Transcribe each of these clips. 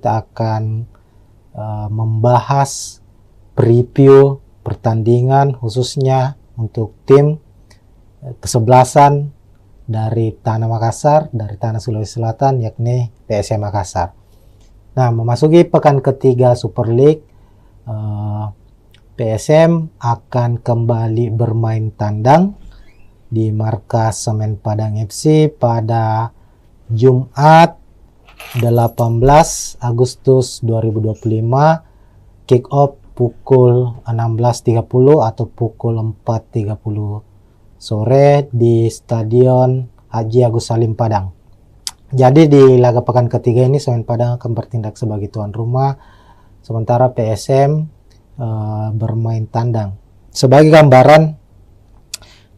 kita akan membahas preview pertandingan khususnya untuk tim kesebelasan dari Tanah Makassar, dari Tanah Sulawesi Selatan, yakni PSM Makassar. Nah, memasuki pekan ketiga Super League, PSM akan kembali bermain tandang di markas Semen Padang FC pada Jumat 18 Agustus 2025, kick off pukul 16.30 atau pukul 4.30 sore di Stadion Haji Agus Salim Padang. Jadi di laga pekan ketiga ini Semen Padang akan bertindak sebagai tuan rumah, sementara PSM bermain tandang. Sebagai gambaran,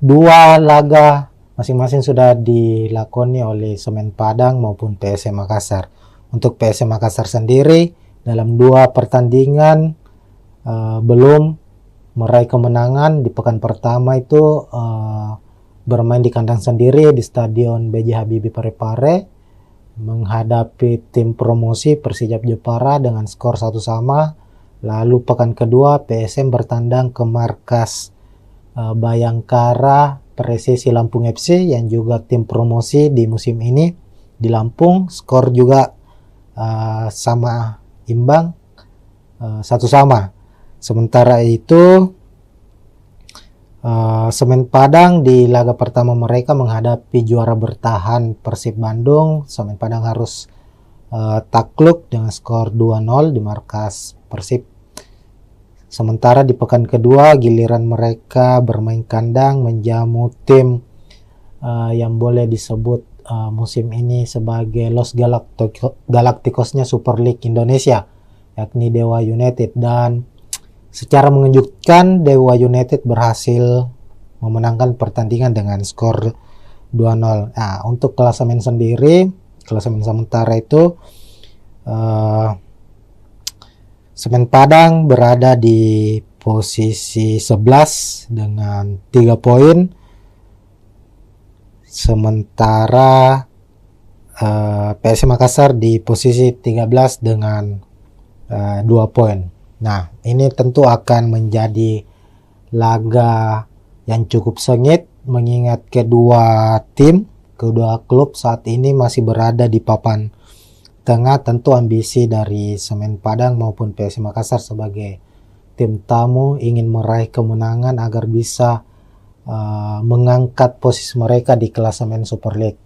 dua laga masing-masing sudah dilakoni oleh Semen Padang maupun PSM Makassar. Untuk PSM Makassar sendiri dalam dua pertandingan belum meraih kemenangan. Di pekan pertama itu bermain di kandang sendiri di Stadion B.J. Habibie Parepare menghadapi tim promosi Persijap Jepara dengan skor 1-1. Lalu pekan kedua PSM bertandang ke markas Bayangkara Presisi Lampung FC yang juga tim promosi di musim ini di Lampung. Skor juga sama imbang, 1-1. Sementara itu Semen Padang di laga pertama mereka menghadapi juara bertahan Persib Bandung. Semen Padang harus takluk dengan skor 2-0 di markas Persib. Sementara di pekan kedua giliran mereka bermain kandang menjamu tim yang boleh disebut musim ini sebagai Los Galacticosnya Super League Indonesia, yakni Dewa United. Dan secara mengejutkan Dewa United berhasil memenangkan pertandingan dengan skor 2-0. Nah, untuk klasemen sendiri, klasemen sementara itu Semen Padang berada di posisi 11 dengan 3 poin. Sementara PSM Makassar di posisi 13 dengan 2 poin. Nah, ini tentu akan menjadi laga yang cukup sengit mengingat kedua klub saat ini masih berada di papan tengah. Tentu ambisi dari Semen Padang maupun PSM Makassar sebagai tim tamu ingin meraih kemenangan agar bisa mengangkat posisi mereka di klasemen Super League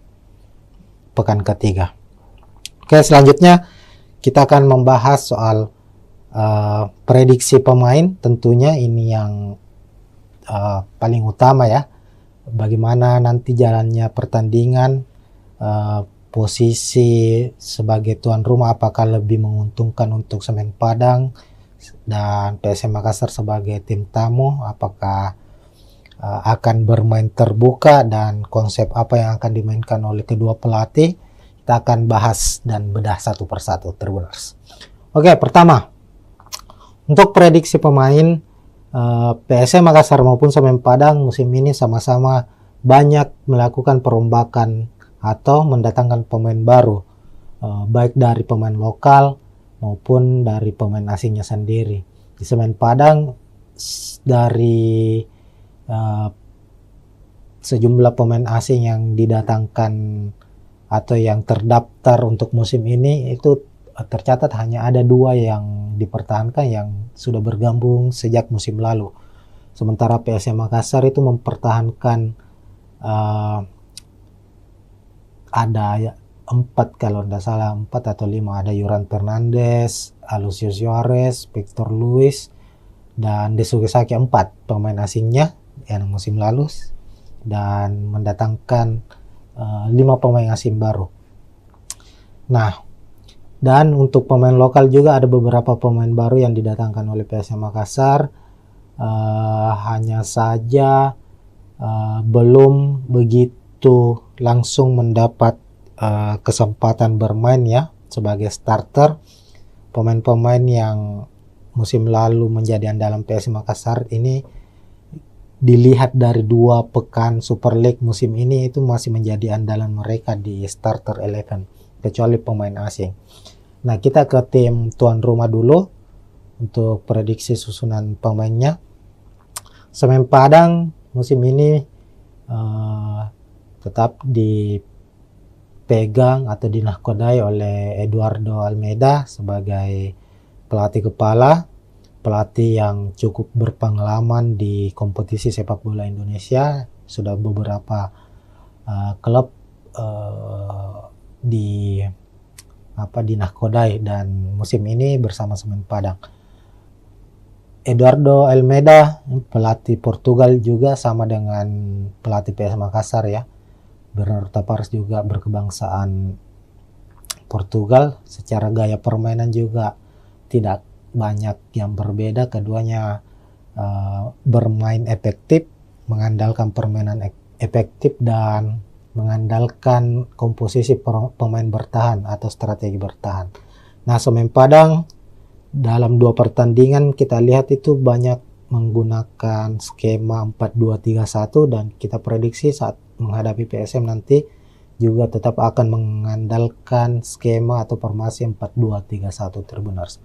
pekan ketiga. Oke, selanjutnya kita akan membahas soal prediksi pemain. Tentunya ini yang paling utama ya, bagaimana nanti jalannya pertandingan, posisi sebagai tuan rumah apakah lebih menguntungkan untuk Semen Padang dan PSM Makassar sebagai tim tamu, apakah akan bermain terbuka dan konsep apa yang akan dimainkan oleh kedua pelatih. Kita akan bahas dan bedah satu persatu, Tribuners. Oke, pertama untuk prediksi pemain, PSM Makassar maupun Semen Padang musim ini sama-sama banyak melakukan perombakan atau mendatangkan pemain baru, baik dari pemain lokal maupun dari pemain asingnya sendiri. Di Semen Padang dari sejumlah pemain asing yang didatangkan atau yang terdaftar untuk musim ini itu tercatat hanya ada 2 yang dipertahankan yang sudah bergabung sejak musim lalu. Sementara PSM Makassar itu mempertahankan ada 4 kalau tidak salah, 4 atau 5. Ada Yuran Fernandes, Alucio Suarez, Victor Luis, dan Desugesaki. 4 pemain asingnya yang musim lalu, dan mendatangkan 5 pemain asing baru. Nah, dan untuk pemain lokal juga ada beberapa pemain baru yang didatangkan oleh PSM Makassar. Hanya saja belum begitu langsung mendapat kesempatan bermain ya sebagai starter. Pemain-pemain yang musim lalu menjadi andalan PSM Makassar ini dilihat dari 2 pekan Super League musim ini itu masih menjadi andalan mereka di starter 11, kecuali pemain asing. Nah, kita ke tim tuan rumah dulu untuk prediksi susunan pemainnya. Semen Padang musim ini tetap dipegang atau dinahkodai oleh Eduardo Almeida sebagai pelatih kepala, pelatih yang cukup berpengalaman di kompetisi sepak bola Indonesia. Sudah beberapa klub dinahkodai, dan musim ini bersama Semen Padang. Eduardo Almeida, pelatih Portugal juga, sama dengan pelatih PS Makassar ya. Bernardo Tavares juga berkebangsaan Portugal. Secara gaya permainan juga tidak banyak yang berbeda. Keduanya bermain efektif, mengandalkan permainan efektif dan mengandalkan komposisi pemain bertahan atau strategi bertahan. Nah, Semen Padang dalam 2 pertandingan kita lihat itu banyak menggunakan skema 4-2-3-1, dan kita prediksi saat menghadapi PSM nanti juga tetap akan mengandalkan skema atau formasi 4-2-3-1 Tribuners.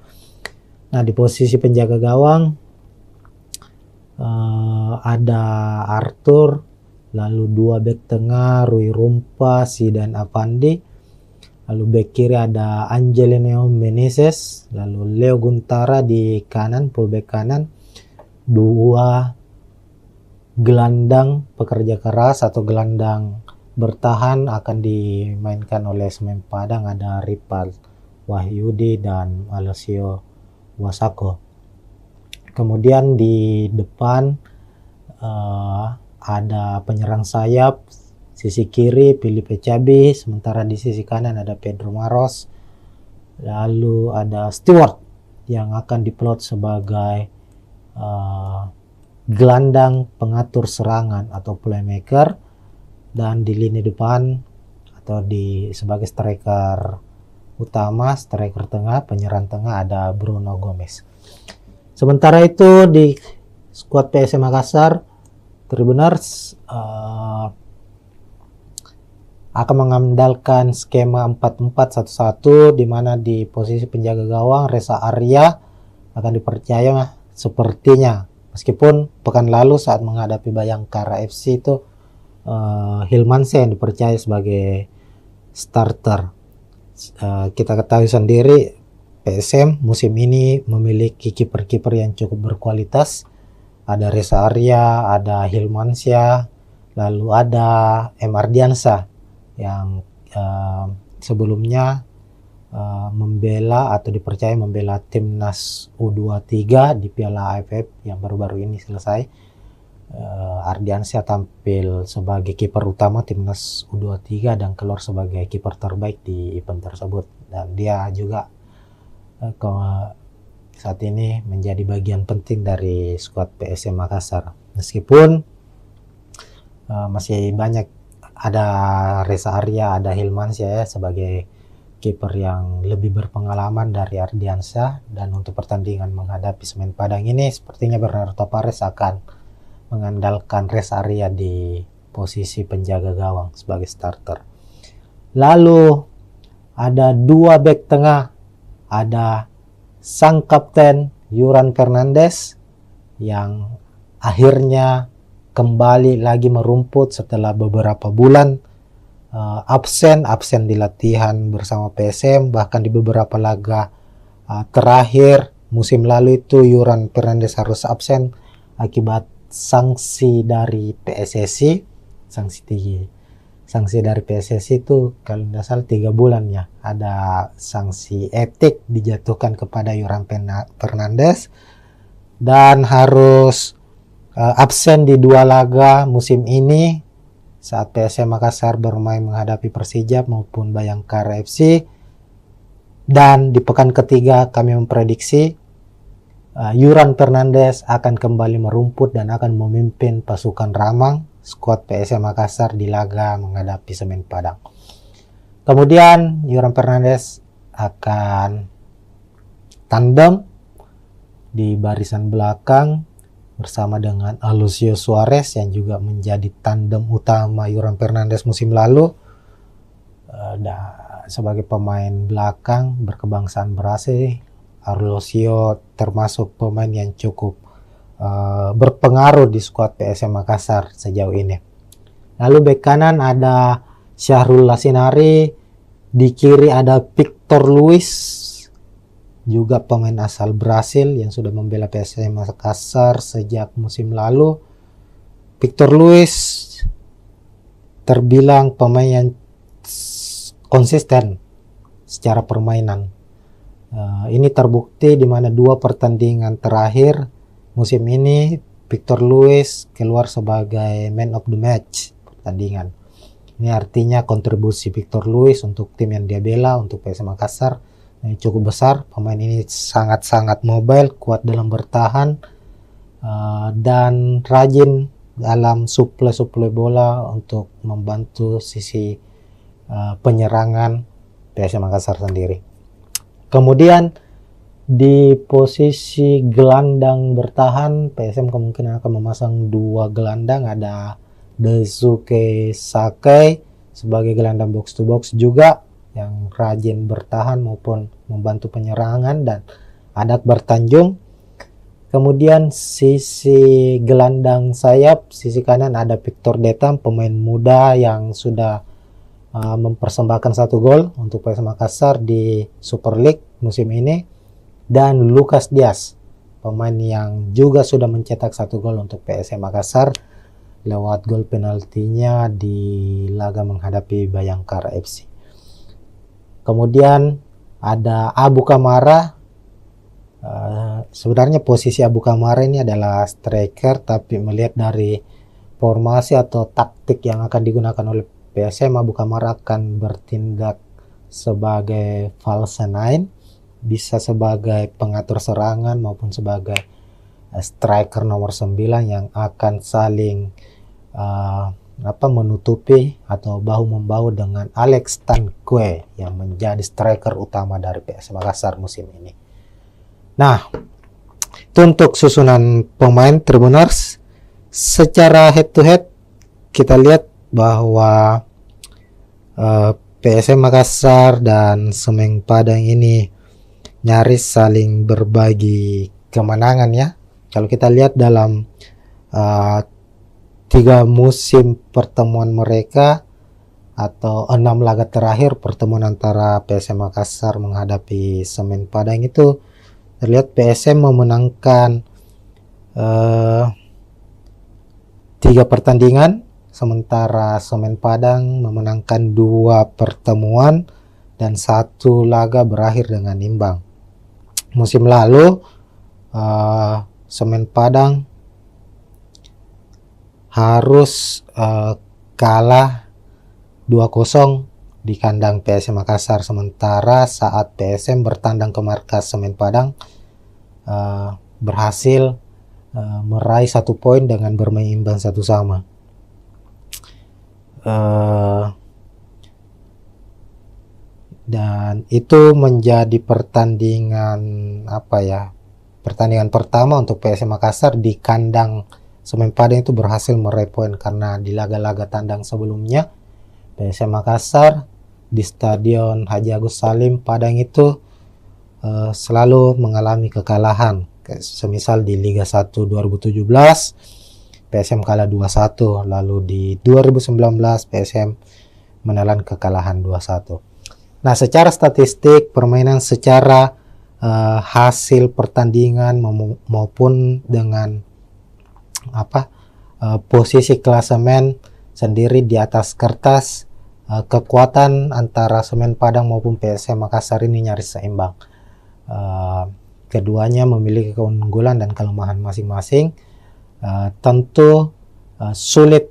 Nah, di posisi penjaga gawang ada Arthur, lalu 2 bek tengah Rui Rumpa, Zidan Afandi. Lalu bek kiri ada Angelino Meneses, lalu Leo Guntara di kanan, fullback kanan. 2 gelandang pekerja keras atau gelandang bertahan akan dimainkan oleh Semen Padang, ada Ripal Wahyudi dan Alessio Wasako. Kemudian di depan ada penyerang sayap. Sisi kiri Filipe Cabi, sementara di sisi kanan ada Pedro Maros. Lalu ada Stewart yang akan diplot sebagai gelandang pengatur serangan atau playmaker, dan di lini depan atau sebagai striker utama, striker tengah, penyerang tengah ada Bruno Gomez. Sementara itu di skuad PSM Makassar, Tribuners akan mengandalkan skema 4-4-1-1, di mana di posisi penjaga gawang Reza Arya akan dipercaya sepertinya, meskipun pekan lalu saat menghadapi Bayangkara FC itu Hilmansyah yang dipercaya sebagai starter. Kita ketahui sendiri PSM musim ini memiliki kiper-kiper yang cukup berkualitas. Ada Reza Arya, ada Hilmansyah, lalu ada M. Ardiansyah yang sebelumnya membela atau dipercaya membela timnas U23 di Piala AFF yang baru-baru ini selesai. Ardiansyah tampil sebagai kiper utama timnas U23 dan keluar sebagai kiper terbaik di event tersebut, dan dia juga saat ini menjadi bagian penting dari skuad PSM Makassar. Meskipun masih banyak, ada Reza Arya, ada Hilmansyah ya sebagai kiper yang lebih berpengalaman dari Ardiansyah, dan untuk pertandingan menghadapi Semen Padang ini sepertinya Bernardo Tavares akan mengandalkan Reza Arya di posisi penjaga gawang sebagai starter. Lalu ada 2 bek tengah, ada sang kapten Yuran Fernandes yang akhirnya kembali lagi merumput setelah beberapa bulan absen di latihan bersama PSM, bahkan di beberapa laga terakhir musim lalu itu Yuran Fernandes harus absen akibat sanksi dari PSSI. Sanksi dari PSSI itu kalau tidak salah 3 bulan ya, ada sanksi etik dijatuhkan kepada Yuran Fernandes dan harus absen di 2 laga musim ini saat PSM Makassar bermain menghadapi Persija maupun Bayangkara FC. Dan di pekan ketiga kami memprediksi Yuran Fernandes akan kembali merumput dan akan memimpin pasukan Ramang skuad PSM Makassar di laga menghadapi Semen Padang. Kemudian Yuran Fernandes akan tandem di barisan belakang bersama dengan Alucio Suarez yang juga menjadi tandem utama Yuran Fernandes musim lalu. sebagai pemain belakang berkebangsaan Brasil. Arlosio termasuk pemain yang cukup berpengaruh di skuad PSM Makassar sejauh ini. Lalu bek kanan ada Syahrul Lasinari, di kiri ada Victor Luis, juga pemain asal Brasil yang sudah membela PSM Makassar sejak musim lalu. Victor Luis terbilang pemain yang konsisten secara permainan. Ini terbukti di mana 2 pertandingan terakhir musim ini Victor Luis keluar sebagai man of the match pertandingan. Ini artinya kontribusi Victor Luis untuk tim yang dia bela, untuk PSM Makassar, cukup besar. Pemain ini sangat-sangat mobile, kuat dalam bertahan, dan rajin dalam suplai bola untuk membantu sisi penyerangan PSM Makassar sendiri. Kemudian di posisi gelandang bertahan, PSM kemungkinan akan memasang 2 gelandang, ada Daisuke Sakai sebagai gelandang box to box juga yang rajin bertahan maupun membantu penyerangan, dan ada Akbar Tanjung. Kemudian sisi gelandang sayap, sisi kanan ada Victor Detam, pemain muda yang sudah mempersembahkan 1 gol untuk PSM Makassar di Super League musim ini, dan Lucas Diaz, pemain yang juga sudah mencetak 1 gol untuk PSM Makassar lewat gol penaltinya di laga menghadapi Bayangkara FC. Kemudian ada Abu Kamara. Sebenarnya posisi Abu Kamara ini adalah striker, tapi melihat dari formasi atau taktik yang akan digunakan oleh PSM, Abu Kamara akan bertindak sebagai false nine, bisa sebagai pengatur serangan maupun sebagai striker nomor 9 yang akan saling menutupi atau bahu-membahu dengan Alex Tanque yang menjadi striker utama dari PSM Makassar musim ini. Nah, itu untuk susunan pemain Tribuners. Secara head to head kita lihat bahwa PSM Makassar dan Semen Padang ini nyaris saling berbagi kemenangan ya. Kalau kita lihat dalam 3 musim pertemuan mereka atau 6 laga terakhir pertemuan antara PSM Makassar menghadapi Semen Padang itu terlihat PSM memenangkan 3 pertandingan, sementara Semen Padang memenangkan 2 pertemuan dan 1 laga berakhir dengan imbang. Musim lalu Semen Padang harus kalah 2-0 di kandang PSM Makassar, sementara saat PSM bertandang ke markas Semen Padang berhasil meraih 1 poin dengan bermain imbang 1-1. Dan itu menjadi pertandingan pertandingan pertama untuk PSM Makassar di kandang Semen Padang itu berhasil meraih poin, karena di laga-laga tandang sebelumnya PSM Makassar di Stadion Haji Agus Salim Padang itu selalu mengalami kekalahan. Semisal di Liga 1 2017 PSM kalah 2-1, lalu di 2019 PSM menelan kekalahan 2-1. Nah, secara statistik permainan, secara hasil pertandingan maupun dengan posisi klasemen sendiri di atas kertas, kekuatan antara Semen Padang maupun PSM Makassar ini nyaris seimbang. Keduanya memiliki keunggulan dan kelemahan masing-masing. Tentu sulit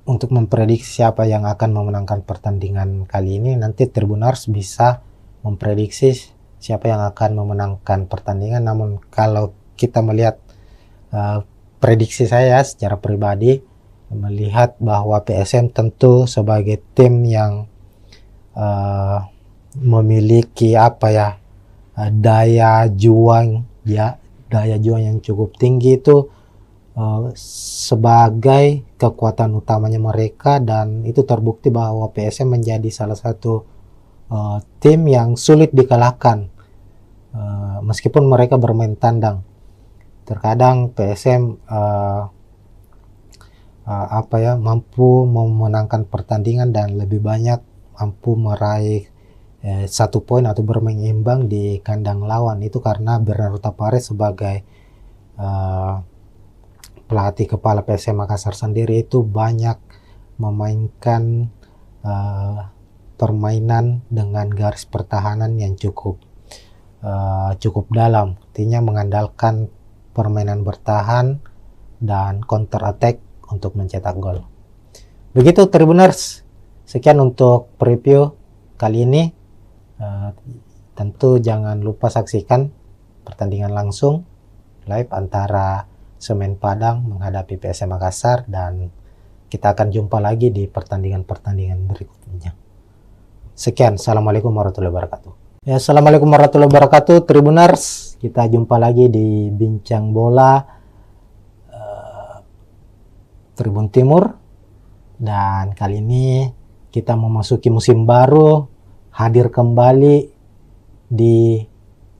untuk memprediksi siapa yang akan memenangkan pertandingan kali ini. Nanti Tribuners bisa memprediksi siapa yang akan memenangkan pertandingan. Namun kalau kita melihat prediksi saya secara pribadi, melihat bahwa PSM tentu sebagai tim yang memiliki daya juang yang cukup tinggi itu sebagai kekuatan utamanya mereka, dan itu terbukti bahwa PSM menjadi salah satu tim yang sulit dikalahkan meskipun mereka bermain tandang. Terkadang PSM mampu memenangkan pertandingan dan lebih banyak mampu meraih 1 poin atau bermain imbang di kandang lawan. Itu karena Bernardo Tapares sebagai pelatih kepala PSM Makassar sendiri itu banyak memainkan permainan dengan garis pertahanan yang cukup dalam, artinya mengandalkan permainan bertahan dan counter attack untuk mencetak gol. Begitu Tribuners, sekian untuk preview kali ini. Tentu jangan lupa saksikan pertandingan langsung live antara Semen Padang menghadapi PSM Makassar, dan kita akan jumpa lagi di pertandingan-pertandingan berikutnya. Sekian, assalamualaikum warahmatullahi wabarakatuh. Ya, assalamualaikum warahmatullahi wabarakatuh Tribuners. Kita jumpa lagi di Bincang Bola Tribun Timur, dan kali ini kita memasuki musim baru, hadir kembali di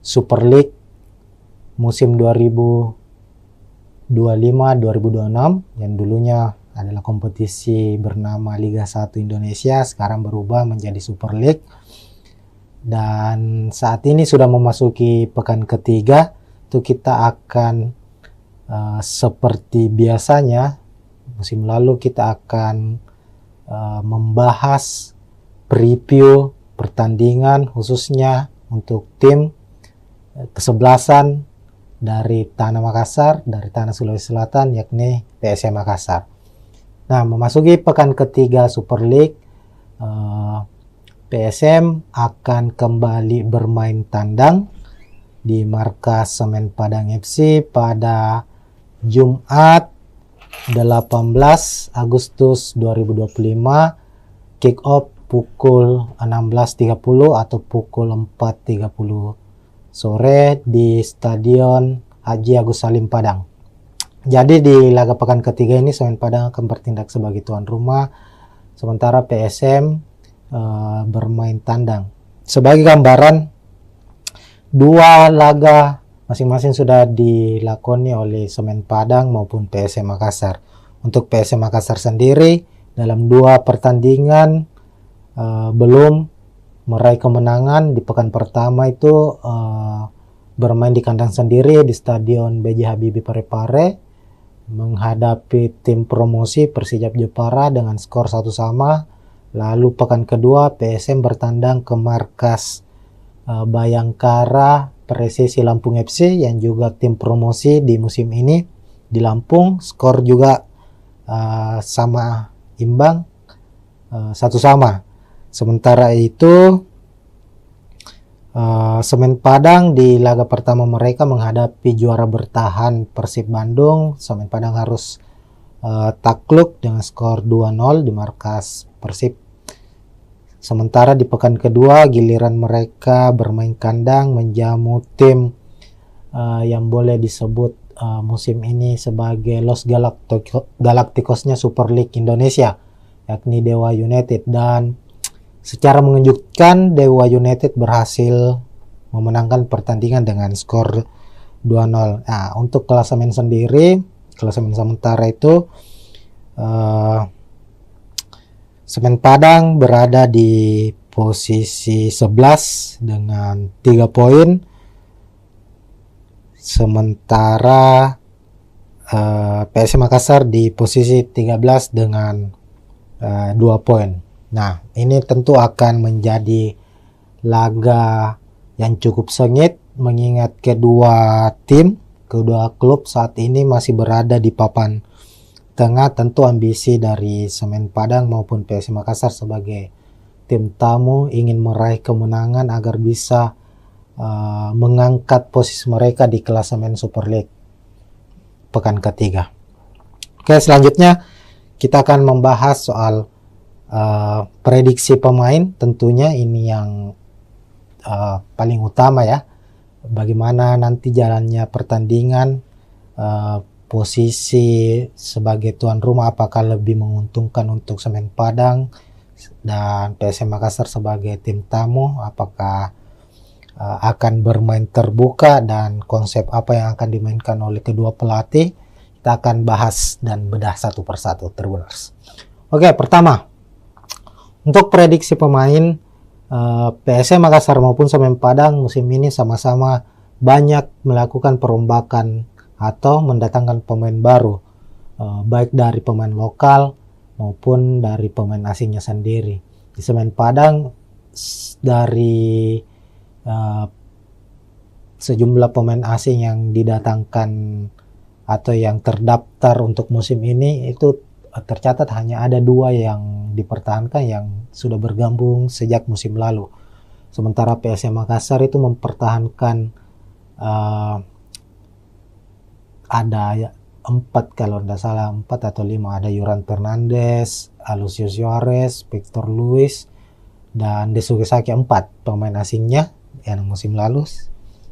Super League musim 2025-2026 yang dulunya adalah kompetisi bernama Liga 1 Indonesia, sekarang berubah menjadi Super League. Dan saat ini sudah memasuki pekan ketiga, itu kita akan seperti biasanya musim lalu kita akan membahas preview pertandingan khususnya untuk tim kesebelasan dari Tanah Makassar, dari Tanah Sulawesi Selatan, yakni PSM Makassar. Nah, memasuki pekan ketiga Super League, PSM akan kembali bermain tandang di markas Semen Padang FC pada Jumat 18 Agustus 2025, kick off pukul 16.30 atau pukul 4.30 sore di Stadion Haji Agus Salim Padang. Jadi di laga pekan ketiga ini Semen Padang akan bertindak sebagai tuan rumah, sementara PSM bermain tandang. Sebagai gambaran, 2 laga masing-masing sudah dilakoni oleh Semen Padang maupun PSM Makassar. Untuk PSM Makassar sendiri dalam 2 pertandingan belum meraih kemenangan. Di pekan pertama itu bermain di kandang sendiri di Stadion B.J. Habibie Parepare menghadapi tim promosi Persijap Jepara dengan skor 1-1. Lalu pekan kedua PSM bertandang ke markas Bayangkara Presisi Lampung FC yang juga tim promosi di musim ini di Lampung, skor juga sama imbang 1-1. Sementara itu Semen Padang di laga pertama mereka menghadapi juara bertahan Persib Bandung. Semen Padang harus takluk dengan skor 2-0 di markas Persib. Sementara di pekan kedua giliran mereka bermain kandang menjamu tim yang boleh disebut musim ini sebagai Los Galacticosnya Super League Indonesia, yakni Dewa United, dan secara mengejutkan Dewa United berhasil memenangkan pertandingan dengan skor 2-0. Nah, untuk klasemen sendiri, klasemen sementara itu Semen Padang berada di posisi 11 dengan 3 poin. Sementara PSM Makassar di posisi 13 dengan 2 poin. Nah, ini tentu akan menjadi laga yang cukup sengit mengingat kedua klub saat ini masih berada di papan tengah. Tentu ambisi dari Semen Padang maupun PSM Makassar sebagai tim tamu ingin meraih kemenangan agar bisa mengangkat posisi mereka di klasemen Super League pekan ketiga. Oke, selanjutnya kita akan membahas soal prediksi pemain. Tentunya ini yang paling utama ya, bagaimana nanti jalannya pertandingan, posisi sebagai tuan rumah apakah lebih menguntungkan untuk Semen Padang dan PSM Makassar sebagai tim tamu apakah akan bermain terbuka dan konsep apa yang akan dimainkan oleh kedua pelatih kita akan bahas dan bedah satu persatu Tribuners. Oke, pertama untuk prediksi pemain PSM Makassar maupun Semen Padang musim ini sama-sama banyak melakukan perombakan atau mendatangkan pemain baru, baik dari pemain lokal maupun dari pemain asingnya sendiri. Di Semen Padang dari sejumlah pemain asing yang didatangkan atau yang terdaftar untuk musim ini itu tercatat hanya ada 2 yang dipertahankan yang sudah bergabung sejak musim lalu. Sementara PSM Makassar itu mempertahankan ada 4 kalau tidak salah 4 atau 5, ada Yuran Fernandes, Alucio Suarez, Victor Luis, dan Desugesaki 4 pemain asingnya yang musim lalu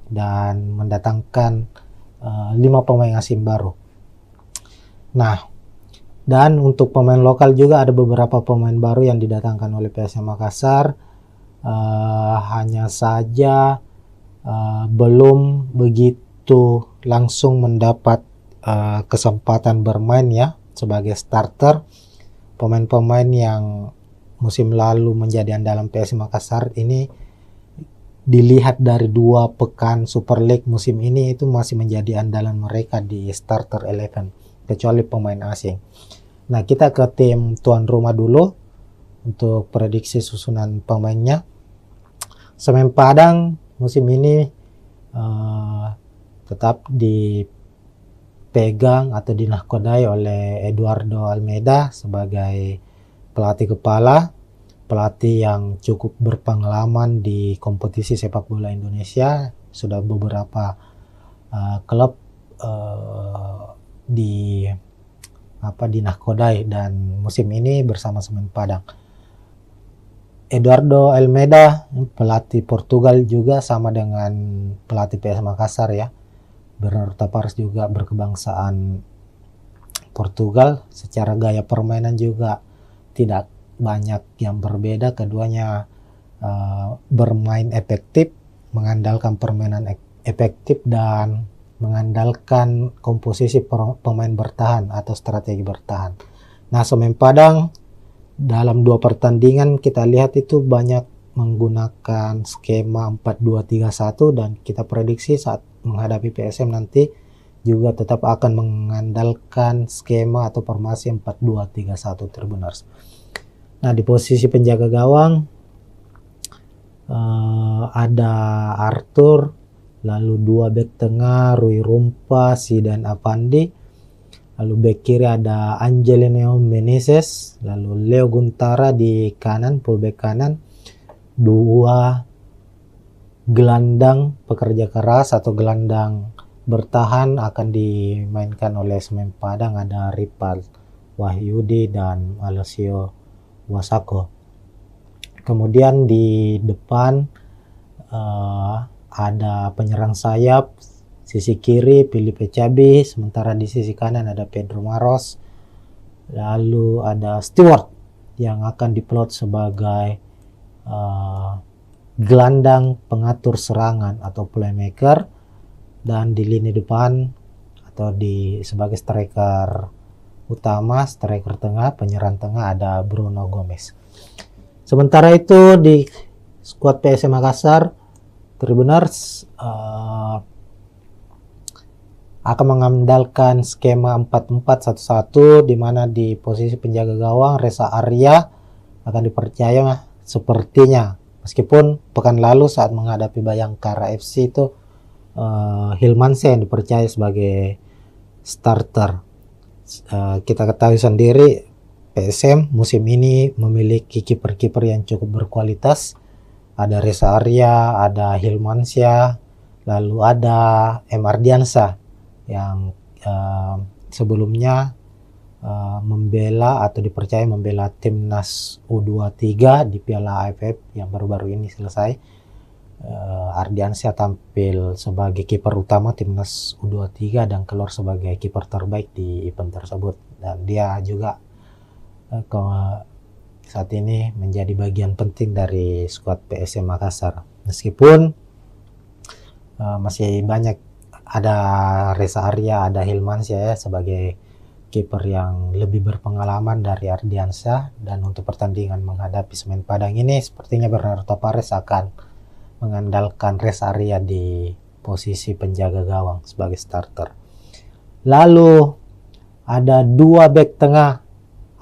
dan mendatangkan 5 pemain asing baru. Nah, dan untuk pemain lokal juga ada beberapa pemain baru yang didatangkan oleh PSM Makassar, hanya saja belum begitu langsung mendapat kesempatan bermain ya sebagai starter. Pemain-pemain yang musim lalu menjadi andalan PSM Makassar ini dilihat dari 2 pekan Super League musim ini itu masih menjadi andalan mereka di starter 11 kecuali pemain asing. Nah, kita ke tim tuan rumah dulu untuk prediksi susunan pemainnya. Semen Padang musim ini tetap dipegang atau dinahkodai oleh Eduardo Almeida sebagai pelatih kepala, pelatih yang cukup berpengalaman di kompetisi sepak bola Indonesia, sudah beberapa klub dinahkodai dan musim ini bersama Semen Padang. Eduardo Almeida pelatih Portugal juga sama dengan pelatih PS Makassar ya. Bernardo Tavares juga berkebangsaan Portugal. Secara gaya permainan juga tidak banyak yang berbeda. Keduanya bermain efektif, mengandalkan permainan efektif dan mengandalkan komposisi pemain bertahan atau strategi bertahan. Nah, Semen Padang dalam 2 pertandingan kita lihat itu banyak menggunakan skema 4-2-3-1 dan kita prediksi saat menghadapi PSM nanti juga tetap akan mengandalkan skema atau formasi 4-2-3-1 Tribuners. Nah, di posisi penjaga gawang ada Arthur, lalu 2 bek tengah Rui Rumpa, Sidan Apandi. Lalu bek kiri ada Angelino Meneses, lalu Leo Guntara di kanan, fullback kanan. 2 gelandang pekerja keras atau gelandang bertahan akan dimainkan oleh Semen Padang, ada Ripal Wahyudi dan Alessio Wasako. Kemudian di depan ada penyerang sayap. Sisi kiri Filipe Cabi, sementara di sisi kanan ada Pedro Maros. Lalu ada Stewart yang akan diplot sebagai gelandang pengatur serangan atau playmaker, dan di lini depan atau sebagai striker utama, striker tengah, penyerang tengah ada Bruno Gomez. Sementara itu di skuad PSM Makassar Tribuners akan mengandalkan skema 4-4-1-1 di mana di posisi penjaga gawang Reza Arya akan dipercaya sepertinya, meskipun pekan lalu saat menghadapi Bayangkara FC itu Hilmansyah yang dipercaya sebagai starter. Kita ketahui sendiri PSM musim ini memiliki kiper-kiper yang cukup berkualitas. Ada Reza Arya, ada Hilmansyah, lalu ada M. Ardiansyah yang sebelumnya membela atau dipercaya membela timnas U23 di Piala AFF yang baru-baru ini selesai. Ardiansyah tampil sebagai kiper utama timnas U23 dan keluar sebagai kiper terbaik di event tersebut, dan dia juga saat ini menjadi bagian penting dari skuad PSM Makassar. Meskipun masih banyak, ada Reza Arya, ada Hilmansyah ya sebagai kiper yang lebih berpengalaman dari Ardiansyah, dan untuk pertandingan menghadapi Semen Padang ini sepertinya Bernardo Tavares akan mengandalkan Reza Arya di posisi penjaga gawang sebagai starter. Lalu ada dua bek tengah,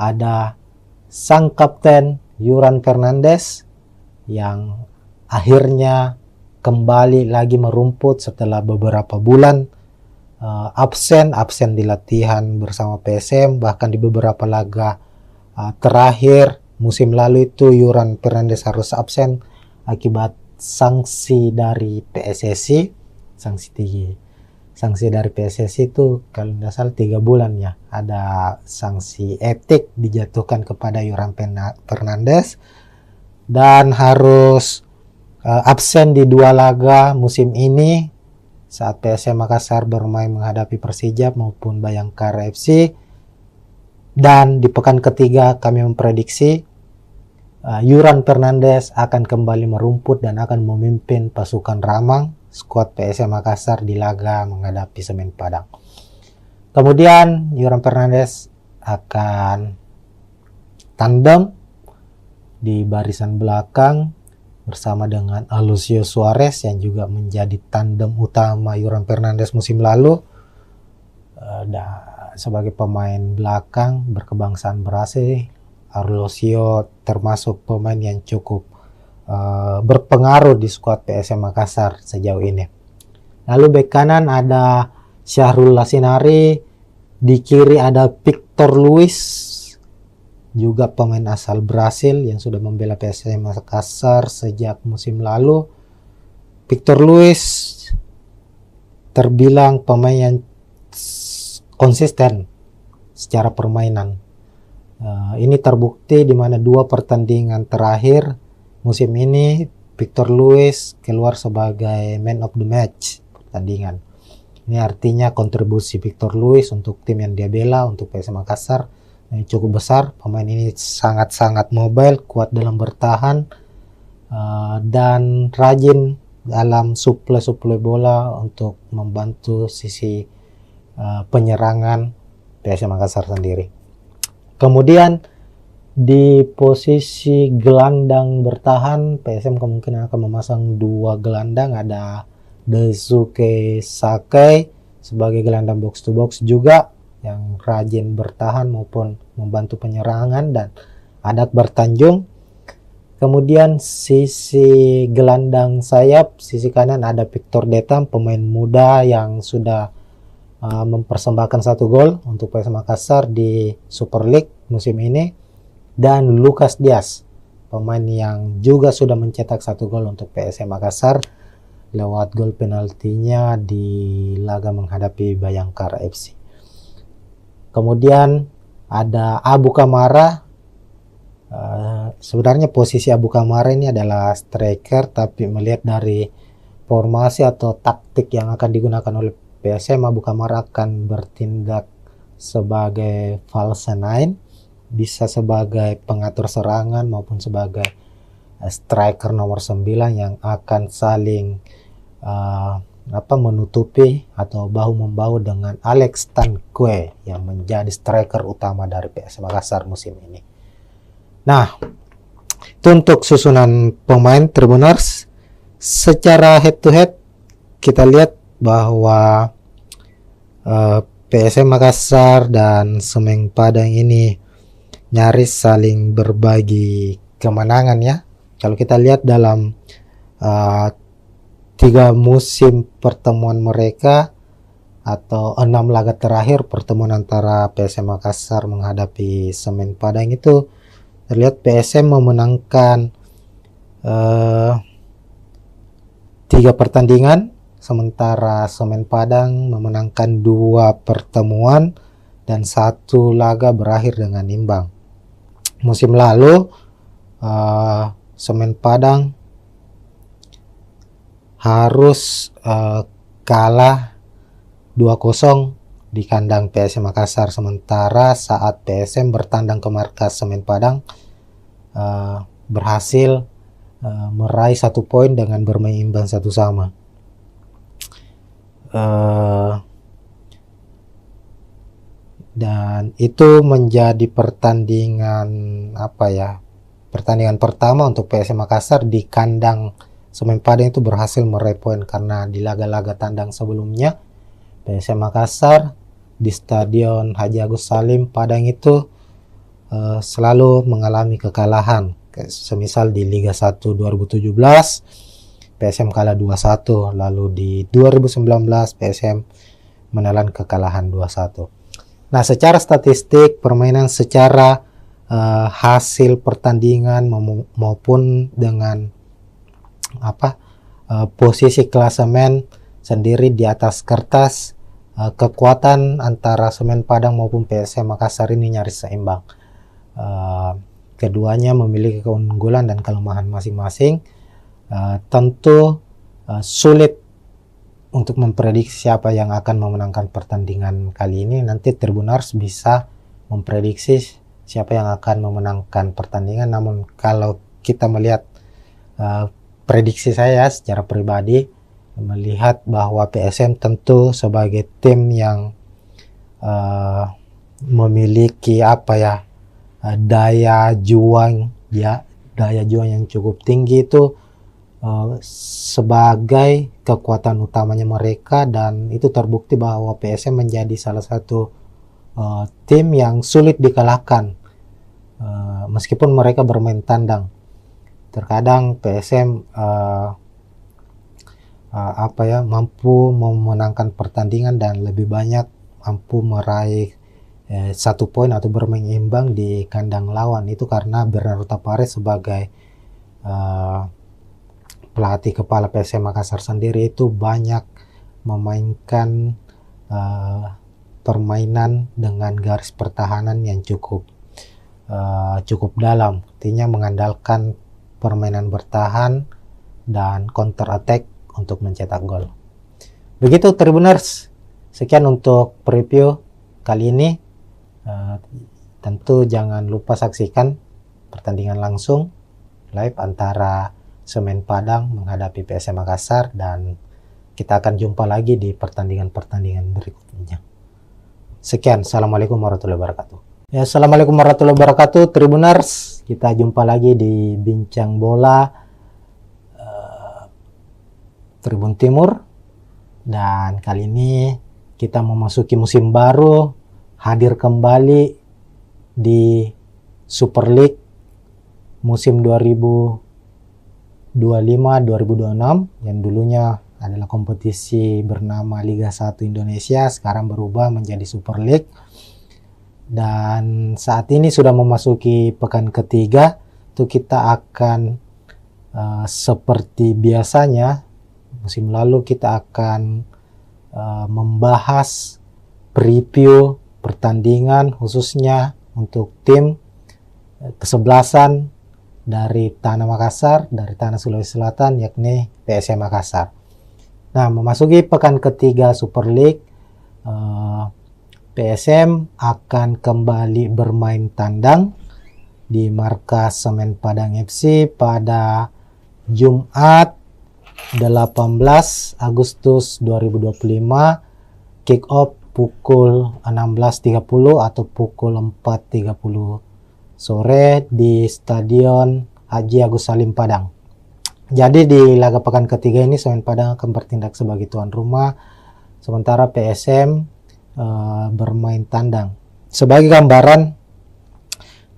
ada sang kapten Yuran Fernandes yang akhirnya kembali lagi merumput setelah beberapa bulan absen di latihan bersama PSM, bahkan di beberapa laga terakhir musim lalu itu Yuran Fernandes harus absen akibat sanksi dari PSSI. Sanksi dari PSSI itu kalau tidak salah 3 bulan ya, ada sanksi etik dijatuhkan kepada Yuran Fernandes dan harus absen di 2 laga musim ini saat PSM Makassar bermain menghadapi Persijap maupun Bayangkara FC. Dan di pekan ketiga kami memprediksi Yuran Fernandes akan kembali merumput dan akan memimpin pasukan Ramang skuad PSM Makassar di laga menghadapi Semen Padang. Kemudian Yuran Fernandes akan tandem di barisan belakang bersama dengan Alucio Suarez yang juga menjadi tandem utama Yuran Fernandes musim lalu. Sebagai pemain belakang berkebangsaan Brasil, Alucio termasuk pemain yang cukup berpengaruh di skuad PSM Makassar sejauh ini. Lalu bek kanan ada Syahrul Lasinari, di kiri ada Victor Luis, juga pemain asal Brasil yang sudah membela PSM Makassar sejak musim lalu. Victor Luis terbilang pemain yang konsisten secara permainan. Ini terbukti di mana 2 pertandingan terakhir musim ini Victor Luis keluar sebagai man of the match pertandingan. Ini artinya kontribusi Victor Luis untuk tim yang dia bela, untuk PSM Makassar, cukup besar. Pemain ini sangat-sangat mobile, kuat dalam bertahan, dan rajin dalam suplai bola untuk membantu sisi penyerangan PSM Makassar sendiri. Kemudian di posisi gelandang bertahan PSM kemungkinan akan memasang 2 gelandang, ada Daisuke Sakai sebagai gelandang box to box juga yang rajin bertahan maupun membantu penyerangan, dan ada Akbar Tanjung. Kemudian sisi gelandang sayap, sisi kanan ada Victor Detam, pemain muda yang sudah mempersembahkan 1 gol untuk PSM Makassar di Super League musim ini, dan Lucas Diaz, pemain yang juga sudah mencetak 1 gol untuk PSM Makassar lewat gol penaltinya di laga menghadapi Bayangkara FC. Kemudian ada Abu Kamara. Sebenarnya posisi Abu Kamara ini adalah striker, tapi melihat dari formasi atau taktik yang akan digunakan oleh PSM, Abu Kamara akan bertindak sebagai false nine, bisa sebagai pengatur serangan maupun sebagai striker nomor 9 yang akan saling menutupi atau bahu-membahu dengan Alex Tankwe yang menjadi striker utama dari PSM Makassar musim ini. Nah, itu untuk susunan pemain Tribuners. Secara head to head kita lihat bahwa PSM Makassar dan Semen Padang ini nyaris saling berbagi kemenangan ya. Kalau kita lihat dalam 3 musim pertemuan mereka atau 6 laga terakhir pertemuan antara PSM Makassar menghadapi Semen Padang itu terlihat PSM memenangkan 3 pertandingan, sementara Semen Padang memenangkan 2 pertemuan dan 1 laga berakhir dengan imbang. Musim lalu Semen Padang harus kalah 2-0 di kandang PSM Makassar, sementara saat PSM bertandang ke markas Semen Padang berhasil meraih 1 poin dengan bermain imbang 1-1. Dan itu menjadi pertandingan pertandingan pertama untuk PSM Makassar di kandang Semen Padang itu berhasil meraih poin, karena di laga-laga tandang sebelumnya PSM Makassar di Stadion Haji Agus Salim Padang itu selalu mengalami kekalahan. Semisal di Liga 1 2017 PSM kalah 2-1, lalu di 2019 PSM menelan kekalahan 2-1. Nah, secara statistik permainan, secara hasil pertandingan maupun dengan posisi klasemen sendiri di atas kertas, kekuatan antara Semen Padang maupun PSM Makassar ini nyaris seimbang. Keduanya memiliki keunggulan dan kelemahan masing-masing. Tentu sulit untuk memprediksi siapa yang akan memenangkan pertandingan kali ini. Nanti Tribuners bisa memprediksi siapa yang akan memenangkan pertandingan. Namun kalau kita melihat prediksi saya secara pribadi, melihat bahwa PSM tentu sebagai tim yang memiliki daya juang yang cukup tinggi itu sebagai kekuatan utamanya mereka, dan itu terbukti bahwa PSM menjadi salah satu tim yang sulit dikalahkan meskipun mereka bermain tandang. Terkadang PSM mampu memenangkan pertandingan dan lebih banyak mampu meraih 1 poin atau bermain imbang di kandang lawan. Itu karena Bernardo Tapares sebagai pelatih kepala PSM Makassar sendiri itu banyak memainkan permainan dengan garis pertahanan yang cukup dalam, artinya mengandalkan permainan bertahan dan counter attack untuk mencetak gol. Begitu Tribuners, sekian untuk preview kali ini. Tentu jangan lupa saksikan pertandingan langsung live antara Semen Padang menghadapi PSM Makassar, dan kita akan jumpa lagi di pertandingan-pertandingan berikutnya. Sekian, assalamualaikum warahmatullahi wabarakatuh. Ya, assalamualaikum warahmatullahi wabarakatuh Tribuners. Kita jumpa lagi di Bincang Bola Tribun Timur, dan kali ini kita memasuki musim baru, hadir kembali di Super League musim 2025-2026 yang dulunya adalah kompetisi bernama Liga 1 Indonesia, sekarang berubah menjadi Super League. Dan saat ini sudah memasuki pekan ketiga, itu kita akan seperti biasanya musim lalu kita akan membahas preview pertandingan khususnya untuk tim kesebelasan dari Tanah Makassar, dari Tanah Sulawesi Selatan, yakni PSM Makassar. Nah, memasuki pekan ketiga Super League, PSM akan kembali bermain tandang di markas Semen Padang FC pada Jumat 18 Agustus 2025, kick off pukul 16.30 atau pukul 4.30 sore di Stadion Haji Agus Salim Padang. Jadi di laga pekan ketiga ini Semen Padang akan bertindak sebagai tuan rumah, sementara PSM bermain tandang. Sebagai gambaran,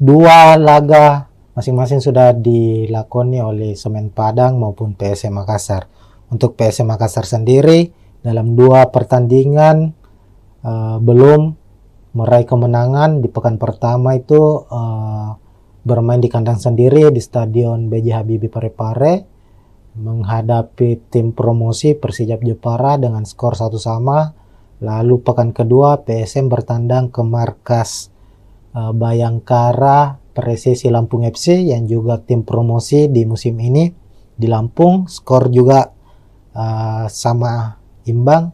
2 laga masing-masing sudah dilakoni oleh Semen Padang maupun PSM Makassar. Untuk PSM Makassar sendiri dalam 2 pertandingan belum meraih kemenangan. Di pekan pertama itu bermain di kandang sendiri di Stadion B.J. Habibie Parepare menghadapi tim promosi Persijap Jepara dengan skor 1-1. Lalu pekan kedua PSM bertandang ke markas Bayangkara Presisi Lampung FC yang juga tim promosi di musim ini di Lampung, skor juga sama imbang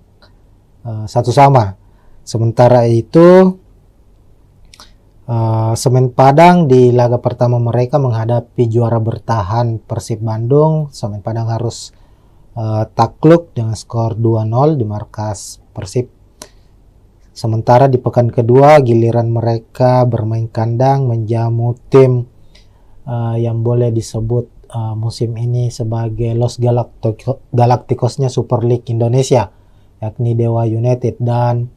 1-1. Sementara itu Semen Padang di laga pertama mereka menghadapi juara bertahan Persib Bandung. Semen Padang harus takluk dengan skor 2-0 di markas Persib. Sementara di pekan kedua giliran mereka bermain kandang menjamu tim yang boleh disebut musim ini sebagai Los Galacticosnya Super League Indonesia, yakni Dewa United. Dan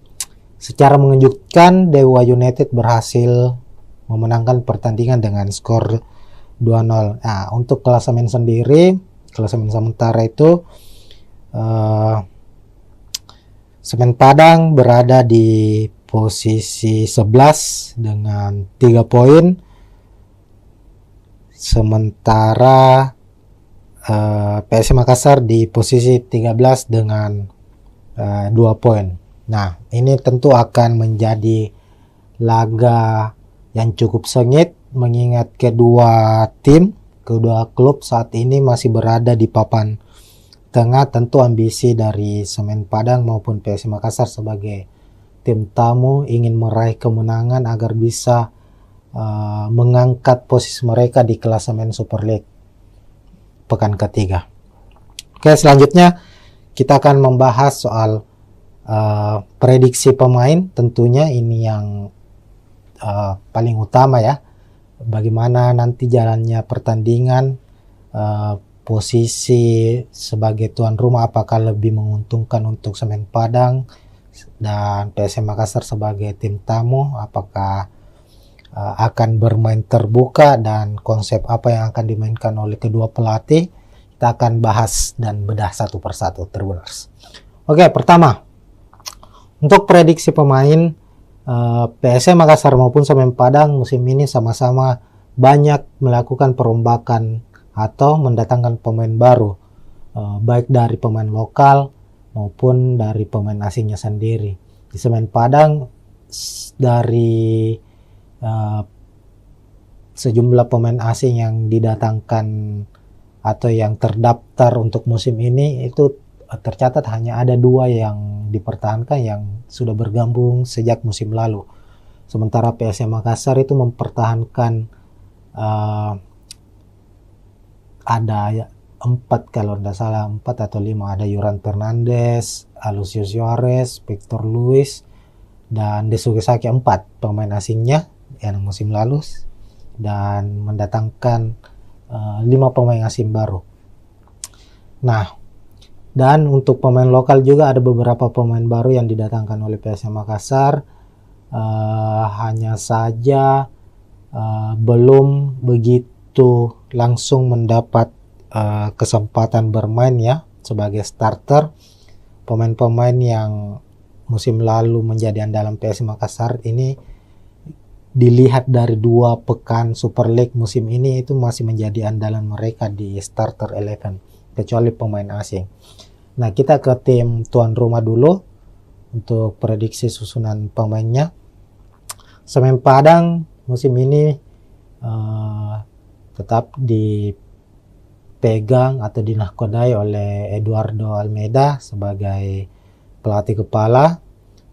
secara mengejutkan Dewa United berhasil memenangkan pertandingan dengan skor 2-0. Nah, untuk klasemen sendiri, klasemen sementara itu Semen Padang berada di posisi 11 dengan 3 poin. Sementara PSM Makassar di posisi 13 dengan 2 poin. Nah, ini tentu akan menjadi laga yang cukup sengit mengingat kedua klub saat ini masih berada di papan tengah. Tentu ambisi dari Semen Padang maupun PSM Makassar sebagai tim tamu ingin meraih kemenangan agar bisa mengangkat posisi mereka di klasemen Super League pekan ketiga. Oke, selanjutnya kita akan membahas soal prediksi pemain. Tentunya ini yang paling utama ya, bagaimana nanti jalannya pertandingan, posisi sebagai tuan rumah apakah lebih menguntungkan untuk Semen Padang dan PSM Makassar sebagai tim tamu, apakah akan bermain terbuka dan konsep apa yang akan dimainkan oleh kedua pelatih. Kita akan bahas dan bedah satu persatu, Tribuners. Oke, pertama untuk prediksi pemain, PSM Makassar maupun Semen Padang musim ini sama-sama banyak melakukan perombakan atau mendatangkan pemain baru, baik dari pemain lokal maupun dari pemain asingnya sendiri. Di Semen Padang dari sejumlah pemain asing yang didatangkan atau yang terdaftar untuk musim ini itu tercatat hanya ada 2 yang dipertahankan yang sudah bergabung sejak musim lalu. Sementara PSM Makassar itu mempertahankan ada 4 kalau tidak salah, 4 atau 5, ada Yuran Fernandes, Alucio Suarez, Victor Luis, dan Desuke Saki, 4 pemain asingnya yang musim lalu, dan mendatangkan 5 pemain asing baru. Nah, dan untuk pemain lokal juga ada beberapa pemain baru yang didatangkan oleh PSM Makassar, hanya saja belum begitu langsung mendapat kesempatan bermain ya sebagai starter. Pemain-pemain yang musim lalu menjadi andalan PSM Makassar ini dilihat dari 2 pekan Super League musim ini itu masih menjadi andalan mereka di starter 11 kecuali pemain asing. Nah, kita ke tim tuan rumah dulu untuk prediksi susunan pemainnya. Semen Padang musim ini tetap dipegang atau dinahkodai oleh Eduardo Almeida sebagai pelatih kepala,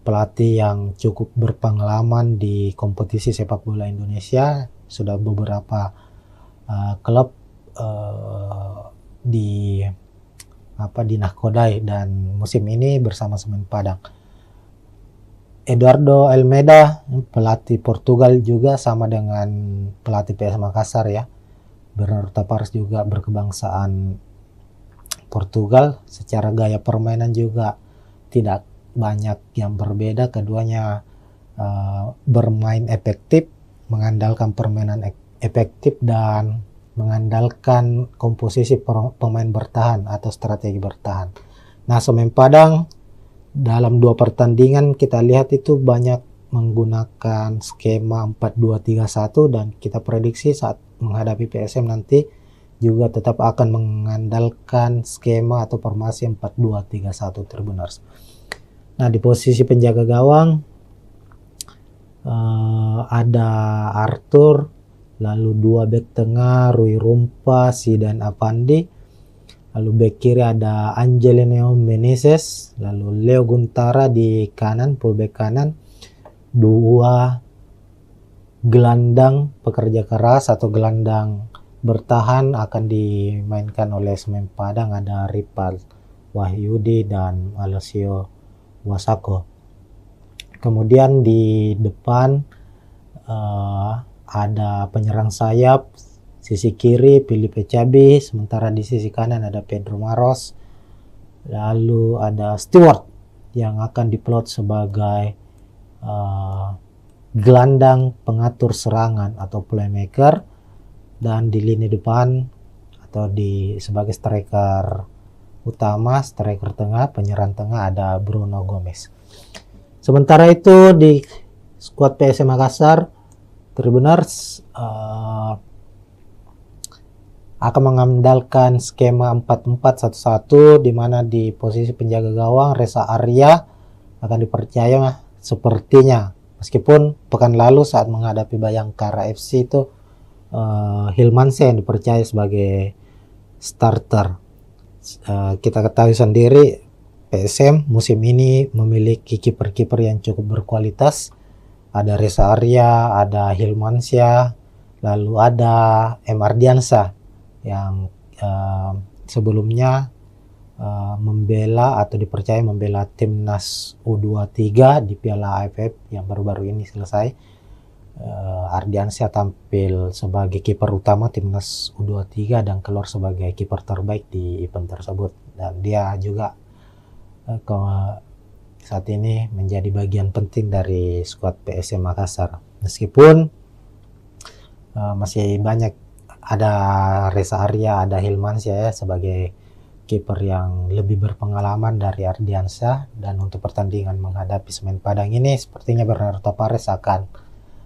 pelatih yang cukup berpengalaman di kompetisi sepak bola Indonesia. Sudah beberapa klub dinahkodai dan musim ini bersama Semen Padang. Eduardo Almeida pelatih Portugal juga sama dengan pelatih PS Makassar ya. Bernardo Tavares juga berkebangsaan Portugal. Secara gaya permainan juga tidak banyak yang berbeda. Keduanya bermain efektif, mengandalkan permainan efektif dan mengandalkan komposisi pemain bertahan atau strategi bertahan. Nah, Semen Padang dalam 2 pertandingan kita lihat itu banyak menggunakan skema 4-2-3-1 dan kita prediksi saat menghadapi PSM nanti juga tetap akan mengandalkan skema atau formasi 4-2-3-1 Tribuners. Nah, di posisi penjaga gawang ada Arthur, lalu 2 bek tengah Rui Rumpa, Zidan Avandi, lalu bek kiri ada Angelino Meneses, lalu Leo Guntara di kanan, fullback kanan, 2 gelandang pekerja keras atau gelandang bertahan akan dimainkan oleh Semen Padang, ada Ripal Wahyudi dan Alessio Wasako. Kemudian di depan ada penyerang sayap, sisi kiri Filipe Cabi, sementara di sisi kanan ada Pedro Maros. Lalu ada Stewart yang akan diplot sebagai gelandang pengatur serangan atau playmaker, dan di lini depan atau sebagai striker utama, striker tengah, penyerang tengah ada Bruno Gomez. Sementara itu di skuad PSM Makassar, Tribuners akan mengandalkan skema 4-4-1-1, di mana di posisi penjaga gawang Reza Arya akan dipercaya sepertinya, meskipun pekan lalu saat menghadapi Bayangkara FC itu Hilmansyah yang dipercaya sebagai starter. Kita ketahui sendiri PSM musim ini memiliki kiper-kiper yang cukup berkualitas. Ada Reza Arya, ada Hilmansyah, lalu ada M. Ardiansyah yang sebelumnya membela atau dipercaya membela timnas U23 di Piala AFF yang baru-baru ini selesai. Ardiansyah tampil sebagai kiper utama timnas U23 dan keluar sebagai kiper terbaik di event tersebut, dan dia juga saat ini menjadi bagian penting dari skuad PSM Makassar, meskipun masih banyak, ada Reza Arya, ada Hilmansyah ya, sebagai kiper yang lebih berpengalaman dari Ardiansyah. Dan untuk pertandingan menghadapi Semen Padang ini sepertinya Bernardo Tavares akan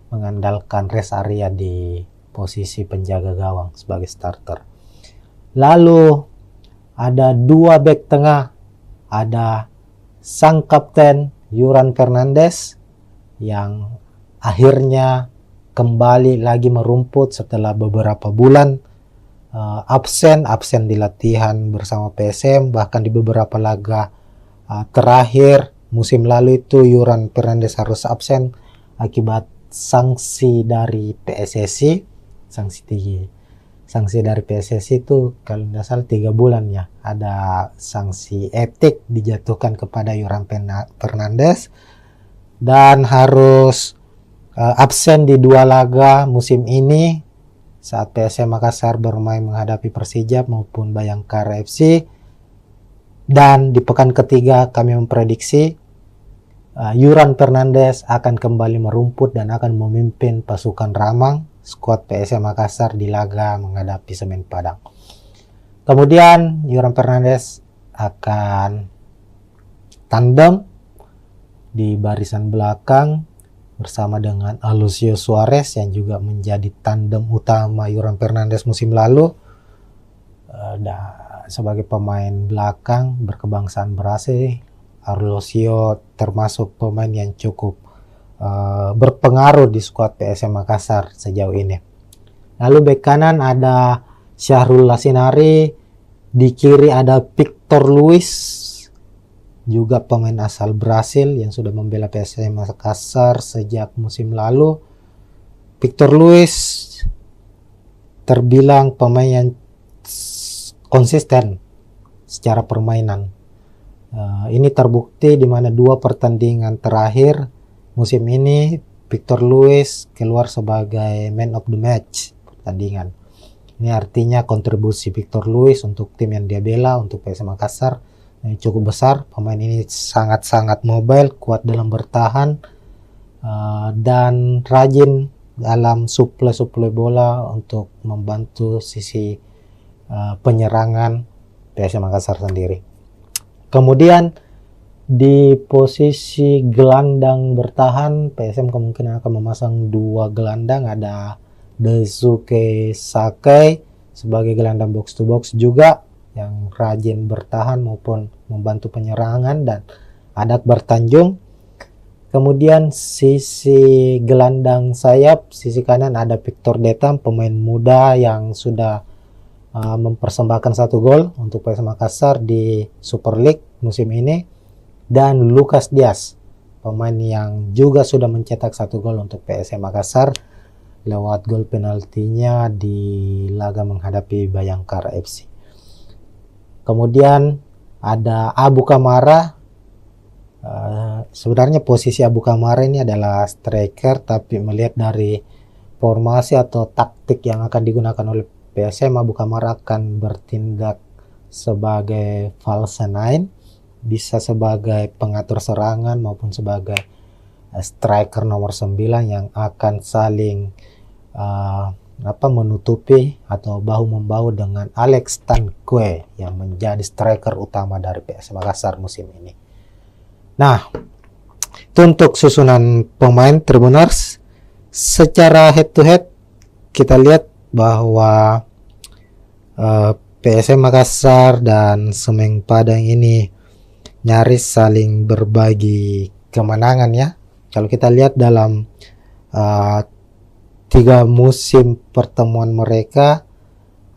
mengandalkan Reza Arya di posisi penjaga gawang sebagai starter. Lalu ada dua bek tengah, ada sang kapten Yuran Fernandes yang akhirnya kembali lagi merumput setelah beberapa bulan absen di latihan bersama PSM, bahkan di beberapa laga terakhir musim lalu itu Yuran Fernandes harus absen akibat sanksi dari PSSI. Sanksi dari PSSI itu kalau tidak salah 3 bulan ya, ada sanksi etik dijatuhkan kepada Yuran Fernandes dan harus absen di 2 laga musim ini saat PSM Makassar bermain menghadapi Persija maupun Bayangkara FC. Dan di pekan ketiga kami memprediksi Yuran Fernandes akan kembali merumput dan akan memimpin pasukan Ramang skuad PSM Makassar di laga menghadapi Semen Padang. Kemudian Yuran Fernandes akan tandem di barisan belakang bersama dengan Alucio Suarez yang juga menjadi tandem utama Yuran Fernandes musim lalu. Sebagai pemain belakang berkebangsaan Brasil, Alucio termasuk pemain yang cukup berpengaruh di skuad PSM Makassar sejauh ini. Lalu bek kanan ada Syahrul Lasinari, di kiri ada Victor Luis, juga pemain asal Brasil yang sudah membela PSM Makassar sejak musim lalu. Victor Luis terbilang pemain yang konsisten secara permainan. Ini terbukti di mana 2 pertandingan terakhir musim ini Victor Luis keluar sebagai man of the match pertandingan. Ini artinya kontribusi Victor Luis untuk tim yang dia bela, untuk PSM Makassar, cukup besar. Pemain ini sangat-sangat mobile, kuat dalam bertahan, dan rajin dalam suplai bola untuk membantu sisi penyerangan PSM Makassar sendiri. Kemudian di posisi gelandang bertahan, PSM kemungkinan akan memasang 2 gelandang, ada Daisuke Sakai sebagai gelandang box to box juga yang rajin bertahan maupun membantu penyerangan, dan ada Akbar Tanjung. Kemudian sisi gelandang sayap, sisi kanan ada Victor Detam, pemain muda yang sudah mempersembahkan 1 gol untuk PSM Makassar di Super League musim ini. Dan Lucas Diaz, pemain yang juga sudah mencetak 1 gol untuk PSM Makassar. lewat gol penaltinya di laga menghadapi Bayangkara FC. Kemudian ada Abu Kamara. Sebenarnya posisi Abu Kamara ini adalah striker, tapi melihat dari formasi atau taktik yang akan digunakan oleh PSM, Abu Kamara akan bertindak sebagai false nine, bisa sebagai pengatur serangan maupun sebagai striker nomor 9 yang akan saling menutupi atau bahu-membahu dengan Alex Tanque yang menjadi striker utama dari PSM Makassar musim ini. Nah, itu untuk susunan pemain Tribuners. Secara head to head kita lihat bahwa PSM Makassar dan Semen Padang ini nyaris saling berbagi kemenangan ya. Kalau kita lihat dalam 3 musim pertemuan mereka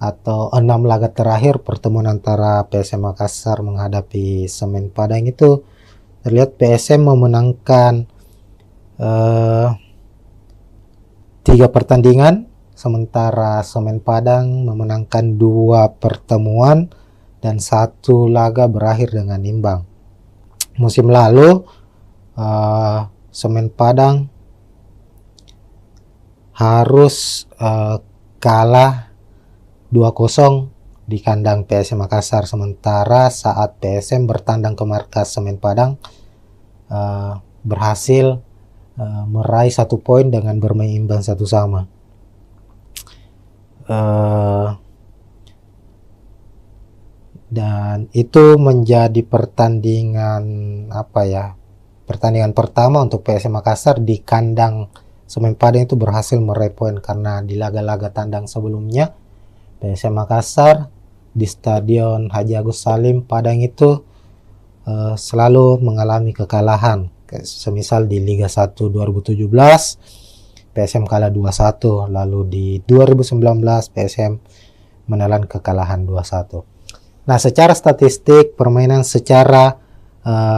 atau 6 laga terakhir pertemuan antara PSM Makassar menghadapi Semen Padang itu terlihat PSM memenangkan 3 pertandingan, sementara Semen Padang memenangkan 2 pertemuan dan 1 laga berakhir dengan imbang. Musim lalu Semen Padang harus kalah 2-0 di kandang PSM Makassar, sementara saat PSM bertandang ke markas Semen Padang berhasil meraih 1 poin dengan bermain imbang 1-1. Dan itu menjadi pertandingan pertandingan pertama untuk PSM Makassar di kandang Semen Padang itu berhasil meraih poin, karena di laga-laga tandang sebelumnya PSM Makassar di Stadion Haji Agus Salim Padang itu selalu mengalami kekalahan. Semisal di Liga 1 2017 PSM kalah 2-1, lalu di 2019 PSM menelan kekalahan 2-1. Nah, secara statistik permainan, secara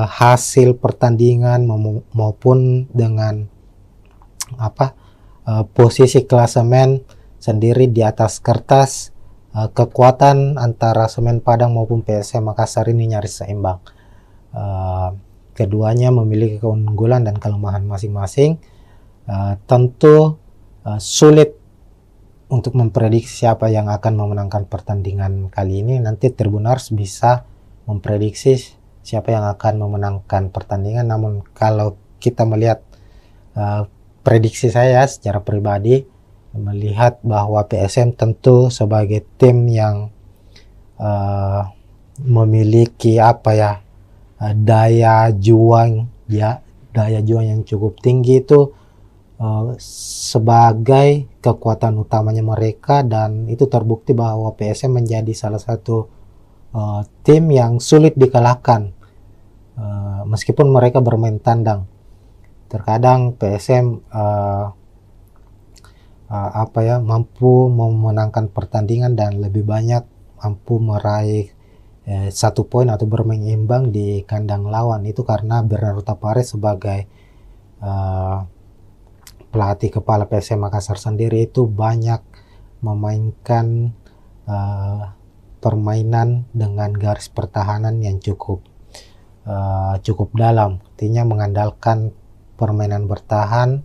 hasil pertandingan maupun dengan posisi klasemen sendiri di atas kertas, kekuatan antara Semen Padang maupun PSM Makassar ini nyaris seimbang. Keduanya memiliki keunggulan dan kelemahan masing-masing. Tentu sulit untuk memprediksi siapa yang akan memenangkan pertandingan kali ini. Nanti Tribuners bisa memprediksi siapa yang akan memenangkan pertandingan. Namun kalau kita melihat prediksi saya secara pribadi, melihat bahwa PSM tentu sebagai tim yang memiliki daya juang yang cukup tinggi itu sebagai kekuatan utamanya mereka, dan itu terbukti bahwa PSM menjadi salah satu tim yang sulit dikalahkan meskipun mereka bermain tandang. Terkadang PSM mampu memenangkan pertandingan dan lebih banyak mampu meraih 1 poin atau bermain imbang di kandang lawan. Itu karena Bernardo Tapares sebagai pelatih kepala PSM Makassar sendiri itu banyak memainkan permainan dengan garis pertahanan yang cukup dalam, artinya mengandalkan permainan bertahan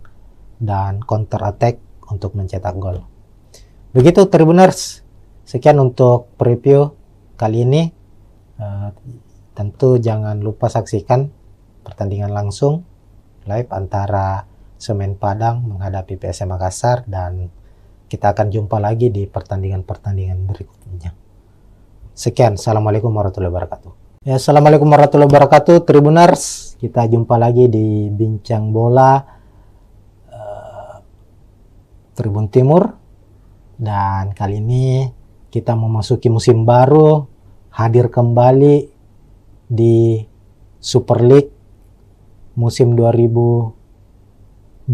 dan counter attack untuk mencetak gol. Begitu Tribuners, sekian untuk preview kali ini. Tentu jangan lupa saksikan pertandingan langsung live antara Semen Padang menghadapi PSM Makassar, dan kita akan jumpa lagi di pertandingan-pertandingan berikutnya. Sekian, assalamualaikum warahmatullahi wabarakatuh. Ya, assalamualaikum warahmatullahi wabarakatuh Tribuners. Kita jumpa lagi di Bincang Bola Tribun Timur, dan kali ini kita memasuki musim baru, hadir kembali di Super League musim 2025-2026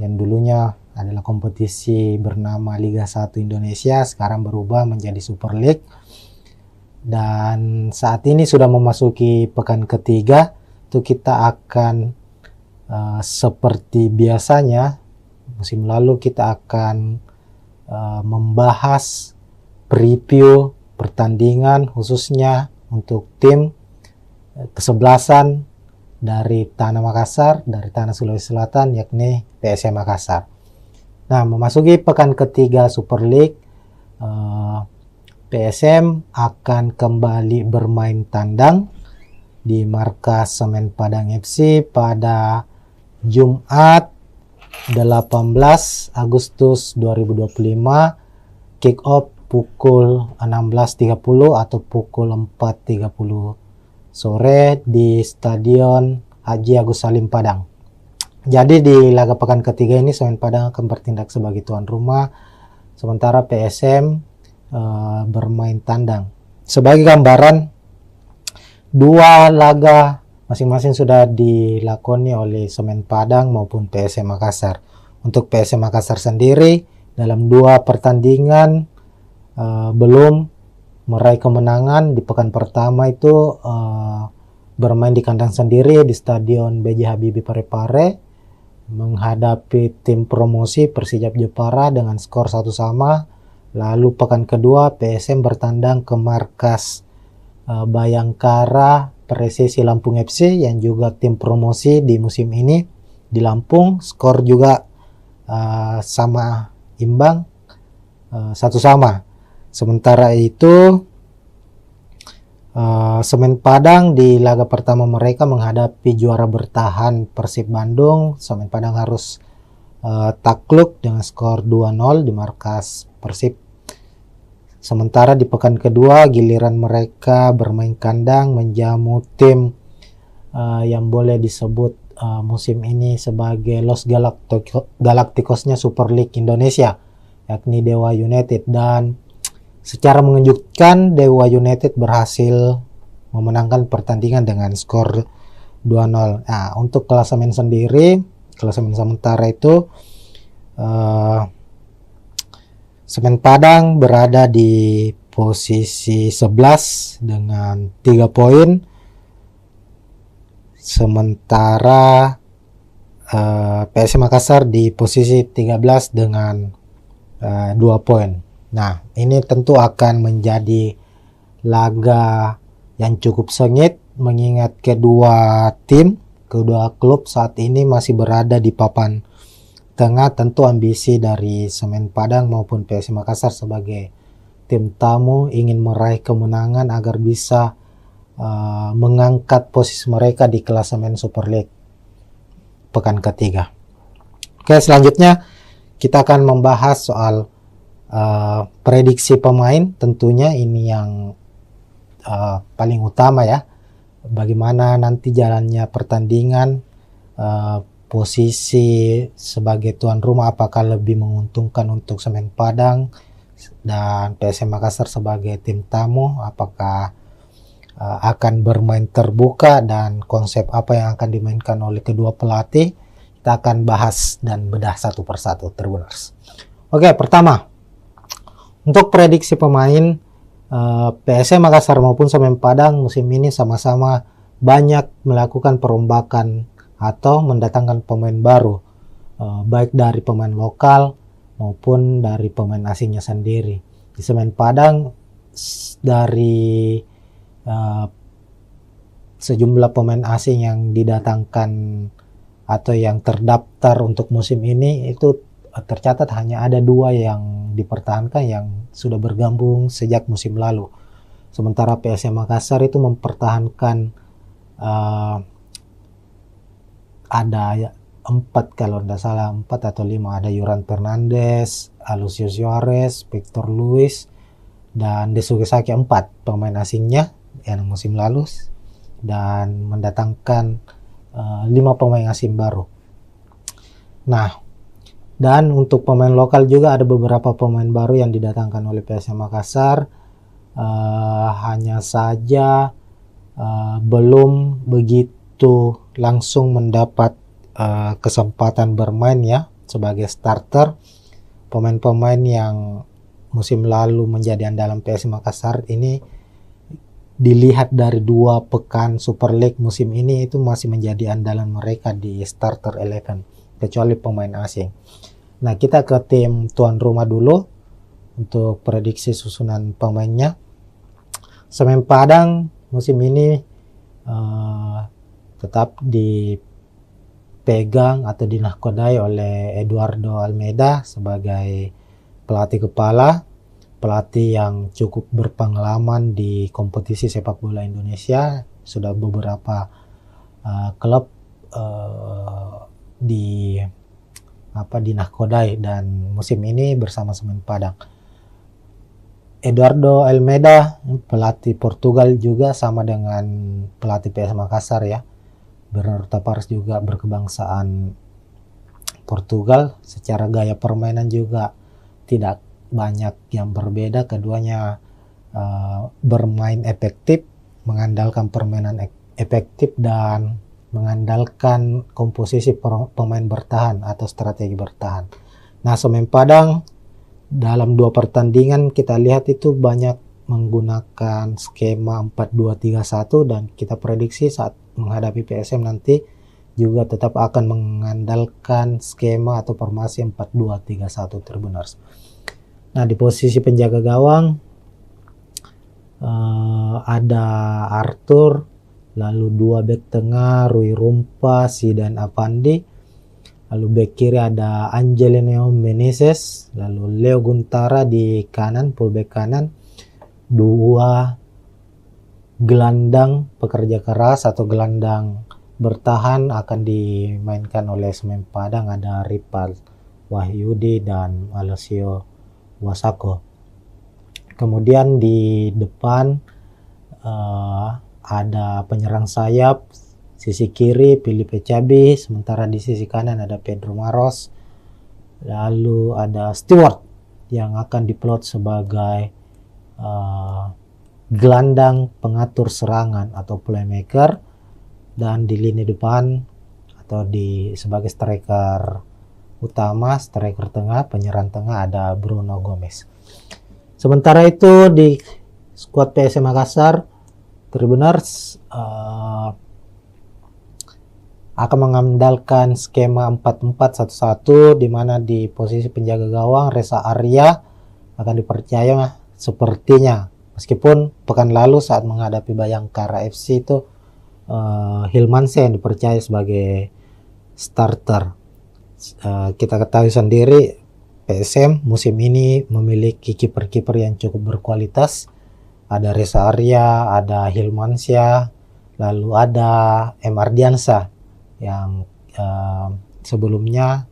yang dulunya adalah kompetisi bernama Liga 1 Indonesia, sekarang berubah menjadi Super League. Dan saat ini sudah memasuki pekan ketiga, itu kita akan seperti biasanya musim lalu kita akan membahas preview pertandingan khususnya untuk tim kesebelasan dari Tanah Makassar, dari Tanah Sulawesi Selatan, yakni PSM Makassar. Nah, memasuki pekan ketiga Super League, PSM akan kembali bermain tandang di markas Semen Padang FC pada Jumat 18 Agustus 2025, kick off pukul 16.30 atau pukul 4.30 sore di Stadion Haji Agus Salim Padang. Jadi di laga pekan ketiga ini Semen Padang akan bertindak sebagai tuan rumah, sementara PSM bermain tandang. Sebagai gambaran, dua laga masing-masing sudah dilakoni oleh Semen Padang maupun PSM Makassar. Untuk PSM Makassar sendiri dalam dua pertandingan belum meraih kemenangan. Di pekan pertama itu bermain di kandang sendiri di Stadion B.J. Habibie Parepare menghadapi tim promosi Persijap Jepara dengan skor 1-1. Lalu pekan kedua PSM bertandang ke markas Bayangkara Presisi Lampung FC yang juga tim promosi di musim ini di Lampung. Skor juga sama imbang, 1-1. Sementara itu Semen Padang di laga pertama mereka menghadapi juara bertahan Persib Bandung. Semen Padang harus takluk dengan skor 2-0 di markas Persib. Sementara di pekan kedua giliran mereka bermain kandang menjamu tim yang boleh disebut musim ini sebagai Los Galacticosnya Super League Indonesia, yakni Dewa United, dan secara mengejutkan Dewa United berhasil memenangkan pertandingan dengan skor 2-0. Nah, untuk klasemen sendiri, klasemen sementara itu Semen Padang berada di posisi 11 dengan 3 poin. Sementara PSM Makassar di posisi 13 dengan 2 poin. Nah, ini tentu akan menjadi laga yang cukup sengit mengingat kedua klub saat ini masih berada di papan tengah. Tentu ambisi dari Semen Padang maupun PSM Makassar sebagai tim tamu ingin meraih kemenangan agar bisa mengangkat posisi mereka di klasemen Super League pekan ketiga. Oke, selanjutnya kita akan membahas soal prediksi pemain. Tentunya ini yang paling utama ya, bagaimana nanti jalannya pertandingan, posisi sebagai tuan rumah apakah lebih menguntungkan untuk Semen Padang dan PSM Makassar sebagai tim tamu, apakah akan bermain terbuka dan konsep apa yang akan dimainkan oleh kedua pelatih. Kita akan bahas dan bedah satu persatu, Tribuners. Oke, pertama untuk prediksi pemain, PSM Makassar maupun Semen Padang musim ini sama-sama banyak melakukan perombakan atau mendatangkan pemain baru, baik dari pemain lokal maupun dari pemain asingnya sendiri. Di Semen Padang dari sejumlah pemain asing yang didatangkan atau yang terdaftar untuk musim ini itu tercatat hanya ada 2 yang dipertahankan yang sudah bergabung sejak musim lalu. Sementara PSM Makassar itu mempertahankan ada 4 kalau tidak salah, 4 atau 5, ada Yuran Fernandes, Alucio Suarez, Victor Luis, dan Desuke Saki, 4 pemain asingnya yang musim lalu, dan mendatangkan 5 pemain asing baru. Nah, dan untuk pemain lokal juga ada beberapa pemain baru yang didatangkan oleh PSM Makassar, hanya saja belum begitu langsung mendapat kesempatan bermain ya sebagai starter. Pemain-pemain yang musim lalu menjadi andalan PSM Makassar ini dilihat dari 2 pekan Super League musim ini itu masih menjadi andalan mereka di starter 11, kecuali pemain asing. Nah, kita ke tim tuan rumah dulu untuk prediksi susunan pemainnya. Semen Padang musim ini tetap dipegang atau dinahkodai oleh Eduardo Almeida sebagai pelatih kepala, pelatih yang cukup berpengalaman di kompetisi sepak bola Indonesia. Sudah beberapa klub dinahkodai, dan musim ini bersama Semen Padang. Eduardo Almeida, pelatih Portugal juga, sama dengan pelatih PS Makassar ya. Bernardo Tavares juga berkebangsaan Portugal. Secara gaya permainan juga tidak banyak yang berbeda. Keduanya bermain efektif, mengandalkan permainan efektif dan mengandalkan komposisi pemain bertahan atau strategi bertahan. Nah, Semen Padang dalam 2 pertandingan kita lihat itu banyak menggunakan skema 4-2-3-1, dan kita prediksi saat menghadapi PSM nanti juga tetap akan mengandalkan skema atau formasi 4-2-3-1 Tribuners. Nah, di posisi penjaga gawang ada Arthur, lalu 2 bek tengah Rui Rumpa, Zidan Avandi, lalu bek kiri ada Angelino Meneses, lalu Leo Guntara di kanan, fullback kanan. 2 gelandang pekerja keras atau gelandang bertahan akan dimainkan oleh Semen Padang, ada Ripal Wahyudi dan Alessio Wasako. Kemudian di depan ada penyerang sayap, sisi kiri Filipe Cabi, sementara di sisi kanan ada Pedro Maros. Lalu ada Stewart yang akan diplot sebagai gelandang pengatur serangan atau playmaker, dan di lini depan atau sebagai striker utama, striker tengah, penyerang tengah ada Bruno Gomez. Sementara itu di skuad PSM Makassar, Tribuners akan mengandalkan skema 4-4-1-1, di mana di posisi penjaga gawang Reza Arya akan dipercaya sepertinya, meskipun pekan lalu saat menghadapi Bayangkara FC itu Hilmansyah yang dipercaya sebagai starter. Kita ketahui sendiri PSM musim ini memiliki kiper-kiper yang cukup berkualitas. Ada Reza Arya, ada Hilmansyah, lalu ada M. Ardiansyah yang sebelumnya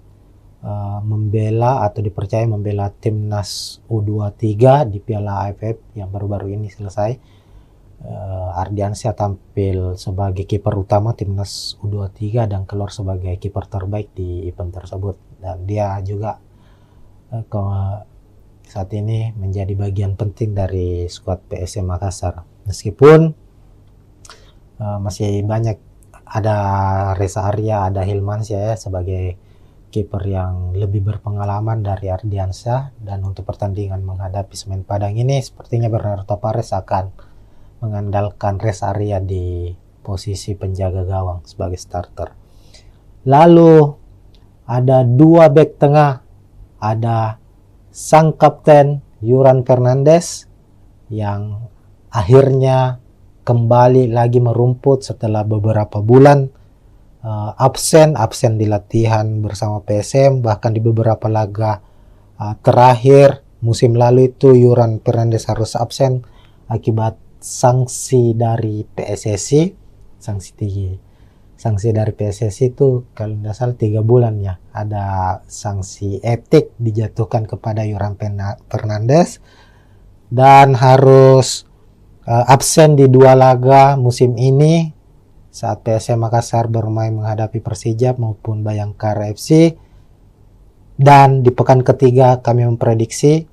membela atau dipercaya membela timnas U23 di Piala AFF yang baru-baru ini selesai. Ardiansyah tampil sebagai kiper utama timnas U23 dan keluar sebagai kiper terbaik di event tersebut, dan dia juga saat ini menjadi bagian penting dari skuad PSM Makassar. Meskipun masih banyak, ada Reza Arya, ada Hilmansyah ya, sebagai kiper yang lebih berpengalaman dari Ardiansyah. Dan untuk pertandingan menghadapi Semen Padang ini sepertinya Bernardo Tavares akan mengandalkan Reza Arya di posisi penjaga gawang sebagai starter. Lalu ada 2 bek tengah, ada sang kapten Yuran Fernandes yang akhirnya kembali lagi merumput setelah beberapa bulan absen di latihan bersama PSM. Bahkan di beberapa laga terakhir musim lalu itu Yuran Fernandes harus absen akibat sanksi dari PSSI. Sanksi dari PSSI itu kalau tidak salah 3 bulan ya. Ada sanksi etik dijatuhkan kepada Yuran Fernandes dan harus absen di 2 laga musim ini saat PSM Makassar bermain menghadapi Persija maupun Bayangkara FC. Dan di pekan ketiga kami memprediksi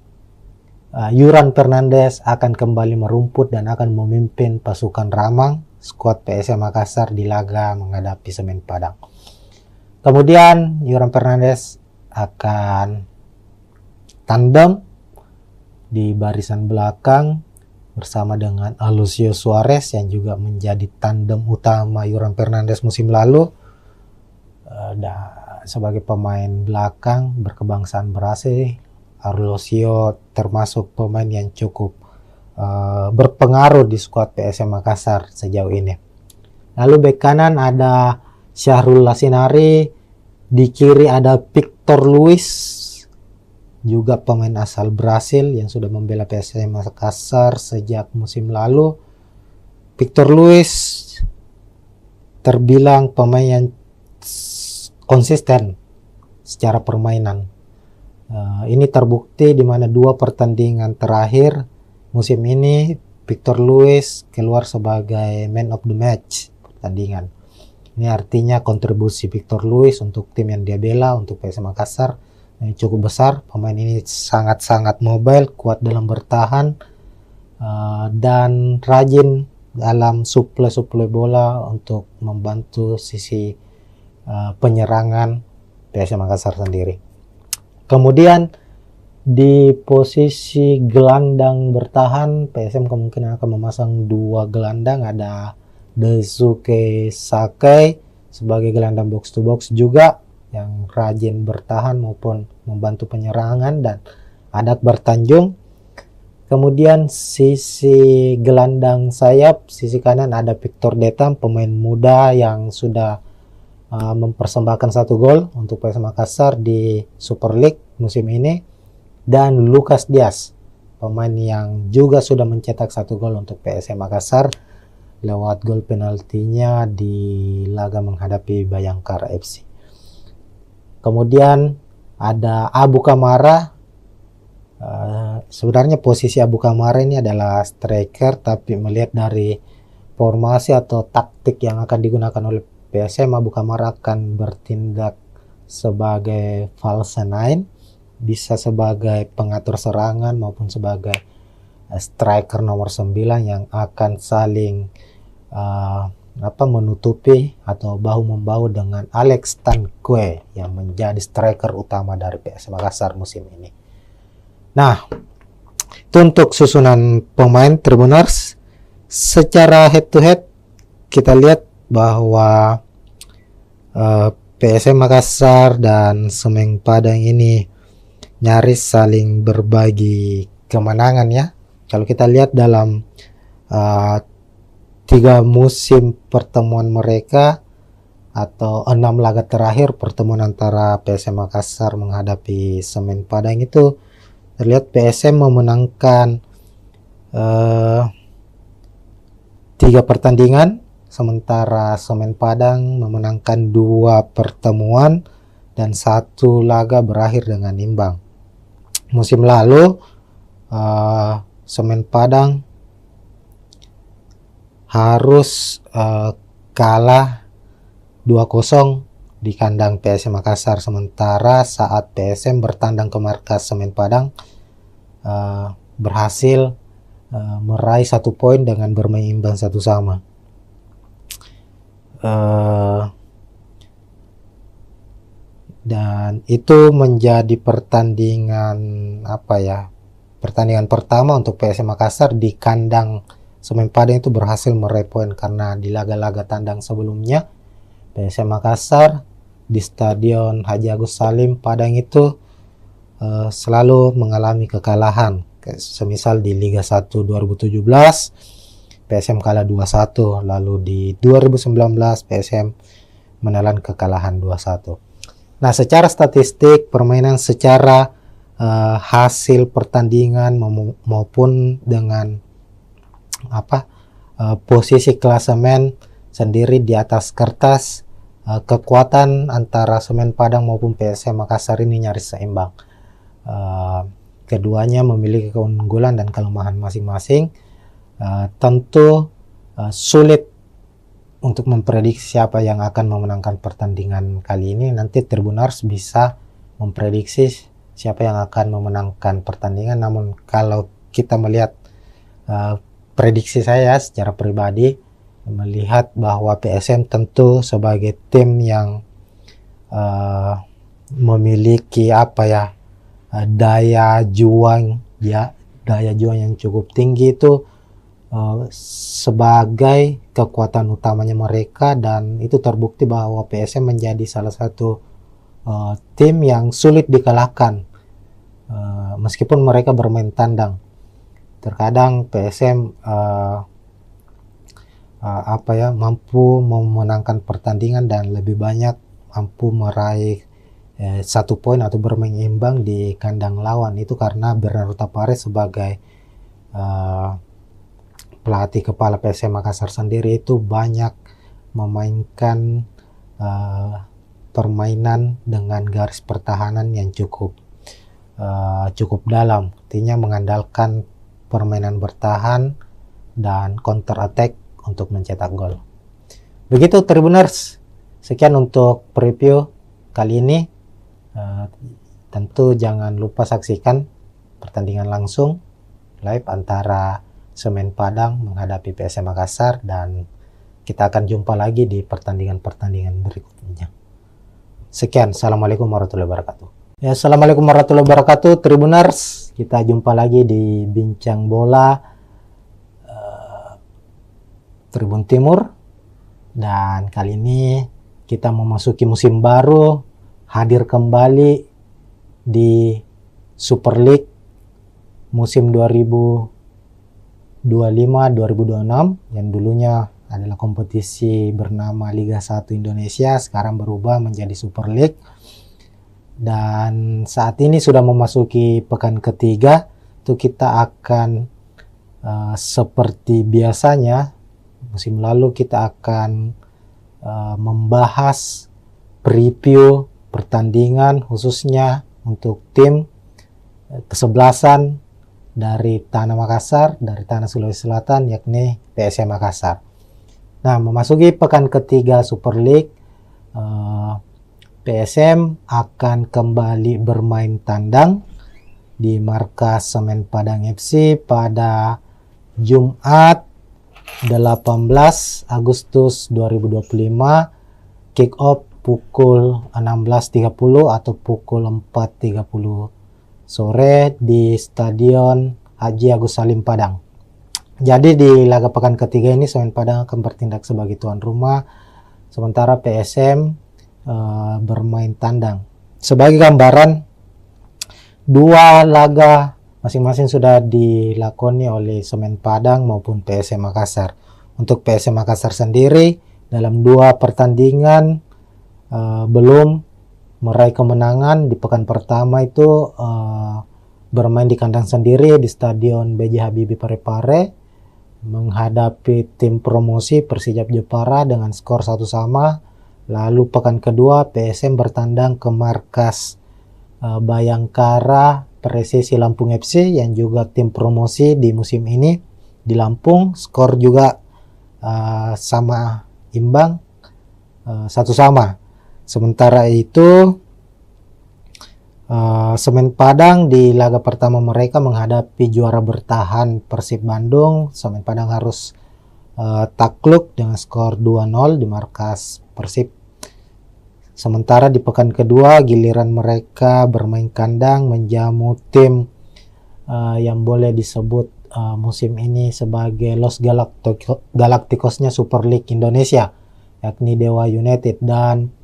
Yuran Fernandes akan kembali merumput dan akan memimpin pasukan Ramang skuad PSM Makassar di laga menghadapi Semen Padang. Kemudian Yuran Fernandes akan tandem di barisan belakang bersama dengan Alucio Suarez yang juga menjadi tandem utama Yuran Fernandes musim lalu. sebagai pemain belakang berkebangsaan Brasil. Arlosio termasuk pemain yang cukup berpengaruh di skuad PSM Makassar sejauh ini. Lalu bek kanan ada Syahrul Lasinari, di kiri ada Victor Luis, juga pemain asal Brasil yang sudah membela PSM Makassar sejak musim lalu. Victor Luis terbilang pemain yang konsisten secara permainan. Ini terbukti di mana 2 pertandingan terakhir musim ini Victor Luis keluar sebagai man of the match pertandingan. Ini artinya kontribusi Victor Luis untuk tim yang dia bela, untuk PSM Makassar, cukup besar. Pemain ini sangat-sangat mobile, kuat dalam bertahan, dan rajin dalam suplai bola untuk membantu sisi penyerangan PSM Makassar sendiri. Kemudian di posisi gelandang bertahan, PSM kemungkinan akan memasang 2 gelandang, ada Daisuke Sakai sebagai gelandang box to box juga yang rajin bertahan maupun membantu penyerangan, dan ada Akbar Tanjung. Kemudian sisi gelandang sayap, sisi kanan ada Victor Detam, pemain muda yang sudah mempersembahkan 1 gol untuk PSM Makassar di Super League musim ini, dan Lucas Diaz, pemain yang juga sudah mencetak 1 gol untuk PSM Makassar lewat gol penaltinya di laga menghadapi Bayangkara FC. Kemudian ada Abu Kamara. Sebenarnya posisi Abu Kamara ini adalah striker, tapi melihat dari formasi atau taktik yang akan digunakan oleh PSM, Abu Kamara akan bertindak sebagai false nine, bisa sebagai pengatur serangan maupun sebagai striker nomor 9 yang akan saling menutupi atau bahu-membahu dengan Alex Tanque yang menjadi striker utama dari PSM Makassar musim ini. Nah, itu untuk susunan pemain Tribuners. Secara head to head kita lihat bahwa PSM Makassar dan Semen Padang ini nyaris saling berbagi kemenangan ya. Kalau kita lihat dalam 3 musim pertemuan mereka atau 6 laga terakhir pertemuan antara PSM Makassar menghadapi Semen Padang itu terlihat PSM memenangkan 3 pertandingan, sementara Semen Padang memenangkan 2 pertemuan dan 1 laga berakhir dengan imbang. Musim lalu Semen Padang harus kalah 2-0 di kandang PSM Makassar, sementara saat PSM bertandang ke markas Semen Padang berhasil meraih 1 poin dengan bermain imbang 1-1. Dan itu menjadi pertandingan pertandingan pertama untuk PSM Makassar di kandang Semen Padang itu berhasil meraih poin, karena di laga-laga tandang sebelumnya PSM Makassar di Stadion Haji Agus Salim Padang itu selalu mengalami kekalahan. Semisal di Liga 1 2017 PSM kalah 2-1, lalu di 2019 PSM menelan kekalahan 2-1. Nah, secara statistik permainan, secara hasil pertandingan maupun dengan posisi klasemen sendiri di atas kertas, kekuatan antara Semen Padang maupun PSM Makassar ini nyaris seimbang. Keduanya memiliki keunggulan dan kelemahan masing-masing. Tentu sulit untuk memprediksi siapa yang akan memenangkan pertandingan kali ini. Nanti Tribuners bisa memprediksi siapa yang akan memenangkan pertandingan. Namun kalau kita melihat prediksi saya secara pribadi, melihat bahwa PSM tentu sebagai tim yang memiliki daya juang yang cukup tinggi itu sebagai kekuatan utamanya mereka, dan itu terbukti bahwa PSM menjadi salah satu tim yang sulit dikalahkan meskipun mereka bermain tandang. Terkadang PSM mampu memenangkan pertandingan dan lebih banyak mampu meraih 1 poin atau bermain imbang di kandang lawan. Itu karena Bernardo Tapares sebagai pelatih kepala PSM Makassar sendiri itu banyak memainkan permainan dengan garis pertahanan yang cukup dalam, artinya mengandalkan permainan bertahan dan counter attack untuk mencetak gol. Begitu Tribuners, sekian untuk preview kali ini. Tentu jangan lupa saksikan pertandingan langsung live antara Semen Padang menghadapi PSM Makassar, dan kita akan jumpa lagi di pertandingan-pertandingan berikutnya. Sekian, assalamualaikum warahmatullahi wabarakatuh. Ya, assalamualaikum warahmatullahi wabarakatuh Tribuners. Kita jumpa lagi di Bincang Bola Tribun Timur, dan kali ini kita memasuki musim baru, hadir kembali di Super League musim 2025-2026 yang dulunya adalah kompetisi bernama Liga 1 Indonesia, sekarang berubah menjadi Super League. Dan saat ini sudah memasuki pekan ketiga, itu kita akan seperti biasanya musim lalu kita akan membahas preview pertandingan khususnya untuk tim kesebelasan dari Tanah Makassar, dari Tanah Sulawesi Selatan, yakni PSM Makassar. Nah, memasuki pekan ketiga Super League, PSM akan kembali bermain tandang di markas Semen Padang FC pada Jumat 18 Agustus 2025, kick off pukul 16.30 atau pukul 4.30 sore di Stadion Haji Agus Salim Padang. Jadi di laga pekan ketiga ini Semen Padang akan bertindak sebagai tuan rumah, sementara PSM bermain tandang. Sebagai gambaran, 2 laga masing-masing sudah dilakoni oleh Semen Padang maupun PSM Makassar. Untuk PSM Makassar sendiri dalam 2 pertandingan belum meraih kemenangan. Di pekan pertama itu bermain di kandang sendiri di Stadion B.J. Habibie Parepare menghadapi tim promosi Persijap Jepara dengan skor 1-1. Lalu pekan kedua PSM bertandang ke markas Bayangkara Presisi Lampung FC yang juga tim promosi di musim ini di Lampung, skor juga sama imbang 1-1. Sementara itu Semen Padang di laga pertama mereka menghadapi juara bertahan Persib Bandung. Semen Padang harus takluk dengan skor 2-0 di markas Persib. Sementara di pekan kedua giliran mereka bermain kandang menjamu tim yang boleh disebut musim ini sebagai Los Galacticosnya Super League Indonesia, yakni Dewa United, dan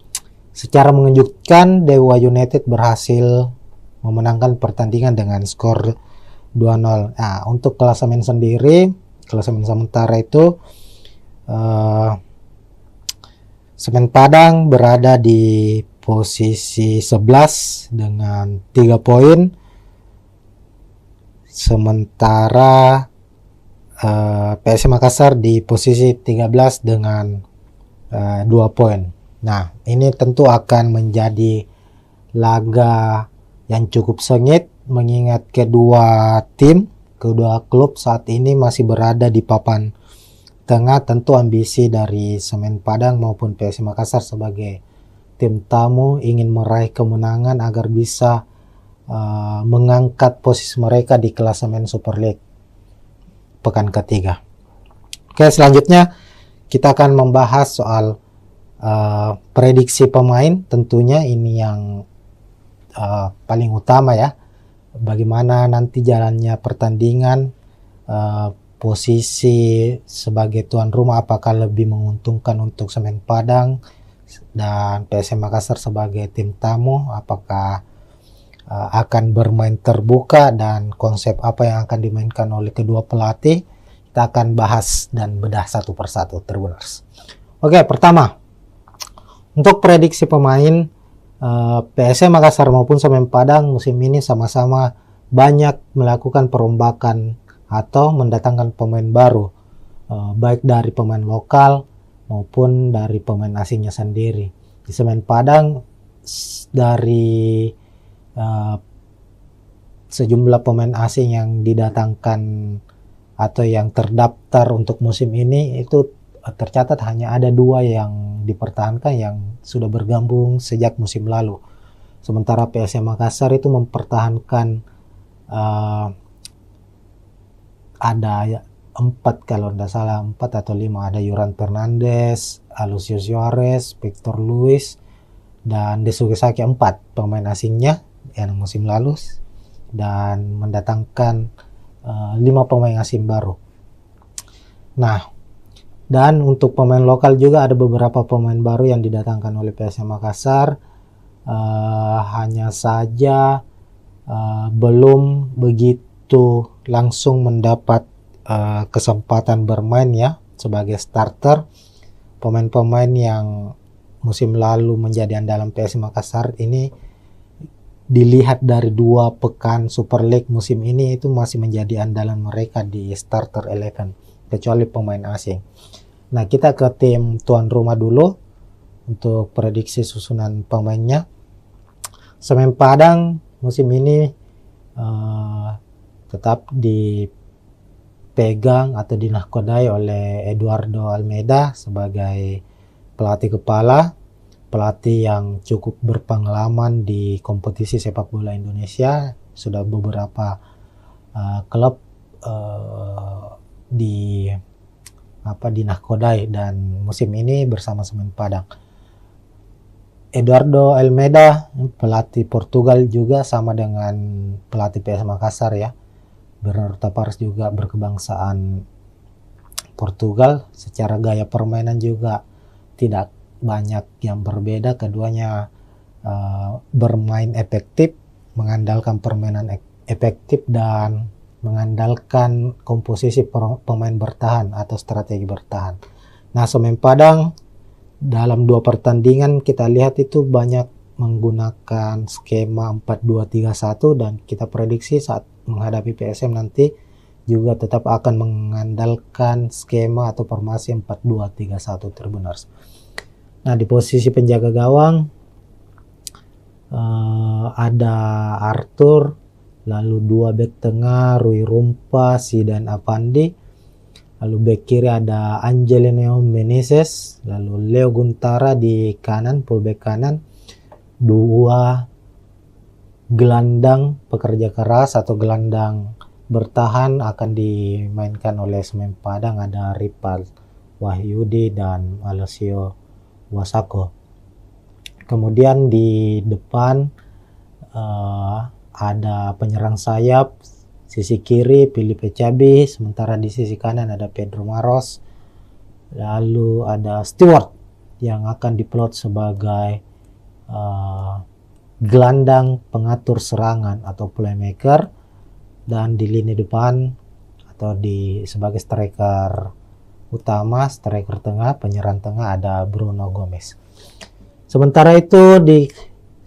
secara mengejutkan Dewa United berhasil memenangkan pertandingan dengan skor 2-0. Nah, untuk klasemen sendiri, klasemen sementara itu Semen Padang berada di posisi 11 dengan 3 poin. Sementara PSM Makassar di posisi 13 dengan 2 poin. Nah, ini tentu akan menjadi laga yang cukup sengit mengingat kedua klub saat ini masih berada di papan tengah. Tentu ambisi dari Semen Padang maupun PSM Makassar sebagai tim tamu ingin meraih kemenangan agar bisa mengangkat posisi mereka di klasemen Super League pekan ketiga. Oke, selanjutnya kita akan membahas soal prediksi pemain. Tentunya ini yang paling utama ya, bagaimana nanti jalannya pertandingan, posisi sebagai tuan rumah apakah lebih menguntungkan untuk Semen Padang dan PSM Makassar sebagai tim tamu, apakah akan bermain terbuka dan konsep apa yang akan dimainkan oleh kedua pelatih, kita akan bahas dan bedah satu persatu, Tribuners. Oke, pertama, untuk prediksi pemain, PSM Makassar maupun Semen Padang musim ini sama-sama banyak melakukan perombakan atau mendatangkan pemain baru, baik dari pemain lokal maupun dari pemain asingnya sendiri. Di Semen Padang dari sejumlah pemain asing yang didatangkan atau yang terdaftar untuk musim ini, itu tercatat hanya ada 2 yang dipertahankan yang sudah bergabung sejak musim lalu. Sementara PSM Makassar itu mempertahankan ada 4 kalau tidak salah, 4 atau 5, ada Yuran Fernandes, Alucius Suarez, Victor Luis, dan Desuke Saki, 4 pemain asingnya yang musim lalu, dan mendatangkan 5 pemain asing baru. Nah, dan untuk pemain lokal juga ada beberapa pemain baru yang didatangkan oleh PSM Makassar, hanya saja belum begitu langsung mendapat kesempatan bermain ya sebagai starter. Pemain-pemain yang musim lalu menjadi andalan PSM Makassar ini, dilihat dari 2 pekan Super League musim ini, itu masih menjadi andalan mereka di starter 11, kecuali pemain asing. Nah, kita ke tim tuan rumah dulu untuk prediksi susunan pemainnya. Semen Padang musim ini tetap dipegang atau dinahkodai oleh Eduardo Almeida sebagai pelatih kepala, pelatih yang cukup berpengalaman di kompetisi sepak bola Indonesia. Sudah beberapa klub dinahkodai, dan musim ini bersama Semen Padang. Eduardo Almeida, pelatih Portugal juga, sama dengan pelatih PS Makassar ya. Bernardo Tavares juga berkebangsaan Portugal. Secara gaya permainan juga tidak banyak yang berbeda. Keduanya bermain efektif, mengandalkan permainan efektif, dan mengandalkan komposisi pemain bertahan atau strategi bertahan. Nah, Semen Padang dalam 2 pertandingan kita lihat itu banyak menggunakan skema 4-2-3-1, dan kita prediksi saat menghadapi PSM nanti juga tetap akan mengandalkan skema atau formasi 4-2-3-1, Tribuners. Nah, di posisi penjaga gawang ada Arthur, lalu 2 bek tengah Rui Rumpa, Sidan Avandi, lalu bek kiri ada Angelino Meneses, lalu Leo Guntara di kanan, fullback kanan. 2 gelandang pekerja keras atau gelandang bertahan akan dimainkan oleh Semen Padang, ada Ripal Wahyudi dan Alessio Wasako. Kemudian di depan ada penyerang sayap, sisi kiri Filipe Cabi, sementara di sisi kanan ada Pedro Maros, lalu ada Stewart yang akan diplot sebagai gelandang pengatur serangan atau playmaker, dan di lini depan atau sebagai striker utama, striker tengah, penyerang tengah ada Bruno Gomez. Sementara itu di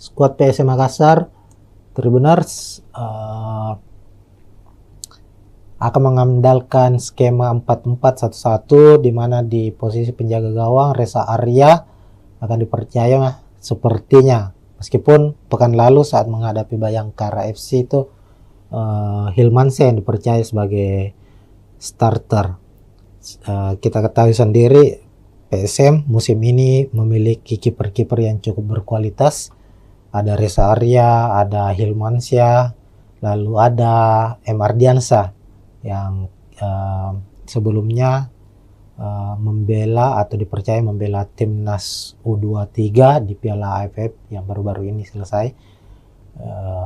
skuad PSM Makassar, Tribuners akan mengandalkan skema 4-4-1-1, di mana di posisi penjaga gawang Reza Arya akan dipercaya sepertinya, meskipun pekan lalu saat menghadapi Bayangkara FC itu Hilmansyah yang dipercaya sebagai starter. Kita ketahui sendiri PSM musim ini memiliki kiper-kiper yang cukup berkualitas. Ada Reza Arya, ada Hilmansyah, lalu ada M. Ardiansyah yang sebelumnya membela atau dipercaya membela timnas U23 di Piala AFF yang baru-baru ini selesai.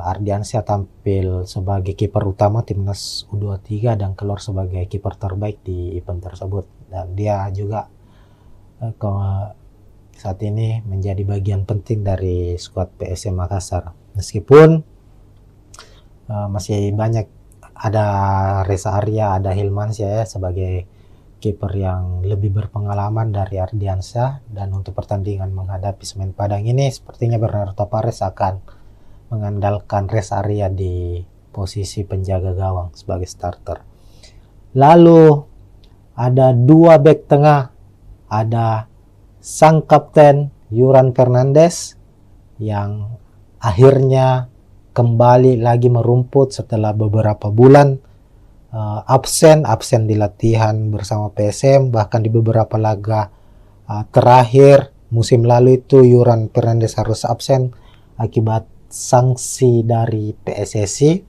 Ardiansyah tampil sebagai kiper utama timnas U23 dan keluar sebagai kiper terbaik di event tersebut, dan dia juga saat ini menjadi bagian penting dari skuad PSM Makassar. Meskipun masih banyak, ada Reza Arya, ada Hilmansyah ya sebagai kiper yang lebih berpengalaman dari Ardiansyah, dan untuk pertandingan menghadapi Semen Padang ini sepertinya Bernardo Tavares akan mengandalkan Reza Arya di posisi penjaga gawang sebagai starter. Lalu ada dua bek tengah, ada sang kapten Yuran Fernandes yang akhirnya kembali lagi merumput setelah beberapa bulan absen di latihan bersama PSM, bahkan di beberapa laga terakhir musim lalu itu Yuran Fernandes harus absen akibat sanksi dari PSSI.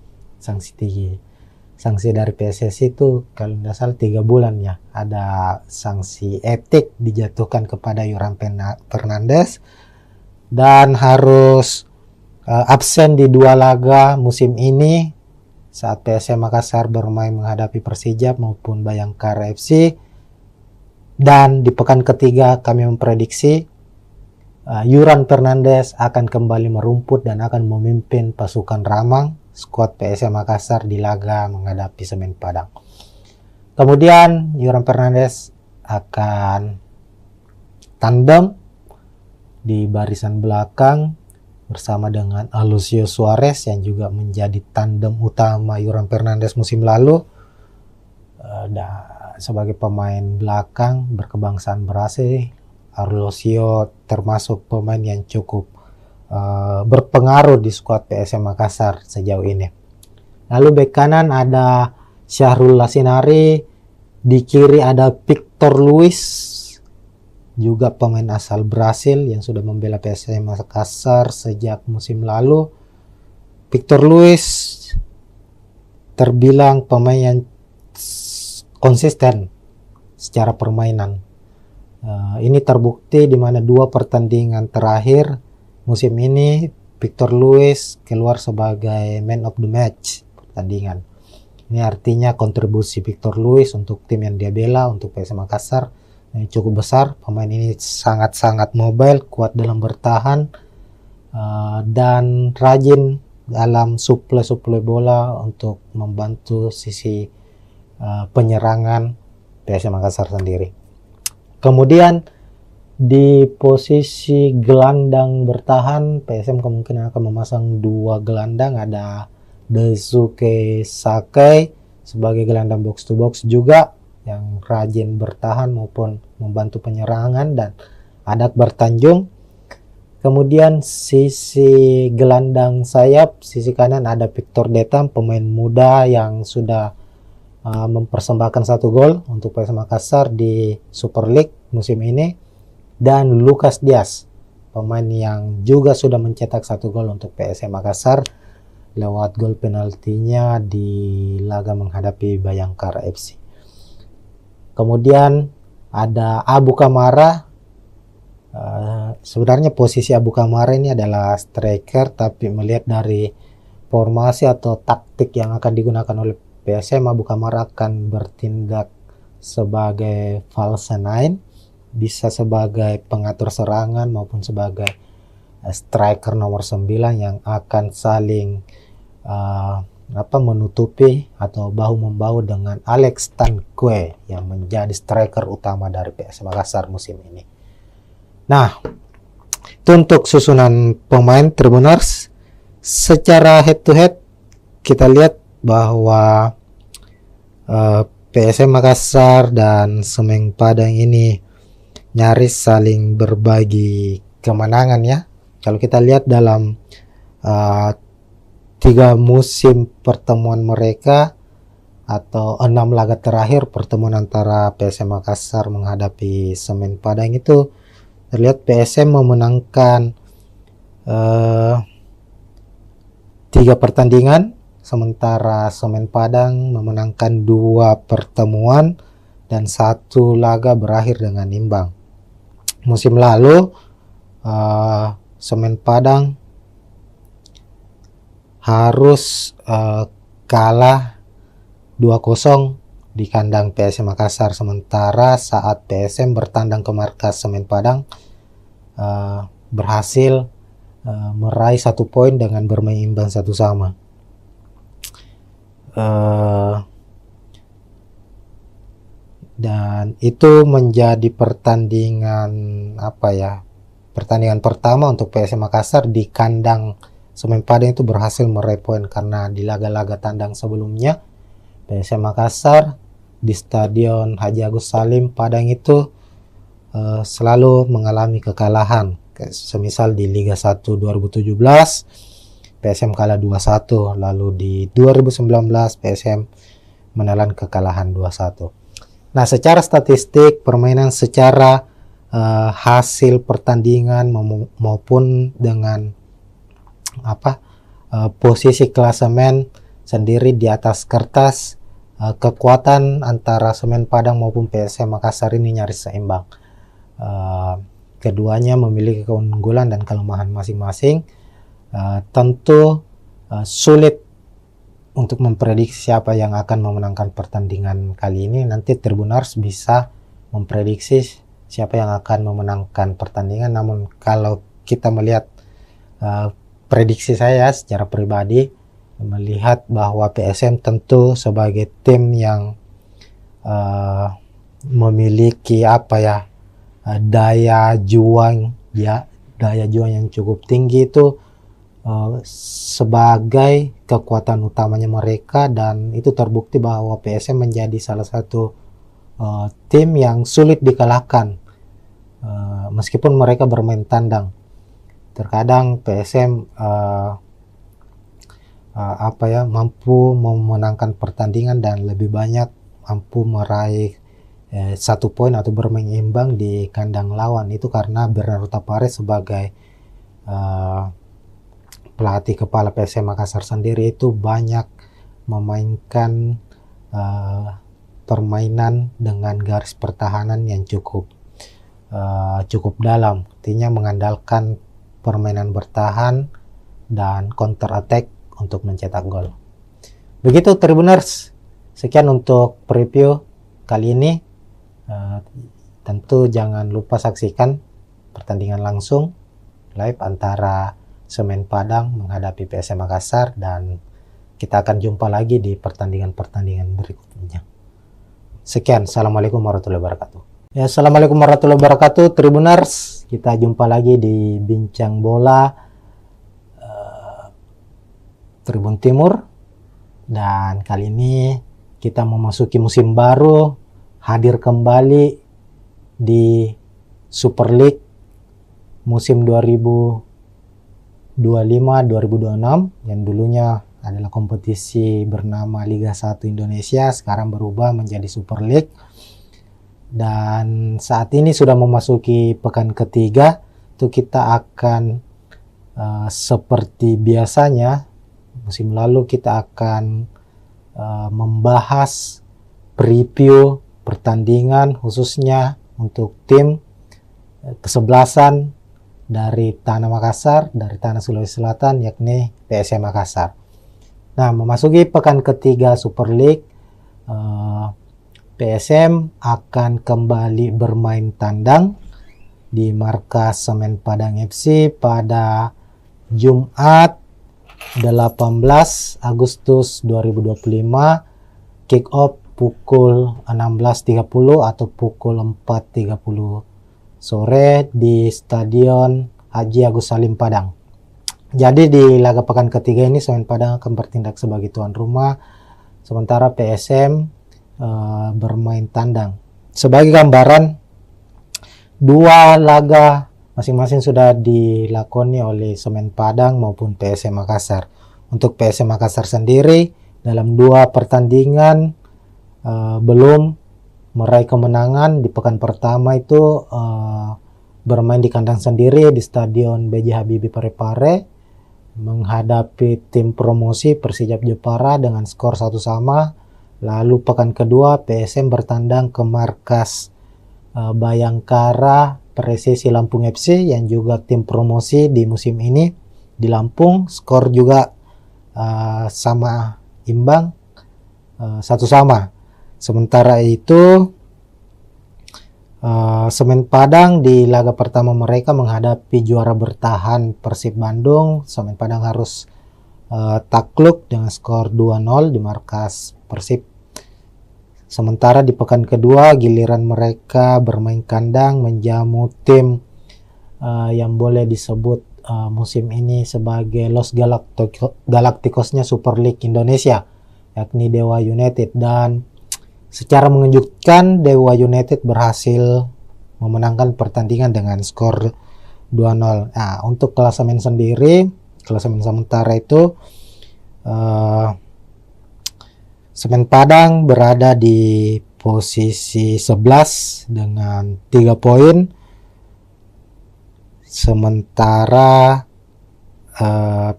Sanksi dari PSSI itu kalau tidak salah 3 bulan ya, ada sanksi etik dijatuhkan kepada Yuran Fernandes dan harus absen di 2 laga musim ini saat PSM Makassar bermain menghadapi Persija maupun Bayangkara FC. Dan di pekan ketiga kami memprediksi Yuran Fernandes akan kembali merumput dan akan memimpin pasukan Ramang skuad PSM Makassar di laga menghadapi Semen Padang. Kemudian Yuran Fernandes akan tandem di barisan belakang bersama dengan Alucio Suarez yang juga menjadi tandem utama Yuran Fernandes musim lalu. Sebagai pemain belakang berkebangsaan Brasil, Alucio termasuk pemain yang cukup berpengaruh di skuad PSM Makassar sejauh ini. Lalu bek kanan ada Syahrul Lasinari, di kiri ada Victor Luis, juga pemain asal Brasil yang sudah membela PSM Makassar sejak musim lalu. Victor Luis terbilang pemain yang konsisten secara permainan. Ini terbukti di mana 2 pertandingan terakhir musim ini Victor Luis keluar sebagai man of the match pertandingan. Ini artinya kontribusi Victor Luis untuk tim yang dia bela, untuk PSM Makassar, cukup besar. Pemain ini sangat-sangat mobile, kuat dalam bertahan, dan rajin dalam suplai bola untuk membantu sisi penyerangan PSM Makassar sendiri. Kemudian di posisi gelandang bertahan, PSM kemungkinan akan memasang 2 gelandang, ada Daisuke Sakai sebagai gelandang box to box juga yang rajin bertahan maupun membantu penyerangan, dan ada Akbar Tanjung. Kemudian sisi gelandang sayap, sisi kanan ada Victor Detam, pemain muda yang sudah mempersembahkan 1 gol untuk PSM Makassar di Super League musim ini. Dan Lucas Diaz, pemain yang juga sudah mencetak 1 gol untuk PSM Makassar lewat gol penaltinya di laga menghadapi Bayangkara FC. Kemudian ada Abu Kamara. Sebenarnya posisi Abu Kamara ini adalah striker, tapi melihat dari formasi atau taktik yang akan digunakan oleh PSM, Abu Kamara akan bertindak sebagai false nine, bisa sebagai pengatur serangan maupun sebagai striker nomor 9 yang akan saling menutupi atau bahu-membahu dengan Alex Tanque yang menjadi striker utama dari PSM Makassar musim ini. Nah, itu untuk susunan pemain Tribuners. Secara head to head kita lihat bahwa PSM Makassar dan Semen Padang ini nyaris saling berbagi kemenangan ya. Kalau kita lihat dalam 3 musim pertemuan mereka atau 6 laga terakhir pertemuan antara PSM Makassar menghadapi Semen Padang itu terlihat PSM memenangkan 3 pertandingan, sementara Semen Padang memenangkan 2 pertemuan dan 1 laga berakhir dengan imbang. Musim lalu Semen Padang harus kalah 2-0 di kandang PSM Makassar, sementara saat PSM bertandang ke markas Semen Padang berhasil meraih 1 poin dengan bermain imbang 1-1. Dan itu menjadi pertandingan pertandingan pertama untuk PSM Makassar di kandang Semen Padang itu berhasil meraih poin, karena di laga-laga tandang sebelumnya PSM Makassar di Stadion Haji Agus Salim Padang itu selalu mengalami kekalahan. Semisal di Liga 1 2017 PSM kalah 2-1, lalu di 2019 PSM menelan kekalahan 2-1. Nah, secara statistik permainan, secara hasil pertandingan maupun dengan posisi klasemen sendiri di atas kertas, kekuatan antara Semen Padang maupun PSM Makassar ini nyaris seimbang. Keduanya memiliki keunggulan dan kelemahan masing-masing. Tentu sulit untuk memprediksi siapa yang akan memenangkan pertandingan kali ini. Nanti Tribuners bisa memprediksi siapa yang akan memenangkan pertandingan. Namun kalau kita melihat prediksi saya secara pribadi, melihat bahwa PSM tentu sebagai tim yang memiliki daya juang yang cukup tinggi itu sebagai kekuatan utamanya mereka, dan itu terbukti bahwa PSM menjadi salah satu tim yang sulit dikalahkan meskipun mereka bermain tandang. Terkadang PSM mampu memenangkan pertandingan dan lebih banyak mampu meraih 1 poin atau bermain imbang di kandang lawan. Itu karena Bernardo Tapares sebagai pelatih kepala PSM Makassar sendiri itu banyak memainkan permainan dengan garis pertahanan yang cukup dalam, artinya mengandalkan permainan bertahan dan counter attack untuk mencetak gol. Begitu Tribuners, sekian untuk preview kali ini. Tentu jangan lupa saksikan pertandingan langsung live antara Semen Padang menghadapi PSM Makassar, dan kita akan jumpa lagi di pertandingan-pertandingan berikutnya. Sekian, assalamualaikum warahmatullahi wabarakatuh. Ya, assalamualaikum warahmatullahi wabarakatuh Tribuners. Kita jumpa lagi di Bincang Bola Tribun Timur, dan kali ini kita memasuki musim baru, hadir kembali di Super League musim 2025-2026 yang dulunya adalah kompetisi bernama Liga 1 Indonesia, sekarang berubah menjadi Super League. Dan saat ini sudah memasuki pekan ketiga, itu kita akan seperti biasanya musim lalu kita akan membahas preview pertandingan khususnya untuk tim kesebelasan dari Tanah Makassar, dari Tanah Sulawesi Selatan, yakni PSM Makassar. Nah, memasuki pekan ketiga Super League, PSM akan kembali bermain tandang di markas Semen Padang FC pada Jumat 18 Agustus 2025, kick off pukul 16.30 atau pukul 4.30 sore di Stadion Haji Agus Salim Padang. Jadi di laga pekan ketiga ini Semen Padang akan bertindak sebagai tuan rumah, sementara PSM bermain tandang. Sebagai gambaran, 2 laga masing-masing sudah dilakoni oleh Semen Padang maupun PSM Makassar. Untuk PSM Makassar sendiri dalam 2 pertandingan belum meraih kemenangan. Di pekan pertama itu bermain di kandang sendiri di Stadion B.J. Habibie Parepare menghadapi tim promosi Persijap Jepara dengan skor 1-1. Lalu pekan kedua PSM bertandang ke markas Bayangkara Persisi Lampung FC yang juga tim promosi di musim ini di Lampung, skor juga sama imbang 1-1. Sementara itu Semen Padang di laga pertama mereka menghadapi juara bertahan Persib Bandung. Semen Padang harus takluk dengan skor 2-0 di markas Persib. Sementara di pekan kedua giliran mereka bermain kandang menjamu tim yang boleh disebut musim ini sebagai Los Galacticosnya Super League Indonesia, yakni Dewa United. Dan secara mengejutkan Dewa United berhasil memenangkan pertandingan dengan skor 2-0. Nah, untuk klasemen sendiri, klasemen sementara itu Semen Padang berada di posisi 11 dengan 3 poin. Sementara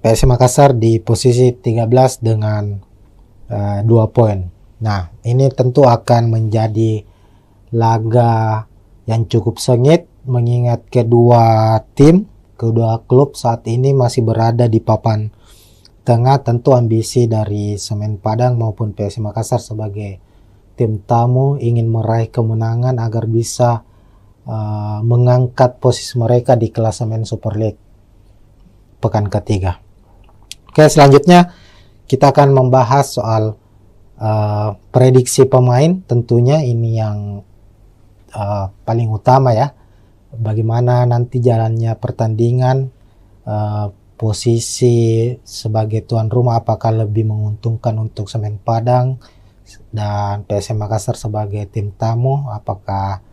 PSM Makassar di posisi 13 dengan 2 poin. Nah, ini tentu akan menjadi laga yang cukup sengit mengingat kedua klub saat ini masih berada di papan tengah. Tentu ambisi dari Semen Padang maupun PSM Makassar sebagai tim tamu ingin meraih kemenangan agar bisa mengangkat posisi mereka di klasemen Super League pekan ketiga. Oke, selanjutnya kita akan membahas soal prediksi pemain. Tentunya ini yang paling utama ya, bagaimana nanti jalannya pertandingan, posisi sebagai tuan rumah apakah lebih menguntungkan untuk Semen Padang dan PSM Makassar sebagai tim tamu, apakah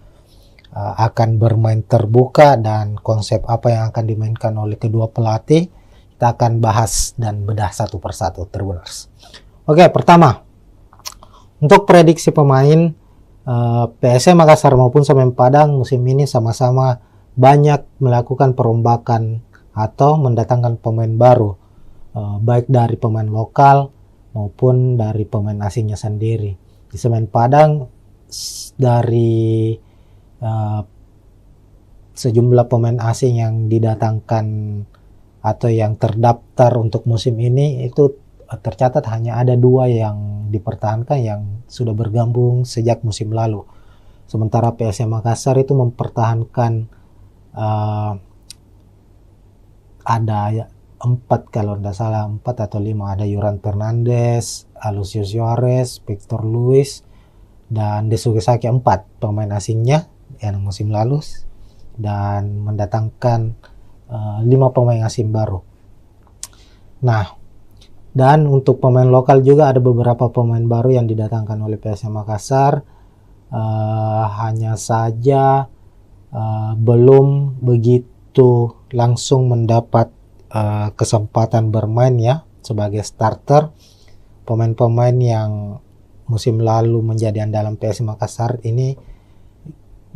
akan bermain terbuka dan konsep apa yang akan dimainkan oleh kedua pelatih. Kita akan bahas dan bedah satu persatu, Tribuners. Oke, pertama untuk prediksi pemain, PSM Makassar maupun Semen Padang musim ini sama-sama banyak melakukan perombakan atau mendatangkan pemain baru, baik dari pemain lokal maupun dari pemain asingnya sendiri. Di Semen Padang dari sejumlah pemain asing yang didatangkan atau yang terdaftar untuk musim ini itu tercatat hanya ada 2 yang dipertahankan yang sudah bergabung sejak musim lalu. Sementara PSM Makassar itu mempertahankan ada 4 kalau tidak salah, 4 atau 5, ada Yuran Fernandes, Alucius Suarez, Victor Luis, dan Desuke Saki, 4 pemain asingnya yang musim lalu, dan mendatangkan 5 pemain asing baru. Nah, dan untuk pemain lokal juga ada beberapa pemain baru yang didatangkan oleh PSM Makassar. Hanya saja belum begitu langsung mendapat kesempatan bermain ya sebagai starter. Pemain-pemain yang musim lalu menjadi andalan PSM Makassar ini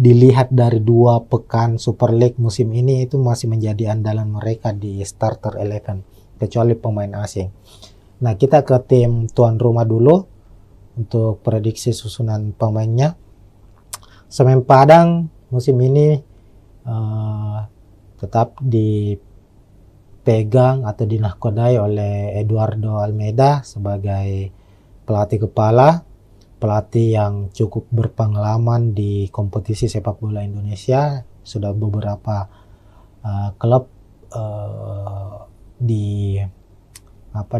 dilihat dari 2 pekan Super League musim ini itu masih menjadi andalan mereka di starter 11 kecuali pemain asing. Nah, kita ke tim tuan rumah dulu untuk prediksi susunan pemainnya. Semen Padang musim ini tetap dipegang atau dinahkodai oleh Eduardo Almeida sebagai pelatih kepala, pelatih yang cukup berpengalaman di kompetisi sepak bola Indonesia. Sudah beberapa klub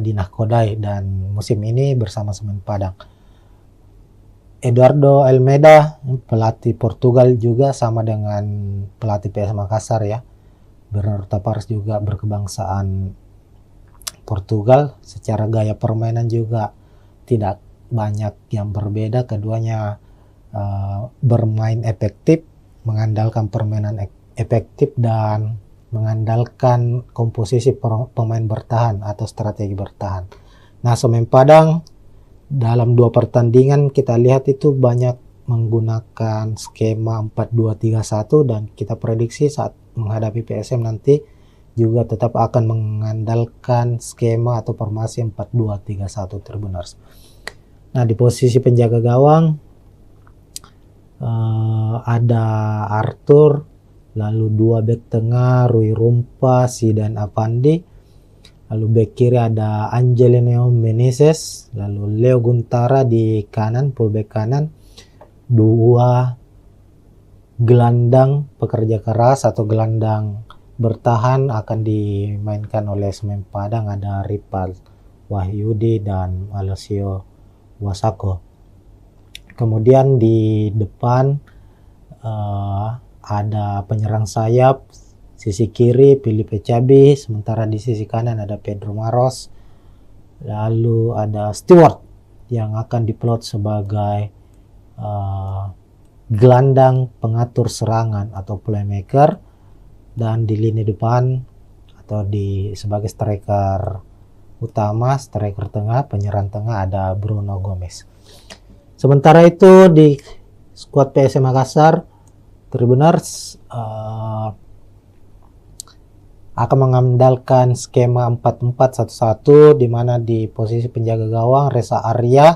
dinahkodai dan musim ini bersama Semen Padang. Eduardo Almeida pelatih Portugal juga sama dengan pelatih PSM Makassar ya. Bernardo Tavares juga berkebangsaan Portugal. Secara gaya permainan juga tidak banyak yang berbeda. Keduanya bermain efektif, mengandalkan permainan efektif dan mengandalkan komposisi pemain bertahan atau strategi bertahan. Nah, Semen Padang dalam 2 pertandingan kita lihat itu banyak menggunakan skema 4-2-3-1 dan kita prediksi saat menghadapi PSM nanti juga tetap akan mengandalkan skema atau formasi 4-2-3-1 Tribuners. Nah, di posisi penjaga gawang ada Arthur, lalu 2 bek tengah Rui Rumpa, Zidan Avandi, lalu bek kiri ada Angelino Meneses, lalu Leo Guntara di kanan, fullback kanan, 2 gelandang pekerja keras atau gelandang bertahan akan dimainkan oleh Semen Padang, ada Ripal Wahyudi dan Alessio Wasako. Kemudian di depan ada penyerang sayap, sisi kiri Filipe Cabi, sementara di sisi kanan ada Pedro Maros. Lalu ada Stewart yang akan diplot sebagai gelandang pengatur serangan atau playmaker, dan di lini depan atau sebagai striker utama, striker tengah, penyerang tengah ada Bruno Gomez. Sementara itu di skuad PSM Makassar, Tribuners akan mengandalkan skema 4-4-1-1, di mana di posisi penjaga gawang Reza Arya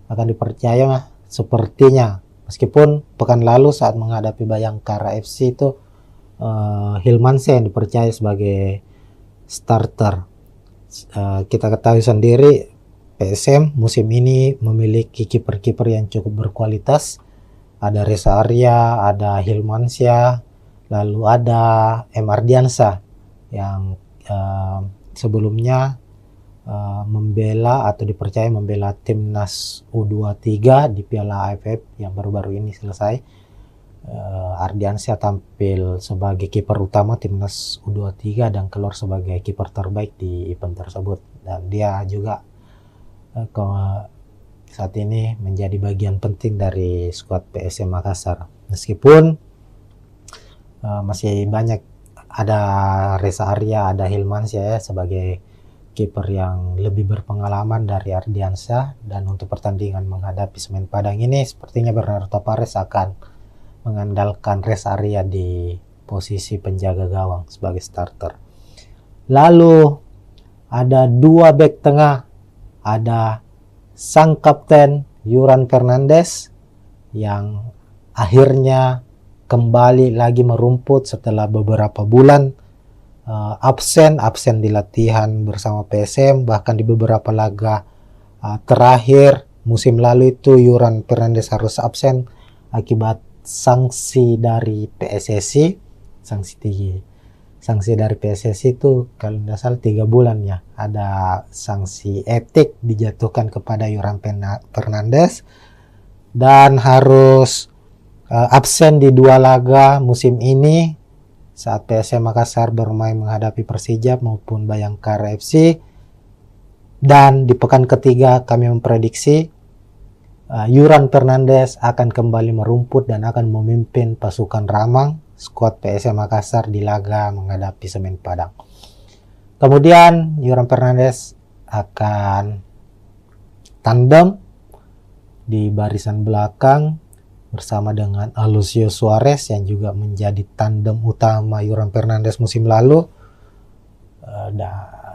akan dipercaya sepertinya, meskipun pekan lalu saat menghadapi Bayangkara FC itu Hilmansyah yang dipercaya sebagai starter. Kita ketahui sendiri PSM musim ini memiliki kiper-kiper yang cukup berkualitas. Ada Reza Arya, ada Hilmansyah, lalu ada M. Ardiansyah yang sebelumnya membela atau dipercaya membela timnas U23 di Piala AFF yang baru-baru ini selesai. Ardiansyah tampil sebagai kiper utama timnas U23 dan keluar sebagai kiper terbaik di event tersebut, dan dia juga saat ini menjadi bagian penting dari skuad PSM Makassar, meskipun masih banyak, ada Reza Arya, ada Hilmansyah ya, sebagai kiper yang lebih berpengalaman dari Ardiansyah. Dan untuk pertandingan menghadapi Semen Padang ini sepertinya Bernardo Tavares akan mengandalkan Reza Arya di posisi penjaga gawang sebagai starter. Lalu ada dua bek tengah, ada sang kapten Yuran Fernandes yang akhirnya kembali lagi merumput setelah beberapa bulan absen di latihan bersama PSM, bahkan di beberapa laga terakhir musim lalu itu Yuran Fernandes harus absen akibat sanksi dari PSSI. Sanksi dari PSSI itu kalau tidak salah 3 bulan ya, ada sanksi etik dijatuhkan kepada Yuran Fernandes dan harus absen di 2 laga musim ini saat PSM Makassar bermain menghadapi Persijap maupun Bayangkara FC. Dan di pekan ketiga kami memprediksi Yuran Fernandes akan kembali merumput dan akan memimpin pasukan Ramang skuad PSM Makassar di laga menghadapi Semen Padang. Kemudian Yuran Fernandes akan tandem di barisan belakang bersama dengan Alucio Suarez yang juga menjadi tandem utama Yuran Fernandes musim lalu.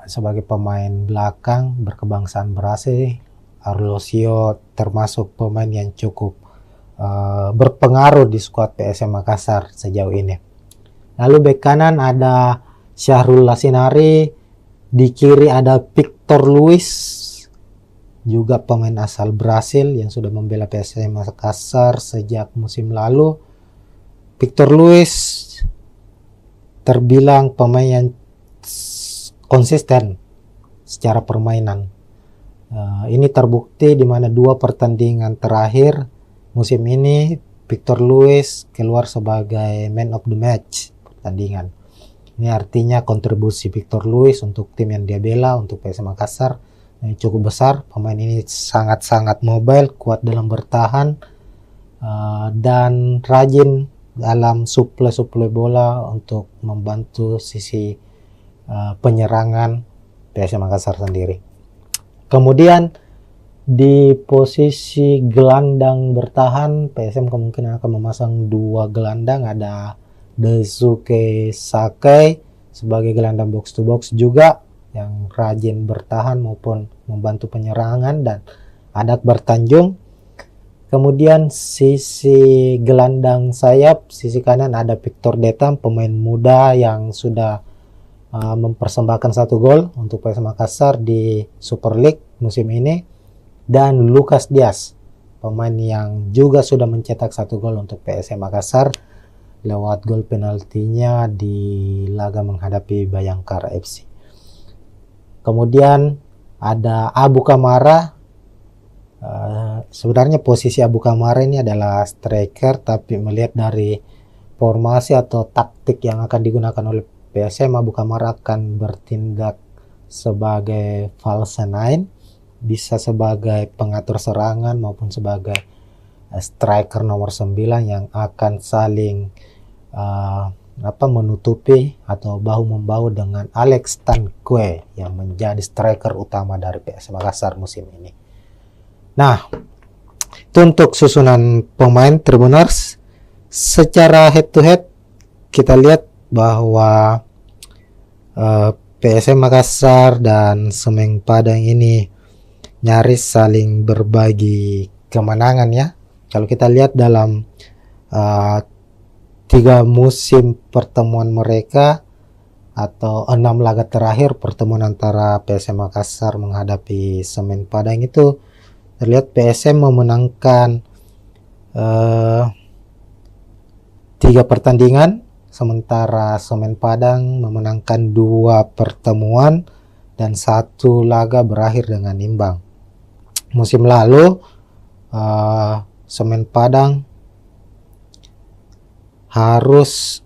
Sebagai pemain belakang berkebangsaan Brasil, Alucio termasuk pemain yang cukup berpengaruh di skuad PSM Makassar sejauh ini. Lalu bek kanan ada Syahrul Lasinari, di kiri ada Victor Luis, juga pemain asal Brasil yang sudah membela PSM Makassar sejak musim lalu. Victor Luis terbilang pemain yang konsisten secara permainan. Ini terbukti di mana 2 pertandingan terakhir musim ini Victor Luis keluar sebagai man of the match pertandingan. Ini artinya kontribusi Victor Luis untuk tim yang dia bela, untuk PSM Makassar, yang cukup besar. Pemain ini sangat-sangat mobile, kuat dalam bertahan, dan rajin dalam suplai bola untuk membantu sisi penyerangan PSM Makassar sendiri. Kemudian di posisi gelandang bertahan PSM kemungkinan akan memasang 2 gelandang, ada Daisuke Sakai sebagai gelandang box to box juga yang rajin bertahan maupun membantu penyerangan, dan ada Akbar Tanjung. Kemudian sisi gelandang sayap, sisi kanan ada Victor Detam, pemain muda yang sudah mempersembahkan 1 gol untuk PSM Makassar di Super League musim ini, dan Lucas Diaz, pemain yang juga sudah mencetak 1 gol untuk PSM Makassar. lewat gol penaltinya di laga menghadapi Bayangkara FC. Kemudian ada Abu Kamara. Sebenarnya posisi Abu Kamara ini adalah striker, tapi melihat dari formasi atau taktik yang akan digunakan oleh PSM, Abu Kamara akan bertindak sebagai false nine, bisa sebagai pengatur serangan maupun sebagai striker nomor 9 yang akan saling menutupi atau bahu-membahu dengan Alex Tanque yang menjadi striker utama dari PSM Makassar musim ini. Nah, itu untuk susunan pemain Tribuners. Secara head to head kita lihat bahwa PSM Makassar dan Semen Padang ini nyaris saling berbagi kemenangan ya. Kalau kita lihat dalam 3 musim pertemuan mereka atau 6 laga terakhir pertemuan antara PSM Makassar menghadapi Semen Padang itu terlihat PSM memenangkan 3 pertandingan, sementara Semen Padang memenangkan 2 pertemuan dan 1 laga berakhir dengan imbang. Musim lalu Semen Padang harus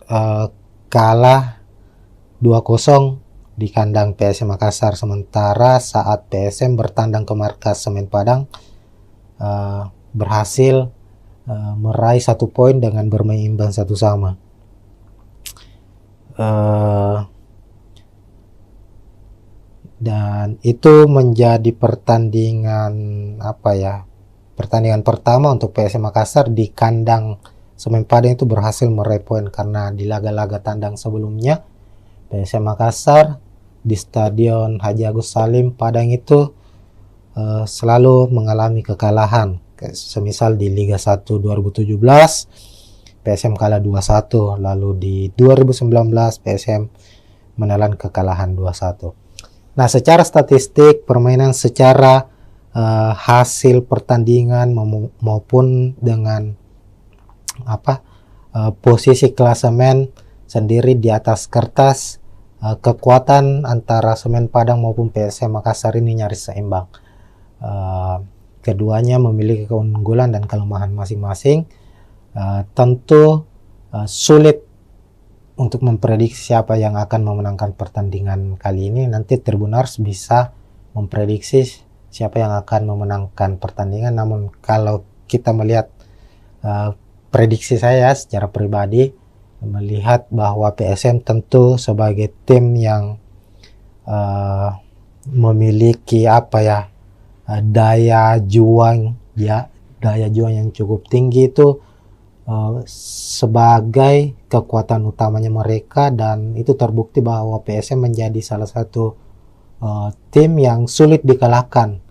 kalah 2-0 di kandang PSM Makassar, sementara saat PSM bertandang ke markas Semen Padang berhasil meraih 1 poin dengan bermain imbang 1-1. Dan itu menjadi pertandingan pertandingan pertama untuk PSM Makassar di kandang Semen Padang itu berhasil meraih poin, karena di laga-laga tandang sebelumnya PSM Makassar di Stadion Haji Agus Salim Padang itu selalu mengalami kekalahan. Semisal di Liga 1 2017 PSM kalah 2-1, lalu di 2019 PSM menelan kekalahan 2-1. Nah, secara statistik permainan, secara hasil pertandingan maupun dengan posisi klasemen sendiri di atas kertas, kekuatan antara Semen Padang maupun PSM Makassar ini nyaris seimbang. Keduanya memiliki keunggulan dan kelemahan masing-masing. Tentu sulit untuk memprediksi siapa yang akan memenangkan pertandingan kali ini. Nanti Tribuners bisa memprediksi siapa yang akan memenangkan pertandingan. Namun kalau kita melihat prediksi saya secara pribadi, melihat bahwa PSM tentu sebagai tim yang memiliki daya juang yang cukup tinggi itu sebagai kekuatan utamanya mereka, dan itu terbukti bahwa PSM menjadi salah satu tim yang sulit dikalahkan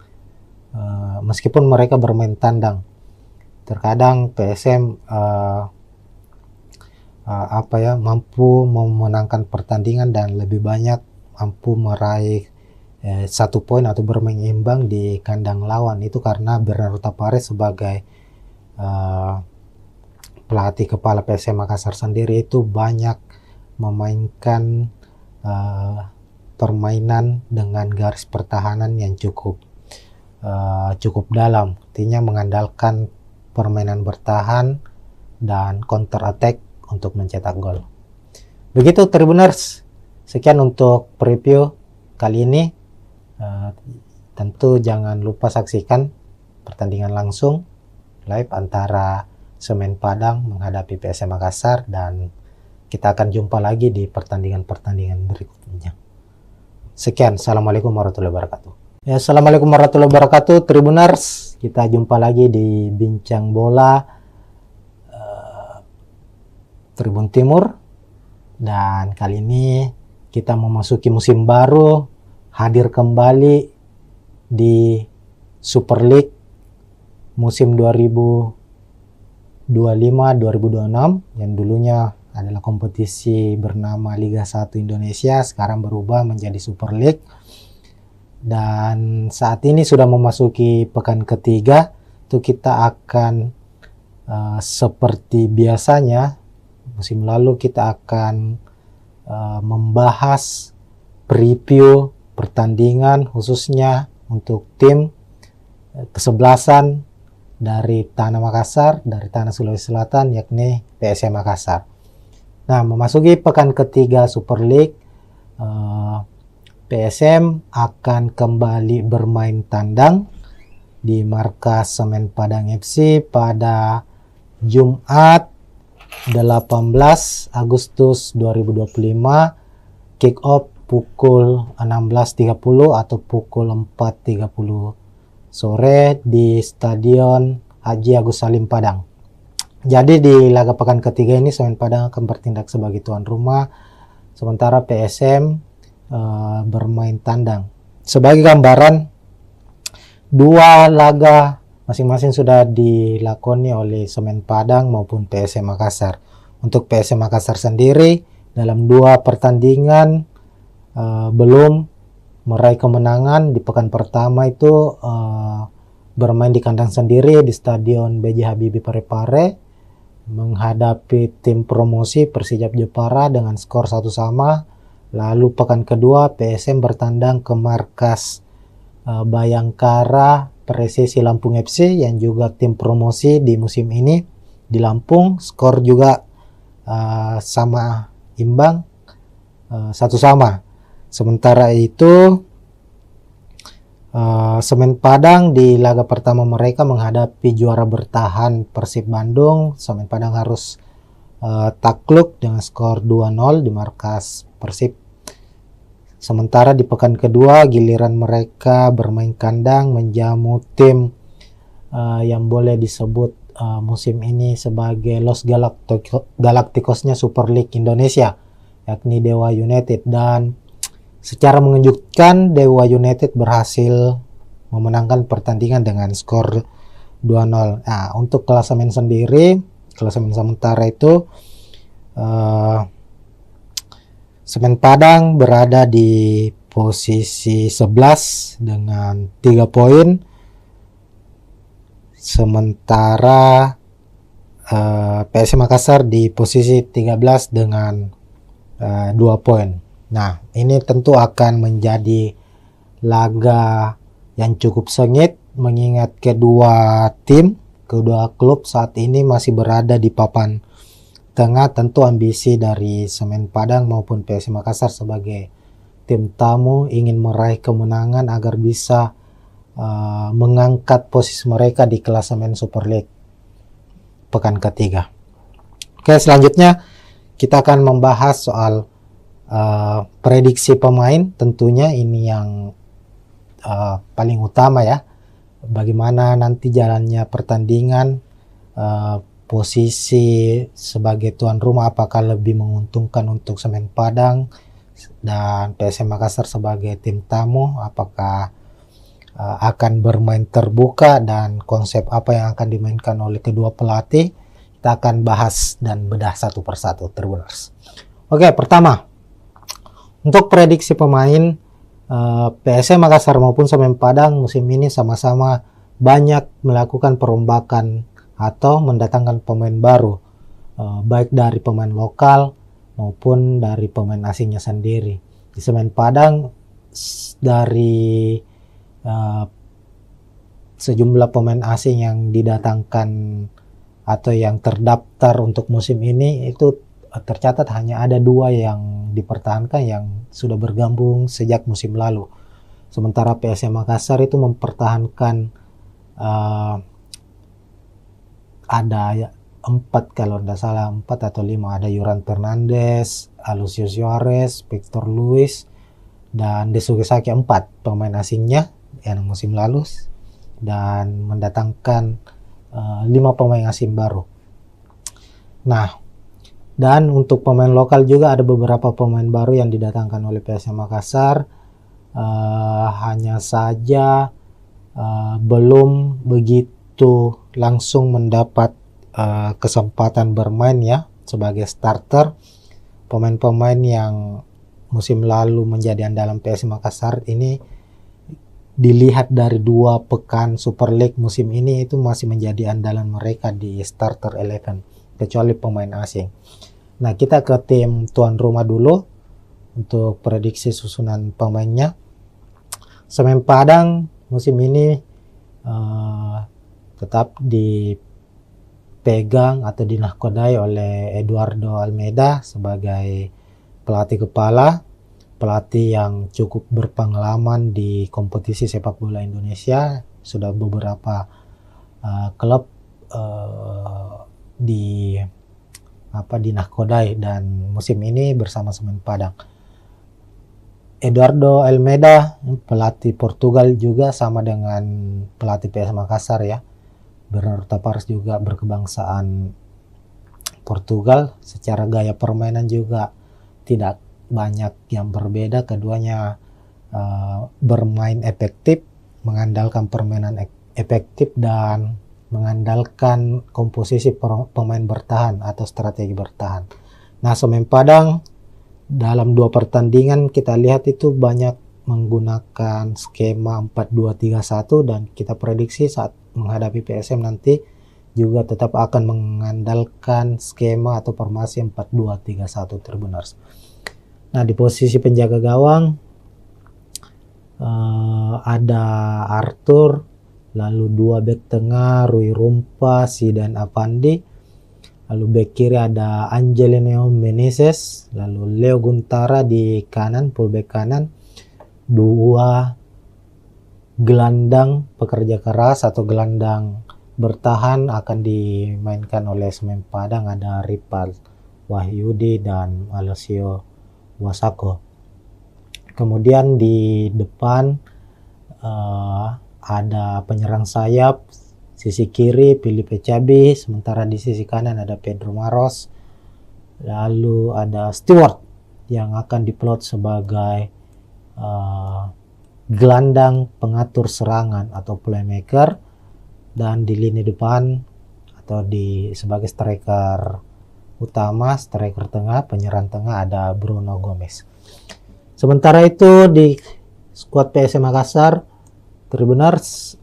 meskipun mereka bermain tandang. Terkadang PSM mampu memenangkan pertandingan dan lebih banyak mampu meraih 1 poin atau bermain imbang di kandang lawan. Itu karena Bernardo Tapares sebagai pelatih kepala PSM Makassar sendiri itu banyak memainkan permainan dengan garis pertahanan yang cukup dalam, artinya mengandalkan permainan bertahan dan counter attack untuk mencetak gol. Begitu Tribuners, sekian untuk preview kali ini. Tentu jangan lupa saksikan pertandingan langsung live antara Semen Padang menghadapi PSM Makassar, dan kita akan jumpa lagi di pertandingan-pertandingan berikutnya. Sekian, assalamualaikum warahmatullahi wabarakatuh. Ya, assalamualaikum warahmatullahi wabarakatuh Tribuners, kita jumpa lagi di Bincang Bola Tribun Timur, dan kali ini kita memasuki musim baru, hadir kembali di Super League musim 2025-2026 yang dulunya adalah kompetisi bernama Liga 1 Indonesia, sekarang berubah menjadi Super League. Dan saat ini sudah memasuki pekan ketiga, itu kita akan seperti biasanya musim lalu kita akan membahas preview pertandingan khususnya untuk tim kesebelasan dari Tanah Makassar, dari Tanah Sulawesi Selatan, yakni PSM Makassar. Nah, memasuki pekan ketiga Super League, PSM akan kembali bermain tandang di markas Semen Padang FC pada Jumat 18 Agustus 2025, kick off pukul 16.30 atau pukul 4.30 sore di Stadion Haji Agus Salim Padang. Jadi di laga pekan ketiga ini Semen Padang akan bertindak sebagai tuan rumah, sementara PSM bermain tandang. Sebagai gambaran, dua laga masing-masing sudah dilakoni oleh Semen Padang maupun PSM Makassar. Untuk PSM Makassar sendiri, dalam dua pertandingan belum meraih kemenangan. Di pekan pertama itu bermain di kandang sendiri di Stadion B.J. Habibie Parepare menghadapi tim promosi Persijap Jepara dengan skor 1-1. Lalu pekan kedua PSM bertandang ke markas Bayangkara Presisi Lampung FC yang juga tim promosi di musim ini di Lampung. Skor juga sama imbang, 1-1. Sementara itu Semen Padang di laga pertama mereka menghadapi juara bertahan Persib Bandung. Semen Padang harus takluk dengan skor 2-0 di markas Persib. Sementara di pekan kedua giliran mereka bermain kandang menjamu tim yang boleh disebut musim ini sebagai Los Galacticosnya Super League Indonesia, yakni Dewa United, dan secara mengejutkan Dewa United berhasil memenangkan pertandingan dengan skor 2-0. Nah, untuk klasemen sendiri, klasemen sementara itu Semen Padang berada di posisi 11 dengan 3 poin. Sementara PSM Makassar di posisi 13 dengan 2 poin. Nah, ini tentu akan menjadi laga yang cukup sengit mengingat kedua klub saat ini masih berada di papan tengah. Tentu ambisi dari Semen Padang maupun PSM Makassar sebagai tim tamu ingin meraih kemenangan agar bisa mengangkat posisi mereka di klasemen Super League pekan ketiga. Oke, selanjutnya kita akan membahas soal prediksi pemain. Tentunya ini yang paling utama ya. Bagaimana nanti jalannya pertandingan, posisi sebagai tuan rumah apakah lebih menguntungkan untuk Semen Padang dan PSM Makassar sebagai tim tamu, apakah akan bermain terbuka dan konsep apa yang akan dimainkan oleh kedua pelatih. Kita akan bahas dan bedah satu persatu, Tribuners. Oke, pertama untuk prediksi pemain, PSM Makassar maupun Semen Padang musim ini sama-sama banyak melakukan perombakan atau mendatangkan pemain baru, baik dari pemain lokal maupun dari pemain asingnya sendiri. Di Semen Padang dari sejumlah pemain asing yang didatangkan atau yang terdaftar untuk musim ini itu tercatat hanya ada 2 yang dipertahankan yang sudah bergabung sejak musim lalu. Sementara PSM Makassar itu mempertahankan ada 4 kalau tidak salah, 4 atau 5, ada Yuran Fernandes, Alucius Suarez, Victor Luis, dan Desuke Saki. 4 pemain asingnya yang musim lalu dan mendatangkan 5 pemain asing baru. Nah, dan untuk pemain lokal juga ada beberapa pemain baru yang didatangkan oleh PSM Makassar. Hanya saja belum begitu langsung mendapat kesempatan bermain ya sebagai starter. Pemain-pemain yang musim lalu menjadi andalan PSM Makassar ini dilihat dari 2 pekan Super League musim ini itu masih menjadi andalan mereka di starter 11 kecuali pemain asing. Nah, kita ke tim tuan rumah dulu untuk prediksi susunan pemainnya. Semen Padang musim ini tetap dipegang atau dinahkodai oleh Eduardo Almeida sebagai pelatih kepala, pelatih yang cukup berpengalaman di kompetisi sepak bola Indonesia. Sudah beberapa klub dinahkodai, dan musim ini bersama Semen Padang. Eduardo Almeida, pelatih Portugal juga, sama dengan pelatih PS Makassar ya. Bernardo Tavares juga berkebangsaan Portugal. Secara gaya permainan juga tidak banyak yang berbeda. Keduanya bermain efektif, mengandalkan permainan efektif dan mengandalkan komposisi pemain bertahan atau strategi bertahan. Nah, Semen Padang dalam 2 pertandingan kita lihat itu banyak menggunakan skema 4-2-3-1, dan kita prediksi saat menghadapi PSM nanti juga tetap akan mengandalkan skema atau formasi 4-2-3-1 Tribuners. Nah, di posisi penjaga gawang ada Arthur, lalu 2 bek tengah Rui Rumpa, Zidan Avandi, lalu bek kiri ada Angelino Meneses, lalu Leo Guntara di kanan, fullback kanan. 2 gelandang pekerja keras atau gelandang bertahan akan dimainkan oleh Semen Padang, ada Ripal Wahyudi dan Alessio Wasako. Kemudian di depan ada penyerang sayap, sisi kiri Filipe Cabi, sementara di sisi kanan ada Pedro Maros, lalu ada Stewart yang akan diplot sebagai gelandang pengatur serangan atau playmaker, dan di lini depan atau sebagai striker utama, striker tengah, penyerang tengah ada Bruno Gomez. Sementara itu di skuad PSM Makassar, Tribuners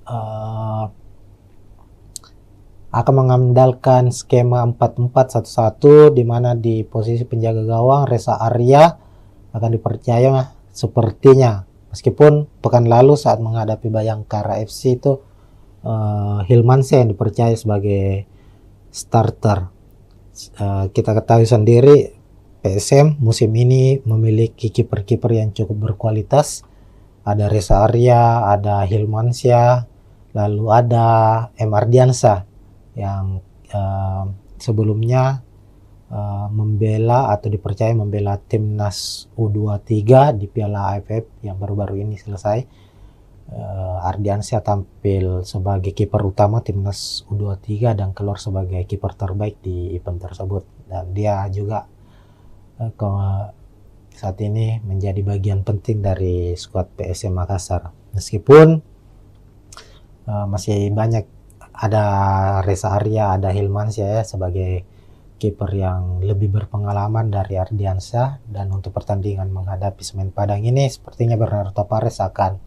akan mengandalkan skema 4-4-1-1, di mana di posisi penjaga gawang Reza Arya akan dipercaya sepertinya, meskipun pekan lalu saat menghadapi Bayangkara FC itu Hilmansyah yang dipercaya sebagai starter. Kita ketahui sendiri PSM musim ini memiliki kiper-kiper yang cukup berkualitas. Ada Reza Arya, ada Hilmansyah, lalu ada M. Ardiansyah yang sebelumnya membela atau dipercaya membela timnas U23 di Piala AFF yang baru-baru ini selesai. Ardiansyah tampil sebagai kiper utama timnas U23 dan keluar sebagai kiper terbaik di event tersebut, dan dia juga saat ini menjadi bagian penting dari skuad PSM Makassar. Meskipun masih banyak, ada Reza Arya, ada Hilmansyah ya, sebagai kiper yang lebih berpengalaman dari Ardiansyah, dan untuk pertandingan menghadapi Semen Padang ini sepertinya Bernardo Tavares akan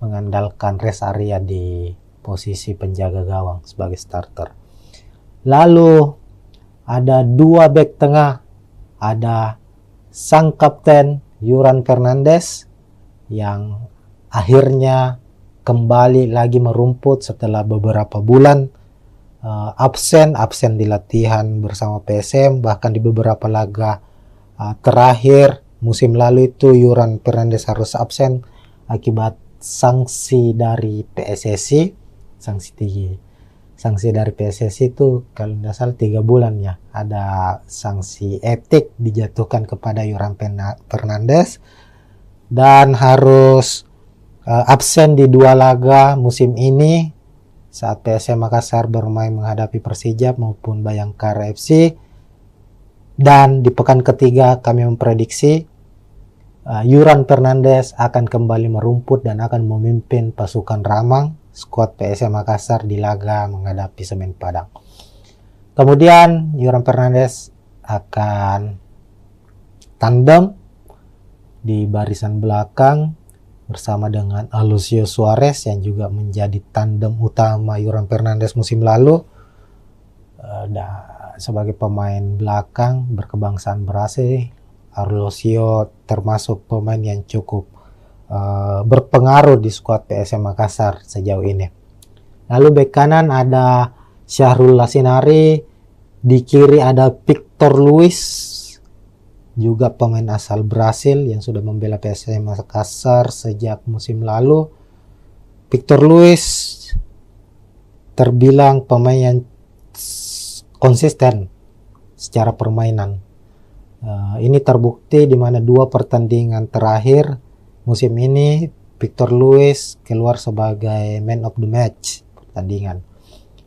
mengandalkan Reza Arya di posisi penjaga gawang sebagai starter. Lalu ada 2 bek tengah, ada sang kapten Yuran Fernandes yang akhirnya kembali lagi merumput setelah beberapa bulan absen di latihan bersama PSM, bahkan di beberapa laga terakhir musim lalu itu Yuran Fernandes harus absen akibat sanksi dari PSSI. Sanksi dari PSSI itu kalau tidak salah 3 bulan ya, ada sanksi etik dijatuhkan kepada Yuran Fernandes dan harus absen di 2 laga musim ini saat PSM Makassar bermain menghadapi Persija maupun Bayangkara FC. Dan di pekan ketiga kami memprediksi Yuran Fernandes akan kembali merumput dan akan memimpin pasukan Ramang skuad PSM Makassar di laga menghadapi Semen Padang. Kemudian Yuran Fernandes akan tandem di barisan belakang bersama dengan Alucio Suarez yang juga menjadi tandem utama Yuran Fernandes musim lalu. sebagai pemain belakang berkebangsaan Brasil, Arlosio termasuk pemain yang cukup berpengaruh di skuad PSM Makassar sejauh ini. Lalu bek kanan ada Syahrul Lasinari, di kiri ada Victor Luis, juga pemain asal Brasil yang sudah membela PSM Makassar sejak musim lalu. Victor Luis terbilang pemain yang konsisten secara permainan. Ini terbukti di mana 2 pertandingan terakhir musim ini Victor Luis keluar sebagai man of the match pertandingan.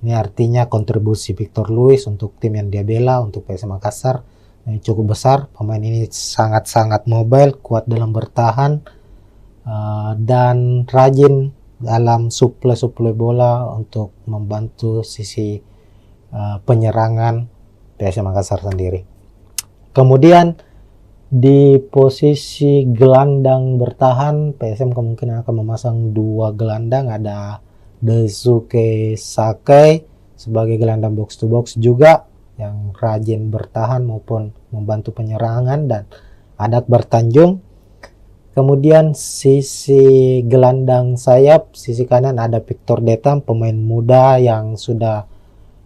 Ini artinya kontribusi Victor Luis untuk tim yang dia bela, untuk PSM Makassar, cukup besar. Pemain ini sangat-sangat mobile, kuat dalam bertahan, dan rajin dalam suplai bola untuk membantu sisi penyerangan PSM Makassar sendiri. Kemudian di posisi gelandang bertahan, PSM kemungkinan akan memasang 2 gelandang, ada Daisuke Sakai sebagai gelandang box to box juga yang rajin bertahan maupun membantu penyerangan, dan ada Akbar Tanjung. Kemudian sisi gelandang sayap, sisi kanan ada Victor Detam, pemain muda yang sudah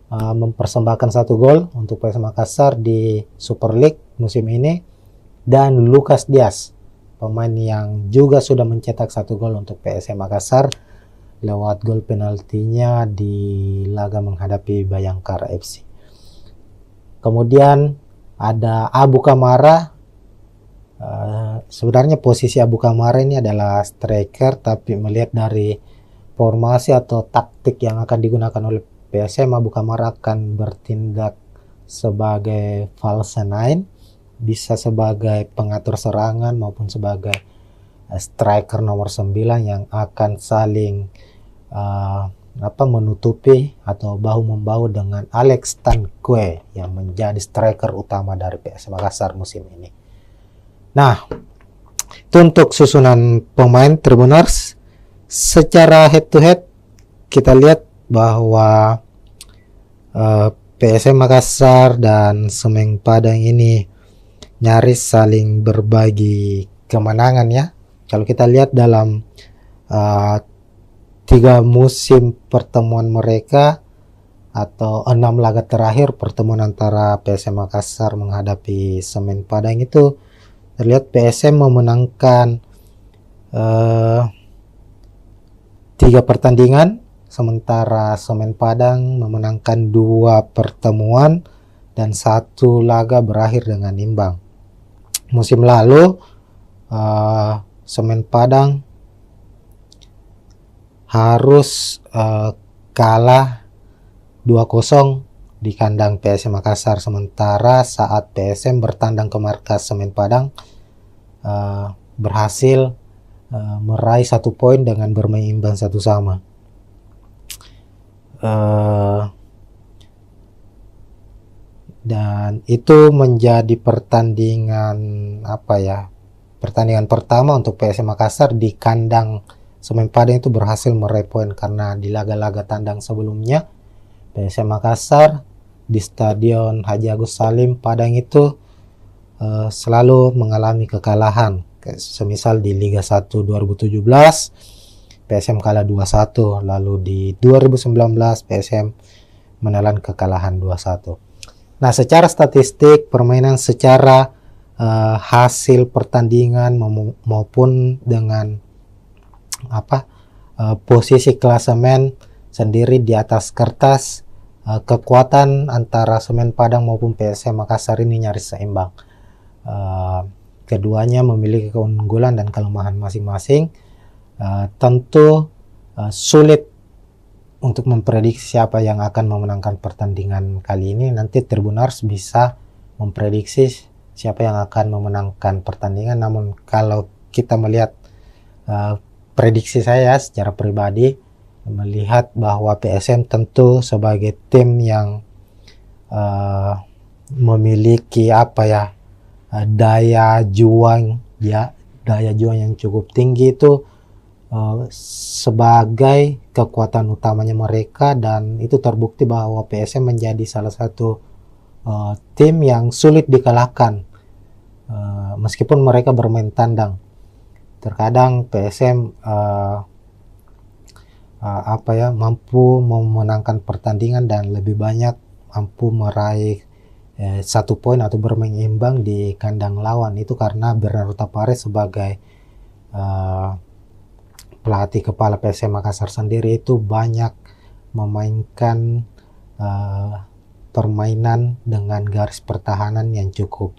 mempersembahkan 1 gol untuk PSM Makassar di Super League musim ini, dan Lucas Diaz, pemain yang juga sudah mencetak 1 gol untuk PSM Makassar lewat gol penaltinya di laga menghadapi Bayangkara FC. Kemudian ada Abu Kamara. Sebenarnya posisi Abu Kamara ini adalah striker, tapi melihat dari formasi atau taktik yang akan digunakan oleh PSM, Abu Kamara akan bertindak sebagai false nine, bisa sebagai pengatur serangan maupun sebagai striker nomor 9 yang akan saling menutupi atau bahu-membahu dengan Alex Tanque yang menjadi striker utama dari PSM Makassar musim ini. Nah, itu untuk susunan pemain Tribuners. Secara head to head kita lihat bahwa PSM Makassar dan Semen Padang ini nyaris saling berbagi kemenangan ya. Kalau kita lihat dalam 3 musim pertemuan mereka atau 6 laga terakhir pertemuan antara PSM Makassar menghadapi Semen Padang itu terlihat PSM memenangkan 3 pertandingan, sementara Semen Padang memenangkan 2 pertemuan dan 1 laga berakhir dengan imbang. Musim lalu Semen Padang harus kalah 2-0 di kandang PSM Makassar, sementara saat PSM bertandang ke markas Semen Padang berhasil meraih 1 poin dengan bermain imbang 1-1. Dan itu menjadi pertandingan pertandingan pertama untuk PSM Makassar di kandang Semen Padang itu berhasil meraih poin, karena di laga-laga tandang sebelumnya PSM Makassar di Stadion Haji Agus Salim Padang itu selalu mengalami kekalahan. Semisal di Liga 1 2017 PSM kalah 2-1, lalu di 2019 PSM menelan kekalahan 2-1. Nah, secara statistik permainan, secara hasil pertandingan maupun dengan posisi klasemen sendiri di atas kertas, kekuatan antara Semen Padang maupun PSM Makassar ini nyaris seimbang. Keduanya memiliki keunggulan dan kelemahan masing-masing. Tentu sulit untuk memprediksi siapa yang akan memenangkan pertandingan kali ini. Nanti Tribuners bisa memprediksi siapa yang akan memenangkan pertandingan. Namun kalau kita melihat prediksi saya secara pribadi, melihat bahwa PSM tentu sebagai tim yang memiliki daya juang yang cukup tinggi itu sebagai kekuatan utamanya mereka, dan itu terbukti bahwa PSM menjadi salah satu tim yang sulit dikalahkan meskipun mereka bermain tandang. Terkadang PSM mampu memenangkan pertandingan dan lebih banyak mampu meraih 1 poin atau bermain imbang di kandang lawan. Itu karena Bernardo Tapares sebagai pelatih kepala PSM Makassar sendiri itu banyak memainkan permainan dengan garis pertahanan yang cukup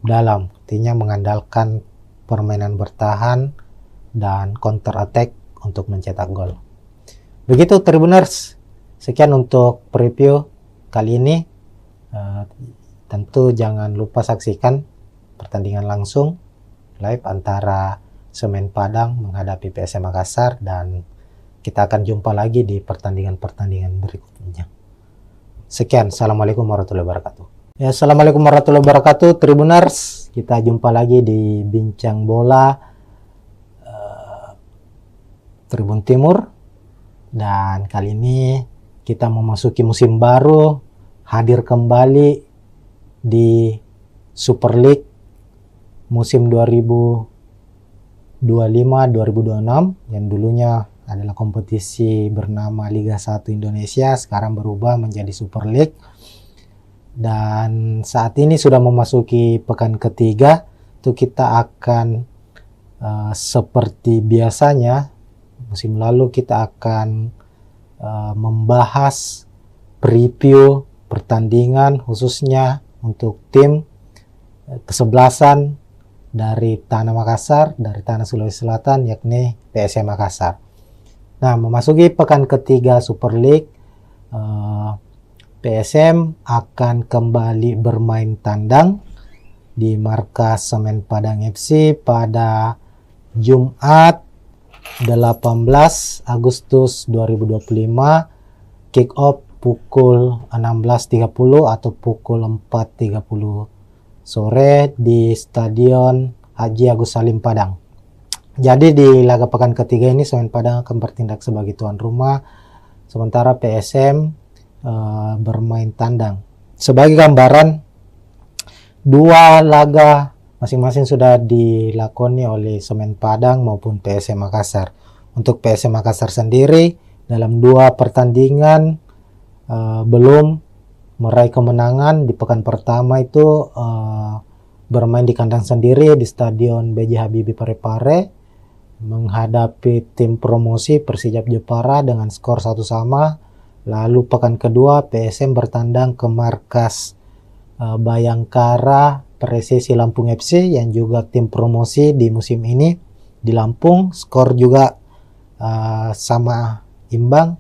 dalam, artinya mengandalkan permainan bertahan dan counter attack untuk mencetak gol. Begitu Tribuners, sekian untuk preview kali ini. Tentu jangan lupa saksikan pertandingan langsung live antara Semen Padang menghadapi PSM Makassar, dan kita akan jumpa lagi di pertandingan-pertandingan berikutnya. Sekian, assalamualaikum warahmatullahi wabarakatuh. Ya, assalamualaikum warahmatullahi wabarakatuh Tribuners, kita jumpa lagi di Bincang Bola Tribun Timur, dan kali ini kita memasuki musim baru, hadir kembali di Super League musim 2025-2026 yang dulunya adalah kompetisi bernama Liga 1 Indonesia, sekarang berubah menjadi Super League. Dan saat ini sudah memasuki pekan ketiga, itu kita akan seperti biasanya musim lalu kita akan membahas preview pertandingan khususnya untuk tim kesebelasan dari Tanah Makassar, dari Tanah Sulawesi Selatan, yakni PSM Makassar. Nah, memasuki pekan ketiga Super League, PSM akan kembali bermain tandang di markas Semen Padang FC pada Jumat 18 Agustus 2025, kick off pukul 16.30 atau pukul 4.30 sore di Stadion Haji Agus Salim Padang. Jadi di laga pekan ketiga ini Semen Padang akan bertindak sebagai tuan rumah, sementara PSM bermain tandang. Sebagai gambaran, 2 laga masing-masing sudah dilakoni oleh Semen Padang maupun PSM Makassar. Untuk PSM Makassar sendiri dalam 2 pertandingan belum meraih kemenangan. Di pekan pertama itu bermain di kandang sendiri di Stadion B.J. Habibie Parepare menghadapi tim promosi Persijap Jepara dengan skor 1-1. Lalu pekan kedua PSM bertandang ke markas Bayangkara Persesi Lampung FC yang juga tim promosi di musim ini di Lampung, skor juga sama imbang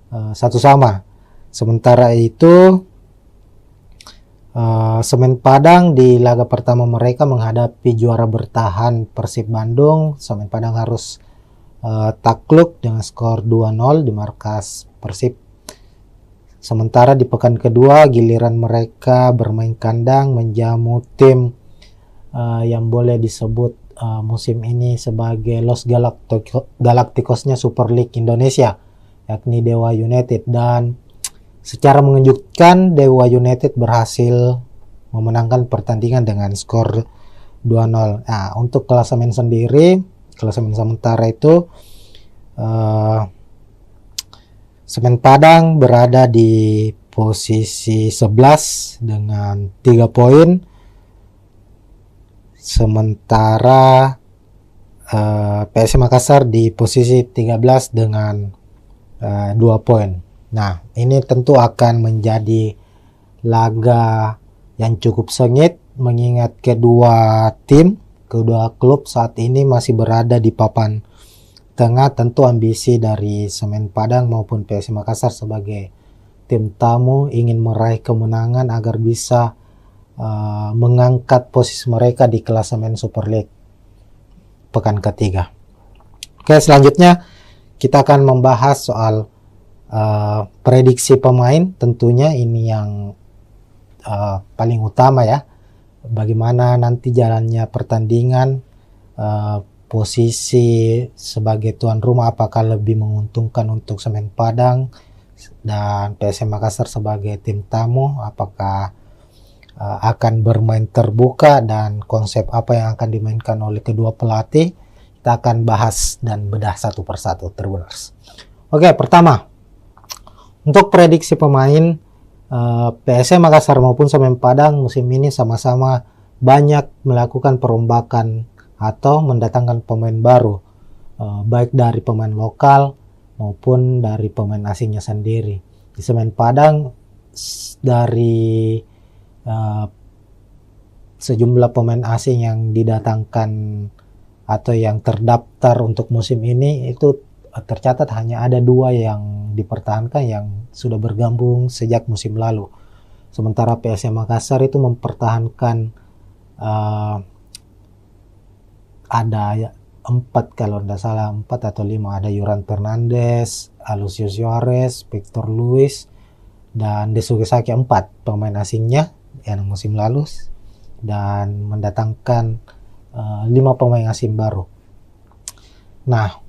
1-1. Sementara itu Semen Padang di laga pertama mereka menghadapi juara bertahan Persib Bandung. Semen Padang harus takluk dengan skor 2-0 di markas Persib. Sementara di pekan kedua giliran mereka bermain kandang menjamu tim yang boleh disebut musim ini sebagai Los Galacticosnya Super League Indonesia, yakni Dewa United. Dan secara mengejutkan Dewa United berhasil memenangkan pertandingan dengan skor 2-0. Nah, untuk klasemen sendiri, klasemen sementara itu Semen Padang berada di posisi 11 dengan 3 poin. Sementara PSM Makassar di posisi 13 dengan 2 poin. Nah, ini tentu akan menjadi laga yang cukup sengit mengingat kedua klub saat ini masih berada di papan tengah. Tentu ambisi dari Semen Padang maupun PSM Makassar sebagai tim tamu ingin meraih kemenangan agar bisa mengangkat posisi mereka di klasemen Super League pekan ketiga. Oke, selanjutnya kita akan membahas soal prediksi pemain. Tentunya ini yang paling utama ya, bagaimana nanti jalannya pertandingan, posisi sebagai tuan rumah apakah lebih menguntungkan untuk Semen Padang dan PSM Makassar sebagai tim tamu, apakah akan bermain terbuka dan konsep apa yang akan dimainkan oleh kedua pelatih, kita akan bahas dan bedah satu persatu, Tribuners. Oke, pertama, untuk prediksi pemain, PSM Makassar maupun Semen Padang musim ini sama-sama banyak melakukan perombakan atau mendatangkan pemain baru, baik dari pemain lokal maupun dari pemain asingnya sendiri. Di Semen Padang dari sejumlah pemain asing yang didatangkan atau yang terdaftar untuk musim ini, itu tercatat hanya ada 2 yang dipertahankan yang sudah bergabung sejak musim lalu. Sementara PSM Makassar itu mempertahankan ada 4 kalau tidak salah, 4 atau 5, ada Yuran Fernandes, Alucius Suarez, Victor Luis, dan Desuke Saki, 4 pemain asingnya yang musim lalu, dan mendatangkan 5 pemain asing baru. Nah,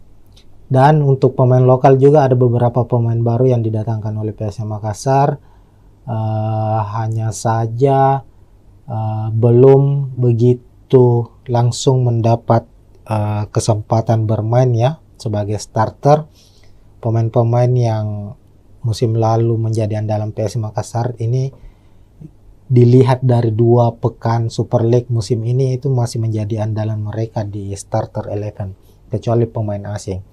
dan untuk pemain lokal juga ada beberapa pemain baru yang didatangkan oleh PSM Makassar, hanya saja belum begitu langsung mendapat kesempatan bermain ya sebagai starter. Pemain-pemain yang musim lalu menjadi andalan PSM Makassar ini, dilihat dari 2 pekan Super League musim ini, itu masih menjadi andalan mereka di starter 11, kecuali pemain asing.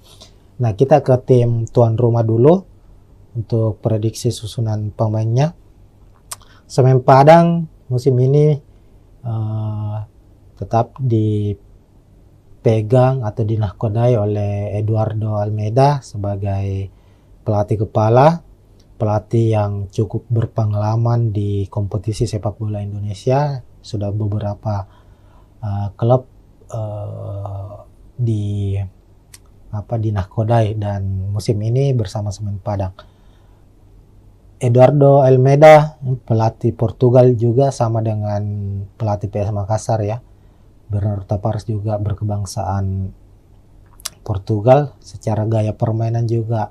Nah, kita ke tim tuan rumah dulu untuk prediksi susunan pemainnya. Semen Padang musim ini tetap dipegang atau dinahkodai oleh Eduardo Almeida sebagai pelatih kepala, pelatih yang cukup berpengalaman di kompetisi sepak bola Indonesia. Sudah beberapa klub dinahkodai, dan musim ini bersama Semen Padang. Eduardo Almeida, pelatih Portugal juga, sama dengan pelatih PSM Makassar ya. Bernardo Tavares juga berkebangsaan Portugal. Secara gaya permainan juga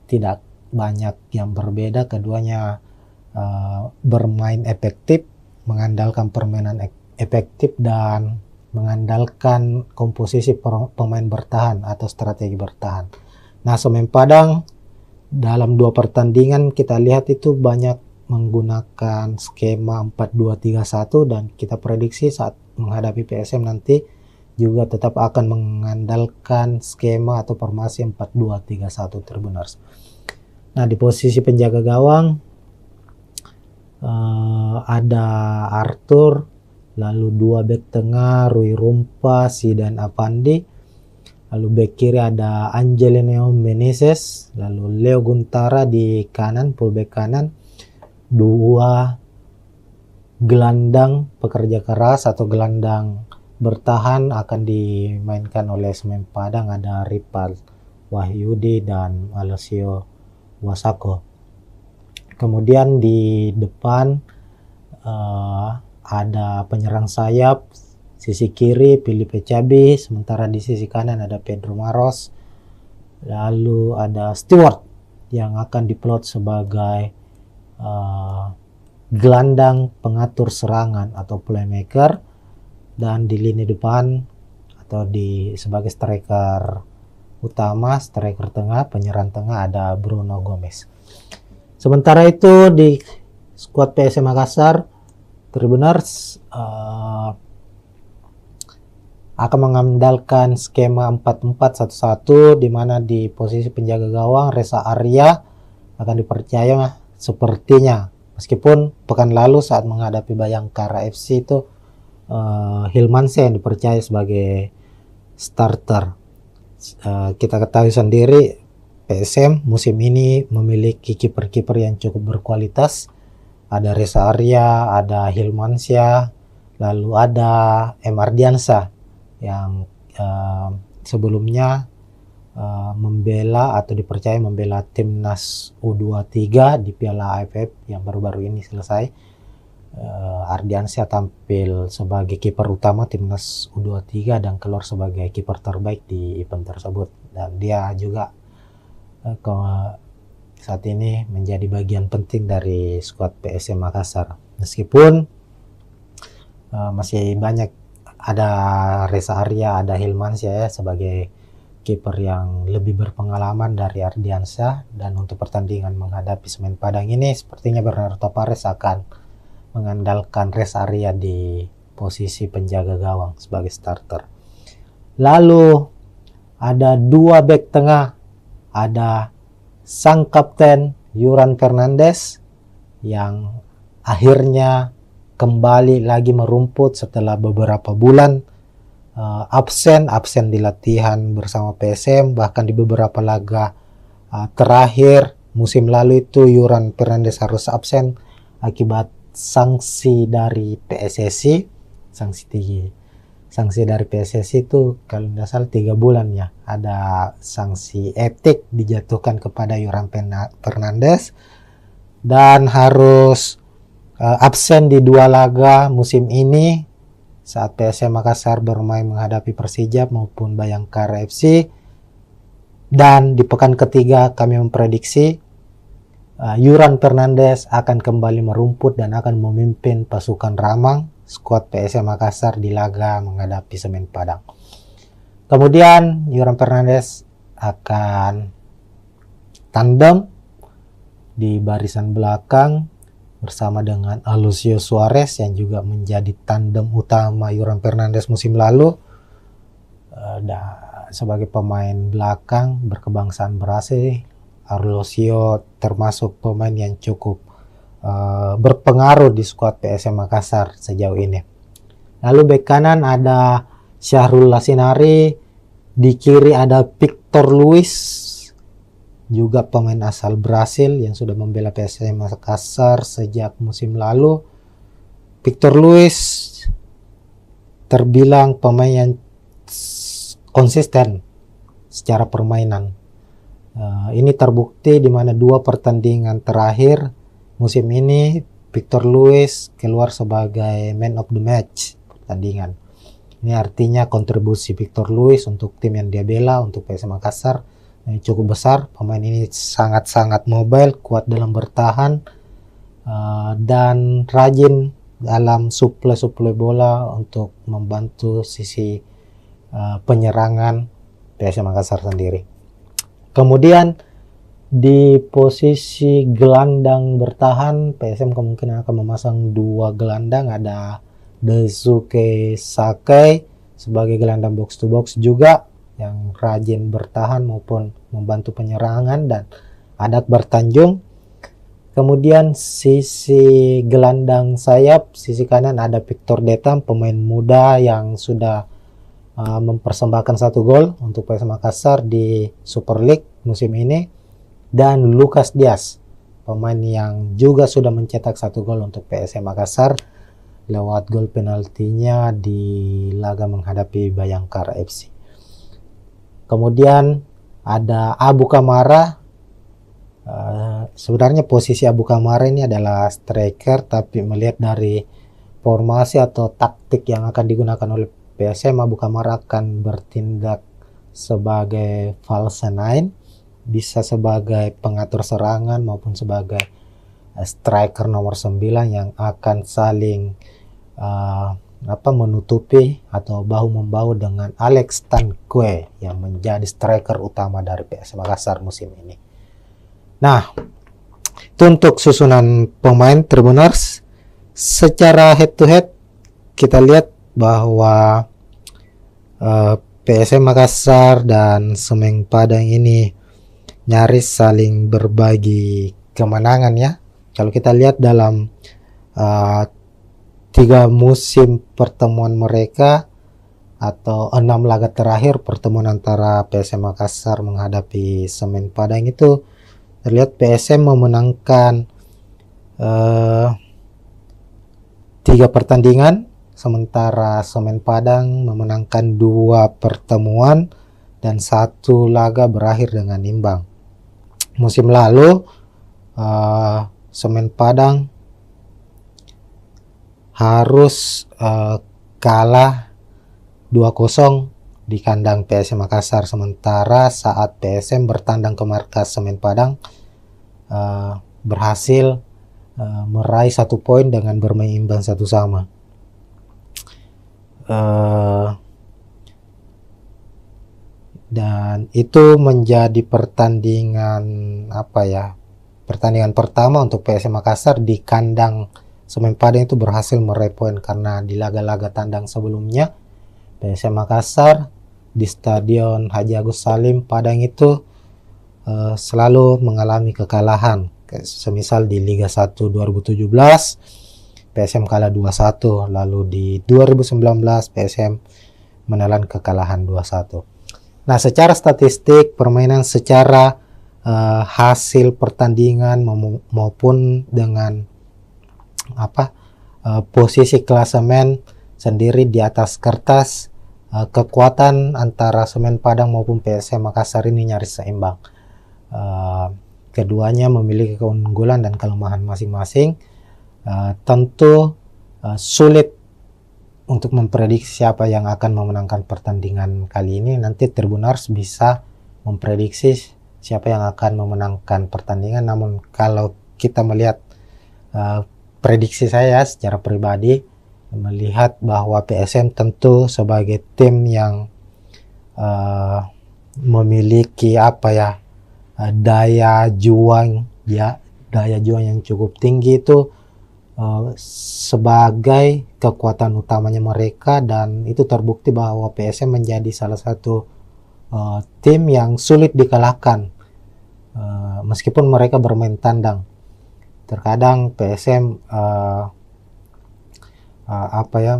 tidak banyak yang berbeda. Keduanya bermain efektif, mengandalkan permainan efektif, dan mengandalkan komposisi pemain bertahan atau strategi bertahan. Nah, Semen Padang dalam 2 pertandingan kita lihat itu banyak menggunakan skema 4-2-3-1, dan kita prediksi saat menghadapi PSM nanti juga tetap akan mengandalkan skema atau formasi 4-2-3-1, Tribuners. Nah, di posisi penjaga gawang ada Arthur, lalu 2 bek tengah Rui Rumpa, Zidan Apandi, lalu bek kiri ada Angelino Meneses, lalu Leo Guntara di kanan, fullback kanan. 2 gelandang pekerja keras atau gelandang bertahan akan dimainkan oleh Semen Padang, ada Ripal Wahyudi dan Alessio Wasako. Kemudian di depan ada penyerang sayap, sisi kiri Filipe Cabi, sementara di sisi kanan ada Pedro Maros, lalu ada Stewart yang akan diplot sebagai gelandang pengatur serangan atau playmaker, dan di lini depan atau sebagai striker utama, striker tengah, penyerang tengah ada Bruno Gomez. Sementara itu di skuad PSM Makassar, Tribuners akan mengandalkan skema 4-4-1-1, di mana di posisi penjaga gawang Reza Arya akan dipercaya sepertinya, meskipun pekan lalu saat menghadapi Bayangkara FC itu Hilmansyah yang dipercaya sebagai starter. Kita ketahui sendiri PSM musim ini memiliki kiper-kiper yang cukup berkualitas. Ada Reza Arya, ada Hilmansyah, lalu ada M. Ardiansyah yang sebelumnya membela atau dipercaya membela timnas U23 di Piala AFF yang baru-baru ini selesai. Ardiansyah tampil sebagai kiper utama timnas U23 dan keluar sebagai kiper terbaik di event tersebut, dan dia juga saat ini menjadi bagian penting dari skuad PSM Makassar. Meskipun masih banyak, ada Reza Arya, ada Hilmansyah ya sebagai kiper yang lebih berpengalaman dari Ardiansyah, dan untuk pertandingan menghadapi Semen Padang ini sepertinya Bernardo Tavares akan mengandalkan Reza Arya di posisi penjaga gawang sebagai starter. Lalu ada dua bek tengah, ada sang kapten Yuran Fernandes yang akhirnya kembali lagi merumput setelah beberapa bulan absen di latihan bersama PSM, bahkan di beberapa laga terakhir musim lalu itu Yuran Fernandes harus absen akibat sanksi dari PSSI. Sanksi dari PSSI itu kalau tidak salah 3 bulan ya, ada sanksi etik dijatuhkan kepada Yuran Fernandes dan harus absen di 2 laga musim ini saat PSM Makassar bermain menghadapi Persijap maupun Bayangkara FC. Dan di pekan ketiga kami memprediksi Yuran Fernandes akan kembali merumput dan akan memimpin pasukan Ramang skuad PSM Makassar di laga menghadapi Semen Padang. Kemudian Yuran Fernandes akan tandem di barisan belakang bersama dengan Alucio Suarez yang juga menjadi tandem utama Yuran Fernandes musim lalu. Sebagai pemain belakang berkebangsaan Brasil, Alucio termasuk pemain yang cukup berpengaruh di skuad PSM Makassar sejauh ini. Lalu bek kanan ada Syahrul Lasinari, di kiri ada Victor Luis, juga pemain asal Brasil yang sudah membela PSM Makassar sejak musim lalu. Victor Luis terbilang pemain yang konsisten secara permainan. Ini terbukti di mana 2 pertandingan terakhir musim ini Victor Luis keluar sebagai man of the match pertandingan. Ini artinya kontribusi Victor Luis untuk tim yang dia bela, untuk PSM Makassar, cukup besar. Pemain ini sangat-sangat mobile, kuat dalam bertahan, dan rajin dalam suplai bola untuk membantu sisi penyerangan PSM Makassar sendiri. Kemudian di posisi gelandang bertahan, PSM kemungkinan akan memasang 2 gelandang, ada Daisuke Sakai sebagai gelandang box to box juga yang rajin bertahan maupun membantu penyerangan, dan ada Akbar Tanjung. Kemudian sisi gelandang sayap, sisi kanan ada Victor Detam, pemain muda yang sudah mempersembahkan 1 gol untuk PSM Makassar di Super League musim ini, dan Lucas Diaz, pemain yang juga sudah mencetak 1 gol untuk PSM Makassar lewat gol penaltinya di laga menghadapi Bayangkara FC. Kemudian ada Abu Kamara. Sebenarnya posisi Abu Kamara ini adalah striker, tapi melihat dari formasi atau taktik yang akan digunakan oleh PSM, Abu Kamara akan bertindak sebagai false nine, bisa sebagai pengatur serangan maupun sebagai striker nomor 9 yang akan saling menutupi atau bahu-membahu dengan Alex Tanque yang menjadi striker utama dari PSM Makassar musim ini. Nah, itu untuk susunan pemain Tribuners. Secara head to head kita lihat bahwa PSM Makassar dan Semen Padang ini nyaris saling berbagi kemenangan ya. Kalau kita lihat dalam 3 musim pertemuan mereka atau 6 laga terakhir pertemuan antara PSM Makassar menghadapi Semen Padang itu terlihat PSM memenangkan 3 pertandingan, sementara Semen Padang memenangkan 2 pertemuan dan 1 laga berakhir dengan imbang. Musim lalu Semen Padang harus kalah 2-0 di kandang PSM Makassar, sementara saat PSM bertandang ke markas Semen Padang berhasil meraih 1 poin dengan bermain imbang 1-1. Dan itu menjadi pertandingan pertama untuk PSM Makassar di kandang Semen Padang itu berhasil meraih poin, karena di laga-laga tandang sebelumnya PSM Makassar di Stadion Haji Agus Salim Padang itu selalu mengalami kekalahan. Semisal di Liga 1 2017 PSM kalah 2-1, lalu di 2019 PSM menelan kekalahan 2-1. Nah, secara statistik permainan, secara hasil pertandingan maupun dengan posisi klasemen sendiri di atas kertas, kekuatan antara Semen Padang maupun PSM Makassar ini nyaris seimbang. Keduanya memiliki keunggulan dan kelemahan masing-masing. Tentu sulit untuk memprediksi siapa yang akan memenangkan pertandingan kali ini. Nanti Tribuners bisa memprediksi siapa yang akan memenangkan pertandingan. Namun kalau kita melihat prediksi saya secara pribadi, melihat bahwa PSM tentu sebagai tim yang memiliki daya juang yang cukup tinggi itu sebagai kekuatan utamanya mereka, dan itu terbukti bahwa PSM menjadi salah satu tim yang sulit dikalahkan meskipun mereka bermain tandang. Terkadang PSM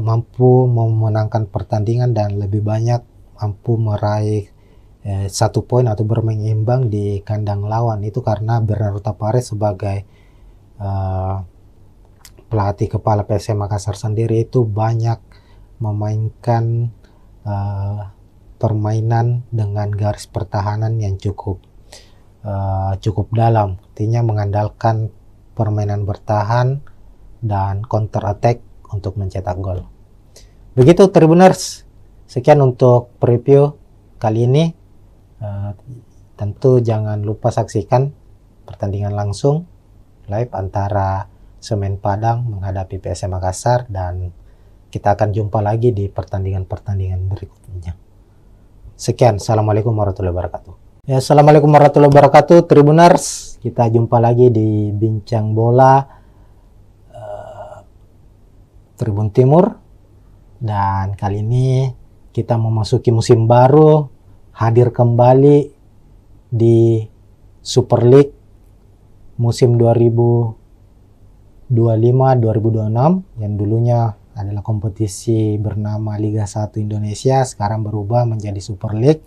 mampu memenangkan pertandingan dan lebih banyak mampu meraih 1 poin atau bermain imbang di kandang lawan. Itu karena Bernardo Tapares sebagai pelatih kepala PSM Makassar sendiri itu banyak memainkan permainan dengan garis pertahanan yang cukup dalam, artinya mengandalkan permainan bertahan dan counter attack untuk mencetak gol. Begitu Tribuners, sekian untuk preview kali ini. Tentu jangan lupa saksikan pertandingan langsung live antara Semen Padang menghadapi PSM Makassar, dan kita akan jumpa lagi di pertandingan-pertandingan berikutnya. Sekian, assalamualaikum warahmatullahi wabarakatuh. Ya, assalamualaikum warahmatullahi wabarakatuh Tribuners. Kita jumpa lagi di Bincang Bola Tribun Timur, dan kali ini kita memasuki musim baru, hadir kembali di Super League musim 2025-2026 yang dulunya adalah kompetisi bernama Liga 1 Indonesia, sekarang berubah menjadi Super League.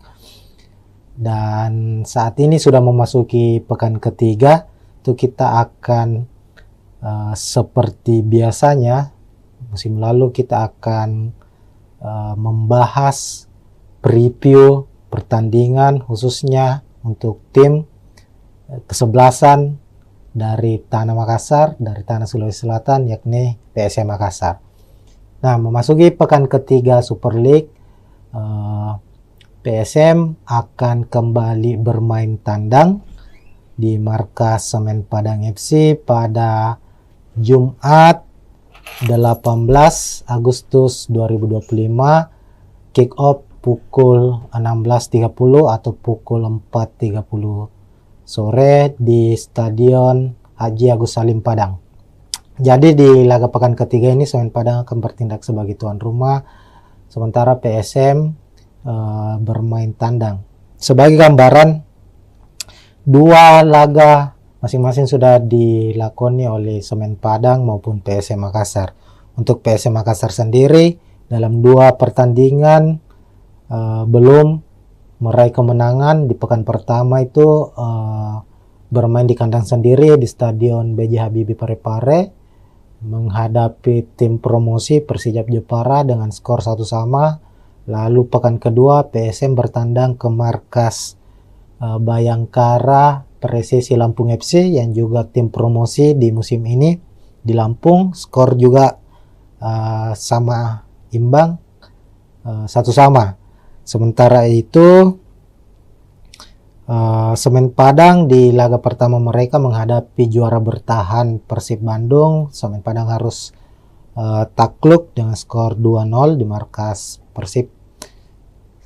Dan saat ini sudah memasuki pekan ketiga, itu kita akan seperti biasanya musim lalu kita akan membahas preview pertandingan khususnya untuk tim kesebelasan dari Tanah Makassar, dari Tanah Sulawesi Selatan, yakni PSM Makassar. Nah, memasuki pekan ketiga Super League, PSM akan kembali bermain tandang di markas Semen Padang FC pada Jumat 18 Agustus 2025, kick off pukul 16.30 atau pukul 4.30 sore di Stadion Haji Agus Salim Padang. Jadi di laga pekan ketiga ini Semen Padang akan bertindak sebagai tuan rumah, sementara PSM bermain tandang. Sebagai gambaran, 2 laga masing-masing sudah dilakoni oleh Semen Padang maupun PSM Makassar. Untuk PSM Makassar sendiri dalam 2 pertandingan belum meraih kemenangan. Di pekan pertama itu bermain di kandang sendiri di Stadion B.J. Habibie Parepare menghadapi tim promosi Persijap Jepara dengan skor 1-1. Lalu pekan kedua PSM bertandang ke markas Bayangkara Presisi Lampung FC yang juga tim promosi di musim ini di Lampung, skor juga sama imbang 1-1. Sementara itu Semen Padang di laga pertama mereka menghadapi juara bertahan Persib Bandung. Semen Padang harus takluk dengan skor 2-0 di markas Persib.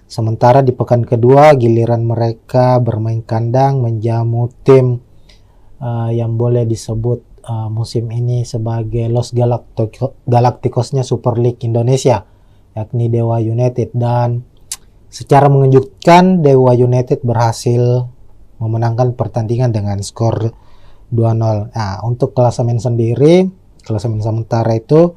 Sementara di pekan kedua giliran mereka bermain kandang menjamu tim yang boleh disebut musim ini sebagai Los Galacticosnya Super League Indonesia, yakni Dewa United. Dan secara mengejutkan Dewa United berhasil memenangkan pertandingan dengan skor 2-0. Nah, untuk klasemen sendiri, klasemen sementara itu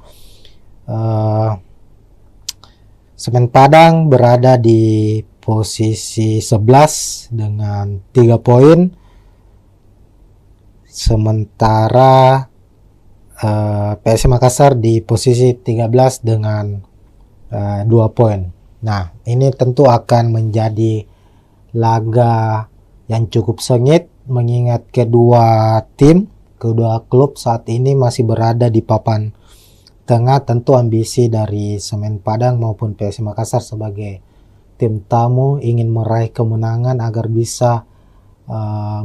Semen Padang berada di posisi 11 dengan 3 poin. Sementara PSM Makassar di posisi 13 dengan 2 poin. Nah, ini tentu akan menjadi laga yang cukup sengit mengingat kedua klub saat ini masih berada di papan tengah. Tentu ambisi dari Semen Padang maupun PSM Makassar sebagai tim tamu ingin meraih kemenangan agar bisa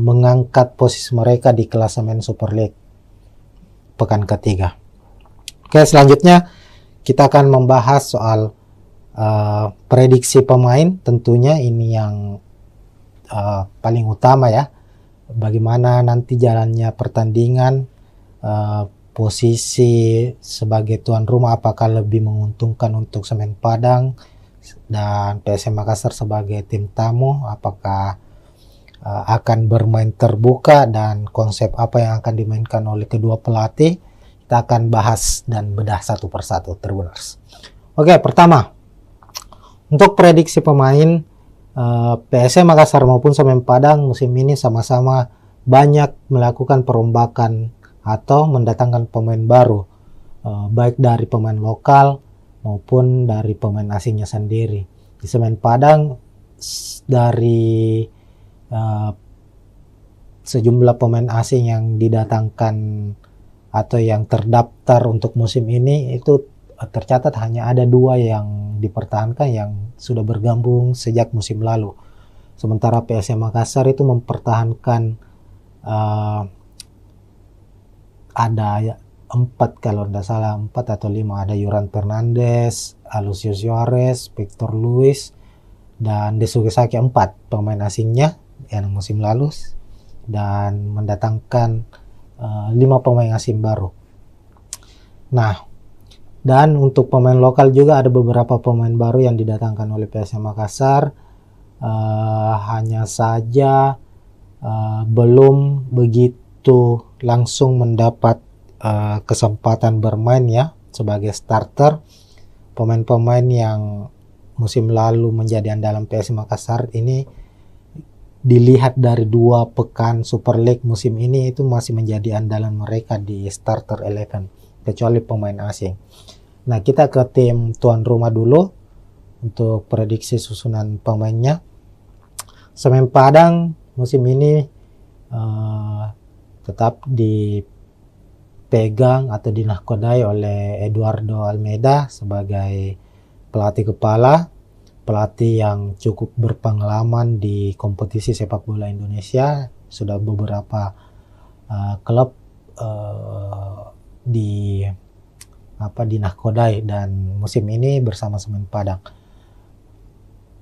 mengangkat posisi mereka di klasemen Super League pekan ketiga. Oke, selanjutnya kita akan membahas soal prediksi pemain. Tentunya ini yang paling utama ya. Bagaimana nanti jalannya pertandingan, posisi sebagai tuan rumah apakah lebih menguntungkan untuk Semen Padang dan PSM Makassar sebagai tim tamu, apakah akan bermain terbuka dan konsep apa yang akan dimainkan oleh kedua pelatih. Kita akan bahas dan bedah satu persatu, Tribuners. Oke, pertama untuk prediksi pemain, PSM Makassar maupun Semen Padang musim ini sama-sama banyak melakukan perombakan atau mendatangkan pemain baru, baik dari pemain lokal maupun dari pemain asingnya sendiri. Di Semen Padang dari sejumlah pemain asing yang didatangkan atau yang terdaftar untuk musim ini itu tercatat hanya ada 2 yang dipertahankan yang sudah bergabung sejak musim lalu. Sementara PSM Makassar itu mempertahankan ada 4 kalau tidak salah, 4 atau 5, ada Yoran Fernandes, Alucius Suarez, Victor Luis, dan Desuke Saki, 4 pemain asingnya yang musim lalu, dan mendatangkan 5 pemain asing baru. Nah, dan untuk pemain lokal juga ada beberapa pemain baru yang didatangkan oleh PSM Makassar, hanya saja belum begitu langsung mendapat kesempatan bermain ya sebagai starter. Pemain-pemain yang musim lalu menjadi andalan PSM Makassar ini dilihat dari 2 pekan Super League musim ini itu masih menjadi andalan mereka di starter 11 kecuali pemain asing. Nah, kita ke tim tuan rumah dulu untuk prediksi susunan pemainnya. Semen Padang musim ini tetap dipegang atau dinahkodai oleh Eduardo Almeida sebagai pelatih kepala, pelatih yang cukup berpengalaman di kompetisi sepak bola Indonesia. Sudah beberapa klub dinahkodai dan musim ini bersama Semen Padang.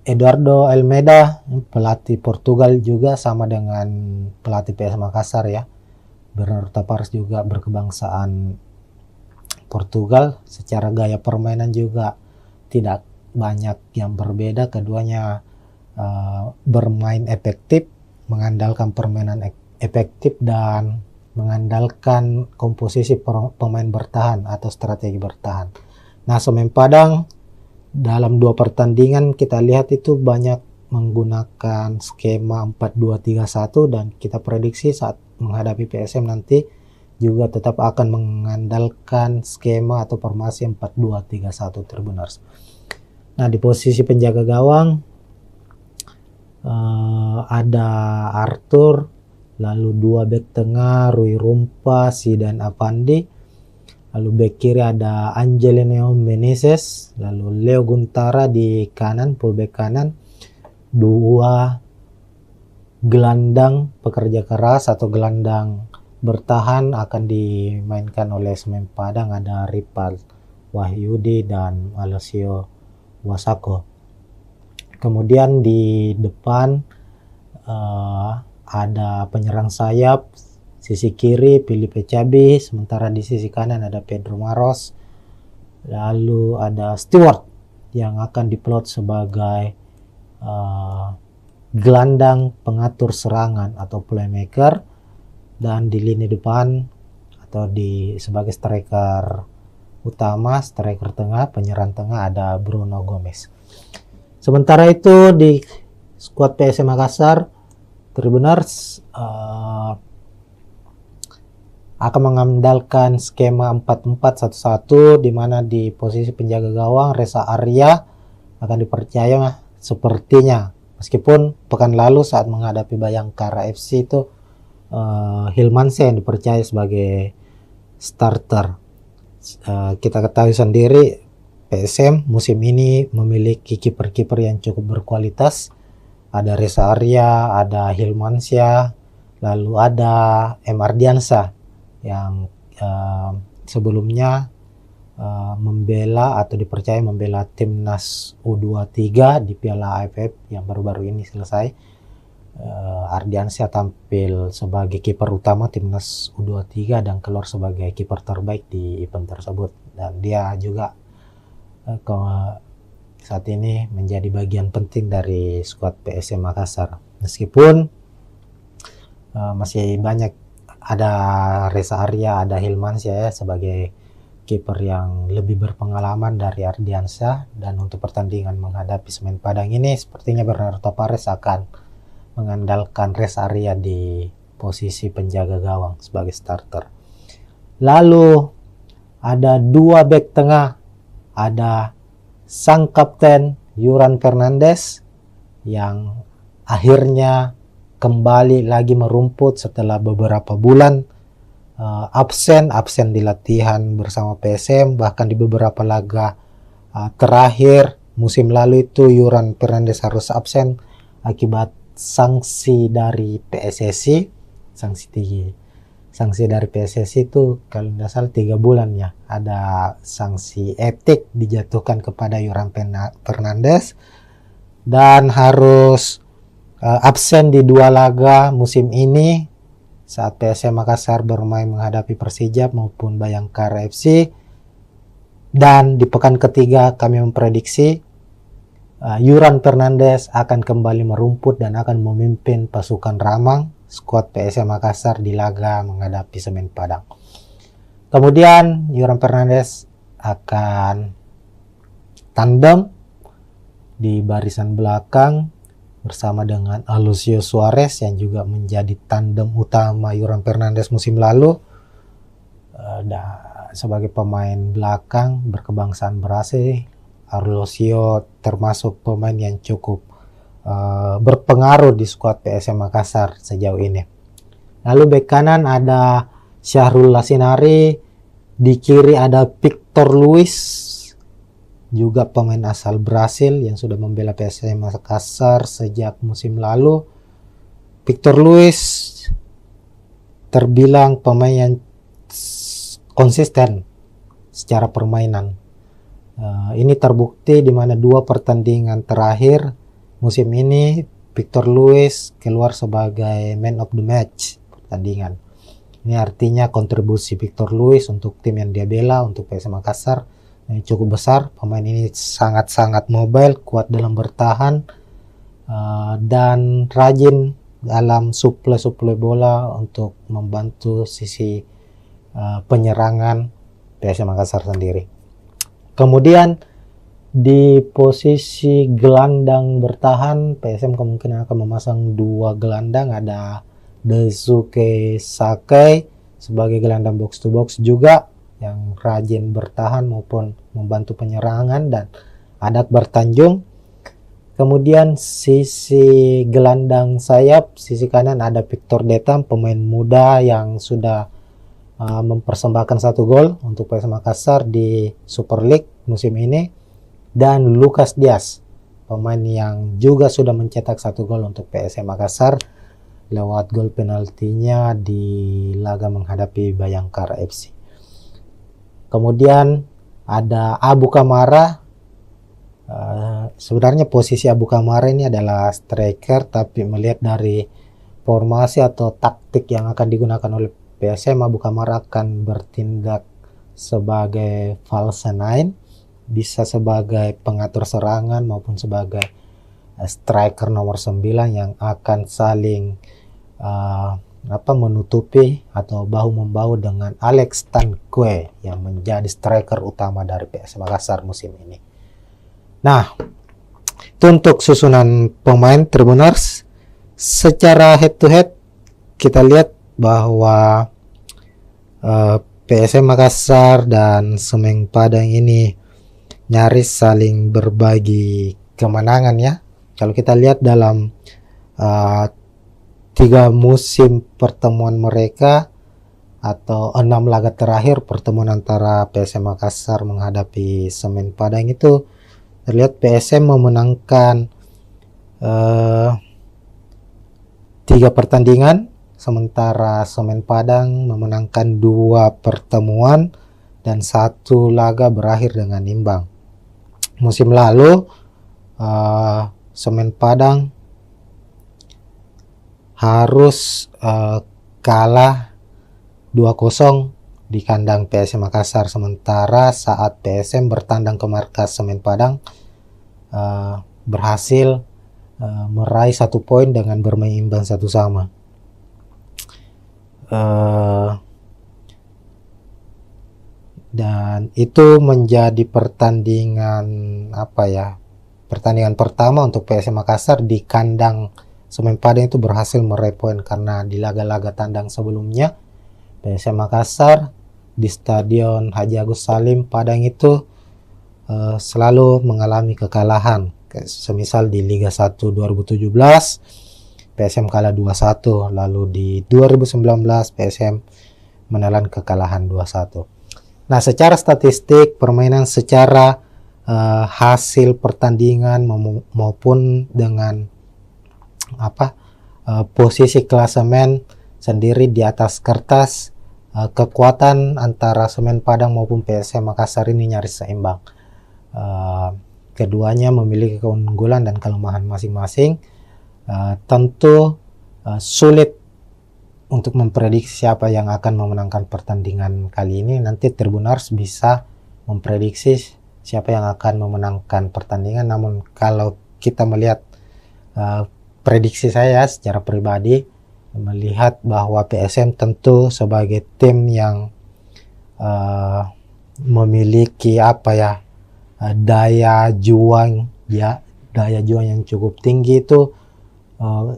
Eduardo Almeida, pelatih Portugal juga sama dengan pelatih PSM Makassar ya. Bernardo Tavares juga berkebangsaan Portugal. Secara gaya permainan juga tidak banyak yang berbeda. Keduanya bermain efektif, mengandalkan permainan efektif dan mengandalkan komposisi pemain bertahan atau strategi bertahan. Nah, Semen Padang dalam 2 pertandingan kita lihat itu banyak menggunakan skema 4-2-3-1 dan kita prediksi saat menghadapi PSM nanti juga tetap akan mengandalkan skema atau formasi 4-2-3-1 Tribuners. Nah, di posisi penjaga gawang ada Arthur, lalu 2 bek tengah Rui Rumpa, Zidan Afandi, lalu bek kiri ada Angelino Meneses, lalu Leo Guntara di kanan, fullback kanan, 2 gelandang pekerja keras atau gelandang bertahan akan dimainkan oleh Semen Padang, ada Ripal Wahyudi dan Alessio Wasako. Kemudian di depan ada penyerang sayap, sisi kiri Filipe Cabi, sementara di sisi kanan ada Pedro Maros. Lalu ada Stewart yang akan diplot sebagai gelandang pengatur serangan atau playmaker, dan di lini depan atau sebagai striker utama, striker tengah, penyerang tengah ada Bruno Gomez. Sementara itu di skuad PSM Makassar, Tribuners akan mengandalkan skema 4-4-1-1, di mana di posisi penjaga gawang Reza Arya akan dipercaya sepertinya, meskipun pekan lalu saat menghadapi Bayangkara FC itu Hilmansyah yang dipercaya sebagai starter. Kita ketahui sendiri PSM musim ini memiliki kiper-kiper yang cukup berkualitas. Ada Reza Arya, ada Hilmansyah, lalu ada M. Ardiansyah yang sebelumnya membela atau dipercaya membela timnas U23 di Piala AFF yang baru-baru ini selesai. Ardiansyah tampil sebagai kiper utama timnas U23 dan keluar sebagai kiper terbaik di event tersebut, dan dia juga saat ini menjadi bagian penting dari skuad PSM Makassar, meskipun masih banyak, ada Reza Arya, ada Hilmansyah ya, sebagai kiper yang lebih berpengalaman dari Ardiansyah. Dan untuk pertandingan menghadapi Semen Padang ini sepertinya Bernardo Tavares akan mengandalkan Reza Arya di posisi penjaga gawang sebagai starter. Lalu ada dua bek tengah, ada sang kapten Yuran Fernandes yang akhirnya kembali lagi merumput setelah beberapa bulan absen di latihan bersama PSM, bahkan di beberapa laga terakhir musim lalu itu Yuran Fernandes harus absen akibat sanksi dari PSSI. Sanksi dari PSSI itu kalau tidak salah 3 bulan ya, ada sanksi etik dijatuhkan kepada Yuran Fernandes dan harus absen di 2 laga musim ini saat PSM Makassar bermain menghadapi Persija maupun Bayangkara FC. Dan di pekan ketiga kami memprediksi Yuran Fernandes akan kembali merumput dan akan memimpin pasukan Ramang, skuad PSM Makassar di laga menghadapi Semen Padang. Kemudian Yuran Fernandes akan tandem di barisan belakang bersama dengan Alucio Suarez yang juga menjadi tandem utama Yuran Fernandes musim lalu. Sebagai pemain belakang berkebangsaan Brasil, Alucio termasuk pemain yang cukup berpengaruh di skuad PSM Makassar sejauh ini. Lalu bek kanan ada Syahrul Lasinari, di kiri ada Victor Luis, juga pemain asal Brasil yang sudah membela PSM Makassar sejak musim lalu. Victor Luis terbilang pemain yang konsisten secara permainan. Ini terbukti di mana 2 pertandingan terakhir musim ini Victor Luis keluar sebagai man of the match pertandingan. Ini artinya kontribusi Victor Luis untuk tim yang dia bela, untuk PSM Makassar, cukup besar. Pemain ini sangat-sangat mobile, kuat dalam bertahan, dan rajin dalam suplai bola untuk membantu sisi penyerangan PSM Makassar sendiri. Kemudian di posisi gelandang bertahan PSM kemungkinan akan memasang 2 gelandang, ada Daisuke Sakai sebagai gelandang box to box juga yang rajin bertahan maupun membantu penyerangan, dan ada Akbar Tanjung. Kemudian sisi gelandang sayap, sisi kanan ada Victor Detam, pemain muda yang sudah mempersembahkan 1 gol untuk PSM Makassar di Super League musim ini, dan Lucas Diaz, pemain yang juga sudah mencetak 1 gol untuk PSM Makassar. lewat gol penaltinya di laga menghadapi Bayangkara FC. Kemudian ada Abu Kamara. Sebenarnya posisi Abu Kamara ini adalah striker, tapi melihat dari formasi atau taktik yang akan digunakan oleh PSM, Abu Kamara akan bertindak sebagai false nine, bisa sebagai pengatur serangan maupun sebagai striker nomor 9 yang akan saling menutupi atau bahu-membahu dengan Alex Tanque yang menjadi striker utama dari PSM Makassar musim ini. Nah, itu untuk susunan pemain Tribuners. Secara head to head kita lihat bahwa PSM Makassar dan Semen Padang ini nyaris saling berbagi kemenangan ya. Kalau kita lihat dalam 3 musim pertemuan mereka atau 6 laga terakhir pertemuan antara PSM Makassar menghadapi Semen Padang itu terlihat PSM memenangkan 3 pertandingan, sementara Semen Padang memenangkan 2 pertemuan dan 1 laga berakhir dengan imbang. Musim lalu Semen Padang harus kalah 2-0 di kandang PSM Makassar, sementara saat PSM bertandang ke markas Semen Padang berhasil meraih 1 poin dengan bermain imbang 1-1. Dan itu menjadi pertandingan pertandingan pertama untuk PSM Makassar di kandang Semen Padang itu berhasil meraih poin, karena di laga-laga tandang sebelumnya PSM Makassar di Stadion Haji Agus Salim Padang itu selalu mengalami kekalahan. Semisal di Liga 1 2017 PSM kalah 2-1, lalu di 2019 PSM menelan kekalahan 2-1. Nah, secara statistik permainan, secara hasil pertandingan maupun dengan posisi klasemen sendiri di atas kertas, kekuatan antara Semen Padang maupun PSM Makassar ini nyaris seimbang. Keduanya memiliki keunggulan dan kelemahan masing-masing. Tentu sulit untuk memprediksi siapa yang akan memenangkan pertandingan kali ini. Nanti Tribuners bisa memprediksi siapa yang akan memenangkan pertandingan. Namun kalau kita melihat prediksi saya secara pribadi, melihat bahwa PSM tentu sebagai tim yang memiliki daya juang yang cukup tinggi itu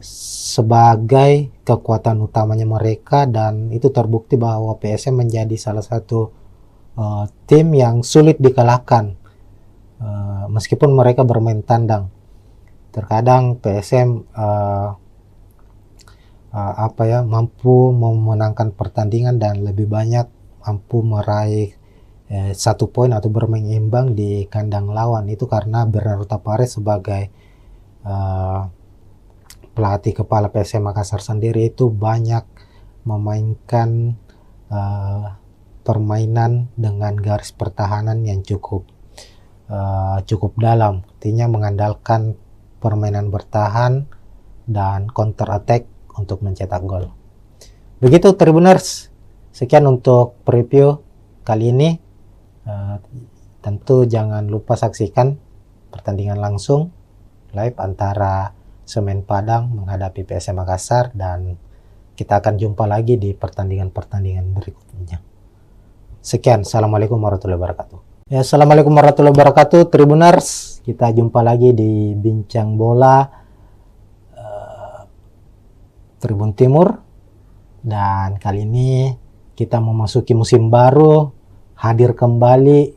sebagai kekuatan utamanya mereka, dan itu terbukti bahwa PSM menjadi salah satu tim yang sulit dikalahkan meskipun mereka bermain tandang. Terkadang PSM mampu memenangkan pertandingan dan lebih banyak mampu meraih 1 poin atau bermain imbang di kandang lawan. Itu karena Bernardo Tapares sebagai pelatih kepala PSM Makassar sendiri itu banyak memainkan permainan dengan garis pertahanan yang cukup dalam, artinya mengandalkan permainan bertahan dan counter attack untuk mencetak gol. Begitu Tribuners, sekian untuk preview kali ini. Tentu jangan lupa saksikan pertandingan langsung live antara Semen Padang menghadapi PSM Makassar, dan kita akan jumpa lagi di pertandingan-pertandingan berikutnya. Sekian, assalamualaikum warahmatullahi wabarakatuh. Ya, assalamualaikum warahmatullahi wabarakatuh Tribuners, kita jumpa lagi di Bincang Bola Tribun Timur, dan kali ini kita memasuki musim baru, hadir kembali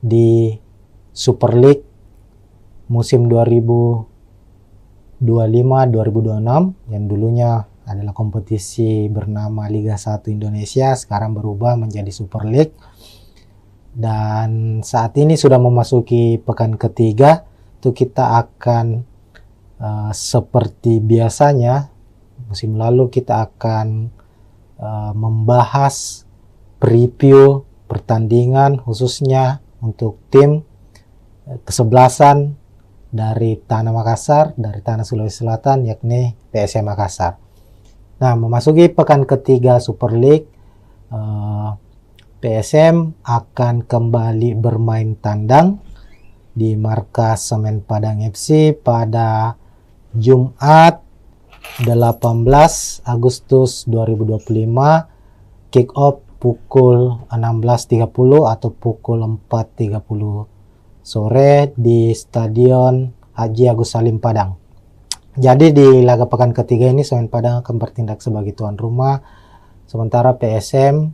di Super League musim 2025-2026 yang dulunya adalah kompetisi bernama Liga 1 Indonesia, sekarang berubah menjadi Super League. Dan saat ini sudah memasuki pekan ketiga, itu kita akan seperti biasanya musim lalu kita akan membahas preview pertandingan khususnya untuk tim kesebelasan dari Tanah Makassar, dari Tanah Sulawesi Selatan, yakni PSM Makassar. Nah, memasuki pekan ketiga Super League, PSM akan kembali bermain tandang di markas Semen Padang FC pada Jumat 18 Agustus 2025, kick off pukul 16.30 atau pukul 4.30 sore di Stadion Haji Agus Salim Padang. Jadi di laga pekan ketiga ini Semen Padang akan bertindak sebagai tuan rumah, sementara PSM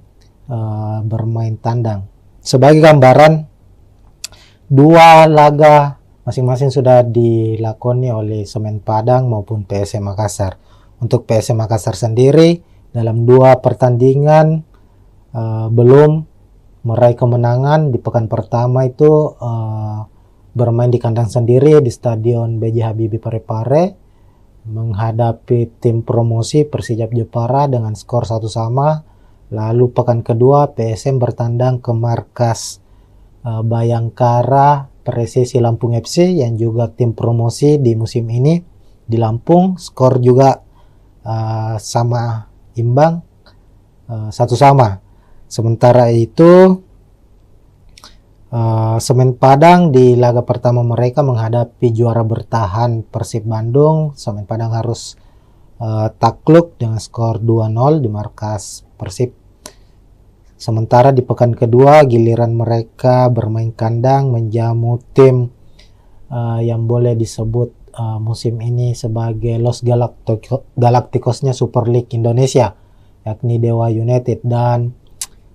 bermain tandang. Sebagai gambaran, dua laga masing-masing sudah dilakoni oleh Semen Padang maupun PSM Makassar. Untuk PSM Makassar sendiri dalam dua pertandingan belum meraih kemenangan. Di pekan pertama itu bermain di kandang sendiri di Stadion B.J. Habibie Parepare menghadapi tim promosi Persijap Jepara dengan skor 1-1. Lalu pekan kedua PSM bertandang ke markas Bayangkara Presisi Lampung FC yang juga tim promosi di musim ini di Lampung. Skor juga sama imbang, 1-1. Sementara itu Semen Padang di laga pertama mereka menghadapi juara bertahan Persib Bandung. Semen Padang harus takluk dengan skor 2-0 di markas Persib. Sementara di pekan kedua giliran mereka bermain kandang menjamu tim yang boleh disebut musim ini sebagai Los Galacticosnya Super League Indonesia, yakni Dewa United. Dan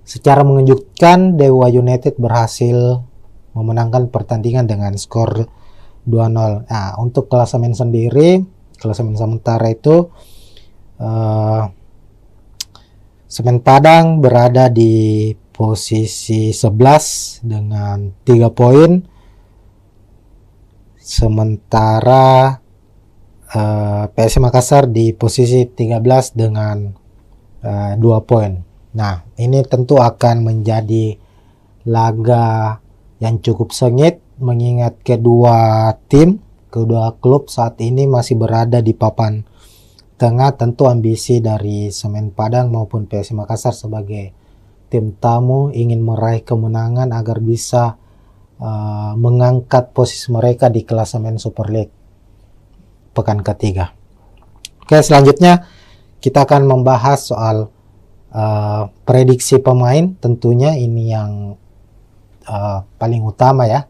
secara mengejutkan Dewa United berhasil memenangkan pertandingan dengan skor 2-0. Nah, untuk klasemen sendiri, klasemen sementara itu Semen Padang berada di posisi 11 dengan 3 poin. Sementara PSM Makassar di posisi 13 dengan 2 poin. Nah, ini tentu akan menjadi laga yang cukup sengit mengingat kedua klub saat ini masih berada di papan tengah. Tentu ambisi dari Semen Padang maupun PSM Makassar sebagai tim tamu ingin meraih kemenangan agar bisa mengangkat posisi mereka di klasemen Super League pekan ketiga. Oke, selanjutnya kita akan membahas soal prediksi pemain. Tentunya ini yang paling utama ya,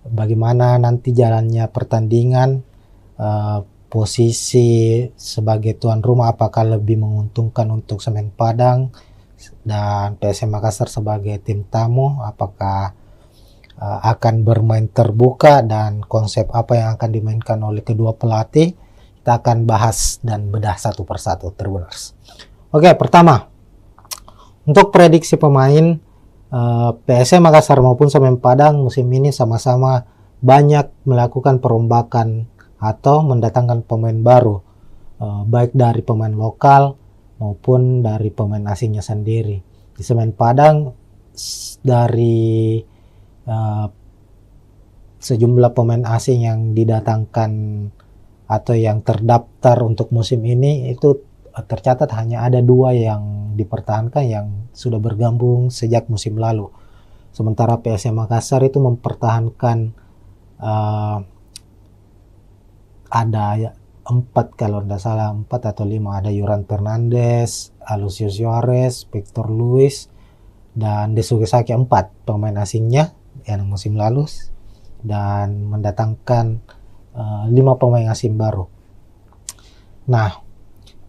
bagaimana nanti jalannya pertandingan, posisi sebagai tuan rumah apakah lebih menguntungkan untuk Semen Padang dan PSM Makassar sebagai tim tamu, apakah akan bermain terbuka dan konsep apa yang akan dimainkan oleh kedua pelatih. Kita akan bahas dan bedah satu persatu, Tribuners. Oke, pertama untuk prediksi pemain, PSM Makassar maupun Semen Padang musim ini sama-sama banyak melakukan perombakan atau mendatangkan pemain baru, baik dari pemain lokal maupun dari pemain asingnya sendiri. Di Semen Padang dari sejumlah pemain asing yang didatangkan atau yang terdaftar untuk musim ini itu tercatat hanya ada 2 yang dipertahankan yang sudah bergabung sejak musim lalu. Sementara PSM Makassar itu mempertahankan ada 4 kalau tidak salah, 4 atau 5, ada Yuran Fernandes, Alucio Suarez, Victor Luis, dan Desugesaki, 4 pemain asingnya yang musim lalu, dan mendatangkan 5 pemain asing baru. Nah,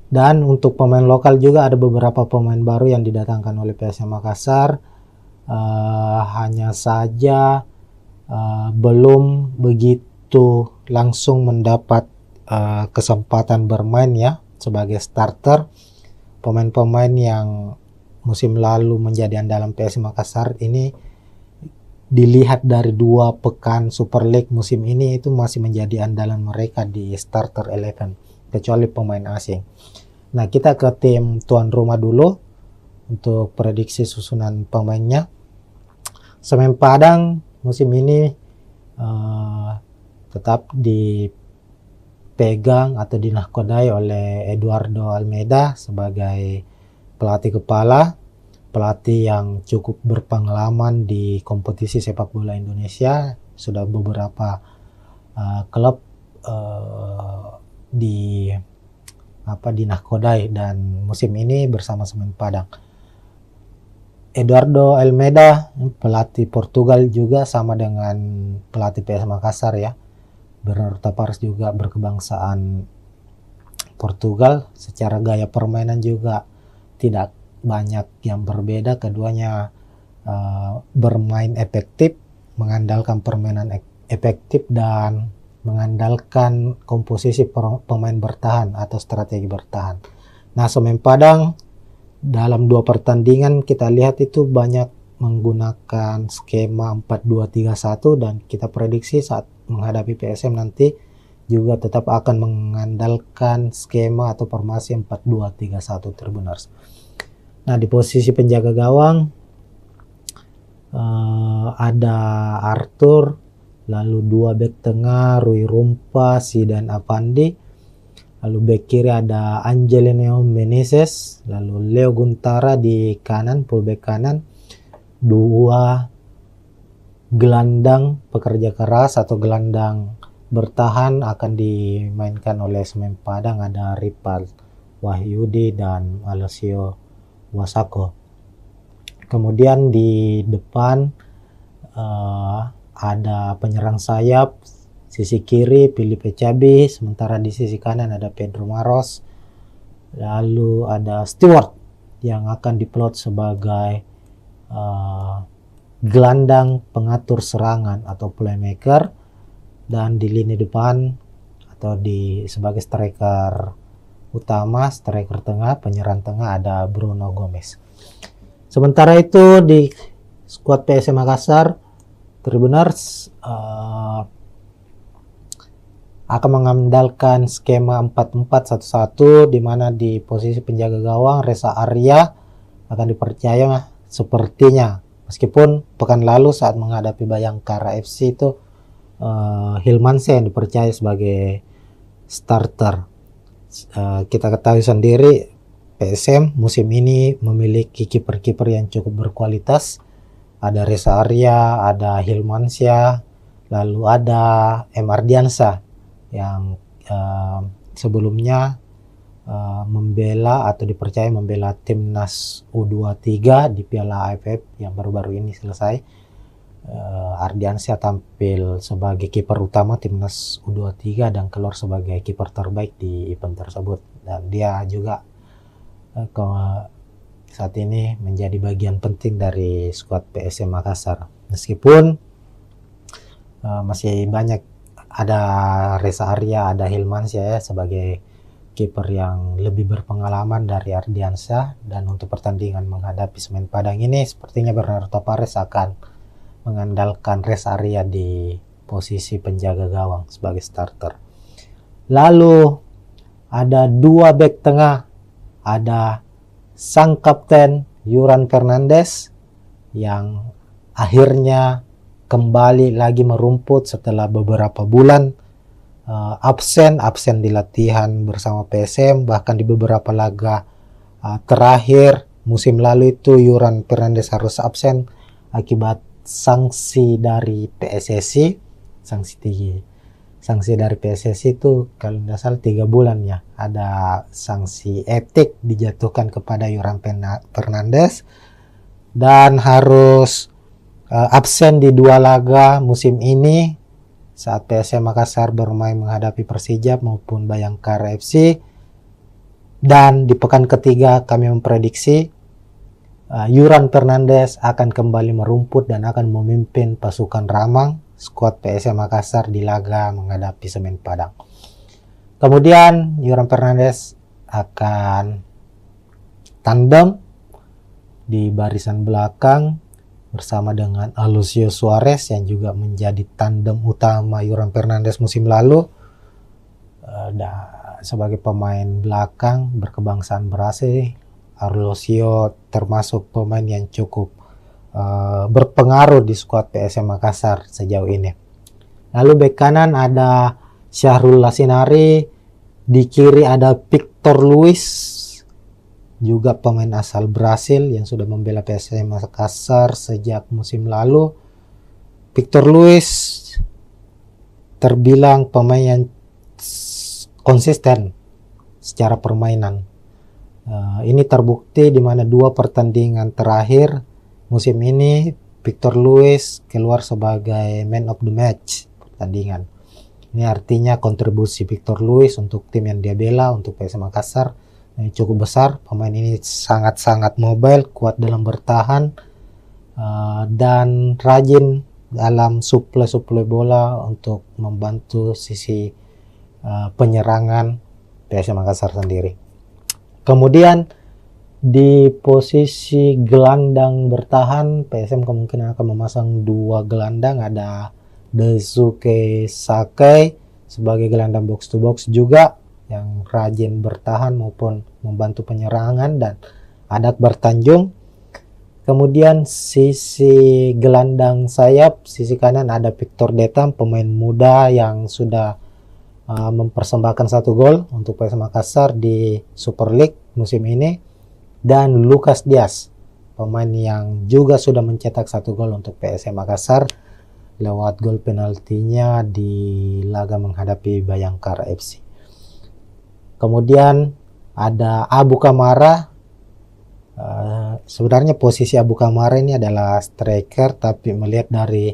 dan untuk pemain lokal juga ada beberapa pemain baru yang didatangkan oleh PSM Makassar, hanya saja belum begitu langsung mendapat kesempatan bermain ya sebagai starter. Pemain-pemain yang musim lalu menjadi andalan PSM Makassar ini dilihat dari 2 pekan Super League musim ini itu masih menjadi andalan mereka di starter 11, kecuali pemain asing. Nah, kita ke tim tuan rumah dulu untuk prediksi susunan pemainnya. Semen Padang musim ini tetap dipegang atau dinahkodai oleh Eduardo Almeida sebagai pelatih kepala, pelatih yang cukup berpengalaman di kompetisi sepak bola Indonesia. Sudah beberapa klub dinahkodai, dan musim ini bersama Semen Padang. Eduardo Almeida, pelatih Portugal juga, sama dengan pelatih PS Makassar ya. Bernardo Tavares juga berkebangsaan Portugal. Secara gaya permainan juga tidak banyak yang berbeda. Keduanya bermain efektif, mengandalkan permainan efektif dan mengandalkan komposisi pemain bertahan atau strategi bertahan. Nah, Semen Padang dalam 2 pertandingan kita lihat itu banyak menggunakan skema 4-2-3-1, dan kita prediksi saat menghadapi PSM nanti juga tetap akan mengandalkan skema atau formasi 4-2-3-1 Tribuners. Nah, di posisi penjaga gawang ada Arthur, lalu 2 bek tengah Rui Rumpa, Zidan Afandi. Lalu bek kiri ada Angelino Meneses, lalu Leo Guntara di kanan, fullback kanan. 2 gelandang pekerja keras atau gelandang bertahan akan dimainkan oleh Semen Padang, ada Ripal Wahyudi dan Alessio Wasako. Kemudian di depan ada penyerang sayap. Sisi kiri Filipe Cabi, sementara di sisi kanan ada Pedro Maros. Lalu ada Stewart yang akan diplot sebagai gelandang pengatur serangan atau playmaker, dan di lini depan atau sebagai striker utama, striker tengah, penyerang tengah ada Bruno Gomez. Sementara itu di skuad PSM Makassar, Tribuners akan mengandalkan skema 4-4-1-1, di mana di posisi penjaga gawang Reza Arya akan dipercaya sepertinya, meskipun pekan lalu saat menghadapi Bayangkara FC itu Hilmansyah yang dipercaya sebagai starter. Kita ketahui sendiri PSM musim ini memiliki kiper-kiper yang cukup berkualitas. Ada Reza Arya, ada Hilmansyah, lalu ada M. Ardiansyah yang sebelumnya membela atau dipercaya membela timnas U23 di Piala AFF yang baru-baru ini selesai. Ardiansyah tampil sebagai kiper utama timnas U23 dan keluar sebagai kiper terbaik di event tersebut, dan dia juga saat ini menjadi bagian penting dari skuad PSM Makassar. Meskipun masih banyak, ada Reza Arya, ada Hilmansyah ya, sebagai kiper yang lebih berpengalaman dari Ardiansyah, dan untuk pertandingan menghadapi Semen Padang ini sepertinya Bernardo Tavares akan mengandalkan Reza Arya di posisi penjaga gawang sebagai starter. Lalu ada 2 bek tengah, ada sang kapten Yuran Fernandes yang akhirnya kembali lagi merumput setelah beberapa bulan absen di latihan bersama PSM, bahkan di beberapa laga terakhir musim lalu itu Yuran Fernandes harus absen akibat sanksi dari PSSI. Sanksi dari PSSI itu kalau tidak salah 3 bulan ya, ada sanksi etik dijatuhkan kepada Yuran Fernandes dan harus absen di 2 laga musim ini saat PSM Makassar bermain menghadapi Persija maupun Bayangkara FC. Dan di pekan ketiga kami memprediksi Yuran Fernandes akan kembali merumput dan akan memimpin pasukan Ramang skuad PSM Makassar di laga menghadapi Semen Padang. Kemudian Yuran Fernandes akan tandem di barisan belakang bersama dengan Alucio Suarez yang juga menjadi tandem utama Yuran Fernandes musim lalu. sebagai pemain belakang berkebangsaan Brasil, Arlosio termasuk pemain yang cukup berpengaruh di skuad PSM Makassar sejauh ini. Lalu bek kanan ada Syahrul Lasinari, di kiri ada Victor Luis, juga pemain asal Brasil yang sudah membela PSM Makassar sejak musim lalu. Victor Luis terbilang pemain yang konsisten secara permainan. Ini terbukti di mana 2 pertandingan terakhir musim ini Victor Luis keluar sebagai man of the match pertandingan. Ini artinya kontribusi Victor Luis untuk tim yang dia bela, untuk PSM Makassar, cukup besar. Pemain ini sangat-sangat mobile, kuat dalam bertahan, dan rajin dalam suplai bola untuk membantu sisi penyerangan PSM Makassar sendiri. Kemudian di posisi gelandang bertahan, PSM kemungkinan akan memasang 2 gelandang, ada Daisuke Sakai sebagai gelandang box to box juga yang rajin bertahan maupun membantu penyerangan, dan ada Akbar Tanjung. Kemudian sisi gelandang sayap, sisi kanan ada Victor Detam, pemain muda yang sudah mempersembahkan 1 gol untuk PSM Makassar di Super League musim ini, dan Lucas Diaz, pemain yang juga sudah mencetak 1 gol untuk PSM Makassar lewat gol penaltinya di laga menghadapi Bayangkara FC. Kemudian ada Abu Kamara. Sebenarnya posisi Abu Kamara ini adalah striker, tapi melihat dari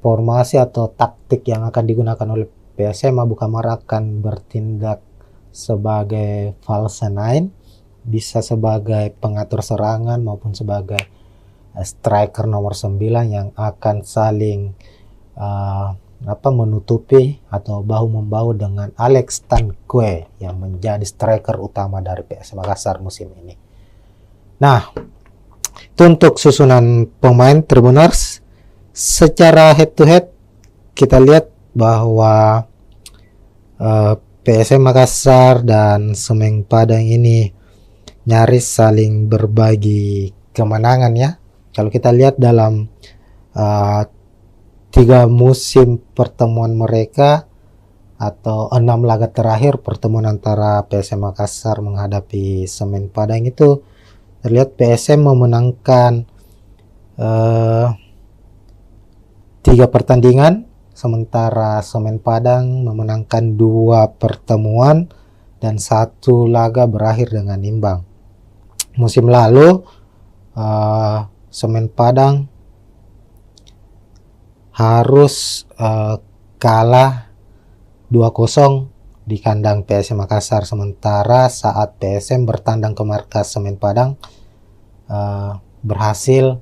formasi atau taktik yang akan digunakan oleh PSM, Abu Kamara akan bertindak sebagai false nine, bisa sebagai pengatur serangan maupun sebagai striker nomor 9 yang akan saling menutupi atau bahu-membahu dengan Alex Tanque yang menjadi striker utama dari PSM Makassar musim ini. Nah, itu untuk susunan pemain Tribuners. Secara head to head kita lihat bahwa PSM Makassar dan Semen Padang ini nyaris saling berbagi kemenangan ya. Kalau kita lihat dalam 3 musim pertemuan mereka atau 6 laga terakhir pertemuan antara PSM Makassar menghadapi Semen Padang itu terlihat PSM memenangkan 3 pertandingan, sementara Semen Padang memenangkan 2 pertemuan dan 1 laga berakhir dengan imbang. Musim lalu Semen Padang harus kalah 2-0 di kandang PSM Makassar, sementara saat PSM bertandang ke markas Semen Padang berhasil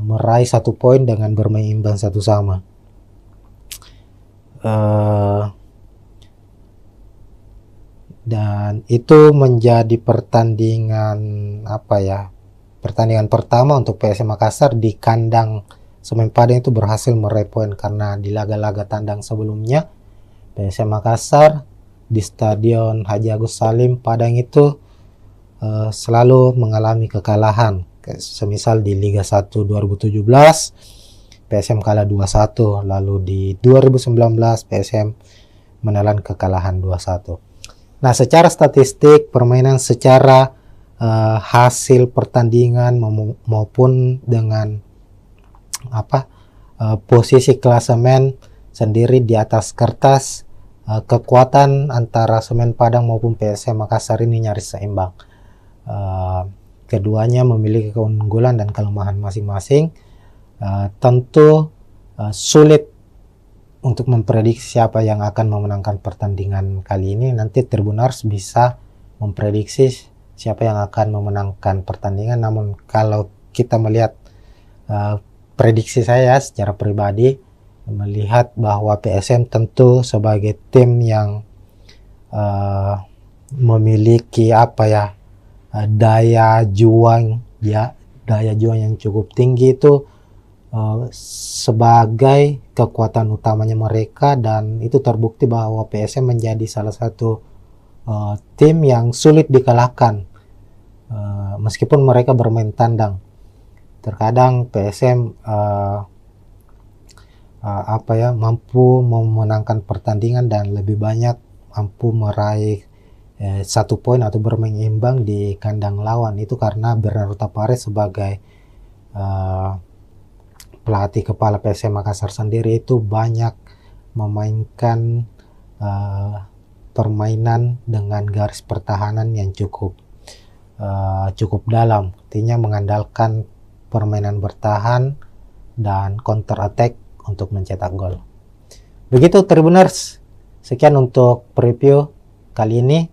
meraih 1 poin dengan bermain imbang 1-1. Dan itu menjadi pertandingan pertandingan pertama untuk PSM Makassar di kandang Semen Padang itu berhasil meraih poin, karena di laga-laga tandang sebelumnya PSM Makassar di Stadion Haji Agus Salim Padang itu selalu mengalami kekalahan. Semisal di Liga 1 2017 PSM kalah 2-1, lalu di 2019 PSM menelan kekalahan 2-1. Nah, secara statistik permainan, secara hasil pertandingan maupun dengan posisi klasemen sendiri di atas kertas, kekuatan antara Semen Padang maupun PSM Makassar ini nyaris seimbang. Keduanya memiliki keunggulan dan kelemahan masing-masing. Tentu sulit untuk memprediksi siapa yang akan memenangkan pertandingan kali ini. Nanti Tribuners bisa memprediksi siapa yang akan memenangkan pertandingan. Namun kalau kita melihat prediksi saya secara pribadi, melihat bahwa PSM tentu sebagai tim yang memiliki daya juang yang cukup tinggi, itu sebagai kekuatan utamanya mereka, dan itu terbukti bahwa PSM menjadi salah satu tim yang sulit dikalahkan meskipun mereka bermain tandang. Terkadang PSM mampu memenangkan pertandingan dan lebih banyak mampu meraih 1 poin atau bermain imbang di kandang lawan. Itu karena Bernardo Tapares sebagai pelatih kepala PSM Makassar sendiri itu banyak memainkan permainan dengan garis pertahanan yang cukup dalam, artinya mengandalkan permainan bertahan dan counter attack untuk mencetak gol. Begitu Tribuners, sekian untuk preview kali ini.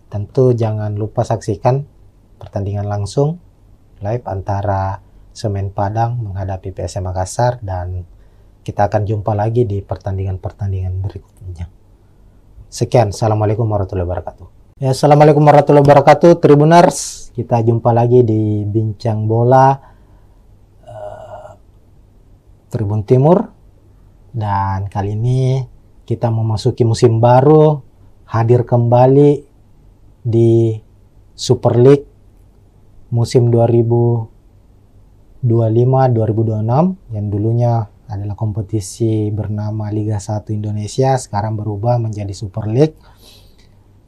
Tentu jangan lupa saksikan pertandingan langsung live antara Semen Padang menghadapi PSM Makassar, dan kita akan jumpa lagi di pertandingan-pertandingan berikutnya. Sekian, assalamualaikum warahmatullahi wabarakatuh. Ya, assalamualaikum warahmatullahi wabarakatuh Tribuners. Kita jumpa lagi di Bincang Bola Tribun Timur, dan kali ini kita memasuki musim baru, hadir kembali di Super League musim 2025-2026 yang dulunya adalah kompetisi bernama Liga 1 Indonesia, sekarang berubah menjadi Super League.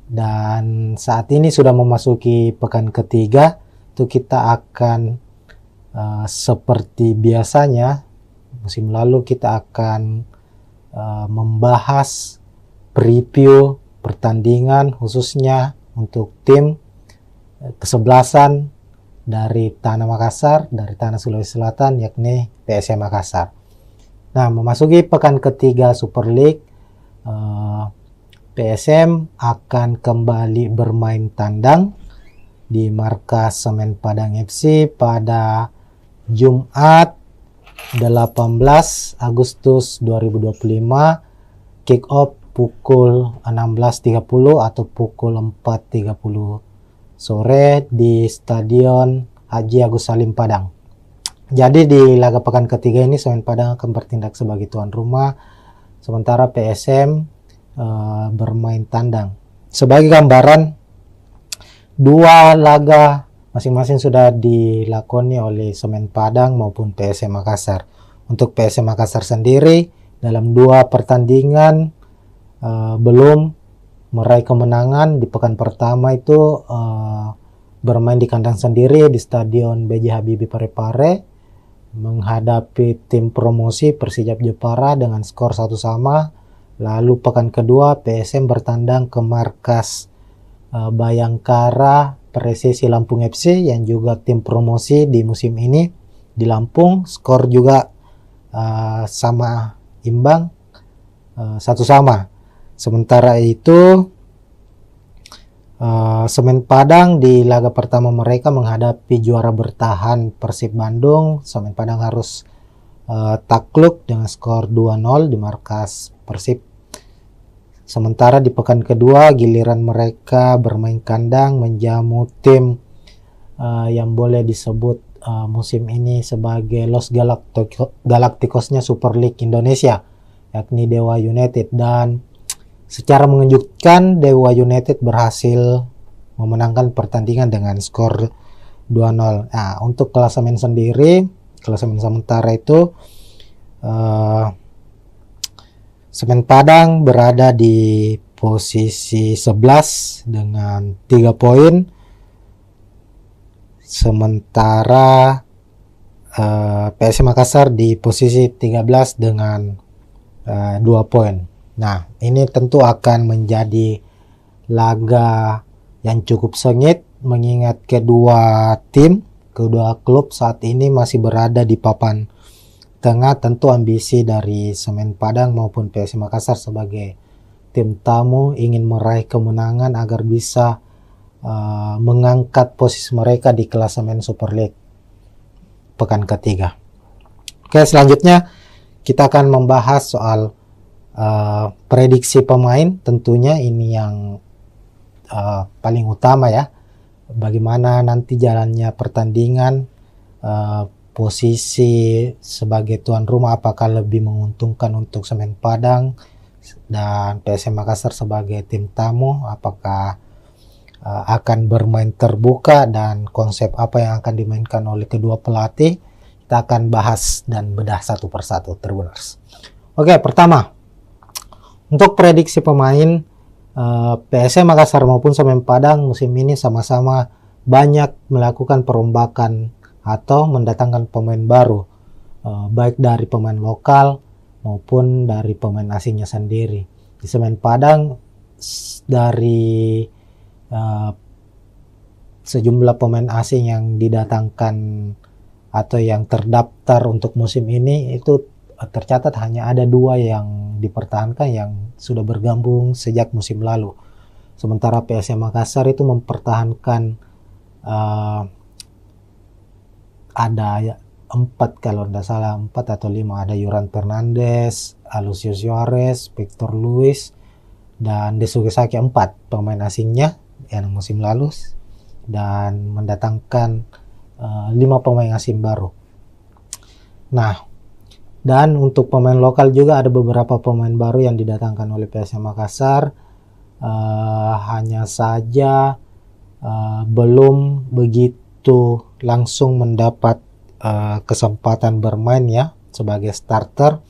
Dan saat ini sudah memasuki pekan ketiga, itu kita akan seperti biasanya musim lalu kita akan membahas preview pertandingan khususnya untuk tim kesebelasan dari Tanah Makassar, dari Tanah Sulawesi Selatan, yakni PSM Makassar. Nah, memasuki pekan ketiga Super League, PSM akan kembali bermain tandang di markas Semen Padang FC pada Jumat 18 Agustus 2025, kick off pukul 16.30 atau pukul 4.30 sore di Stadion Haji Agus Salim Padang. Jadi di laga pekan ketiga ini Semen Padang akan bertindak sebagai tuan rumah, sementara PSM bermain tandang. Sebagai gambaran, 2 laga masing-masing sudah dilakoni oleh Semen Padang maupun PSM Makassar. Untuk PSM Makassar sendiri dalam 2 pertandingan belum meraih kemenangan. Di pekan pertama itu bermain di kandang sendiri di Stadion B.J. Habibie Parepare menghadapi tim promosi Persijap Jepara dengan skor 1-1. Lalu pekan kedua PSM bertandang ke markas Bayangkara Presisi Lampung FC yang juga tim promosi di musim ini di Lampung, skor juga sama imbang 1-1. Sementara itu Semen Padang di laga pertama mereka menghadapi juara bertahan Persib Bandung. Semen Padang harus takluk dengan skor 2-0 di markas Persib. Sementara di pekan kedua giliran mereka bermain kandang menjamu tim yang boleh disebut musim ini sebagai Los Galacticosnya Super League Indonesia, yakni Dewa United, dan secara mengejutkan Dewa United berhasil memenangkan pertandingan dengan skor 2-0. Nah, untuk klasemen sendiri, klasemen sementara itu Semen Padang berada di posisi 11 dengan 3 poin. Sementara PSM Makassar di posisi 13 dengan 2 poin. Nah, ini tentu akan menjadi laga yang cukup sengit mengingat kedua klub saat ini masih berada di papan tengah. Tentu ambisi dari Semen Padang maupun PSM Makassar sebagai tim tamu ingin meraih kemenangan agar bisa mengangkat posisi mereka di klasemen Super League pekan ketiga. Oke, selanjutnya kita akan membahas soal prediksi pemain. Tentunya ini yang paling utama ya, bagaimana nanti jalannya pertandingan posisi sebagai tuan rumah apakah lebih menguntungkan untuk Semen Padang dan PSM Makassar sebagai tim tamu, apakah akan bermain terbuka dan konsep apa yang akan dimainkan oleh kedua pelatih. Kita akan bahas dan bedah satu persatu, Tribuners. Oke, pertama untuk prediksi pemain PSM Makassar maupun Semen Padang musim ini sama-sama banyak melakukan perombakan atau mendatangkan pemain baru, baik dari pemain lokal maupun dari pemain asingnya sendiri. Di Semen Padang dari sejumlah pemain asing yang didatangkan atau yang terdaftar untuk musim ini itu tercatat hanya ada 2 yang dipertahankan yang sudah bergabung sejak musim lalu. Sementara PSM Makassar itu mempertahankan ada 4 kalau tidak salah, 4 atau 5, ada Yoran Fernandes, Alucio Suarez, Victor Luis, dan Desugesaki, 4 pemain asingnya yang musim lalu, dan mendatangkan 5 pemain asing baru. Nah, dan untuk pemain lokal juga ada beberapa pemain baru yang didatangkan oleh PSM Makassar, hanya saja belum begitu langsung mendapat kesempatan bermain ya sebagai starter.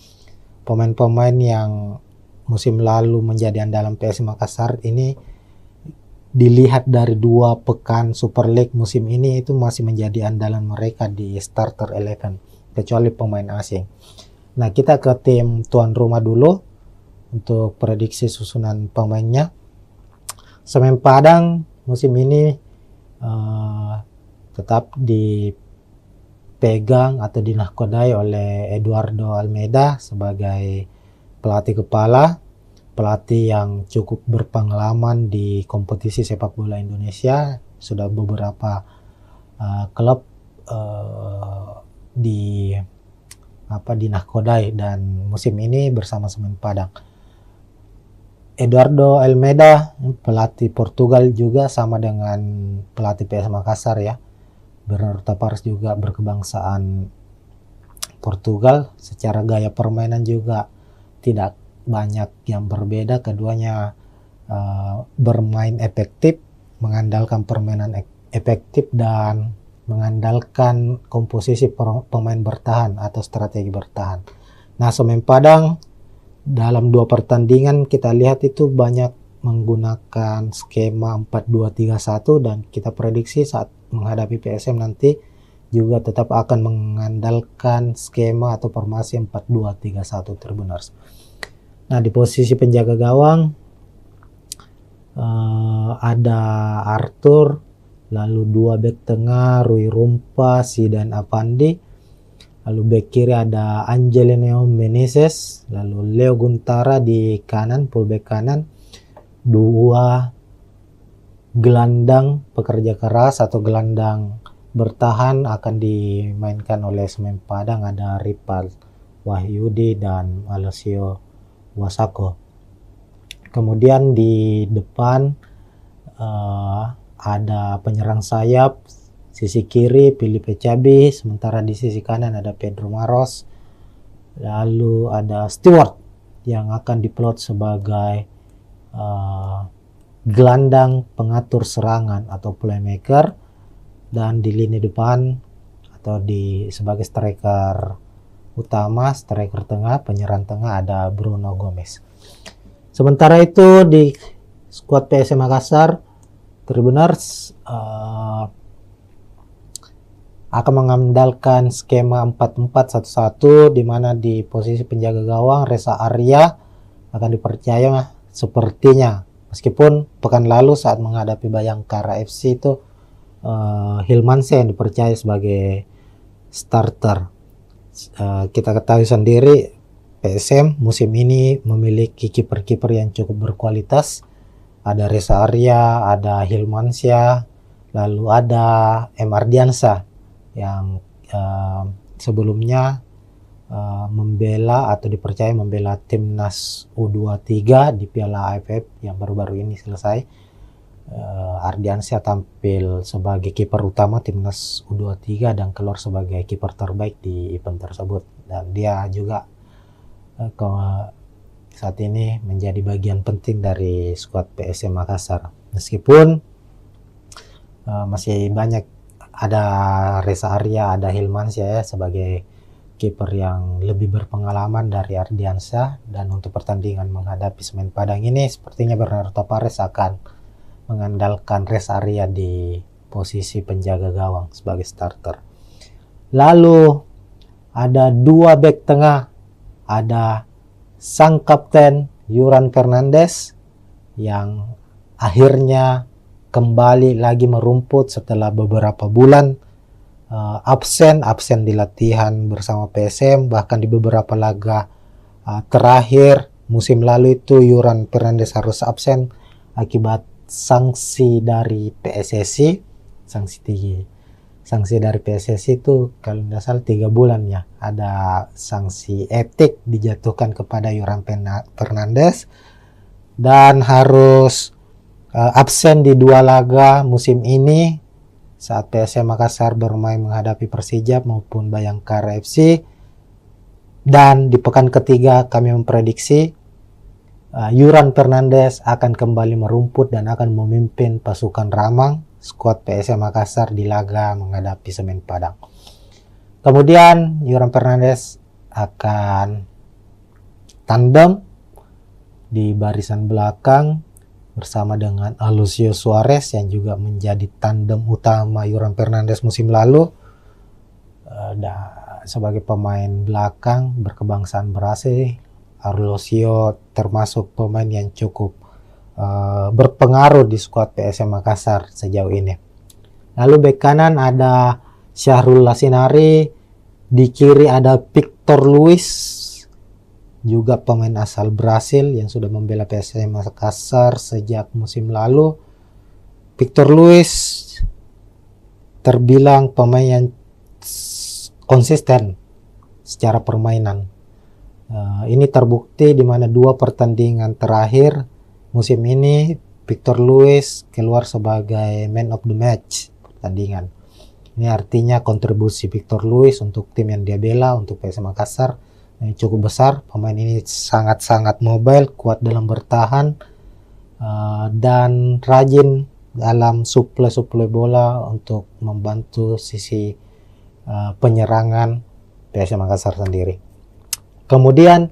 Pemain-pemain yang musim lalu menjadi andalan PSM Makassar ini dilihat dari 2 pekan Super League musim ini itu masih menjadi andalan mereka di starter 11 kecuali pemain asing. Nah, kita ke tim tuan rumah dulu untuk prediksi susunan pemainnya. Semen Padang musim ini tetap dipegang atau dinahkodai oleh Eduardo Almeida sebagai pelatih kepala, pelatih yang cukup berpengalaman di kompetisi sepak bola Indonesia. Sudah beberapa klub dinahkodai dan musim ini bersama Semen Padang. Eduardo Almeida, pelatih Portugal juga sama dengan pelatih PS Makassar ya. Bernardo Tavares juga berkebangsaan Portugal. Secara gaya permainan juga tidak banyak yang berbeda. Keduanya bermain efektif, mengandalkan permainan efektif dan mengandalkan komposisi pemain bertahan atau strategi bertahan. Nah, Semen Padang dalam 2 pertandingan kita lihat itu banyak menggunakan skema 4-2-3-1 dan kita prediksi saat menghadapi PSM nanti juga tetap akan mengandalkan skema atau formasi 4-2-3-1 Tribuners. Nah, di posisi penjaga gawang ada Arthur, lalu 2 bek tengah Rui Rumpa, Zidan Afandi. Lalu bek kiri ada Angelino Meneses, lalu Leo Guntara di kanan, fullback kanan. 2 gelandang pekerja keras atau gelandang bertahan akan dimainkan oleh Semen Padang, ada Ripal Wahyudi dan Alessio Wasako. Kemudian di depan ada penyerang sayap. Sisi kiri Filipe Cabi, sementara di sisi kanan ada Pedro Maros. Lalu ada Stewart yang akan diplot sebagai gelandang pengatur serangan atau playmaker, dan di lini depan atau sebagai striker utama, striker tengah, penyerang tengah ada Bruno Gomez. Sementara itu di skuad PSM Makassar, Tribuners akan mengandalkan skema 4-4-1-1 di mana di posisi penjaga gawang Reza Arya akan dipercaya sepertinya, meskipun pekan lalu saat menghadapi Bayangkara FC itu Hilmansyah yang dipercaya sebagai starter. Kita ketahui sendiri PSM musim ini memiliki kiper-kiper yang cukup berkualitas. Ada Reza Arya, ada Hilmansyah, lalu ada M. Ardiansyah yang sebelumnya membela atau dipercaya membela timnas U23 di Piala AFF yang baru-baru ini selesai. Ardiansyah tampil sebagai kiper utama timnas U23 dan keluar sebagai kiper terbaik di event tersebut, dan dia juga saat ini menjadi bagian penting dari skuad PSM Makassar. Meskipun masih banyak, ada Reza Arya, ada Hilmansyah ya sebagai kiper yang lebih berpengalaman dari Ardiansyah, dan untuk pertandingan menghadapi Semen Padang ini sepertinya Bernardo Tavares akan mengandalkan Reza Arya di posisi penjaga gawang sebagai starter. Lalu ada dua bek tengah, ada sang kapten Yuran Fernandes yang akhirnya kembali lagi merumput setelah beberapa bulan absen di latihan bersama PSM, bahkan di beberapa laga terakhir musim lalu itu Yuran Fernandes harus absen akibat sanksi dari PSSI. Sanksi dari PSSI itu kalau tidak salah 3 bulan ya, ada sanksi etik dijatuhkan kepada Yuran Fernandes dan harus absen di 2 laga musim ini saat PSM Makassar bermain menghadapi Persija maupun Bayangkara FC. Dan di pekan ketiga kami memprediksi Yuran Fernandes akan kembali merumput dan akan memimpin pasukan Ramang skuad PSM Makassar di laga menghadapi Semen Padang. Kemudian Yuran Fernandes akan tandem di barisan belakang bersama dengan Alucio Suarez yang juga menjadi tandem utama Yuran Fernandes musim lalu. Sebagai pemain belakang berkebangsaan Brasil, Alucio termasuk pemain yang cukup berpengaruh di skuad PSM Makassar sejauh ini. Lalu bek kanan ada Syahrul Lasinari, di kiri ada Victor Luis, juga pemain asal Brasil yang sudah membela PSM Makassar sejak musim lalu. Victor Luis terbilang pemain yang konsisten secara permainan. Ini terbukti di mana 2 pertandingan terakhir musim ini Victor Luis keluar sebagai man of the match pertandingan. Ini artinya kontribusi Victor Luis untuk tim yang dia bela, untuk PSM Makassar, cukup besar. Pemain ini sangat-sangat mobile, kuat dalam bertahan, dan rajin dalam suplai bola untuk membantu sisi penyerangan PSM Makassar sendiri. Kemudian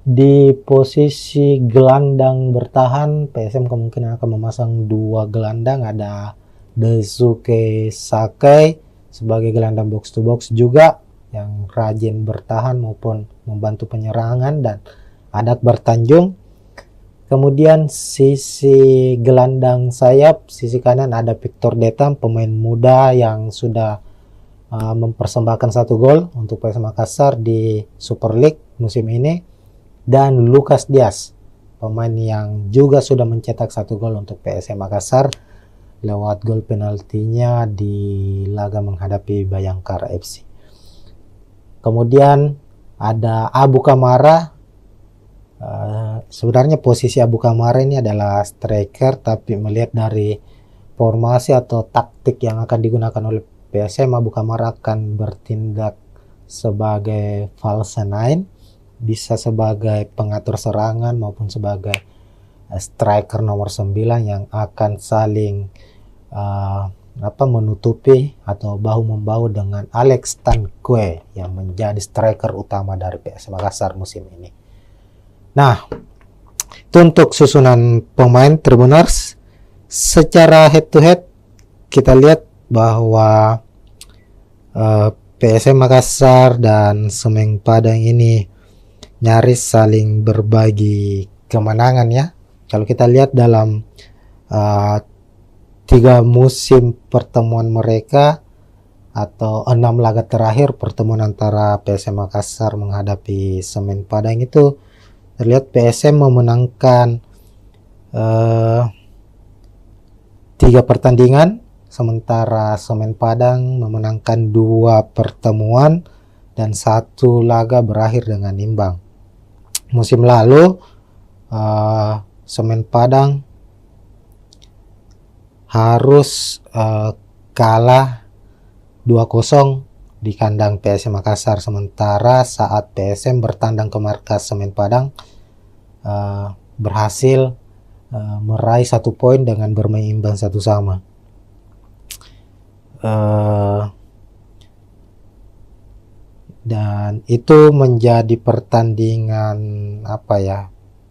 di posisi gelandang bertahan, PSM kemungkinan akan memasang 2 gelandang, ada Daisuke Sakai sebagai gelandang box to box juga yang rajin bertahan maupun membantu penyerangan, dan ada Akbar Tanjung. Kemudian sisi gelandang sayap, sisi kanan ada Victor Detam, pemain muda yang sudah mempersembahkan 1 gol untuk PSM Makassar di Super League musim ini, dan Lucas Diaz, pemain yang juga sudah mencetak 1 gol untuk PSM Makassar lewat gol penaltinya di laga menghadapi Bayangkara FC. Kemudian ada Abu Kamara. Sebenarnya posisi Abu Kamara ini adalah striker, tapi melihat dari formasi atau taktik yang akan digunakan oleh PSM, Abu Kamara akan bertindak sebagai false nine, bisa sebagai pengatur serangan maupun sebagai striker nomor 9 yang akan saling menutupi atau bahu-membahu dengan Alex Tankwe yang menjadi striker utama dari PSM Makassar musim ini. Nah, itu untuk susunan pemain Tribuners. Secara head to head kita lihat bahwa PSM Makassar dan Semen Padang ini nyaris saling berbagi kemenangan ya. Kalau kita lihat dalam 3 musim pertemuan mereka atau 6 laga terakhir pertemuan antara PSM Makassar menghadapi Semen Padang itu terlihat PSM memenangkan 3 pertandingan, sementara Semen Padang memenangkan 2 pertemuan dan 1 laga berakhir dengan imbang. Musim lalu Semen Padang harus kalah 2-0 di kandang PSM Makassar. Sementara saat PSM bertandang ke markas Semen Padang berhasil meraih 1 poin dengan bermain imbang 1-1. Dan itu menjadi pertandingan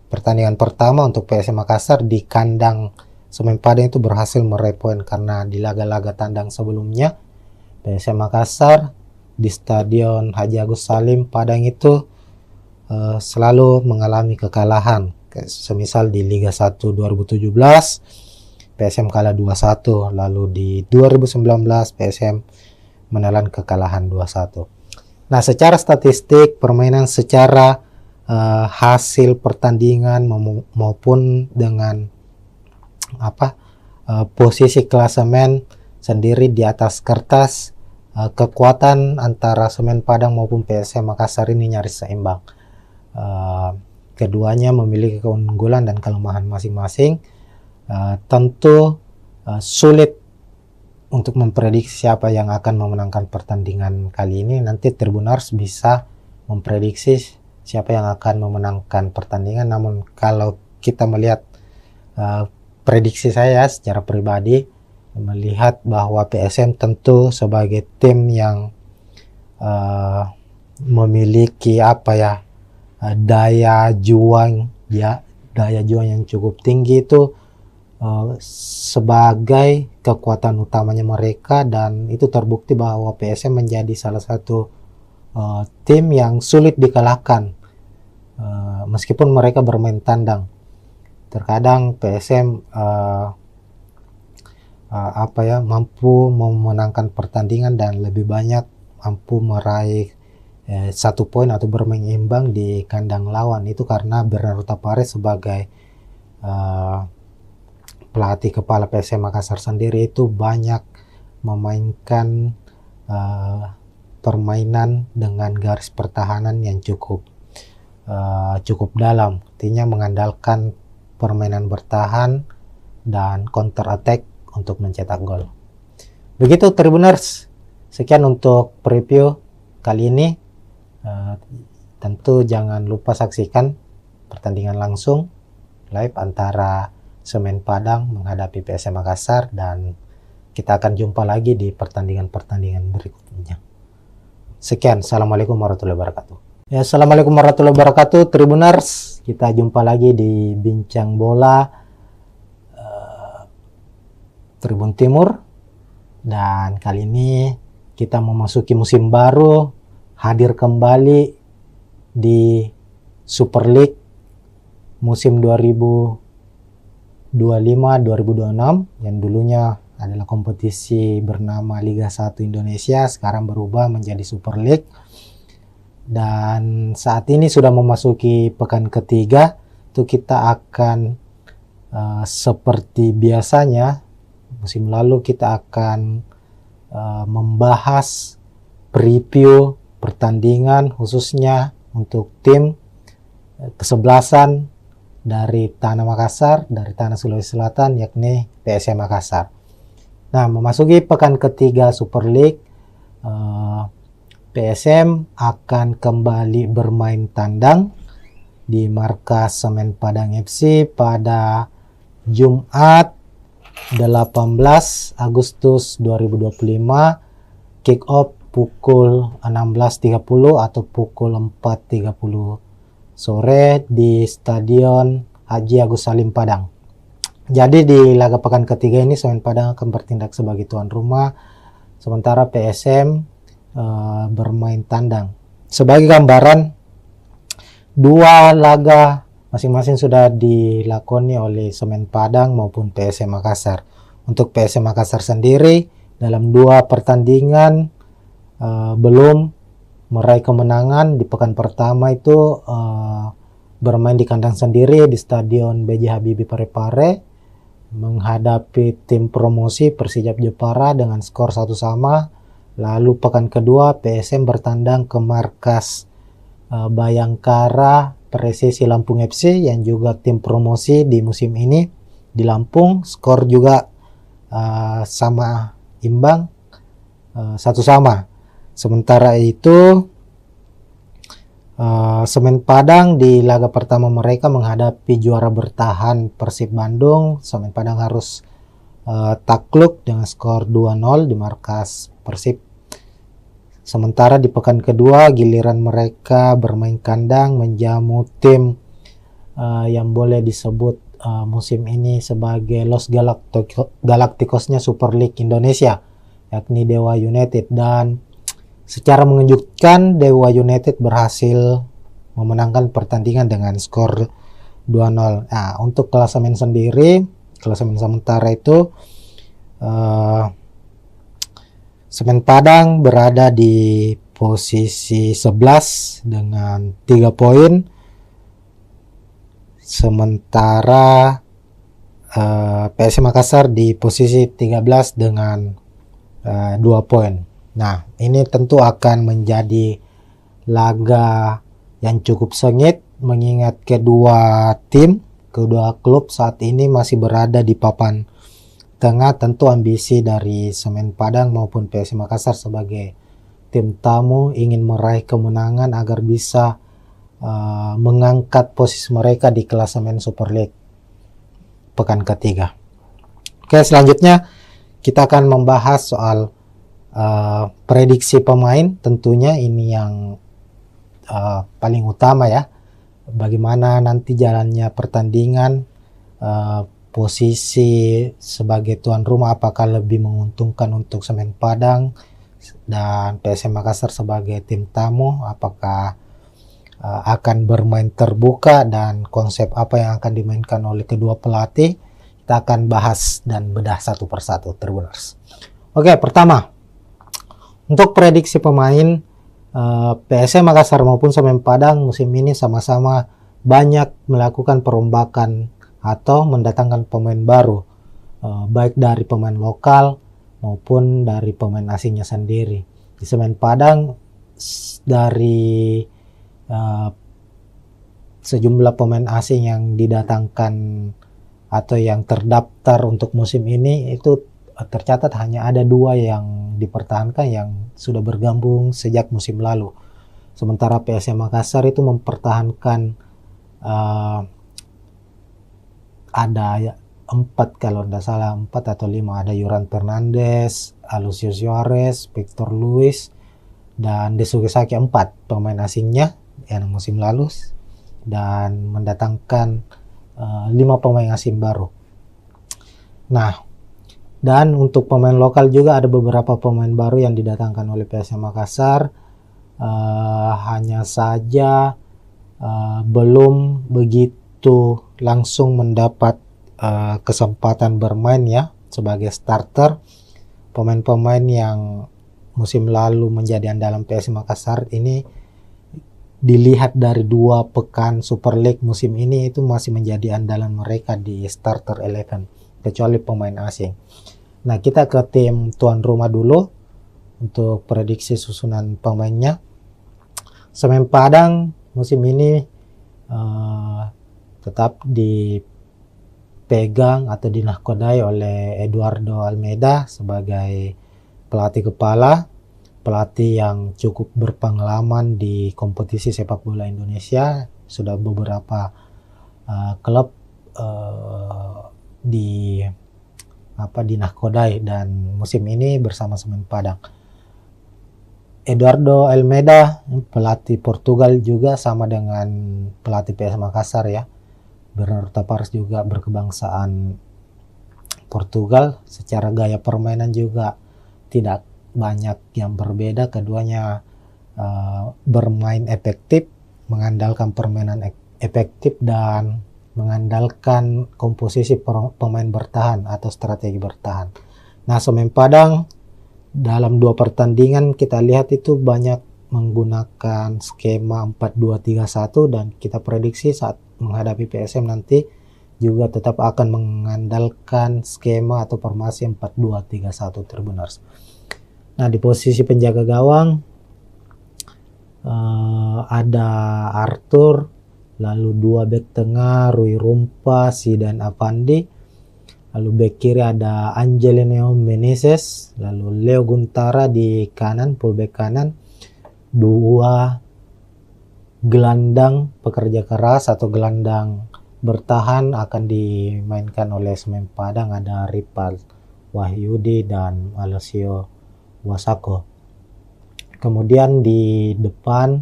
pertandingan pertama untuk PSM Makassar di kandang Semen Padang. Itu berhasil meraih poin, karena di laga-laga tandang sebelumnya PSM Makassar di Stadion Haji Agus Salim Padang itu selalu mengalami kekalahan. Semisal di Liga 1 2017 PSM kalah 2-1, lalu di 2019 PSM menelan kekalahan 2-1. Nah, secara statistik permainan, secara hasil pertandingan maupun dengan posisi klasemen sendiri di atas kertas, kekuatan antara Semen Padang maupun PSM Makassar ini nyaris seimbang. Keduanya memiliki keunggulan dan kelemahan masing-masing. Tentu sulit untuk memprediksi siapa yang akan memenangkan pertandingan kali ini. Nanti Tribuners bisa memprediksi siapa yang akan memenangkan pertandingan. Namun kalau kita melihat prediksi saya secara pribadi, melihat bahwa PSM tentu sebagai tim yang memiliki daya juang yang cukup tinggi, itu sebagai kekuatan utamanya mereka, dan itu terbukti bahwa PSM menjadi salah satu tim yang sulit dikalahkan meskipun mereka bermain tandang. Terkadang PSM mampu memenangkan pertandingan dan lebih banyak mampu meraih 1 poin atau bermain imbang di kandang lawan. Itu karena Bernardo Tapares sebagai pelatih kepala PSM Makassar sendiri itu banyak memainkan permainan dengan garis pertahanan yang cukup dalam, artinya mengandalkan permainan bertahan dan counter attack untuk mencetak gol. Begitu Tribuners, sekian untuk preview kali ini. Tentu jangan lupa saksikan pertandingan langsung live antara Semen Padang menghadapi PSM Makassar, dan kita akan jumpa lagi di pertandingan-pertandingan berikutnya. Sekian, assalamualaikum warahmatullahi wabarakatuh. Ya, assalamualaikum warahmatullahi wabarakatuh Tribuners. Kita jumpa lagi di Bincang Bola Tribun Timur, dan kali ini kita memasuki musim baru, hadir kembali di Super League musim 2025-2026 yang dulunya adalah kompetisi bernama Liga 1 Indonesia, sekarang berubah menjadi Super League. Dan saat ini sudah memasuki pekan ketiga, itu kita akan seperti biasanya musim lalu kita akan membahas preview pertandingan khususnya untuk tim kesebelasan dari Tanah Makassar, dari Tanah Sulawesi Selatan, yakni PSM Makassar. Nah, memasuki pekan ketiga Super League, PSM akan kembali bermain tandang di markas Semen Padang FC pada Jumat 18 Agustus 2025, kick off pukul 16.30 atau pukul 4.30 sore di Stadion Haji Agus Salim Padang. Jadi di laga pekan ketiga ini Semen Padang akan bertindak sebagai tuan rumah, sementara PSM bermain tandang. Sebagai gambaran, 2 laga masing-masing sudah dilakoni oleh Semen Padang maupun PSM Makassar. Untuk PSM Makassar sendiri dalam 2 pertandingan belum meraih kemenangan. Di pekan pertama itu bermain di kandang sendiri di Stadion B.J. Habibie Parepare menghadapi tim promosi Persijap Jepara dengan skor 1-1. Lalu pekan kedua PSM bertandang ke markas Bayangkara Presisi Lampung FC yang juga tim promosi di musim ini di Lampung. Skor juga sama imbang, 1-1. Sementara itu Semen Padang di laga pertama mereka menghadapi juara bertahan Persib Bandung. Semen Padang harus takluk dengan skor 2-0 di markas Persib. Sementara di pekan kedua giliran mereka bermain kandang menjamu tim yang boleh disebut musim ini sebagai Los Galacticosnya Super League Indonesia, yakni Dewa United. Dan secara mengejutkan Dewa United berhasil memenangkan pertandingan dengan skor 2-0. Nah, untuk klasemen sendiri, klasemen sementara itu Semen Padang berada di posisi 11 dengan 3 poin. Sementara PSM Makassar di posisi 13 dengan 2 poin. Nah, ini tentu akan menjadi laga yang cukup sengit mengingat kedua klub saat ini masih berada di papan tengah. Tentu ambisi dari Semen Padang maupun PSM Makassar sebagai tim tamu ingin meraih kemenangan agar bisa mengangkat posisi mereka di klasemen Super League pekan ketiga. Oke, selanjutnya kita akan membahas soal prediksi pemain. Tentunya ini yang paling utama ya, bagaimana nanti jalannya pertandingan, posisi sebagai tuan rumah apakah lebih menguntungkan untuk Semen Padang dan PSM Makassar sebagai tim tamu, apakah akan bermain terbuka dan konsep apa yang akan dimainkan oleh kedua pelatih. Kita akan bahas dan bedah satu persatu, Tribuners. Oke, pertama untuk prediksi pemain, PSM Makassar maupun Semen Padang musim ini sama-sama banyak melakukan perombakan atau mendatangkan pemain baru, baik dari pemain lokal maupun dari pemain asingnya sendiri. Di Semen Padang dari sejumlah pemain asing yang didatangkan atau yang terdaftar untuk musim ini itu tercatat hanya ada 2 yang dipertahankan yang sudah bergabung sejak musim lalu. Sementara PSM Makassar itu mempertahankan ada 4 kalau tidak salah, 4 atau 5, ada Yuran Fernandes, Alucio Suarez, Victor Luis, dan Desuke Saki, 4 pemain asingnya yang musim lalu, dan mendatangkan 5 pemain asing baru. Nah, dan untuk pemain lokal juga ada beberapa pemain baru yang didatangkan oleh PSM Makassar. Hanya saja belum begitu langsung mendapat kesempatan bermain ya sebagai starter. Pemain-pemain yang musim lalu menjadi andalan PSM Makassar ini dilihat dari 2 pekan Super League musim ini itu masih menjadi andalan mereka di starter 11, kecuali pemain asing. Nah, kita ke tim tuan rumah dulu untuk prediksi susunan pemainnya. Semen Padang musim ini tetap dipegang atau dinahkodai oleh Eduardo Almeida sebagai pelatih kepala, pelatih yang cukup berpengalaman di kompetisi sepak bola Indonesia. Sudah beberapa klub dinahkodai dan musim ini bersama Semen Padang. Eduardo Almeida pelatih Portugal juga sama dengan pelatih PS Makassar ya. Bernardo Tavares juga berkebangsaan Portugal. Secara gaya permainan juga tidak banyak yang berbeda. Keduanya bermain efektif, mengandalkan permainan efektif dan mengandalkan komposisi pemain bertahan atau strategi bertahan. Nah, Semen Padang dalam 2 pertandingan kita lihat itu banyak menggunakan skema 4-2-3-1 dan kita prediksi saat menghadapi PSM nanti juga tetap akan mengandalkan skema atau formasi 4-2-3-1 Tribuners. Nah, di posisi penjaga gawang ada Arthur, lalu 2 bek tengah Rui Rumpa, Zidan Avandi, Lalu back kiri ada Angelino Meneses, lalu Leo Guntara di kanan, fullback kanan. Dua gelandang pekerja keras atau gelandang bertahan akan dimainkan oleh Semen Padang, ada Ripal Wahyudi dan Alessio Wasako. Kemudian di depan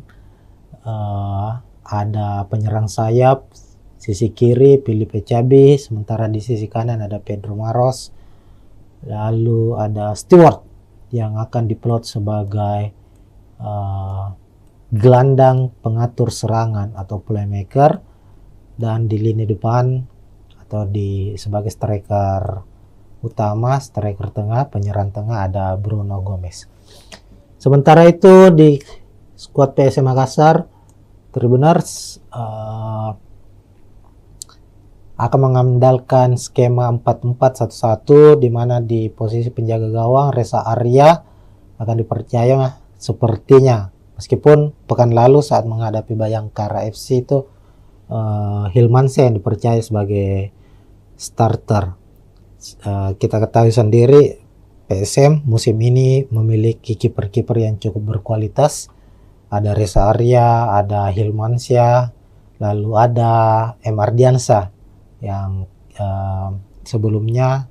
ada penyerang sayap, sisi kiri Filipe Cabi, sementara di sisi kanan ada Pedro Maros. Lalu ada Stewart yang akan diplot sebagai gelandang pengatur serangan atau playmaker, dan di lini depan atau sebagai striker utama, striker tengah, penyerang tengah ada Bruno Gomez. Sementara itu di skuad PSM Makassar, Tribuners akan mengandalkan skema 4-4-1-1, di mana di posisi penjaga gawang Reza Arya akan dipercaya sepertinya, meskipun pekan lalu saat menghadapi Bayangkara FC itu Hilmansyah yang dipercaya sebagai starter. Kita ketahui sendiri PSM musim ini memiliki kiper-kiper yang cukup berkualitas. Ada Reza Arya, ada Hilmansyah, lalu ada M. Ardiansyah yang sebelumnya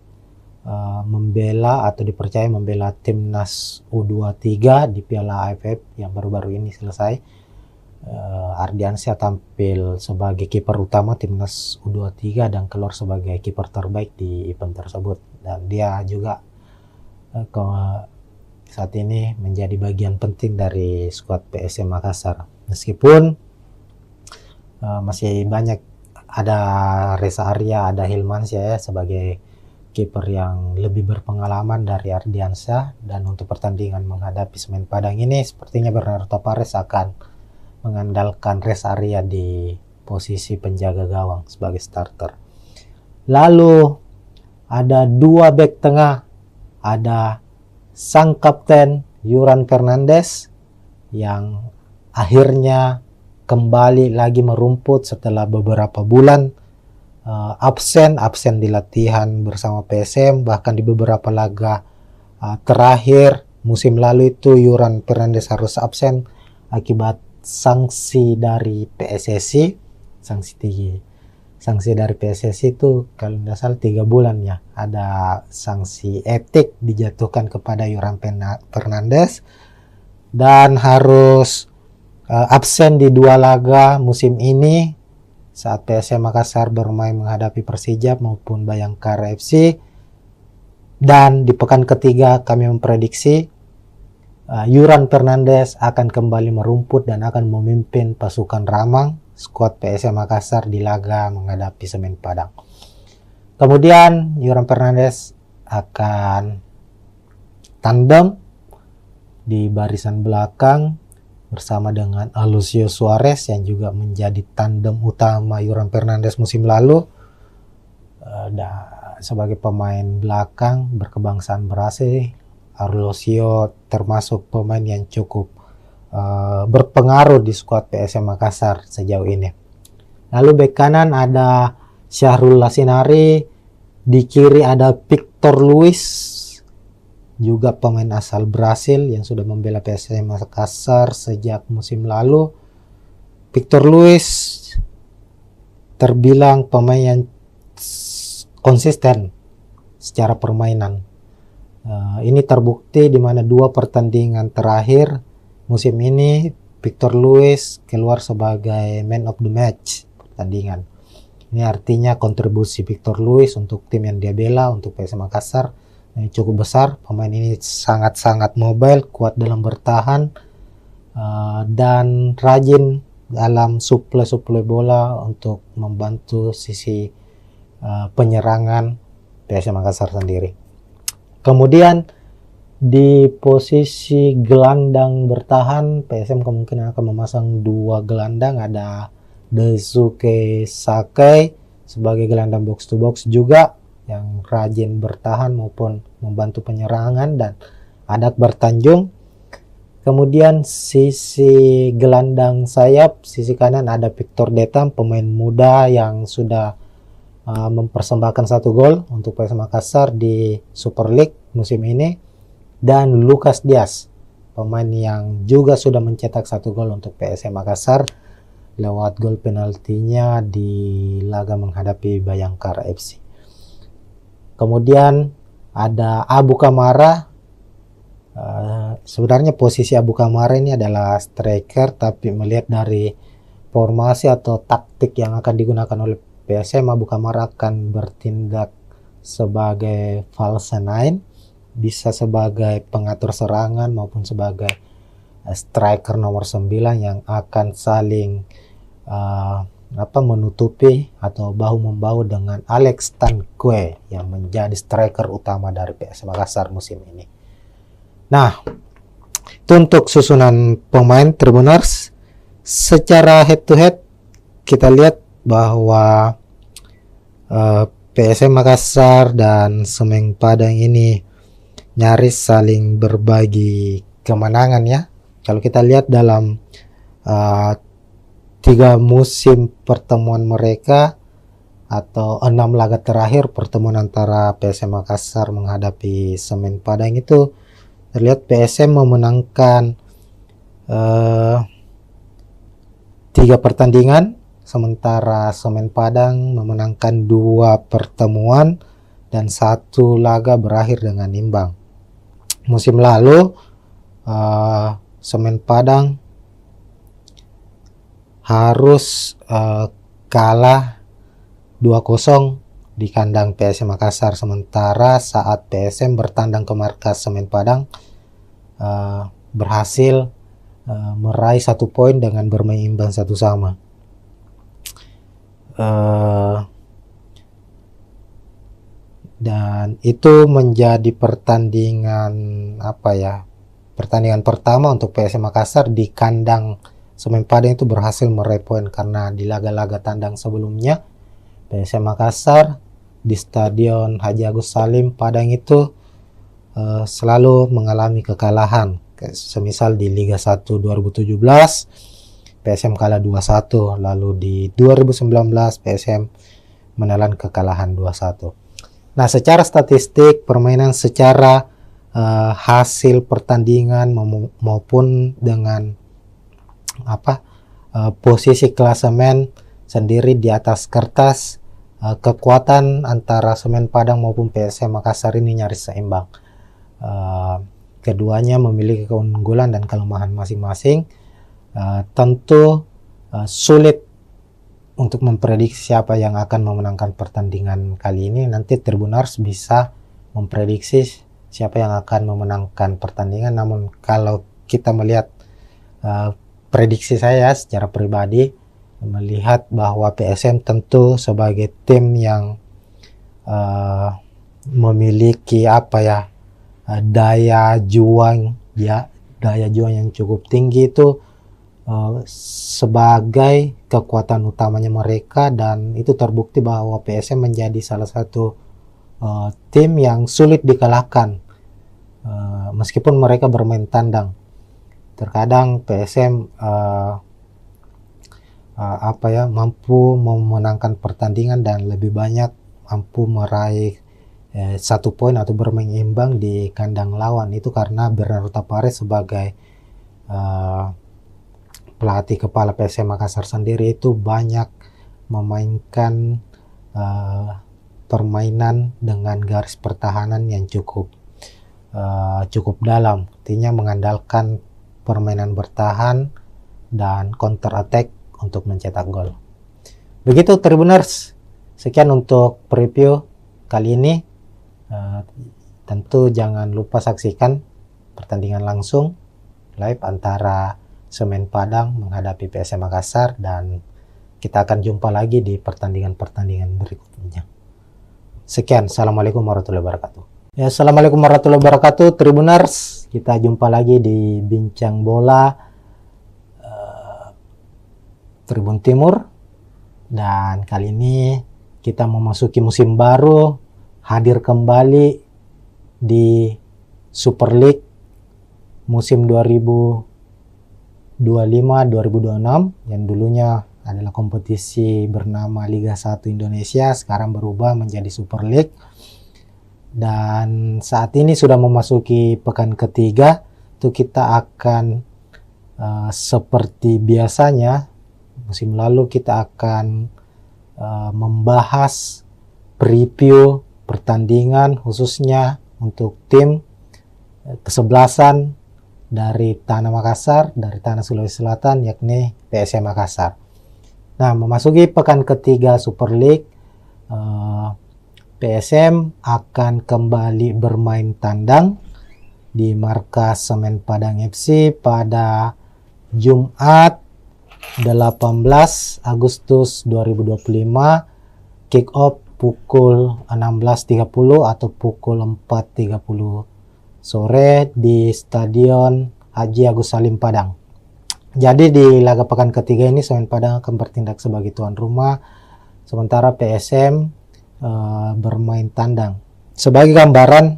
membela atau dipercaya membela timnas U23 di Piala AFF yang baru-baru ini selesai. Ardiansyah tampil sebagai kiper utama timnas U23 dan keluar sebagai kiper terbaik di event tersebut, dan dia juga saat ini menjadi bagian penting dari skuad PSM Makassar, meskipun masih banyak, ada Reza Arya, ada Hilmansyah ya, sebagai kiper yang lebih berpengalaman dari Ardiansyah. Dan untuk pertandingan menghadapi Semen Padang ini sepertinya Bernardo Tavares akan mengandalkan Reza Arya di posisi penjaga gawang sebagai starter. Lalu ada dua back tengah, ada sang kapten Yuran Fernandes yang akhirnya kembali lagi merumput setelah beberapa bulan absen di latihan bersama PSM, bahkan di beberapa laga terakhir musim lalu itu Yuran Fernandes harus absen akibat sanksi dari PSSI. Sanksi dari PSSI itu kalau tidak salah 3 bulan ya, ada sanksi etik dijatuhkan kepada Yuran Fernandes dan harus absen di 2 laga musim ini saat PSM Makassar bermain menghadapi Persijap maupun Bayangkara FC. Dan di pekan ketiga kami memprediksi Yuran Fernandes akan kembali merumput dan akan memimpin pasukan Ramang skuad PSM Makassar di laga menghadapi Semen Padang. Kemudian Yuran Fernandes akan tandem di barisan belakang bersama dengan Alucio Suarez yang juga menjadi tandem utama Yuran Fernandes musim lalu. Sebagai pemain belakang berkebangsaan Brasil, Alucio termasuk pemain yang cukup berpengaruh di skuad PSM Makassar sejauh ini. Lalu bek kanan ada Syahrul Lasinari, di kiri ada Victor Luis, juga pemain asal Brasil yang sudah membela PSM Makassar sejak musim lalu. Victor Luis terbilang pemain yang konsisten secara permainan. Ini terbukti di mana 2 pertandingan terakhir musim ini Victor Luis keluar sebagai man of the match pertandingan. Ini artinya kontribusi Victor Luis untuk tim yang dia bela, untuk PSM Makassar, cukup besar. Pemain ini sangat-sangat mobile, kuat dalam bertahan, dan rajin dalam suplai bola untuk membantu sisi penyerangan PSM Makassar sendiri. Kemudian di posisi gelandang bertahan PSM kemungkinan akan memasang 2 gelandang, ada Daisuke Sakai sebagai gelandang box to box juga yang rajin bertahan maupun membantu penyerangan, dan ada Akbar Tanjung. Kemudian sisi gelandang sayap, sisi kanan ada Victor Detam, pemain muda yang sudah mempersembahkan 1 gol untuk PSM Makassar di Super League musim ini, dan Lucas Diaz, pemain yang juga sudah mencetak 1 gol untuk PSM Makassar lewat gol penaltinya di laga menghadapi Bayangkara FC. Kemudian ada Abu Kamara. Sebenarnya posisi Abu Kamara ini adalah striker, tapi melihat dari formasi atau taktik yang akan digunakan oleh PSM, Abu Kamara akan bertindak sebagai false nine, bisa sebagai pengatur serangan maupun sebagai striker nomor 9 yang akan saling menutupi atau bahu-membahu dengan Alex Tanque yang menjadi striker utama dari PSM Makassar musim ini. Nah, itu untuk susunan pemain Tribuners. Secara head to head kita lihat bahwa PSM Makassar dan Semen Padang ini nyaris saling berbagi kemenangan ya. Kalau kita lihat dalam 3 musim pertemuan mereka atau 6 laga terakhir pertemuan antara PSM Makassar menghadapi Semen Padang itu terlihat PSM memenangkan 3 pertandingan, sementara Semen Padang memenangkan 2 pertemuan dan 1 laga berakhir dengan imbang. Musim lalu Semen Padang harus kalah 2-0 di kandang PSM Makassar, sementara saat PSM bertandang ke markas Semen Padang berhasil meraih 1 poin dengan bermain imbang 1-1. Dan itu menjadi pertandingan pertandingan pertama untuk PSM Makassar di kandang Semen Padang itu berhasil meraih poin, karena di laga-laga tandang sebelumnya PSM Makassar di Stadion Haji Agus Salim Padang itu selalu mengalami kekalahan. Semisal di Liga 1 2017 PSM kalah 2-1, lalu di 2019 PSM menelan kekalahan 2-1. Nah, secara statistik permainan, secara hasil pertandingan maupun dengan posisi klasemen sendiri di atas kertas, kekuatan antara Semen Padang maupun PSM Makassar ini nyaris seimbang. Keduanya memiliki keunggulan dan kelemahan masing-masing. Tentu sulit untuk memprediksi siapa yang akan memenangkan pertandingan kali ini. Nanti Tribuners bisa memprediksi siapa yang akan memenangkan pertandingan. Namun kalau kita melihat prediksi saya secara pribadi, melihat bahwa PSM tentu sebagai tim yang memiliki daya juang yang cukup tinggi itu sebagai kekuatan utamanya mereka, dan itu terbukti bahwa PSM menjadi salah satu tim yang sulit dikalahkan meskipun mereka bermain tandang. Terkadang PSM mampu memenangkan pertandingan dan lebih banyak mampu meraih 1 poin atau bermain imbang di kandang lawan. Itu karena Bernardo Tapares sebagai pelatih kepala PSM Makassar sendiri itu banyak memainkan permainan dengan garis pertahanan yang cukup dalam, artinya mengandalkan permainan bertahan dan counter attack untuk mencetak gol. Begitu Tribuners, sekian untuk preview kali ini. Tentu jangan lupa saksikan pertandingan langsung live antara Semen Padang menghadapi PSM Makassar, dan kita akan jumpa lagi di pertandingan-pertandingan berikutnya. Sekian, assalamualaikum warahmatullahi wabarakatuh. Ya, assalamualaikum warahmatullahi wabarakatuh Tribuners. Kita jumpa lagi di Bincang Bola Tribun Timur, dan kali ini kita memasuki musim baru, hadir kembali di Super League musim 2025-2026 yang dulunya adalah kompetisi bernama Liga 1 Indonesia, sekarang berubah menjadi Super League. Dan saat ini sudah memasuki pekan ketiga, itu kita akan seperti biasanya musim lalu kita akan membahas preview pertandingan khususnya untuk tim kesebelasan dari Tanah Makassar, dari Tanah Sulawesi Selatan, yakni PSM Makassar. Nah, memasuki pekan ketiga Super League, PSM akan kembali bermain tandang di markas Semen Padang FC pada Jumat 18 Agustus 2025, kick off pukul 16.30 atau pukul 4.30 sore di Stadion Haji Agus Salim Padang. Jadi di laga pekan ketiga ini Semen Padang akan bertindak sebagai tuan rumah, sementara PSM bermain tandang. Sebagai gambaran,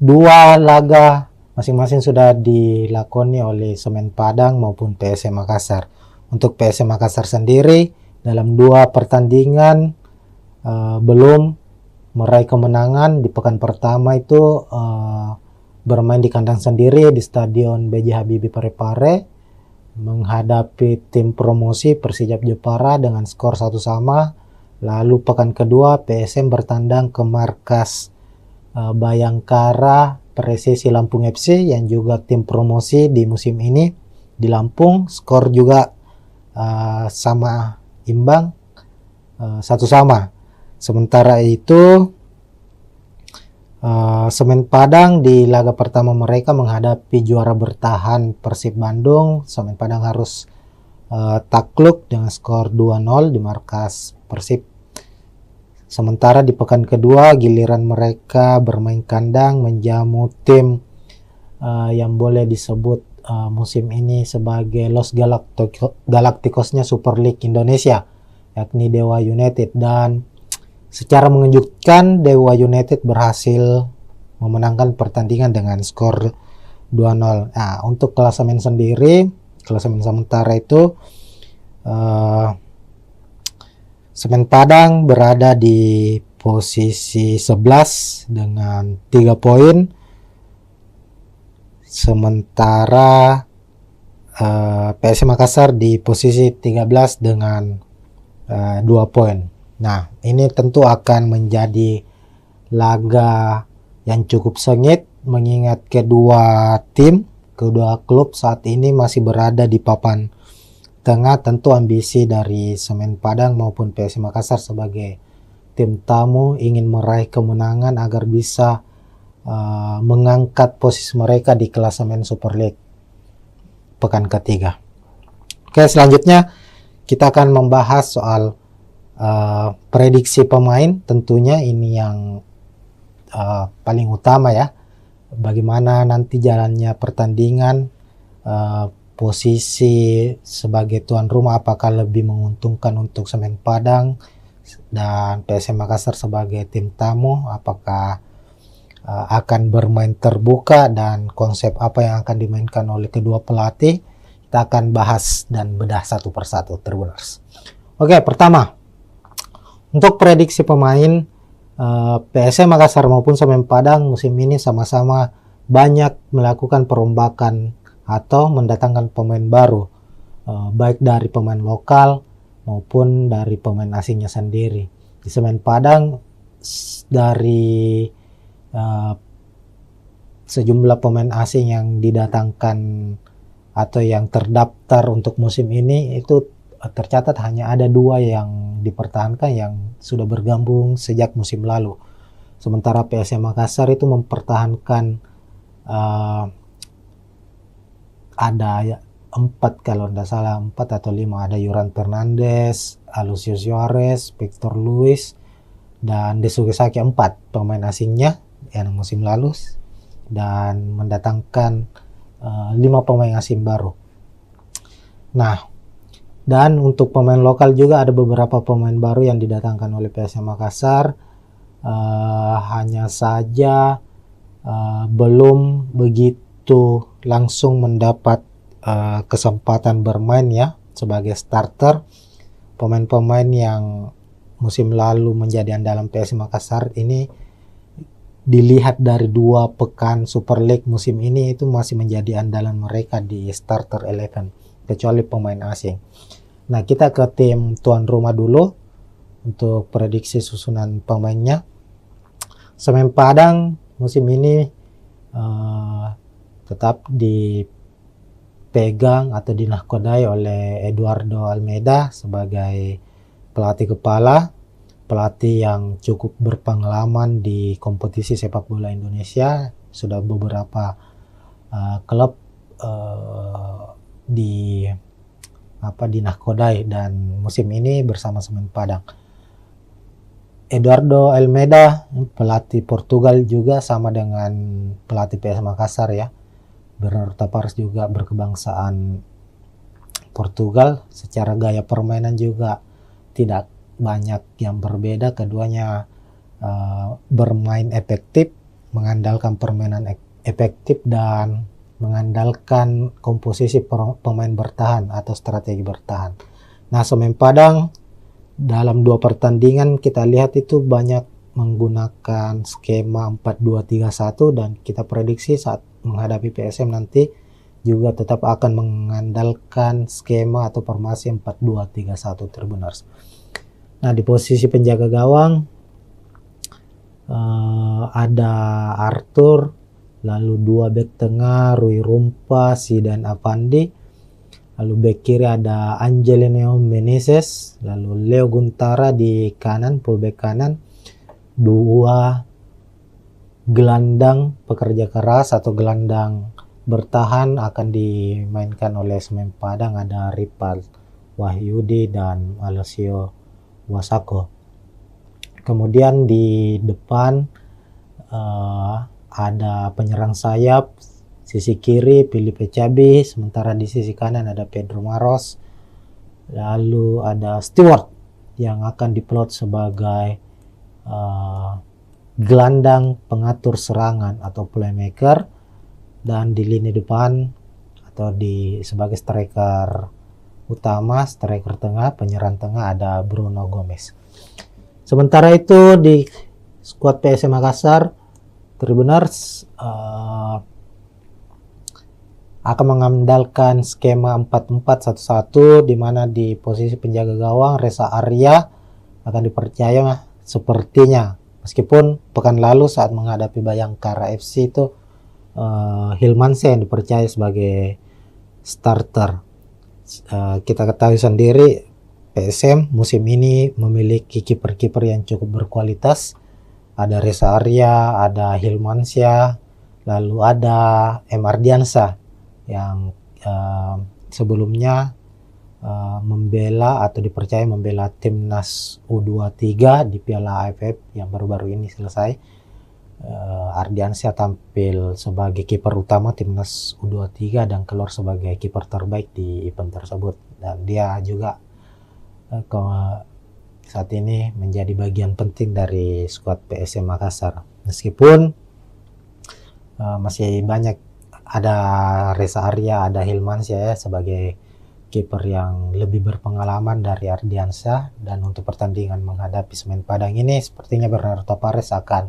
dua laga masing-masing sudah dilakoni oleh Semen Padang maupun PSM Makassar. Untuk PSM Makassar sendiri dalam dua pertandingan belum meraih kemenangan. Di pekan pertama itu bermain di kandang sendiri di Stadion B.J. Habibie Parepare menghadapi tim promosi Persijap Jepara dengan skor 1-1. Lalu pekan kedua PSM bertandang ke markas Bayangkara Presisi Lampung FC yang juga tim promosi di musim ini di Lampung, skor juga sama imbang 1-1. Sementara itu Semen Padang di laga pertama mereka menghadapi juara bertahan Persib Bandung. Semen Padang harus takluk dengan skor 2-0 di markas Persib. Sementara di pekan kedua giliran mereka bermain kandang menjamu tim yang boleh disebut musim ini sebagai Los Galacticosnya Super League Indonesia, yakni Dewa United. Dan secara mengejutkan Dewa United berhasil memenangkan pertandingan dengan skor 2-0. Nah, untuk klasemen sendiri, klasemen sementara itu Semen Padang berada di posisi 11 dengan 3 poin. Sementara PSM Makassar di posisi 13 dengan 2 poin. Nah, ini tentu akan menjadi laga yang cukup sengit mengingat kedua klub saat ini masih berada di papan tengah. Tentu ambisi dari Semen Padang maupun PSM Makassar sebagai tim tamu ingin meraih kemenangan agar bisa mengangkat posisi mereka di klasemen Super League pekan ketiga. Oke, selanjutnya kita akan membahas soal prediksi pemain. Tentunya ini yang paling utama ya, bagaimana nanti jalannya pertandingan, posisi sebagai tuan rumah apakah lebih menguntungkan untuk Semen Padang dan PSM Makassar sebagai tim tamu, apakah akan bermain terbuka dan konsep apa yang akan dimainkan oleh kedua pelatih. Kita akan bahas dan bedah satu persatu, Tribuners. Oke, pertama untuk prediksi pemain, PSM Makassar maupun Semen Padang musim ini sama-sama banyak melakukan perombakan atau mendatangkan pemain baru, baik dari pemain lokal maupun dari pemain asingnya sendiri. Di Semen Padang dari sejumlah pemain asing yang didatangkan atau yang terdaftar untuk musim ini itu tercatat hanya ada 2 yang dipertahankan yang sudah bergabung sejak musim lalu. Sementara PSM Makassar itu mempertahankan ada 4 kalau tidak salah, 4 atau 5, ada Yuran Fernandes, Alucio Suarez, Victor Luis, dan Desuke Saki, 4 pemain asingnya yang musim lalu, dan mendatangkan 5 pemain asing baru. Nah, dan untuk pemain lokal juga ada beberapa pemain baru yang didatangkan oleh PSM Makassar. Hanya saja belum begitu langsung mendapat kesempatan bermain ya. sebagai starter. Pemain-pemain yang musim lalu menjadi andalan PSM Makassar ini dilihat dari 2 pekan Super League musim ini itu masih menjadi andalan mereka di starter 11, kecuali pemain asing. Nah, kita ke tim tuan rumah dulu untuk prediksi susunan pemainnya. Semen Padang musim ini tetap dipegang atau dinahkodai oleh Eduardo Almeida sebagai pelatih kepala, pelatih yang cukup berpengalaman di kompetisi sepak bola Indonesia. Sudah beberapa klub dinahkodai, dan musim ini bersama Semen Padang. Eduardo Almeida, pelatih Portugal juga, sama dengan pelatih PS Makassar ya. Bernardo Tavares juga berkebangsaan Portugal. Secara gaya permainan juga tidak banyak yang berbeda. Keduanya bermain efektif, mengandalkan permainan efektif dan mengandalkan komposisi pemain bertahan atau strategi bertahan. Nah, Semen Padang dalam 2 pertandingan kita lihat itu banyak menggunakan skema 4-2-3-1, dan kita prediksi saat menghadapi PSM nanti juga tetap akan mengandalkan skema atau formasi 4-2-3-1 Tribuners. Nah, di posisi penjaga gawang ada Arthur, lalu 2 bek tengah Rui Rumpa, Zidan Avandi, lalu bek kiri ada Angelino Meneses, lalu Leo Guntara di kanan, fullback kanan. 2 gelandang pekerja keras atau gelandang bertahan akan dimainkan oleh Semen Padang, ada Ripal Wahyudi dan Alessio Wasako. Kemudian di depan ada penyerang sayap, sisi kiri Filipe Cabi, sementara di sisi kanan ada Pedro Maros, lalu ada Stewart yang akan diplot sebagai gelandang pengatur serangan atau playmaker, dan di lini depan atau sebagai striker utama, striker tengah, penyerang tengah ada Bruno Gomez. Sementara itu di skuad PSM Makassar, Tribuners akan mengandalkan skema 4-4-1-1, di mana di posisi penjaga gawang Reza Arya akan dipercaya sepertinya, meskipun pekan lalu saat menghadapi Bayangkara FC itu Hilmansyah yang dipercaya sebagai starter. Kita ketahui sendiri PSM musim ini memiliki kiper-kiper yang cukup berkualitas. Ada Reza Arya, ada Hilmansyah, lalu ada M. Ardiansyah yang sebelumnya membela atau dipercaya membela timnas U23 di Piala AFF yang baru-baru ini selesai. Ardiansyah tampil sebagai kiper utama timnas U23 dan keluar sebagai kiper terbaik di event tersebut, dan dia juga saat ini menjadi bagian penting dari skuad PSM Makassar. Meskipun masih banyak, ada Reza Arya, ada Hilmansyah ya sebagai kiper yang lebih berpengalaman dari Ardiansyah, dan untuk pertandingan menghadapi Semen Padang ini sepertinya Bernardo Tavares akan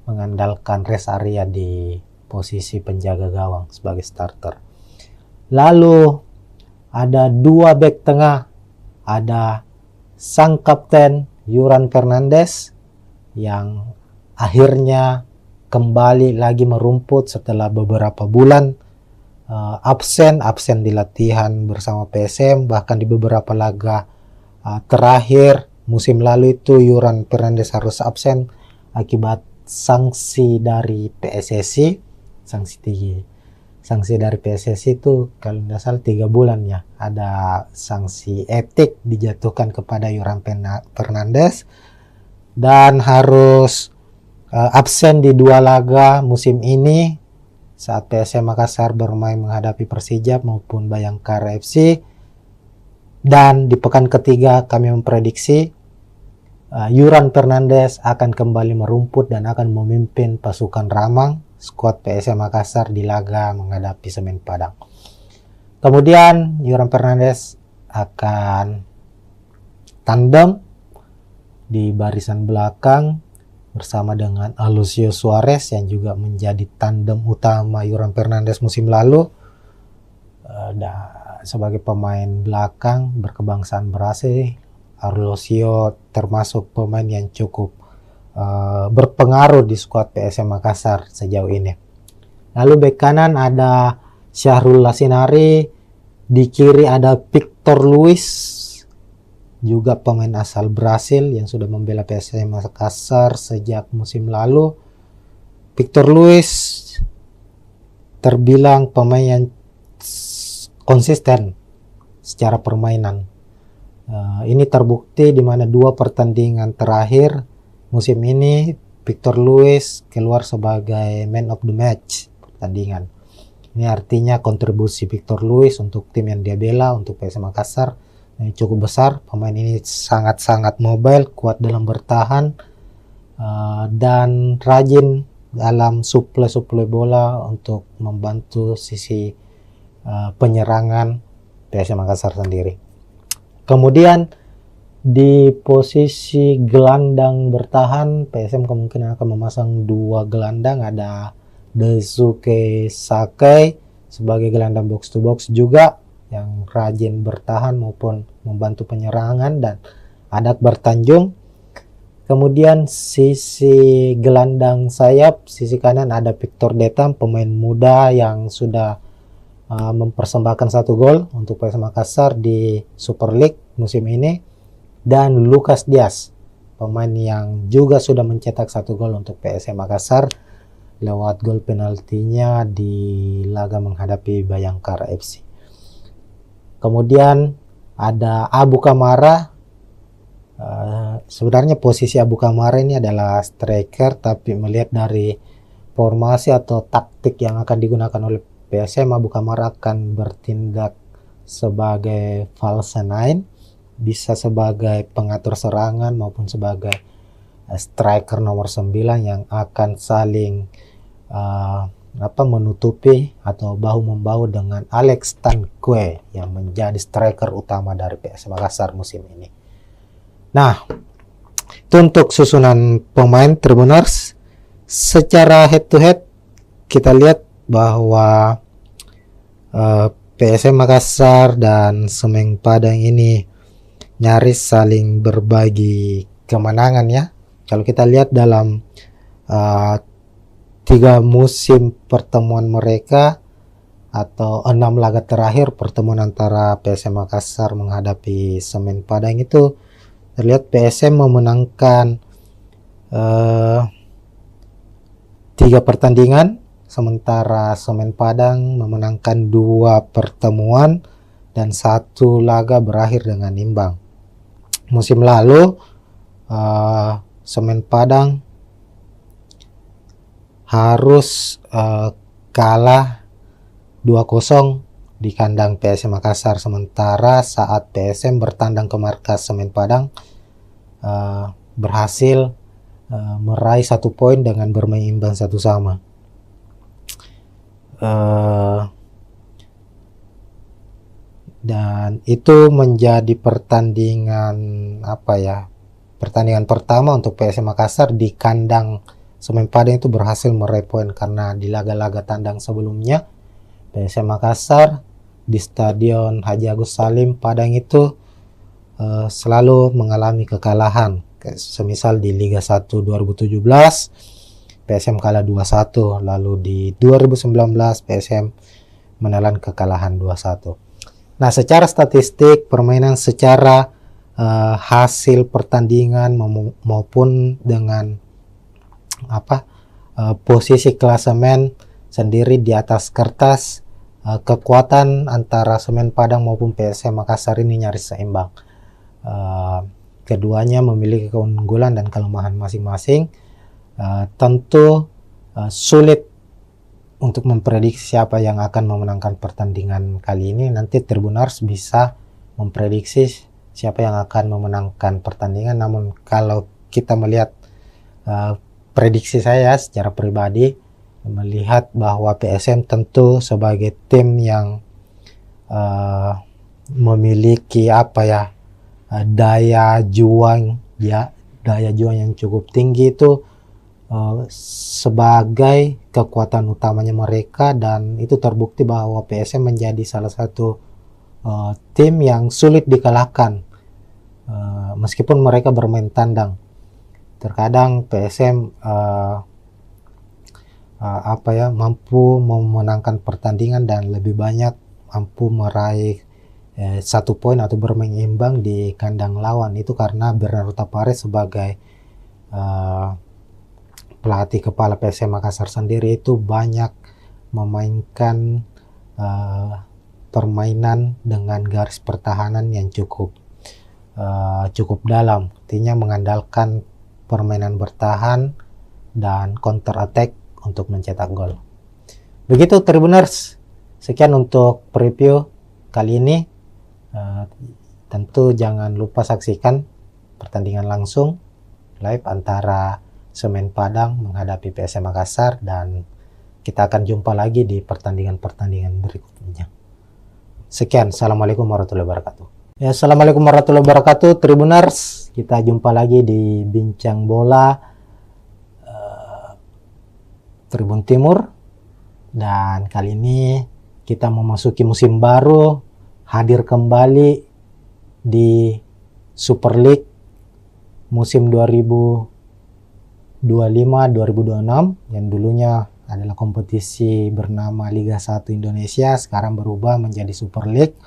mengandalkan Reza Arya di posisi penjaga gawang sebagai starter. Lalu ada 2 bek tengah, ada sang kapten Yuran Fernandes yang akhirnya kembali lagi merumput setelah beberapa bulan absen di latihan bersama PSM, bahkan di beberapa laga terakhir musim lalu itu Yuran Fernandes harus absen akibat sanksi dari PSSI. Sanksi dari PSSI itu kalau tidak salah 3 bulan ya, ada sanksi etik dijatuhkan kepada Yuran Fernandes dan harus absen di 2 laga musim ini saat PSM Makassar bermain menghadapi Persija maupun Bayangkara FC. Dan di pekan ketiga kami memprediksi Yuran Fernandes akan kembali merumput dan akan memimpin pasukan Ramang skuad PSM Makassar di laga menghadapi Semen Padang. Kemudian Yuran Fernandes akan tandem di barisan belakang bersama dengan Alucio Suarez yang juga menjadi tandem utama Yoran Fernandes musim lalu. Sebagai pemain belakang berkebangsaan Brasil, Alucio termasuk pemain yang cukup berpengaruh di skuad PSM Makassar sejauh ini. Lalu bek kanan ada Syahrul Lasinari, di kiri ada Victor Luis, juga pemain asal Brasil yang sudah membela PSM Makassar sejak musim lalu. Victor Luis terbilang pemain yang konsisten secara permainan. Ini terbukti di mana 2 pertandingan terakhir musim ini Victor Luis keluar sebagai man of the match pertandingan. Ini artinya kontribusi Victor Luis untuk tim yang dia bela, untuk PSM Makassar, cukup besar. Pemain ini sangat-sangat mobile, kuat dalam bertahan, dan rajin dalam suplai bola untuk membantu sisi penyerangan PSM Makassar sendiri. Kemudian di posisi gelandang bertahan, PSM kemungkinan akan memasang 2 gelandang, ada Daisuke Sakai sebagai gelandang box to box juga yang rajin bertahan maupun membantu penyerangan, dan ada Akbar Tanjung. Kemudian sisi gelandang sayap, sisi kanan ada Victor Detam, pemain muda yang sudah mempersembahkan 1 gol untuk PSM Makassar di Super League musim ini, dan Lucas Diaz, pemain yang juga sudah mencetak 1 gol untuk PSM Makassar lewat gol penaltinya di laga menghadapi Bayangkara FC. Kemudian ada Abu Kamara. Sebenarnya posisi Abu Kamara ini adalah striker, tapi melihat dari formasi atau taktik yang akan digunakan oleh PSM, Abu Kamara akan bertindak sebagai false nine, bisa sebagai pengatur serangan maupun sebagai striker nomor 9 yang akan saling menutupi atau bahu-membahu dengan Alex Tanque yang menjadi striker utama dari PSM Makassar musim ini. Nah, itu untuk susunan pemain Tribuners. Secara head to head kita lihat bahwa PSM Makassar dan Semen Padang ini nyaris saling berbagi kemenangan ya. Kalau kita lihat dalam 3 musim pertemuan mereka atau 6 laga terakhir pertemuan antara PSM Makassar menghadapi Semen Padang itu terlihat PSM memenangkan 3 pertandingan, sementara Semen Padang memenangkan 2 pertemuan dan 1 laga berakhir dengan imbang. Musim lalu Semen Padang harus kalah 2-0 di kandang PSM Makassar, sementara saat PSM bertandang ke markas Semen Padang berhasil meraih 1 poin dengan bermain imbang 1-1. Dan itu menjadi pertandingan pertandingan pertama untuk PSM Makassar di kandang Semen Padang itu berhasil meraih poin, karena di laga-laga tandang sebelumnya PSM Makassar di Stadion Haji Agus Salim Padang itu selalu mengalami kekalahan. Semisal di Liga 1 2017 PSM kalah 2-1, lalu di 2019 PSM menelan kekalahan 2-1. Nah, secara statistik permainan, secara hasil pertandingan maupun dengan posisi klasemen sendiri di atas kertas, kekuatan antara Semen Padang maupun PSM Makassar ini nyaris seimbang. Keduanya memiliki keunggulan dan kelemahan masing-masing. Tentu sulit untuk memprediksi siapa yang akan memenangkan pertandingan kali ini. Nanti Tribuners bisa memprediksi siapa yang akan memenangkan pertandingan. Namun kalau kita melihat prediksi saya secara pribadi, melihat bahwa PSM tentu sebagai tim yang memiliki daya juang yang cukup tinggi itu sebagai kekuatan utamanya mereka, dan itu terbukti bahwa PSM menjadi salah satu tim yang sulit dikalahkan meskipun mereka bermain tandang. Terkadang PSM mampu memenangkan pertandingan dan lebih banyak mampu meraih 1 poin atau bermain imbang di kandang lawan. Itu karena Bernardo Tapares sebagai pelatih kepala PSM Makassar sendiri itu banyak memainkan permainan dengan garis pertahanan yang cukup dalam, artinya mengandalkan permainan bertahan dan counter attack untuk mencetak gol. Begitu Tribuners, sekian untuk preview kali ini. Tentu jangan lupa saksikan pertandingan langsung live antara Semen Padang menghadapi PSM Makassar, dan kita akan jumpa lagi di pertandingan-pertandingan berikutnya. Sekian, assalamualaikum warahmatullahi wabarakatuh. Ya, assalamualaikum warahmatullahi wabarakatuh Tribuners. Kita jumpa lagi di Bincang Bola Tribun Timur, dan kali ini kita memasuki musim baru, hadir kembali di Super League musim 2025-2026 yang dulunya adalah kompetisi bernama Liga 1 Indonesia, sekarang berubah menjadi Super League.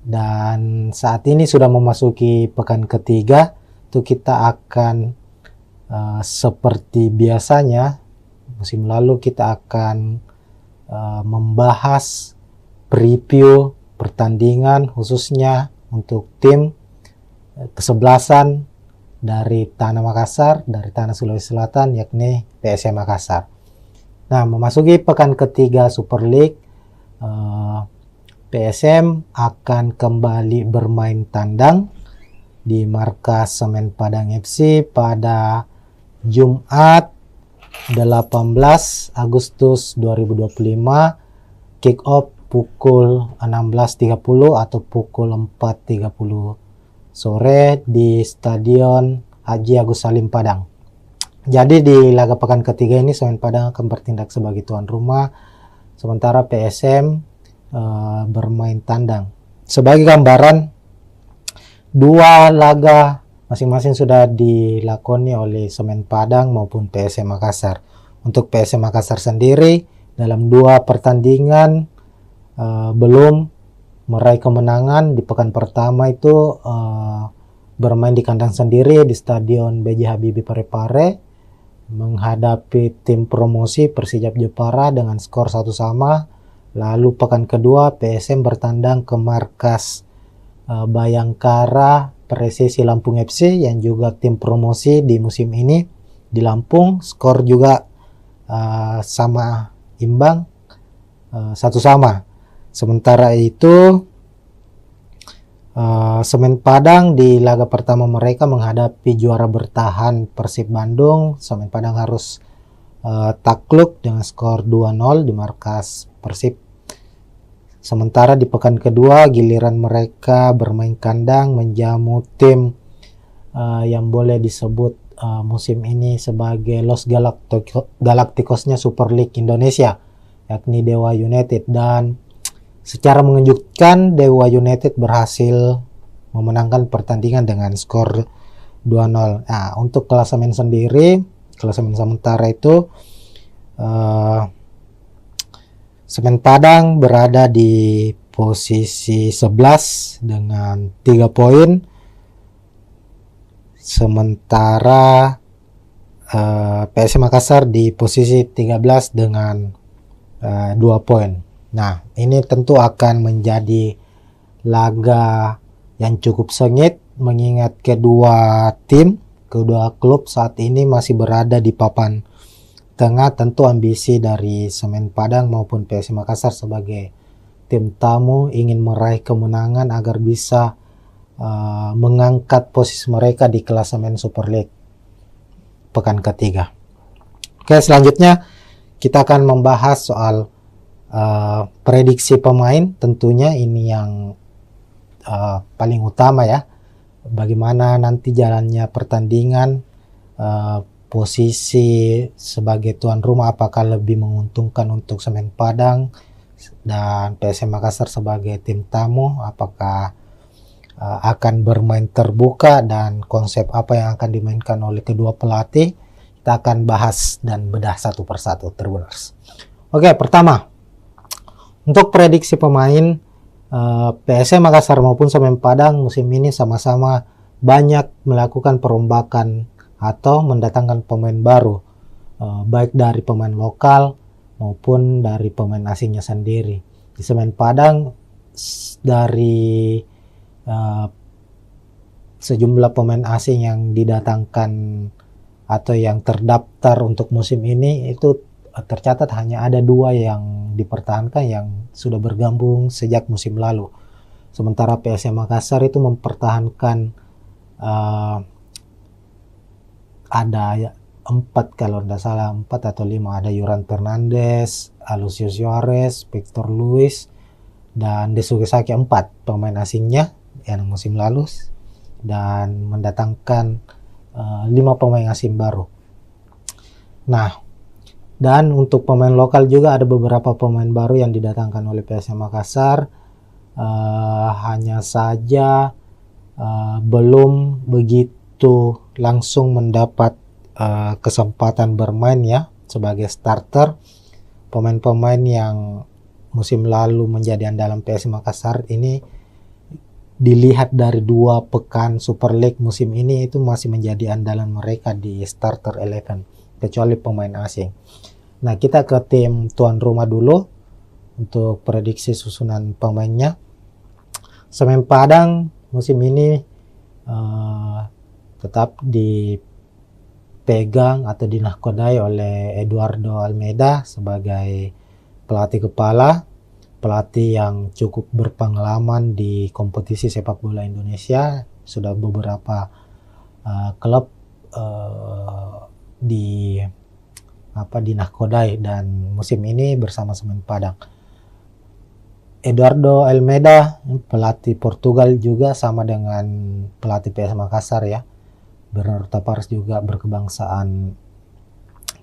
Dan saat ini sudah memasuki pekan ketiga, itu kita akan seperti biasanya musim lalu kita akan membahas preview pertandingan khususnya untuk tim kesebelasan dari Tanah Makassar, dari Tanah Sulawesi Selatan, yakni PSM Makassar. Nah, memasuki pekan ketiga Super League, PSM akan kembali bermain tandang di markas Semen Padang FC pada Jumat 18 Agustus 2025, kick off pukul 16.30 atau pukul 4.30 sore di Stadion Haji Agus Salim Padang. Jadi di laga pekan ketiga ini Semen Padang akan bertindak sebagai tuan rumah, sementara PSM bermain tandang. Sebagai gambaran, 2 laga masing-masing sudah dilakoni oleh Semen Padang maupun PSM Makassar. Untuk PSM Makassar sendiri dalam 2 pertandingan belum meraih kemenangan. Di pekan pertama itu bermain di kandang sendiri di Stadion B.J. Habibie Parepare menghadapi tim promosi Persijap Jepara dengan skor 1-1. Lalu pekan kedua PSM bertandang ke markas Bayangkara Presisi Lampung FC yang juga tim promosi di musim ini di Lampung, skor juga sama imbang 1-1. Sementara itu Semen Padang di laga pertama mereka menghadapi juara bertahan Persib Bandung. Semen Padang harus takluk dengan skor 2-0 di markas Persib. Sementara di pekan kedua giliran mereka bermain kandang menjamu tim yang boleh disebut musim ini sebagai Los Galacticosnya Super League Indonesia, yakni Dewa United, dan secara mengejutkan Dewa United berhasil memenangkan pertandingan dengan skor 2-0. Nah, untuk klasemen sendiri, klasemen sementara itu Semen Padang berada di posisi 11 dengan 3 poin. Sementara PSM Makassar di posisi 13 dengan 2 poin. Nah, ini tentu akan menjadi laga yang cukup sengit mengingat kedua klub saat ini masih berada di papan tengah. Tentu ambisi dari Semen Padang maupun PSM Makassar sebagai tim tamu ingin meraih kemenangan agar bisa mengangkat posisi mereka di klasemen Super League pekan ketiga. Oke, selanjutnya kita akan membahas soal prediksi pemain. Tentunya ini yang paling utama ya. Bagaimana nanti jalannya pertandingan, posisi sebagai tuan rumah apakah lebih menguntungkan untuk Semen Padang dan PSM Makassar sebagai tim tamu, apakah akan bermain terbuka dan konsep apa yang akan dimainkan oleh kedua pelatih. Kita akan bahas dan bedah satu persatu, Tribuners. Oke, pertama untuk prediksi pemain, PSM Makassar maupun Semen Padang musim ini sama-sama banyak melakukan perombakan atau mendatangkan pemain baru, baik dari pemain lokal maupun dari pemain asingnya sendiri. Di Semen Padang dari sejumlah pemain asing yang didatangkan atau yang terdaftar untuk musim ini itu tercatat hanya ada 2 yang dipertahankan yang sudah bergabung sejak musim lalu. Sementara PSM Makassar itu mempertahankan ada 4 kalau tidak salah, 4 atau 5, ada Yuran Fernandes, Alucius Suarez, Victor Luis, dan Desuke Saki, 4 pemain asingnya yang musim lalu, dan mendatangkan 5 pemain asing baru. Nah, dan untuk pemain lokal juga ada beberapa pemain baru yang didatangkan oleh PSM Makassar, hanya saja belum begitu langsung mendapat kesempatan bermain ya sebagai starter. Pemain-pemain yang musim lalu menjadi andalan PSM Makassar ini dilihat dari 2 pekan Super League musim ini itu masih menjadi andalan mereka di starter 11 kecuali pemain asing. Nah, kita ke tim tuan rumah dulu untuk prediksi susunan pemainnya. Semen Padang musim ini tetap dipegang atau dinahkodai oleh Eduardo Almeida sebagai pelatih kepala, pelatih yang cukup berpengalaman di kompetisi sepak bola Indonesia. Sudah beberapa klub dinahkodai dan musim ini bersama Semen Padang. Eduardo Almeida, pelatih Portugal juga sama dengan pelatih PSM Makassar ya. Bernardo Tavares juga berkebangsaan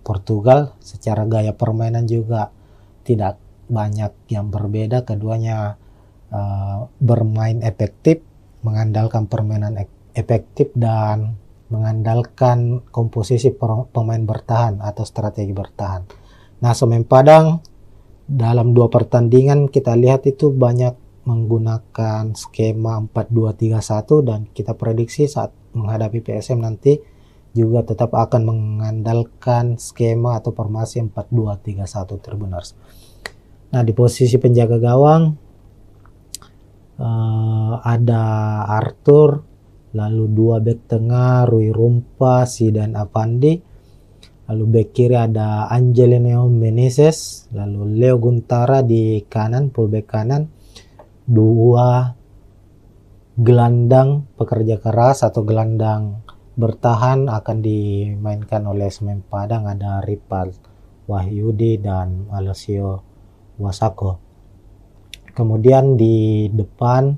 Portugal. Secara gaya permainan juga tidak banyak yang berbeda. Keduanya bermain efektif, mengandalkan permainan efektif dan mengandalkan komposisi pemain bertahan atau strategi bertahan. Nah, Semen Padang dalam 2 pertandingan kita lihat itu banyak menggunakan skema 4-2-3-1 dan kita prediksi saat menghadapi PSM nanti juga tetap akan mengandalkan skema atau formasi 4-2-3-1 Tribuners. Nah, di posisi penjaga gawang ada Arthur, lalu 2 bek tengah Rui Rumpa, Zidan Avandi, lalu bek kiri ada Angelino Meneses, lalu Leo Guntara di kanan, fullback kanan, 2 gelandang pekerja keras atau gelandang bertahan akan dimainkan oleh Semen Padang, ada Ripal Wahyudi dan Alessio Wasako. Kemudian di depan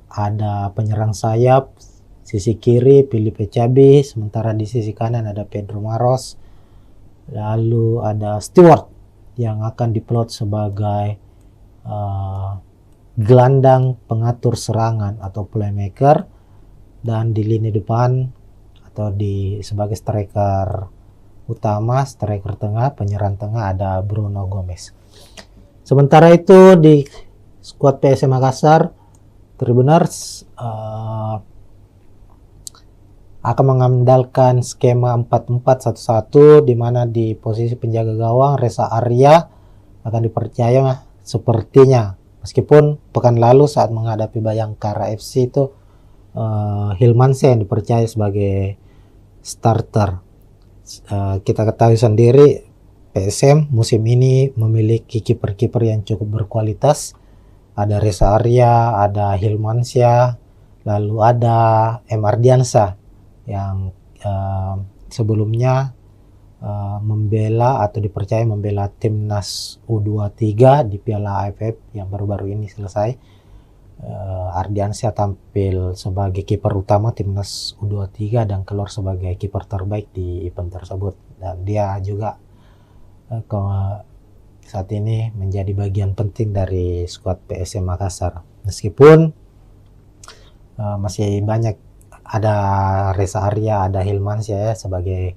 ada penyerang sayap, sisi kiri Filipe Cabi, sementara di sisi kanan ada Pedro Maros, lalu ada Stewart yang akan diplot sebagai gelandang pengatur serangan atau playmaker, dan di lini depan atau sebagai striker utama, striker tengah, penyerang tengah ada Bruno Gomez. Sementara itu di skuad PSM Makassar, Tribuners akan mengandalkan skema 4-4-1-1 di mana di posisi penjaga gawang Reza Arya akan dipercaya sepertinya, meskipun pekan lalu saat menghadapi Bayangkara FC itu Hilmansyah yang dipercaya sebagai starter. Kita ketahui sendiri PSM musim ini memiliki kiper-kiper yang cukup berkualitas. Ada Reza Arya, ada Hilmansyah, lalu ada M. Ardiansyah yang sebelumnya membela atau dipercaya membela timnas U23 di Piala AFF yang baru-baru ini selesai. Ardiansyah tampil sebagai kiper utama timnas U23 dan keluar sebagai kiper terbaik di event tersebut, dan dia juga saat ini menjadi bagian penting dari skuad PSM Makassar. Meskipun masih banyak, ada Reza Arya, ada Hilmansyah ya sebagai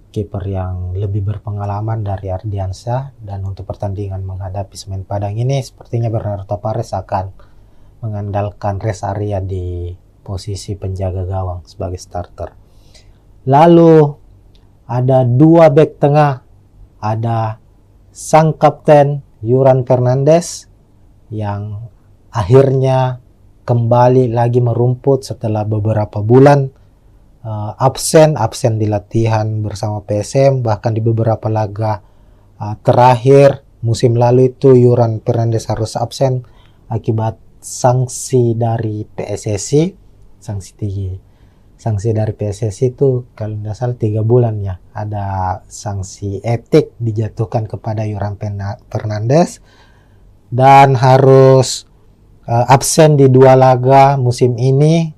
kiper yang lebih berpengalaman dari Ardiansyah, dan untuk pertandingan menghadapi Semen Padang ini sepertinya Bernardo Tavares akan mengandalkan Reza Arya di posisi penjaga gawang sebagai starter. Lalu ada dua bek tengah, ada sang kapten Yuran Fernandes yang akhirnya kembali lagi merumput setelah beberapa bulan absen di latihan bersama PSM, bahkan di beberapa laga terakhir musim lalu itu Yuran Fernandes harus absen akibat sanksi dari PSSI. Sanksi dari PSSI itu kalau tidak salah 3 bulan ya, ada sanksi etik dijatuhkan kepada Yuran Fernandes dan harus absen di 2 laga musim ini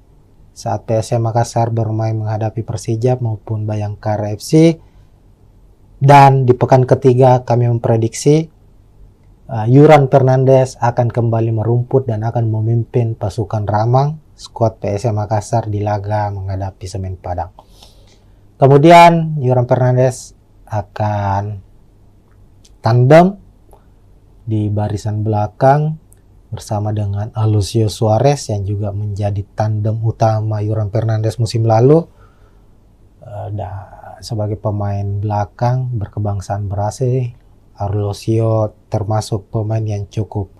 saat PSM Makassar bermain menghadapi Persija maupun Bayangkara FC. Dan di pekan ketiga kami memprediksi Yuran Fernandes akan kembali merumput dan akan memimpin pasukan Ramang skuad PSM Makassar di laga menghadapi Semen Padang. Kemudian Yuran Fernandes akan tandem di barisan belakang bersama dengan Alucio Suarez yang juga menjadi tandem utama Yuran Fernandes musim lalu. Sebagai pemain belakang berkebangsaan Brasil, Alucio termasuk pemain yang cukup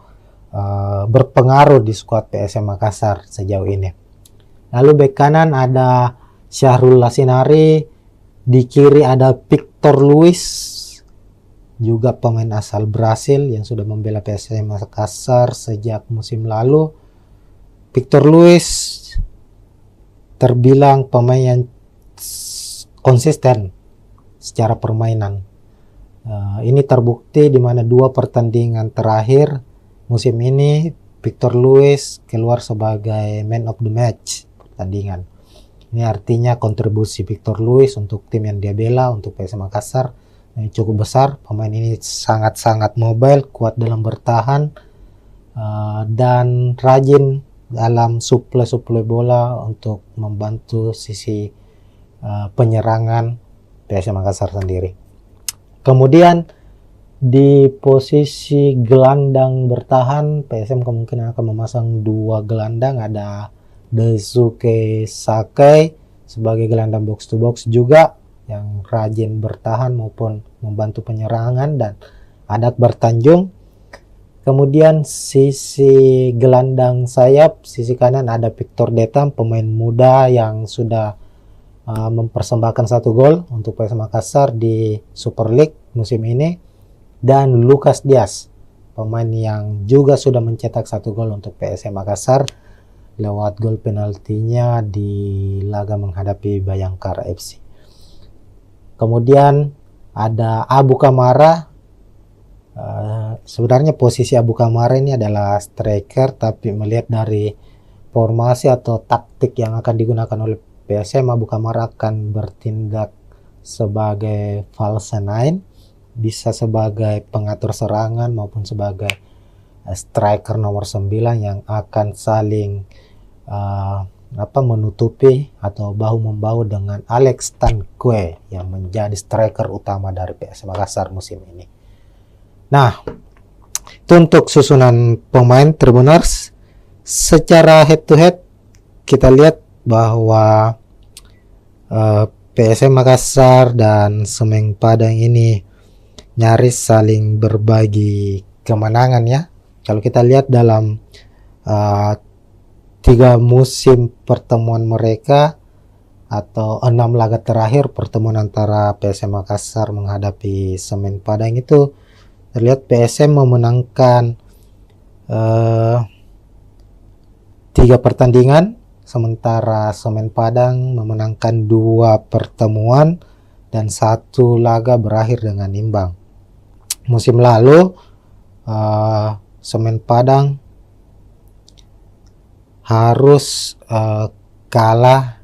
berpengaruh di skuad PSM Makassar sejauh ini. Lalu bek kanan ada Syahrul Lasinari, di kiri ada Victor Luis, juga pemain asal Brasil yang sudah membela PSM Makassar sejak musim lalu. Victor Luis terbilang pemain yang konsisten secara permainan. Ini terbukti di mana 2 pertandingan terakhir musim ini Victor Luis keluar sebagai man of the match pertandingan. Ini artinya kontribusi Victor Luis untuk tim yang dia bela, untuk PSM Makassar, cukup besar. Pemain ini sangat-sangat mobile, kuat dalam bertahan, dan rajin dalam suplai bola untuk membantu sisi penyerangan PSM Makassar sendiri. Kemudian di posisi gelandang bertahan, PSM kemungkinan akan memasang 2 gelandang, ada Daisuke Sakai sebagai gelandang box to box juga yang rajin bertahan maupun membantu penyerangan, dan ada Akbar Tanjung. Kemudian sisi gelandang sayap, sisi kanan ada Victor Detam, pemain muda yang sudah mempersembahkan 1 gol untuk PSM Makassar di Super League musim ini, dan Lucas Diaz, pemain yang juga sudah mencetak 1 gol untuk PSM Makassar lewat gol penaltinya di laga menghadapi Bayangkara FC. Kemudian ada Abu Kamara. Sebenarnya posisi Abu Kamara ini adalah striker, tapi melihat dari formasi atau taktik yang akan digunakan oleh PSM, Abu Kamara akan bertindak sebagai false nine, bisa sebagai pengatur serangan maupun sebagai striker nomor 9 yang akan saling menutupi atau bahu-membahu dengan Alex Tanque yang menjadi striker utama dari PSM Makassar musim ini. Nah, itu untuk susunan pemain Tribuners. Secara head to head kita lihat bahwa PSM Makassar dan Semen Padang ini nyaris saling berbagi kemenangan ya. Kalau kita lihat dalam 3 musim pertemuan mereka atau 6 laga terakhir pertemuan antara PSM Makassar menghadapi Semen Padang itu terlihat PSM memenangkan 3 pertandingan, sementara Semen Padang memenangkan 2 pertemuan dan 1 laga berakhir dengan imbang. Musim lalu Semen Padang harus kalah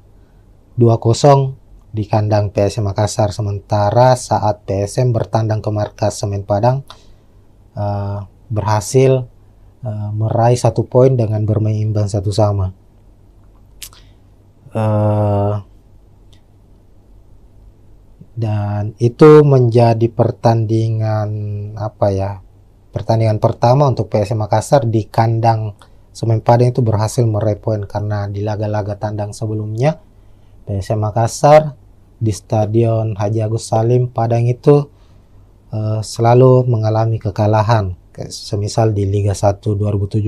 2-0 di kandang PSM Makassar, sementara saat PSM bertandang ke markas Semen Padang berhasil meraih 1 poin dengan bermain imbang 1-1. Dan itu menjadi pertandingan pertandingan pertama untuk PSM Makassar di kandang Semen Padang itu berhasil meraih poin, karena di laga-laga tandang sebelumnya PSM Makassar di Stadion Haji Agus Salim Padang itu selalu mengalami kekalahan. Semisal di Liga 1 2017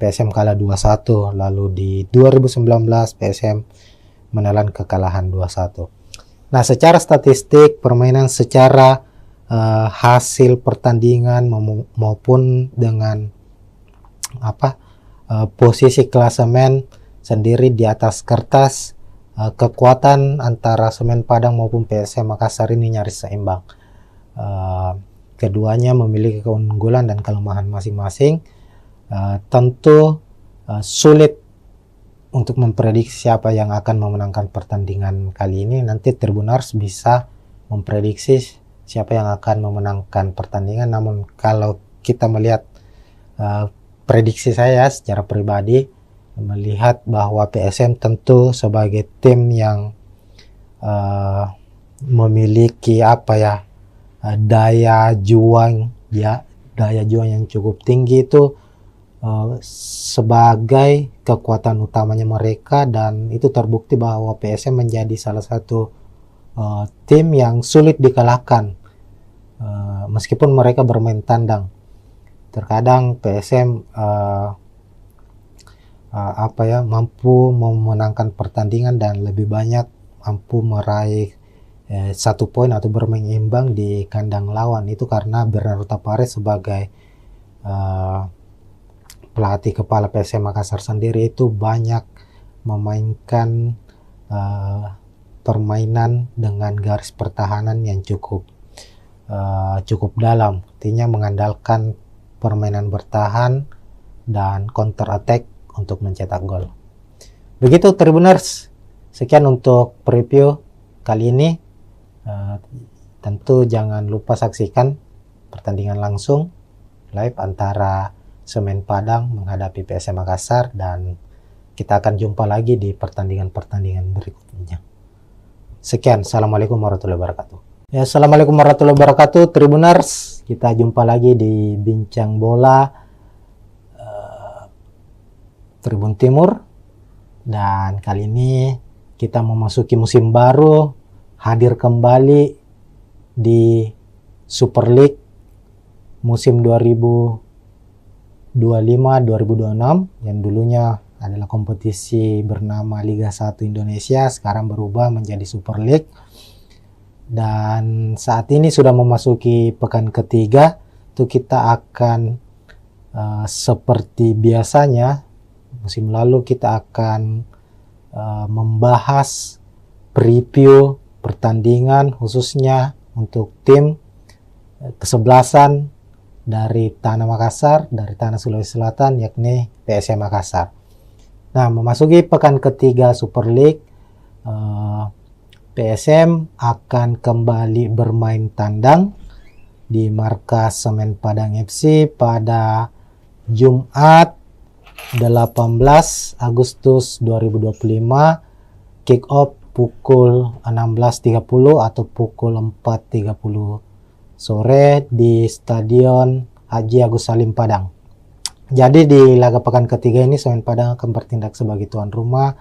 PSM kalah 2-1, lalu di 2019 PSM menelan kekalahan 2-1. Nah, secara statistik permainan, secara hasil pertandingan maupun dengan posisi klasemen sendiri di atas kertas, kekuatan antara Semen Padang maupun PSM Makassar ini nyaris seimbang. Keduanya memiliki keunggulan dan kelemahan masing-masing. Tentu sulit untuk memprediksi siapa yang akan memenangkan pertandingan kali ini. Nanti Tribuners bisa memprediksi siapa yang akan memenangkan pertandingan. Namun kalau kita melihat prediksi saya secara pribadi, melihat bahwa PSM tentu sebagai tim yang memiliki daya juang yang cukup tinggi itu sebagai kekuatan utamanya mereka, dan itu terbukti bahwa PSM menjadi salah satu tim yang sulit dikalahkan meskipun mereka bermain tandang. Terkadang PSM mampu memenangkan pertandingan dan lebih banyak mampu meraih 1 poin atau bermain imbang di kandang lawan. Itu karena Bernardo Tapares sebagai pelatih kepala PSM Makassar sendiri itu banyak memainkan permainan dengan garis pertahanan yang cukup dalam, artinya mengandalkan permainan bertahan dan counter attack untuk mencetak gol. Begitu Tribuners, sekian untuk preview kali ini. Tentu jangan lupa saksikan pertandingan langsung live antara Semen Padang menghadapi PSM Makassar, dan kita akan jumpa lagi di pertandingan-pertandingan berikutnya. Sekian, assalamualaikum warahmatullahi wabarakatuh. Ya, assalamualaikum warahmatullahi wabarakatuh Tribuners. Kita jumpa lagi di Bincang Bola Tribun Timur, dan kali ini kita memasuki musim baru, hadir kembali di Super League musim 2025-2026 yang dulunya adalah kompetisi bernama Liga 1 Indonesia, sekarang berubah menjadi Super League. Dan saat ini sudah memasuki pekan ketiga, itu kita akan seperti biasanya musim lalu kita akan membahas preview pertandingan khususnya untuk tim kesebelasan dari Tanah Makassar, dari Tanah Sulawesi Selatan, yakni PSM Makassar. Nah, memasuki pekan ketiga Super League, PSM akan kembali bermain tandang di markas Semen Padang FC pada Jumat 18 Agustus 2025, kick off pukul 16.30 atau pukul 4.30 sore di Stadion Haji Agus Salim Padang. Jadi di laga pekan ketiga ini Semen Padang akan bertindak sebagai tuan rumah,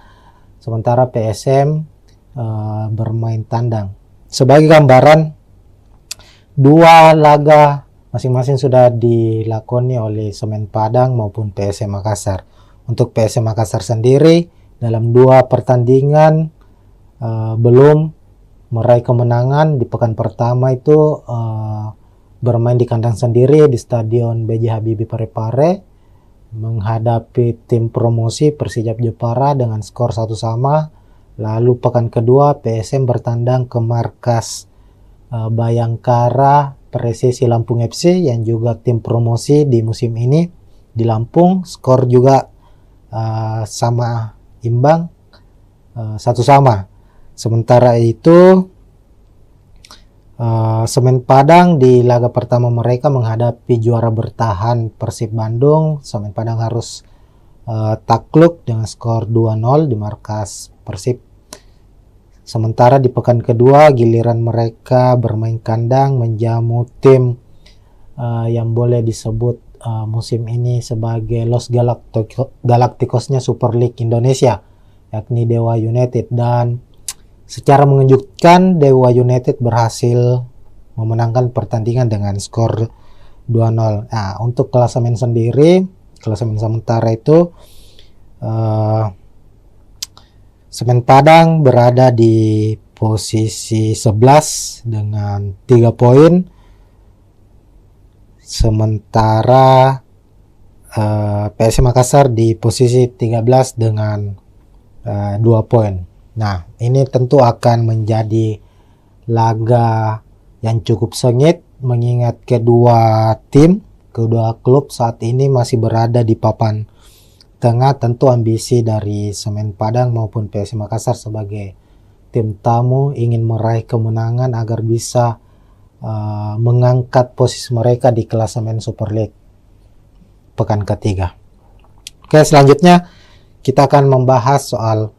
sementara PSM bermain tandang. Sebagai gambaran, dua laga masing-masing sudah dilakoni oleh Semen Padang maupun PSM Makassar. Untuk PSM Makassar sendiri dalam dua pertandingan belum meraih kemenangan. Di pekan pertama itu bermain di kandang sendiri di Stadion B.J. Habibie Parepare menghadapi tim promosi Persijap Jepara dengan skor 1-1. Lalu pekan kedua PSM bertandang ke markas Bayangkara Presisi Lampung FC yang juga tim promosi di musim ini di Lampung, skor juga sama imbang, 1-1. Sementara itu Semen Padang di laga pertama mereka menghadapi juara bertahan Persib Bandung. Semen Padang harus takluk dengan skor 2-0 di markas Persib. Sementara di pekan kedua giliran mereka bermain kandang menjamu tim yang boleh disebut musim ini sebagai Los Galacticosnya Super League Indonesia, yakni Dewa United. Dan secara mengejutkan Dewa United berhasil memenangkan pertandingan dengan skor 2-0. Nah, untuk klasemen sendiri, klasemen sementara itu Semen Padang berada di posisi 11 dengan 3 poin. Sementara PSM Makassar di posisi 13 dengan 2 poin. Nah, ini tentu akan menjadi laga yang cukup sengit mengingat kedua klub saat ini masih berada di papan tengah. Tentu ambisi dari Semen Padang maupun PSM Makassar sebagai tim tamu ingin meraih kemenangan agar bisa mengangkat posisi mereka di klasemen Super League pekan ketiga. Oke, selanjutnya kita akan membahas soal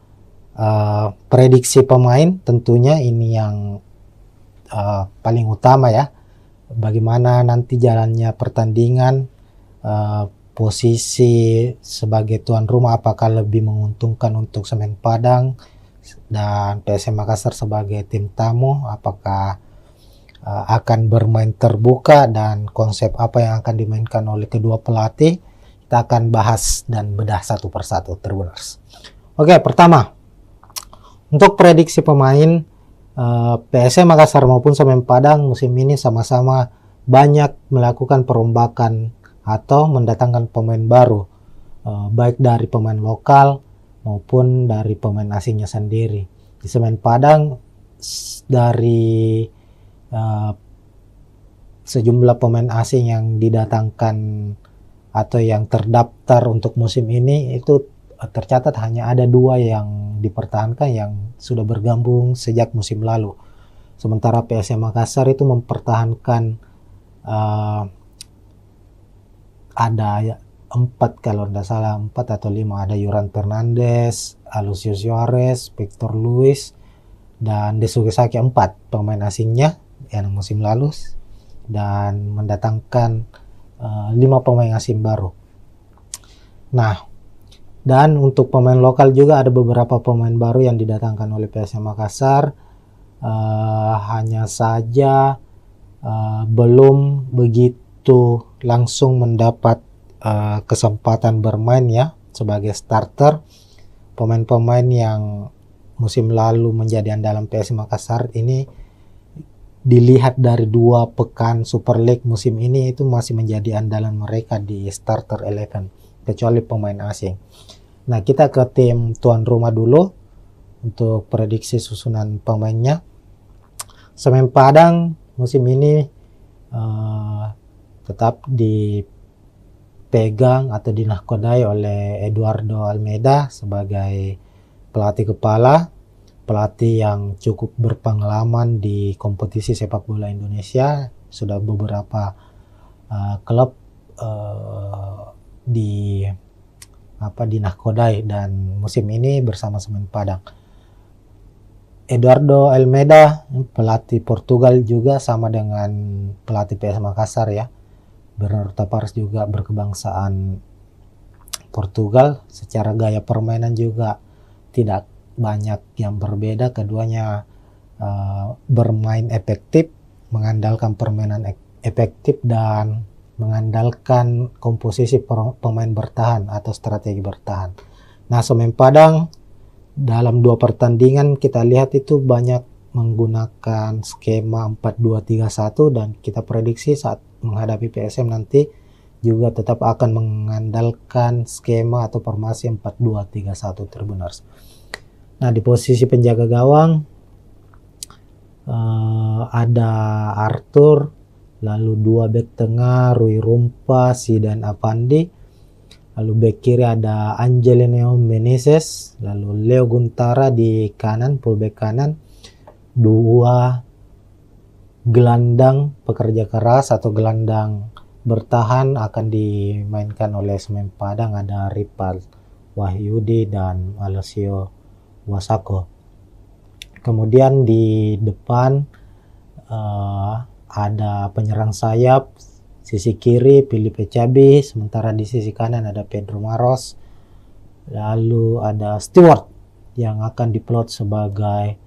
prediksi pemain. Tentunya ini yang paling utama ya, bagaimana nanti jalannya pertandingan, posisi sebagai tuan rumah apakah lebih menguntungkan untuk Semen Padang dan PSM Makassar sebagai tim tamu, apakah akan bermain terbuka dan konsep apa yang akan dimainkan oleh kedua pelatih. Kita akan bahas dan bedah satu persatu, Tribuners. Oke, pertama untuk prediksi pemain, PSM Makassar maupun Semen Padang musim ini sama-sama banyak melakukan perombakan atau mendatangkan pemain baru, baik dari pemain lokal maupun dari pemain asingnya sendiri. Di Semen Padang dari sejumlah pemain asing yang didatangkan atau yang terdaftar untuk musim ini itu tercatat hanya ada 2 yang dipertahankan yang sudah bergabung sejak musim lalu. Sementara PSM Makassar itu mempertahankan ada 4 kalau tidak salah, 4 atau 5, ada Yuran Fernandes, Alucius Suarez, Victor Luis, dan Desuke Saki, 4 pemain asingnya yang musim lalu, dan mendatangkan 5 pemain asing baru. Nah, dan untuk pemain lokal juga ada beberapa pemain baru yang didatangkan oleh PSM Makassar. Hanya saja belum begitu langsung mendapat kesempatan bermain ya sebagai starter. Pemain-pemain yang musim lalu menjadi andalan PSM Makassar ini dilihat dari 2 pekan Super League musim ini itu masih menjadi andalan mereka di starter 11 kecuali pemain asing. Nah, kita ke tim tuan rumah dulu untuk prediksi susunan pemainnya. Semen Padang musim ini tetap dipegang atau dinahkodai oleh Eduardo Almeida sebagai pelatih kepala, pelatih yang cukup berpengalaman di kompetisi sepak bola Indonesia. Sudah beberapa klub dinahkodai dan musim ini bersama Semen Padang. Eduardo Almeida pelatih Portugal juga sama dengan pelatih PSM Makassar ya. Bernardo Tavares juga berkebangsaan Portugal. Secara gaya permainan juga tidak banyak yang berbeda. Keduanya bermain efektif, mengandalkan permainan efektif dan mengandalkan komposisi pemain bertahan atau strategi bertahan. Nah, Semen Padang dalam 2 pertandingan kita lihat itu banyak menggunakan skema 4-2-3-1 dan kita prediksi saat menghadapi PSM nanti juga tetap akan mengandalkan skema atau formasi 4-2-3-1 Tribuners. Nah, di posisi penjaga gawang ada Arthur, lalu 2 bek tengah Rui Rumpa, Zidan Avandi, Lalu bek kiri ada Angelino Meneses, lalu Leo Guntara di kanan, fullback kanan. Dua gelandang pekerja keras atau gelandang bertahan akan dimainkan oleh Semen Padang, ada Ripal Wahyudi dan Alessio Wasako. Kemudian di depan ada penyerang sayap, sisi kiri Filipe Cabi, sementara di sisi kanan ada Pedro Maros. Lalu ada Stewart yang akan diplot sebagai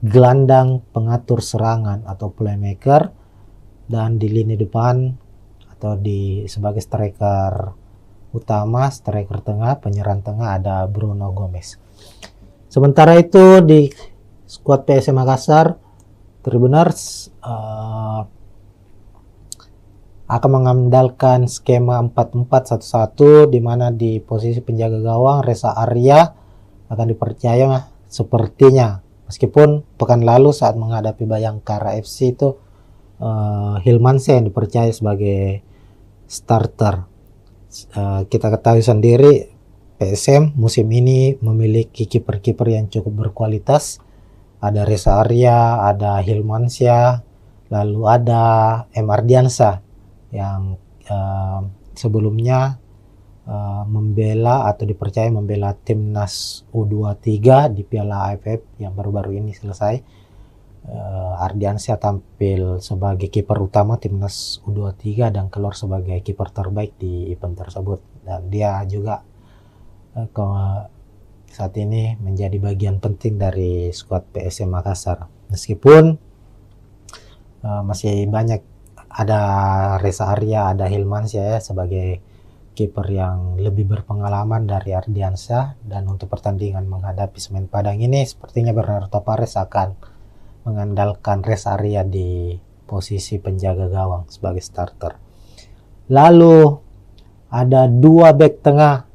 gelandang pengatur serangan atau playmaker, dan di lini depan atau sebagai striker utama, striker tengah, penyerang tengah ada Bruno Gomez. Sementara itu di skuad PSM Makassar, Tribuners akan mengandalkan skema 4-4-1-1, di mana di posisi penjaga gawang Reza Arya akan dipercaya sepertinya, meskipun pekan lalu saat menghadapi Bayangkara FC itu Hilmansyah yang dipercaya sebagai starter. Kita ketahui sendiri PSM musim ini memiliki kiper-kiper yang cukup berkualitas. Ada Reza Arya, ada Hilmansyah, lalu ada M. Ardiansyah yang sebelumnya membela atau dipercaya membela timnas U23 di Piala AFF yang baru-baru ini selesai. Ardiansyah tampil sebagai kiper utama timnas U23 dan keluar sebagai kiper terbaik di event tersebut, dan dia juga saat ini menjadi bagian penting dari skuad PSM Makassar, meskipun masih banyak, ada Reza Arya, ada Hilmansyah ya, sebagai kiper yang lebih berpengalaman dari Ardiansyah. Dan untuk pertandingan menghadapi Semen Padang ini sepertinya Bernardo Tavares akan mengandalkan Reza Arya di posisi penjaga gawang sebagai starter. Lalu ada dua bek tengah,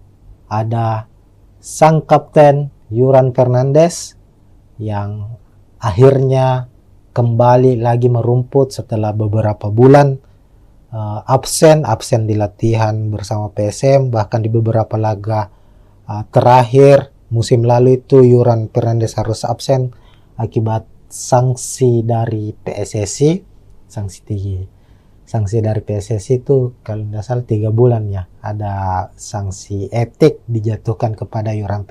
ada sang kapten Yuran Fernandes yang akhirnya kembali lagi merumput setelah beberapa bulan absen di latihan bersama PSM, bahkan di beberapa laga terakhir musim lalu itu Yuran Fernandes harus absen akibat sanksi dari PSSI. Sanksi dari PSSI itu kalau tidak salah 3 bulan ya, ada sanksi etik dijatuhkan kepada Yuran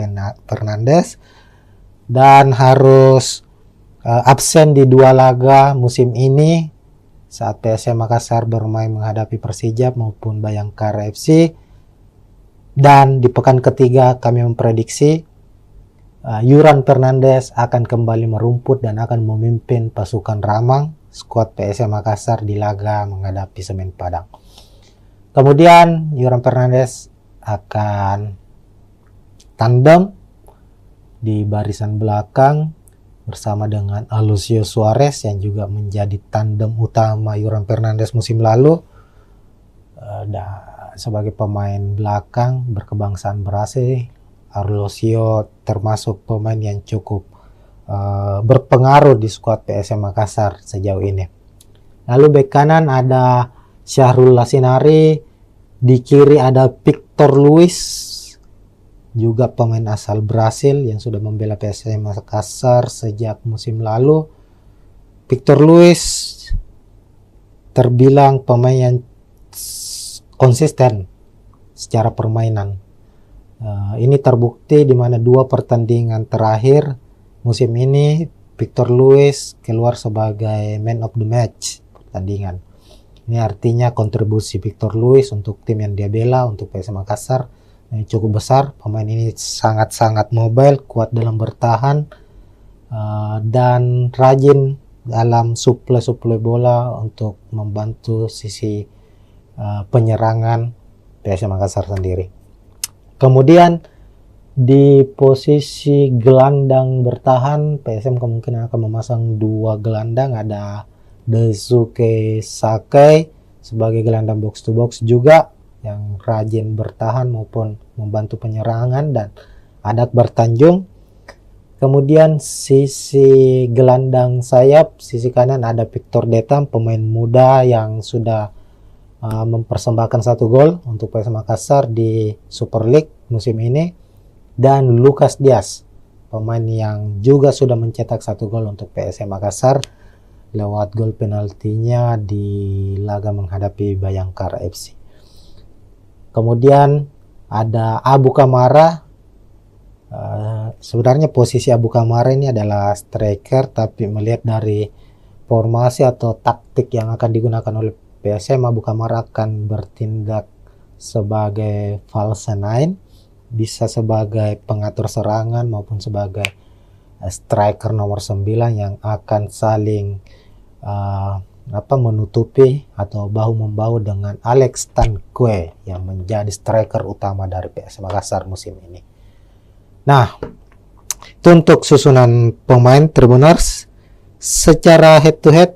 Fernandes dan harus absen di 2 laga musim ini saat PSM Makassar bermain menghadapi Persijap maupun Bayangkara FC. Dan di pekan ketiga kami memprediksi Yuran Fernandes akan kembali merumput dan akan memimpin pasukan Ramang, skuad PSM Makassar di laga menghadapi Semen Padang. Kemudian Yuran Fernandes akan tandem di barisan belakang bersama dengan Alucio Suarez yang juga menjadi tandem utama Yuran Fernandes musim lalu. Sebagai pemain belakang berkebangsaan Brasil, Alucio termasuk pemain yang cukup berpengaruh di skuad PSM Makassar sejauh ini. Lalu bek kanan ada Syahrul Lasinari, di kiri ada Victor Luis, juga pemain asal Brasil yang sudah membela PSM Makassar sejak musim lalu. Victor Luis terbilang pemain yang konsisten secara permainan. Ini terbukti di mana 2 pertandingan terakhir musim ini Victor Luis keluar sebagai man of the match pertandingan. Ini artinya kontribusi Victor Luis untuk tim yang dia bela, untuk PSM Makassar, cukup besar. Pemain ini sangat-sangat mobile, kuat dalam bertahan, dan rajin dalam suplai bola untuk membantu sisi penyerangan PSM Makassar sendiri. Kemudian di posisi gelandang bertahan PSM kemungkinan akan memasang 2 gelandang, ada Daisuke Sakai sebagai gelandang box to box juga yang rajin bertahan maupun membantu penyerangan, dan ada Akbar Tanjung. Kemudian sisi gelandang sayap, sisi kanan ada Victor Detam, pemain muda yang sudah mempersembahkan 1 gol untuk PSM Makassar di Super League musim ini, dan Lucas Diaz, pemain yang juga sudah mencetak 1 gol untuk PSM Makassar lewat gol penaltinya di laga menghadapi Bayangkara FC. Kemudian ada Abu Kamara. Sebenarnya posisi Abu Kamara ini adalah striker, tapi melihat dari formasi atau taktik yang akan digunakan oleh PSM, Abu Kamara akan bertindak sebagai false nine, bisa sebagai pengatur serangan maupun sebagai striker nomor 9 yang akan saling menutupi atau bahu-membahu dengan Alex Tanque yang menjadi striker utama dari PSM Makassar musim ini. Nah, itu untuk susunan pemain Tribuners. Secara head to head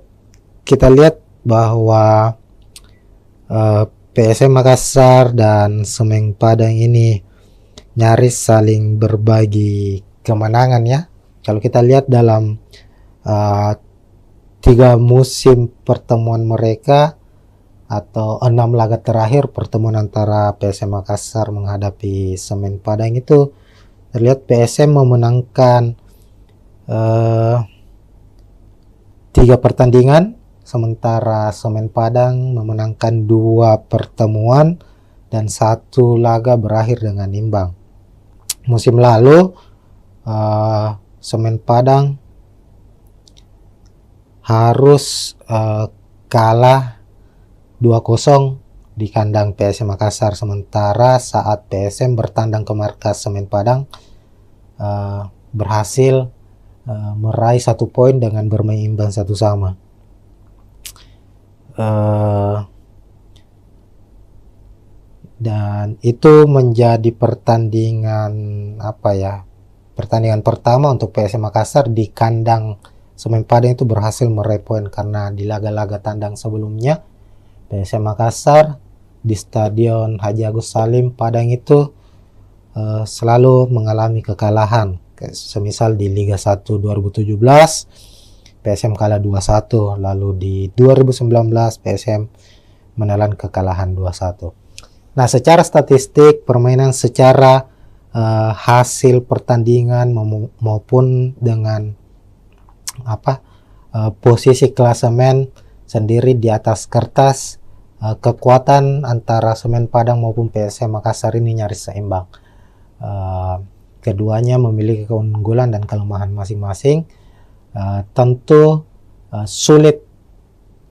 kita lihat bahwa PSM Makassar dan Semen Padang ini nyaris saling berbagi kemenangan ya. Kalau kita lihat dalam 3 musim pertemuan mereka atau 6 laga terakhir pertemuan antara PSM Makassar menghadapi Semen Padang itu terlihat PSM memenangkan 3 pertandingan, sementara Semen Padang memenangkan 2 pertemuan dan 1 laga berakhir dengan imbang. Musim lalu Semen Padang harus kalah 2-0 di kandang PSM Makassar, sementara saat PSM bertandang ke markas Semen Padang berhasil meraih 1 poin dengan bermain imbang 1-1. Dan itu menjadi pertandingan pertandingan pertama untuk PSM Makassar di kandang Semen Padang itu berhasil meraih poin, karena di laga-laga tandang sebelumnya PSM Makassar di Stadion Haji Agus Salim Padang itu selalu mengalami kekalahan. Semisal di Liga 1 2017 PSM kalah 2-1, lalu di 2019 PSM menelan kekalahan 2-1. Nah, secara statistik permainan, secara hasil pertandingan maupun dengan posisi klasemen sendiri di atas kertas, kekuatan antara Semen Padang maupun PSM Makassar ini nyaris seimbang. Keduanya memiliki keunggulan dan kelemahan masing-masing. Tentu sulit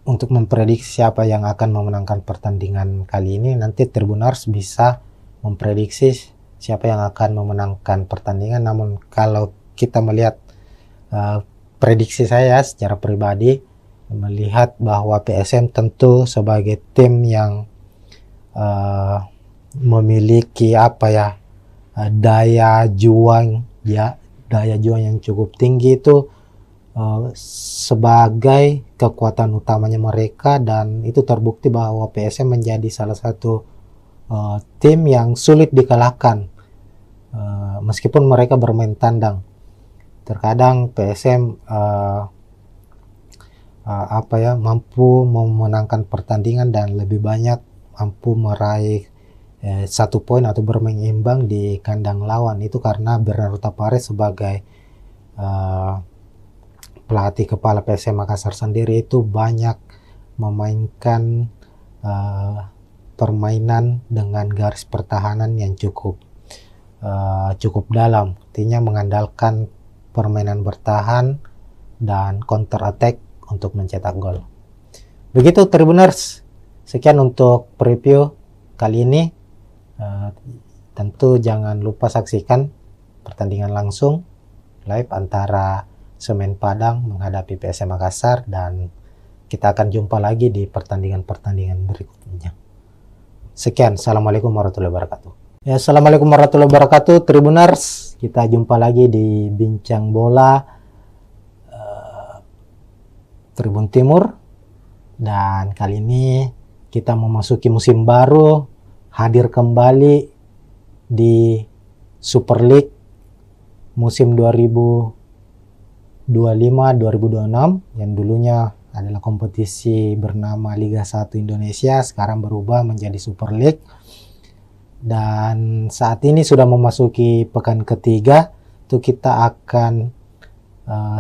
untuk memprediksi siapa yang akan memenangkan pertandingan kali ini. Nanti Tribuners bisa memprediksi siapa yang akan memenangkan pertandingan. Namun kalau kita melihat prediksi saya secara pribadi, melihat bahwa PSM tentu sebagai tim yang memiliki daya juang yang cukup tinggi itu sebagai kekuatan utamanya mereka, dan itu terbukti bahwa PSM menjadi salah satu tim yang sulit dikalahkan meskipun mereka bermain tandang. Terkadang PSM mampu memenangkan pertandingan dan lebih banyak mampu meraih 1 poin atau bermain imbang di kandang lawan. Itu karena Bernardo Tapares sebagai pelatih kepala PSM Makassar sendiri itu banyak memainkan permainan dengan garis pertahanan yang cukup dalam, artinya mengandalkan permainan bertahan dan counter attack untuk mencetak gol. Begitu Tribuners, sekian untuk preview kali ini. Tentu jangan lupa saksikan pertandingan langsung live antara Semen Padang menghadapi PSM Makassar, dan kita akan jumpa lagi di pertandingan-pertandingan berikutnya. Sekian, assalamualaikum warahmatullahi wabarakatuh. Ya, assalamualaikum warahmatullahi wabarakatuh Tribuners, kita jumpa lagi di Bincang Bola Tribun Timur, dan kali ini kita memasuki musim baru, hadir kembali di Super League musim 2025-2026 yang dulunya adalah kompetisi bernama Liga 1 Indonesia, sekarang berubah menjadi Super League. Dan saat ini sudah memasuki pekan ketiga, itu kita akan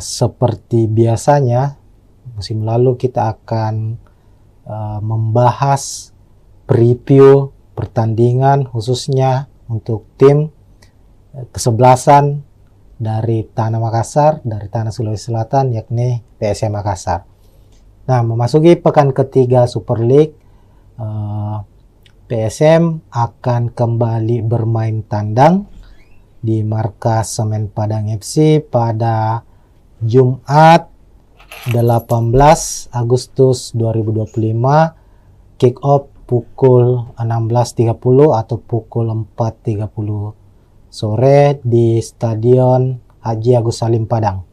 seperti biasanya musim lalu kita akan membahas preview pertandingan khususnya untuk tim kesebelasan dari Tanah Makassar, dari Tanah Sulawesi Selatan, yakni PSM Makassar. Nah, memasuki pekan ketiga Super League, PSM akan kembali bermain tandang di markas Semen Padang FC pada Jumat 18 Agustus 2025, kick off pukul 16.30 atau pukul 4.30 sore di Stadion Haji Agus Salim Padang.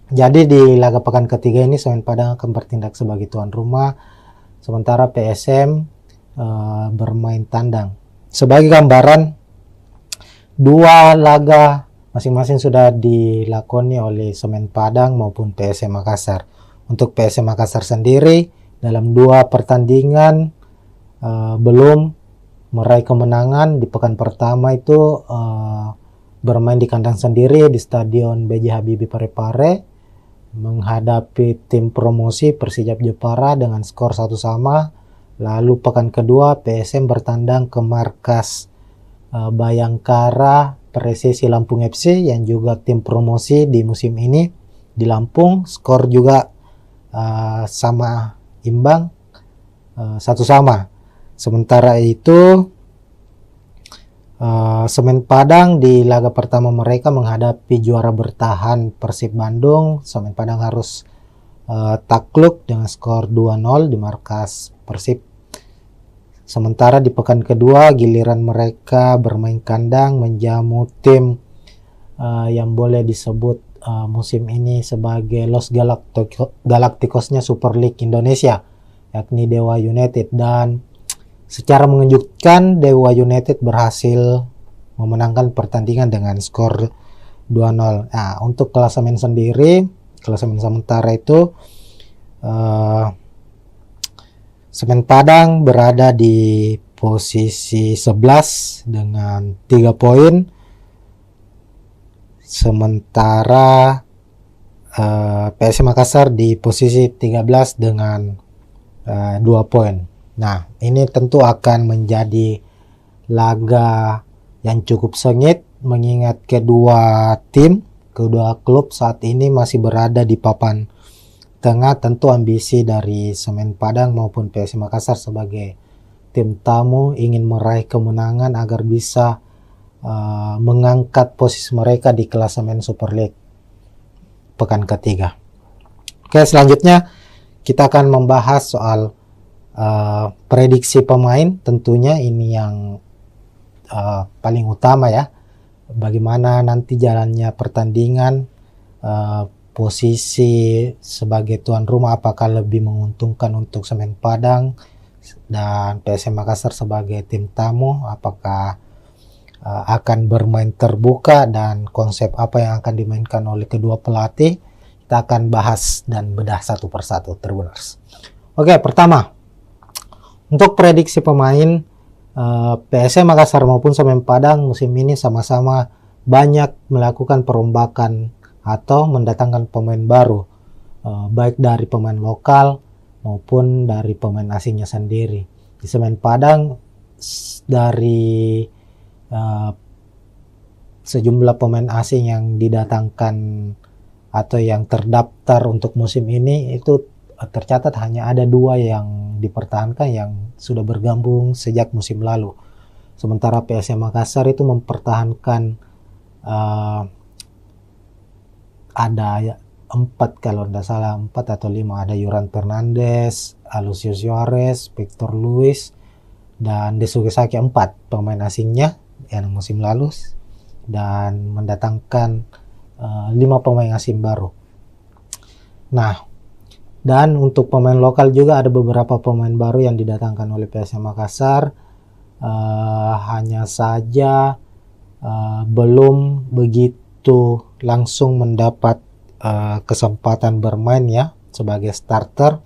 Jadi di laga pekan ketiga ini Semen Padang akan bertindak sebagai tuan rumah, sementara PSM bermain tandang. Sebagai gambaran, dua laga masing-masing sudah dilakoni oleh Semen Padang maupun PSM Makassar. Untuk PSM Makassar sendiri dalam dua pertandingan belum meraih kemenangan. Di pekan pertama itu bermain di kandang sendiri di Stadion B.J. Habibie Parepare menghadapi tim promosi Persijap Jepara dengan skor 1-1. Lalu pekan kedua PSM bertandang ke markas Bayangkara Persesi Lampung FC yang juga tim promosi di musim ini di Lampung, skor juga sama imbang 1-1. Sementara itu Semen Padang di laga pertama mereka menghadapi juara bertahan Persib Bandung. Semen Padang harus takluk dengan skor 2-0 di markas Persib. Sementara di pekan kedua giliran mereka bermain kandang menjamu tim yang boleh disebut musim ini sebagai Los Galacticosnya Super League Indonesia, yakni Dewa United. Dan secara mengejutkan Dewa United berhasil memenangkan pertandingan dengan skor 2-0. Nah, untuk klasemen sendiri, klasemen sementara itu Semen Padang berada di posisi 11 dengan 3 poin. Sementara PSM Makassar di posisi 13 dengan 2 poin. Nah, ini tentu akan menjadi laga yang cukup sengit mengingat kedua klub saat ini masih berada di papan tengah. Tentu ambisi dari Semen Padang maupun PSM Makassar sebagai tim tamu ingin meraih kemenangan agar bisa mengangkat posisi mereka di klasemen Super League pekan ketiga. Oke, selanjutnya kita akan membahas soal prediksi pemain. Tentunya ini yang paling utama ya, bagaimana nanti jalannya pertandingan, posisi sebagai tuan rumah apakah lebih menguntungkan untuk Semen Padang dan PSM Makassar sebagai tim tamu, apakah akan bermain terbuka dan konsep apa yang akan dimainkan oleh kedua pelatih. Kita akan bahas dan bedah satu persatu, Tribuners. Oke, pertama untuk prediksi pemain, PSM Makassar maupun Semen Padang musim ini sama-sama banyak melakukan perombakan atau mendatangkan pemain baru, baik dari pemain lokal maupun dari pemain asingnya sendiri. Di Semen Padang dari sejumlah pemain asing yang didatangkan atau yang terdaftar untuk musim ini itu tercatat hanya ada 2 yang dipertahankan yang sudah bergabung sejak musim lalu. Sementara PSM Makassar itu mempertahankan ada 4 kalau tidak salah, 4 atau 5, ada Yuran Fernandes, Alucio Suarez, Victor Luis, dan Desuke Saki, 4 pemain asingnya yang musim lalu, dan mendatangkan 5 pemain asing baru. Nah, dan untuk pemain lokal juga ada beberapa pemain baru yang didatangkan oleh PSM Makassar. Hanya saja belum begitu langsung mendapat kesempatan bermain ya, sebagai starter.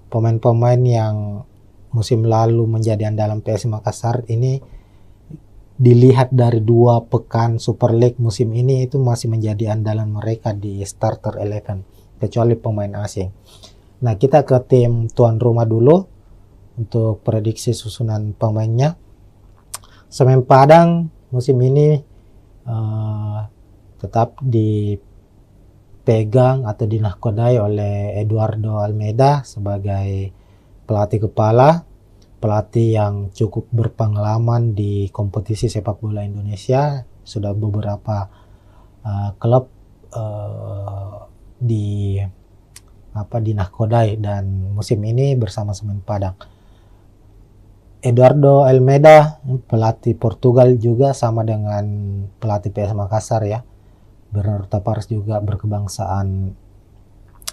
Pemain-pemain yang musim lalu menjadi andalan PSM Makassar ini dilihat dari 2 pekan Super League musim ini itu masih menjadi andalan mereka di starter 11, kecuali pemain asing. Nah, kita ke tim tuan rumah dulu untuk prediksi susunan pemainnya. Semen Padang musim ini tetap dipegang atau dinahkodai oleh Eduardo Almeida sebagai pelatih kepala, pelatih yang cukup berpengalaman di kompetisi sepak bola Indonesia. Sudah beberapa klub dinahkodai, dan musim ini bersama Semen Padang. Eduardo Almeida, pelatih Portugal juga, sama dengan pelatih PS Makassar ya. Bernardo Tavares juga berkebangsaan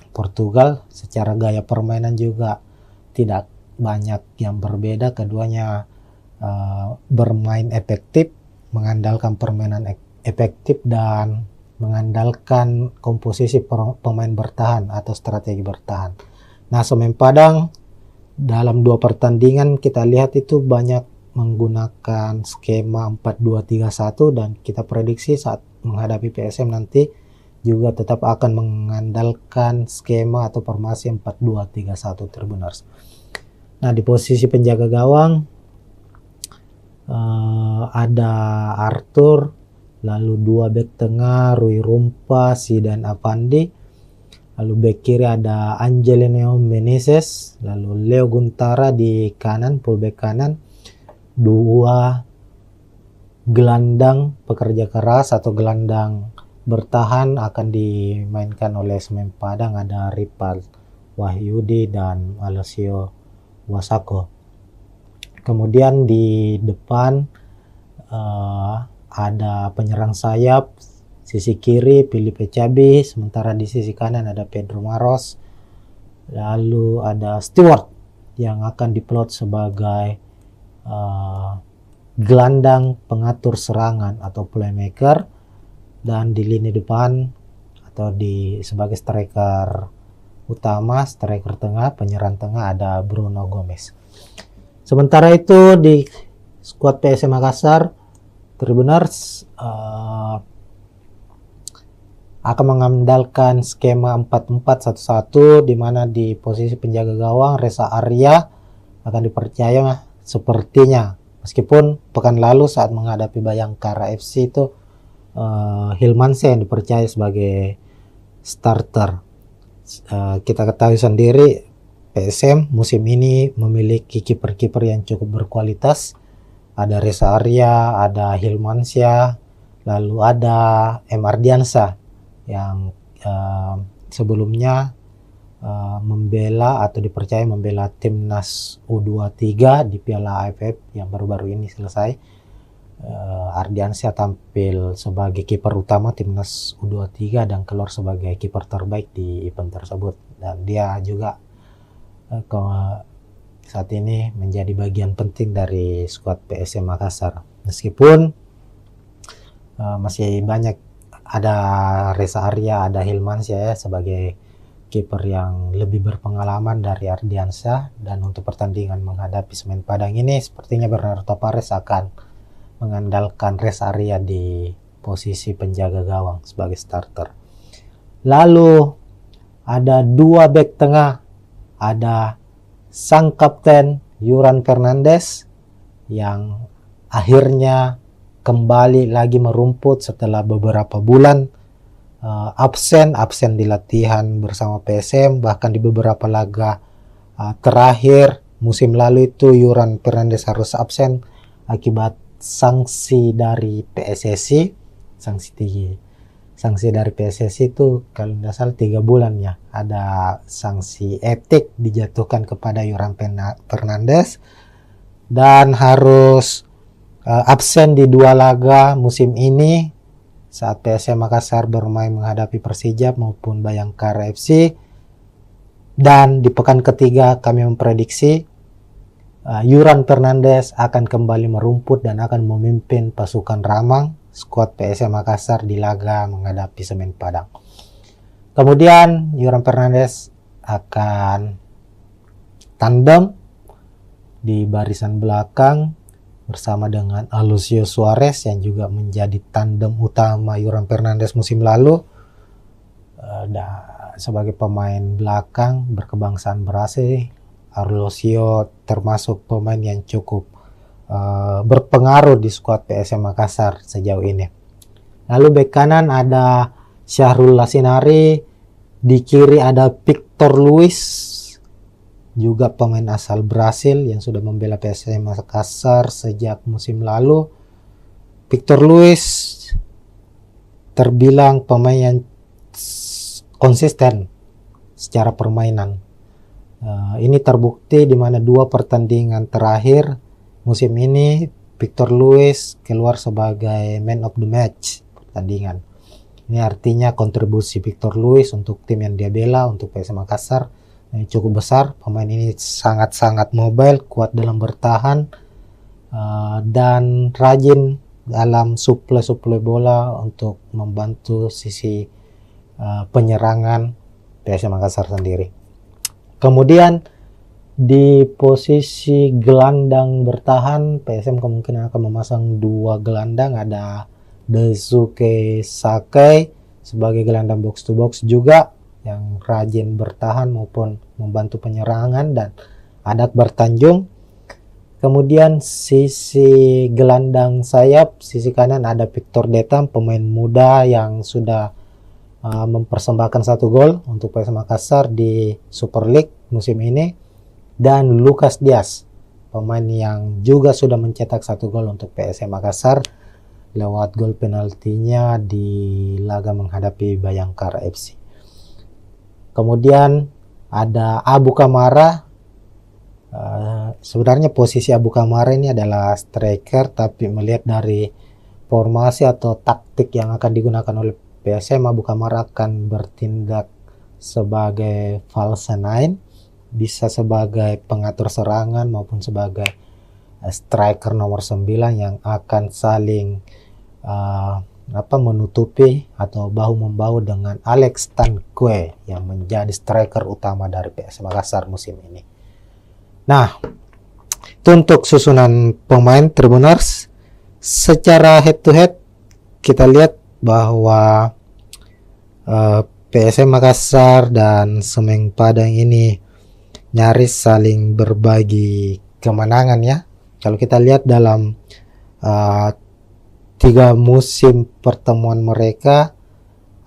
Portugal. Secara gaya permainan juga tidak banyak yang berbeda. Keduanya bermain efektif, mengandalkan permainan efektif dan mengandalkan komposisi pemain bertahan atau strategi bertahan. Nah, Semen Padang dalam 2 pertandingan kita lihat itu banyak menggunakan skema 4-2-3-1, dan kita prediksi saat menghadapi PSM nanti juga tetap akan mengandalkan skema atau formasi 4-2-3-1 Tribuners. Nah, di posisi penjaga gawang ada Arthur, lalu 2 bek tengah Rui Rumpa, Zidan Afandi, lalu bek kiri ada Angelino Meneses, lalu Leo Guntara di kanan, fullback kanan. 2 gelandang pekerja keras atau gelandang bertahan akan dimainkan oleh Semen Padang, ada Ripal Wahyudi dan Alessio Wasako. Kemudian di depan ada penyerang sayap, sisi kiri Filipe Cabi, sementara di sisi kanan ada Pedro Maros. Lalu ada Stewart yang akan diplot sebagai gelandang pengatur serangan atau playmaker, dan di lini depan atau sebagai striker utama, striker tengah, penyerang tengah ada Bruno Gomez. Sementara itu di skuad PSM Makassar, Tribuners akan mengandalkan skema 4-4-1-1, di mana di posisi penjaga gawang Reza Arya akan dipercaya sepertinya, meskipun pekan lalu saat menghadapi Bayangkara FC itu Hilmansyah yang dipercaya sebagai starter. Kita ketahui sendiri PSM musim ini memiliki kiper-kiper yang cukup berkualitas. Ada Reza Arya, ada Hilmansyah, lalu ada M. Ardiansyah yang sebelumnya membela atau dipercaya membela timnas U23 di Piala AFF yang baru-baru ini selesai. Ardiansyah tampil sebagai kiper utama timnas U23 dan keluar sebagai kiper terbaik di event tersebut, dan dia juga saat ini menjadi bagian penting dari skuad PSM Makassar. Meskipun masih banyak, ada Reza Arya, ada Hilmansyah ya, sebagai kiper yang lebih berpengalaman dari Ardiansyah, dan untuk pertandingan menghadapi Semen Padang ini sepertinya Bernardo Tavares akan mengandalkan Reza Arya di posisi penjaga gawang sebagai starter. Lalu ada 2 bek tengah, ada sang kapten Yuran Fernandes yang akhirnya kembali lagi merumput setelah beberapa bulan absen di latihan bersama PSM, bahkan di beberapa laga terakhir musim lalu itu Yuran Fernandes harus absen akibat sanksi dari PSSI. Sanksi dari PSSI itu kalau tidak salah 3 bulan ya. Ada sanksi etik dijatuhkan kepada Yuran Fernandes dan harus absen di 2 laga musim ini saat PSM Makassar bermain menghadapi Persija maupun Bayangkara FC. Dan di pekan ketiga kami memprediksi Yuran Fernandes akan kembali merumput dan akan memimpin pasukan Ramang skuad PSM Makassar di laga menghadapi Semen Padang. Kemudian Yuran Fernandes akan tandem di barisan belakang bersama dengan Alucio Suarez yang juga menjadi tandem utama Yoran Fernandes musim lalu. Sebagai pemain belakang berkebangsaan Brasil, Alucio termasuk pemain yang cukup berpengaruh di skuad PSM Makassar sejauh ini. Lalu bek kanan ada Syahrul Lasinari, di kiri ada Victor Luis, juga pemain asal Brasil yang sudah membela PSM Makassar sejak musim lalu. Victor Luis terbilang pemain yang konsisten secara permainan. Ini terbukti di mana 2 pertandingan terakhir musim ini Victor Luis keluar sebagai man of the match pertandingan. Ini artinya kontribusi Victor Luis untuk tim yang dia bela, untuk PSM Makassar, cukup besar. Pemain ini sangat-sangat mobile, kuat dalam bertahan, dan rajin dalam suplai bola untuk membantu sisi penyerangan PSM Makassar sendiri. Kemudian di posisi gelandang bertahan, PSM kemungkinan akan memasang 2 gelandang, ada Daisuke Sakai sebagai gelandang box to box juga yang rajin bertahan maupun membantu penyerangan, dan ada Akbar Tanjung. Kemudian sisi gelandang sayap, sisi kanan ada Victor Detam, pemain muda yang sudah mempersembahkan 1 gol untuk PSM Makassar di Super League musim ini, dan Lucas Diaz, pemain yang juga sudah mencetak 1 gol untuk PSM Makassar lewat gol penaltinya di laga menghadapi Bayangkara FC. Kemudian ada Abu Kamara. Sebenarnya posisi Abu Kamara ini adalah striker, tapi melihat dari formasi atau taktik yang akan digunakan oleh PSM, Abu Kamara akan bertindak sebagai false nine, bisa sebagai pengatur serangan maupun sebagai striker nomor 9 yang akan saling menutupi atau bahu-membahu dengan Alex Tanque yang menjadi striker utama dari PSM Makassar musim ini. Nah, itu untuk susunan pemain Tribuners. Secara head to head kita lihat bahwa PSM Makassar dan Semen Padang ini nyaris saling berbagi kemenangan ya. Kalau kita lihat dalam 3 musim pertemuan mereka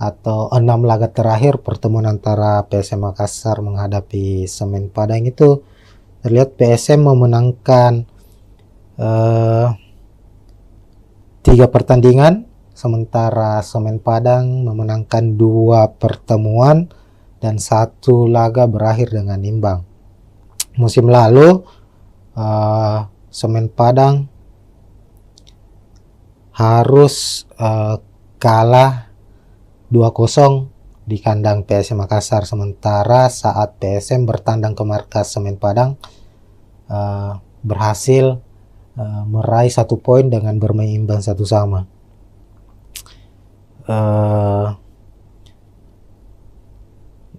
atau 6 laga terakhir pertemuan antara PSM Makassar menghadapi Semen Padang itu terlihat PSM memenangkan 3 pertandingan, sementara Semen Padang memenangkan 2 pertemuan dan 1 laga berakhir dengan imbang. Musim lalu Semen Padang harus kalah 2-0 di kandang PSM Makassar, sementara saat PSM bertandang ke markas Semen Padang berhasil meraih 1 poin dengan bermain imbang 1-1.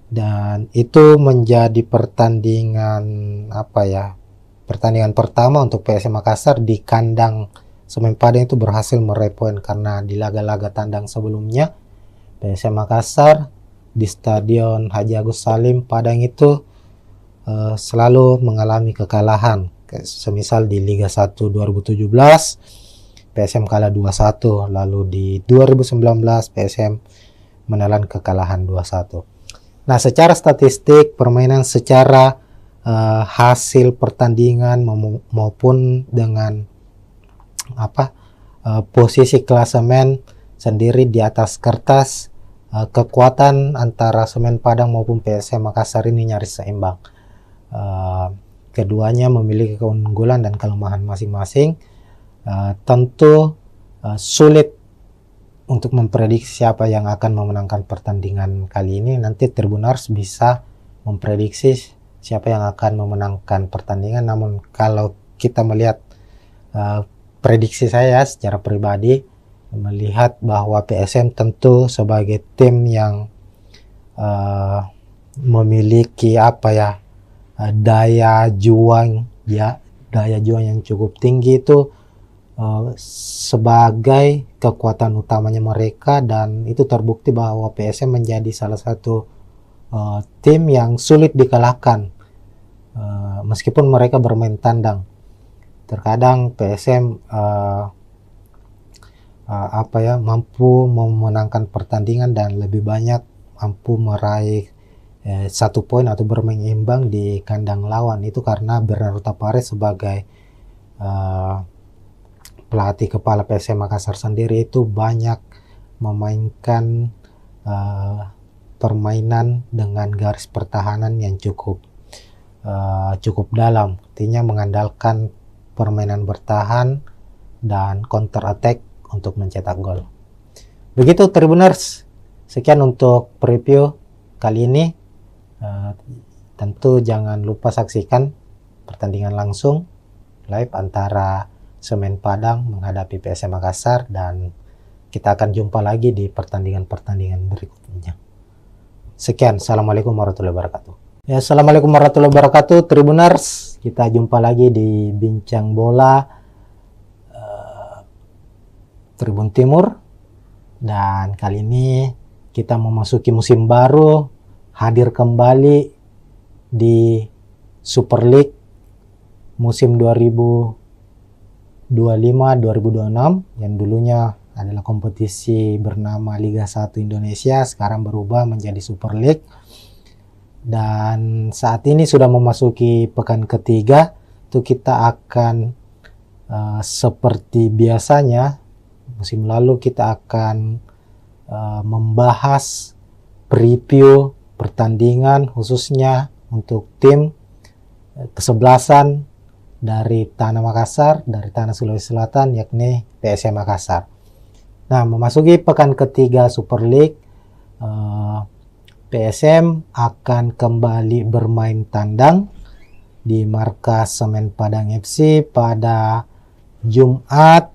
Dan itu menjadi pertandingan pertandingan pertama untuk PSM Makassar di kandang Semen Padang itu berhasil meraih poin, karena di laga-laga tandang sebelumnya PSM Makassar di Stadion Haji Agus Salim Padang itu selalu mengalami kekalahan. Semisal di Liga 1 2017 PSM kalah 2-1, lalu di 2019 PSM menelan kekalahan 2-1. Nah, secara statistik permainan, secara hasil pertandingan maupun dengan posisi klasemen sendiri di atas kertas, kekuatan antara Semen Padang maupun PSM Makassar ini nyaris seimbang. Keduanya memiliki keunggulan dan kelemahan masing-masing. Tentu sulit untuk memprediksi siapa yang akan memenangkan pertandingan kali ini. Nanti Tribuners bisa memprediksi siapa yang akan memenangkan pertandingan. Namun kalau kita melihat prediksi saya secara pribadi, melihat bahwa PSM tentu sebagai tim yang memiliki daya juang yang cukup tinggi itu sebagai kekuatan utamanya mereka, dan itu terbukti bahwa PSM menjadi salah satu tim yang sulit dikalahkan meskipun mereka bermain tandang. Terkadang PSM mampu memenangkan pertandingan dan lebih banyak mampu meraih 1 poin atau bermain imbang di kandang lawan. Itu karena Bernardo Tapares sebagai pelatih kepala PSM Makassar sendiri itu banyak memainkan permainan dengan garis pertahanan yang cukup dalam, artinya mengandalkan permainan bertahan dan counter attack untuk mencetak gol. Begitu Tribuners, sekian untuk preview kali ini. Tentu jangan lupa saksikan pertandingan langsung live antara Semen Padang menghadapi PSM Makassar, dan kita akan jumpa lagi di pertandingan-pertandingan berikutnya. Sekian, assalamualaikum warahmatullahi wabarakatuh. Ya, assalamualaikum warahmatullahi wabarakatuh Tribuners, kita jumpa lagi di Bincang Bola Tribun Timur, dan kali ini kita memasuki musim baru, hadir kembali di Super League musim 2025-2026 yang dulunya adalah kompetisi bernama Liga 1 Indonesia, sekarang berubah menjadi Super League. Dan saat ini sudah memasuki pekan ketiga, itu kita akan seperti biasanya musim lalu kita akan membahas preview pertandingan khususnya untuk tim kesebelasan dari Tanah Makassar, dari Tanah Sulawesi Selatan, yakni PSM Makassar. Nah, memasuki pekan ketiga Super League, PSM akan kembali bermain tandang di markas Semen Padang FC pada Jumat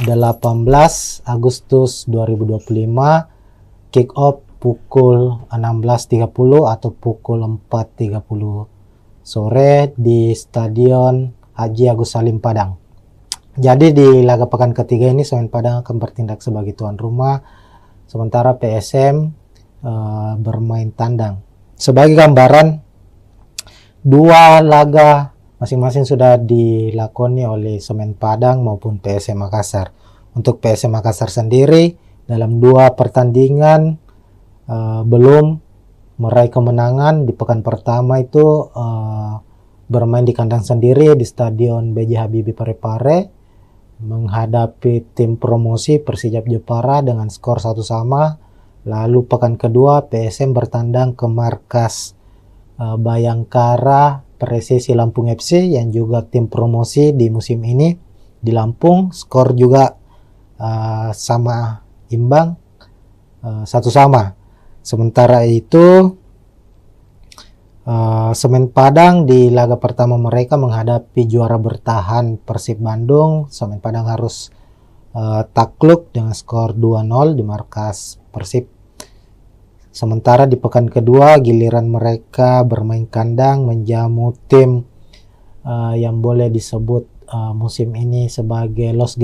18 Agustus 2025, kick off pukul 16.30 atau pukul 4.30 sore di Stadion Haji Agus Salim Padang. Jadi di laga pekan ketiga ini Semen Padang akan bertindak sebagai tuan rumah, sementara PSM bermain tandang. Sebagai gambaran, 2 laga masing-masing sudah dilakoni oleh Semen Padang maupun PSM Makassar. Untuk PSM Makassar sendiri dalam 2 pertandingan belum meraih kemenangan. Di pekan pertama itu bermain di kandang sendiri di Stadion B.J. Habibie Parepare menghadapi tim promosi Persijap Jepara dengan skor 1-1. Lalu pekan kedua PSM bertandang ke markas Bayangkara Presisi Lampung FC yang juga tim promosi di musim ini di Lampung, skor juga sama imbang 1-1. Sementara itu Semen Padang di laga pertama mereka menghadapi juara bertahan Persib Bandung. Semen Padang harus takluk dengan skor 2-0 di markas Persib. Sementara di pekan kedua giliran mereka bermain kandang menjamu tim yang boleh disebut musim ini sebagai Los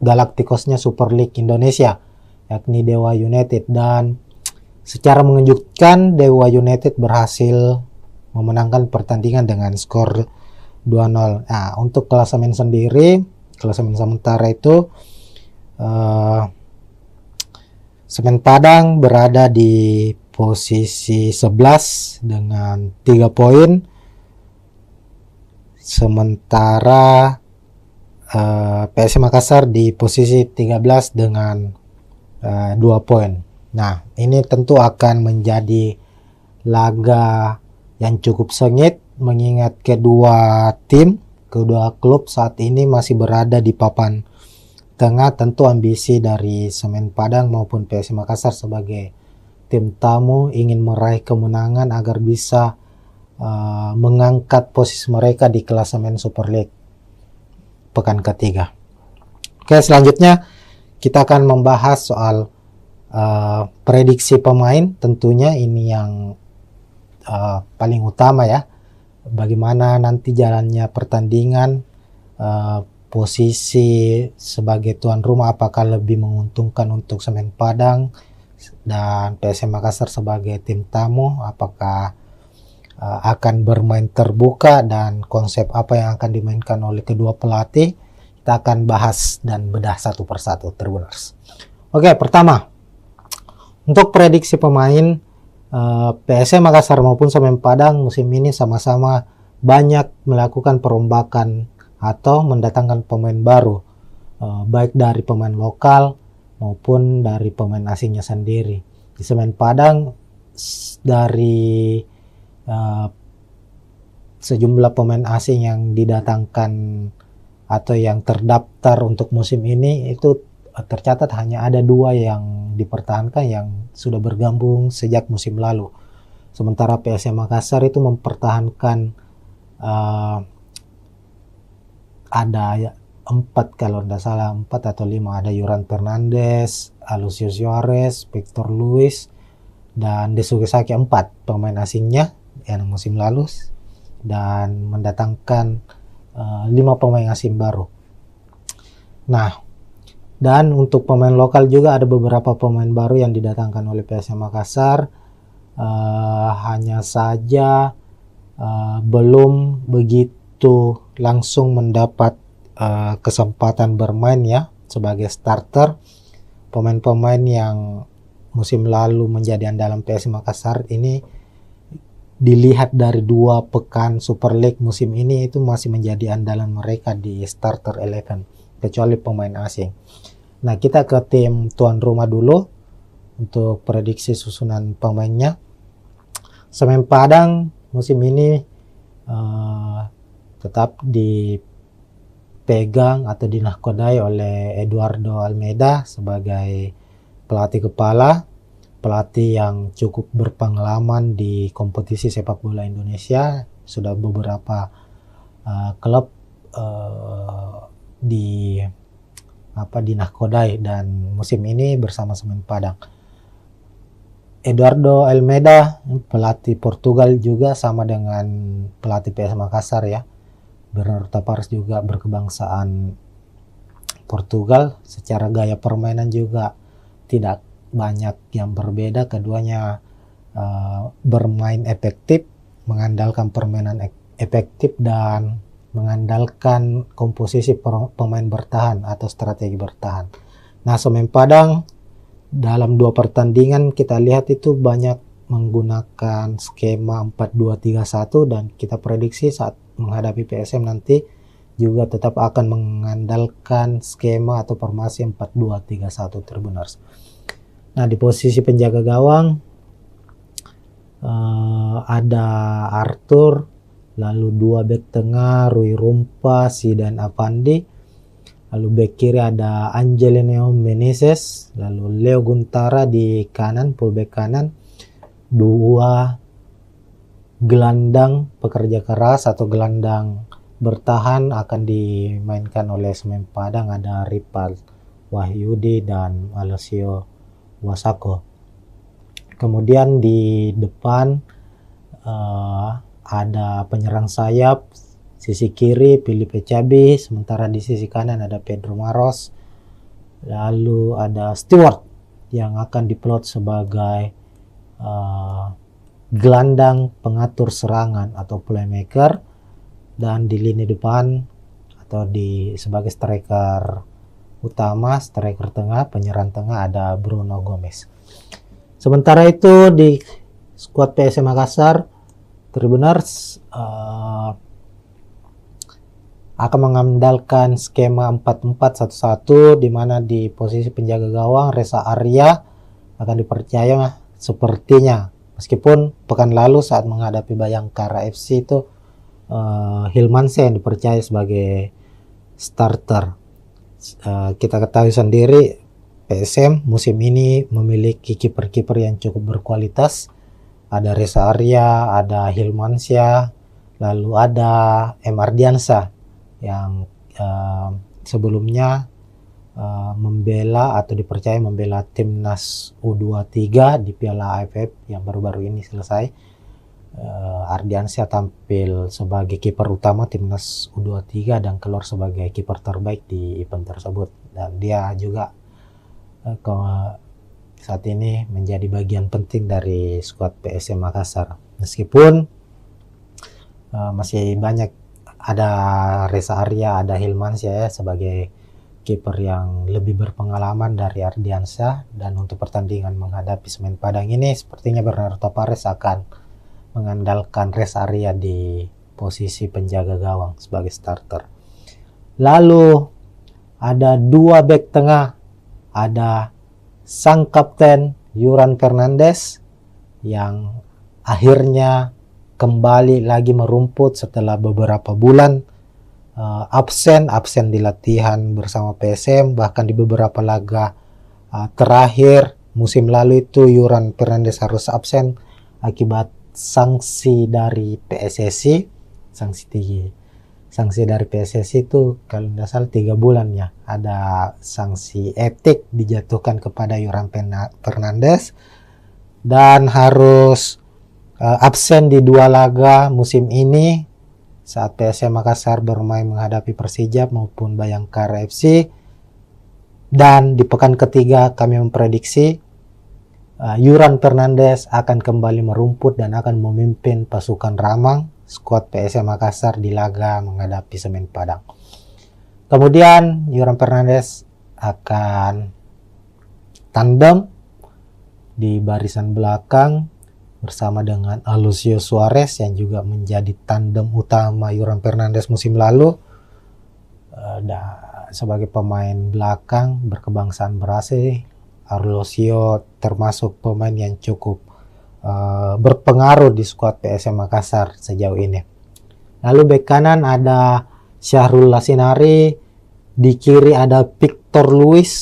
Galacticosnya Super League Indonesia, yakni Dewa United, dan secara mengejutkan Dewa United berhasil memenangkan pertandingan dengan skor 2-0. Nah, untuk klasemen sendiri, klasemen sementara itu Semen Padang berada di posisi 11 dengan 3 poin. Sementara PSM Makassar di posisi 13 dengan 2 poin. Nah, ini tentu akan menjadi laga yang cukup sengit mengingat kedua klub saat ini masih berada di papan tengah. Tentu ambisi dari Semen Padang maupun PSM Makassar sebagai tim tamu ingin meraih kemenangan agar bisa mengangkat posisi mereka di klasemen Super League pekan ketiga. Oke, selanjutnya kita akan membahas soal prediksi pemain. Tentunya ini yang paling utama ya. Bagaimana nanti jalannya pertandingan, posisi sebagai tuan rumah apakah lebih menguntungkan untuk Semen Padang dan PSM Makassar sebagai tim tamu, apakah akan bermain terbuka dan konsep apa yang akan dimainkan oleh kedua pelatih. Kita akan bahas dan bedah satu persatu, Tribuners. Oke, pertama, untuk prediksi pemain, PSM Makassar maupun Semen Padang musim ini sama-sama banyak melakukan perombakan atau mendatangkan pemain baru, baik dari pemain lokal maupun dari pemain asingnya sendiri. Di Semen Padang dari sejumlah pemain asing yang didatangkan atau yang terdaftar untuk musim ini itu tercatat hanya ada 2 yang dipertahankan yang sudah bergabung sejak musim lalu. Sementara PSM Makassar itu mempertahankan ada 4 kalau tidak salah, 4 atau 5, ada Yuran Fernandes, Alucius Suarez, Victor Luis, dan Desuke Saki, 4 pemain asingnya yang musim lalu, dan mendatangkan 5 pemain asing baru. Nah, dan untuk pemain lokal juga ada beberapa pemain baru yang didatangkan oleh PSM Makassar, hanya saja belum begitu langsung mendapat kesempatan bermain ya sebagai starter. Pemain-pemain yang musim lalu menjadi andalan PSM Makassar ini dilihat dari 2 pekan Super League musim ini itu masih menjadi andalan mereka di starter 11 kecuali pemain asing. Nah, kita ke tim tuan rumah dulu untuk prediksi susunan pemainnya. Semen Padang musim ini tetap dipegang atau dinahkodai oleh Eduardo Almeida sebagai pelatih kepala, pelatih yang cukup berpengalaman di kompetisi sepak bola Indonesia. Sudah beberapa klub dinahkodai dan musim ini bersama Semen Padang. Eduardo Almeida, pelatih Portugal juga sama dengan pelatih PSM Makassar ya. Bernardo Tavares juga berkebangsaan Portugal. Secara gaya permainan juga tidak banyak yang berbeda. Keduanya bermain efektif, mengandalkan permainan efektif dan mengandalkan komposisi pemain bertahan atau strategi bertahan. Nah, Semen Padang dalam 2 pertandingan kita lihat itu banyak menggunakan skema 4-2-3-1 dan kita prediksi saat menghadapi PSM nanti juga tetap akan mengandalkan skema atau formasi 4-2-3-1 Tribuners. Nah, di posisi penjaga gawang ada Arthur, lalu 2 bek tengah Rui Rumpa, Zidan Avandi, lalu bek kiri ada Angelino Meneses, lalu Leo Guntara di kanan, fullback kanan, 2 gelandang pekerja keras atau gelandang bertahan akan dimainkan oleh Semen Padang, ada Ripal Wahyudi dan Alessio Wasako. Kemudian di depan ada penyerang sayap sisi kiri Filipe Cabi, sementara di sisi kanan ada Pedro Maros, lalu ada Stewart yang akan diplot sebagai gelandang pengatur serangan atau playmaker, dan di lini depan atau sebagai striker utama, striker tengah, penyerang tengah ada Bruno Gomez. Sementara itu di skuad PSM Makassar, Tribuners akan mengandalkan skema 4-4-1-1 di mana di posisi penjaga gawang Reza Arya akan dipercaya sepertinya, meskipun pekan lalu saat menghadapi Bayangkara FC itu Hilmansyah yang dipercaya sebagai starter. Kita ketahui sendiri PSM musim ini memiliki kiper-kiper yang cukup berkualitas. Ada Reza Arya, ada Hilmansyah, lalu ada M. Ardiansyah yang sebelumnya membela atau dipercaya membela timnas U23 di Piala AFF yang baru-baru ini selesai. Ardiansyah tampil sebagai kiper utama timnas U23 dan keluar sebagai kiper terbaik di event tersebut, dan dia juga saat ini menjadi bagian penting dari skuad PSM Makassar. Meskipun masih banyak, ada Reza Arya, ada Hilmansyah ya sebagai kiper yang lebih berpengalaman dari Ardiansyah, dan untuk pertandingan menghadapi Semen Padang ini sepertinya Bernardo Tavares akan mengandalkan Reza Arya di posisi penjaga gawang sebagai starter. Lalu ada dua bek tengah, ada sang kapten Yuran Fernandes yang akhirnya kembali lagi merumput setelah beberapa bulan absen di latihan bersama PSM, bahkan di beberapa laga terakhir musim lalu itu Yuran Fernandes harus absen akibat sanksi dari PSSI. Sanksi dari PSSI itu kalau tidak salah 3 bulan ya, ada sanksi etik dijatuhkan kepada Yuran Fernandes dan harus absen di 2 laga musim ini saat PSM Makassar bermain menghadapi Persijap maupun Bayangkara FC. Dan di pekan ketiga kami memprediksi Yuran Fernandes akan kembali merumput dan akan memimpin pasukan Ramang skuad PSM Makassar di laga menghadapi Semen Padang. Kemudian Yuran Fernandes akan tandem di barisan belakang bersama dengan Alucio Suarez yang juga menjadi tandem utama Yuran Fernandes musim lalu. Sebagai pemain belakang berkebangsaan Brasil, Alucio termasuk pemain yang cukup berpengaruh di skuad PSM Makassar sejauh ini. Lalu bek kanan ada Syahrul Lasinari, di kiri ada Victor Luis,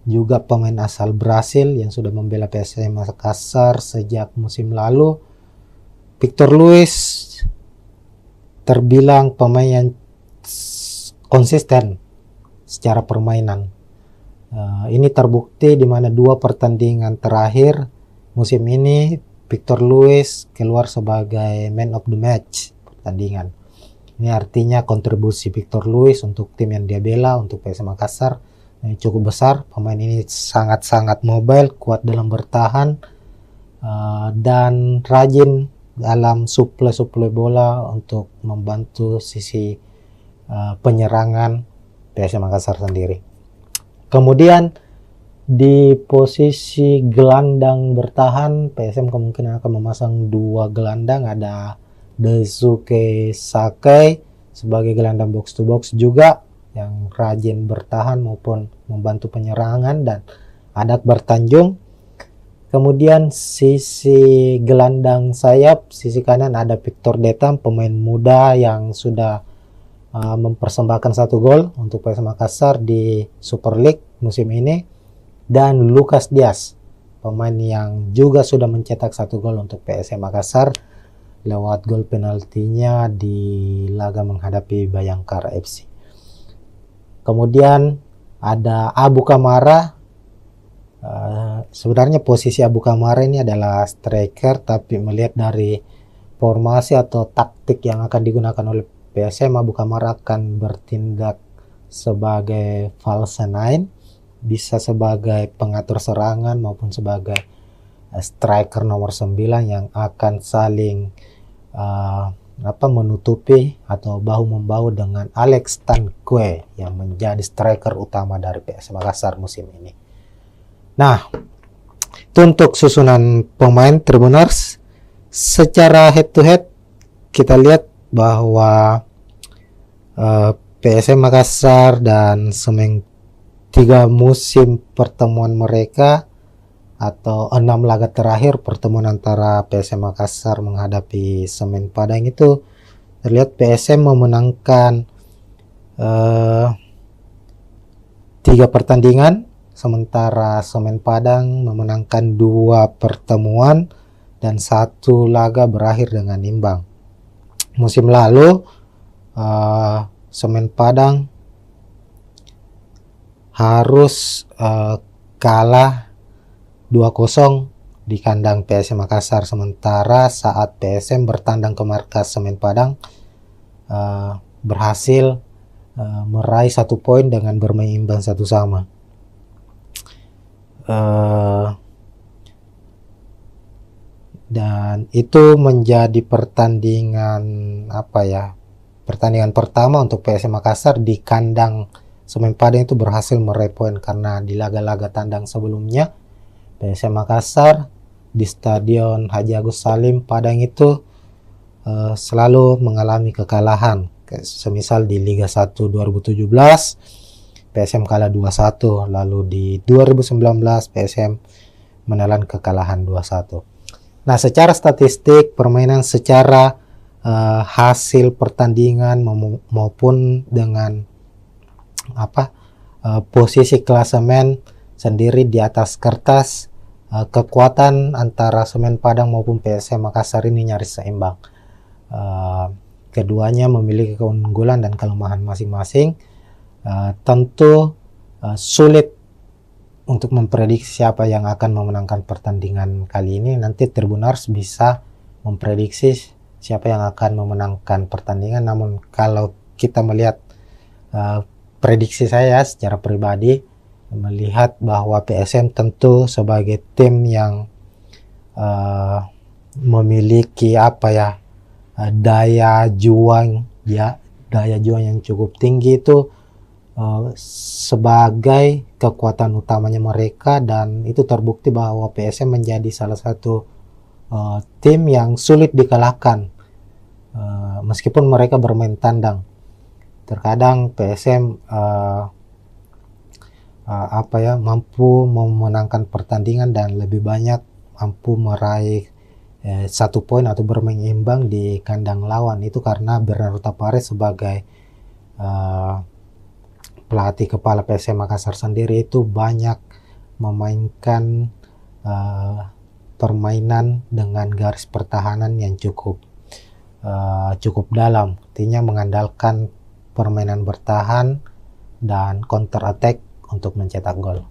juga pemain asal Brasil yang sudah membela PSM Makassar sejak musim lalu. Victor Luis terbilang pemain yang konsisten secara permainan. Ini terbukti di mana 2 pertandingan terakhir musim ini Victor Luis keluar sebagai man of the match pertandingan. Ini artinya kontribusi Victor Luis untuk tim yang dia bela, untuk PSM Makassar, cukup besar. Pemain ini sangat-sangat mobile, kuat dalam bertahan, dan rajin dalam suplai bola untuk membantu sisi penyerangan PSM Makassar sendiri. Kemudian di posisi gelandang bertahan, PSM kemungkinan akan memasang 2 gelandang, ada Daisuke Sakai sebagai gelandang box to box juga yang rajin bertahan maupun membantu penyerangan, dan ada Akbar Tanjung. Kemudian sisi gelandang sayap, sisi kanan ada Victor Detam, pemain muda yang sudah mempersembahkan 1 gol untuk PSM Makassar di Super League musim ini, dan Lucas Diaz, pemain yang juga sudah mencetak 1 gol untuk PSM Makassar lewat gol penaltinya di laga menghadapi Bayangkara FC. Kemudian ada Abu Kamara. Sebenarnya posisi Abu Kamara ini adalah striker, tapi melihat dari formasi atau taktik yang akan digunakan oleh PSM, Abu Kamara akan bertindak sebagai false nine, bisa sebagai pengatur serangan maupun sebagai striker nomor 9 yang akan saling menutupi atau bahu-membahu dengan Alex Tanque yang menjadi striker utama dari PSM Makassar musim ini. Nah, itu untuk susunan pemain Tribuners. Secara head to head kita lihat bahwa PSM Makassar dan Semen 3 musim pertemuan mereka atau 6 laga terakhir pertemuan antara PSM Makassar menghadapi Semen Padang itu terlihat PSM memenangkan 3 pertandingan, sementara Semen Padang memenangkan 2 pertemuan dan 1 laga berakhir dengan imbang. Musim lalu Semen Padang harus kalah 2-0 di kandang PSM Makassar, sementara saat PSM bertandang ke markas Semen Padang berhasil meraih 1 poin dengan bermain imbang 1-1. Dan itu menjadi pertandingan pertandingan pertama untuk PSM Makassar di kandang Semen Padang itu berhasil meraih poin, karena di laga-laga tandang sebelumnya PSM Makassar di Stadion Haji Agus Salim Padang itu selalu mengalami kekalahan. Semisal di Liga 1 2017 PSM kalah 2-1, lalu di 2019 PSM menelan kekalahan 2-1. Nah, secara statistik permainan, secara hasil pertandingan maupun dengan posisi klasemen sendiri di atas kertas, kekuatan antara Semen Padang maupun PSM Makassar ini nyaris seimbang. Keduanya memiliki keunggulan dan kelemahan masing-masing. Tentu sulit untuk memprediksi siapa yang akan memenangkan pertandingan kali ini. Nanti Tribuners bisa memprediksi siapa yang akan memenangkan pertandingan. Namun kalau kita melihat prediksi saya secara pribadi, melihat bahwa PSM tentu sebagai tim yang memiliki daya juang yang cukup tinggi itu sebagai kekuatan utamanya mereka, dan itu terbukti bahwa PSM menjadi salah satu tim yang sulit dikalahkan meskipun mereka bermain tandang. Terkadang PSM mampu memenangkan pertandingan dan lebih banyak mampu meraih 1 poin atau bermain imbang di kandang lawan. Itu karena Bernardo Tapares sebagai pelatih kepala PSM Makassar sendiri itu banyak memainkan permainan dengan garis pertahanan yang cukup dalam, artinya mengandalkan permainan bertahan dan counter attack untuk mencetak gol.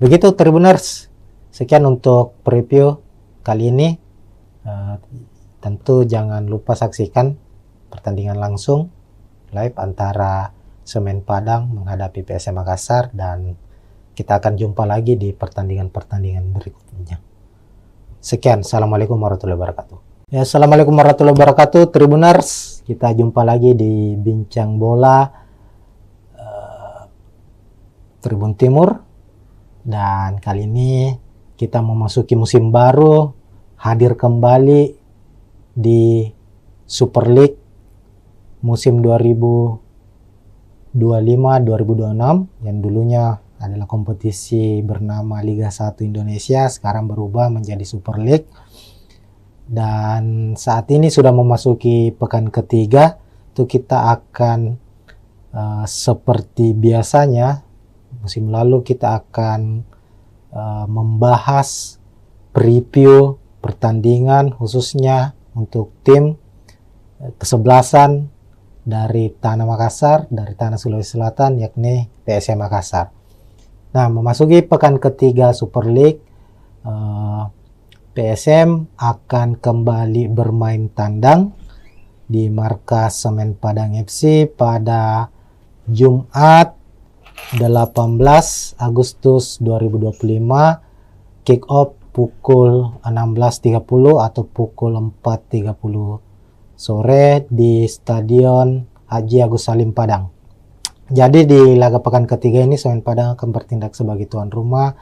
Begitu Tribuners, sekian untuk preview kali ini. Tentu jangan lupa saksikan pertandingan langsung live antara Semen Padang menghadapi PSM Makassar, dan kita akan jumpa lagi di pertandingan-pertandingan berikutnya. Sekian, assalamualaikum warahmatullahi wabarakatuh. Ya, assalamualaikum warahmatullahi wabarakatuh Tribuners, kita jumpa lagi di Bincang Bola Tribun Timur, dan kali ini kita memasuki musim baru, hadir kembali di Super League musim 2025-2026 yang dulunya adalah kompetisi bernama Liga 1 Indonesia, sekarang berubah menjadi Super League. Dan saat ini sudah memasuki pekan ketiga, itu kita akan seperti biasanya musim lalu kita akan membahas preview pertandingan khususnya untuk tim kesebelasan dari Tanah Makassar, dari Tanah Sulawesi Selatan, yakni PSM Makassar. Nah, memasuki pekan ketiga Super League, PSM akan kembali bermain tandang di markas Semen Padang FC pada Jumat 18 Agustus 2025, kick off pukul 16.30 atau pukul 4.30 sore di Stadion Haji Agus Salim Padang. Jadi di laga pekan ketiga ini Semen Padang akan bertindak sebagai tuan rumah,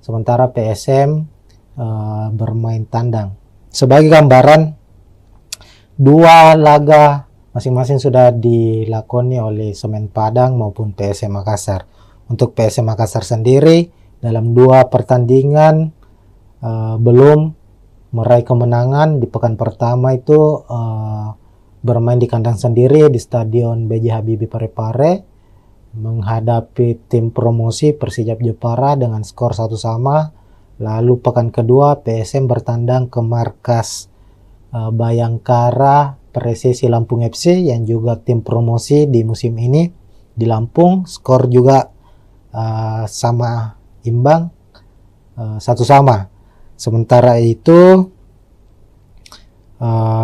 sementara PSM bermain tandang. Sebagai gambaran, 2 laga masing-masing sudah dilakoni oleh Semen Padang maupun PSM Makassar. Untuk PSM Makassar sendiri dalam 2 pertandingan belum meraih kemenangan. Di pekan pertama itu bermain di kandang sendiri di Stadion B.J. Habibie Parepare menghadapi tim promosi Persijap Jepara dengan skor 1-1. Lalu pekan kedua PSM bertandang ke markas Bayangkara Presisi Lampung FC yang juga tim promosi di musim ini di Lampung, skor juga sama imbang 1-1. Sementara itu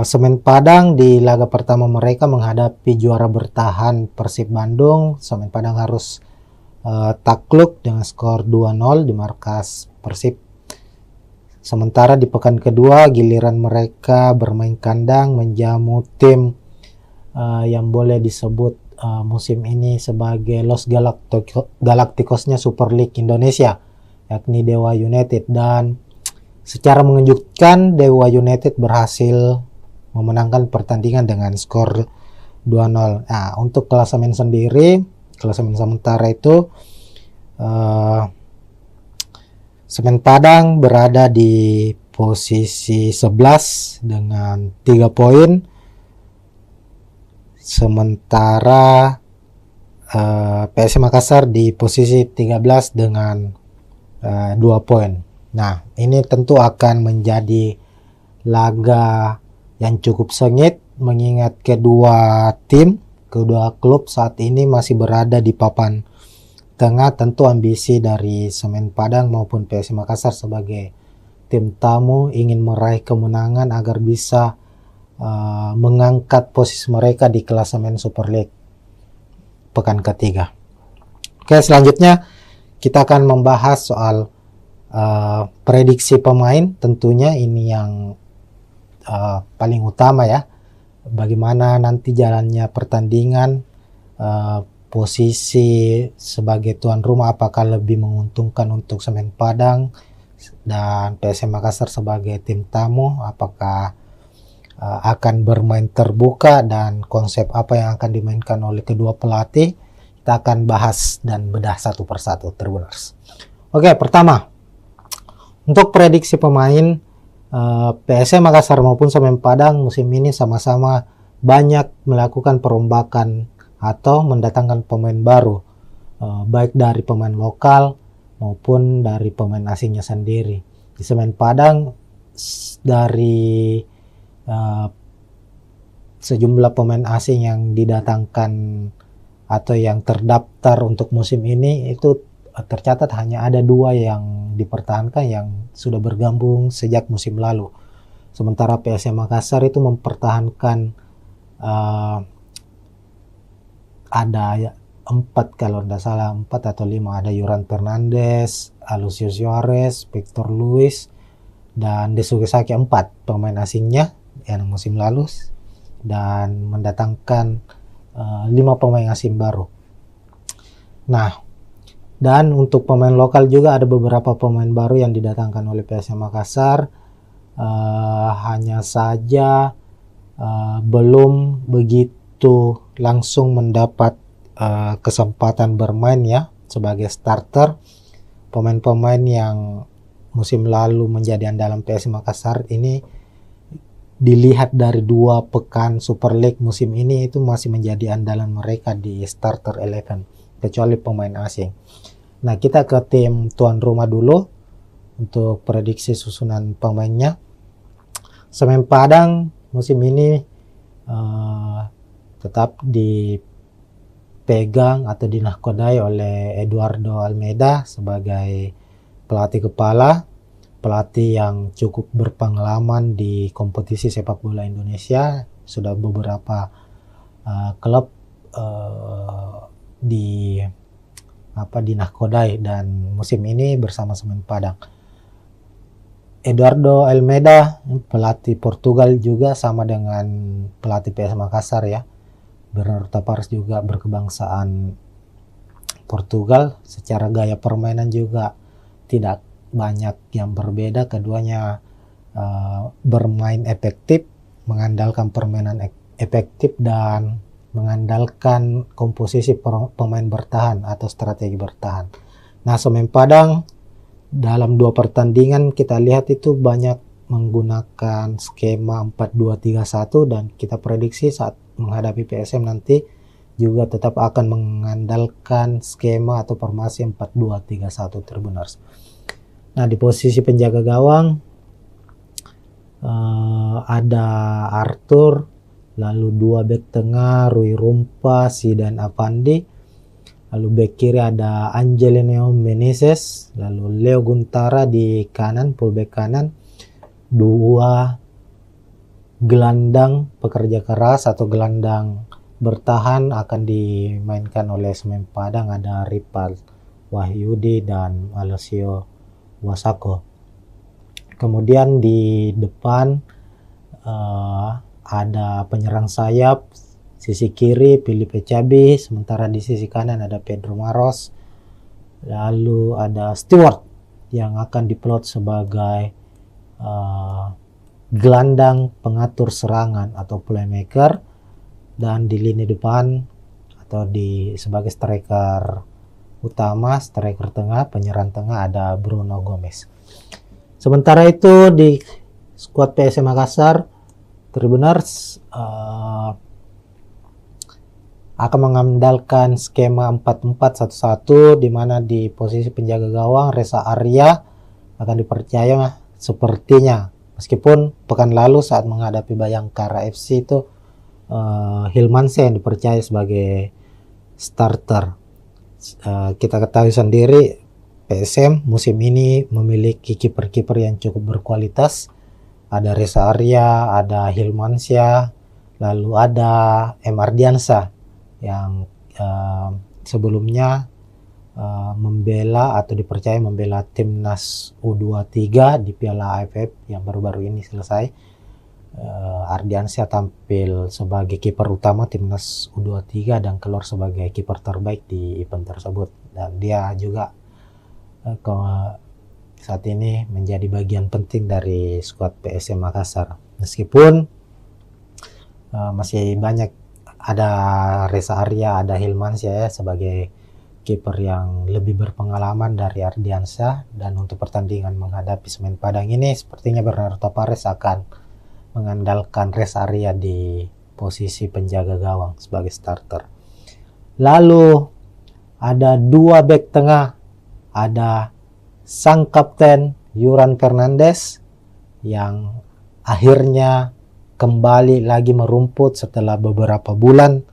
Semen Padang di laga pertama mereka menghadapi juara bertahan Persib Bandung. Semen Padang harus takluk dengan skor 2-0 di markas Persib. Sementara di pekan kedua giliran mereka bermain kandang menjamu tim yang boleh disebut musim ini sebagai Los Galacticosnya Super League Indonesia, yakni Dewa United. Dan secara mengejutkan Dewa United berhasil memenangkan pertandingan dengan skor 2-0. Nah, untuk klasemen sendiri, klasemen sementara itu Semen Padang berada di posisi 11 dengan 3 poin. Sementara PSM Makassar di posisi 13 dengan 2 poin. Nah, ini tentu akan menjadi laga yang cukup sengit mengingat kedua klub saat ini masih berada di papan tengah. Tentu ambisi dari Semen Padang maupun PSM Makassar sebagai tim tamu ingin meraih kemenangan agar bisa mengangkat posisi mereka di klasemen Super League pekan ketiga. Oke, selanjutnya kita akan membahas soal prediksi pemain. Tentunya ini yang paling utama ya, bagaimana nanti jalannya pertandingan, posisi sebagai tuan rumah apakah lebih menguntungkan untuk Semen Padang dan PSM Makassar sebagai tim tamu, apakah akan bermain terbuka dan konsep apa yang akan dimainkan oleh kedua pelatih. Kita akan bahas dan bedah satu persatu, Tribuners. Oke, pertama untuk prediksi pemain, PSM Makassar maupun Semen Padang musim ini sama-sama banyak melakukan perombakan atau mendatangkan pemain baru, baik dari pemain lokal maupun dari pemain asingnya sendiri. Di Semen Padang dari sejumlah pemain asing yang didatangkan atau yang terdaftar untuk musim ini itu tercatat hanya ada 2 yang dipertahankan yang sudah bergabung sejak musim lalu. Sementara PSM Makassar itu mempertahankan ada 4 kalau tidak salah, 4 atau 5, ada Yuran Fernandes, Alucio Suarez, Victor Luis, dan Desuke Saki, 4 pemain asingnya yang musim lalu, dan mendatangkan 5 pemain asing baru. Nah, dan untuk pemain lokal juga ada beberapa pemain baru yang didatangkan oleh PSM Makassar. Hanya saja belum begitu langsung mendapat kesempatan bermain ya sebagai starter. Pemain-pemain yang musim lalu menjadi andalan PSM Makassar ini dilihat dari 2 pekan Super League musim ini itu masih menjadi andalan mereka di starter 11 kecuali pemain asing. Nah, kita ke tim tuan rumah dulu untuk prediksi susunan pemainnya. Semen Padang musim ini tetap dipegang atau dinahkodai oleh Eduardo Almeida sebagai pelatih kepala, pelatih yang cukup berpengalaman di kompetisi sepak bola Indonesia. Sudah beberapa klub dinahkodai dan musim ini bersama Semen Padang. Eduardo Almeida pelatih Portugal juga sama dengan pelatih PSM Makassar ya. Bernardo Tavares juga berkebangsaan Portugal. Secara gaya permainan juga tidak banyak yang berbeda. Keduanya bermain efektif, mengandalkan permainan efektif dan mengandalkan komposisi pemain bertahan atau strategi bertahan. Nah, Semen Padang dalam 2 pertandingan kita lihat itu banyak menggunakan skema 4-2-3-1 dan kita prediksi saat menghadapi PSM nanti juga tetap akan mengandalkan skema atau formasi 4-2-3-1 Tribuners. Nah, di posisi penjaga gawang ada Arthur, lalu 2 bek tengah Rui Rumpa, Zidan Avandi, Lalu back kiri ada Angelino Meneses, lalu Leo Guntara di kanan, fullback kanan. Dua gelandang pekerja keras atau gelandang bertahan akan dimainkan oleh Semen Padang, ada Ripal Wahyudi dan Alessio Wasako. Kemudian di depan ada penyerang sayap. Sisi kiri Filipe Cabi, sementara di sisi kanan ada Pedro Maros. Lalu ada Stewart yang akan diplot sebagai gelandang pengatur serangan atau playmaker, dan di lini depan atau sebagai striker utama, striker tengah, penyerang tengah ada Bruno Gomez. Sementara itu di skuad PSM Makassar, Tribuners akan mengandalkan skema 4-4-1-1, di mana di posisi penjaga gawang Reza Arya akan dipercaya sepertinya, meskipun pekan lalu saat menghadapi Bayangkara FC itu Hilmansyah yang dipercaya sebagai starter. Kita ketahui sendiri PSM musim ini memiliki kiper-kiper yang cukup berkualitas. Ada Reza Arya, ada Hilmansyah, lalu ada M. Ardiansyah yang sebelumnya membela atau dipercaya membela timnas U23 di Piala AFF yang baru-baru ini selesai. Ardiansyah tampil sebagai kiper utama timnas U23 dan keluar sebagai kiper terbaik di event tersebut, dan dia juga saat ini menjadi bagian penting dari skuad PSM Makassar, meskipun masih banyak ada Reza Arya, ada Hilmansyah ya, sebagai kiper yang lebih berpengalaman dari Ardiansyah. Dan untuk pertandingan menghadapi Semen Padang ini sepertinya Bernardo Tavares akan mengandalkan Reza Arya di posisi penjaga gawang sebagai starter. Lalu ada dua back tengah, ada sang kapten Yuran Fernandes yang akhirnya kembali lagi merumput setelah beberapa bulan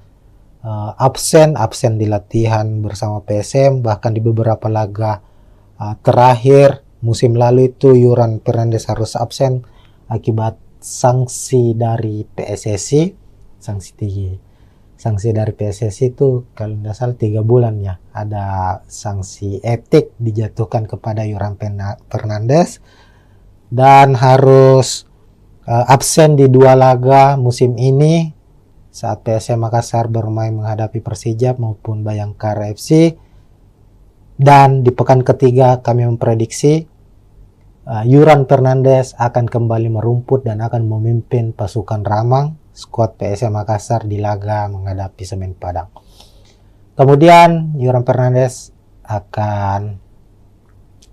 absen di latihan bersama PSM. Bahkan di beberapa laga terakhir musim lalu itu Yuran Fernandes harus absen akibat sanksi dari PSSI. Sanksi dari PSSI itu kalau tidak salah 3 bulan ya. Ada sanksi etik dijatuhkan kepada Yuran Fernandes dan harus absen di 2 laga musim ini saat PSM Makassar bermain menghadapi Persija maupun Bayangkara FC. Dan di pekan ketiga kami memprediksi Yuran Fernandes akan kembali merumput dan akan memimpin pasukan Ramang skuad PSM Makassar di laga menghadapi Semen Padang. Kemudian Yuran Fernandes akan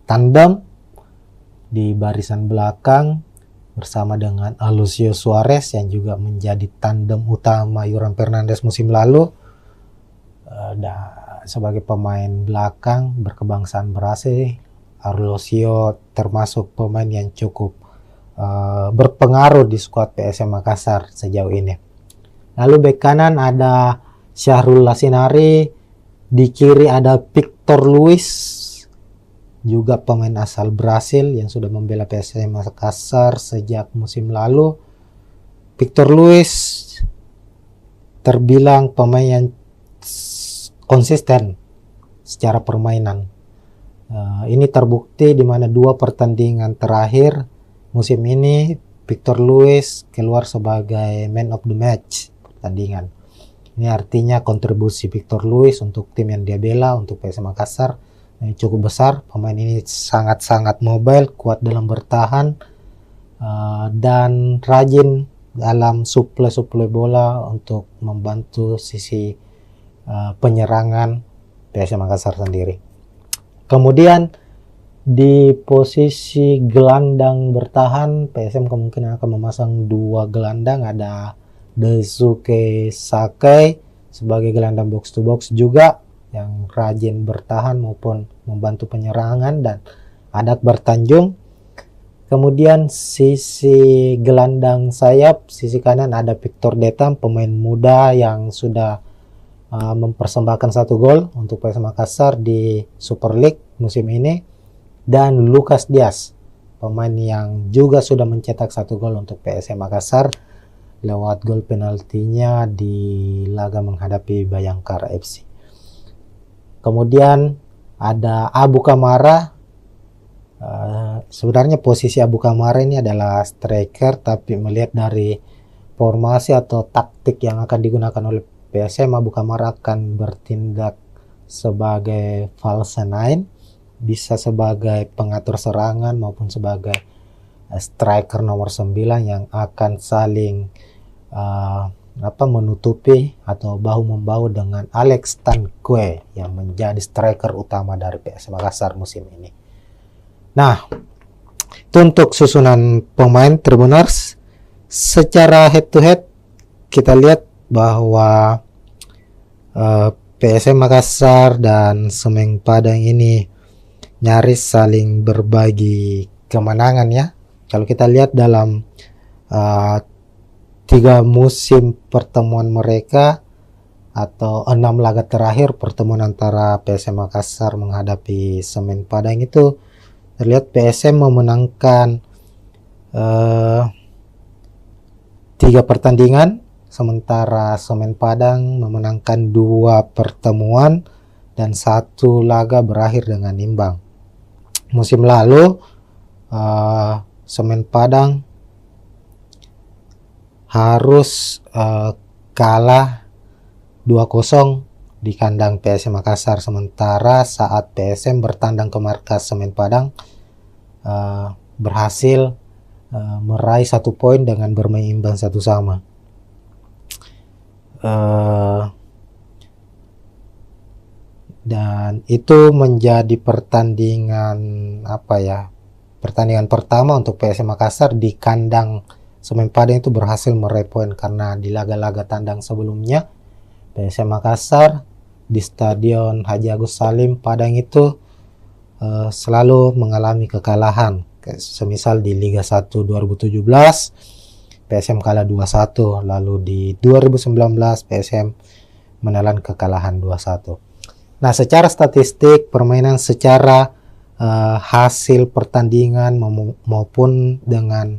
tandem di barisan belakang bersama dengan Alessio Suarez yang juga menjadi tandem utama Yuran Fernandes musim lalu. Sebagai pemain belakang berkebangsaan Brasil, Alessio termasuk pemain yang cukup berpengaruh di skuad PSM Makassar sejauh ini. Lalu bek kanan ada Syahrul Lasinari, di kiri ada Victor Luis, juga pemain asal Brasil yang sudah membela PSM Makassar sejak musim lalu. Victor Luis terbilang pemain yang konsisten secara permainan. Ini terbukti di mana 2 pertandingan terakhir musim ini Victor Luis keluar sebagai man of the match pertandingan. Ini artinya kontribusi Victor Luis untuk tim yang dia bela, untuk PSM Makassar, cukup besar. Pemain ini sangat-sangat mobile, kuat dalam bertahan, dan rajin dalam suplai bola untuk membantu sisi penyerangan PSM Makassar sendiri. Kemudian di posisi gelandang bertahan PSM kemungkinan akan memasang 2 gelandang, ada Daisuke Sakai sebagai gelandang box to box juga yang rajin bertahan maupun membantu penyerangan, dan ada Akbar Tanjung. Kemudian sisi gelandang sayap, sisi kanan ada Victor Detam, pemain muda yang sudah mempersembahkan 1 gol untuk PSM Makassar di Super League musim ini, dan Lucas Diaz, pemain yang juga sudah mencetak 1 gol untuk PSM Makassar lewat gol penaltinya di laga menghadapi Bayangkara FC. Kemudian ada Abu Kamara. Sebenarnya posisi Abu Kamara ini adalah striker, tapi melihat dari formasi atau taktik yang akan digunakan oleh PSM, Abu Kamara akan bertindak sebagai false nine, bisa sebagai pengatur serangan maupun sebagai striker nomor 9 yang akan saling menutupi atau bahu-membahu dengan Alex Tanque yang menjadi striker utama dari PSM Makassar musim ini. Nah, itu untuk susunan pemain Tribuners. Secara head to head kita lihat bahwa PSM Makassar dan Semen Padang ini nyaris saling berbagi kemenangan ya. Kalau kita lihat dalam 3 musim pertemuan mereka atau 6 laga terakhir pertemuan antara PSM Makassar menghadapi Semen Padang itu terlihat PSM memenangkan 3 pertandingan, sementara Semen Padang memenangkan 2 pertemuan dan 1 laga berakhir dengan imbang. Musim lalu Semen Padang harus kalah 2-0 di kandang PSM Makassar, sementara saat PSM bertandang ke markas Semen Padang berhasil meraih 1 poin dengan bermain imbang 1-1. Dan itu menjadi pertandingan pertandingan pertama untuk PSM Makassar di kandang Semen Padang itu berhasil meraih poin, karena di laga-laga tandang sebelumnya PSM Makassar di Stadion Haji Agus Salim Padang itu selalu mengalami kekalahan. Semisal di Liga 1 2017 PSM kalah 2-1, lalu di 2019 PSM menelan kekalahan 2-1. Nah, secara statistik permainan, secara hasil pertandingan maupun dengan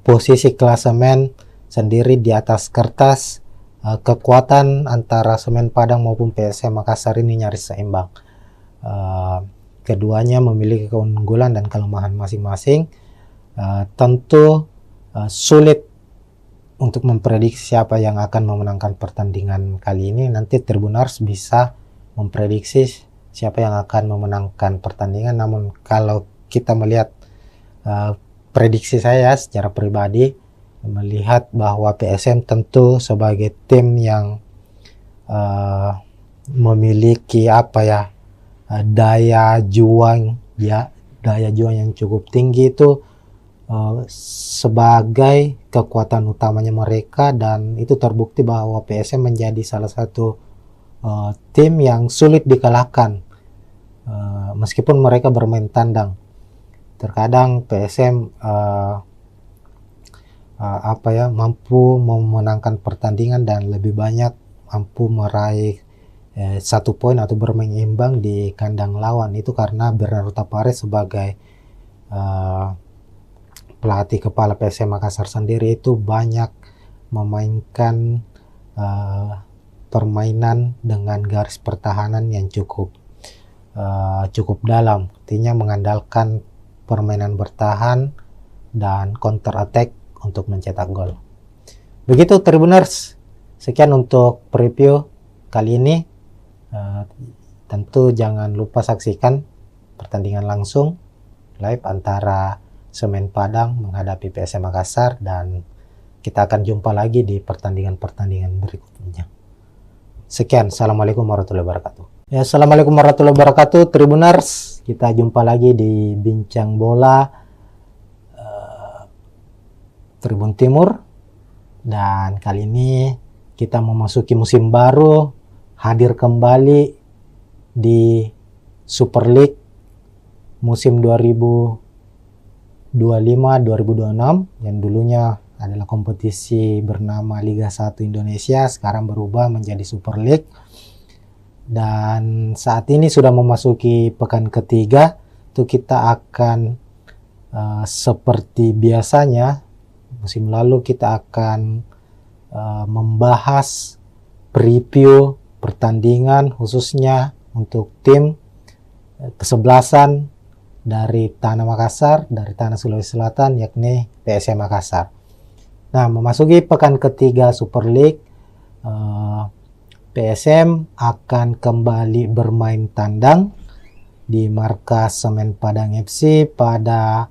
posisi klasemen sendiri di atas kertas, kekuatan antara Semen Padang maupun PSM Makassar ini nyaris seimbang. Keduanya memiliki keunggulan dan kelemahan masing-masing. Tentu sulit untuk memprediksi siapa yang akan memenangkan pertandingan kali ini. Nanti Tribuners bisa memprediksi siapa yang akan memenangkan pertandingan. Namun kalau kita melihat prediksi saya secara pribadi, melihat bahwa PSM tentu sebagai tim yang memiliki daya juang yang cukup tinggi itu sebagai kekuatan utamanya mereka, dan itu terbukti bahwa PSM menjadi salah satu tim yang sulit dikalahkan meskipun mereka bermain tandang. Terkadang PSM mampu memenangkan pertandingan dan lebih banyak mampu meraih 1 poin atau bermain imbang di kandang lawan. Itu karena Bernardo Tapares sebagai pelatih kepala PSM Makassar sendiri itu banyak memainkan permainan dengan garis pertahanan yang cukup dalam, artinya mengandalkan permainan bertahan dan counter attack untuk mencetak gol. Begitu Tribuners, sekian untuk preview kali ini. Tentu jangan lupa saksikan pertandingan langsung live antara Semen Padang menghadapi PSM Makassar, dan kita akan jumpa lagi di pertandingan-pertandingan berikutnya. Sekian, assalamualaikum warahmatullahi wabarakatuh. Ya, assalamualaikum warahmatullahi wabarakatuh Tribuners, kita jumpa lagi di Bincang Bola Tribun Timur, dan kali ini kita memasuki musim baru, hadir kembali di Super League musim 2025-2026 yang dulunya adalah kompetisi bernama Liga 1 Indonesia, sekarang berubah menjadi Super League. Dan saat ini sudah memasuki pekan ketiga, itu kita akan seperti biasanya musim lalu kita akan membahas preview pertandingan khususnya untuk tim kesebelasan dari Tanah Makassar, dari Tanah Sulawesi Selatan, yakni PSM Makassar. Nah, memasuki pekan ketiga Super League, PSM akan kembali bermain tandang di markas Semen Padang FC pada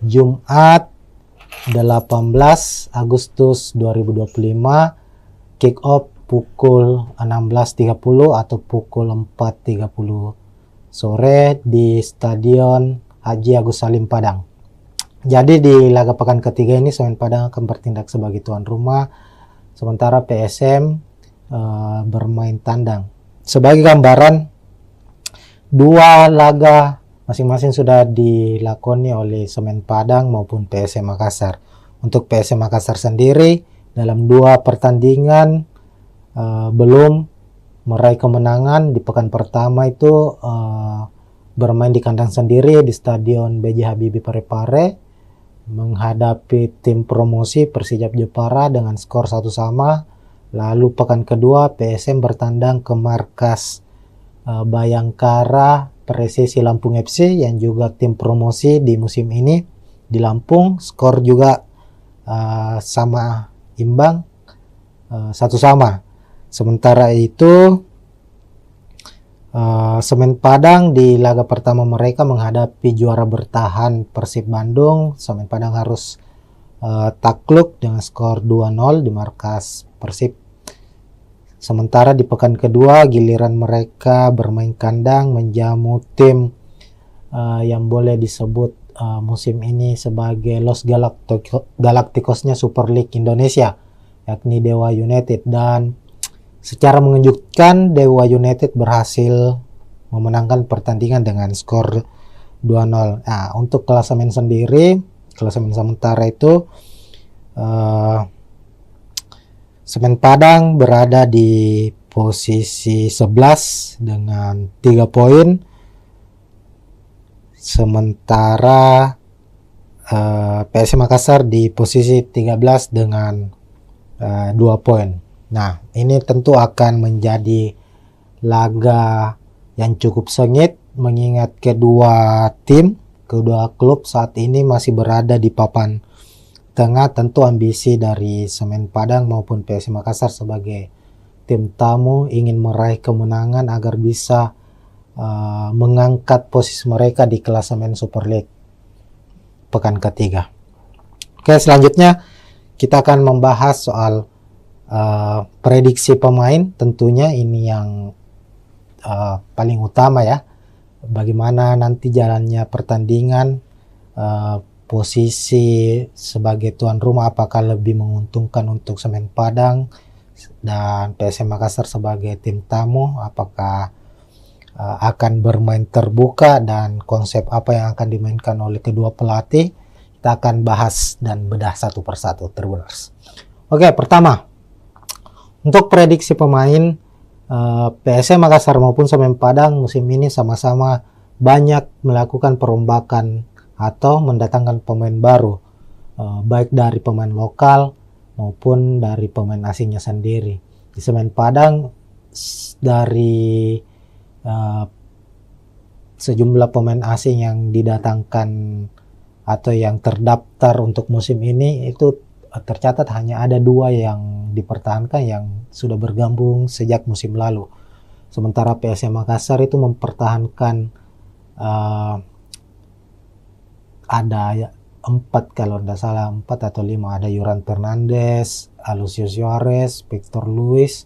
Jumat 18 Agustus 2025, kick off pukul 16.30 atau pukul 4.30 sore di Stadion Haji Agus Salim Padang. Jadi di laga pekan ketiga ini Semen Padang akan bertindak sebagai tuan rumah, sementara PSM bermain tandang. Sebagai gambaran, dua laga masing-masing sudah dilakoni oleh Semen Padang maupun PSM Makassar. Untuk PSM Makassar sendiri dalam dua pertandingan belum meraih kemenangan. Di pekan pertama itu bermain di kandang sendiri di Stadion B.J. Habibie Parepare menghadapi tim promosi Persijap Jepara dengan skor 1-1. Lalu pekan kedua PSM bertandang ke markas Bayangkara Presisi Lampung FC yang juga tim promosi di musim ini di Lampung, skor juga sama imbang 1-1. Sementara itu Semen Padang di laga pertama mereka menghadapi juara bertahan Persib Bandung. Semen Padang harus takluk dengan skor 2-0 di markas Persib. Sementara di pekan kedua giliran mereka bermain kandang menjamu tim yang boleh disebut musim ini sebagai Los Galacticosnya Super League Indonesia, yakni Dewa United. Dan secara mengejutkan Dewa United berhasil memenangkan pertandingan dengan skor 2-0. Nah, untuk klasemen sendiri, klasemen sementara itu Semen Padang berada di posisi 11 dengan 3 poin. Sementara PSM Makassar di posisi 13 dengan 2 poin. Nah, ini tentu akan menjadi laga yang cukup sengit mengingat kedua klub saat ini masih berada di papan tengah. Tentu ambisi dari Semen Padang maupun PSM Makassar sebagai tim tamu ingin meraih kemenangan agar bisa mengangkat posisi mereka di klasemen Super League pekan ketiga. Oke, selanjutnya kita akan membahas soal prediksi pemain. Tentunya ini yang paling utama ya, bagaimana nanti jalannya pertandingan, posisi sebagai tuan rumah apakah lebih menguntungkan untuk Semen Padang dan PSM Makassar sebagai tim tamu, apakah akan bermain terbuka dan konsep apa yang akan dimainkan oleh kedua pelatih. Kita akan bahas dan bedah satu persatu, Tribuners. Oke, pertama untuk prediksi pemain, PSM Makassar maupun Semen Padang musim ini sama-sama banyak melakukan perombakan atau mendatangkan pemain baru, baik dari pemain lokal maupun dari pemain asingnya sendiri. Di Semen Padang dari sejumlah pemain asing yang didatangkan atau yang terdaftar untuk musim ini itu tercatat hanya ada 2 yang dipertahankan yang sudah bergabung sejak musim lalu. Sementara PSM Makassar itu mempertahankan ada 4 kalau tidak salah, 4 atau 5, ada Yuran Fernandes, Alucio Suarez, Victor Luis,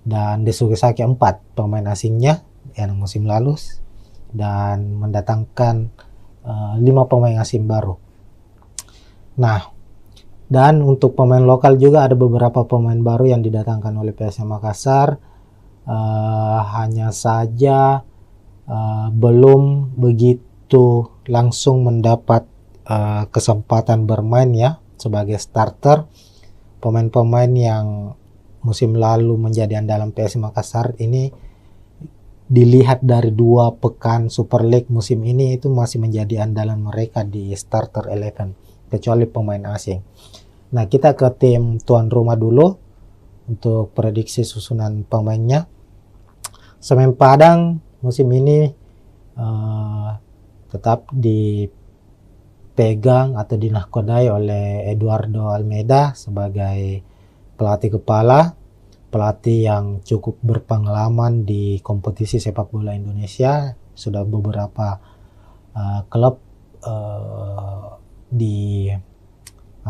dan Desuke Saki, 4 pemain asingnya yang musim lalu, dan mendatangkan 5 pemain asing baru. Nah, dan untuk pemain lokal juga ada beberapa pemain baru yang didatangkan oleh PSM Makassar. Hanya saja belum begitu langsung mendapat kesempatan bermain ya. sebagai starter. Pemain-pemain yang musim lalu menjadi andalan PSM Makassar ini dilihat dari 2 pekan Super League musim ini itu masih menjadi andalan mereka di starter 11 kecuali pemain asing. Nah, kita ke tim tuan rumah dulu untuk prediksi susunan pemainnya. Semen Padang musim ini tetap dipegang atau dinahkodai oleh Eduardo Almeida sebagai pelatih kepala, pelatih yang cukup berpengalaman di kompetisi sepak bola Indonesia. Sudah beberapa klub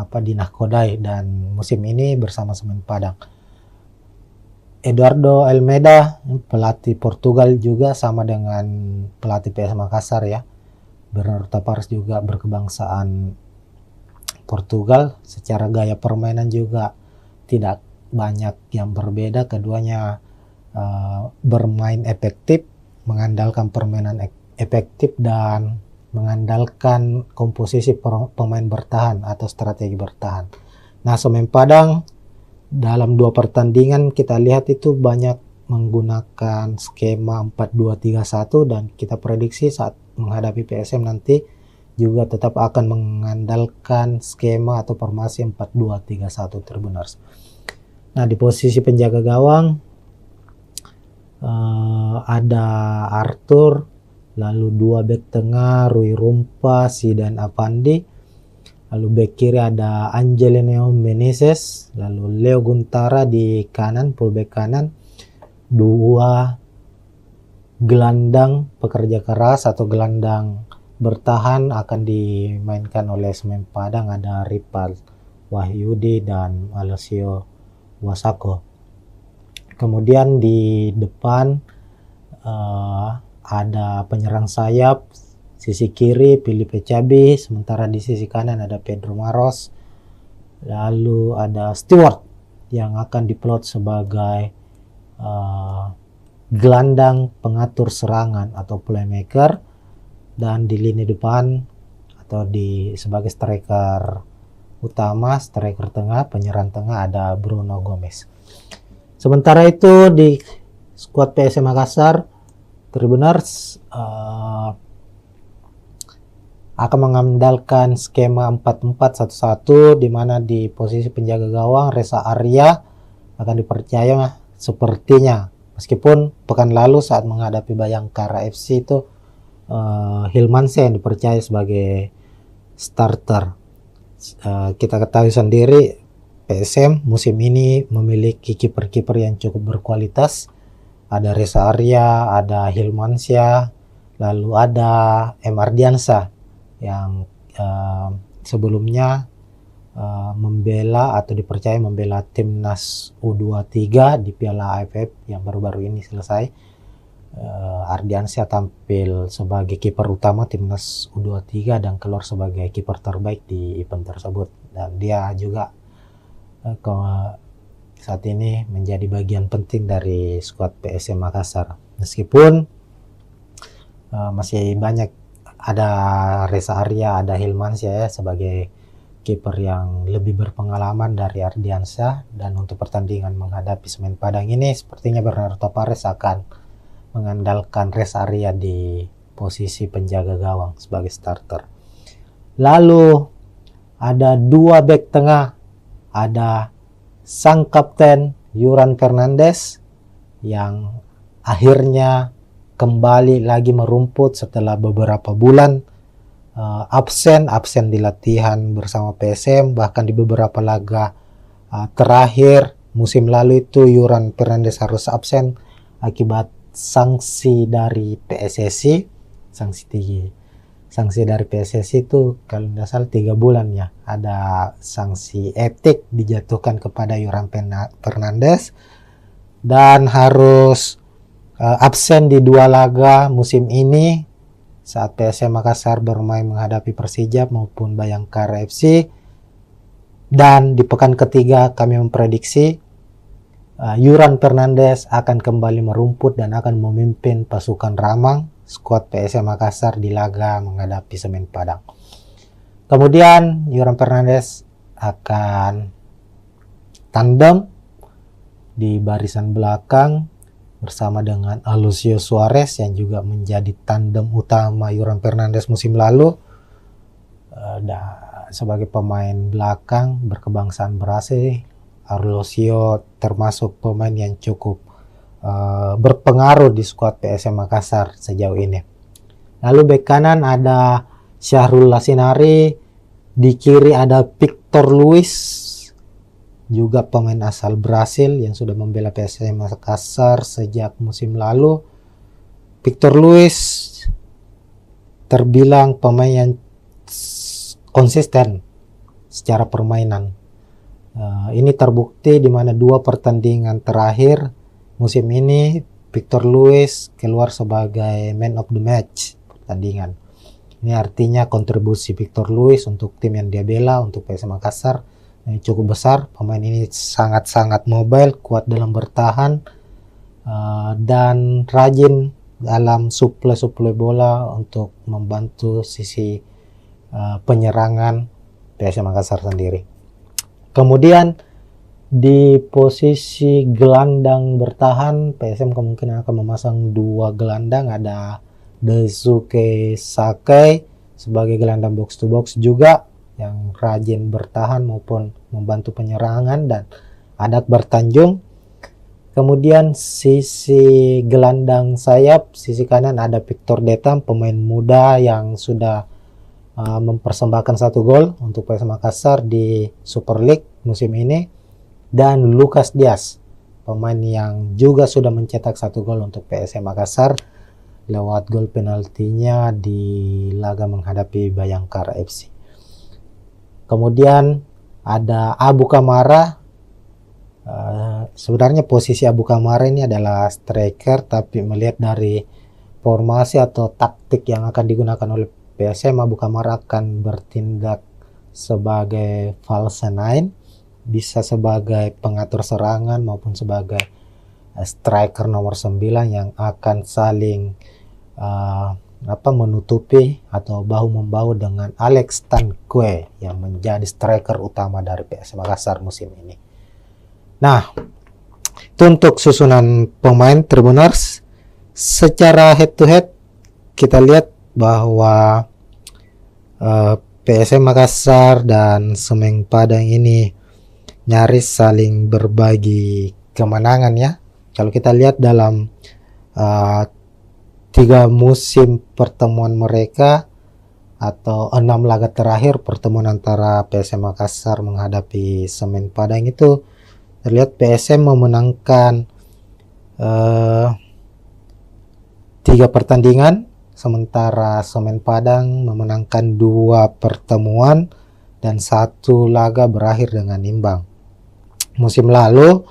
dinahkodai dan musim ini bersama Semen Padang. Eduardo Almeida, pelatih Portugal juga sama dengan pelatih PS Makassar ya. Bernardo Tavares juga berkebangsaan Portugal. Secara gaya permainan juga tidak banyak yang berbeda. Keduanya bermain efektif, mengandalkan permainan efektif dan mengandalkan komposisi pemain bertahan atau strategi bertahan. Nah, Semen Padang dalam 2 pertandingan kita lihat itu banyak menggunakan skema 4-2-3-1 dan kita prediksi saat menghadapi PSM nanti juga tetap akan mengandalkan skema atau formasi 4-2-3-1 Tribuners. Nah, di posisi penjaga gawang ada Arthur, lalu 2 bek tengah Rui Rumpa, Zidan Avandi, lalu bek kiri ada Angelino Meneses, lalu Leo Guntara di kanan, fullback kanan. 2 gelandang pekerja keras atau gelandang bertahan akan dimainkan oleh Semen Padang, ada Ripal Wahyudi dan Alessio Wasako. Kemudian di depan ada penyerang sayap, sisi kiri Filipe Cabi, sementara di sisi kanan ada Pedro Maros, lalu ada Stewart yang akan diplot sebagai gelandang pengatur serangan atau playmaker, dan di lini depan atau sebagai striker utama, striker tengah, penyerang tengah ada Bruno Gomez. Sementara itu di skuad PSM Makassar, Tribuners akan mengandalkan skema 4-4-1-1 di mana di posisi penjaga gawang Reza Arya akan dipercaya sepertinya, meskipun pekan lalu saat menghadapi Bayangkara FC itu Hilmansyah yang dipercaya sebagai starter. Kita ketahui sendiri PSM musim ini memiliki kiper-kiper yang cukup berkualitas. Ada Reza Arya, ada Hilmansyah, lalu ada M. Ardiansyah yang sebelumnya membela atau dipercaya membela timnas U23 di Piala AFF yang baru-baru ini selesai. Ardiansyah tampil sebagai kiper utama timnas U23 dan keluar sebagai kiper terbaik di event tersebut, dan dia juga saat ini menjadi bagian penting dari skuad PSM Makassar. Meskipun masih banyak, ada Reza Arya, ada Hilmansyah ya sebagai kiper yang lebih berpengalaman dari Ardiansyah, dan untuk pertandingan menghadapi Semen Padang ini sepertinya Bernardo Tavares akan mengandalkan Reza Arya di posisi penjaga gawang sebagai starter. Lalu ada 2 bek tengah, ada sang kapten Yuran Fernandes yang akhirnya kembali lagi merumput setelah beberapa bulan absen di latihan bersama PSM, bahkan di beberapa laga terakhir musim lalu itu Yuran Fernandes harus absen akibat sanksi dari PSSI. Sanksi dari PSSI itu kalau tidak salah 3 bulan ya, ada sanksi etik dijatuhkan kepada Yuran Fernandes dan harus absen di 2 laga musim ini saat PSM Makassar bermain menghadapi Persija maupun Bayangkara FC. Dan di pekan ketiga kami memprediksi Yuran Fernandes akan kembali merumput dan akan memimpin pasukan Ramang skuad PSM Makassar di laga menghadapi Semen Padang. Kemudian Yuran Fernandes akan tandem di barisan belakang bersama dengan Alucio Suarez yang juga menjadi tandem utama Yoran Fernandes musim lalu. Sebagai pemain belakang berkebangsaan Brasil, Alucio termasuk pemain yang cukup berpengaruh di skuad PSM Makassar sejauh ini. Lalu bek kanan ada Syahrul Lasinari, di kiri ada Victor Luis, juga pemain asal Brasil yang sudah membela PSM Makassar sejak musim lalu. Victor Luis terbilang pemain yang konsisten secara permainan. Ini terbukti di mana 2 pertandingan terakhir musim ini Victor Luis keluar sebagai man of the match pertandingan. Ini artinya kontribusi Victor Luis untuk tim yang dia bela, untuk PSM Makassar, cukup besar. Pemain ini sangat-sangat mobile, kuat dalam bertahan, dan rajin dalam suplai bola untuk membantu sisi penyerangan PSM Makassar sendiri. Kemudian di posisi gelandang bertahan, PSM kemungkinan akan memasang 2 gelandang, ada Daisuke Sakai sebagai gelandang box to box juga yang rajin bertahan maupun membantu penyerangan, dan ada Akbar Tanjung. Kemudian sisi gelandang sayap, sisi kanan ada Victor Detam, pemain muda yang sudah mempersembahkan 1 gol untuk PSM Makassar di Super League musim ini, dan Lucas Diaz, pemain yang juga sudah mencetak 1 gol untuk PSM Makassar lewat gol penaltinya di laga menghadapi Bayangkara FC. Kemudian ada Abu Kamara. Sebenarnya posisi Abu Kamara ini adalah striker, tapi melihat dari formasi atau taktik yang akan digunakan oleh PSM, Abu Kamara akan bertindak sebagai false nine, bisa sebagai pengatur serangan maupun sebagai striker nomor 9 yang akan saling menutupi atau bahu-membahu dengan Alex Tankwe yang menjadi striker utama dari PSM Makassar musim ini. Nah, itu untuk susunan pemain Tribuners. Secara head to head kita lihat bahwa PSM Makassar dan Semen Padang ini nyaris saling berbagi kemenangan ya. Kalau kita lihat dalam 3 musim pertemuan mereka atau 6 laga terakhir pertemuan antara PSM Makassar menghadapi Semen Padang itu terlihat PSM memenangkan 3 pertandingan, sementara Semen Padang memenangkan 2 pertemuan dan 1 laga berakhir dengan imbang. Musim lalu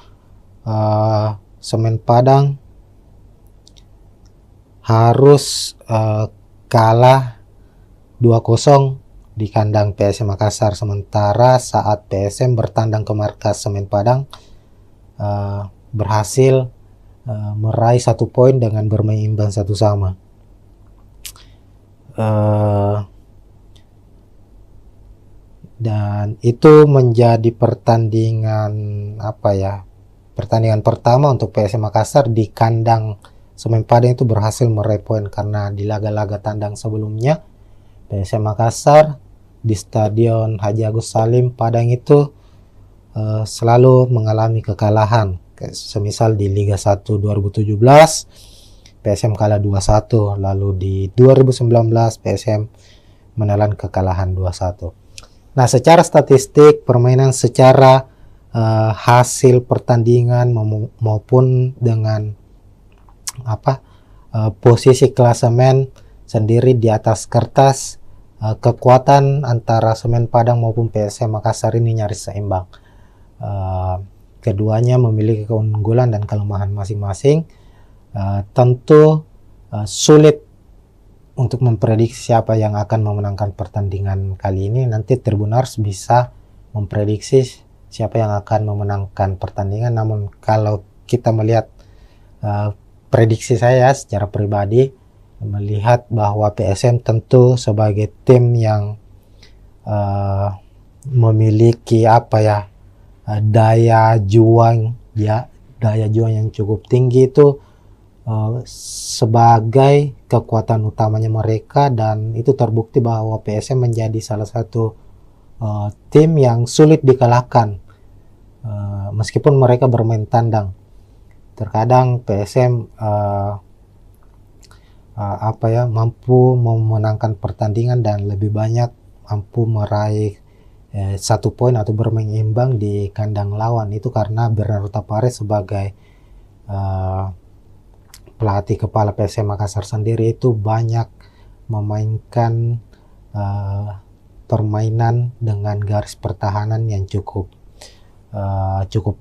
Semen Padang harus kalah 2-0 di kandang PSM Makassar, sementara saat PSM bertandang ke markas Semen Padang berhasil meraih 1 poin dengan bermain imbang 1-1. Dan itu menjadi pertandingan pertandingan pertama untuk PSM Makassar di kandang Semen Padang itu berhasil meraih poin, karena di laga-laga tandang sebelumnya PSM Makassar di Stadion Haji Agus Salim Padang itu selalu mengalami kekalahan. Semisal di Liga 1 2017 PSM kalah 2-1, lalu di 2019 PSM menelan kekalahan 2-1. Nah, secara statistik permainan, secara hasil pertandingan maupun dengan posisi klasemen sendiri di atas kertas, kekuatan antara Semen Padang maupun PSM Makassar ini nyaris seimbang. Keduanya memiliki keunggulan dan kelemahan masing-masing. Tentu sulit untuk memprediksi siapa yang akan memenangkan pertandingan kali ini. Nanti Tribuners bisa memprediksi siapa yang akan memenangkan pertandingan. Namun kalau kita melihat prediksi saya secara pribadi, melihat bahwa PSM tentu sebagai tim yang memiliki daya juang yang cukup tinggi itu sebagai kekuatan utamanya mereka, dan itu terbukti bahwa PSM menjadi salah satu tim yang sulit dikalahkan meskipun mereka bermain tandang. Terkadang PSM mampu memenangkan pertandingan dan lebih banyak mampu meraih 1 poin atau bermain imbang di kandang lawan. Itu karena Bernardo Tapares sebagai pelatih kepala PSM Makassar sendiri itu banyak memainkan permainan dengan garis pertahanan yang cukup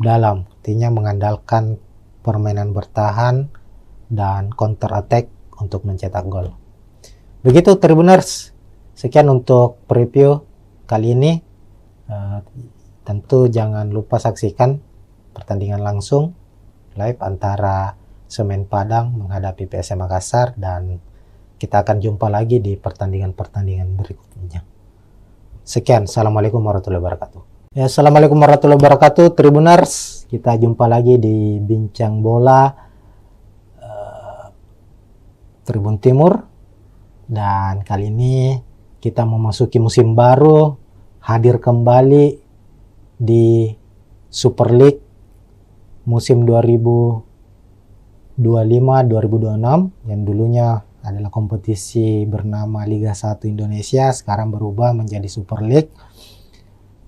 dalam, artinya mengandalkan permainan bertahan dan counter attack untuk mencetak gol. Begitu Tribuners, sekian untuk preview kali ini. Tentu jangan lupa saksikan pertandingan langsung live antara Semen Padang menghadapi PSM Makassar, dan kita akan jumpa lagi di pertandingan-pertandingan berikutnya. Sekian, assalamualaikum warahmatullahi wabarakatuh. Ya, assalamualaikum warahmatullahi wabarakatuh Tribuners, kita jumpa lagi di Bincang Bola Tribun Timur, dan kali ini kita memasuki musim baru, hadir kembali di Super League musim 2025-2026 yang dulunya adalah kompetisi bernama Liga 1 Indonesia, sekarang berubah menjadi Super League,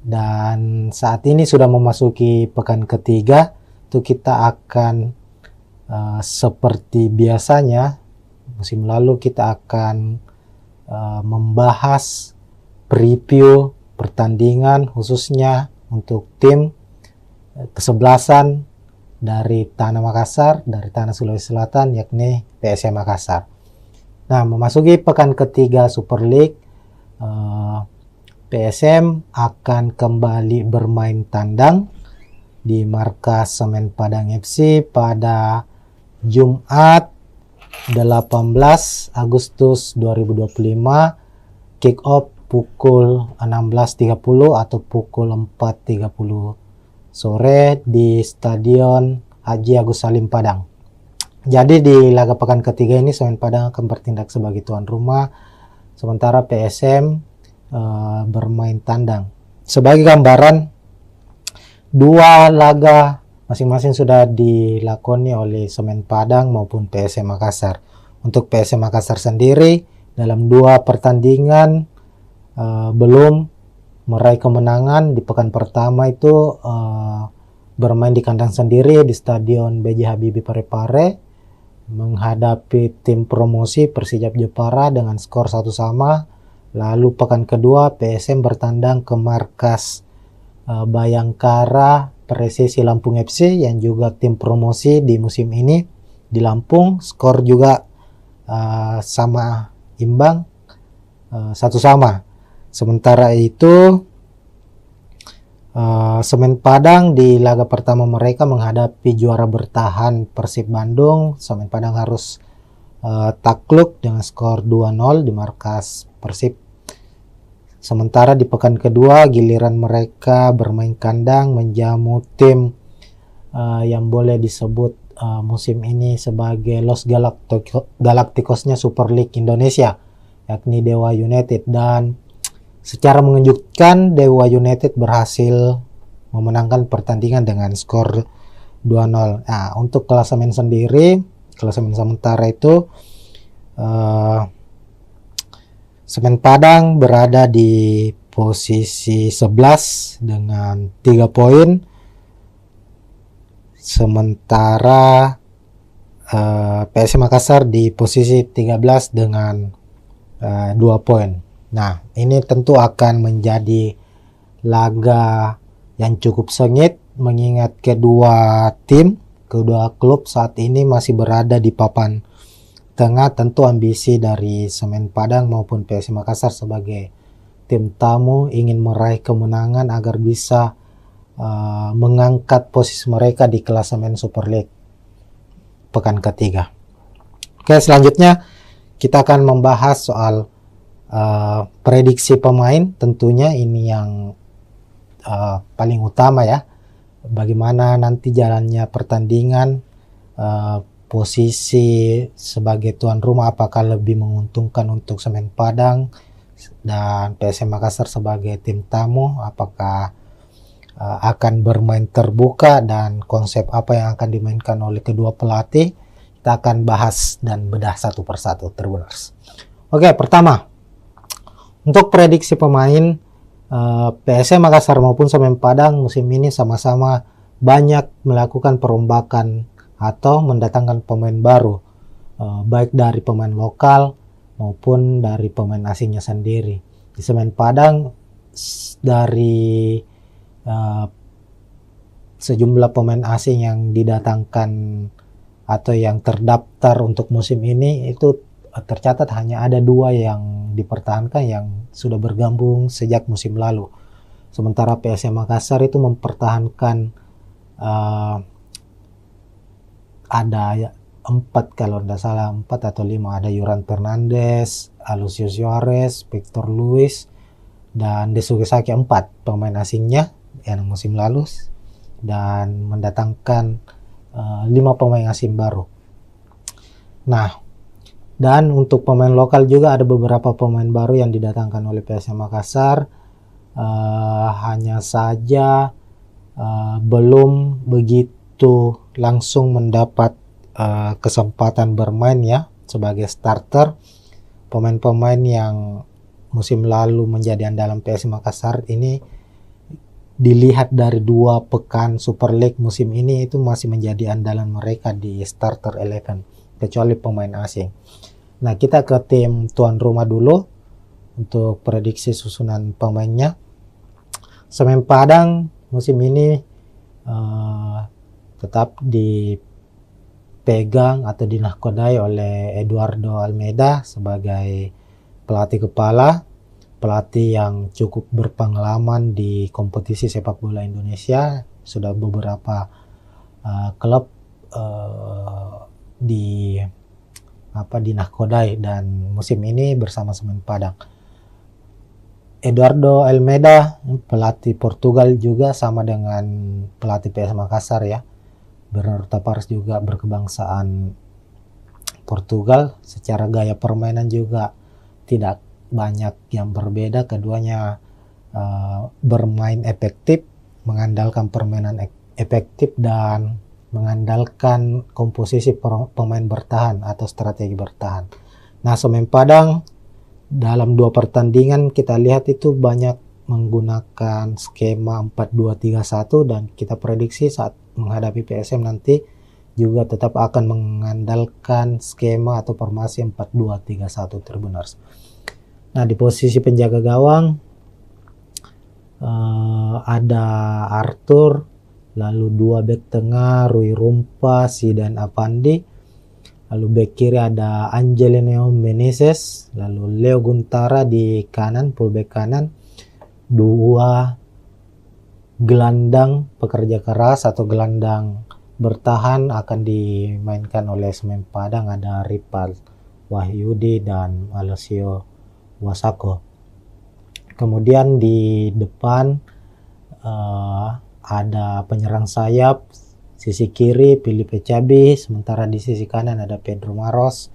dan saat ini sudah memasuki pekan ketiga. Itu kita akan seperti biasanya musim lalu kita akan membahas preview pertandingan khususnya untuk tim kesebelasan dari Tanah Makassar, dari Tanah Sulawesi Selatan, yakni PSM Makassar. Nah, memasuki pekan ketiga Super League, PSM akan kembali bermain tandang di markas Semen Padang FC pada Jumat 18 Agustus 2025, kick off pukul 16.30 atau pukul 4.30 sore di Stadion Haji Agus Salim Padang. Jadi di laga pekan ketiga ini Semen Padang akan bertindak sebagai tuan rumah, sementara PSM bermain tandang. Sebagai gambaran, 2 laga masing-masing sudah dilakoni oleh Semen Padang maupun PSM Makassar. Untuk PSM Makassar sendiri dalam 2 pertandingan belum meraih kemenangan. Di pekan pertama itu bermain di kandang sendiri di Stadion B.J. Habibie Parepare menghadapi tim promosi Persijap Jepara dengan skor 1-1. Lalu pekan kedua PSM bertandang ke markas Bayangkara Presisi Lampung FC yang juga tim promosi di musim ini di Lampung, skor juga sama imbang 1-1. Sementara itu Semen Padang di laga pertama mereka menghadapi juara bertahan Persib Bandung. Semen Padang harus takluk dengan skor 2-0 di markas Persib. Sementara di pekan kedua giliran mereka bermain kandang menjamu tim yang boleh disebut musim ini sebagai Los Galacticosnya Super League Indonesia, yakni Dewa United, dan secara mengejutkan Dewa United berhasil memenangkan pertandingan dengan skor 2-0. Nah, untuk klasemen sendiri, klasemen sementara itu Semen Padang berada di posisi 11 dengan 3 poin. Sementara PSM Makassar di posisi 13 dengan 2 poin. Nah, ini tentu akan menjadi laga yang cukup sengit mengingat kedua klub saat ini masih berada di papan tengah. Tentu ambisi dari Semen Padang maupun PSM Makassar sebagai tim tamu ingin meraih kemenangan agar bisa mengangkat posisi mereka di klasemen Super League pekan ketiga. Oke, selanjutnya kita akan membahas soal prediksi pemain. Tentunya ini yang paling utama ya. Bagaimana nanti jalannya pertandingan, posisi sebagai tuan rumah apakah lebih menguntungkan untuk Semen Padang dan PSM Makassar sebagai tim tamu, apakah akan bermain terbuka dan konsep apa yang akan dimainkan oleh kedua pelatih. Kita akan bahas dan bedah satu persatu, Tribuners. Oke, pertama untuk prediksi pemain, PSM Makassar maupun Semen Padang musim ini sama-sama banyak melakukan perombakan atau mendatangkan pemain baru, baik dari pemain lokal maupun dari pemain asingnya sendiri. Di Semen Padang dari sejumlah pemain asing yang didatangkan atau yang terdaftar untuk musim ini itu tercatat hanya ada 2 yang dipertahankan yang sudah bergabung sejak musim lalu. Sementara PSM Makassar itu mempertahankan ada 4 kalau tidak salah, 4 atau 5, ada Yuran Fernandes, Alucio Suarez, Victor Luis, dan Desuke Saki, 4 pemain asingnya yang musim lalu, dan mendatangkan 5 pemain asing baru. Nah, dan untuk pemain lokal juga ada beberapa pemain baru yang didatangkan oleh PSM Makassar, hanya saja belum begitu langsung mendapat kesempatan bermain ya sebagai starter. Pemain-pemain yang musim lalu menjadi andalan PSM Makassar ini dilihat dari 2 pekan Super League musim ini itu masih menjadi andalan mereka di starter 11 kecuali pemain asing. Nah, kita ke tim tuan rumah dulu untuk prediksi susunan pemainnya. Semen Padang musim ini tetap dipegang atau dinahkodai oleh Eduardo Almeida sebagai pelatih kepala, pelatih yang cukup berpengalaman di kompetisi sepak bola Indonesia. Sudah beberapa klub dinahkodai dan musim ini bersama Semen Padang. Eduardo Almeida pelatih Portugal juga sama dengan pelatih PS Makassar ya. Bernardo Tavares juga berkebangsaan Portugal. Secara gaya permainan juga tidak banyak yang berbeda. Keduanya bermain efektif, mengandalkan permainan efektif dan mengandalkan komposisi pemain bertahan atau strategi bertahan. Nah, Semen Padang dalam 2 pertandingan kita lihat itu banyak menggunakan skema 4-2-3-1 dan kita prediksi saat menghadapi PSM nanti juga tetap akan mengandalkan skema atau formasi 4-2-3-1 Tribuners. Nah, di posisi penjaga gawang ada Arthur, lalu 2 bek tengah Rui Rumpa, Zidan Avandi, lalu bek kiri ada Angelino Meneses, lalu Leo Guntara di kanan, fullback kanan, 2 gelandang pekerja keras atau gelandang bertahan akan dimainkan oleh Semen Padang, ada Ripal Wahyudi dan Alessio Wasako. Kemudian di depan ada penyerang sayap, sisi kiri Filipe Cabi, sementara di sisi kanan ada Pedro Maros,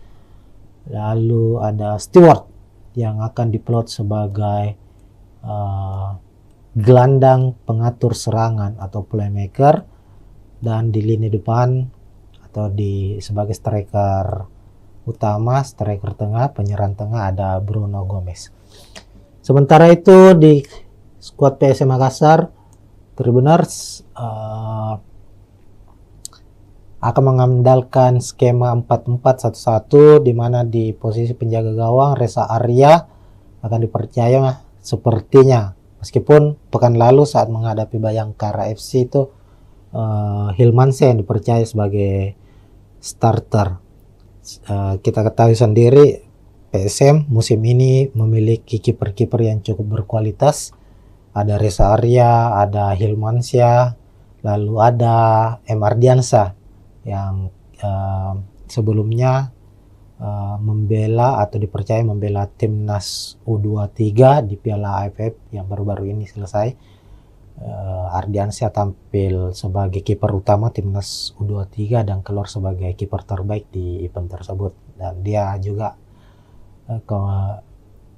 lalu ada Stewart yang akan diplot sebagai gelandang pengatur serangan atau playmaker, dan di lini depan atau sebagai striker utama, striker tengah, penyerang tengah ada Bruno Gomez. Sementara itu di skuad PSM Makassar, Tribuners akan mengandalkan skema 4-4-1-1 di mana di posisi penjaga gawang Reza Arya akan dipercaya sepertinya, meskipun pekan lalu saat menghadapi Bayangkara FC itu Hilmansyah yang dipercaya sebagai starter. Kita ketahui sendiri PSM musim ini memiliki kiper-kiper yang cukup berkualitas. Ada Reza Arya, ada Hilmansyah, lalu ada M. Ardiansyah yang sebelumnya membela atau dipercaya membela timnas U23 di Piala AFF yang baru-baru ini selesai. Ardiansyah tampil sebagai kiper utama timnas U23 dan keluar sebagai kiper terbaik di event tersebut, dan dia juga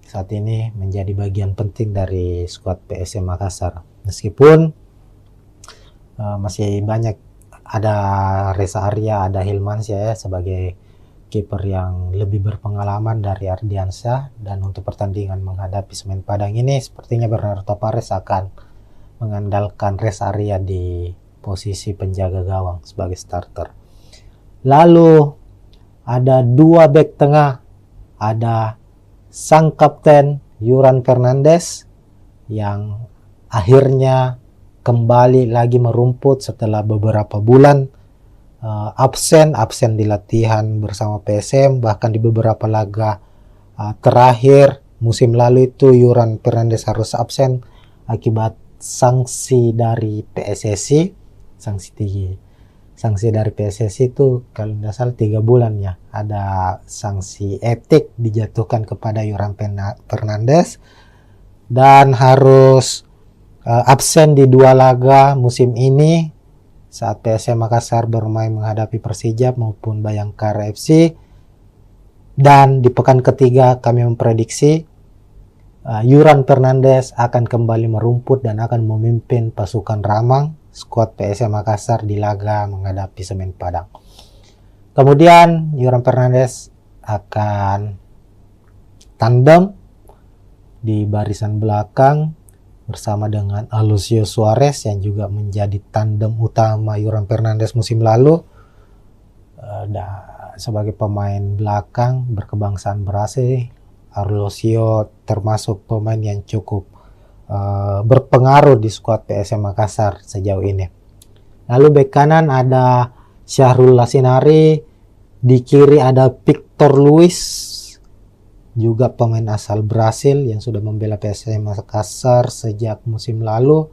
saat ini menjadi bagian penting dari skuad PSM Makassar. Meskipun masih banyak, ada Reza Arya, ada Hilmansyah ya sebagai kiper yang lebih berpengalaman dari Ardiansyah, dan untuk pertandingan menghadapi Semen Padang ini sepertinya Bernardo Tavares akan mengandalkan Reza Arya di posisi penjaga gawang sebagai starter. Lalu ada dua bek tengah, ada sang kapten Yuran Fernandes yang akhirnya kembali lagi merumput setelah beberapa bulan absen di latihan bersama PSM, bahkan di beberapa laga terakhir musim lalu itu Yuran Fernandes harus absen akibat sanksi dari PSSI. Sanksi dari PSSI itu kalau tidak salah 3 bulan ya, ada sanksi etik dijatuhkan kepada Yuran Fernandes dan harus absen di 2 laga musim ini saat PSM Makassar bermain menghadapi Persijap maupun Bayangkara FC. Dan di pekan ketiga kami memprediksi Yuran Fernandes akan kembali merumput dan akan memimpin pasukan Ramang skuad PSM Makassar di laga menghadapi Semen Padang. Kemudian Yuran Fernandes akan tandem di barisan belakang bersama dengan Alucio Suarez yang juga menjadi tandem utama Yuran Fernandes musim lalu. Sebagai pemain belakang berkebangsaan Brasil, Alucio termasuk pemain yang cukup berpengaruh di skuad PSM Makassar sejauh ini. Lalu bek kanan ada Syahrul Lasinari, di kiri ada Victor Luis, juga pemain asal Brasil yang sudah membela PSM Makassar sejak musim lalu.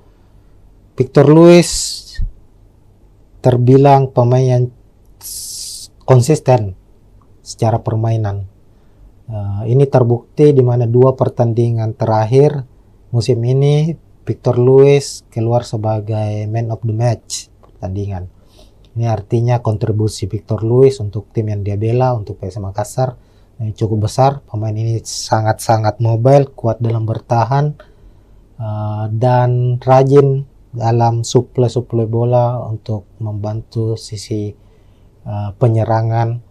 Victor Luis terbilang pemain yang konsisten secara permainan. Ini terbukti di mana 2 pertandingan terakhir musim ini Victor Luis keluar sebagai man of the match pertandingan. Ini artinya kontribusi Victor Luis untuk tim yang dia bela, untuk PSM Makassar, cukup besar. Pemain ini sangat-sangat mobile, kuat dalam bertahan, dan rajin dalam suplai bola untuk membantu sisi penyerangan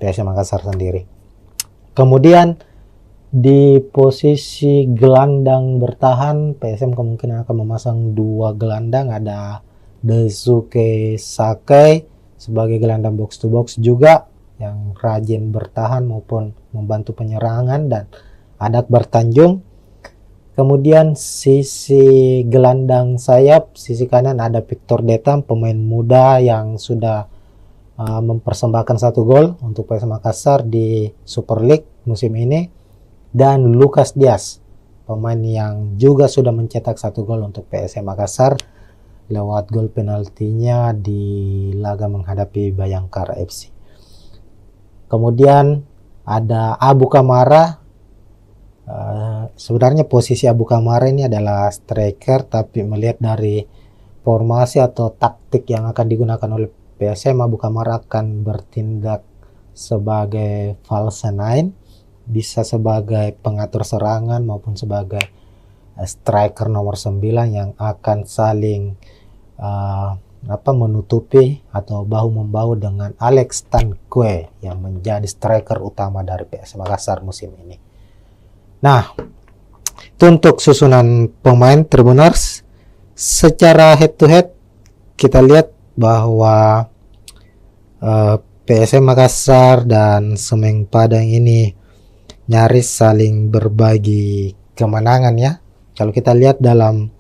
PSM Makassar sendiri. Kemudian di posisi gelandang bertahan PSM kemungkinan akan memasang 2 gelandang, ada Daisuke Sakai sebagai gelandang box to box juga yang rajin bertahan maupun membantu penyerangan, dan ada Akbar Tanjung. Kemudian sisi gelandang sayap, sisi kanan ada Victor Detam, pemain muda yang sudah mempersembahkan 1 gol untuk PSM Makassar di Super League musim ini, dan Lucas Diaz, pemain yang juga sudah mencetak 1 gol untuk PSM Makassar lewat gol penaltinya di laga menghadapi Bayangkara FC. Kemudian ada Abu Kamara. Sebenarnya posisi Abu Kamara ini adalah striker, tapi melihat dari formasi atau taktik yang akan digunakan oleh PSM, Abu Kamara akan bertindak sebagai false nine, bisa sebagai pengatur serangan maupun sebagai striker nomor 9 yang akan saling menutupi atau bahu-membahu dengan Alex Tanque yang menjadi striker utama dari PSM Makassar musim ini. Nah, itu untuk susunan pemain Tribuners. Secara head to head kita lihat bahwa PSM Makassar dan Semen Padang ini nyaris saling berbagi kemenangan ya. Kalau kita lihat dalam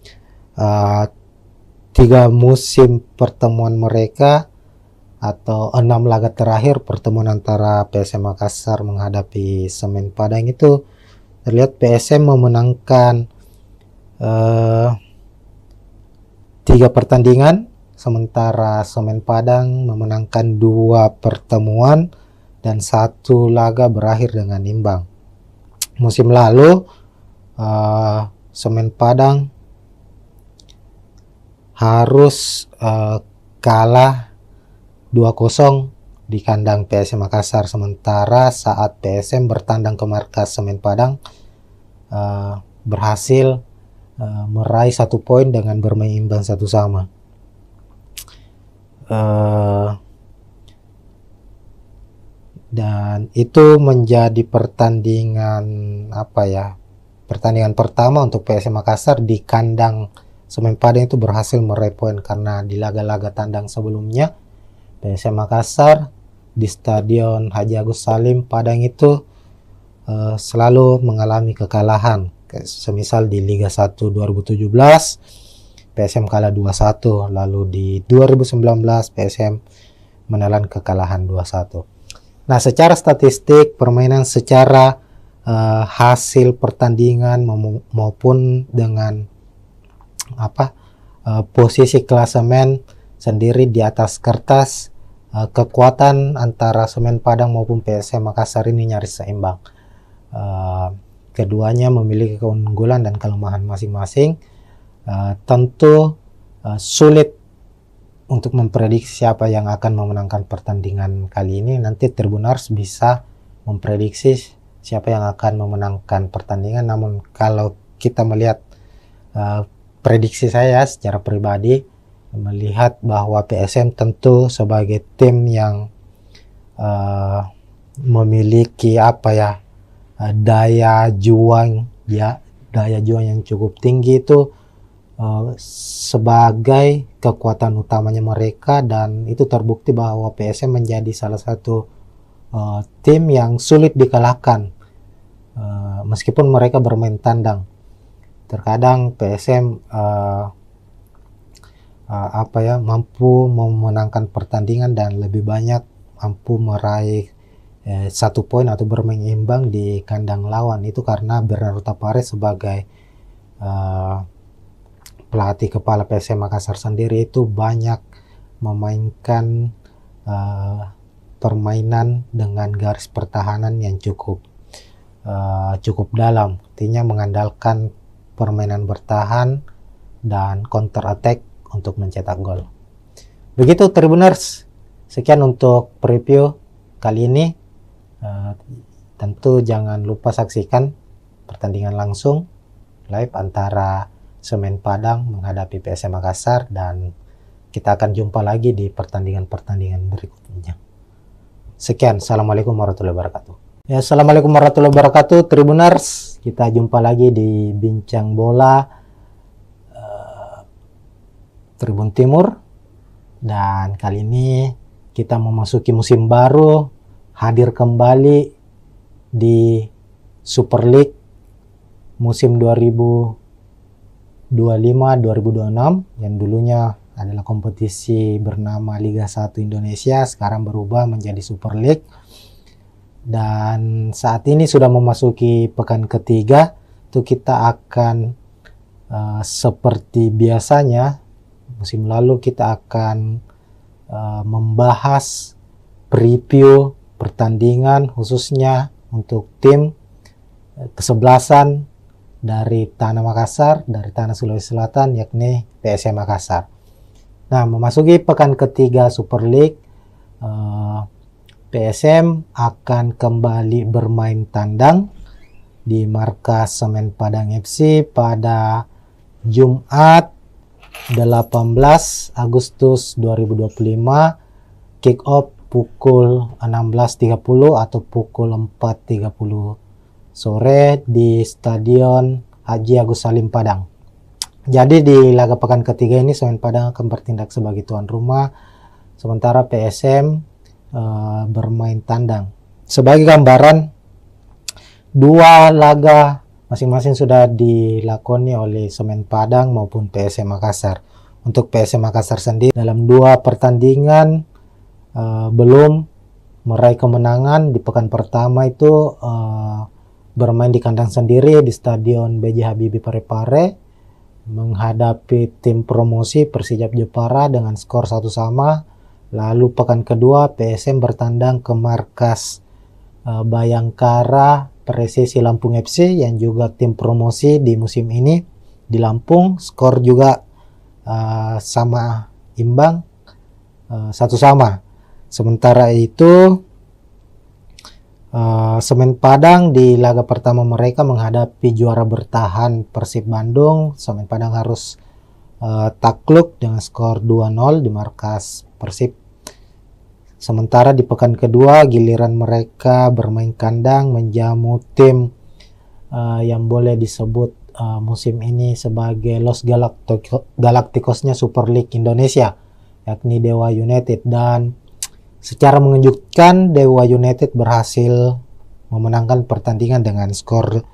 3 musim pertemuan mereka atau 6 laga terakhir pertemuan antara PSM Makassar menghadapi Semen Padang itu terlihat PSM memenangkan 3 pertandingan, sementara Semen Padang memenangkan 2 pertemuan dan 1 laga berakhir dengan imbang. Musim lalu Semen Padang harus kalah 2-0 di kandang PSM Makassar, sementara saat PSM bertandang ke markas Semen Padang berhasil meraih 1 poin dengan bermain imbang 1-1. Dan itu menjadi pertandingan pertandingan pertama untuk PSM Makassar di kandang Semen Padang itu berhasil meraih poin, karena di laga-laga tandang sebelumnya PSM Makassar di Stadion Haji Agus Salim Padang itu selalu mengalami kekalahan. Semisal di Liga 1 2017 PSM kalah 2-1, lalu di 2019 PSM menelan kekalahan 2-1. Nah, secara statistik permainan, secara hasil pertandingan maupun dengan posisi klasemen sendiri di atas kertas, kekuatan antara Semen Padang maupun PSM Makassar ini nyaris seimbang. Keduanya memiliki keunggulan dan kelemahan masing-masing. Tentu sulit untuk memprediksi siapa yang akan memenangkan pertandingan kali ini. Nanti Tribuners bisa memprediksi siapa yang akan memenangkan pertandingan. Namun kalau kita melihat prediksi saya secara pribadi, melihat bahwa PSM tentu sebagai tim yang memiliki daya juang yang cukup tinggi itu sebagai kekuatan utamanya mereka, dan itu terbukti bahwa PSM menjadi salah satu tim yang sulit dikalahkan meskipun mereka bermain tandang. Terkadang PSM mampu memenangkan pertandingan dan lebih banyak mampu meraih 1 poin atau bermain imbang di kandang lawan. Itu karena Bernardo Tapares sebagai pelatih kepala PSM Makassar sendiri itu banyak memainkan permainan dengan garis pertahanan yang cukup dalam, artinya mengandalkan permainan bertahan dan counter attack untuk mencetak gol. Begitu Tribuners, sekian untuk preview kali ini. Tentu jangan lupa saksikan pertandingan langsung live antara Semen Padang menghadapi PSM Makassar, dan kita akan jumpa lagi di pertandingan-pertandingan berikutnya. Sekian, assalamualaikum warahmatullahi wabarakatuh. Ya, assalamualaikum warahmatullahi wabarakatuh Tribuners, kita jumpa lagi di Bincang Bola Tribun Timur, dan kali ini kita memasuki musim baru, hadir kembali di Super League musim 2025-2026 yang dulunya adalah kompetisi bernama Liga 1 Indonesia, sekarang berubah menjadi Super League, dan saat ini sudah memasuki pekan ketiga. Itu kita akan seperti biasanya musim lalu kita akan membahas preview pertandingan khususnya untuk tim kesebelasan dari Tanah Makassar, dari Tanah Sulawesi Selatan, yakni PSM Makassar. Nah, memasuki pekan ketiga Super League, PSM akan kembali bermain tandang di markas Semen Padang FC pada Jumat 18 Agustus 2025, kick off pukul 16.30 atau pukul 4.30 sore di Stadion Haji Agus Salim Padang. Jadi di laga pekan ketiga ini Semen Padang akan bertindak sebagai tuan rumah, sementara PSM bermain tandang. Sebagai gambaran, 2 laga masing-masing sudah dilakoni oleh Semen Padang maupun PSM Makassar. Untuk PSM Makassar sendiri dalam 2 pertandingan belum meraih kemenangan. Di pekan pertama itu bermain di kandang sendiri di Stadion B.J. Habibie Parepare menghadapi tim promosi Persijap Jepara dengan skor 1-1. Lalu pekan kedua PSM bertandang ke markas Bayangkara Presisi Lampung FC yang juga tim promosi di musim ini di Lampung. Skor juga sama imbang, 1-1. Sementara itu Semen Padang di laga pertama mereka menghadapi juara bertahan Persib Bandung. Semen Padang harus takluk dengan skor 2-0 di markas Persib. Sementara di pekan kedua giliran mereka bermain kandang menjamu tim yang boleh disebut musim ini sebagai Los Galacticosnya Super League Indonesia, yakni Dewa United. Dan secara mengejutkan Dewa United berhasil memenangkan pertandingan dengan skor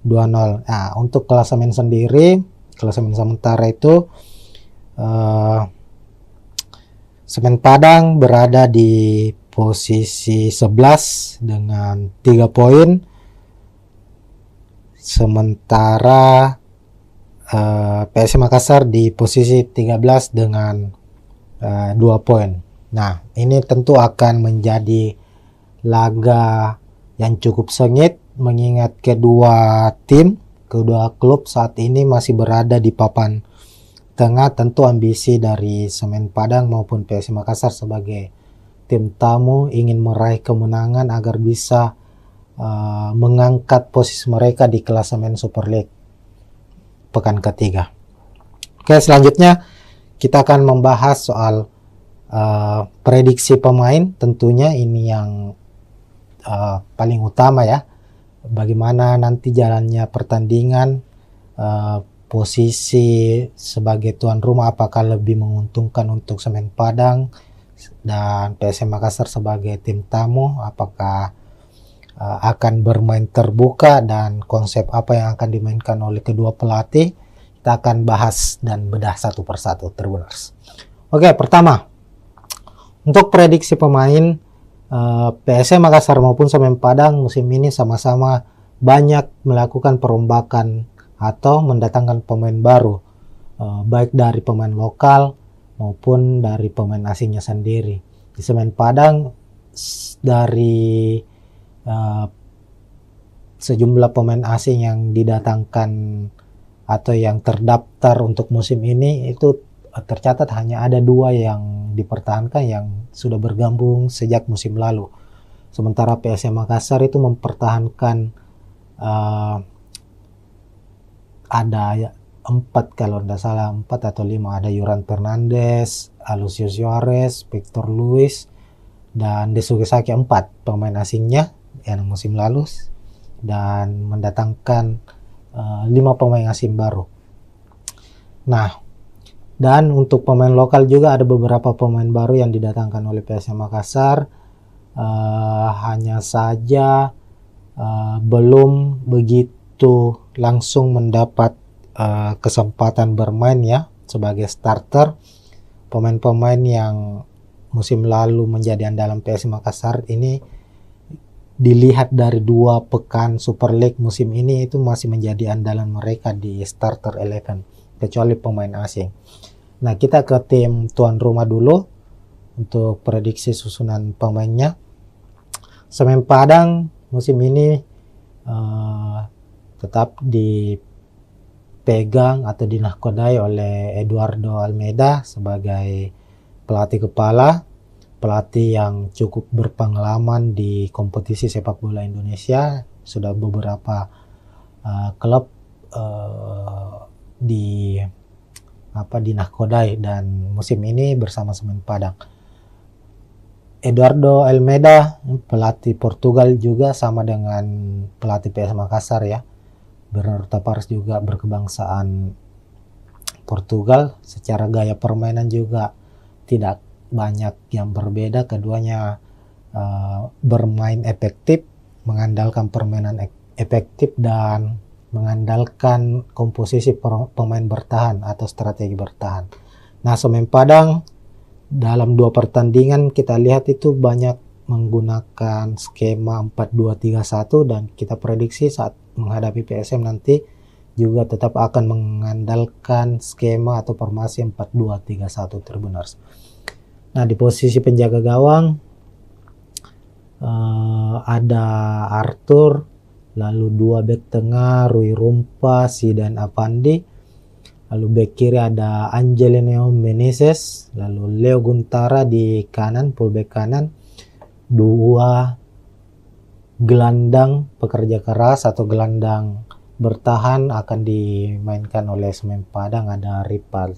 2-0. Nah, untuk klasemen sendiri, klasemen sementara itu Semen Padang berada di posisi 11 dengan 3 poin. Sementara PSM Makassar di posisi 13 dengan 2 poin. Nah, ini tentu akan menjadi laga yang cukup sengit mengingat kedua klub saat ini masih berada di papan tengah. Tentu ambisi dari Semen Padang maupun PSM Makassar sebagai tim tamu ingin meraih kemenangan agar bisa mengangkat posisi mereka di klasemen Super League pekan ketiga. Oke, selanjutnya kita akan membahas soal prediksi pemain. Tentunya ini yang paling utama ya, bagaimana nanti jalannya pertandingan, posisi sebagai tuan rumah apakah lebih menguntungkan untuk Semen Padang dan PSM Makassar sebagai tim tamu, apakah akan bermain terbuka dan konsep apa yang akan dimainkan oleh kedua pelatih. Kita akan bahas dan bedah satu persatu, Tribuners. Oke, pertama untuk prediksi pemain, PSM Makassar maupun Semen Padang musim ini sama-sama banyak melakukan perombakan atau mendatangkan pemain baru, baik dari pemain lokal maupun dari pemain asingnya sendiri. Di Semen Padang dari sejumlah pemain asing yang didatangkan atau yang terdaftar untuk musim ini itu tercatat hanya ada 2 yang dipertahankan yang sudah bergabung sejak musim lalu. Sementara PSM Makassar itu mempertahankan ada 4 kalau tidak salah, 4 atau 5, ada Yuran Fernandes, Alucius Suarez, Victor Luis, dan Desuke Saki, 4 pemain asingnya yang musim lalu, dan mendatangkan 5 pemain asing baru. Nah, dan untuk pemain lokal juga ada beberapa pemain baru yang didatangkan oleh PSM Makassar, hanya saja belum begitu langsung mendapat kesempatan bermain ya sebagai starter. Pemain-pemain yang musim lalu menjadi andalan PSM Makassar ini dilihat dari 2 pekan Super League musim ini itu masih menjadi andalan mereka di starter 11 kecuali pemain asing. Nah, kita ke tim tuan rumah dulu untuk prediksi susunan pemainnya. Semen Padang musim ini tetap dipegang atau dinahkodai oleh Eduardo Almeida sebagai pelatih kepala, pelatih yang cukup berpengalaman di kompetisi sepak bola Indonesia. Sudah beberapa klub dinahkodai dan musim ini bersama Semen Padang. Eduardo Almeida pelatih Portugal juga sama dengan pelatih PSM Makassar ya. Bernardo Tapares juga berkebangsaan Portugal. Secara gaya permainan juga tidak banyak yang berbeda. Keduanya bermain efektif, mengandalkan permainan efektif dan mengandalkan komposisi pemain bertahan atau strategi bertahan. Nah, Semen Padang dalam 2 pertandingan kita lihat itu banyak menggunakan skema 4-2-3-1 dan kita prediksi saat menghadapi PSM nanti juga tetap akan mengandalkan skema atau formasi 4-2-3-1 Tribuners. Nah, di posisi penjaga gawang ada Arthur, lalu 2 bek tengah Rui Rumpa, Zidan Avandi, Lalu bek kiri ada Angelino Meneses, lalu Leo Guntara di kanan, fullback kanan. Dua gelandang pekerja keras atau gelandang bertahan akan dimainkan oleh Semen Padang, ada Ripal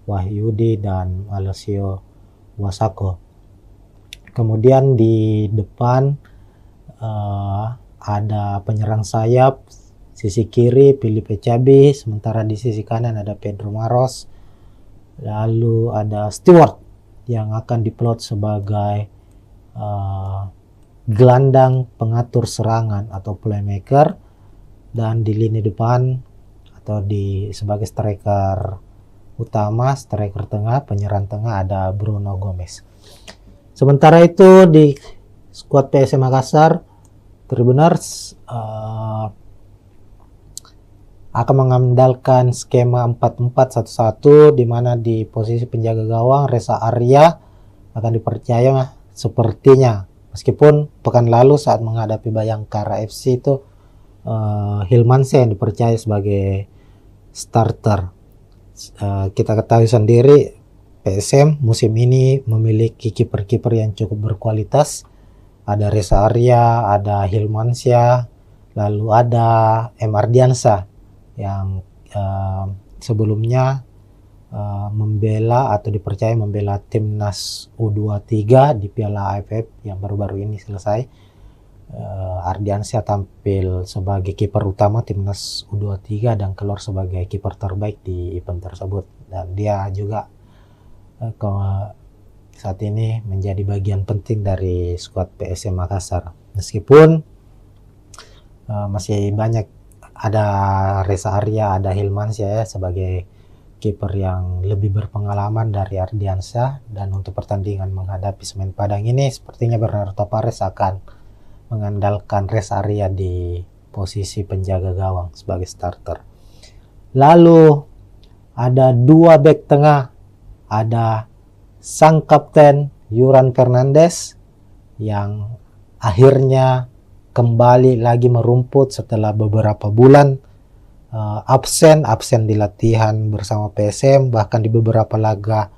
Wahyudi dan Alessio Wasako. Kemudian di depan ada penyerang sayap, sisi kiri Filipe Cabi, sementara di sisi kanan ada Pedro Maros. Lalu ada Stewart yang akan diplot sebagai gelandang pengatur serangan atau playmaker, dan di lini depan atau sebagai striker utama, striker tengah, penyerang tengah ada Bruno Gomez. Sementara itu di skuad PSM Makassar, Tribuners akan mengandalkan skema 4-4-1-1, di mana di posisi penjaga gawang Reza Arya akan dipercaya sepertinya, meskipun pekan lalu saat menghadapi Bayangkara FC itu Hilmansyah yang dipercaya sebagai starter. Kita ketahui sendiri PSM musim ini memiliki kiper-kiper yang cukup berkualitas. Ada Reza Arya, ada Hilmansyah, lalu ada M. Ardiansyah yang sebelumnya membela atau dipercaya membela timnas U23 di Piala AFF yang baru-baru ini selesai. Ardiansyah tampil sebagai kiper utama timnas U23 dan keluar sebagai kiper terbaik di event tersebut, dan dia juga saat ini menjadi bagian penting dari skuad PSM Makassar, meskipun masih banyak, ada Reza Arya, ada Hilmansyah ya, sebagai kiper yang lebih berpengalaman dari Ardiansyah. Dan untuk pertandingan menghadapi Semen Padang ini sepertinya Bernardo Tavares akan mengandalkan Reza Arya di posisi penjaga gawang sebagai starter. Lalu ada dua bek tengah, ada sang kapten Yuran Fernandes yang akhirnya kembali lagi merumput setelah beberapa bulan absen di latihan bersama PSM, bahkan di beberapa laga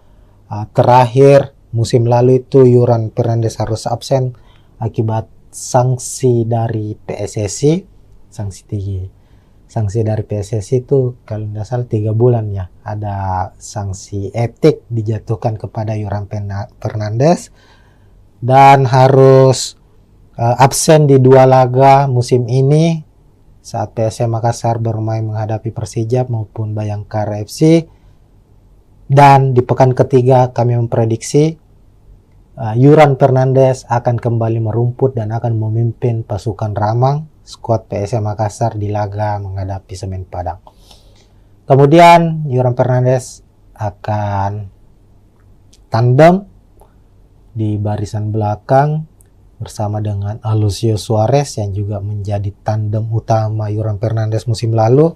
terakhir musim lalu itu Yuran Fernandes harus absen akibat sanksi dari PSSI. Sanksi dari PSSI itu kalau tidak salah 3 bulan ya, ada sanksi etik dijatuhkan kepada Yuran Fernandes dan harus absen di 2 laga musim ini saat PSM Makassar bermain menghadapi Persijap maupun Bayangkara FC. Dan di pekan ketiga kami memprediksi Yuran Fernandes akan kembali merumput dan akan memimpin pasukan Ramang, skuad PSM Makassar di laga menghadapi Semen Padang. Kemudian Yuran Fernandes akan tandem di barisan belakang bersama dengan Alucio Suarez yang juga menjadi tandem utama Yuran Fernandes musim lalu.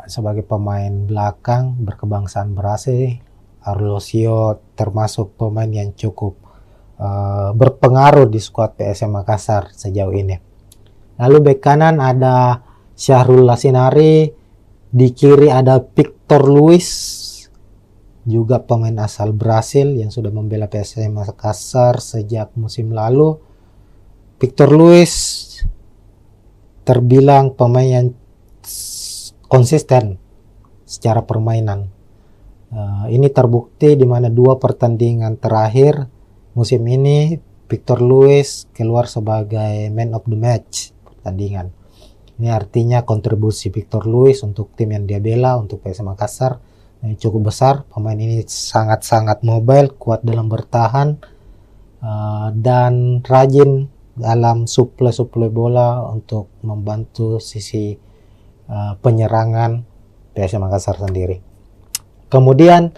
Sebagai pemain belakang berkebangsaan Brasil, Alucio termasuk pemain yang cukup berpengaruh di skuad PSM Makassar sejauh ini. Lalu bek kanan ada Syahrul Lasinari, di kiri ada Victor Luis, juga pemain asal Brasil yang sudah membela PSM Makassar sejak musim lalu. Victor Luis terbilang pemain yang konsisten secara permainan. Ini terbukti di mana 2 pertandingan terakhir musim ini Victor Luis keluar sebagai man of the match pertandingan. Ini artinya kontribusi Victor Luis untuk tim yang dia bela, untuk PSM Makassar, cukup besar. Pemain ini sangat-sangat mobile, kuat dalam bertahan, dan rajin dalam suplai bola untuk membantu sisi penyerangan PSM Makassar sendiri. Kemudian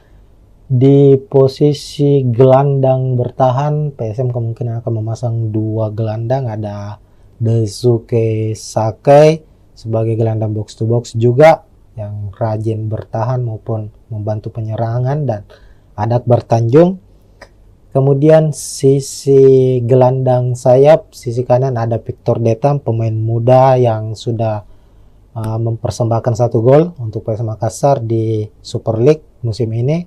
di posisi gelandang bertahan, PSM kemungkinan akan memasang 2 gelandang, ada Daisuke Sakai sebagai gelandang box to box juga yang rajin bertahan maupun membantu penyerangan, dan ada Akbar Tanjung. Kemudian sisi gelandang sayap, sisi kanan ada Victor Detam, pemain muda yang sudah mempersembahkan 1 gol untuk PSM Makassar di Super League musim ini,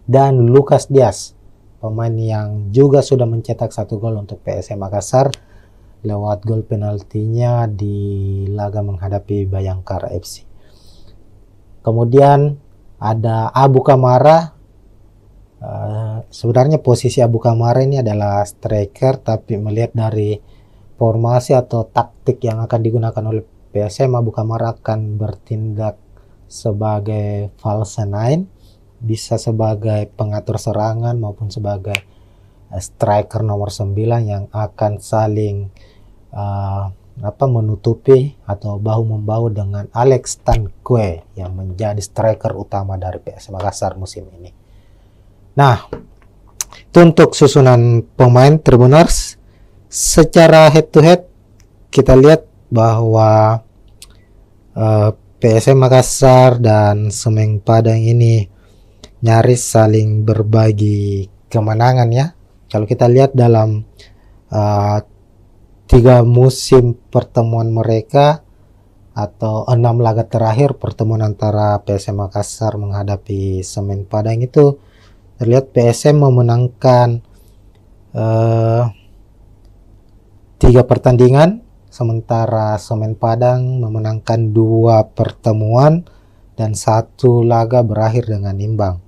dan Lucas Diaz, pemain yang juga sudah mencetak 1 gol untuk PSM Makassar lewat gol penaltinya di laga menghadapi Bayangkara FC. Kemudian ada Abu Kamara. Sebenarnya posisi Abu Kamara ini adalah striker, tapi melihat dari formasi atau taktik yang akan digunakan oleh PSM, Abu Kamara akan bertindak sebagai false nine, bisa sebagai pengatur serangan maupun sebagai striker nomor 9 yang akan saling menutupi atau bahu-membahu dengan Alex Tanque yang menjadi striker utama dari PSM Makassar musim ini. Nah, itu untuk susunan pemain Tribuners. Secara head to head kita lihat bahwa PSM Makassar dan Semen Padang ini nyaris saling berbagi kemenangan ya. Kalau kita lihat dalam 3 musim pertemuan mereka atau 6 laga terakhir pertemuan antara PSM Makassar menghadapi Semen Padang, itu terlihat PSM memenangkan 3 pertandingan, sementara Semen Padang memenangkan 2 pertemuan dan 1 laga berakhir dengan imbang.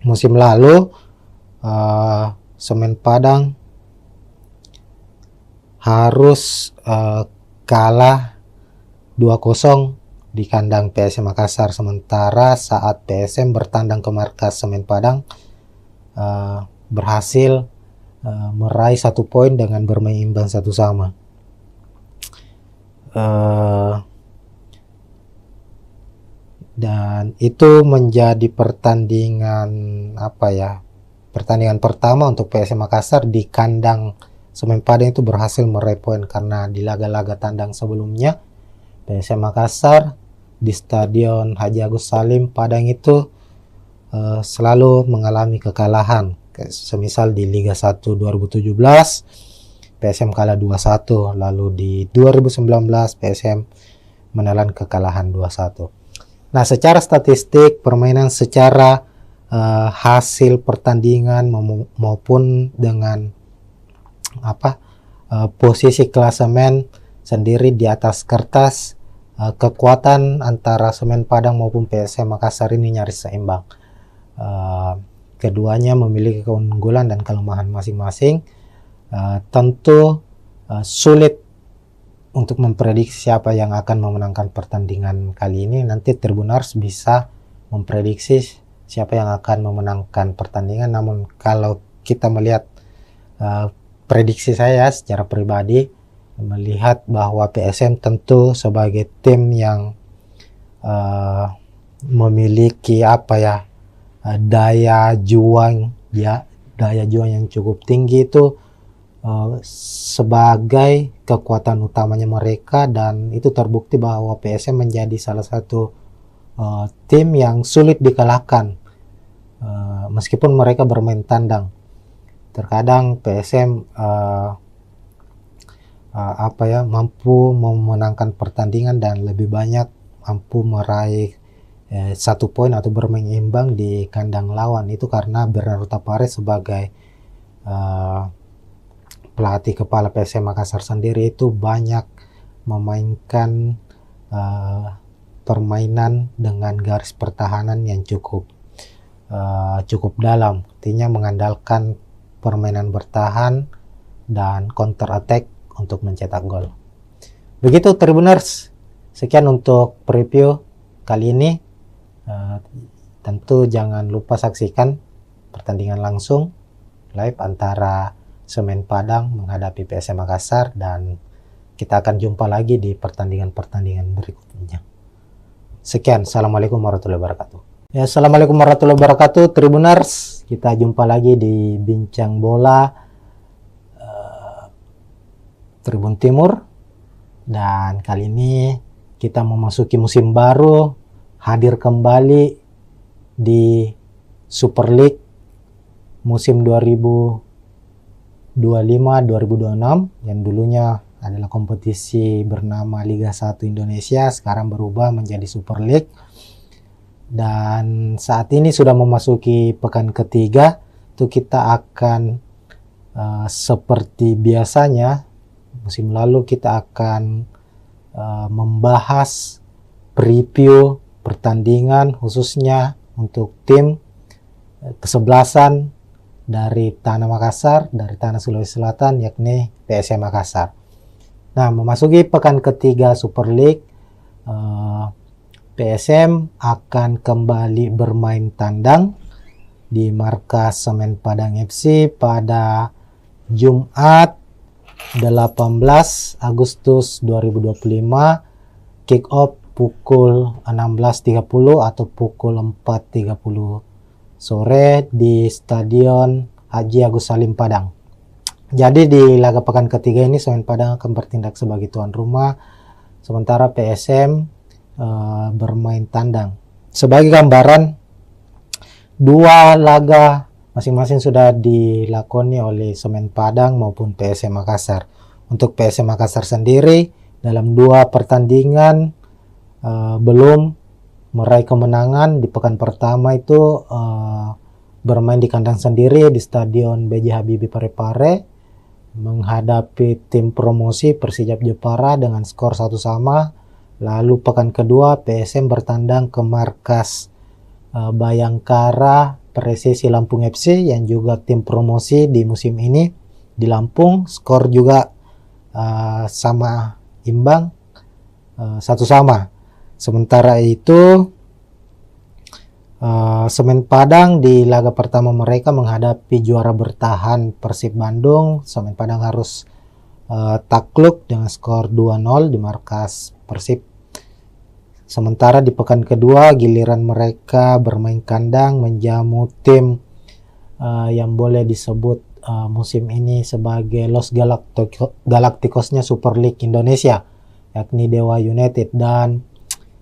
Musim lalu Semen Padang harus kalah 2-0 di kandang PSM Makassar, sementara saat PSM bertandang ke markas Semen Padang berhasil meraih 1 poin dengan bermain imbang 1-1. Dan itu menjadi pertandingan pertandingan pertama untuk PSM Makassar di kandang Semen Padang itu berhasil meraih poin, karena di laga-laga tandang sebelumnya PSM Makassar di Stadion Haji Agus Salim Padang itu selalu mengalami kekalahan. Semisal di Liga 1 2017 PSM kalah 2-1, lalu di 2019 PSM menelan kekalahan 2-1. Nah, secara statistik permainan, secara hasil pertandingan maupun dengan posisi klasemen sendiri di atas kertas, kekuatan antara Semen Padang maupun PSM Makassar ini nyaris seimbang. Keduanya memiliki keunggulan dan kelemahan masing-masing. Tentu sulit untuk memprediksi siapa yang akan memenangkan pertandingan kali ini. Nanti Tribuners bisa memprediksi siapa yang akan memenangkan pertandingan. Namun kalau kita melihat prediksi saya secara pribadi, melihat bahwa PSM tentu sebagai tim yang memiliki daya juang yang cukup tinggi itu sebagai kekuatan utamanya mereka, dan itu terbukti bahwa PSM menjadi salah satu tim yang sulit dikalahkan meskipun mereka bermain tandang. Terkadang PSM mampu memenangkan pertandingan dan lebih banyak mampu meraih 1 poin atau bermain imbang di kandang lawan. Itu karena Bernardo Tapares sebagai pelatih kepala PSM Makassar sendiri itu banyak memainkan permainan dengan garis pertahanan yang cukup dalam, artinya mengandalkan permainan bertahan dan counter attack untuk mencetak gol. Begitu Tribuners, sekian untuk preview kali ini. Tentu jangan lupa saksikan pertandingan langsung live antara Semen Padang menghadapi PSM Makassar, dan kita akan jumpa lagi di pertandingan-pertandingan berikutnya. Sekian, assalamualaikum warahmatullahi wabarakatuh. Ya, assalamualaikum warahmatullahi wabarakatuh Tribuners, kita jumpa lagi di Bincang Bola Tribun Timur, dan kali ini kita memasuki musim baru, hadir kembali di Super League musim 2025-2026 yang dulunya adalah kompetisi bernama Liga 1 Indonesia, sekarang berubah menjadi Super League. Dan saat ini sudah memasuki pekan ketiga, itu kita akan seperti biasanya musim lalu kita akan membahas preview pertandingan khususnya untuk tim kesebelasan dari Tanah Makassar, dari Tanah Sulawesi Selatan, yakni PSM Makassar. Nah, memasuki pekan ketiga Super League, PSM akan kembali bermain tandang di markas Semen Padang FC pada Jumat 18 Agustus 2025, kick off pukul 16.30 atau pukul 4.30 sore di Stadion Haji Agus Salim Padang. Jadi di laga pekan ketiga ini Semen Padang akan bertindak sebagai tuan rumah, sementara PSM bermain tandang. Sebagai gambaran, dua laga masing-masing sudah dilakoni oleh Semen Padang maupun PSM Makassar. Untuk PSM Makassar sendiri dalam dua pertandingan belum meraih kemenangan. Di pekan pertama itu bermain di kandang sendiri di Stadion B.J. Habibie Parepare menghadapi tim promosi Persijap Jepara dengan skor 1-1. Lalu pekan kedua PSM bertandang ke markas Bayangkara Presisi Lampung FC yang juga tim promosi di musim ini di Lampung. Skor juga sama imbang, 1-1. Sementara itu Semen Padang di laga pertama mereka menghadapi juara bertahan Persib Bandung. Semen Padang harus takluk dengan skor 2-0 di markas Persib. Sementara di pekan kedua giliran mereka bermain kandang menjamu tim yang boleh disebut musim ini sebagai Los Galacticosnya Super League Indonesia, yakni Dewa United. Dan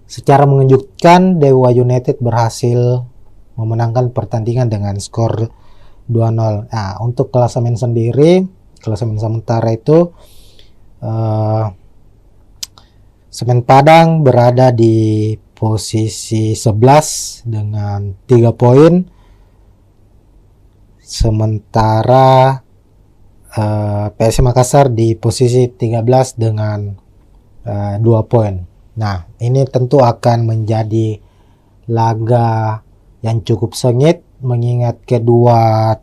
secara mengejutkan Dewa United berhasil memenangkan pertandingan dengan skor 2-0. Nah, untuk klasemen sendiri, klasemen sementara itu Semen Padang berada di posisi 11 dengan 3 poin. Sementara PSM Makassar di posisi 13 dengan 2 poin. Nah, ini tentu akan menjadi laga yang cukup sengit mengingat kedua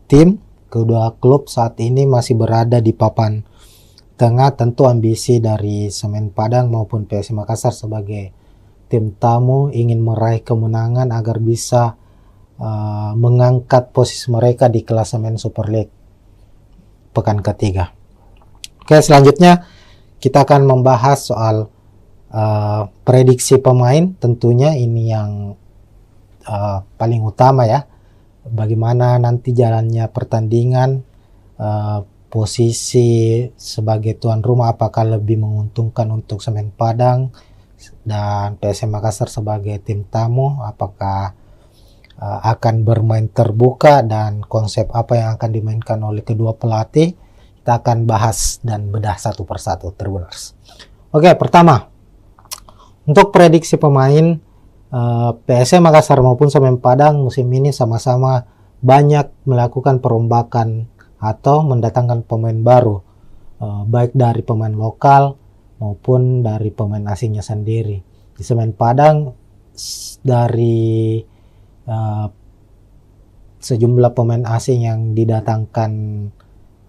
klub saat ini masih berada di papan tengah. Tentu ambisi dari Semen Padang maupun PSM Makassar sebagai tim tamu ingin meraih kemenangan agar bisa mengangkat posisi mereka di klasemen Super League pekan ketiga. Oke, selanjutnya kita akan membahas soal prediksi pemain. Tentunya ini yang paling utama ya, bagaimana nanti jalannya pertandingan, posisi sebagai tuan rumah apakah lebih menguntungkan untuk Semen Padang dan PSM Makassar sebagai tim tamu, apakah akan bermain terbuka dan konsep apa yang akan dimainkan oleh kedua pelatih. Kita akan bahas dan bedah satu persatu, Tribuners. Oke, pertama untuk prediksi pemain, PSM Makassar maupun Semen Padang musim ini sama-sama banyak melakukan perombakan atau mendatangkan pemain baru, baik dari pemain lokal maupun dari pemain asingnya sendiri. Di Semen Padang dari sejumlah pemain asing yang didatangkan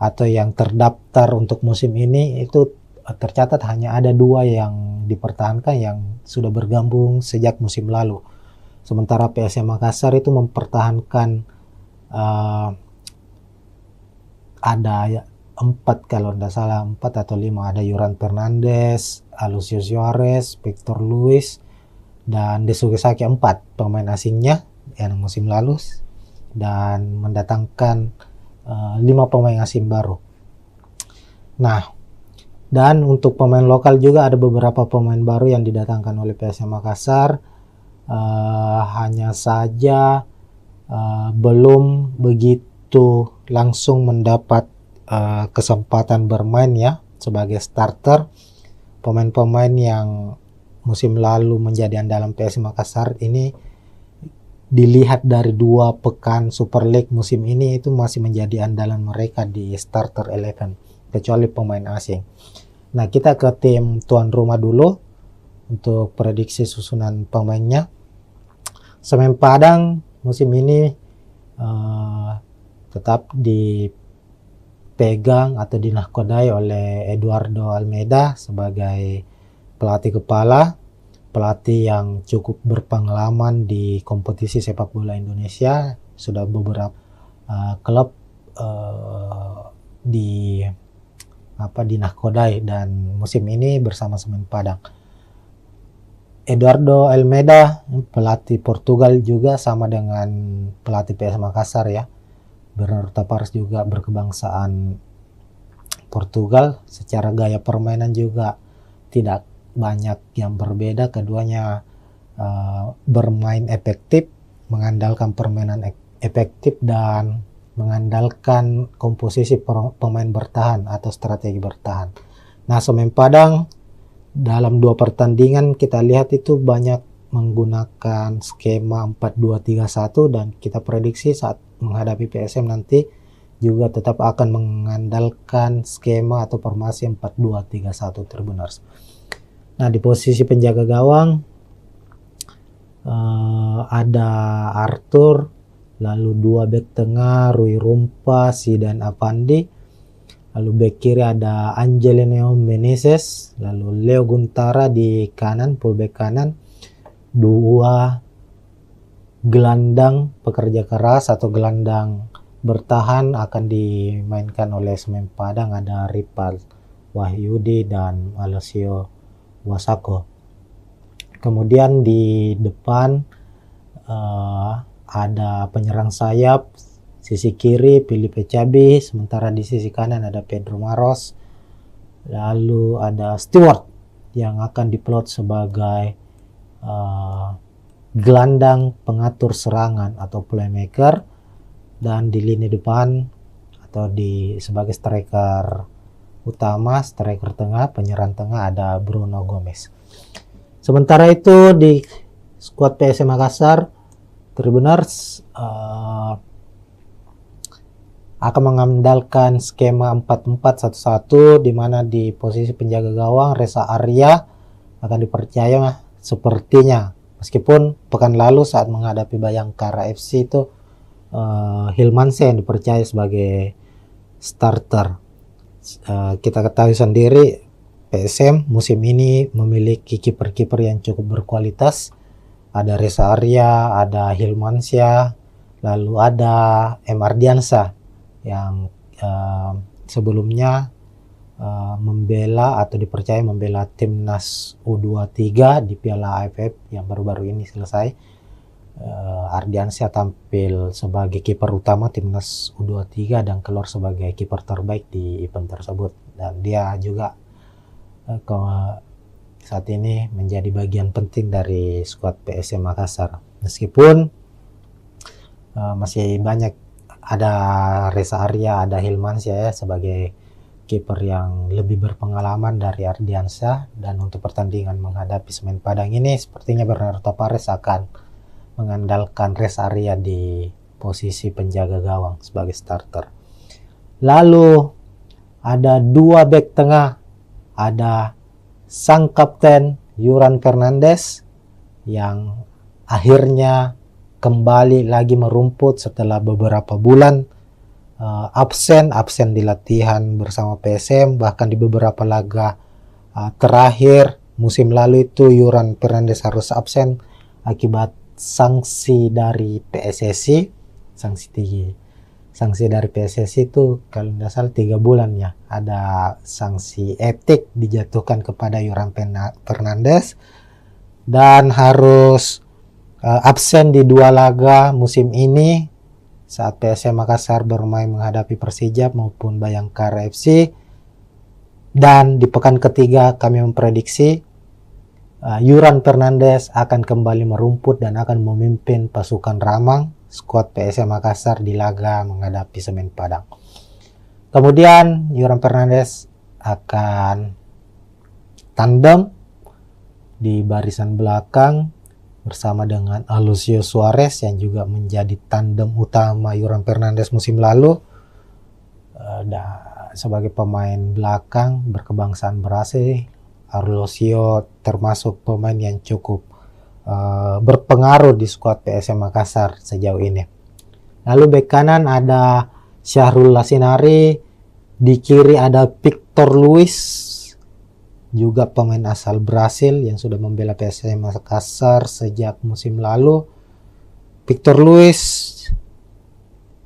atau yang terdaftar untuk musim ini itu tercatat hanya ada 2 yang dipertahankan yang sudah bergabung sejak musim lalu. Sementara PSM Makassar itu mempertahankan ada 4 kalau tidak salah, 4 atau 5, ada Yoran Fernandes, Alucio Suarez, Victor Luis, dan Desugesaki. 4 pemain asingnya yang musim lalu, dan mendatangkan 5 pemain asing baru. Nah, dan untuk pemain lokal juga ada beberapa pemain baru yang didatangkan oleh PSM Makassar. Hanya saja belum begitu langsung mendapat kesempatan bermain ya sebagai starter. Pemain-pemain yang musim lalu menjadi andalan PSM Makassar ini dilihat dari 2 pekan Super League musim ini itu masih menjadi andalan mereka di starter 11, kecuali pemain asing. Nah, kita ke tim tuan rumah dulu untuk prediksi susunan pemainnya. Semen Padang musim ini tetap dipegang atau dinahkodai oleh Eduardo Almeida sebagai pelatih kepala, pelatih yang cukup berpengalaman di kompetisi sepak bola Indonesia. Sudah beberapa klub dinahkodai, dan musim ini bersama Semen Padang. Eduardo Almeida, pelatih Portugal juga, sama dengan pelatih PSM Makassar ya. Bernardo Tavares juga berkebangsaan Portugal. Secara gaya permainan juga tidak banyak yang berbeda. Keduanya bermain efektif, mengandalkan permainan efektif dan mengandalkan komposisi pemain bertahan atau strategi bertahan. Nah, Semen Padang dalam 2 pertandingan kita lihat itu banyak menggunakan skema 4-2-3-1, dan kita prediksi saat menghadapi PSM nanti juga tetap akan mengandalkan skema atau formasi 4-2-3-1 Tribuners. Nah, di posisi penjaga gawang ada Arthur, lalu 2 bek tengah Rui Rumpa, Zidan Avandi, lalu bek kiri ada Angelino Meneses, lalu Leo Guntara di kanan, fullback kanan. 2 gelandang pekerja keras atau gelandang bertahan akan dimainkan oleh Semen Padang, ada Ripal Wahyudi dan Alessio Wasako. Kemudian di depan ada penyerang sayap, sisi kiri Filipe Cabi, sementara di sisi kanan ada Pedro Maros, lalu ada Stewart yang akan diplot sebagai gelandang pengatur serangan atau playmaker, dan di lini depan atau sebagai striker utama, striker tengah, penyerang tengah ada Bruno Gomez. Sementara itu di skuad PSM Makassar, Tribuners akan mengandalkan skema 4-4-1-1, di mana di posisi penjaga gawang Reza Arya akan dipercaya sepertinya, meskipun pekan lalu saat menghadapi Bayangkara FC itu Hilmansyah yang dipercaya sebagai starter. Kita ketahui sendiri PSM musim ini memiliki kiper-kiper yang cukup berkualitas. Ada Reza Arya, ada Hilmansyah, lalu ada M. Ardiansyah yang sebelumnya membela atau dipercaya membela timnas U23 di Piala AFF yang baru-baru ini selesai. Ardiansyah tampil sebagai kiper utama timnas U23 dan keluar sebagai kiper terbaik di event tersebut, dan dia juga saat ini menjadi bagian penting dari skuad PSM Makassar. Meskipun masih banyak, ada Reza Arya, ada Hilmansyah ya, sebagai kiper yang lebih berpengalaman dari Ardiansyah, dan untuk pertandingan menghadapi Semen Padang ini sepertinya Bernardo Tavares akan mengandalkan Reza Arya di posisi penjaga gawang sebagai starter. Lalu ada 2 bek tengah, ada sang kapten Yuran Fernandes yang akhirnya kembali lagi merumput setelah beberapa bulan absen di latihan bersama PSM, bahkan di beberapa laga terakhir musim lalu itu Yuran Fernandes harus absen akibat sanksi dari PSSI. Sanksi dari PSSI itu kalau tidak salah 3 bulan ya. Ada sanksi etik dijatuhkan kepada Yuran Fernandes dan harus absen di 2 laga musim ini saat PSM Makassar bermain menghadapi Persijap maupun Bayangkara FC. Dan di pekan ketiga kami memprediksi Yuran Fernandes akan kembali merumput dan akan memimpin pasukan Ramang skuad PSM Makassar di laga menghadapi Semen Padang. Kemudian Yuran Fernandes akan tandem di barisan belakang bersama dengan Alucio Suarez yang juga menjadi tandem utama Joran Fernandes musim lalu. Sebagai pemain belakang berkebangsaan Brasil, Alucio termasuk pemain yang cukup berpengaruh di skuad PSM Makassar sejauh ini. Lalu bek kanan ada Syahrul Lasinari, di kiri ada Victor Luis, juga pemain asal Brasil yang sudah membela PSM Makassar sejak musim lalu. Victor Luis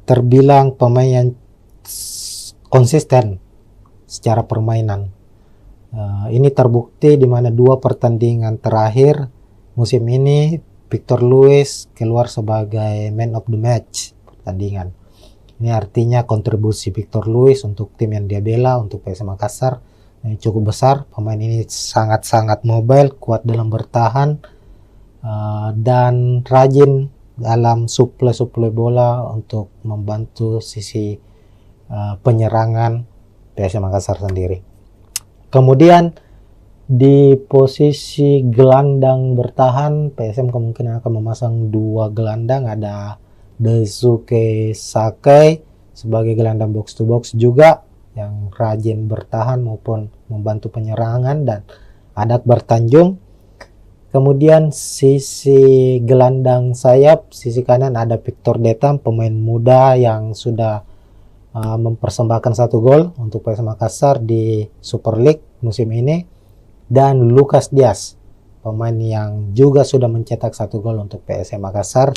terbilang pemain yang konsisten secara permainan. Ini terbukti di mana 2 pertandingan terakhir musim ini Victor Luis keluar sebagai man of the match pertandingan. Ini artinya kontribusi Victor Luis untuk tim yang dia bela, untuk PSM Makassar, cukup besar. Pemain ini sangat-sangat mobile, kuat dalam bertahan, dan rajin dalam suplai bola untuk membantu sisi penyerangan PSM Makassar sendiri. Kemudian di posisi gelandang bertahan, PSM kemungkinan akan memasang 2 gelandang, ada Daisuke Sakai sebagai gelandang box to box juga yang rajin bertahan maupun membantu penyerangan, dan ada Akbar Tanjung. Kemudian sisi gelandang sayap, sisi kanan ada Victor Detam, pemain muda yang sudah mempersembahkan 1 gol untuk PSM Makassar di Super League musim ini, dan Lucas Diaz, pemain yang juga sudah mencetak 1 gol untuk PSM Makassar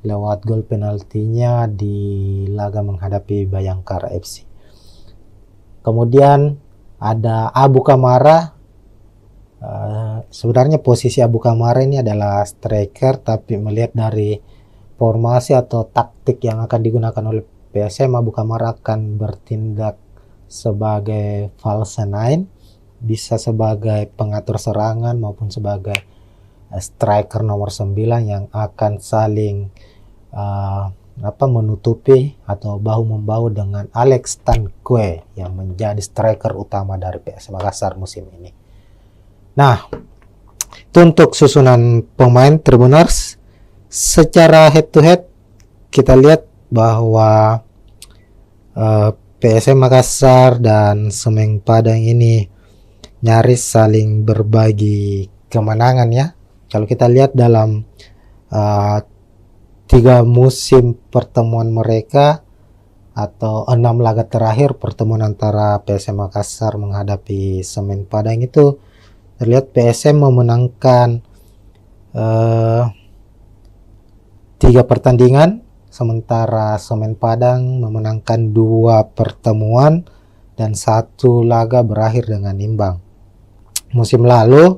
lewat gol penaltinya di laga menghadapi Bayangkara FC. Kemudian ada Abu Kamara. Sebenarnya posisi Abu Kamara ini adalah striker, tapi melihat dari formasi atau taktik yang akan digunakan oleh PSM, Abu Kamara akan bertindak sebagai false nine, bisa sebagai pengatur serangan maupun sebagai striker nomor 9 yang akan saling menutupi atau bahu-membahu dengan Alex Tanque yang menjadi striker utama dari PSM Makassar musim ini. Nah, itu untuk susunan pemain Tribuners. Secara head to head kita lihat bahwa PSM Makassar dan Semen Padang ini nyaris saling berbagi kemenangan ya. Kalau kita lihat dalam 3 musim pertemuan mereka atau 6 laga terakhir pertemuan antara PSM Makassar menghadapi Semen Padang itu terlihat PSM memenangkan 3 pertandingan, sementara Semen Padang memenangkan 2 pertemuan dan 1 laga berakhir dengan imbang. Musim lalu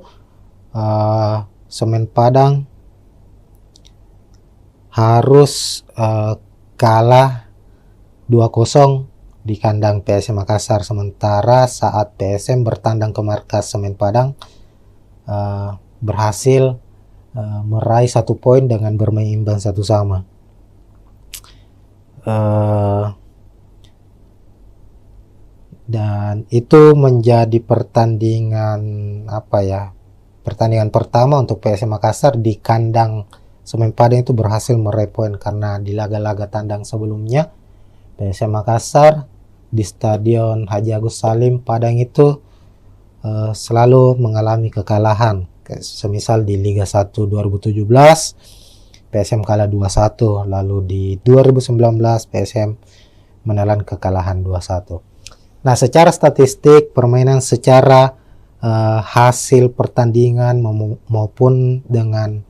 Semen Padang harus kalah 2-0 di kandang PSM Makassar, sementara saat PSM bertandang ke markas Semen Padang berhasil meraih 1 poin dengan bermain imbang 1-1. Dan itu menjadi pertandingan pertandingan pertama untuk PSM Makassar di kandang Semen Padang itu berhasil meraih poin, karena di laga-laga tandang sebelumnya PSM Makassar di Stadion Haji Agus Salim Padang itu selalu mengalami kekalahan. Semisal di Liga 1 2017 PSM kalah 2-1, lalu di 2019 PSM menelan kekalahan 2-1. Nah, secara statistik permainan, secara hasil pertandingan maupun dengan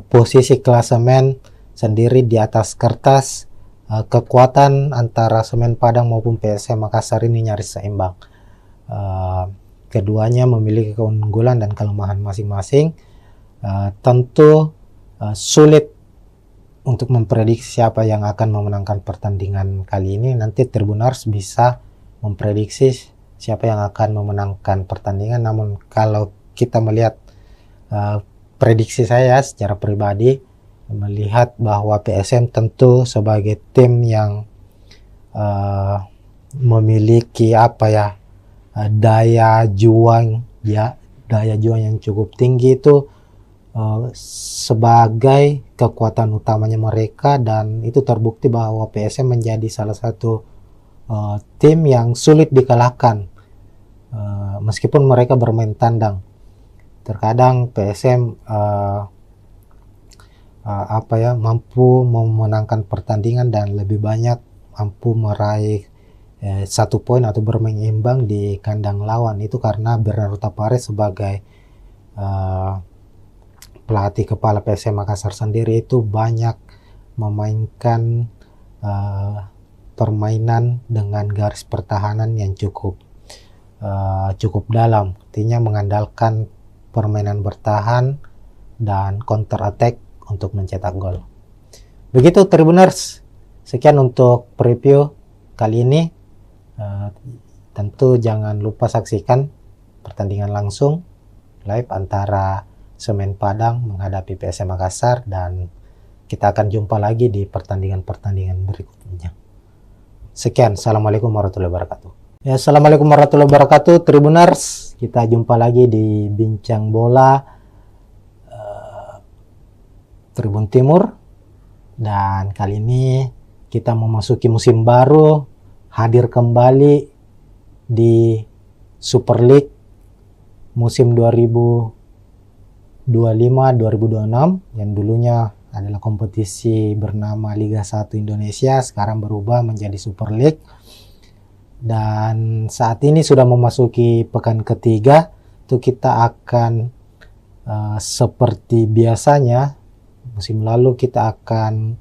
posisi klasemen sendiri di atas kertas, kekuatan antara Semen Padang maupun PSM Makassar ini nyaris seimbang. Keduanya memiliki keunggulan dan kelemahan masing-masing. Tentu sulit untuk memprediksi siapa yang akan memenangkan pertandingan kali ini. Nanti Tribuners bisa memprediksi siapa yang akan memenangkan pertandingan. Namun kalau kita melihat prediksi saya secara pribadi, melihat bahwa PSM tentu sebagai tim yang memiliki daya juang yang cukup tinggi itu sebagai kekuatan utamanya mereka, dan itu terbukti bahwa PSM menjadi salah satu tim yang sulit dikalahkan meskipun mereka bermain tandang. Terkadang PSM mampu memenangkan pertandingan dan lebih banyak mampu meraih 1 poin atau bermain imbang di kandang lawan. Itu karena Bernardo Tapares sebagai pelatih kepala PSM Makassar sendiri itu banyak memainkan permainan dengan garis pertahanan yang cukup dalam, artinya mengandalkan permainan bertahan dan counter attack untuk mencetak gol. Begitu Tribuners, sekian untuk preview kali ini. Tentu jangan lupa saksikan pertandingan langsung live antara Semen Padang menghadapi PSM Makassar, dan kita akan jumpa lagi di pertandingan-pertandingan berikutnya. Sekian, assalamualaikum warahmatullahi wabarakatuh. Ya, assalamualaikum warahmatullahi wabarakatuh Tribuners, kita jumpa lagi di Bincang Bola Tribun Timur, dan kali ini kita memasuki musim baru, hadir kembali di Super League musim 2025-2026 yang dulunya adalah kompetisi bernama Liga 1 Indonesia, sekarang berubah menjadi Super League. Dan saat ini sudah memasuki pekan ketiga, itu kita akan seperti biasanya musim lalu kita akan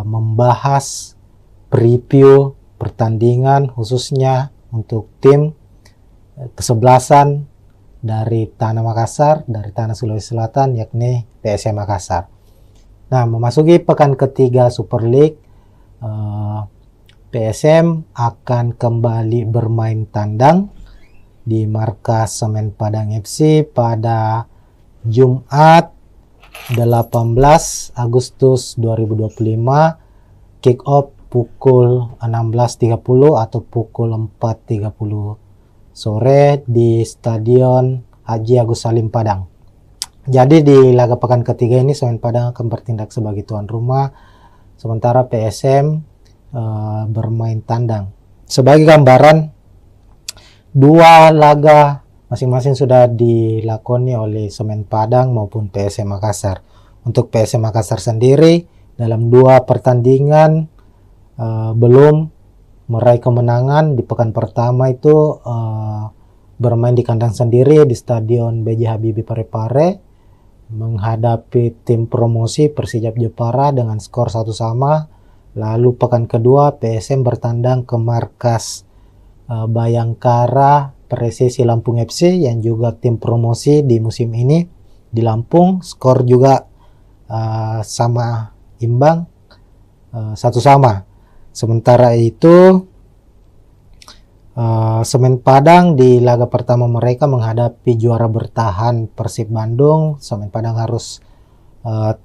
membahas preview pertandingan khususnya untuk tim kesebelasan dari Tanah Makassar, dari Tanah Sulawesi Selatan, yakni PSM Makassar. Nah, memasuki pekan ketiga Super League, PSM akan kembali bermain tandang di markas Semen Padang FC pada Jumat 18 Agustus 2025, kick off pukul 16.30 atau pukul 4.30 sore di Stadion Haji Agus Salim Padang. Jadi di laga pekan ketiga ini Semen Padang akan bertindak sebagai tuan rumah, sementara PSM bermain tandang. Sebagai gambaran, 2 laga masing-masing sudah dilakoni oleh Semen Padang maupun PSM Makassar. Untuk PSM Makassar sendiri dalam 2 pertandingan belum meraih kemenangan. Di pekan pertama itu bermain di kandang sendiri di Stadion B.J. Habibie Parepare menghadapi tim promosi Persijap Jepara dengan skor 1-1. Lalu pekan kedua PSM bertandang ke markas Bayangkara Presisi Lampung FC yang juga tim promosi di musim ini di Lampung, skor juga sama imbang 1-1. Sementara itu Semen Padang di laga pertama mereka menghadapi juara bertahan Persib Bandung. Semen Padang harus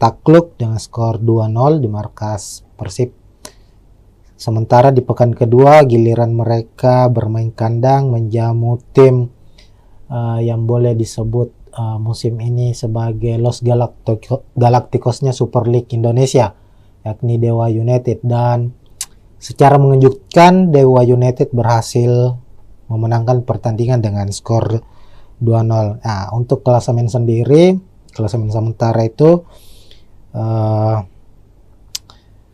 takluk dengan skor 2-0 di markas Persib. Sementara di pekan kedua giliran mereka bermain kandang menjamu tim yang boleh disebut musim ini sebagai Los Galacticosnya Super League Indonesia, yakni Dewa United, dan secara mengejutkan Dewa United berhasil memenangkan pertandingan dengan skor 2-0. Nah, untuk klasemen sendiri, klasemen sementara itu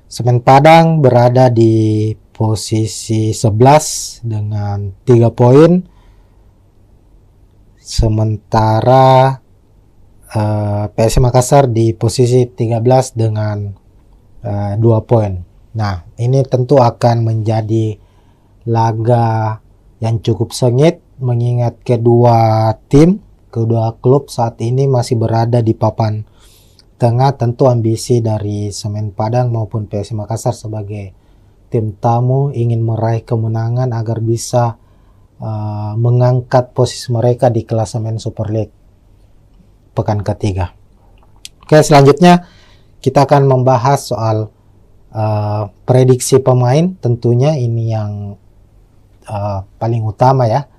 Semen Padang berada di posisi 11 dengan 3 poin. Sementara PSM Makassar di posisi 13 dengan 2 poin. Nah, ini tentu akan menjadi laga yang cukup sengit mengingat kedua klub saat ini masih berada di papan tengah. Tentu ambisi dari Semen Padang maupun PSM Makassar sebagai tim tamu ingin meraih kemenangan agar bisa mengangkat posisi mereka di klasemen Super League pekan ketiga. Oke, selanjutnya kita akan membahas soal prediksi pemain. Tentunya ini yang paling utama ya.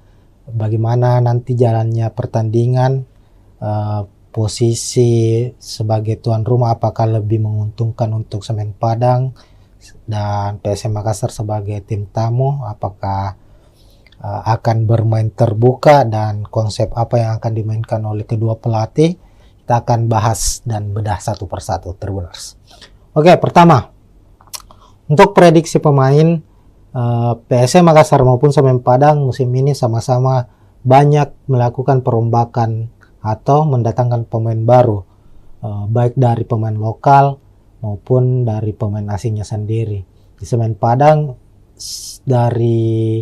Bagaimana nanti jalannya pertandingan, posisi sebagai tuan rumah apakah lebih menguntungkan untuk Semen Padang dan PSM Makassar sebagai tim tamu, apakah akan bermain terbuka dan konsep apa yang akan dimainkan oleh kedua pelatih. Kita akan bahas dan bedah satu persatu, Tribuners. Oke, pertama untuk prediksi pemain, PSM Makassar maupun Semen Padang musim ini sama-sama banyak melakukan perombakan atau mendatangkan pemain baru, baik dari pemain lokal maupun dari pemain asingnya sendiri. Di Semen Padang dari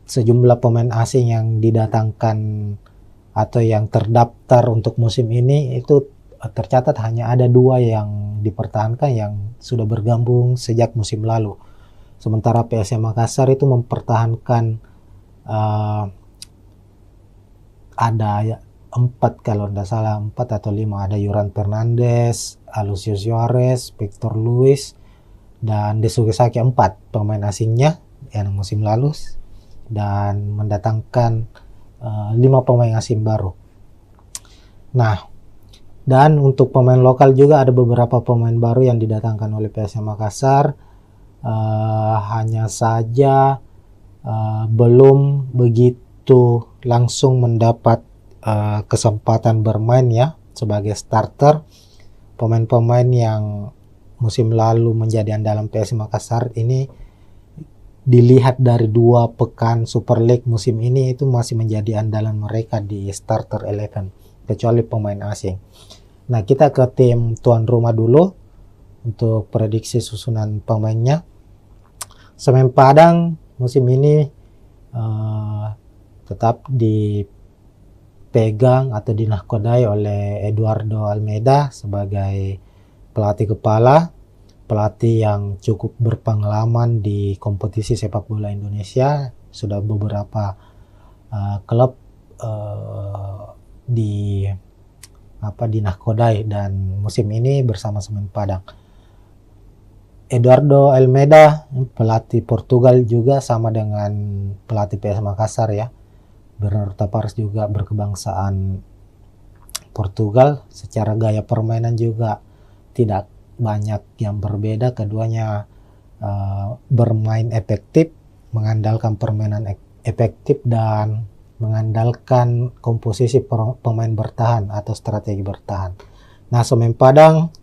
sejumlah pemain asing yang didatangkan atau yang terdaftar untuk musim ini, itu tercatat hanya ada 2 yang dipertahankan yang sudah bergabung sejak musim lalu. Sementara PSM Makassar itu mempertahankan ada 4 kalau tidak salah, 4 atau 5, ada Yuran Fernandes, Alucius Juarez, Victor Luis, dan Desuke Saki, 4 pemain asingnya yang musim lalu, dan mendatangkan 5 pemain asing baru. Nah, dan untuk pemain lokal juga ada beberapa pemain baru yang didatangkan oleh PSM Makassar, hanya saja belum begitu langsung mendapat kesempatan bermain ya sebagai starter. Pemain-pemain yang musim lalu menjadi andalan PSM Makassar ini, dilihat dari 2 pekan Super League musim ini, itu masih menjadi andalan mereka di starter 11 kecuali pemain asing. Nah, kita ke tim tuan rumah dulu untuk prediksi susunan pemainnya. Semen Padang musim ini tetap dipegang atau dinahkodai oleh Eduardo Almeida sebagai pelatih kepala, pelatih yang cukup berpengalaman di kompetisi sepak bola Indonesia. Sudah beberapa klub dinahkodai, dan musim ini bersama Semen Padang. Eduardo Almeida, pelatih Portugal juga, sama dengan pelatih PSM Makassar ya. Bernardo Tavares juga berkebangsaan Portugal. Secara gaya permainan juga tidak banyak yang berbeda. Keduanya bermain efektif, mengandalkan permainan efektif dan mengandalkan komposisi pemain bertahan atau strategi bertahan. Nah, Semen Padang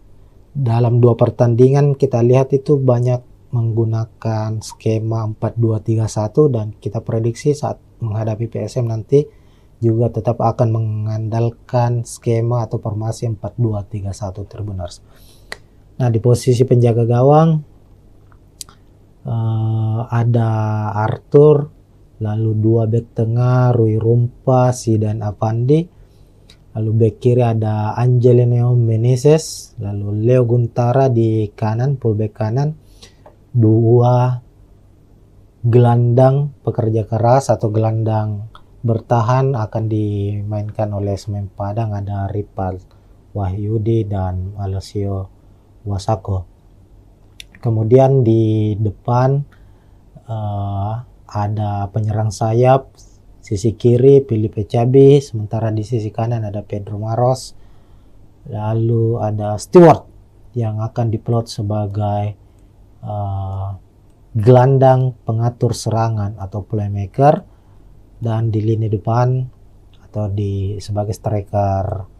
dalam 2 pertandingan kita lihat itu banyak menggunakan skema 4-2-3-1, dan kita prediksi saat menghadapi PSM nanti juga tetap akan mengandalkan skema atau formasi 4-2-3-1, Tribuners. Nah, di posisi penjaga gawang ada Arthur, lalu 2 bek tengah Rui Rumpa, Zidan Avandi, lalu bek kiri ada Angelino Meneses, lalu Leo Guntara di kanan, fullback kanan. 2 gelandang pekerja keras atau gelandang bertahan akan dimainkan oleh Semen Padang, ada Ripal Wahyudi dan Alessio Wasako. Kemudian di depan ada penyerang sayap, sisi kiri Filipe Cabi, sementara di sisi kanan ada Pedro Maros, lalu ada Stewart yang akan diplot sebagai gelandang pengatur serangan atau playmaker, dan di lini depan atau sebagai striker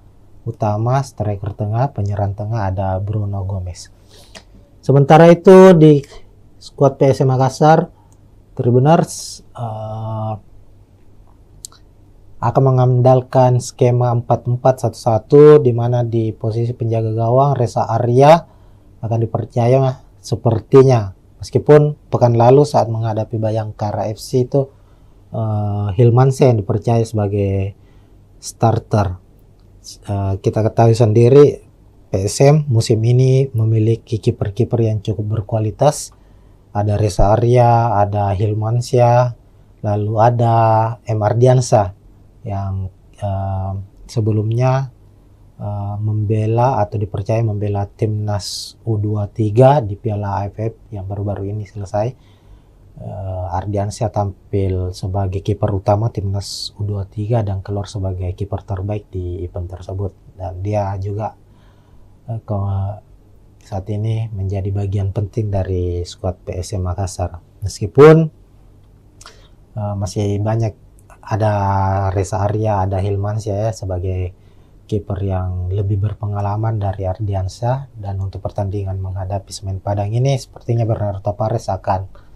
utama, striker tengah, penyerang tengah ada Bruno Gomez. Sementara itu di skuad PSM Makassar, Tribuners akan mengandalkan skema 4-4-1-1, di mana di posisi penjaga gawang Reza Arya akan dipercaya sepertinya, meskipun pekan lalu saat menghadapi Bayangkara FC itu Hilmansyah yang dipercaya sebagai starter. Kita ketahui sendiri PSM musim ini memiliki kiper-kiper yang cukup berkualitas. Ada Reza Arya, ada Hilmansyah, lalu ada M. Ardiansyah yang sebelumnya membela atau dipercaya membela timnas U23 di Piala AFF yang baru-baru ini selesai. Ardiansyah tampil sebagai kiper utama timnas U23 dan keluar sebagai kiper terbaik di event tersebut, dan dia juga saat ini menjadi bagian penting dari skuad PSM Makassar. Meskipun masih banyak, ada Reza Arya, ada Hilmansyah ya sebagai kiper yang lebih berpengalaman dari Ardiansyah, dan untuk pertandingan menghadapi Semen Padang ini sepertinya Bernardo Tavares akan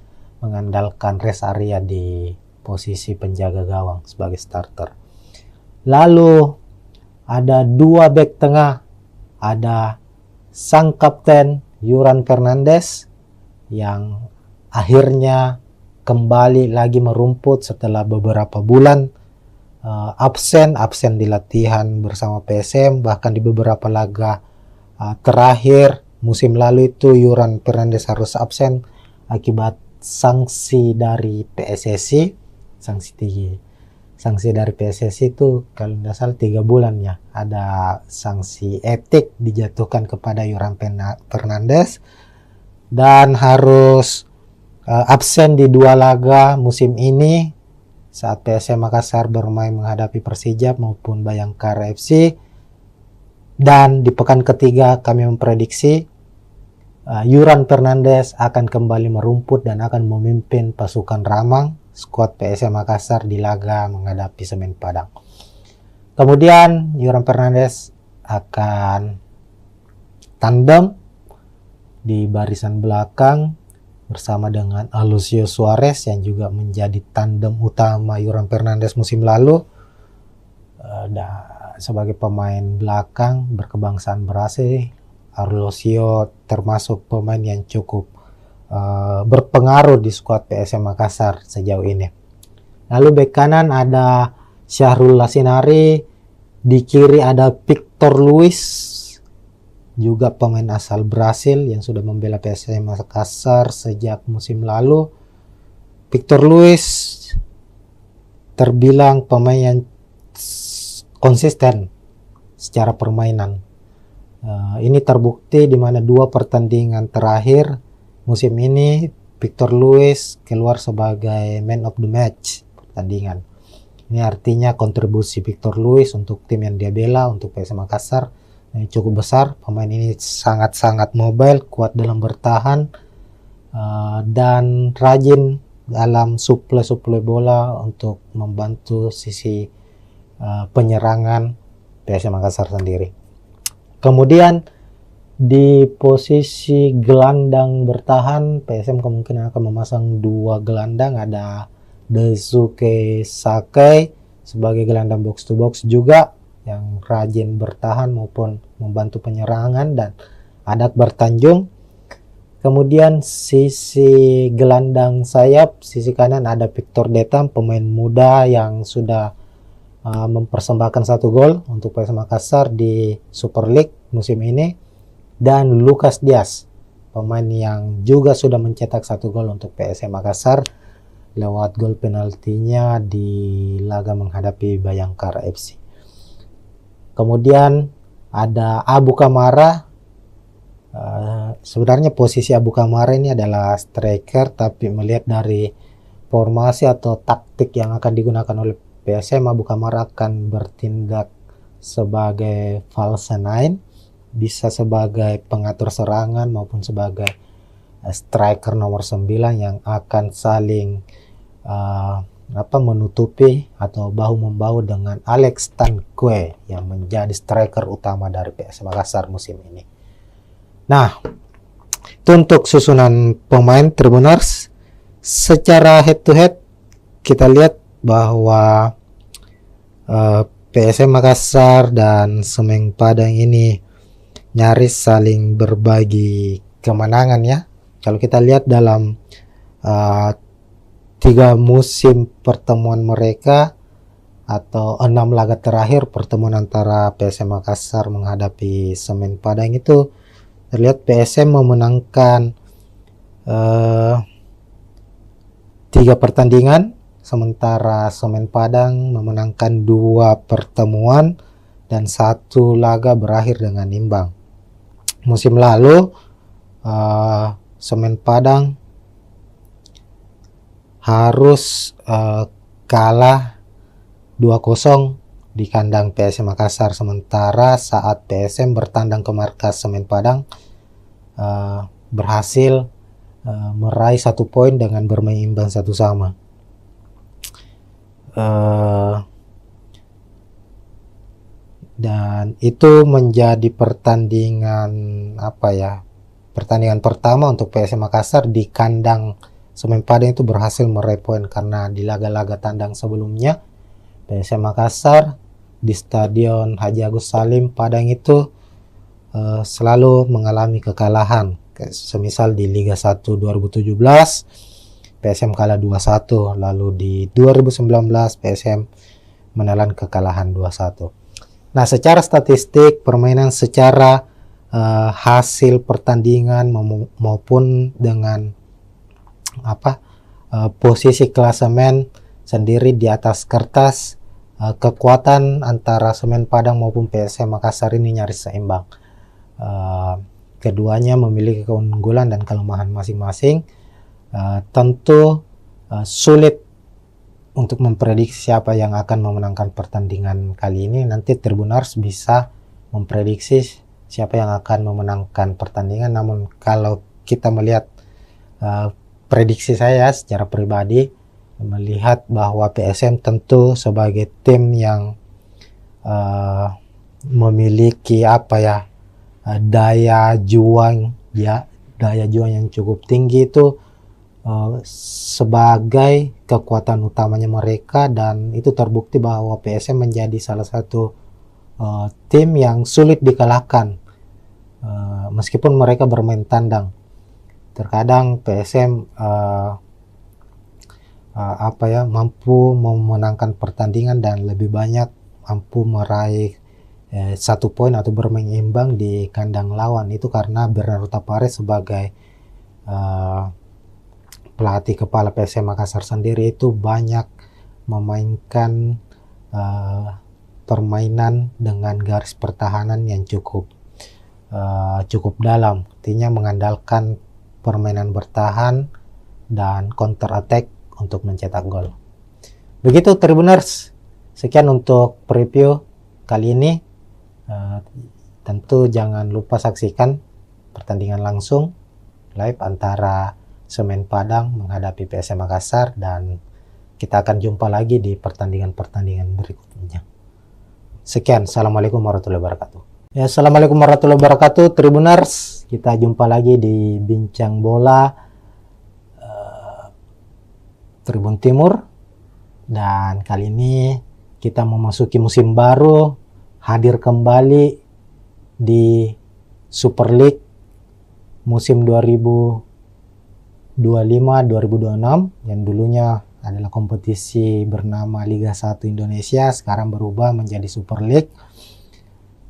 mengandalkan Reza Arya di posisi penjaga gawang sebagai starter. Lalu ada dua bek tengah, ada sang kapten Yuran Fernandes yang akhirnya kembali lagi merumput setelah beberapa bulan absen di latihan bersama PSM, bahkan di beberapa laga terakhir musim lalu itu Yuran Fernandes harus absen akibat sanksi dari PSSI. Sanksi dari PSSI itu kalau tidak salah 3 bulan ya, ada sanksi etik dijatuhkan kepada Yuran Fernandes dan harus absen di 2 laga musim ini saat PSM Makassar bermain menghadapi Persijap maupun Bayangkara FC. Dan di pekan ketiga kami memprediksi Yuran Fernandes akan kembali merumput dan akan memimpin pasukan Ramang skuad PSM Makassar di laga menghadapi Semen Padang. Kemudian Yuran Fernandes akan tandem di barisan belakang bersama dengan Alucio Suarez yang juga menjadi tandem utama Yuran Fernandes musim lalu. Sebagai pemain belakang berkebangsaan Brasil, Alucio termasuk pemain yang cukup berpengaruh di skuad PSM Makassar sejauh ini. Lalu bek kanan ada Syahrul Lasinari, di kiri ada Victor Luis, juga pemain asal Brasil yang sudah membela PSM Makassar sejak musim lalu. Victor Luis terbilang pemain yang konsisten secara permainan. Ini terbukti di mana 2 pertandingan terakhir musim ini Victor Luis keluar sebagai man of the match pertandingan. Ini artinya kontribusi Victor Luis untuk tim yang dia bela, untuk PSM Makassar, cukup besar. Pemain ini sangat-sangat mobile, kuat dalam bertahan, dan rajin dalam suplai bola untuk membantu sisi penyerangan PSM Makassar sendiri. Kemudian di posisi gelandang bertahan, PSM kemungkinan akan memasang 2 gelandang, ada Daisuke Sakai sebagai gelandang box to box juga yang rajin bertahan maupun membantu penyerangan, dan ada Akbar Tanjung. Kemudian sisi gelandang sayap, sisi kanan ada Victor Detam, pemain muda yang sudah mempersembahkan 1 gol untuk PSM Makassar di Super League musim ini, dan Lucas Diaz, pemain yang juga sudah mencetak 1 gol untuk PSM Makassar lewat gol penaltinya di laga menghadapi Bayangkara FC. Kemudian ada Abu Kamara. Sebenarnya posisi Abu Kamara ini adalah striker, tapi melihat dari formasi atau taktik yang akan digunakan oleh PSM, Abu Kamara akan bertindak sebagai false nine, bisa sebagai pengatur serangan maupun sebagai striker nomor 9 yang akan saling menutupi atau bahu-membahu dengan Alex Tanque yang menjadi striker utama dari PSM Makassar musim ini. Nah, itu untuk susunan pemain Tribuners. Secara head to head kita lihat bahwa PSM Makassar dan Semen Padang ini nyaris saling berbagi kemenangan ya. Kalau kita lihat dalam 3 musim pertemuan mereka atau 6 laga terakhir pertemuan antara PSM Makassar menghadapi Semen Padang itu terlihat PSM memenangkan 3 pertandingan, sementara Semen Padang memenangkan 2 pertemuan dan 1 laga berakhir dengan imbang. Musim lalu Semen Padang harus kalah 2-0 di kandang PSM Makassar. Sementara saat PSM bertandang ke markas Semen Padang berhasil meraih 1 poin dengan bermain imbang 1-1. Dan itu menjadi pertandingan pertandingan pertama untuk PSM Makassar di kandang Semen Padang itu berhasil meraih poin, karena di laga-laga tandang sebelumnya PSM Makassar di Stadion Haji Agus Salim Padang itu selalu mengalami kekalahan. Semisal di Liga 1 2017 PSM kalah 2-1, lalu di 2019 PSM menelan kekalahan 2-1. Nah, secara statistik permainan, secara hasil pertandingan maupun dengan posisi klasemen sendiri di atas kertas, kekuatan antara Semen Padang maupun PSM Makassar ini nyaris seimbang. Keduanya memiliki keunggulan dan kelemahan masing-masing. Tentu sulit untuk memprediksi siapa yang akan memenangkan pertandingan kali ini. Nanti Tribuners bisa memprediksi siapa yang akan memenangkan pertandingan. Namun kalau kita melihat prediksi saya secara pribadi, melihat bahwa PSM tentu sebagai tim yang memiliki daya juang yang cukup tinggi itu sebagai kekuatan utamanya mereka, dan itu terbukti bahwa PSM menjadi salah satu tim yang sulit dikalahkan meskipun mereka bermain tandang. Terkadang PSM mampu memenangkan pertandingan dan lebih banyak mampu meraih 1 poin atau bermain imbang di kandang lawan. Itu karena Bernardo Tapares sebagai pelatih kepala PSM Makassar sendiri itu banyak memainkan permainan dengan garis pertahanan yang cukup dalam, artinya mengandalkan permainan bertahan dan counter attack untuk mencetak gol. Begitu Tribuners, sekian untuk preview kali ini. Tentu jangan lupa saksikan pertandingan langsung live antara Semen Padang menghadapi PSM Makassar, dan kita akan jumpa lagi di pertandingan-pertandingan berikutnya. Sekian, assalamualaikum warahmatullahi wabarakatuh. Ya, assalamualaikum warahmatullahi wabarakatuh Tribuners, kita jumpa lagi di Bincang Bola Tribun Timur, dan kali ini kita memasuki musim baru, hadir kembali di Super League musim 2025-2026 yang dulunya adalah kompetisi bernama Liga 1 Indonesia, sekarang berubah menjadi Super League.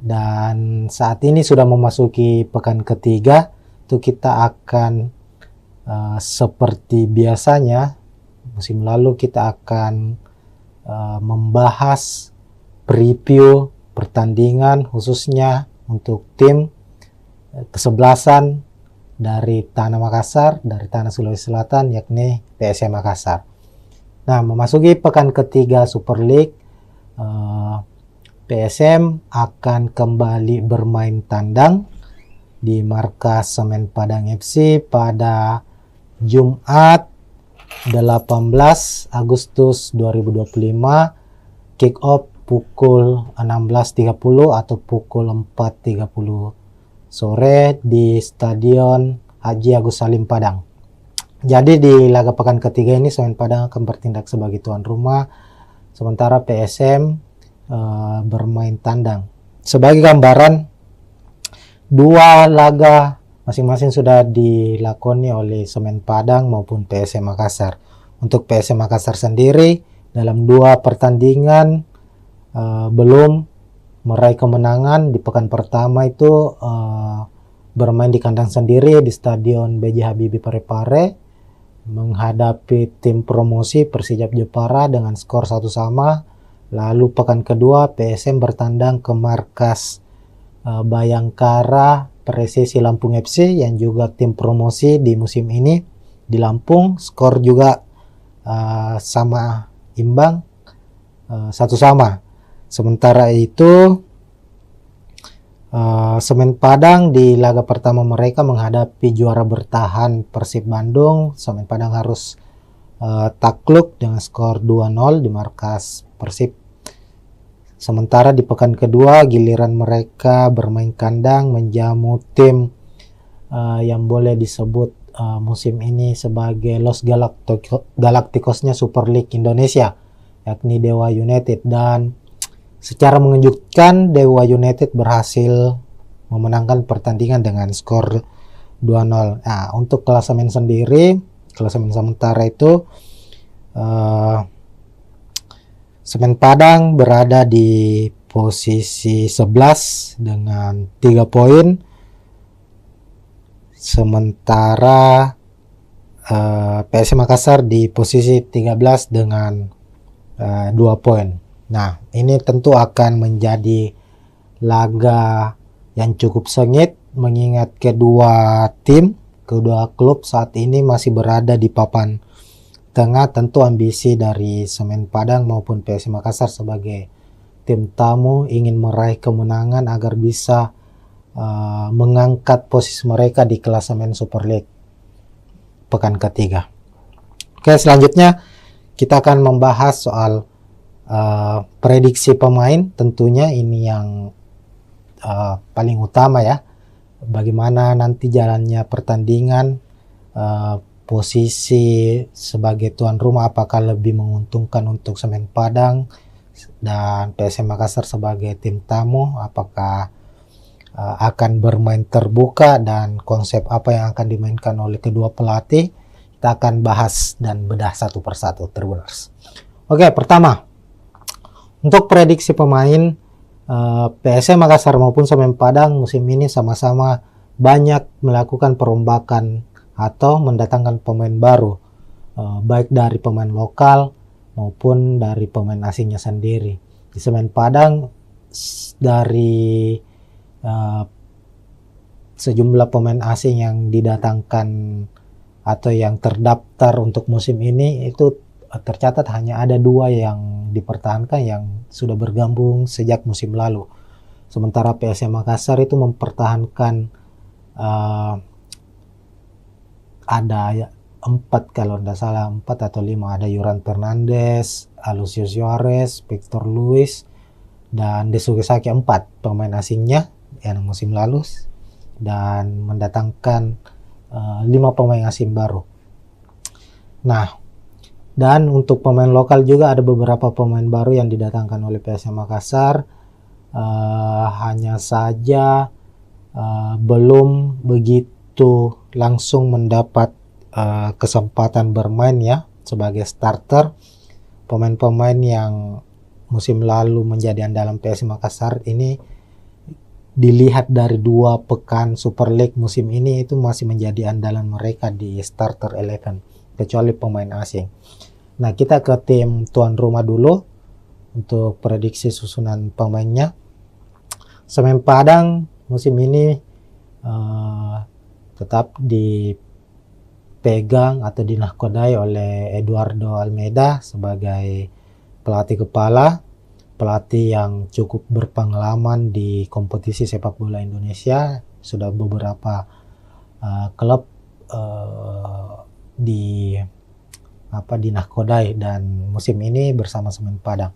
Dan saat ini sudah memasuki pekan ketiga, itu kita akan seperti biasanya musim lalu kita akan membahas preview pertandingan khususnya untuk tim kesebelasan dari Tanah Makassar, dari Tanah Sulawesi Selatan, yakni PSM Makassar. Nah, memasuki pekan ketiga Super League, PSM akan kembali bermain tandang di markas Semen Padang FC pada Jumat 18 Agustus 2025, kick off pukul 16.30 atau pukul 4.30 sore di Stadion Haji Agus Salim Padang. Jadi di laga pekan ketiga ini Semen Padang akan bertindak sebagai tuan rumah, sementara PSM bermain tandang. Sebagai gambaran, 2 laga masing-masing sudah dilakoni oleh Semen Padang maupun PSM Makassar. Untuk PSM Makassar sendiri dalam 2 pertandingan belum meraih kemenangan. Di pekan pertama itu bermain di kandang sendiri di Stadion B.J. Habibie Parepare menghadapi tim promosi Persijap Jepara dengan skor 1-1. Lalu pekan kedua PSM bertandang ke markas Bayangkara Presisi Lampung FC yang juga tim promosi di musim ini di Lampung. Skor juga sama imbang, 1-1. Sementara itu Semen Padang di laga pertama mereka menghadapi juara bertahan Persib Bandung. Semen Padang harus takluk dengan skor 2-0 di markas Persib. Sementara di pekan kedua giliran mereka bermain kandang menjamu tim yang boleh disebut musim ini sebagai Los Galacticosnya Super League Indonesia, yakni Dewa United. Dan secara mengejutkan Dewa United berhasil memenangkan pertandingan dengan skor 2-0. Nah, untuk klasemen sendiri, klasemen sementara itu Semen Padang berada di posisi 11 dengan 3 poin. Sementara PSM Makassar di posisi 13 dengan 2 poin. Nah, ini tentu akan menjadi laga yang cukup sengit mengingat kedua klub saat ini masih berada di papan tengah. Tentu ambisi dari Semen Padang maupun PSM Makassar sebagai tim tamu ingin meraih kemenangan agar bisa mengangkat posisi mereka di klasemen Super League pekan ketiga. Oke, selanjutnya kita akan membahas soal prediksi pemain. Tentunya ini yang paling utama ya, bagaimana nanti jalannya pertandingan, posisi sebagai tuan rumah apakah lebih menguntungkan untuk Semen Padang dan PSM Makassar sebagai tim tamu, apakah akan bermain terbuka dan konsep apa yang akan dimainkan oleh kedua pelatih. Kita akan bahas dan bedah satu persatu, Tribuners. Oke, pertama untuk prediksi pemain, PSM Makassar maupun Semen Padang musim ini sama-sama banyak melakukan perombakan atau mendatangkan pemain baru, baik dari pemain lokal maupun dari pemain asingnya sendiri. Di Semen Padang dari sejumlah pemain asing yang didatangkan atau yang terdaftar untuk musim ini itu tercatat hanya ada 2 yang dipertahankan yang sudah bergabung sejak musim lalu. Sementara PSM Makassar itu mempertahankan ada 4 kalau tidak salah, 4 atau 5, ada Yuran Fernandes, Alucius Juarez, Victor Luis, dan Desuke 4 pemain asingnya yang musim lalu, dan mendatangkan 5 pemain asing baru. Nah, dan untuk pemain lokal juga ada beberapa pemain baru yang didatangkan oleh PSM Makassar, hanya saja belum begitu langsung mendapat kesempatan bermain ya sebagai starter. Pemain-pemain yang musim lalu menjadi andalan PSM Makassar ini dilihat dari 2 pekan Super League musim ini itu masih menjadi andalan mereka di starter 11 kecuali pemain asing. Nah, kita ke tim tuan rumah dulu untuk prediksi susunan pemainnya. Semen Padang musim ini tetap dipegang atau dinahkodai oleh Eduardo Almeida sebagai pelatih kepala, pelatih yang cukup berpengalaman di kompetisi sepak bola Indonesia. Sudah beberapa klub dinahkodai dan musim ini bersama Semen Padang.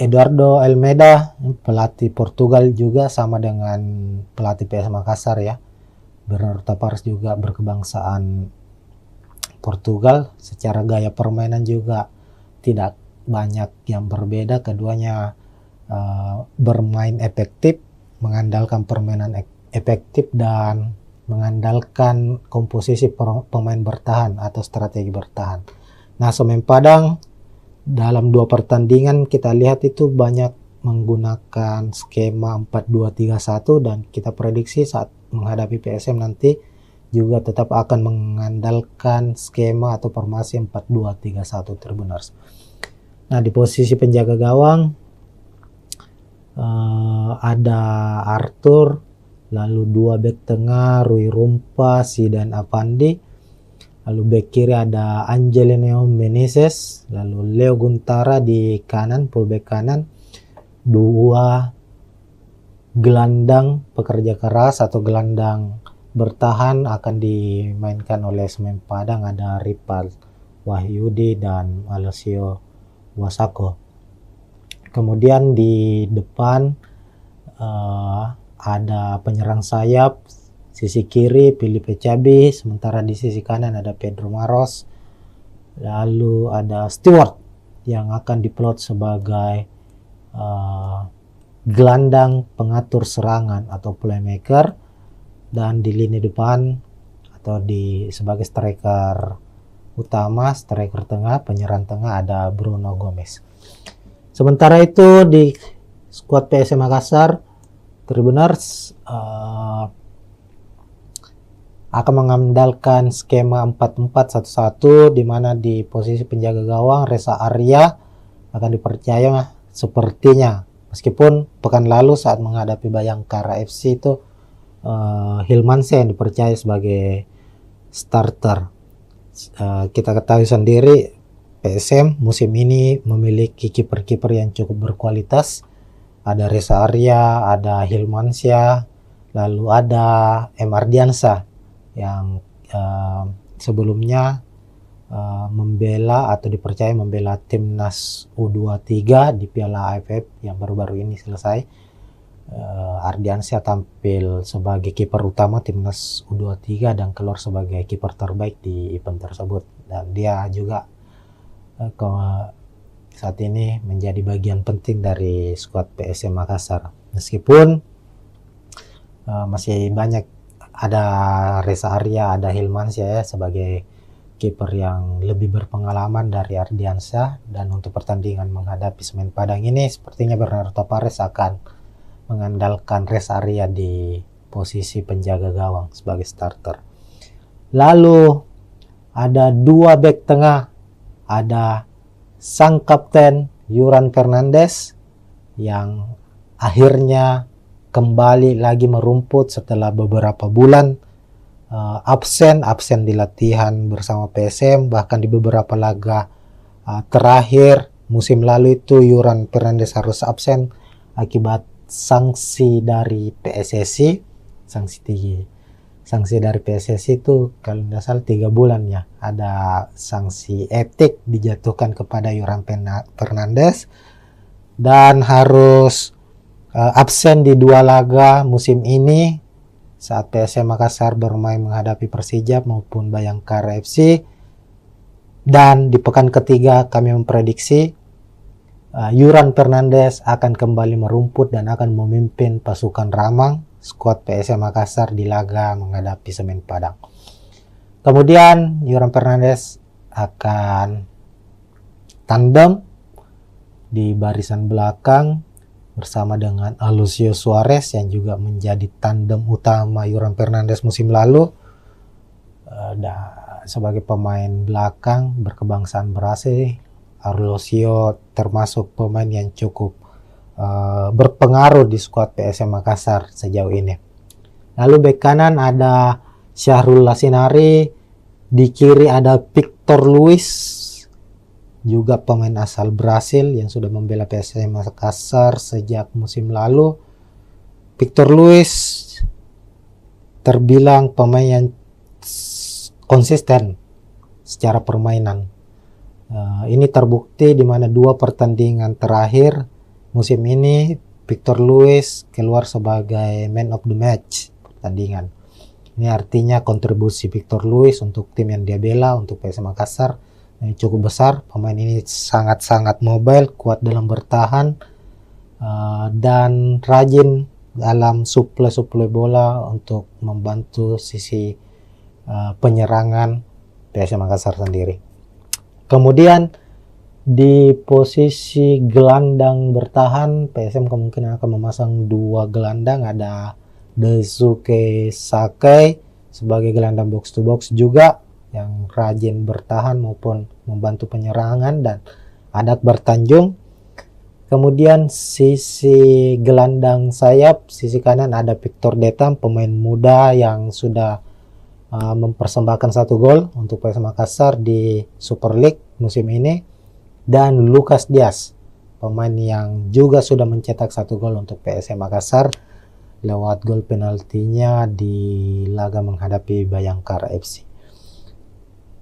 Eduardo Almeida pelatih Portugal juga sama dengan pelatih PSM Makassar ya. Bernardo Tavares juga berkebangsaan Portugal. Secara gaya permainan juga tidak banyak yang berbeda. Keduanya bermain efektif, mengandalkan permainan efektif dan mengandalkan komposisi pemain bertahan atau strategi bertahan. Nah, Semen Padang dalam 2 pertandingan kita lihat itu banyak menggunakan skema 4-2-3-1 dan kita prediksi saat menghadapi PSM nanti juga tetap akan mengandalkan skema atau formasi 4-2-3-1 Tribuners. Nah, di posisi penjaga gawang ada Arthur, lalu 2 bek tengah Rui Rumpa, Zidan Avandi, Lalu bek kiri ada Angelino Meneses, lalu Leo Guntara di kanan, fullback kanan. Dua gelandang pekerja keras atau gelandang bertahan akan dimainkan oleh Semen Padang, ada Ripal Wahyudi dan Alessio Wasako. Kemudian di depan ada penyerang sayap, sisi kiri Filipe Cabi, sementara di sisi kanan ada Pedro Maros. Lalu ada Stewart yang akan diplot sebagai gelandang pengatur serangan atau playmaker, dan di lini depan atau sebagai striker utama, striker tengah, penyerang tengah ada Bruno Gomez. Sementara itu di skuad PSM Makassar, Tribuners akan mengandalkan skema 4-4-1-1, di mana di posisi penjaga gawang Reza Arya akan dipercaya sepertinya, meskipun pekan lalu saat menghadapi Bayangkara FC itu Hilmansyah yang dipercaya sebagai starter. Kita ketahui sendiri PSM musim ini memiliki kiper-kiper yang cukup berkualitas. Ada Reza Arya, ada Hilmansyah, lalu ada M. Ardiansyah yang sebelumnya membela atau dipercaya membela timnas U23 di Piala AFF yang baru-baru ini selesai. Ardiansyah tampil sebagai kiper utama timnas U23 dan keluar sebagai kiper terbaik di event tersebut, dan dia juga saat ini menjadi bagian penting dari skuad PSM Makassar, meskipun masih banyak, ada Reza Arya, ada Hilmansyah ya, sebagai kiper yang lebih berpengalaman dari Ardiansyah. Dan untuk pertandingan menghadapi Semen Padang ini sepertinya Bernardo Tavares akan mengandalkan Reza Arya di posisi penjaga gawang sebagai starter. Lalu ada dua bek tengah, ada sang kapten Yuran Fernandes yang akhirnya kembali lagi merumput setelah beberapa bulan absen di latihan bersama PSM, bahkan di beberapa laga terakhir musim lalu itu Yuran Fernandes harus absen akibat sanksi dari PSSI. Sanksi dari PSSI itu kalau tidak salah 3 bulan ya, ada sanksi etik dijatuhkan kepada Yuran Fernandes dan harus absen di 2 laga musim ini saat PSM Makassar bermain menghadapi Persijap maupun Bayangkara FC. Dan di pekan ketiga kami memprediksi Yuran Fernandes akan kembali merumput dan akan memimpin pasukan Ramang skuad PSM Makassar di laga menghadapi Semen Padang. Kemudian Yuran Fernandes akan tandem di barisan belakang bersama dengan Alucio Suarez yang juga menjadi tandem utama Yuran Fernandes musim lalu. Sebagai pemain belakang berkebangsaan Brasil, Alucio termasuk pemain yang cukup berpengaruh di skuad PSM Makassar sejauh ini. Lalu bek kanan ada Syahrul Lasinari, di kiri ada Victor Luis, juga pemain asal Brasil yang sudah membela PSM Makassar sejak musim lalu. Victor Luis terbilang pemain yang konsisten secara permainan. Ini terbukti di mana 2 pertandingan terakhir musim ini Victor Luis keluar sebagai man of the match pertandingan. Ini artinya kontribusi Victor Luis untuk tim yang dia bela, untuk PSM Makassar, cukup besar. Pemain ini sangat-sangat mobile, kuat dalam bertahan, dan rajin dalam suplai bola untuk membantu sisi penyerangan PSM Makassar sendiri. Kemudian di posisi gelandang bertahan PSM kemungkinan akan memasang 2 gelandang, ada Daisuke Sakai sebagai gelandang box to box juga yang rajin bertahan maupun membantu penyerangan, dan ada Akbar Tanjung. Kemudian sisi gelandang sayap, sisi kanan ada Victor Detam, pemain muda yang sudah mempersembahkan 1 gol untuk PSM Makassar di Super League musim ini, dan Lucas Diaz, pemain yang juga sudah mencetak 1 gol untuk PSM Makassar lewat gol penaltinya di laga menghadapi Bayangkara FC.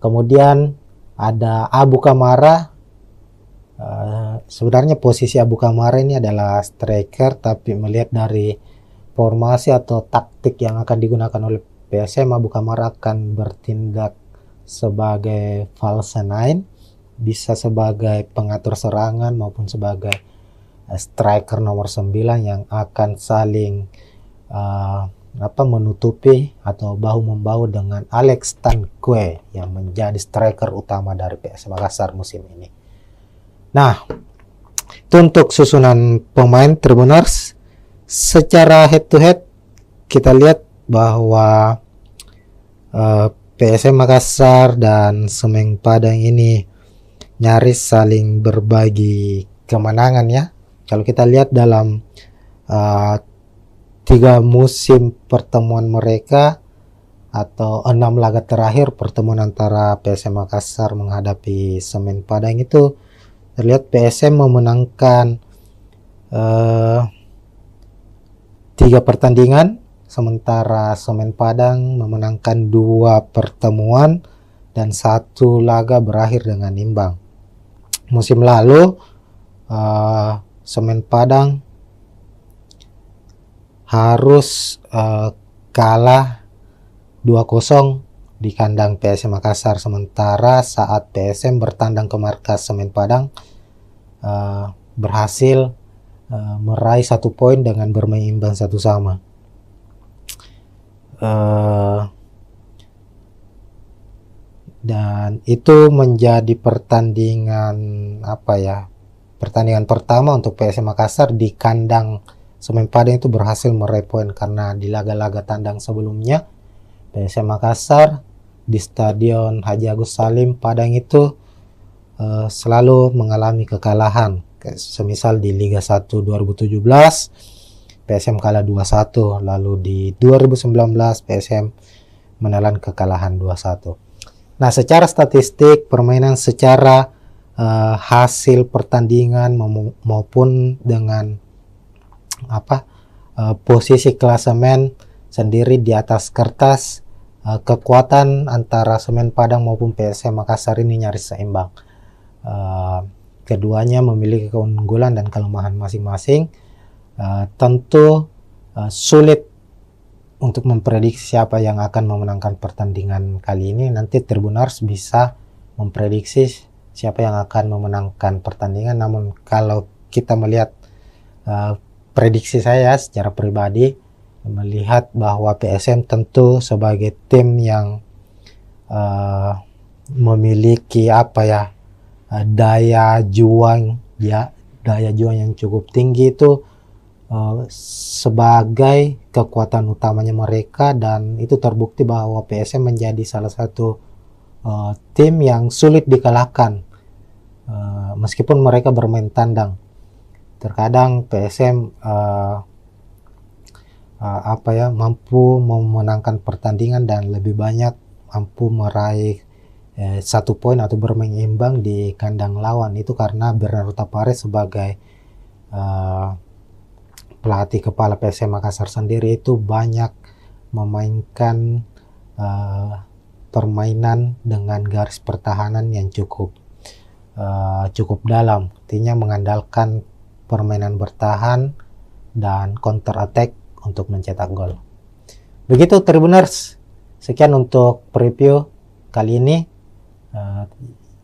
Kemudian ada Abu Kamara. Sebenarnya posisi Abu Kamara ini adalah striker, tapi melihat dari formasi atau taktik yang akan digunakan oleh PSM, Abu Kamara akan bertindak sebagai false nine, bisa sebagai pengatur serangan maupun sebagai striker nomor 9 yang akan saling menutupi atau bahu-membahu dengan Alex Tankwe yang menjadi striker utama dari PSM Makassar musim ini. Nah, itu untuk susunan pemain Tribuners. Secara head to head kita lihat bahwa PSM Makassar dan Semen Padang ini nyaris saling berbagi kemenangan ya. Kalau kita lihat dalam 3 musim pertemuan mereka atau 6 laga terakhir pertemuan antara PSM Makassar menghadapi Semen Padang itu terlihat PSM memenangkan 3 pertandingan, sementara Semen Padang memenangkan 2 pertemuan dan 1 laga berakhir dengan imbang. Musim lalu Semen Padang harus kalah 2-0 di kandang PSM Makassar, sementara saat PSM bertandang ke markas Semen Padang berhasil meraih 1 poin dengan bermain imbang 1-1. Dan itu menjadi pertandingan pertandingan pertama untuk PSM Makassar di kandang Semen Padang itu berhasil meraih poin, karena di laga-laga tandang sebelumnya PSM Makassar di Stadion Haji Agus Salim Padang itu selalu mengalami kekalahan. Semisal di Liga 1 2017 PSM kalah 2-1, lalu di 2019 PSM menelan kekalahan 2-1. Nah, secara statistik permainan, secara hasil pertandingan maupun dengan posisi klasemen sendiri di atas kertas, kekuatan antara Semen Padang maupun PSM Makassar ini nyaris seimbang. Keduanya memiliki keunggulan dan kelemahan masing-masing. Tentu sulit untuk memprediksi siapa yang akan memenangkan pertandingan kali ini. Nanti Tribuners bisa memprediksi siapa yang akan memenangkan pertandingan. Namun kalau kita melihat prediksi saya secara pribadi, melihat bahwa PSM tentu sebagai tim yang memiliki daya juang yang cukup tinggi itu sebagai kekuatan utamanya mereka, dan itu terbukti bahwa PSM menjadi salah satu tim yang sulit dikalahkan meskipun mereka bermain tandang. Terkadang PSM mampu memenangkan pertandingan dan lebih banyak mampu meraih 1 poin atau bermain imbang di kandang lawan. Itu karena Bernardo Tapares sebagai pelatih kepala PSM Makassar sendiri itu banyak memainkan permainan dengan garis pertahanan yang cukup dalam, artinya mengandalkan permainan bertahan dan counter attack untuk mencetak gol. Begitu Tribuners, sekian untuk preview kali ini.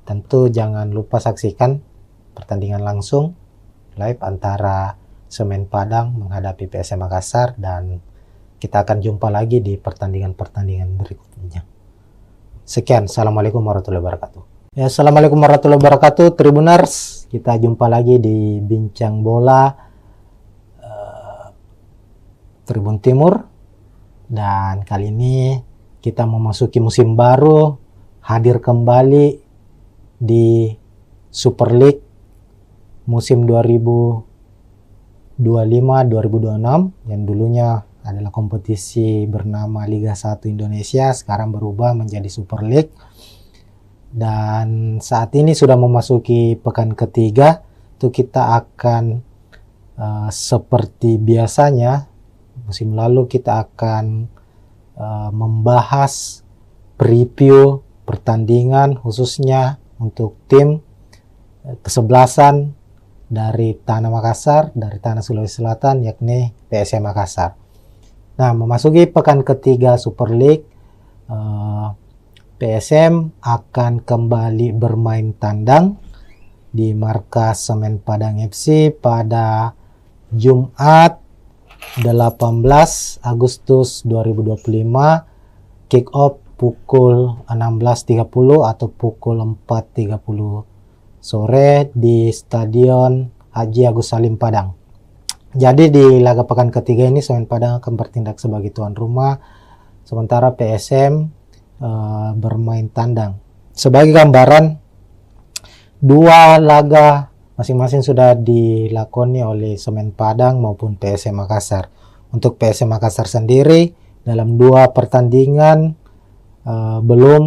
Tentu jangan lupa saksikan pertandingan langsung live antara Semen Padang menghadapi PSM Makassar, dan kita akan jumpa lagi di pertandingan-pertandingan berikutnya. Sekian, assalamualaikum warahmatullahi wabarakatuh. Ya, assalamualaikum warahmatullahi wabarakatuh Tribuners, kita jumpa lagi di Bincang Bola Tribun Timur, dan kali ini kita memasuki musim baru, hadir kembali di Super League musim 2025-2026 yang dulunya adalah kompetisi bernama Liga 1 Indonesia, sekarang berubah menjadi Super League. Dan saat ini sudah memasuki pekan ketiga, itu kita akan seperti biasanya musim lalu kita akan membahas preview pertandingan khususnya untuk tim kesebelasan dari Tanah Makassar, dari Tanah Sulawesi Selatan, yakni PSM Makassar. Nah, memasuki pekan ketiga Super League, PSM akan kembali bermain tandang di markas Semen Padang FC pada Jumat 18 Agustus 2025, kick off pukul 16.30 atau pukul 4.30 sore di Stadion Haji Agus Salim Padang. Jadi di laga pekan ketiga ini Semen Padang akan bertindak sebagai tuan rumah, sementara PSM bermain tandang. Sebagai gambaran, dua laga masing-masing sudah dilakoni oleh Semen Padang maupun PSM Makassar. Untuk PSM Makassar sendiri dalam dua pertandingan belum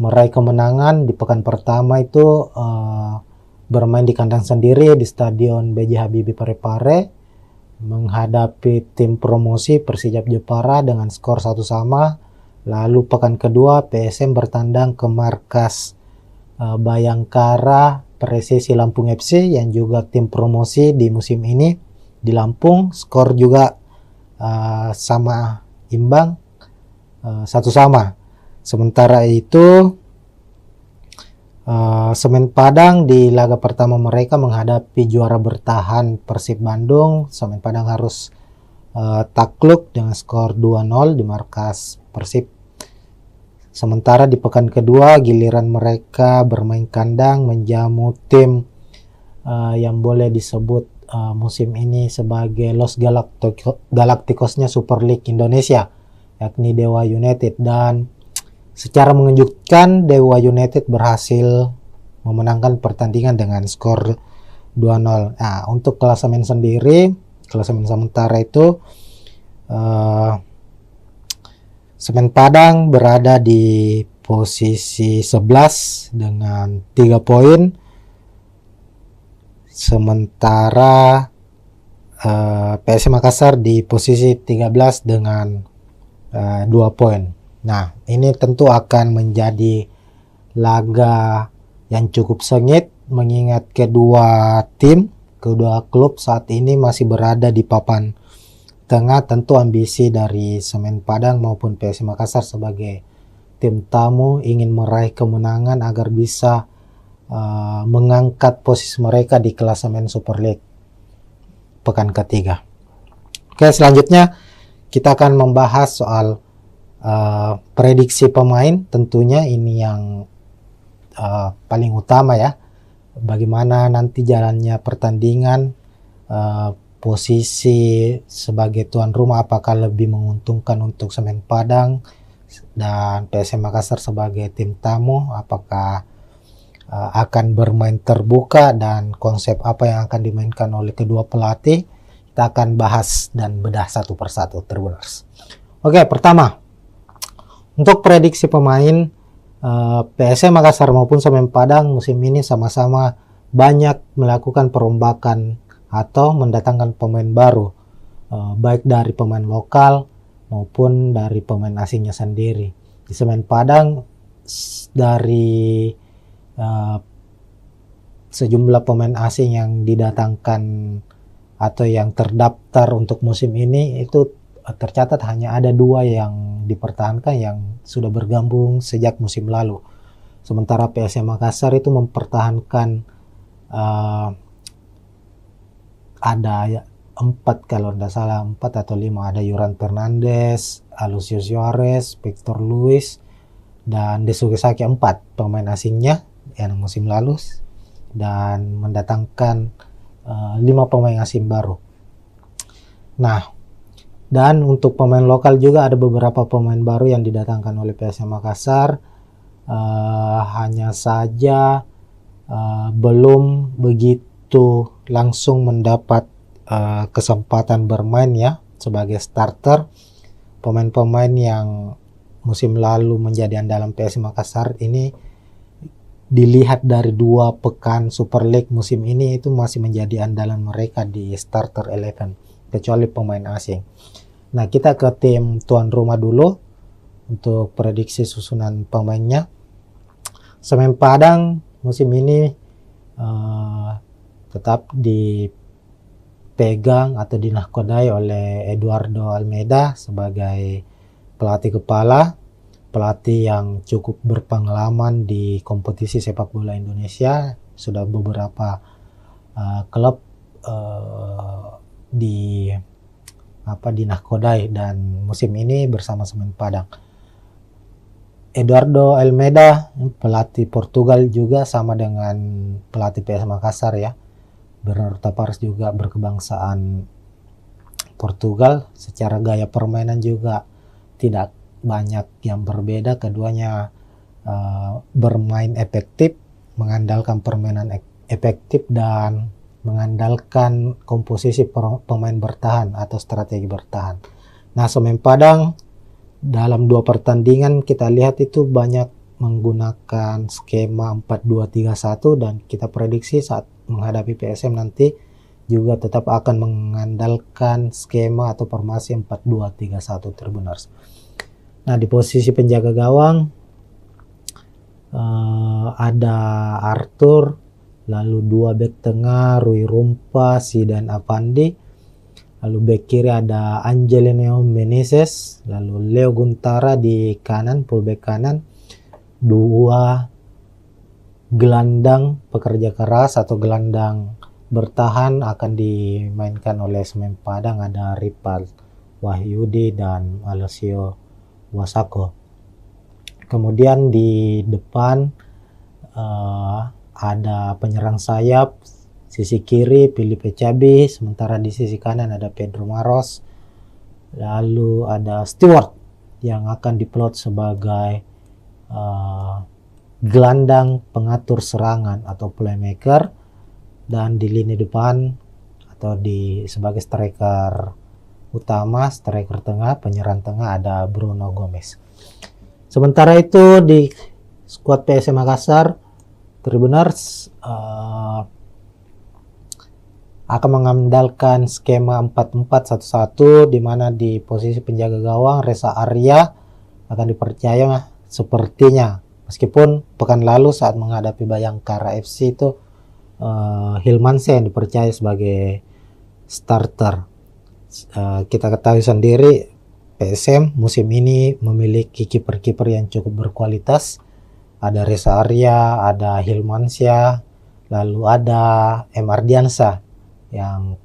meraih kemenangan. Di pekan pertama itu bermain di kandang sendiri di Stadion B.J. Habibie Parepare menghadapi tim promosi Persijap Jepara dengan skor 1-1. Lalu pekan kedua PSM bertandang ke markas Bayangkara Presisi Lampung FC yang juga tim promosi di musim ini di Lampung, skor juga sama imbang 1-1. Sementara itu Semen Padang di laga pertama mereka menghadapi juara bertahan Persib Bandung. Semen Padang harus takluk dengan skor 2-0 di markas Persib. Sementara di pekan kedua giliran mereka bermain kandang menjamu tim yang boleh disebut musim ini sebagai Los Galacticosnya Super League Indonesia, yakni Dewa United. Dan secara mengejutkan Dewa United berhasil memenangkan pertandingan dengan skor 2-0. Nah, untuk klasemen sendiri, klasemen sementara itu Semen Padang berada di posisi 11 dengan 3 poin. Sementara PSM Makassar di posisi 13 dengan 2 poin. Nah, ini tentu akan menjadi laga yang cukup sengit mengingat kedua klub saat ini masih berada di papan tengah. Tentu ambisi dari Semen Padang maupun PSM Makassar sebagai tim tamu ingin meraih kemenangan agar bisa mengangkat posisi mereka di klasemen Super League pekan ketiga. Oke, selanjutnya kita akan membahas soal prediksi pemain. Tentunya ini yang paling utama ya, bagaimana nanti jalannya pertandingan, posisi sebagai tuan rumah apakah lebih menguntungkan untuk Semen Padang dan PSM Makassar sebagai tim tamu, apakah akan bermain terbuka dan konsep apa yang akan dimainkan oleh kedua pelatih. Kita akan bahas dan bedah satu persatu, Tribuners. Oke, pertama untuk prediksi pemain, PSM Makassar maupun Semen Padang musim ini sama-sama banyak melakukan perombakan atau mendatangkan pemain baru, baik dari pemain lokal maupun dari pemain asingnya sendiri. Di Semen Padang dari sejumlah pemain asing yang didatangkan atau yang terdaftar untuk musim ini itu tercatat hanya ada 2 yang dipertahankan yang sudah bergabung sejak musim lalu. Sementara PSM Makassar itu mempertahankan ada 4 kalau tidak salah 4 atau 5, ada Yuran Fernandes, Alucius Suarez, Victor Luis, dan Desuke Saki. 4 pemain asingnya yang musim lalu, dan mendatangkan 5 pemain asing baru. Nah, dan untuk pemain lokal juga ada beberapa pemain baru yang didatangkan oleh PSM Makassar, hanya saja belum begitu langsung mendapat kesempatan bermain ya sebagai starter. Pemain-pemain yang musim lalu menjadi andalan PSM Makassar ini dilihat dari 2 pekan Super League musim ini itu masih menjadi andalan mereka di starter 11, kecuali pemain asing. Nah, kita ke tim tuan rumah dulu untuk prediksi susunan pemainnya. Semen Padang musim ini tetap dipegang atau dinahkodai oleh Eduardo Almeida sebagai pelatih kepala, pelatih yang cukup berpengalaman di kompetisi sepak bola Indonesia. Sudah beberapa klub dinahkodai, dan musim ini bersama Semen Padang. Eduardo Almeida, pelatih Portugal juga, sama dengan pelatih PSM Makassar ya. Bernardo Tavares juga berkebangsaan Portugal. Secara gaya permainan juga tidak banyak yang berbeda. Keduanya bermain efektif, mengandalkan permainan efektif dan mengandalkan komposisi pemain bertahan atau strategi bertahan. Nah, Semen Padang dalam 2 pertandingan kita lihat itu banyak menggunakan skema 4-2-3-1, dan kita prediksi saat menghadapi PSM nanti juga tetap akan mengandalkan skema atau formasi 4-2-3-1 Tribuners. Nah, di posisi penjaga gawang ada Arthur, lalu 2 bek tengah Rui Rumpa, Zidan Afandi. Lalu bek kiri ada Angelino Meneses, lalu Leo Guntara di kanan, fullback kanan. 2 gelandang pekerja keras atau gelandang bertahan akan dimainkan oleh Semen Padang, ada Ripal Wahyudi dan Alessio Wasako. Kemudian di depan ada penyerang sayap. Sisi kiri Filipe Cabi, sementara di sisi kanan ada Pedro Maros. Lalu ada Stewart yang akan diplot sebagai gelandang pengatur serangan atau playmaker, dan di lini depan atau sebagai striker utama, striker tengah, penyerang tengah ada Bruno Gomez. Sementara itu di skuad PSM Makassar, Tribuners akan mengandalkan skema 4-4-1-1, di mana di posisi penjaga gawang Reza Arya akan dipercaya sepertinya, meskipun pekan lalu saat menghadapi Bayangkara FC itu Hilmansyah yang dipercaya sebagai starter. Kita ketahui sendiri PSM musim ini memiliki kiper-kiper yang cukup berkualitas. Ada Reza Arya, ada Hilmansyah, lalu ada M. Ardiansyah yang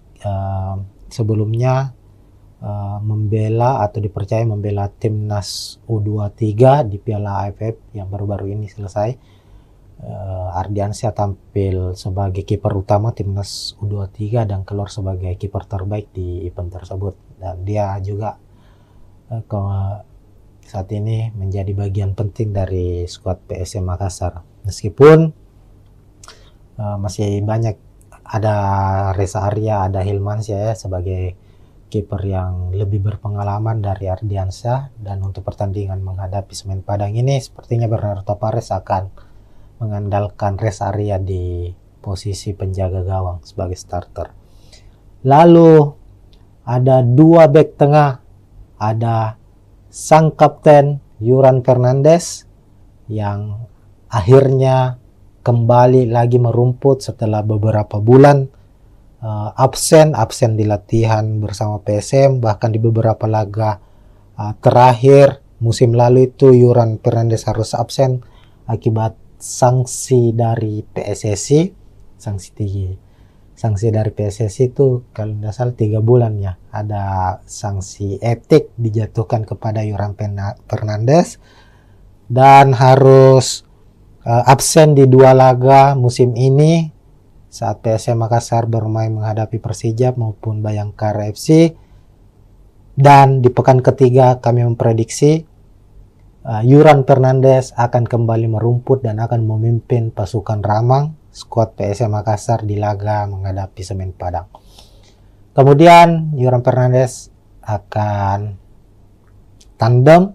sebelumnya membela atau dipercaya membela timnas U23 di Piala AFF yang baru-baru ini selesai. Ardiansyah tampil sebagai kiper utama timnas U23 dan keluar sebagai kiper terbaik di event tersebut, dan dia juga saat ini menjadi bagian penting dari skuad PSM Makassar, meskipun masih banyak. Ada Reza Arya, ada Hilmansyah ya, sebagai kiper yang lebih berpengalaman dari Ardiansyah. Dan untuk pertandingan menghadapi Semen Padang ini sepertinya Bernardo Tavares akan mengandalkan Reza Arya di posisi penjaga gawang sebagai starter. Lalu ada 2 bek tengah, ada sang kapten Yuran Fernandes yang akhirnya kembali lagi merumput setelah beberapa bulan absen di latihan bersama PSM. Bahkan di beberapa laga terakhir musim lalu itu Yuran Fernandes harus absen akibat sanksi dari PSSI. Sanksi dari PSSI itu kalau tidak salah 3 bulan ya. Ada sanksi etik dijatuhkan kepada Yuran Fernandes dan harus absen di 2 laga musim ini saat PSM Makassar bermain menghadapi Persija maupun Bayangkara FC. Dan di pekan ketiga kami memprediksi Yuran Fernandes akan kembali merumput dan akan memimpin pasukan Ramang skuad PSM Makassar di laga menghadapi Semen Padang. Kemudian Yuran Fernandes akan tandem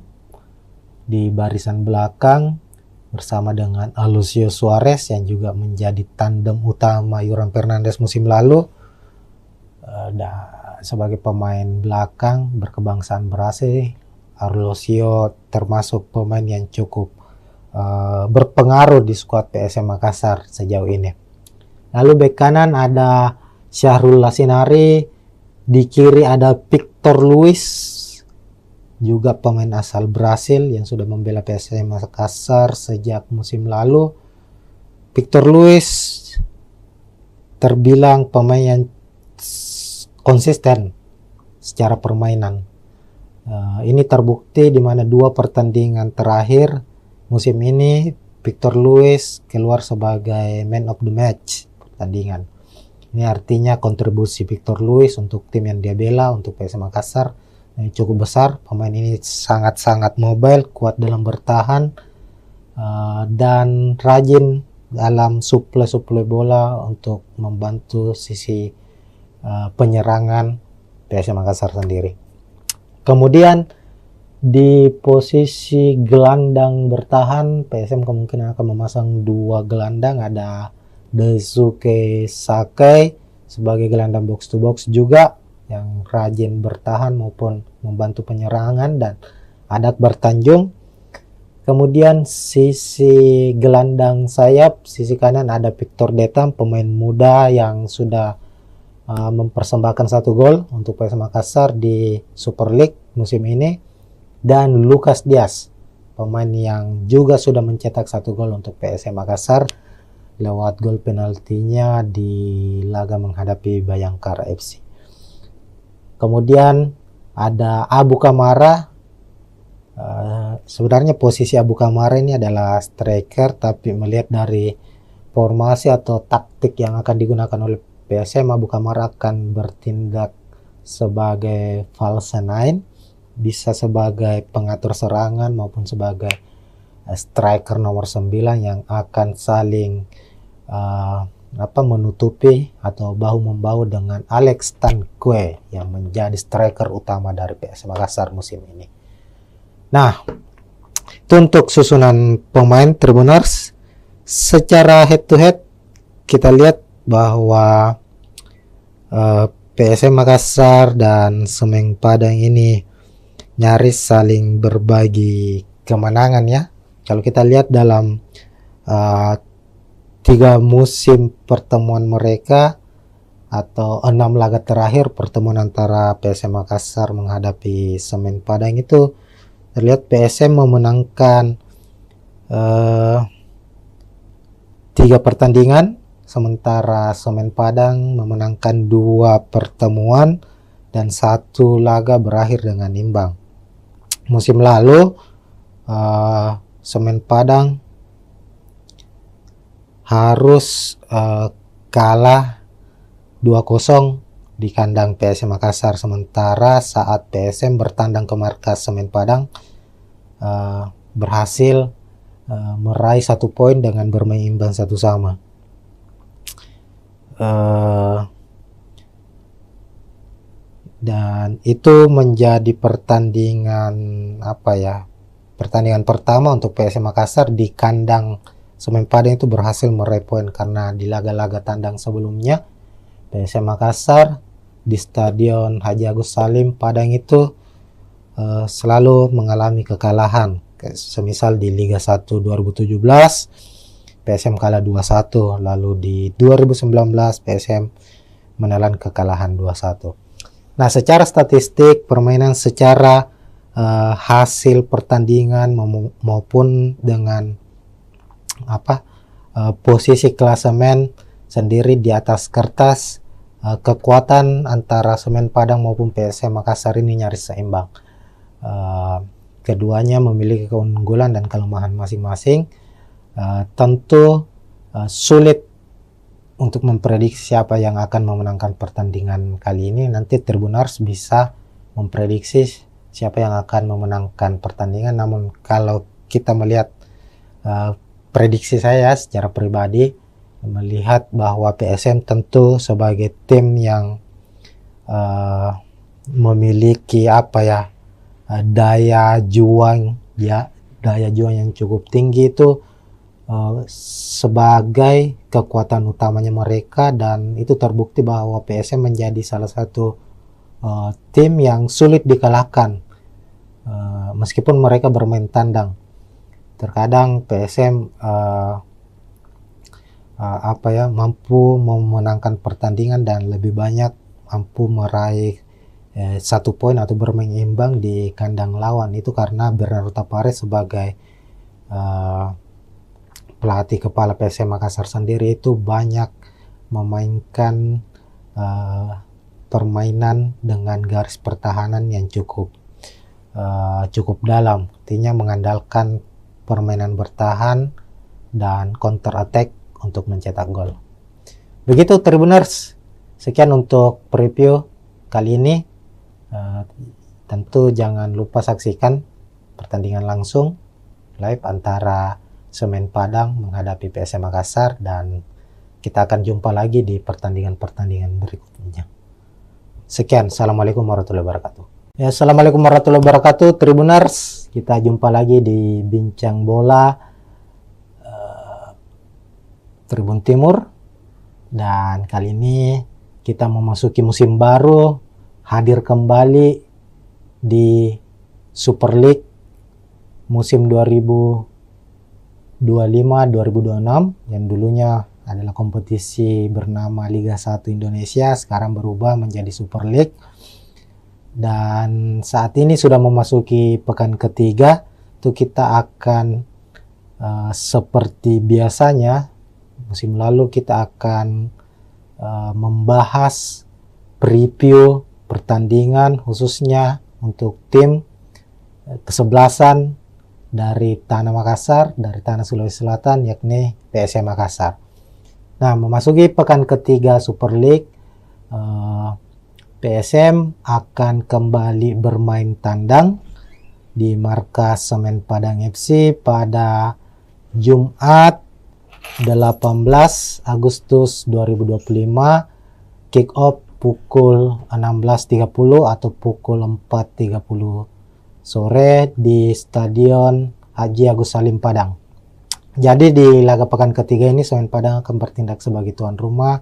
di barisan belakang bersama dengan Alucio Suarez yang juga menjadi tandem utama Yoran Fernandes musim lalu. Sebagai pemain belakang berkebangsaan Brasil, Alucio termasuk pemain yang cukup berpengaruh di skuad PSM Makassar sejauh ini. Lalu bek kanan ada Syahrul Lasinari, di kiri ada Victor Luis, juga pemain asal Brasil yang sudah membela PSM Makassar sejak musim lalu. Victor Luis terbilang pemain yang konsisten secara permainan. Ini terbukti di mana 2 pertandingan terakhir musim ini Victor Luis keluar sebagai man of the match pertandingan. Ini artinya kontribusi Victor Luis untuk tim yang dia bela, untuk PSM Makassar, cukup besar. Pemain ini sangat-sangat mobile, kuat dalam bertahan, dan rajin dalam suplai bola untuk membantu sisi penyerangan PSM Makassar sendiri. Kemudian di posisi gelandang bertahan, PSM kemungkinan akan memasang 2 gelandang, ada Daisuke Sakai sebagai gelandang box to box juga yang rajin bertahan maupun membantu penyerangan, dan ada Akbar Tanjung. Kemudian sisi gelandang sayap, sisi kanan ada Victor Detam, pemain muda yang sudah mempersembahkan 1 gol untuk PSM Makassar di Super League musim ini, dan Lucas Diaz, pemain yang juga sudah mencetak 1 gol untuk PSM Makassar lewat gol penaltinya di laga menghadapi Bayangkara FC. Kemudian ada Abu Kamara. Sebenarnya posisi Abu Kamara ini adalah striker, tapi melihat dari formasi atau taktik yang akan digunakan oleh PSM, Abu Kamara akan bertindak sebagai false nine, bisa sebagai pengatur serangan maupun sebagai striker nomor 9 yang akan saling menutupi atau bahu-membahu dengan Alex Tanque yang menjadi striker utama dari PSM Makassar musim ini. Nah, itu untuk susunan pemain Tribuners. Secara head to head kita lihat bahwa PSM Makassar dan Semen Padang ini nyaris saling berbagi kemenangan ya. Kalau kita lihat dalam 3 musim pertemuan mereka atau 6 laga terakhir pertemuan antara PSM Makassar menghadapi Semen Padang itu terlihat PSM memenangkan 3 pertandingan, sementara Semen Padang memenangkan 2 pertemuan dan 1 laga berakhir dengan imbang. Musim lalu Semen Padang harus kalah 2-0 di kandang PSM Makassar, sementara saat PSM bertandang ke markas Semen Padang berhasil meraih 1 poin dengan bermain imbang 1-1. Dan itu menjadi pertandingan pertandingan pertama untuk PSM Makassar di kandang Semen Padang itu berhasil meraih poin, karena di laga-laga tandang sebelumnya PSM Makassar di Stadion Haji Agus Salim Padang itu selalu mengalami kekalahan. Semisal di Liga 1 2017 PSM kalah 2-1, lalu di 2019 PSM menelan kekalahan 2-1. Nah, secara statistik permainan, secara hasil pertandingan maupun dengan posisi klasemen sendiri di atas kertas, kekuatan antara Semen Padang maupun PSM Makassar ini nyaris seimbang. Keduanya memiliki keunggulan dan kelemahan masing-masing. Tentu sulit untuk memprediksi siapa yang akan memenangkan pertandingan kali ini. Nanti Tribuners bisa memprediksi siapa yang akan memenangkan pertandingan. Namun kalau kita melihat prediksi saya secara pribadi, melihat bahwa PSM tentu sebagai tim yang memiliki daya juang yang cukup tinggi itu sebagai kekuatan utamanya mereka, dan itu terbukti bahwa PSM menjadi salah satu tim yang sulit dikalahkan meskipun mereka bermain tandang. Terkadang PSM mampu memenangkan pertandingan dan lebih banyak mampu meraih 1 poin atau bermain imbang di kandang lawan. Itu karena Bernardo Tapares sebagai pelatih kepala PSM Makassar sendiri itu banyak memainkan permainan dengan garis pertahanan yang cukup dalam, artinya mengandalkan permainan bertahan dan counter attack untuk mencetak gol. Begitu Tribuners, sekian untuk preview kali ini. Tentu jangan lupa saksikan pertandingan langsung live antara Semen Padang menghadapi PSM Makassar, dan kita akan jumpa lagi di pertandingan-pertandingan berikutnya. Sekian, assalamualaikum warahmatullahi wabarakatuh. Ya, assalamualaikum warahmatullahi wabarakatuh Tribuners, kita jumpa lagi di Bincang Bola Tribun Timur, dan kali ini kita memasuki musim baru, hadir kembali di Super League musim 2025-2026 yang dulunya adalah kompetisi bernama Liga 1 Indonesia, sekarang berubah menjadi Super League. Dan saat ini sudah memasuki pekan ketiga, itu kita akan seperti biasanya musim lalu kita akan membahas preview pertandingan khususnya untuk tim kesebelasan dari Tanah Makassar, dari Tanah Sulawesi Selatan, yakni PSM Makassar. Nah, memasuki pekan ketiga Super League, PSM akan kembali bermain tandang di markas Semen Padang FC pada Jumat 18 Agustus 2025, kick off pukul 16.30 atau pukul 4.30 sore di Stadion Haji Agus Salim Padang. Jadi di laga pekan ketiga ini Semen Padang akan bertindak sebagai tuan rumah,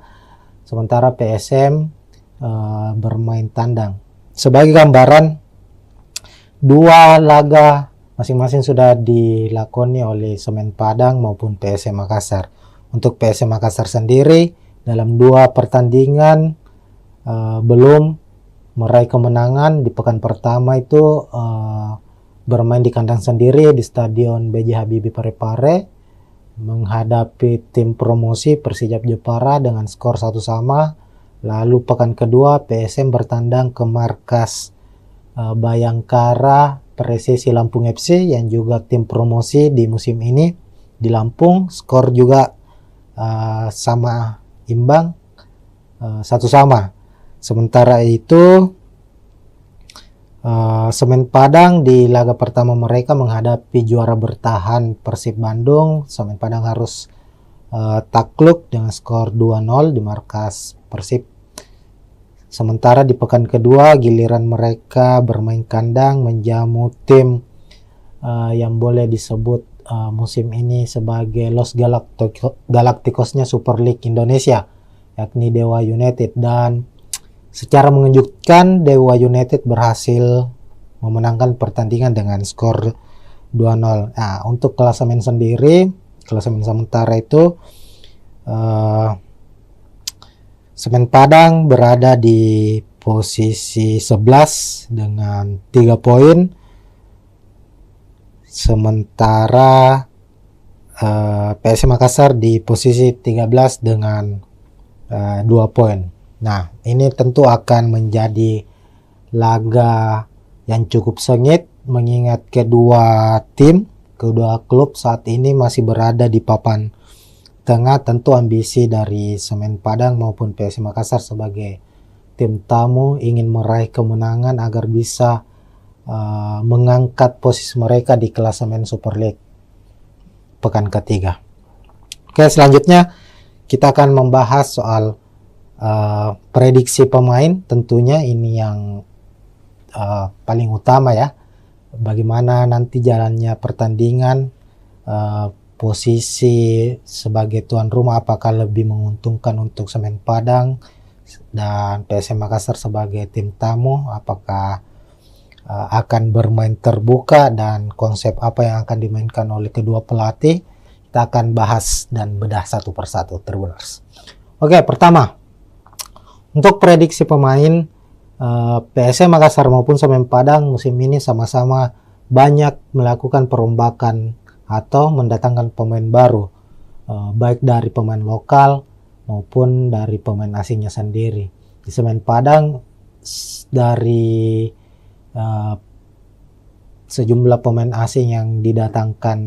sementara PSM bermain tandang. Sebagai gambaran, 2 laga masing-masing sudah dilakoni oleh Semen Padang maupun PSM Makassar. Untuk PSM Makassar sendiri dalam 2 pertandingan belum meraih kemenangan. Di pekan pertama itu bermain di kandang sendiri di Stadion B.J. Habibie Parepare menghadapi tim promosi Persijap Jepara dengan skor 1-1. Lalu pekan kedua PSM bertandang ke markas Bayangkara Presisi Lampung FC yang juga tim promosi di musim ini di Lampung, skor juga sama imbang 1-1. Sementara itu Semen Padang di laga pertama mereka menghadapi juara bertahan Persib Bandung. Semen Padang harus takluk dengan skor 2-0 di markas Persib. Sementara di pekan kedua giliran mereka bermain kandang menjamu tim yang boleh disebut musim ini sebagai Los Galacticosnya Super League Indonesia, yakni Dewa United, dan secara mengejutkan Dewa United berhasil memenangkan pertandingan dengan skor 2-0. Nah, untuk klasemen sendiri, klasemen sementara itu Semen Padang berada di posisi 11 dengan 3 poin. Sementara PSM Makassar di posisi 13 dengan 2 poin. Nah, ini tentu akan menjadi laga yang cukup sengit mengingat kedua klub saat ini masih berada di papan tengah. Tentu ambisi dari Semen Padang maupun PSM Makassar sebagai tim tamu ingin meraih kemenangan agar bisa mengangkat posisi mereka di klasemen Super League pekan ketiga. Oke, selanjutnya kita akan membahas soal prediksi pemain. Tentunya ini yang paling utama ya. Bagaimana nanti jalannya pertandingan, posisi sebagai tuan rumah apakah lebih menguntungkan untuk Semen Padang dan PSM Makassar sebagai tim tamu, apakah akan bermain terbuka dan konsep apa yang akan dimainkan oleh kedua pelatih. Kita akan bahas dan bedah satu persatu, Tribuners. Oke, pertama untuk prediksi pemain, PSM Makassar maupun Semen Padang musim ini sama-sama banyak melakukan perombakan atau mendatangkan pemain baru, baik dari pemain lokal maupun dari pemain asingnya sendiri. Di Semen Padang dari sejumlah pemain asing yang didatangkan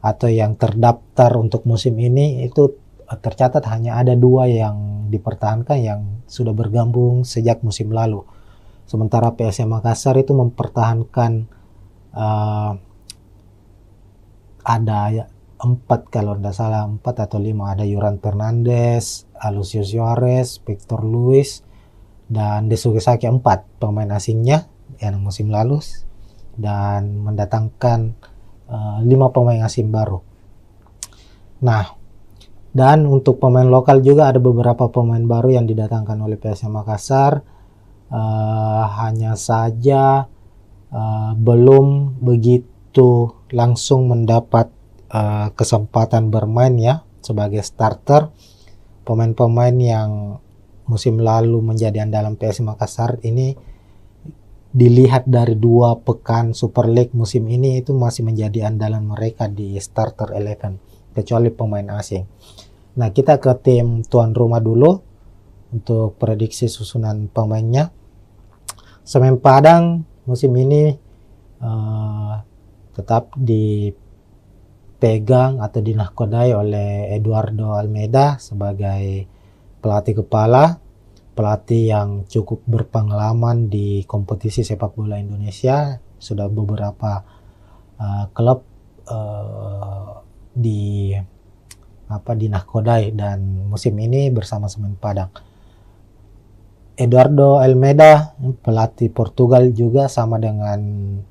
atau yang terdaftar untuk musim ini, itu tercatat hanya ada 2 yang dipertahankan yang sudah bergabung sejak musim lalu. Sementara PSM Makassar itu mempertahankan ada 4 kalau tidak salah, 4 atau 5, ada Yoran Fernandes, Alucio Suarez, Victor Luis, dan Desugesaki, 4 pemain asingnya yang musim lalu, dan mendatangkan 5 pemain asing baru. Nah, dan untuk pemain lokal juga ada beberapa pemain baru yang didatangkan oleh PSM Makassar, hanya saja belum begitu langsung mendapat kesempatan bermain ya sebagai starter. Pemain-pemain yang musim lalu menjadi andalan PSM Makassar ini, dilihat dari 2 pekan Super League musim ini, itu masih menjadi andalan mereka di starter 11, kecuali pemain asing. Nah, kita ke tim tuan rumah dulu untuk prediksi susunan pemainnya. Semen Padang musim ini tetap dipegang atau dinahkodai oleh Eduardo Almeida sebagai pelatih kepala, pelatih yang cukup berpengalaman di kompetisi sepak bola Indonesia. Sudah beberapa klub dinahkodai, dan musim ini bersama Semen Padang. Eduardo Almeida, pelatih Portugal juga, sama dengan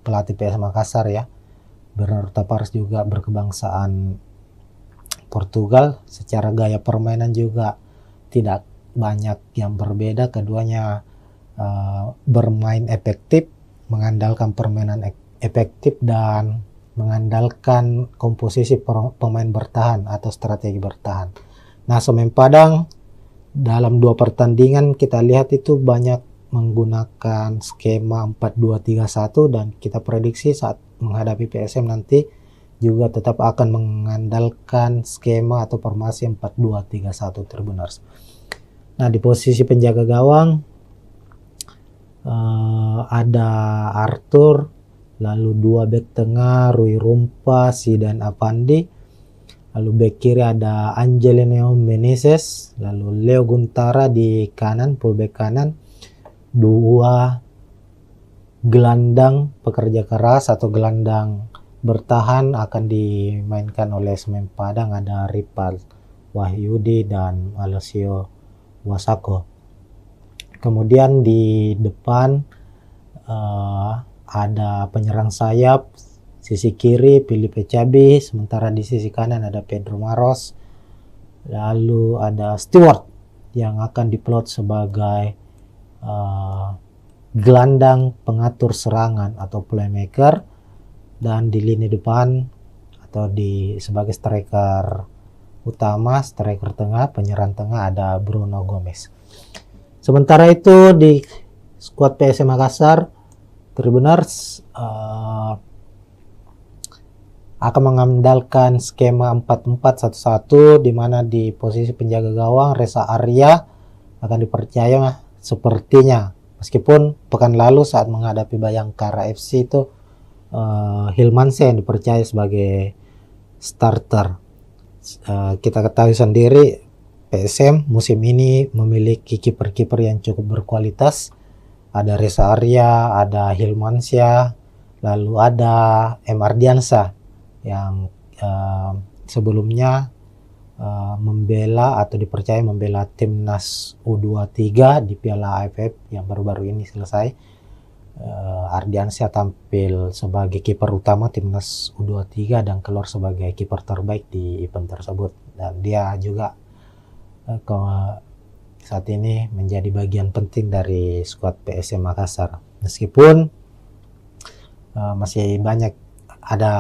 pelatih PS Makassar ya. Bernardo Tavares juga berkebangsaan Portugal. Secara gaya permainan juga tidak banyak yang berbeda. Keduanya bermain efektif, mengandalkan permainan efektif, dan mengandalkan komposisi pemain bertahan atau strategi bertahan. Nah, Semen Padang dalam 2 pertandingan kita lihat itu banyak menggunakan skema 4-2-3-1, dan kita prediksi saat menghadapi PSM nanti juga tetap akan mengandalkan skema atau formasi 4-2-3-1, Tribuners. Nah, di posisi penjaga gawang ada Arthur, lalu 2 bek tengah Rui Rumpa, Zidan Afandi, lalu bek kiri ada Angelino Meneses, lalu Leo Guntara di kanan, fullback kanan. 2 gelandang pekerja keras atau gelandang bertahan akan dimainkan oleh Semen Padang, ada Ripal Wahyudi dan Alessio Wasako. Kemudian di depan ada penyerang sayap, sisi kiri Filipe Cabi, sementara di sisi kanan ada Pedro Maros, lalu ada Stewart yang akan diplot sebagai gelandang pengatur serangan atau playmaker, dan di lini depan atau sebagai striker utama, striker tengah, penyerang tengah ada Bruno Gomez. Sementara itu di skuad PSM Makassar, Tribuners akan mengandalkan skema 4-4-1-1, di mana di posisi penjaga gawang Reza Arya akan dipercaya sepertinya, meskipun pekan lalu saat menghadapi Bayangkara FC itu Hilmansyah yang dipercaya sebagai starter. Kita ketahui sendiri PSM musim ini memiliki kiper-kiper yang cukup berkualitas. Ada Reza Arya, ada Hilmansyah, lalu ada M. Ardiansyah yang sebelumnya membela atau dipercaya membela timnas U23 di Piala AFF yang baru-baru ini selesai. Ardiansyah tampil sebagai kiper utama timnas U23 dan keluar sebagai kiper terbaik di event tersebut, dan dia juga saat ini menjadi bagian penting dari skuad PSM Makassar. Meskipun masih banyak, ada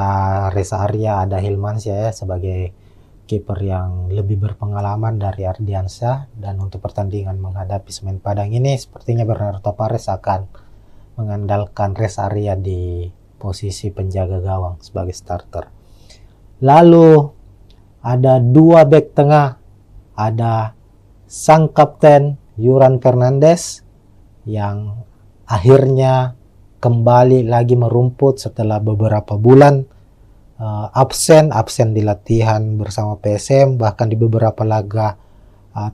Reza Arya, ada Hilmansyah ya sebagai kiper yang lebih berpengalaman dari Ardiansyah, dan untuk pertandingan menghadapi Semen Padang ini sepertinya Bernardo Tavares akan mengandalkan Reza Arya di posisi penjaga gawang sebagai starter. Lalu ada dua bek tengah, ada sang kapten Yuran Fernandes yang akhirnya kembali lagi merumput setelah beberapa bulan absen di latihan bersama PSM, bahkan di beberapa laga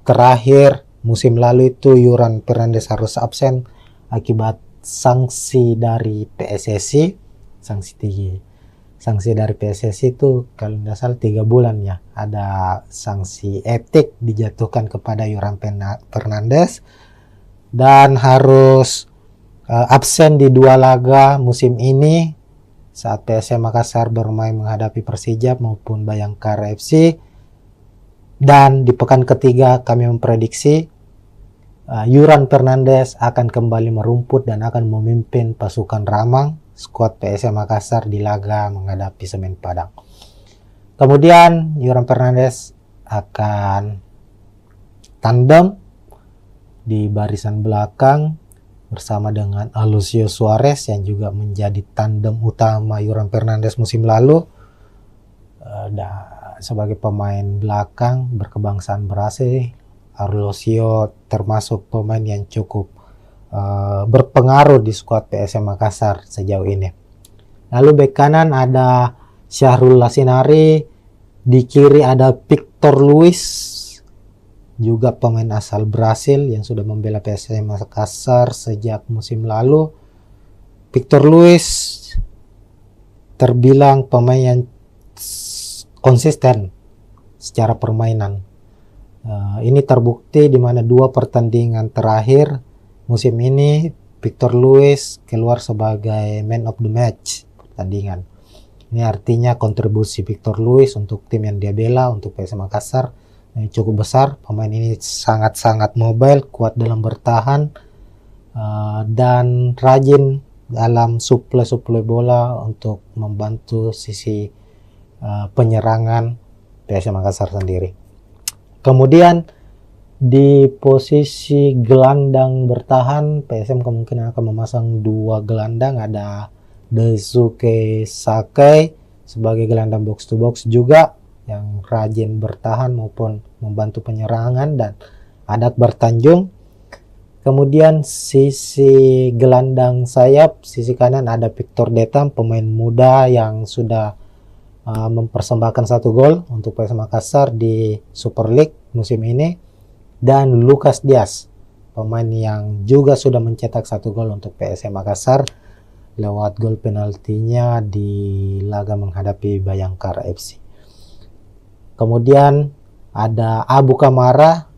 terakhir musim lalu itu Yuran Fernandes harus absen akibat sanksi dari PSSI. Sanksi dari PSSI itu kalau tidak salah 3 bulan ya, ada sanksi etik dijatuhkan kepada Yuran Fernandes dan harus absen di 2 laga musim ini saat PSM Makassar bermain menghadapi Persijap maupun Bayangkara FC. Dan di pekan ketiga kami memprediksi Yuran Fernandes akan kembali merumput dan akan memimpin pasukan Ramang skuad PSM Makassar di laga menghadapi Semen Padang. Kemudian Yuran Fernandes akan tandem di barisan belakang bersama dengan Aloisio Suarez yang juga menjadi tandem utama Yuran Fernandes musim lalu. Sebagai pemain belakang berkebangsaan Brasil, Aloisio termasuk pemain yang cukup berpengaruh di skuad PSM Makassar sejauh ini. Lalu bek kanan ada Syahrul Lasinari, di kiri ada Victor Luis, juga pemain asal Brasil yang sudah membela PSM Makassar sejak musim lalu. Victor Luis terbilang pemain yang konsisten secara permainan. Ini terbukti di mana 2 pertandingan terakhir musim ini Victor Luis keluar sebagai man of the match pertandingan. Ini artinya kontribusi Victor Luis untuk tim yang dia bela, untuk PSM Makassar, cukup besar. Pemain ini sangat-sangat mobile, kuat dalam bertahan, dan rajin dalam suplai bola untuk membantu sisi penyerangan PSM Makassar sendiri. Kemudian di posisi gelandang bertahan PSM kemungkinan akan memasang 2 gelandang, ada Daisuke Sakai sebagai gelandang box to box juga yang rajin bertahan maupun membantu penyerangan, dan ada Akbar Tanjung. Kemudian sisi gelandang sayap, sisi kanan ada Victor Detam, pemain muda yang sudah mempersembahkan 1 gol untuk PSM Makassar di Super League musim ini, dan Lucas Diaz, pemain yang juga sudah mencetak 1 gol untuk PSM Makassar lewat gol penaltinya di laga menghadapi Bayangkara FC. Kemudian ada Abu Kamara.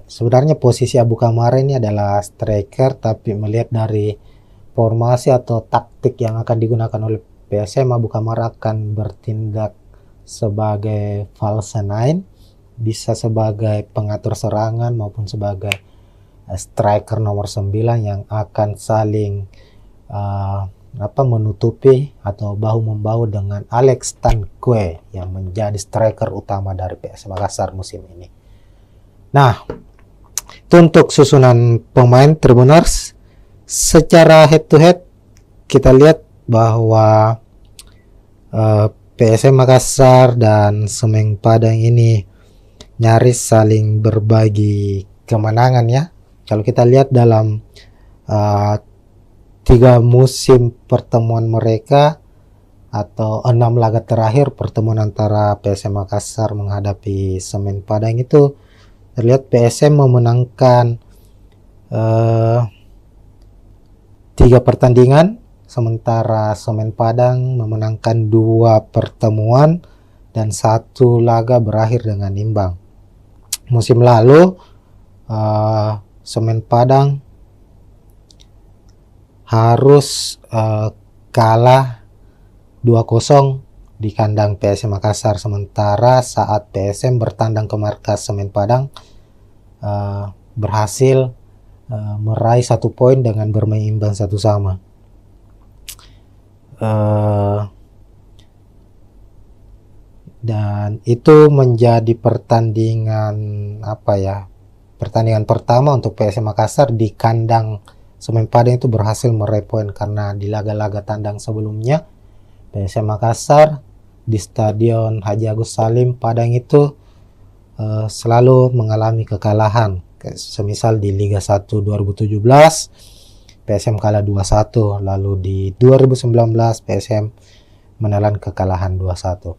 Sebenarnya posisi Abu Kamara ini adalah striker, tapi melihat dari formasi atau taktik yang akan digunakan oleh PSM, Abu Kamara akan bertindak sebagai false nine, bisa sebagai pengatur serangan maupun sebagai striker nomor 9 yang akan saling menutupi atau bahu-membahu dengan Alex Tanque yang menjadi striker utama dari PSM Makassar musim ini. Nah, itu untuk susunan pemain Tribuners. Secara head to head kita lihat bahwa PSM Makassar dan Semen Padang ini nyaris saling berbagi kemenangan ya. Kalau kita lihat dalam 3 musim pertemuan mereka atau 6 laga terakhir pertemuan antara PSM Makassar menghadapi Semen Padang itu terlihat PSM memenangkan 3 pertandingan, sementara Semen Padang memenangkan 2 pertemuan dan 1 laga berakhir dengan imbang. Musim lalu Semen Padang harus kalah 2-0 di kandang PSM Makassar. Sementara saat PSM bertandang ke markas Semen Padang berhasil meraih 1 poin dengan bermain imbang 1-1. Dan itu menjadi pertandingan pertandingan pertama untuk PSM Makassar di kandang Semen Padang itu berhasil meraih poin, karena di laga-laga tandang sebelumnya PSM Makassar di Stadion Haji Agus Salim Padang itu selalu mengalami kekalahan. Semisal di Liga 1 2017 PSM kalah 2-1, lalu di 2019 PSM menelan kekalahan 2-1.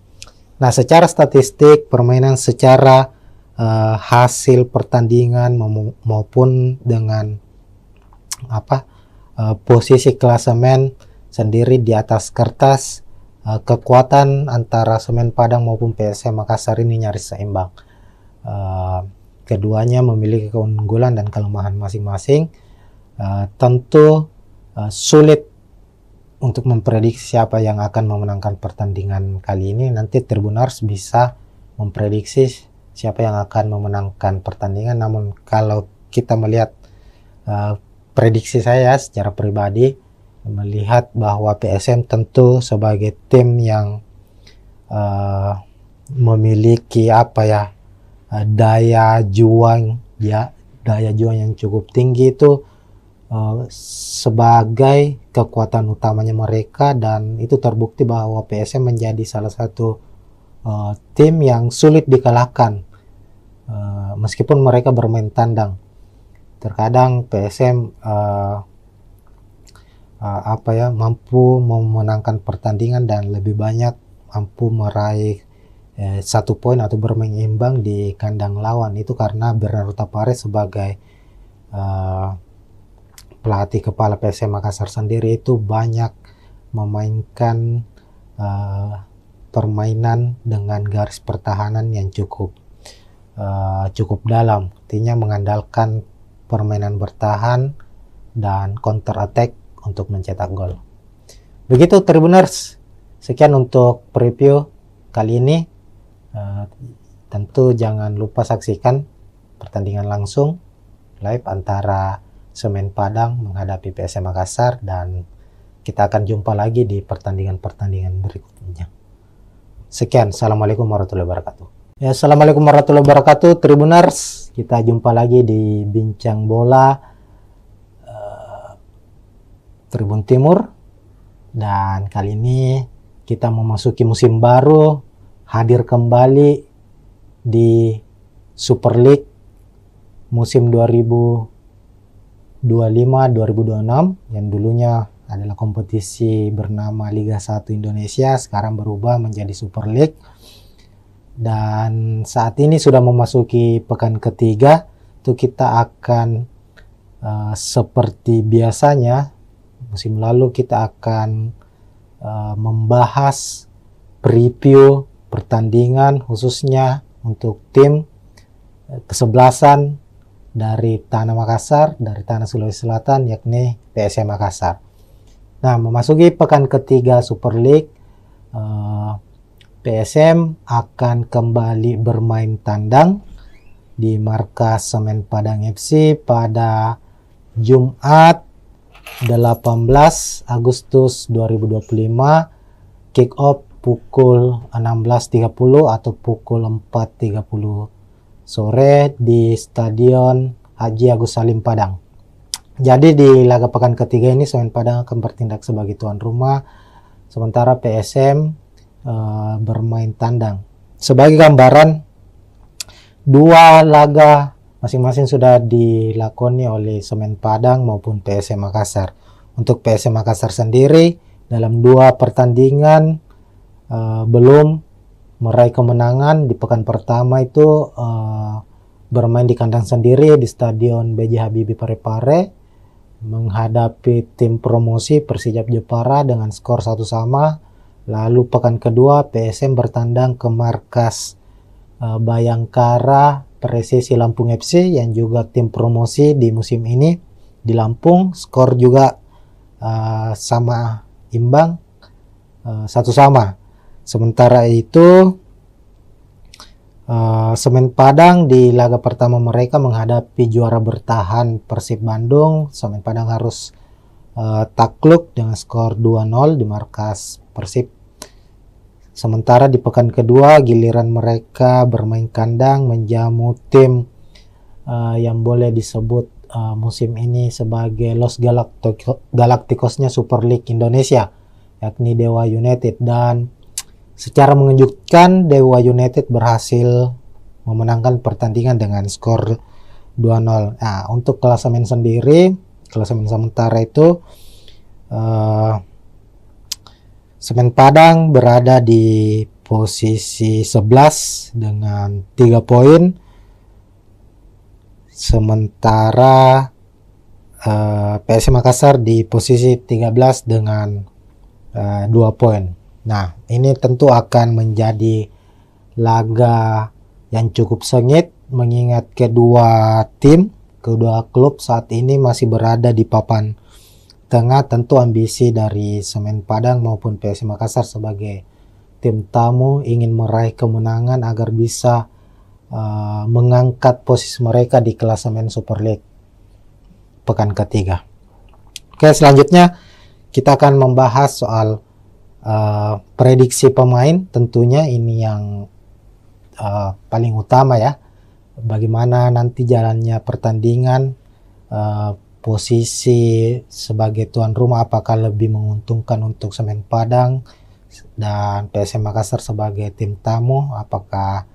Nah, secara statistik permainan, secara hasil pertandingan maupun dengan posisi klasemen sendiri di atas kertas, kekuatan antara Semen Padang maupun PSM Makassar ini nyaris seimbang. Keduanya memiliki keunggulan dan kelemahan masing-masing. Tentu sulit untuk memprediksi siapa yang akan memenangkan pertandingan kali ini. Nanti Tribuners bisa memprediksi siapa yang akan memenangkan pertandingan. Namun kalau kita melihat prediksi saya secara pribadi, melihat bahwa PSM tentu sebagai tim yang memiliki daya juang yang cukup tinggi itu sebagai kekuatan utamanya mereka, dan itu terbukti bahwa PSM menjadi salah satu tim yang sulit dikalahkan meskipun mereka bermain tandang. Terkadang PSM mampu memenangkan pertandingan dan lebih banyak mampu meraih 1 poin atau bermain imbang di kandang lawan. Itu karena Bernardo Tapares sebagai pelatih kepala PSM Makassar sendiri itu banyak memainkan permainan dengan garis pertahanan yang cukup dalam, artinya mengandalkan permainan bertahan dan counter attack untuk mencetak gol. Begitu Tribuners, sekian untuk preview kali ini. Tentu jangan lupa saksikan pertandingan langsung live antara Semen Padang menghadapi PSM Makassar, dan kita akan jumpa lagi di pertandingan-pertandingan berikutnya. Sekian, assalamualaikum warahmatullahi wabarakatuh. Ya, assalamualaikum warahmatullahi wabarakatuh Tribuners, kita jumpa lagi di Bincang Bola Tribun Timur, dan kali ini kita memasuki musim baru, hadir kembali di Super League musim 2025-2026 yang dulunya adalah kompetisi bernama Liga 1 Indonesia, sekarang berubah menjadi Super League. Dan saat ini sudah memasuki pekan ketiga, itu kita akan seperti biasanya musim lalu kita akan membahas preview pertandingan khususnya untuk tim kesebelasan dari Tanah Makassar, dari Tanah Sulawesi Selatan, yakni PSM Makassar. Nah, memasuki pekan ketiga Super League, PSM akan kembali bermain tandang di markas Semen Padang FC pada Jumat 18 Agustus 2025, kick off pukul 16.30 atau pukul 4.30 sore di Stadion Haji Agus Salim Padang. Jadi di laga pekan ketiga ini Semen Padang akan bertindak sebagai tuan rumah, sementara PSM bermain tandang. Sebagai gambaran, 2 laga masing-masing sudah dilakoni oleh Semen Padang maupun PSM Makassar. Untuk PSM Makassar sendiri dalam 2 pertandingan belum meraih kemenangan. Di pekan pertama itu bermain di kandang sendiri di Stadion B.J. Habibie Parepare menghadapi tim promosi Persijap Jepara dengan skor 1-1. Lalu pekan kedua PSM bertandang ke markas Bayangkara Presisi Lampung FC yang juga tim promosi di musim ini di Lampung. Skor juga sama imbang, 1-1. Sementara itu Semen Padang di laga pertama mereka menghadapi juara bertahan Persib Bandung. Semen Padang harus takluk dengan skor 2-0 di markas Persib. Sementara di pekan kedua giliran mereka bermain kandang menjamu tim yang boleh disebut musim ini sebagai Los Galacticosnya Super League Indonesia, yakni Dewa United. Dan secara mengejutkan Dewa United berhasil memenangkan pertandingan dengan skor 2-0. Nah, untuk klasemen sendiri, klasemen sementara itu Semen Padang berada di posisi 11 dengan 3 poin. Sementara PSM Makassar di posisi 13 dengan 2 poin. Nah, ini tentu akan menjadi laga yang cukup sengit mengingat kedua klub saat ini masih berada di papan tengah. Tentu ambisi dari Semen Padang maupun PSM Makassar sebagai tim tamu ingin meraih kemenangan agar bisa mengangkat posisi mereka di klasemen Super League pekan ketiga. Oke, selanjutnya kita akan membahas soal prediksi pemain. Tentunya ini yang paling utama ya, bagaimana nanti jalannya pertandingan, posisi sebagai tuan rumah apakah lebih menguntungkan untuk Semen Padang dan PSM Makassar sebagai tim tamu, apakah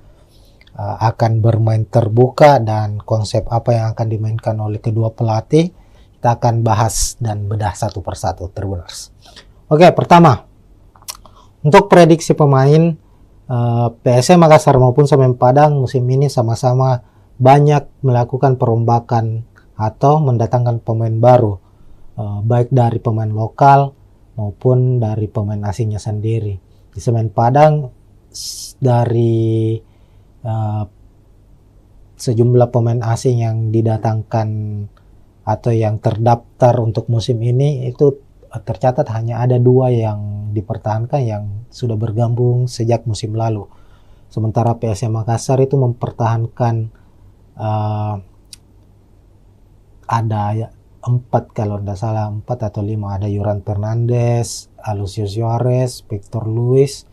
akan bermain terbuka dan konsep apa yang akan dimainkan oleh kedua pelatih. Kita akan bahas dan bedah satu persatu, Tribuners. Oke, pertama untuk prediksi pemain, PSM Makassar maupun Semen Padang musim ini sama-sama banyak melakukan perombakan atau mendatangkan pemain baru, baik dari pemain lokal maupun dari pemain asingnya sendiri. Di Semen Padang dari sejumlah pemain asing yang didatangkan atau yang terdaftar untuk musim ini itu tercatat hanya ada 2 yang dipertahankan yang sudah bergabung sejak musim lalu. Sementara PSM Makassar itu mempertahankan ada 4 kalau tidak salah, 4 atau 5, ada Yuran Fernandes, Alucius Suarez, Victor Luis,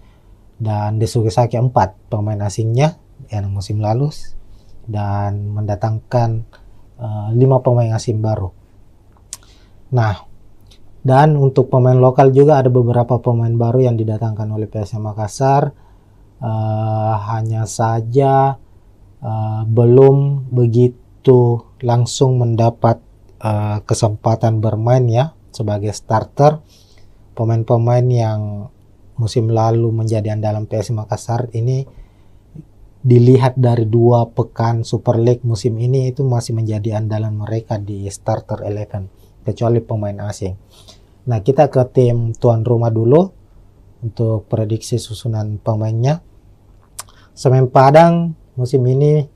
dan Desugesaki, 4 pemain asingnya yang musim lalu, dan mendatangkan 5 pemain asing baru. Nah, dan untuk pemain lokal juga ada beberapa pemain baru yang didatangkan oleh PSM Makassar. Hanya saja belum begitu langsung mendapat kesempatan bermain ya sebagai starter. Pemain-pemain yang musim lalu menjadi andalan PSM Makassar ini dilihat dari 2 pekan Super League musim ini itu masih menjadi andalan mereka di starter 11, kecuali pemain asing. Nah, kita ke tim tuan rumah dulu untuk prediksi susunan pemainnya. Semen Padang musim ini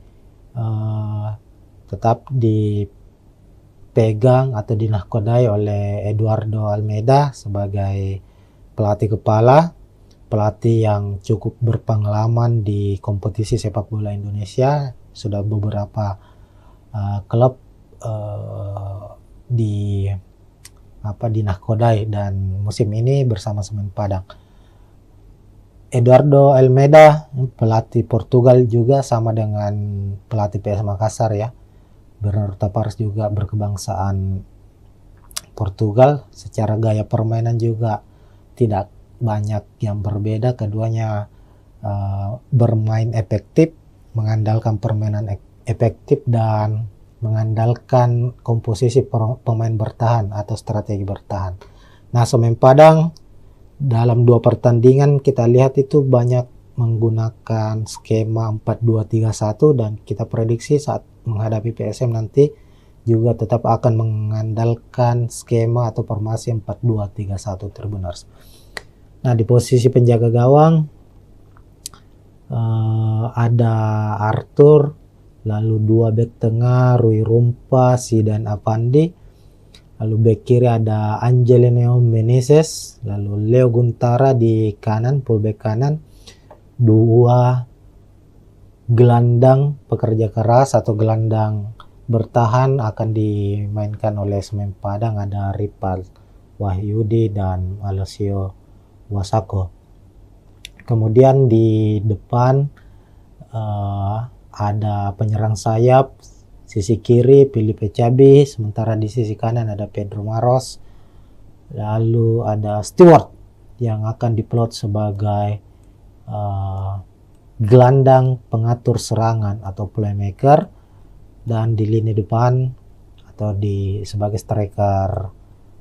tetap dipegang atau dinahkodai oleh Eduardo Almeida sebagai pelatih kepala, pelatih yang cukup berpengalaman di kompetisi sepak bola Indonesia. Sudah beberapa klub dinahkodai dan musim ini bersama Semen Padang. Eduardo Almeida pelatih Portugal juga sama dengan pelatih PS Makassar ya. Bernardo Tavares juga berkebangsaan Portugal. Secara gaya permainan juga tidak banyak yang berbeda. Keduanya bermain efektif, mengandalkan permainan efektif dan mengandalkan komposisi pemain bertahan atau strategi bertahan. Nah, Semen Padang dalam 2 pertandingan kita lihat itu banyak menggunakan skema 4-2-3-1 dan kita prediksi saat menghadapi PSM nanti juga tetap akan mengandalkan skema atau formasi 4-2-3-1 Tribuners. Nah, di posisi penjaga gawang ada Arthur, lalu 2 bek tengah Rui Rumpa, Zidan Avandi, Lalu bek kiri ada Angelino Meneses, lalu Leo Guntara di kanan, fullback kanan. Dua gelandang pekerja keras atau gelandang bertahan akan dimainkan oleh Semen Padang, ada Ripal Wahyudi dan Alessio Wasako. Kemudian di depan ada penyerang sayap, sisi kiri Filipe Cabi, sementara di sisi kanan ada Pedro Maros. Lalu ada Stewart yang akan diplot sebagai gelandang pengatur serangan atau playmaker, dan di lini depan atau sebagai striker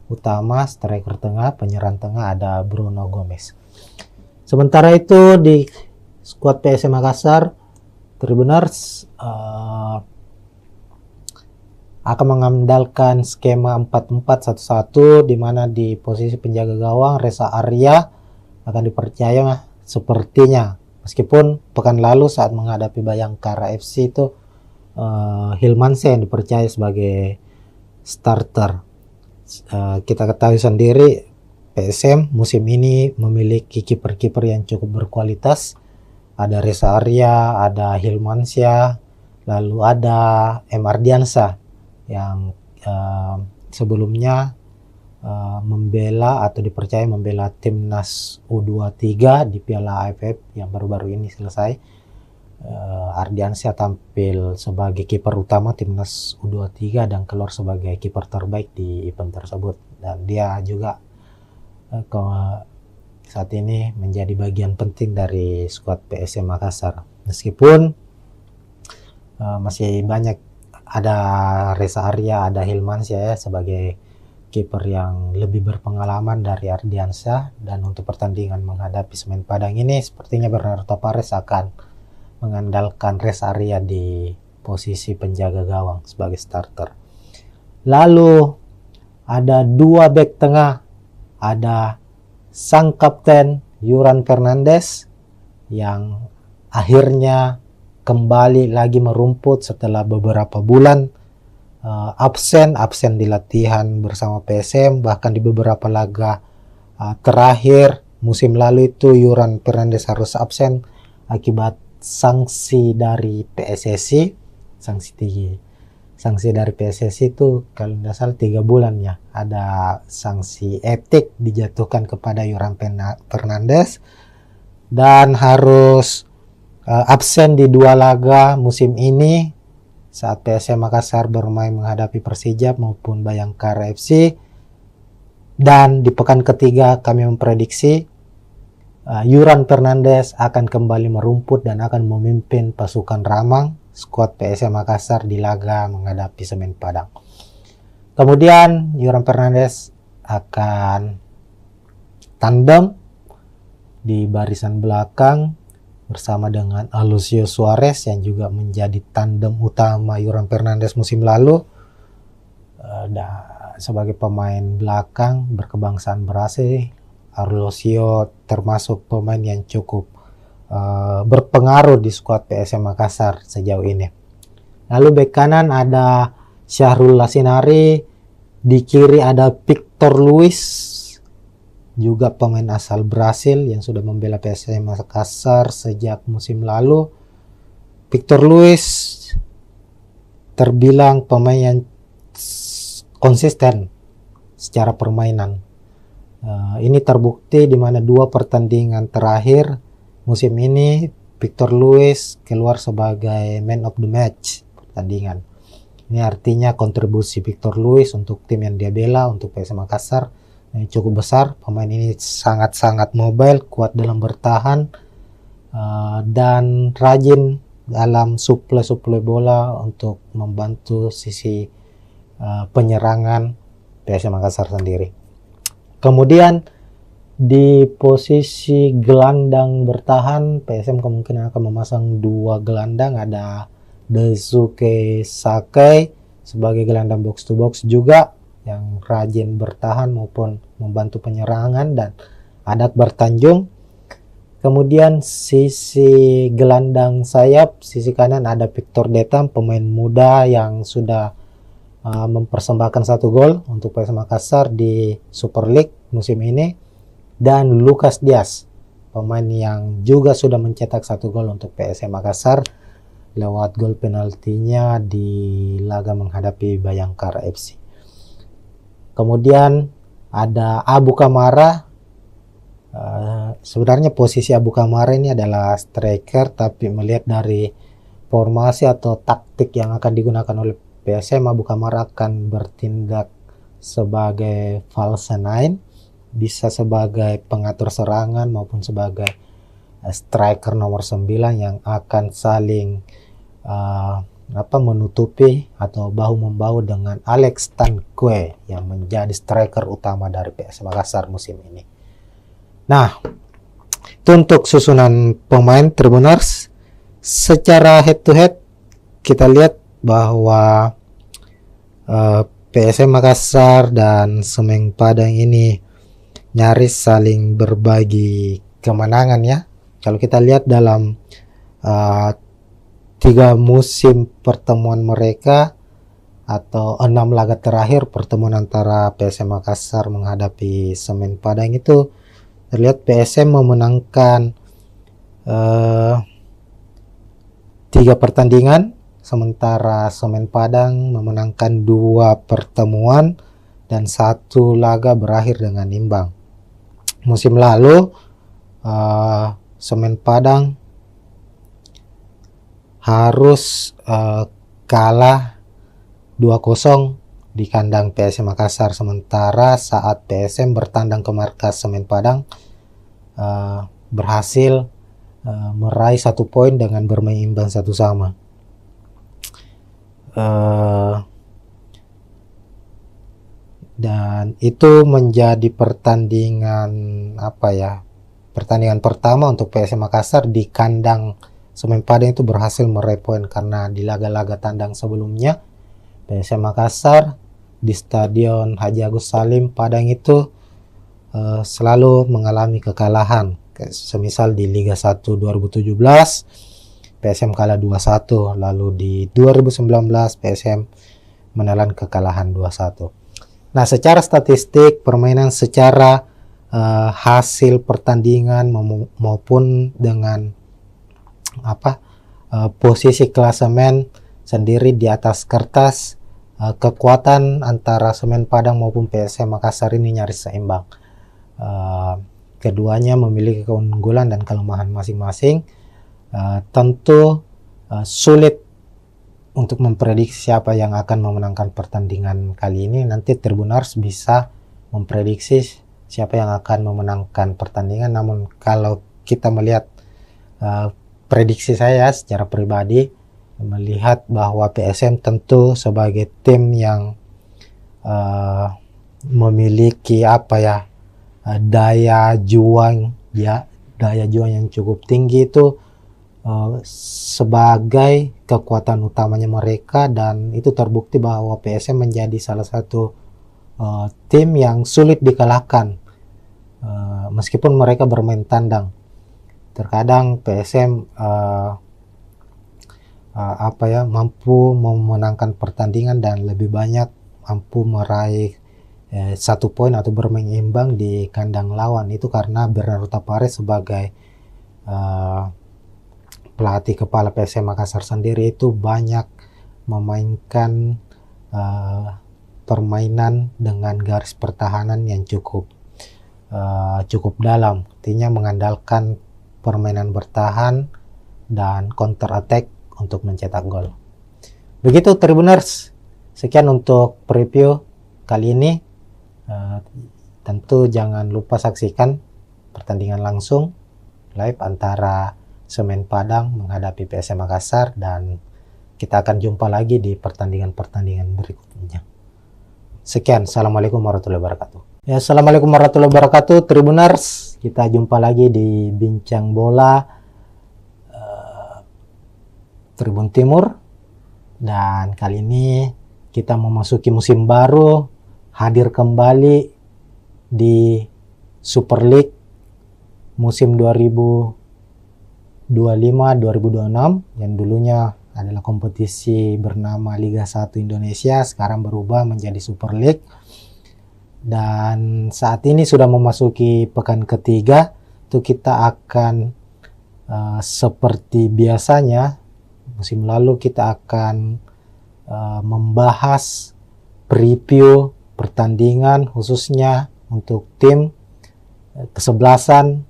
utama, striker tengah, penyerang tengah ada Bruno Gomez. Sementara itu di skuad PSM Makassar, Tribuners akan mengandalkan skema 4-4-1-1, di mana di posisi penjaga gawang Reza Arya akan dipercaya sepertinya, meskipun pekan lalu saat menghadapi Bayangkara FC itu Hilmansyah yang dipercaya sebagai starter. Kita ketahui sendiri PSM musim ini memiliki kiper-kiper yang cukup berkualitas. Ada Reza Arya, ada Hilmansyah, lalu ada M. Ardiansyah yang sebelumnya membela atau dipercaya membela timnas U23 di Piala AFF yang baru-baru ini selesai. Ardiansyah tampil sebagai kiper utama timnas U23 dan keluar sebagai kiper terbaik di event tersebut, dan dia juga saat ini menjadi bagian penting dari skuad PSM Makassar, meskipun masih banyak, ada Reza Arya, ada Hilmansyah ya, sebagai kiper yang lebih berpengalaman dari Ardiansyah. Dan untuk pertandingan menghadapi Semen Padang ini sepertinya Bernardo Tavares akan mengandalkan Reza Arya di posisi penjaga gawang sebagai starter. Lalu ada dua bek tengah, ada sang kapten Yuran Fernandes yang akhirnya kembali lagi merumput setelah beberapa bulan absen di latihan bersama PSM, bahkan di beberapa laga terakhir musim lalu itu Yuran Fernandes harus absen akibat sanksi dari PSSI. Sanksi dari PSSI itu kalau tidak salah 3 bulan ya, ada sanksi etik dijatuhkan kepada Yuran Fernandes dan harus absen di 2 laga musim ini saat PSM Makassar bermain menghadapi Persijap maupun Bayangkara FC. Dan di pekan ketiga kami memprediksi Yuran Fernandes akan kembali merumput dan akan memimpin pasukan Ramang, skuad PSM Makassar di laga menghadapi Semen Padang. Kemudian Yuran Fernandes akan tandem di barisan belakang bersama dengan Alucio Suarez yang juga menjadi tandem utama Yuran Fernandes musim lalu. Sebagai pemain belakang berkebangsaan Brasil, Alucio termasuk pemain yang cukup berpengaruh di skuad PSM Makassar sejauh ini. Lalu bek kanan ada Syahrul Lasinari, di kiri ada Victor Luis, juga pemain asal Brasil yang sudah membela PSM Makassar sejak musim lalu. Victor Luis terbilang pemain yang konsisten secara permainan. Ini terbukti di mana 2 pertandingan terakhir musim ini Victor Luis keluar sebagai man of the match pertandingan. Ini artinya kontribusi Victor Luis untuk tim yang dia bela, untuk PSM Makassar, cukup besar. Pemain ini sangat-sangat mobile, kuat dalam bertahan, dan rajin dalam suplai bola untuk membantu sisi penyerangan PSM Makassar sendiri. Kemudian di posisi gelandang bertahan, PSM kemungkinan akan memasang 2 gelandang, ada Daisuke Sakai sebagai gelandang box to box juga yang rajin bertahan maupun membantu penyerangan, dan ada Akbar Tanjung. Kemudian sisi gelandang sayap, sisi kanan ada Victor Detam, pemain muda yang sudah mempersembahkan 1 gol untuk PSM Makassar di Super League musim ini, dan Lucas Diaz, pemain yang juga sudah mencetak 1 gol untuk PSM Makassar lewat gol penaltinya di laga menghadapi Bayangkara FC. Kemudian ada Abu Kamara. Sebenarnya posisi Abu Kamara ini adalah striker, tapi melihat dari formasi atau taktik yang akan digunakan oleh PSM, Abu Kamara akan bertindak sebagai false nine, bisa sebagai pengatur serangan maupun sebagai striker nomor 9 yang akan saling menutupi atau bahu-membahu dengan Alex Tanque yang menjadi striker utama dari PSM Makassar musim ini. Nah, itu untuk susunan pemain Tribuners. Secara head to head kita lihat bahwa PSM Makassar dan Semen Padang ini nyaris saling berbagi kemenangan ya. Kalau kita lihat dalam 3 musim pertemuan mereka atau 6 laga terakhir pertemuan antara PSM Makassar menghadapi Semen Padang itu terlihat PSM memenangkan 3 pertandingan, sementara Semen Padang memenangkan 2 pertemuan dan 1 laga berakhir dengan imbang. Musim lalu Semen Padang harus kalah 2-0 di kandang PSM Makassar, sementara saat PSM bertandang ke markas Semen Padang berhasil meraih 1 poin dengan bermain imbang 1-1. Dan itu menjadi pertandingan pertandingan pertama untuk PSM Makassar di kandang Semen Padang itu berhasil meraih poin, karena di laga-laga tandang sebelumnya PSM Makassar di Stadion Haji Agus Salim Padang itu selalu mengalami kekalahan. Semisal di Liga 1 2017 PSM kalah 2-1, lalu di 2019 PSM menelan kekalahan 2-1. Nah, secara statistik permainan, secara hasil pertandingan maupun dengan posisi klasemen sendiri di atas kertas, kekuatan antara Semen Padang maupun PSM Makassar ini nyaris seimbang. Keduanya memiliki keunggulan dan kelemahan masing-masing. Tentu sulit untuk memprediksi siapa yang akan memenangkan pertandingan kali ini. Nanti Tribuners bisa memprediksi siapa yang akan memenangkan pertandingan. Namun kalau kita melihat prediksi saya secara pribadi, melihat bahwa PSM tentu sebagai tim yang memiliki daya juang yang cukup tinggi itu sebagai kekuatan utamanya mereka, dan itu terbukti bahwa PSM menjadi salah satu tim yang sulit dikalahkan meskipun mereka bermain tandang. Terkadang PSM mampu memenangkan pertandingan dan lebih banyak mampu meraih 1 poin atau bermain imbang di kandang lawan. Itu karena Bernardo Tapares sebagai pelatih kepala PSM Makassar sendiri itu banyak memainkan permainan dengan garis pertahanan yang cukup dalam, artinya mengandalkan permainan bertahan dan counter attack untuk mencetak gol. Begitu Tribuners, sekian untuk preview kali ini. Tentu jangan lupa saksikan pertandingan langsung live antara Semen Padang menghadapi PSM Makassar, dan kita akan jumpa lagi di pertandingan-pertandingan berikutnya. Sekian, assalamualaikum warahmatullahi wabarakatuh. Ya, assalamualaikum warahmatullahi wabarakatuh Tribuners, kita jumpa lagi di Bincang Bola Tribun Timur, dan kali ini kita memasuki musim baru, hadir kembali di Super League musim 2025-2026 yang dulunya adalah kompetisi bernama Liga 1 Indonesia, sekarang berubah menjadi Super League. Dan saat ini sudah memasuki pekan ketiga, itu kita akan seperti biasanya musim lalu kita akan membahas preview pertandingan khususnya untuk tim kesebelasan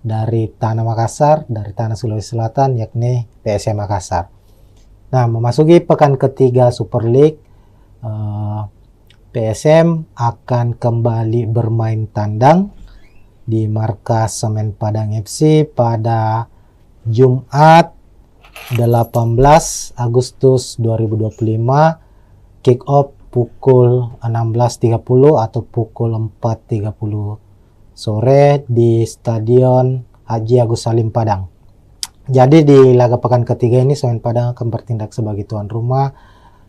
dari Tanah Makassar, dari Tanah Sulawesi Selatan, yakni PSM Makassar. Nah, memasuki pekan ketiga Super League, PSM akan kembali bermain tandang di markas Semen Padang FC pada Jumat 18 Agustus 2025, kick off pukul 16.30 atau pukul 4.30 sore di Stadion Haji Agus Salim Padang. Jadi di laga pekan ketiga ini Semen Padang akan bertindak sebagai tuan rumah,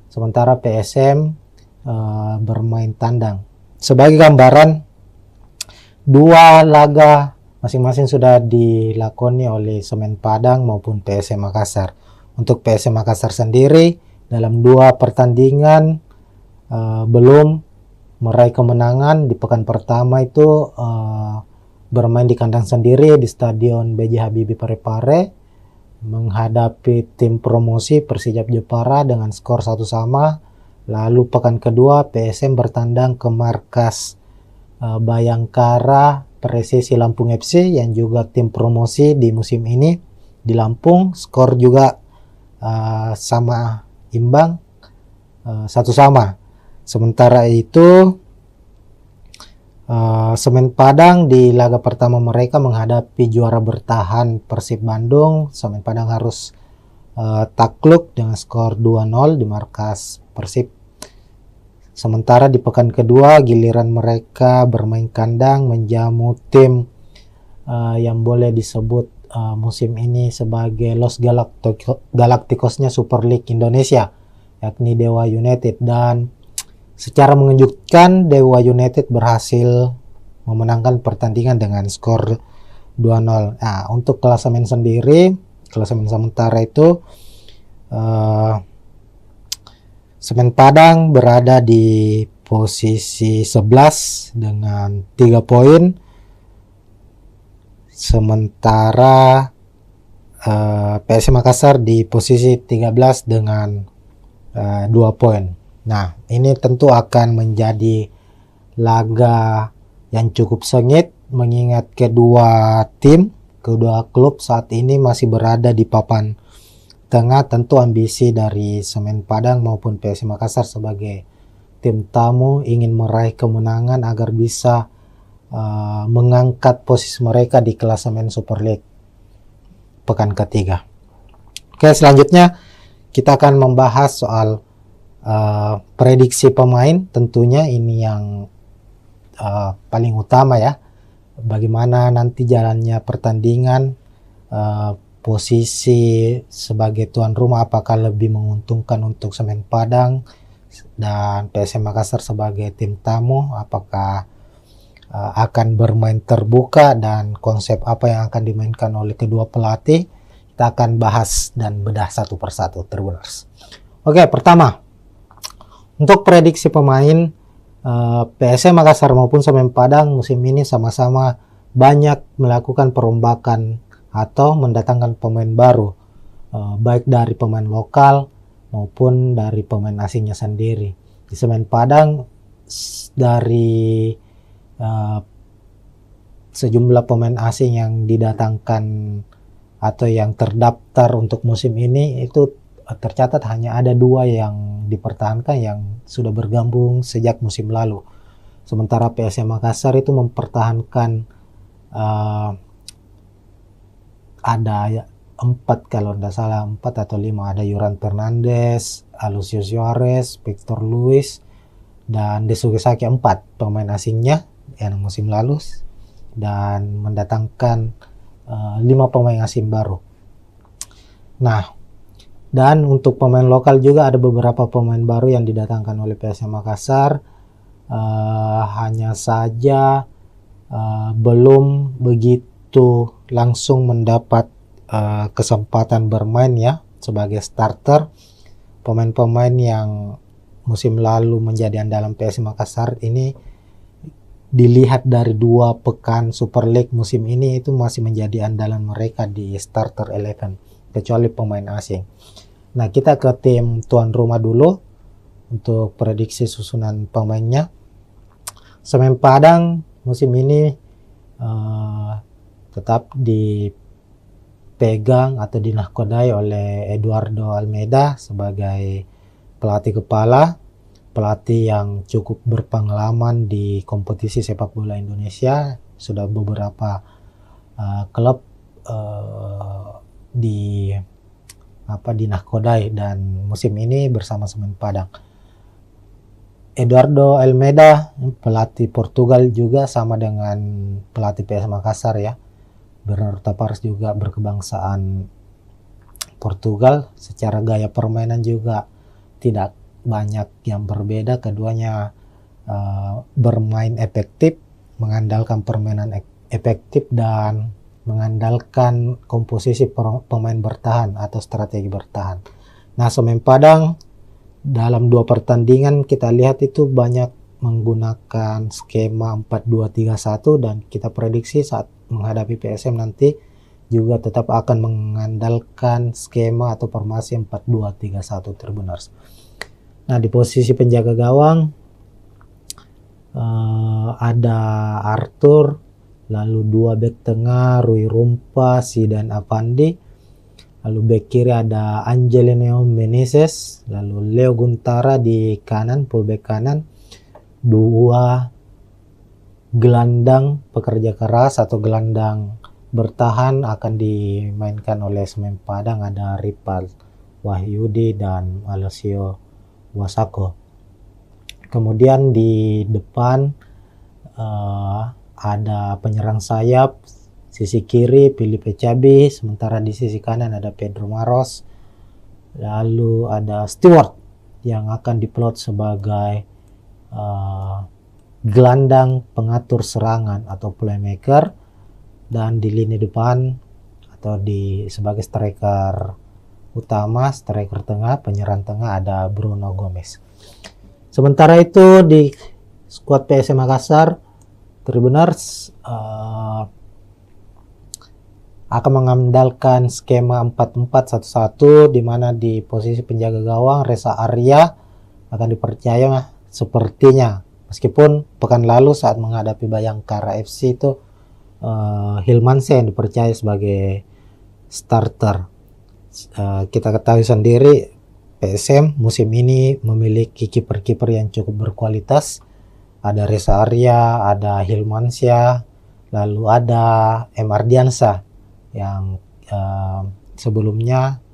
sementara PSM bermain tandang. Sebagai gambaran, dua laga masing-masing sudah dilakoni oleh Semen Padang maupun PSM Makassar. Untuk PSM Makassar sendiri dalam dua pertandingan belum meraih kemenangan. Di pekan pertama itu bermain di kandang sendiri di Stadion B.J. Habibie Parepare menghadapi tim promosi Persijap Jepara dengan skor 1-1. Lalu pekan kedua PSM bertandang ke markas Bayangkara Presisi Lampung FC yang juga tim promosi di musim ini di Lampung, skor juga sama imbang 1-1. Sementara itu Semen Padang di laga pertama mereka menghadapi juara bertahan Persib Bandung. Semen Padang harus takluk dengan skor 2-0 di markas Persib. Sementara di pekan kedua giliran mereka bermain kandang menjamu tim yang boleh disebut musim ini sebagai Los Galacticosnya Super League Indonesia, yakni Dewa United. Dan secara mengejutkan Dewa United berhasil memenangkan pertandingan dengan skor 2-0. Nah, untuk klasemen sendiri, klasemen sementara itu Semen Padang berada di posisi 11 dengan 3 poin. Sementara PSM Makassar di posisi 13 dengan 2 poin. Nah, ini tentu akan menjadi laga yang cukup sengit mengingat kedua klub saat ini masih berada di papan tengah. Tentu ambisi dari Semen Padang maupun PSM Makassar sebagai tim tamu ingin meraih kemenangan agar bisa mengangkat posisi mereka di klasemen Super League pekan ketiga. Oke, selanjutnya kita akan membahas soal prediksi pemain. Tentunya ini yang paling utama ya, bagaimana nanti jalannya pertandingan, posisi sebagai tuan rumah apakah lebih menguntungkan untuk Semen Padang dan PSM Makassar sebagai tim tamu, apakah akan bermain terbuka dan konsep apa yang akan dimainkan oleh kedua pelatih. Kita akan bahas dan bedah satu persatu, Tribuners. Oke, pertama untuk prediksi pemain, PSM Makassar maupun Semen Padang musim ini sama-sama banyak melakukan perombakan atau mendatangkan pemain baru, baik dari pemain lokal maupun dari pemain asingnya sendiri. Di Semen Padang dari sejumlah pemain asing yang didatangkan atau yang terdaftar untuk musim ini itu tercatat hanya ada 2 yang dipertahankan yang sudah bergabung sejak musim lalu. Sementara PSM Makassar itu mempertahankan ada 4 kalau tidak salah 4 atau 5, ada Yoran Fernandes, Alucius Suarez, Victor Luis, dan Desugesaki 4 pemain asingnya yang musim lalu, dan mendatangkan 5 pemain asing baru. Nah, dan untuk pemain lokal juga ada beberapa pemain baru yang didatangkan oleh PSM Makassar, hanya saja belum begitu langsung mendapat kesempatan bermain ya. sebagai starter. Pemain-pemain yang musim lalu menjadi andalan PSM Makassar ini dilihat dari 2 pekan Super League musim ini itu masih menjadi andalan mereka di starter 11, kecuali pemain asing. Nah, kita ke tim tuan rumah dulu untuk prediksi susunan pemainnya. Semen Padang musim ini tetap dipegang atau dinahkodai oleh Eduardo Almeida sebagai pelatih kepala, pelatih yang cukup berpengalaman di kompetisi sepak bola Indonesia. Sudah beberapa klub dinahkodai, dan musim ini bersama Semen Padang. Eduardo Almeida, pelatih Portugal juga, sama dengan pelatih PSM Makassar ya. Bernardo Tavares juga berkebangsaan Portugal. Secara gaya permainan juga tidak banyak yang berbeda. Keduanya bermain efektif, mengandalkan permainan efektif dan mengandalkan komposisi pemain bertahan atau strategi bertahan. Nah, Semen Padang dalam 2 pertandingan kita lihat itu banyak menggunakan skema 4-2-3-1, dan kita prediksi saat menghadapi PSM nanti juga tetap akan mengandalkan skema atau formasi 4-2-3-1 Tribuners. Nah, di posisi penjaga gawang ada Arthur, lalu 2 bek tengah Rui Rumpa, Zidan Afandi. Lalu bek kiri ada Angelino Meneses, lalu Leo Guntara di kanan, fullback kanan. 2 gelandang pekerja keras atau gelandang bertahan akan dimainkan oleh Semen Padang, ada Ripal Wahyudi dan Alessio Wasako. Kemudian di depan ada penyerang sayap. Sisi kiri Filipe Cabi, sementara di sisi kanan ada Pedro Maros. Lalu ada Stewart yang akan diplot sebagai gelandang pengatur serangan atau playmaker, dan di lini depan atau sebagai striker utama, striker tengah, penyerang tengah ada Bruno Gomez. Sementara itu di skuad PSM Makassar, Tribuners akan mengandalkan skema 4-4-1-1, di mana di posisi penjaga gawang Reza Arya akan dipercaya sepertinya, meskipun pekan lalu saat menghadapi Bayangkara FC itu Hilmansyah yang dipercaya sebagai starter. Kita ketahui sendiri PSM musim ini memiliki kiper-kiper yang cukup berkualitas. Ada Reza Arya, ada Hilmansyah, lalu ada M. Ardiansyah yang sebelumnya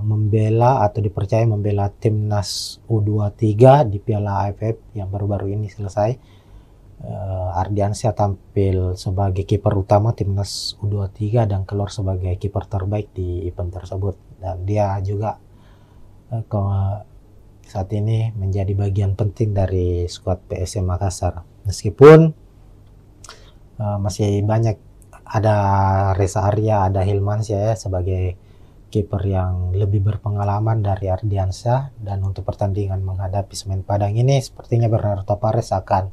membela atau dipercaya membela timnas U23 di Piala AFF yang baru-baru ini selesai. Ardiansyah tampil sebagai kiper utama timnas U23 dan keluar sebagai kiper terbaik di event tersebut, dan dia juga saat ini menjadi bagian penting dari skuad PSM Makassar, meskipun masih banyak. Ada Reza Arya, ada Hilmansyah ya, sebagai kiper yang lebih berpengalaman dari Ardiansyah. Dan untuk pertandingan menghadapi Semen Padang ini sepertinya Bernardo Tavares akan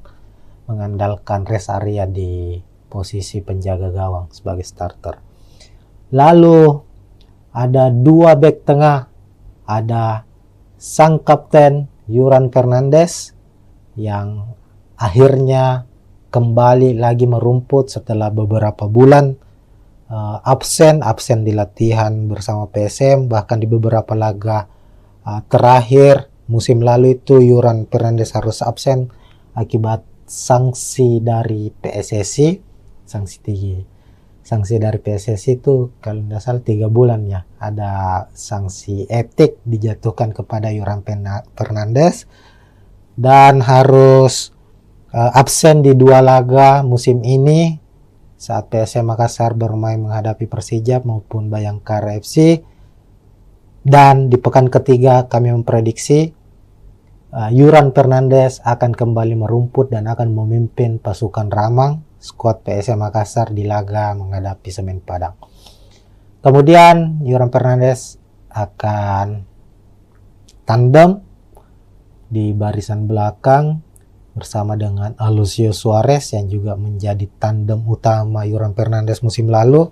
mengandalkan Reza Arya di posisi penjaga gawang sebagai starter. Lalu ada 2 bek tengah, ada sang kapten Yuran Fernandes yang akhirnya kembali lagi merumput setelah beberapa bulan absen di latihan bersama PSM. Bahkan di beberapa laga terakhir musim lalu itu Yuran Fernandes harus absen akibat sanksi dari PSSI. Sanksi dari PSSI itu kalau tidak salah 3 bulan ya. Ada sanksi etik dijatuhkan kepada Yuran Fernandes dan harus absen di 2 laga musim ini saat PSM Makassar bermain menghadapi Persija maupun Bayangkara FC. Dan di pekan ketiga kami memprediksi Yuran Fernandes akan kembali merumput dan akan memimpin pasukan Ramang skuad PSM Makassar di laga menghadapi Semen Padang. Kemudian Yuran Fernandes akan tandem di barisan belakang bersama dengan Alucio Suarez yang juga menjadi tandem utama Yoran Fernandes musim lalu.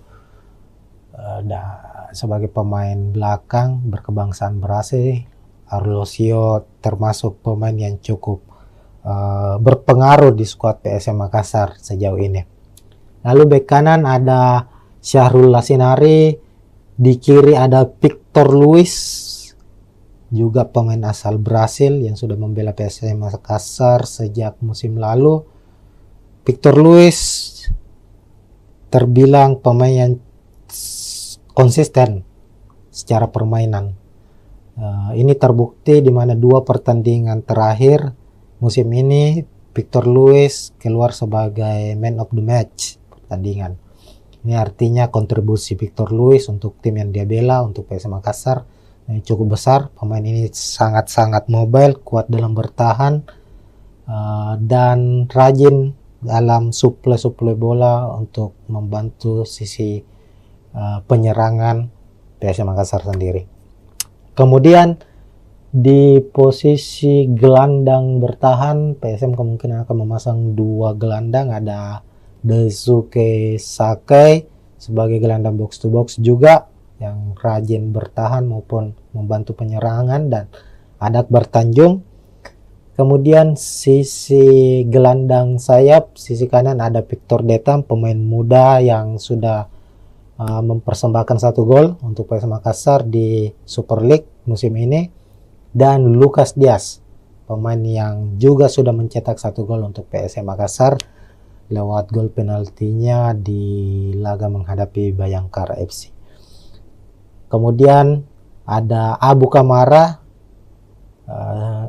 Sebagai pemain belakang berkebangsaan Brasil, Alucio termasuk pemain yang cukup berpengaruh di skuad PSM Makassar sejauh ini. Lalu bek kanan ada Syahrul Lasinari, di kiri ada Victor Luis, juga pemain asal Brasil yang sudah membela PSM Makassar sejak musim lalu. Victor Luis terbilang pemain yang konsisten secara permainan. Ini terbukti di mana 2 pertandingan terakhir musim ini Victor Luis keluar sebagai man of the match pertandingan. Ini artinya kontribusi Victor Luis untuk tim yang dia bela, untuk PSM Makassar, cukup besar. Pemain ini sangat-sangat mobile, kuat dalam bertahan, dan rajin dalam suplai bola untuk membantu sisi penyerangan PSM Makassar sendiri. Kemudian di posisi gelandang bertahan, PSM kemungkinan akan memasang 2 gelandang, ada Daisuke Sakai sebagai gelandang box to box juga yang rajin bertahan maupun membantu penyerangan, dan ada Akbar Tanjung. Kemudian sisi gelandang sayap, sisi kanan ada Victor Detam, pemain muda yang sudah mempersembahkan 1 gol untuk PSM Makassar di Super League musim ini, dan Lucas Diaz, pemain yang juga sudah mencetak 1 gol untuk PSM Makassar lewat gol penaltinya di laga menghadapi Bayangkara FC. Kemudian ada Abu Kamara.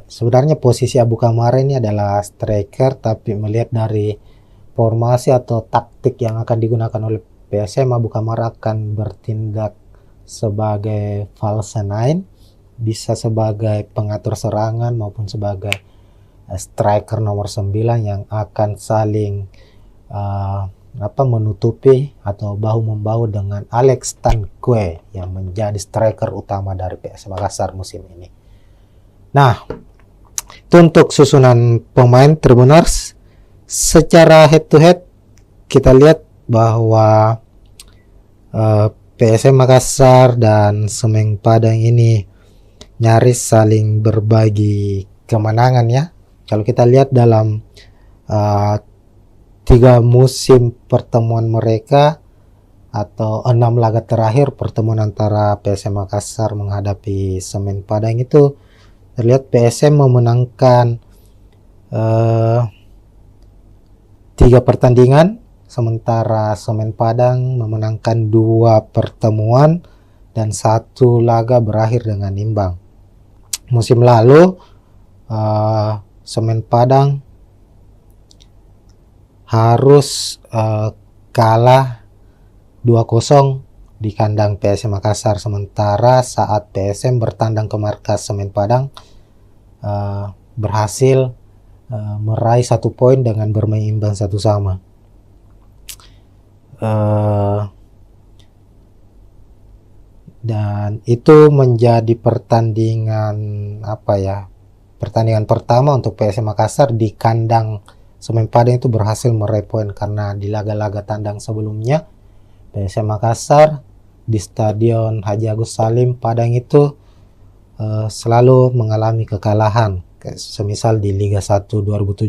Sebenarnya posisi Abu Kamara ini adalah striker, tapi melihat dari formasi atau taktik yang akan digunakan oleh PSM, Abu Kamara akan bertindak sebagai false nine, bisa sebagai pengatur serangan maupun sebagai striker nomor 9 yang akan saling menutupi atau bahu-membahu dengan Alex Tanque yang menjadi striker utama dari PSM Makassar musim ini. Nah, itu untuk susunan pemain Tribuners. Secara head to head kita lihat bahwa PSM Makassar dan Semen Padang ini nyaris saling berbagi kemenangan ya. Kalau kita lihat dalam 3 musim pertemuan mereka atau 6 laga terakhir pertemuan antara PSM Makassar menghadapi Semen Padang itu terlihat PSM memenangkan 3 pertandingan, sementara Semen Padang memenangkan 2 pertemuan dan 1 laga berakhir dengan imbang. Musim lalu Semen Padang harus kalah 2-0 di kandang PSM Makassar, sementara saat PSM bertandang ke markas Semen Padang berhasil meraih 1 poin dengan bermain imbang 1-1. Dan itu menjadi pertandingan pertandingan pertama untuk PSM Makassar di kandang Semen Padang itu berhasil meraih poin, karena di laga-laga tandang sebelumnya PSM Makassar di Stadion Haji Agus Salim Padang itu selalu mengalami kekalahan. Semisal di Liga 1 2017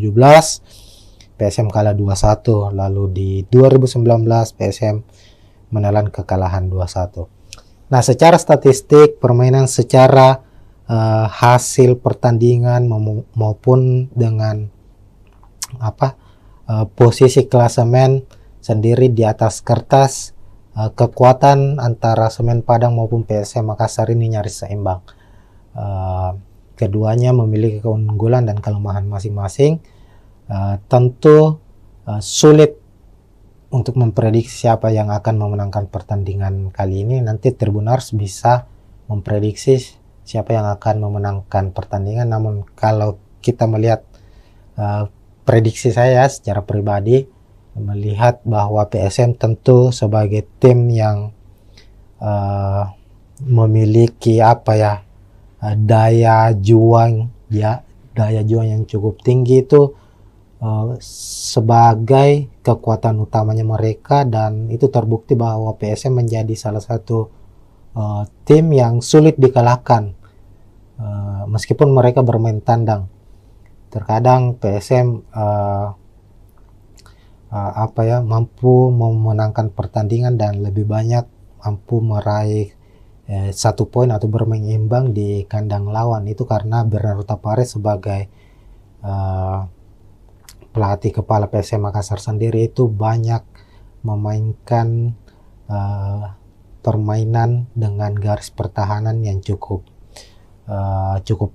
PSM kalah 2-1, lalu di 2019 PSM menelan kekalahan 2-1. Nah, secara statistik permainan, secara hasil pertandingan maupun dengan posisi klasemen sendiri di atas kertas, kekuatan antara Semen Padang maupun PSM Makassar ini nyaris seimbang. Keduanya memiliki keunggulan dan kelemahan masing-masing. Tentu sulit untuk memprediksi siapa yang akan memenangkan pertandingan kali ini. Nanti Tribuners bisa memprediksi siapa yang akan memenangkan pertandingan. Namun kalau kita melihat prediksi saya secara pribadi, melihat bahwa PSM tentu sebagai tim yang memiliki daya juang yang cukup tinggi itu sebagai kekuatan utamanya mereka, dan itu terbukti bahwa PSM menjadi salah satu tim yang sulit dikalahkan meskipun mereka bermain tandang. Terkadang PSM mampu memenangkan pertandingan dan lebih banyak mampu meraih 1 poin atau bermain imbang di kandang lawan. Itu karena Bernardo Tapares sebagai pelatih kepala PSM Makassar sendiri itu banyak memainkan permainan dengan garis pertahanan yang cukup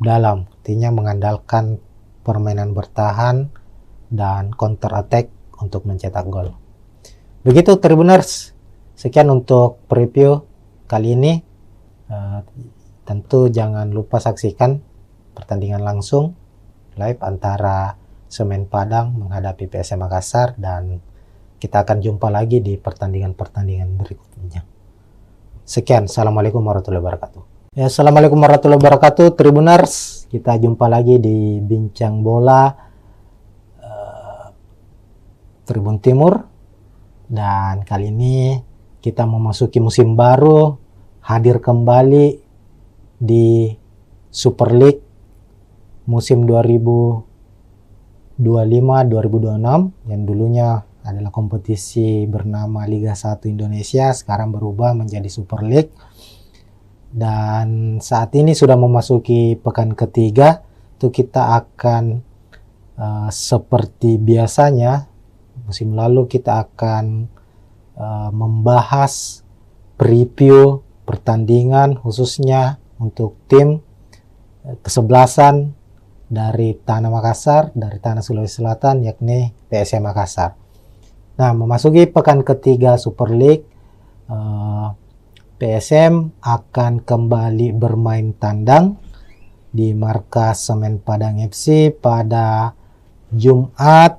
dalam, artinya mengandalkan permainan bertahan dan counter attack untuk mencetak gol. Begitu Tribuners, sekian untuk preview kali ini. Tentu jangan lupa saksikan pertandingan langsung live antara Semen Padang menghadapi PSM Makassar, dan kita akan jumpa lagi di pertandingan-pertandingan berikutnya. Sekian, assalamualaikum warahmatullahi wabarakatuh. Ya, assalamualaikum warahmatullahi wabarakatuh Tribuners, kita jumpa lagi di Bincang Bola Tribun Timur, dan kali ini kita memasuki musim baru, hadir kembali di Super League musim 2025-2026 yang dulunya adalah kompetisi bernama Liga 1 Indonesia, sekarang berubah menjadi Super League, dan saat ini sudah memasuki pekan ketiga. Itu kita akan seperti biasanya musim lalu kita akan membahas preview pertandingan khususnya untuk tim kesebelasan dari Tanah Makassar, dari Tanah Sulawesi Selatan, yakni PSM Makassar. Nah, memasuki pekan ketiga Super League, PSM akan kembali bermain tandang di markas Semen Padang FC pada Jumat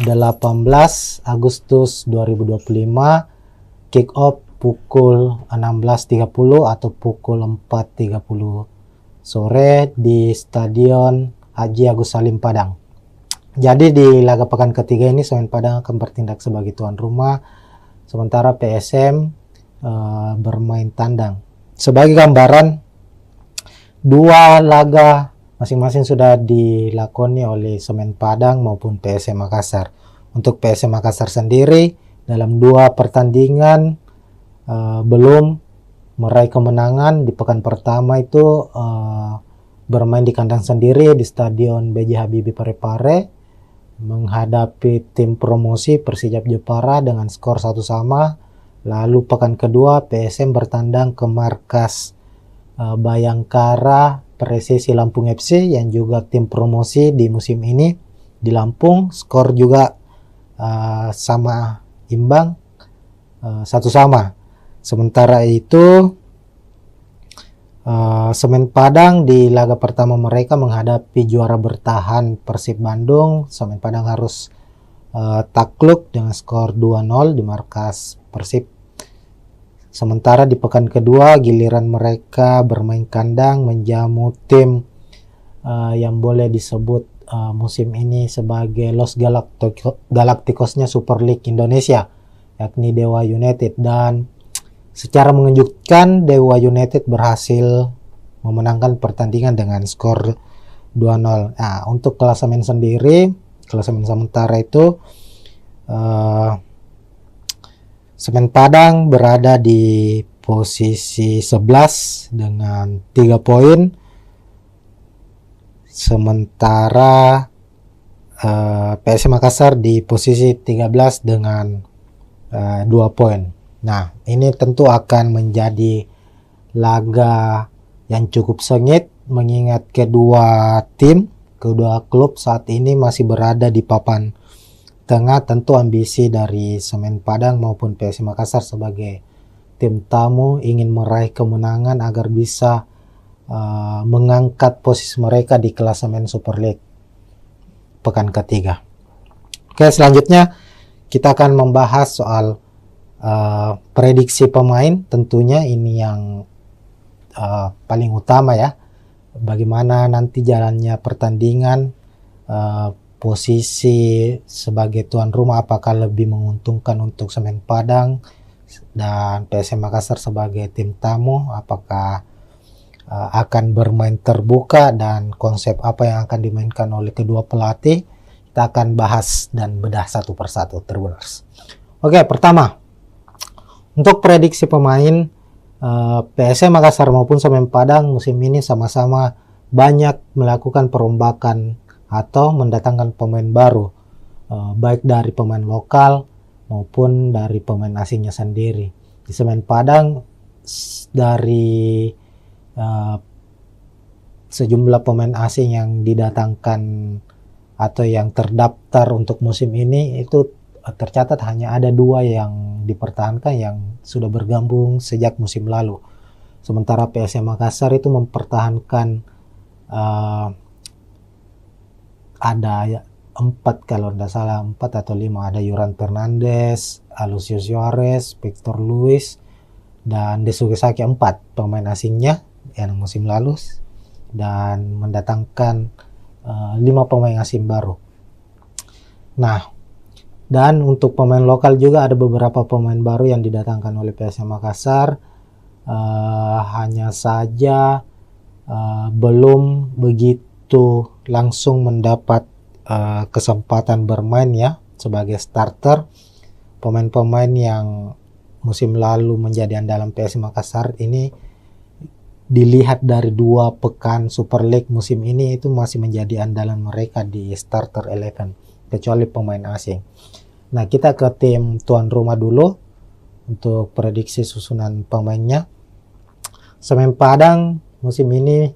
18 Agustus 2025, kick off pukul 16.30 atau pukul 4.30 sore di Stadion Haji Agus Salim Padang. Jadi di laga pekan ketiga ini Semen Padang akan bertindak sebagai tuan rumah, sementara PSM bermain tandang. Sebagai gambaran, 2 laga masing-masing sudah dilakoni oleh Semen Padang maupun PSM Makassar. Untuk PSM Makassar sendiri dalam 2 pertandingan belum meraih kemenangan. Di pekan pertama itu bermain di kandang sendiri di Stadion B.J. Habibie Parepare menghadapi tim promosi Persijap Jepara dengan skor 1-1. Lalu pekan kedua PSM bertandang ke markas Bayangkara Presisi Lampung FC yang juga tim promosi di musim ini di Lampung, skor juga sama imbang 1-1. Sementara itu Semen Padang di laga pertama mereka menghadapi juara bertahan Persib Bandung. Semen Padang harus takluk dengan skor 2-0 di markas Persib. Sementara di pekan kedua giliran mereka bermain kandang menjamu tim yang boleh disebut musim ini sebagai Los Galacticosnya Super League Indonesia, yakni Dewa United, dan secara mengejutkan Dewa United berhasil memenangkan pertandingan dengan skor 2-0. Nah, untuk klasemen sendiri, klasemen sementara itu Semen Padang berada di posisi 11 dengan 3 poin. Sementara PSM Makassar di posisi 13 dengan 2 poin. Nah, ini tentu akan menjadi laga yang cukup sengit mengingat kedua klub saat ini masih berada di papan tengah. Tentu ambisi dari Semen Padang maupun PSM Makassar sebagai tim tamu ingin meraih kemenangan agar bisa mengangkat posisi mereka di klasemen Super League pekan ketiga. Oke, selanjutnya kita akan membahas soal prediksi pemain. Tentunya ini yang paling utama ya. Bagaimana nanti jalannya pertandingan, posisi sebagai tuan rumah apakah lebih menguntungkan untuk Semen Padang dan PSM Makassar sebagai tim tamu, apakah akan bermain terbuka dan konsep apa yang akan dimainkan oleh kedua pelatih. Kita akan bahas dan bedah satu persatu, Tribuners. Oke, pertama untuk prediksi pemain, PSM Makassar maupun Semen Padang musim ini sama-sama banyak melakukan perombakan atau mendatangkan pemain baru, baik dari pemain lokal maupun dari pemain asingnya sendiri. Di Semen Padang dari sejumlah pemain asing yang didatangkan atau yang terdaftar untuk musim ini itu tercatat hanya ada 2 yang dipertahankan yang sudah bergabung sejak musim lalu. Sementara PSM Makassar itu mempertahankan ada 4 kalau tidak salah, 4 atau 5, ada Yuran Fernandes, Alucio Suarez, Victor Luis, dan Desugesaki, 4 pemain asingnya yang musim lalu, dan mendatangkan 5 pemain asing baru. Nah, dan untuk pemain lokal juga ada beberapa pemain baru yang didatangkan oleh PSM Makassar, hanya saja belum begitu langsung mendapat kesempatan bermain ya sebagai starter. Pemain-pemain yang musim lalu menjadi andalan PSM Makassar ini dilihat dari 2 pekan Super League musim ini itu masih menjadi andalan mereka di starter 11, kecuali pemain asing. Nah, kita ke tim tuan rumah dulu untuk prediksi susunan pemainnya. Semen Padang musim ini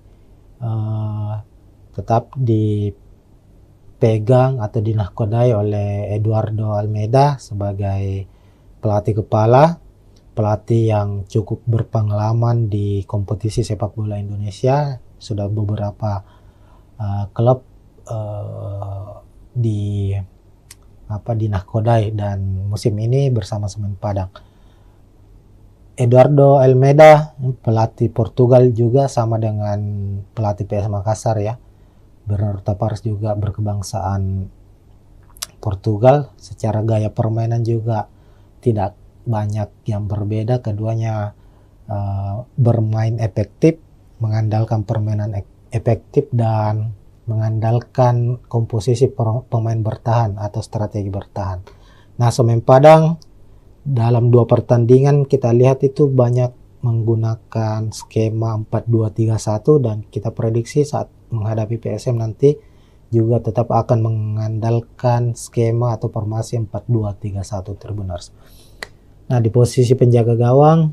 tetap dipegang atau dinahkodai oleh Eduardo Almeida sebagai pelatih kepala, pelatih yang cukup berpengalaman di kompetisi sepak bola Indonesia. Sudah beberapa klub dinahkodai, dan musim ini bersama Semen Padang. Eduardo Almeida, pelatih Portugal juga, sama dengan pelatih PS Makassar ya. Bernardo Tavares juga berkebangsaan Portugal. Secara gaya permainan juga tidak banyak yang berbeda. Keduanya bermain efektif, mengandalkan permainan efektif dan mengandalkan komposisi pemain bertahan atau strategi bertahan. Nah, Semen Padang dalam 2 pertandingan kita lihat itu banyak menggunakan skema 4-2-3-1, dan kita prediksi saat menghadapi PSM nanti juga tetap akan mengandalkan skema atau formasi 4-2-3-1, Tribuners. Nah, di posisi penjaga gawang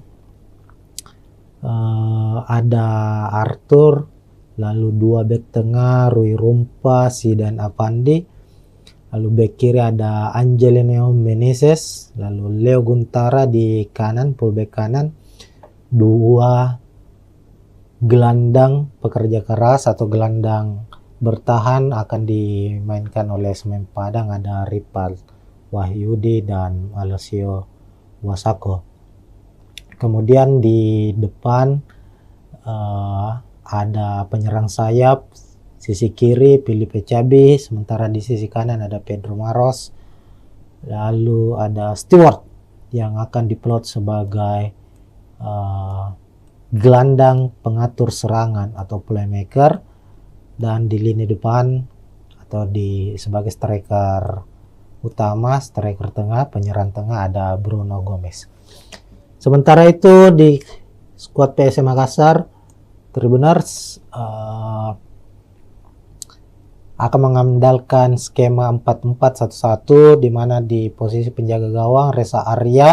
ada Arthur, lalu 2 bek tengah Rui Rumpa, Zidan Afandi, lalu bek kiri ada Angelino Meneses, lalu Leo Guntara di kanan, fullback kanan. 2 gelandang pekerja keras atau gelandang bertahan akan dimainkan oleh Semen Padang, ada Ripal Wahyudi dan Alessio Wasako. Kemudian di depan ada penyerang sayap, sisi kiri Filipe Cabi, sementara di sisi kanan ada Pedro Maros, lalu ada Stewart yang akan diplot sebagai gelandang pengatur serangan atau playmaker, dan di lini depan atau sebagai striker utama, striker tengah, penyerang tengah ada Bruno Gomez. Sementara itu di skuad PSM Makassar, Tribuners akan mengandalkan skema 4-4-1-1, di mana di posisi penjaga gawang Reza Arya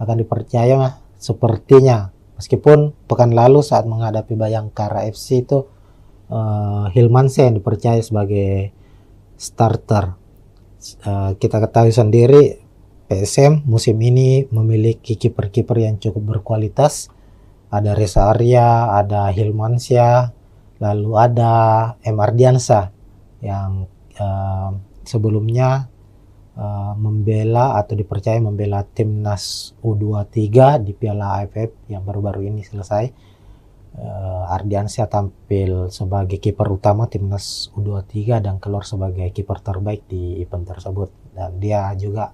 akan dipercaya sepertinya, meskipun pekan lalu saat menghadapi Bayangkara FC itu Hilmansyah yang dipercaya sebagai starter. Kita ketahui sendiri PSM musim ini memiliki kiper-kiper yang cukup berkualitas. Ada Reza Arya, ada Hilmansyah, lalu ada M. Ardiansyah yang sebelumnya membela atau dipercaya membela timnas U23 di Piala AFF yang baru-baru ini selesai. Ardiansyah tampil sebagai kiper utama timnas U23 dan keluar sebagai kiper terbaik di event tersebut, dan dia juga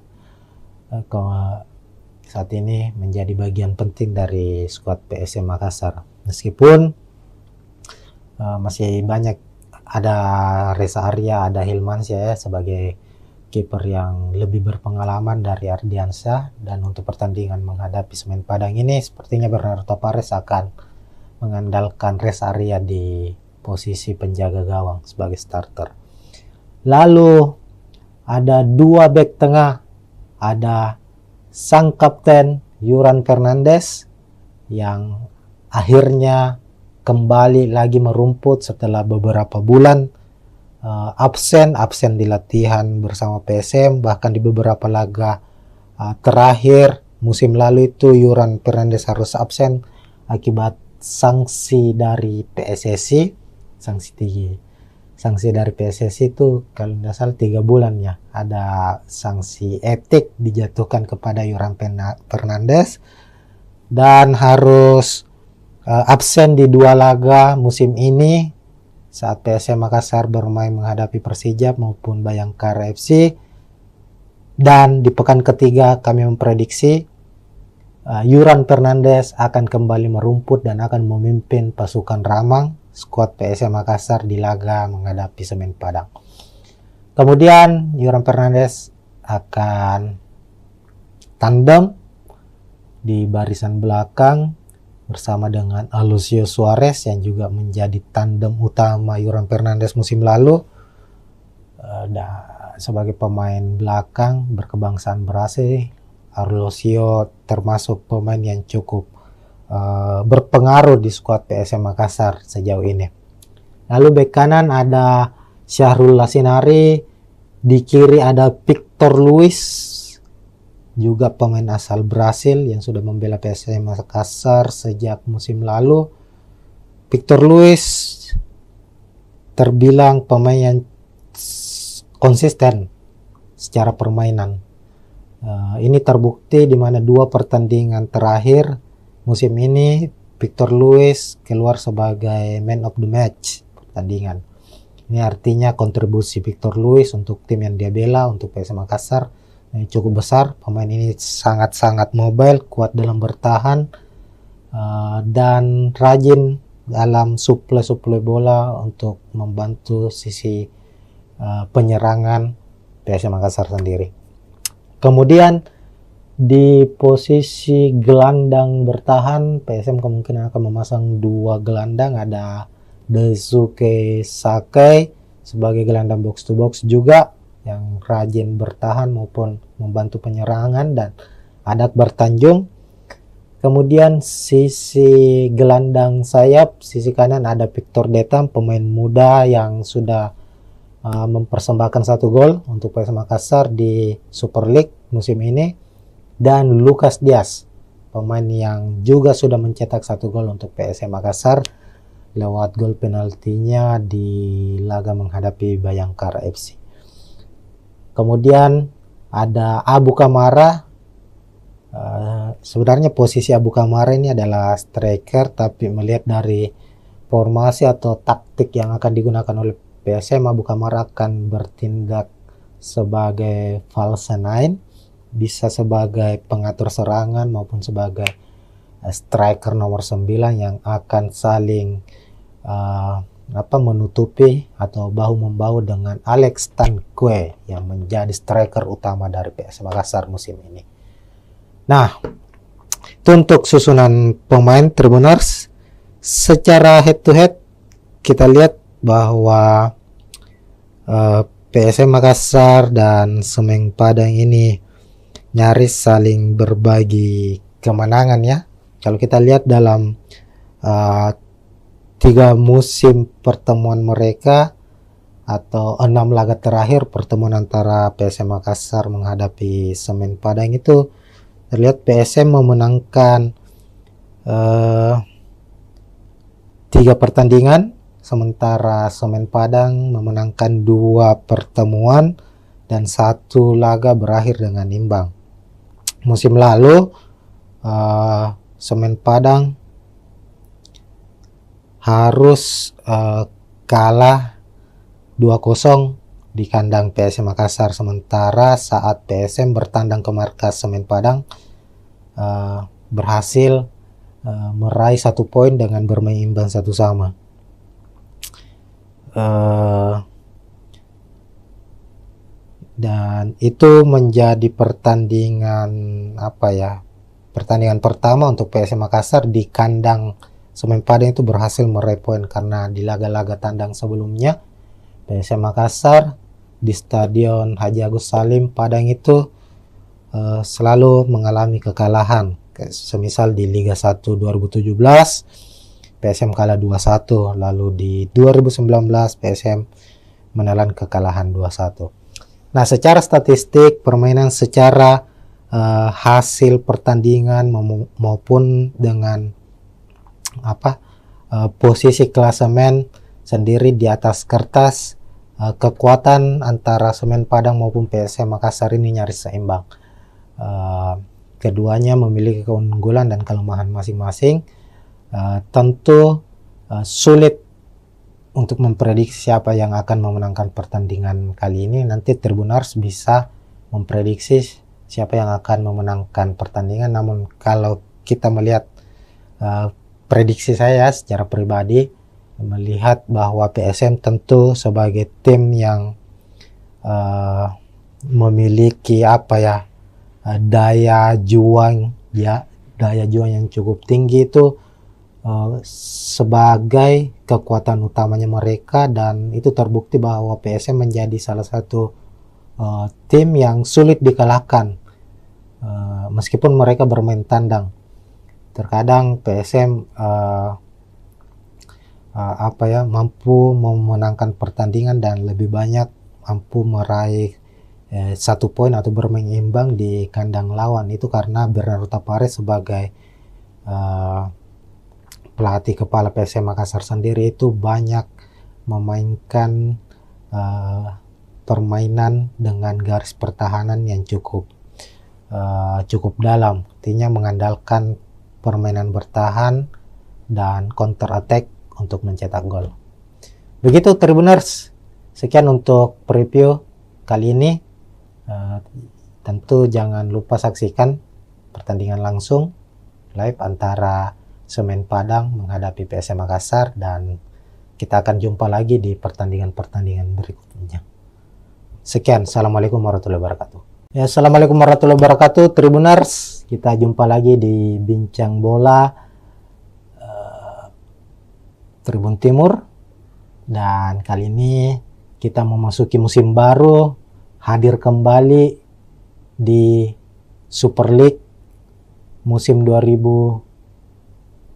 saat ini menjadi bagian penting dari skuad PSM Makassar. Meskipun masih banyak, ada Reza Arya, ada Hilmansyah ya sebagai kiper yang lebih berpengalaman dari Ardiansyah, dan untuk pertandingan menghadapi Semen Padang ini sepertinya Bernardo Tavares akan mengandalkan Reza Arya di posisi penjaga gawang sebagai starter. Lalu ada dua bek tengah, ada sang kapten Yuran Fernandes yang akhirnya kembali lagi merumput setelah beberapa bulan absen di latihan bersama PSM, bahkan di beberapa laga terakhir musim lalu itu Yuran Fernandes harus absen akibat sanksi dari PSSI. Sanksi dari PSSI itu kalau tidak salah 3 bulan ya, ada sanksi etik dijatuhkan kepada Yuran Fernandes dan harus absen di 2 laga musim ini saat PSM Makassar bermain menghadapi Persijap maupun Bayangkara FC. Dan di pekan ketiga kami memprediksi Yuran Fernandes akan kembali merumput dan akan memimpin pasukan Ramang skuad PSM Makassar di laga menghadapi Semen Padang. Kemudian Yuran Fernandes akan tandem di barisan belakang bersama dengan Alucio Suarez yang juga menjadi tandem utama Yuran Fernandes musim lalu. Sebagai pemain belakang berkebangsaan Brasil, Alucio termasuk pemain yang cukup berpengaruh di skuad PSM Makassar sejauh ini. Lalu bek kanan ada Syahrul Lasinari, di kiri ada Victor Luis, juga pemain asal Brasil yang sudah membela PSM Makassar sejak musim lalu. Victor Luis terbilang pemain yang konsisten secara permainan. Ini terbukti di mana 2 pertandingan terakhir musim ini Victor Luis keluar sebagai man of the match pertandingan. Ini artinya kontribusi Victor Luis untuk tim yang dia bela, untuk PSM Makassar, cukup besar. Pemain ini sangat-sangat mobile, kuat dalam bertahan, dan rajin dalam suplai bola untuk membantu sisi penyerangan PSM Makassar sendiri. Kemudian di posisi gelandang bertahan PSM kemungkinan akan memasang 2 gelandang, ada Daisuke Sakai sebagai gelandang box to box juga yang rajin bertahan maupun membantu penyerangan, dan ada Akbar Tanjung. Kemudian sisi gelandang sayap, sisi kanan ada Victor Detam, pemain muda yang sudah mempersembahkan 1 gol untuk PSM Makassar di Super League musim ini, dan Lucas Diaz, pemain yang juga sudah mencetak 1 gol untuk PSM Makassar lewat gol penaltinya di laga menghadapi Bayangkara FC. Kemudian ada Abu Kamara. Sebenarnya posisi Abu Kamara ini adalah striker, tapi melihat dari formasi atau taktik yang akan digunakan oleh PSM, Abu Kamara akan bertindak sebagai false nine, bisa sebagai pengatur serangan maupun sebagai striker nomor 9 yang akan saling menutupi atau bahu-membahu dengan Alex Tanque yang menjadi striker utama dari PSM Makassar musim ini. Nah, itu untuk susunan pemain Tribuners. Secara head to head kita lihat bahwa PSM Makassar dan Semen Padang ini nyaris saling berbagi kemenangan ya. Kalau kita lihat dalam 3 musim pertemuan mereka atau 6 laga terakhir pertemuan antara PSM Makassar menghadapi Semen Padang itu terlihat PSM memenangkan 3 pertandingan, sementara Semen Padang memenangkan 2 pertemuan dan 1 laga berakhir dengan imbang. Musim lalu Semen Padang harus kalah 2-0 di kandang PSM Makassar. Sementara saat PSM bertandang ke markas Semen Padang berhasil meraih 1 poin dengan bermain imbang 1-1. Dan itu menjadi pertandingan pertandingan pertama untuk PSM Makassar di kandang Semen Padang itu berhasil meraih poin, karena di laga-laga tandang sebelumnya PSM Makassar di Stadion Haji Agus Salim Padang itu selalu mengalami kekalahan. Semisal di Liga 1 2017 PSM kalah 2-1, lalu di 2019 PSM menelan kekalahan 2-1. Nah, secara statistik permainan, secara hasil pertandingan maupun dengan posisi klasemen sendiri di atas kertas, kekuatan antara Semen Padang maupun PSM Makassar ini nyaris seimbang. Keduanya memiliki keunggulan dan kelemahan masing-masing. Tentu sulit untuk memprediksi siapa yang akan memenangkan pertandingan kali ini. Nanti Tribuners bisa memprediksi siapa yang akan memenangkan pertandingan. Namun kalau kita melihat prediksi saya secara pribadi, melihat bahwa PSM tentu sebagai tim yang memiliki daya juang yang cukup tinggi itu sebagai kekuatan utamanya mereka, dan itu terbukti bahwa PSM menjadi salah satu tim yang sulit dikalahkan meskipun mereka bermain tandang. Terkadang PSM mampu memenangkan pertandingan dan lebih banyak mampu meraih 1 poin atau bermain imbang di kandang lawan. Itu karena Bernardo Tapares sebagai pelatih kepala PSM Makassar sendiri itu banyak memainkan permainan dengan garis pertahanan yang cukup dalam, artinya mengandalkan permainan bertahan dan counter attack untuk mencetak gol. Begitu Tribuners, sekian untuk preview kali ini. Tentu jangan lupa saksikan pertandingan langsung live antara Semen Padang menghadapi PSM Makassar, dan kita akan jumpa lagi di pertandingan-pertandingan berikutnya. Sekian, assalamualaikum warahmatullahi wabarakatuh. Ya, assalamualaikum warahmatullahi wabarakatuh Tribuners. Kita jumpa lagi di Bincang Bola Tribun Timur, dan kali ini kita memasuki musim baru, hadir kembali di Super League musim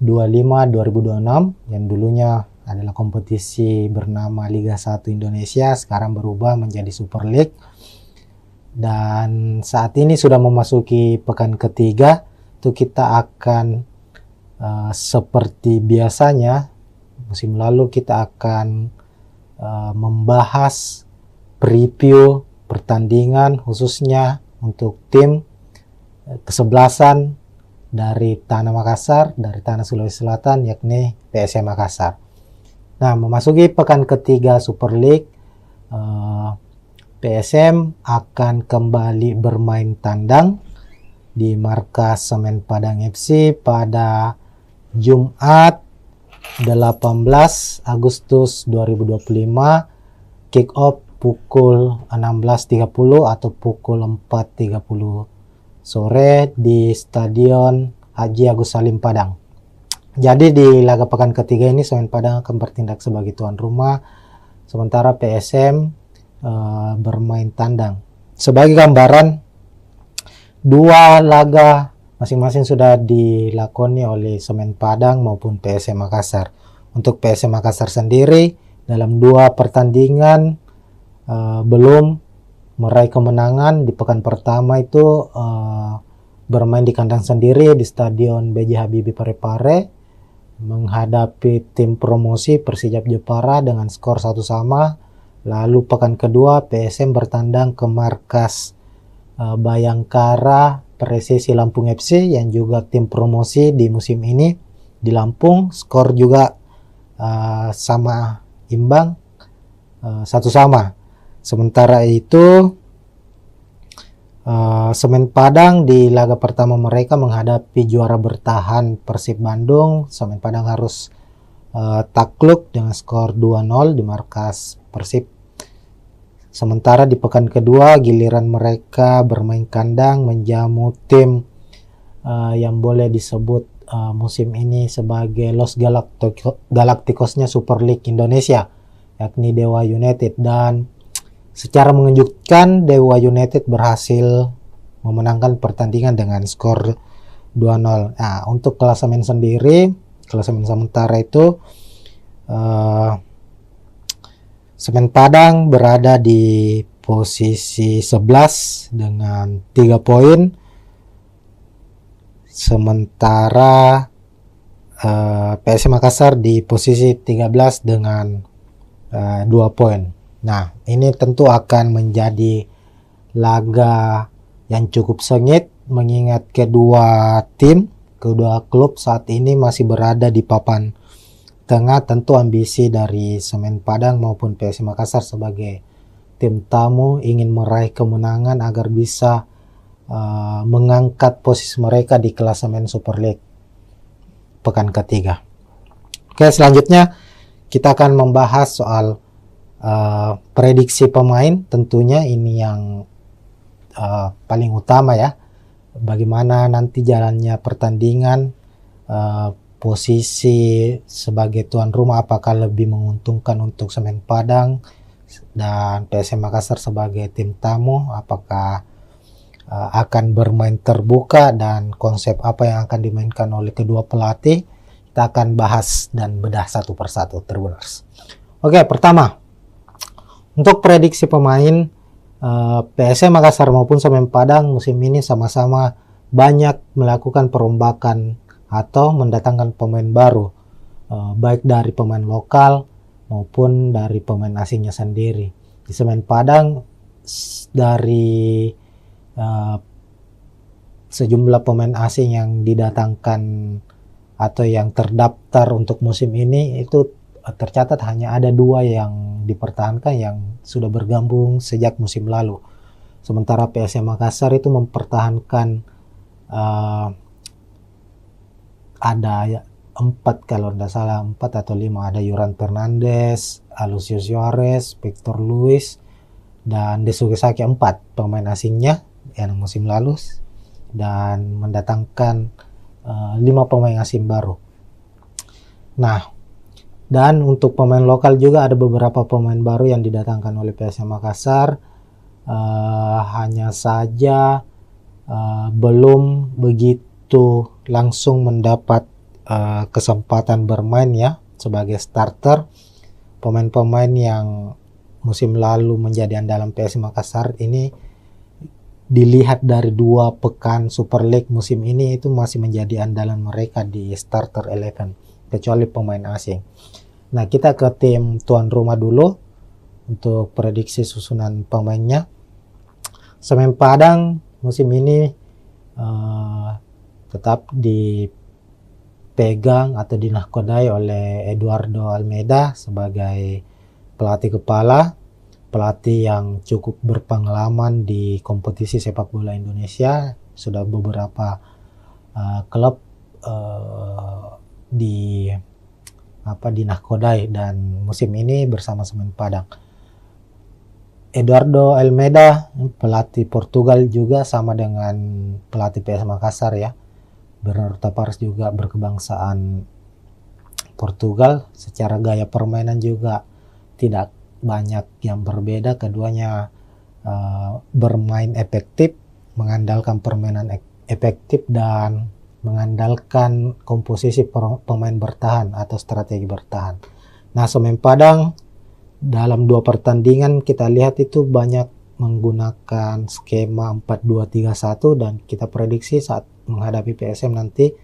2025-2026 yang dulunya adalah kompetisi bernama Liga 1 Indonesia, sekarang berubah menjadi Super League. Dan saat ini sudah memasuki pekan ketiga, itu kita akan seperti biasanya musim lalu kita akan membahas preview pertandingan khususnya untuk tim kesebelasan dari Tanah Makassar, dari Tanah Sulawesi Selatan, yakni PSM Makassar. Nah, memasuki pekan ketiga Super League, PSM akan kembali bermain tandang di markas Semen Padang FC pada Jumat 18 Agustus 2025, kick off pukul 16.30 atau pukul 4.30 sore di Stadion Haji Agus Salim Padang. Jadi di laga pekan ketiga ini Semen Padang akan bertindak sebagai tuan rumah, sementara PSM bermain tandang. Sebagai gambaran, 2 laga masing-masing sudah dilakoni oleh Semen Padang maupun PSM Makassar. Untuk PSM Makassar sendiri dalam 2 pertandingan belum meraih kemenangan. Di pekan pertama itu bermain di kandang sendiri di Stadion B.J. Habibie Parepare menghadapi tim promosi Persijap Jepara dengan skor 1-1. Lalu pekan kedua PSM bertandang ke markas Bayangkara Presisi Lampung FC yang juga tim promosi di musim ini di Lampung. Skor juga sama imbang, 1-1. Sementara itu Semen Padang di laga pertama mereka menghadapi juara bertahan Persib Bandung. Semen Padang harus takluk dengan skor 2-0 di markas Persib. Sementara di pekan kedua giliran mereka bermain kandang menjamu tim yang boleh disebut musim ini sebagai Los Galacticosnya Super League Indonesia, yakni Dewa United. Dan secara mengejutkan Dewa United berhasil memenangkan pertandingan dengan skor 2-0. Nah, untuk klasemen sendiri, klasemen sementara itu Semen Padang berada di posisi 11 dengan 3 poin. Sementara PSM Makassar di posisi 13 dengan 2 poin. Nah, ini tentu akan menjadi laga yang cukup sengit mengingat kedua klub saat ini masih berada di papan tengah. Tentu ambisi dari Semen Padang maupun PSM Makassar sebagai tim tamu ingin meraih kemenangan agar bisa mengangkat posisi mereka di klasemen Super League pekan ketiga. Oke, selanjutnya kita akan membahas soal prediksi pemain. Tentunya ini yang paling utama ya, bagaimana nanti jalannya pertandingan, posisi sebagai tuan rumah apakah lebih menguntungkan untuk Semen Padang dan PSM Makassar sebagai tim tamu, apakah akan bermain terbuka dan konsep apa yang akan dimainkan oleh kedua pelatih. Kita akan bahas dan bedah satu persatu, Tribuners. Oke, pertama untuk prediksi pemain, PSM Makassar maupun Semen Padang musim ini sama-sama banyak melakukan perombakan atau mendatangkan pemain baru, baik dari pemain lokal maupun dari pemain asingnya sendiri. Di Semen Padang dari sejumlah pemain asing yang didatangkan atau yang terdaftar untuk musim ini itu tercatat hanya ada 2 yang dipertahankan yang sudah bergabung sejak musim lalu. Sementara PSM Makassar itu mempertahankan ada 4 kalau tidak salah, 4 atau 5, ada Yuran Fernandes, Alucius Suarez, Victor Luis, dan Desugesaki, 4 pemain asingnya yang musim lalu, dan mendatangkan 5 pemain asing baru. Nah, dan untuk pemain lokal juga ada beberapa pemain baru yang didatangkan oleh PSM Makassar. Hanya saja belum begitu langsung mendapat kesempatan bermain ya sebagai starter. Pemain-pemain yang musim lalu menjadi andalan PSM Makassar ini dilihat dari 2 pekan Super League musim ini itu masih menjadi andalan mereka di starter 11, kecuali pemain asing. Nah, kita ke tim tuan rumah dulu untuk prediksi susunan pemainnya. Semen Padang musim ini tetap dipegang atau dinahkodai oleh Eduardo Almeida sebagai pelatih kepala, pelatih yang cukup berpengalaman di kompetisi sepak bola Indonesia. Sudah beberapa klub dinahkodai dan musim ini bersama Semen Padang. Eduardo Almeida pelatih Portugal juga sama dengan pelatih PS Makassar ya. Bernardo Tavares juga berkebangsaan Portugal. Secara gaya permainan juga tidak banyak yang berbeda. Keduanya bermain efektif, mengandalkan permainan efektif dan mengandalkan komposisi pemain bertahan atau strategi bertahan. Nah, Semen Padang dalam 2 pertandingan kita lihat itu banyak menggunakan skema 4-2-3-1 dan kita prediksi saat menghadapi PSM nanti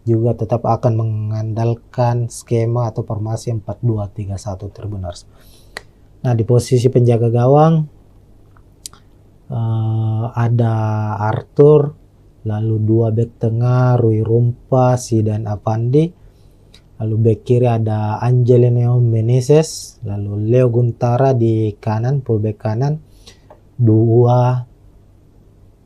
juga tetap akan mengandalkan skema atau formasi 4-2-3-1 Tribuners. Nah, di posisi penjaga gawang ada Arthur, lalu 2 bek tengah Rui Rumpa, Zidan Avandi, Lalu back kiri ada Angelino Meneses, lalu Leo Guntara di kanan, fullback kanan. Dua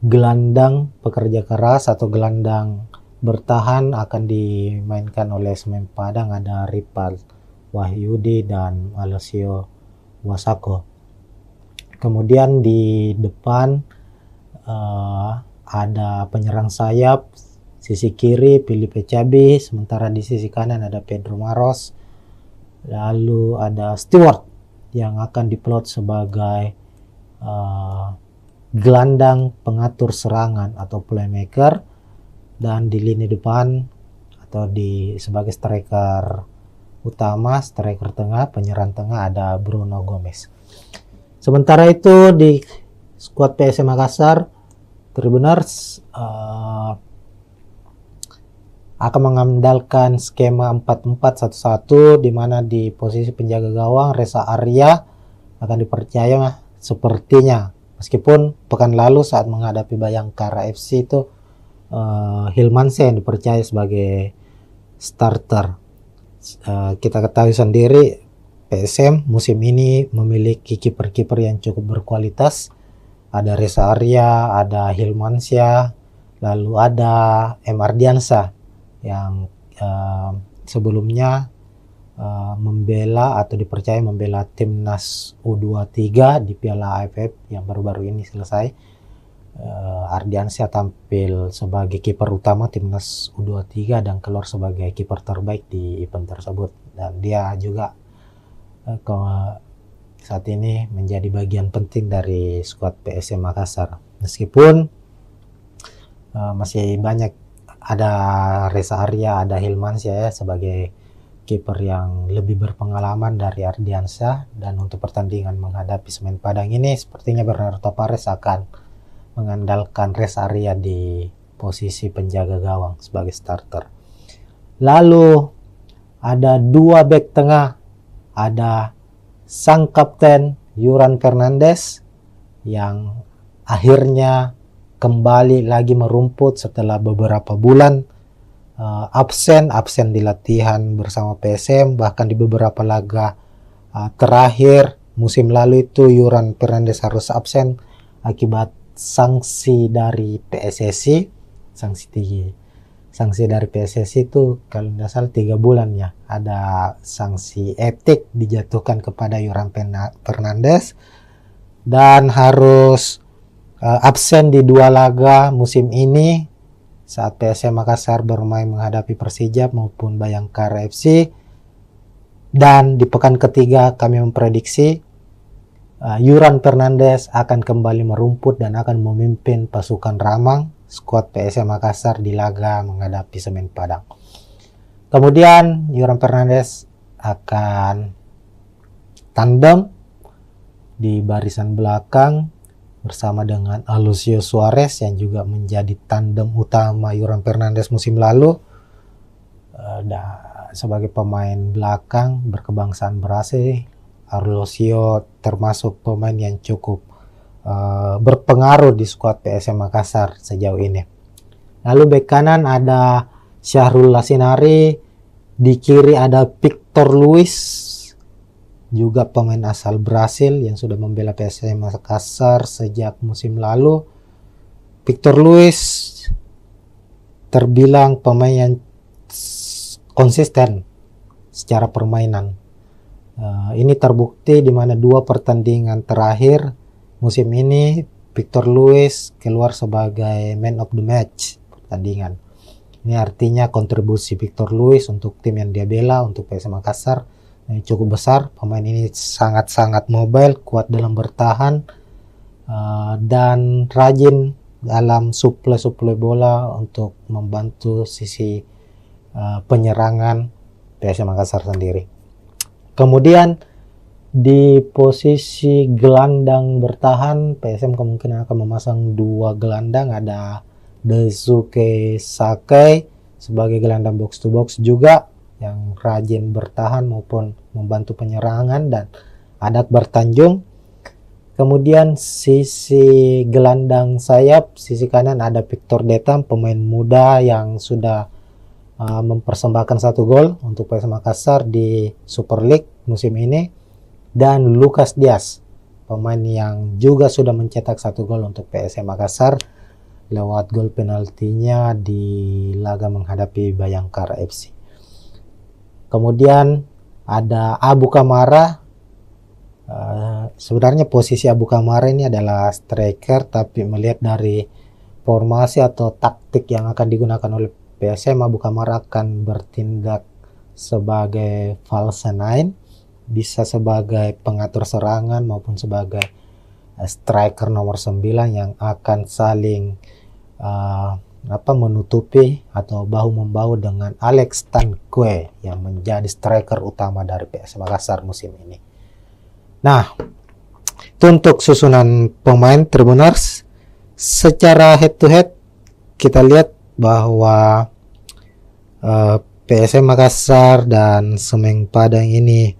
gelandang pekerja keras atau gelandang bertahan akan dimainkan oleh Semen Padang, ada Ripal Wahyudi dan Alessio Wasako. Kemudian di depan ada penyerang sayap, sisi kiri Filipe Cabi, sementara di sisi kanan ada Pedro Maros. Lalu ada Stewart yang akan diplot sebagai gelandang pengatur serangan atau playmaker, dan di lini depan atau sebagai striker utama, striker tengah, penyerang tengah ada Bruno Gomez. Sementara itu di skuad PSM Makassar, Tribuners akan mengandalkan skema 4-4-1-1, di mana di posisi penjaga gawang Reza Arya akan dipercaya sepertinya, meskipun pekan lalu saat menghadapi Bayangkara FC itu Hilmansyah yang dipercaya sebagai starter. Kita ketahui sendiri PSM musim ini memiliki kiper-kiper yang cukup berkualitas. Ada Reza Arya, ada Hilmansyah, lalu ada M. Ardiansyah yang sebelumnya membela atau dipercaya membela timnas U23 di Piala AFF yang baru-baru ini selesai. Ardiansyah tampil sebagai kiper utama timnas U23 dan keluar sebagai kiper terbaik di event tersebut, dan dia juga saat ini menjadi bagian penting dari skuad PSM Makassar, meskipun masih banyak ada Reza Arya, ada Hilmansyah ya, sebagai kiper yang lebih berpengalaman dari Ardiansyah. Dan untuk pertandingan menghadapi Semen Padang ini sepertinya Bernardo Tavares akan mengandalkan Reza Arya di posisi penjaga gawang sebagai starter. Lalu ada dua back tengah, ada sang kapten Yuran Fernandes yang akhirnya kembali lagi merumput setelah beberapa bulan absen di latihan bersama PSM, bahkan di beberapa laga terakhir musim lalu itu Yuran Fernandes harus absen akibat sanksi dari PSSI. Sanksi dari PSSI itu kalau tidak salah 3 bulan ya, ada sanksi etik dijatuhkan kepada Yuran Fernandes dan harus absen di 2 laga musim ini saat PSM Makassar bermain menghadapi Persija maupun Bayangkara FC. Dan di pekan ketiga kami memprediksi Yuran Fernandes akan kembali merumput dan akan memimpin pasukan Ramang, skuad PSM Makassar di laga menghadapi Semen Padang. Kemudian Yuran Fernandes akan tandem di barisan belakang bersama dengan Alucio Suarez yang juga menjadi tandem utama Yuran Fernandes musim lalu. Sebagai pemain belakang berkebangsaan Brasil, Alucio termasuk pemain yang cukup berpengaruh di skuad PSM Makassar sejauh ini. Lalu bek kanan ada Syahrul Lasinari, di kiri ada Victor Luis, juga pemain asal Brasil yang sudah membela PSM Makassar sejak musim lalu. Victor Luis terbilang pemain yang konsisten secara permainan. Ini terbukti di mana 2 pertandingan terakhir musim ini Victor Luis keluar sebagai man of the match pertandingan. Ini artinya kontribusi Victor Luis untuk tim yang dia bela, untuk PSM Makassar, cukup besar. Pemain ini sangat-sangat mobile, kuat dalam bertahan, dan rajin dalam suplai bola untuk membantu sisi penyerangan PSM Makassar sendiri. Kemudian di posisi gelandang bertahan PSM kemungkinan akan memasang 2 gelandang, ada Daisuke Sakai sebagai gelandang box to box juga yang rajin bertahan maupun membantu penyerangan, dan ada Akbar Tanjung. Kemudian sisi gelandang sayap, sisi kanan ada Victor Detam, pemain muda yang sudah mempersembahkan 1 gol untuk PSM Makassar di Super League musim ini, dan Lucas Diaz, pemain yang juga sudah mencetak 1 gol untuk PSM Makassar lewat gol penaltinya di laga menghadapi Bayangkara FC. Kemudian ada Abu Kamara. Sebenarnya posisi Abu Kamara ini adalah striker, tapi melihat dari formasi atau taktik yang akan digunakan oleh PSM, Abu Kamara akan bertindak sebagai false nine, bisa sebagai pengatur serangan maupun sebagai striker nomor 9 yang akan saling menutupi atau bahu-membahu dengan Alex Tanque yang menjadi striker utama dari PSM Makassar musim ini. Nah, itu untuk susunan pemain Tribuners. Secara head to head kita lihat bahwa PSM Makassar dan Semen Padang ini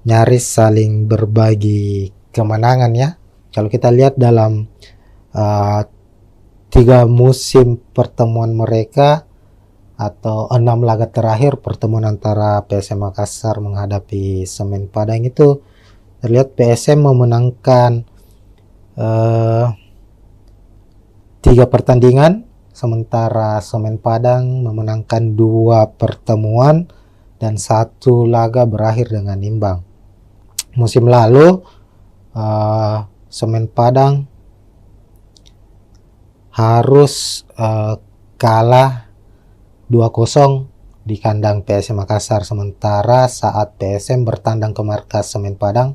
nyaris saling berbagi kemenangan ya. Kalau kita lihat dalam 3 musim pertemuan mereka atau 6 laga terakhir pertemuan antara PSM Makassar menghadapi Semen Padang itu terlihat PSM memenangkan 3 pertandingan, sementara Semen Padang memenangkan 2 pertemuan dan 1 laga berakhir dengan imbang. Musim lalu Semen Padang harus kalah 2-0 di kandang PSM Makassar, sementara saat PSM bertandang ke markas Semen Padang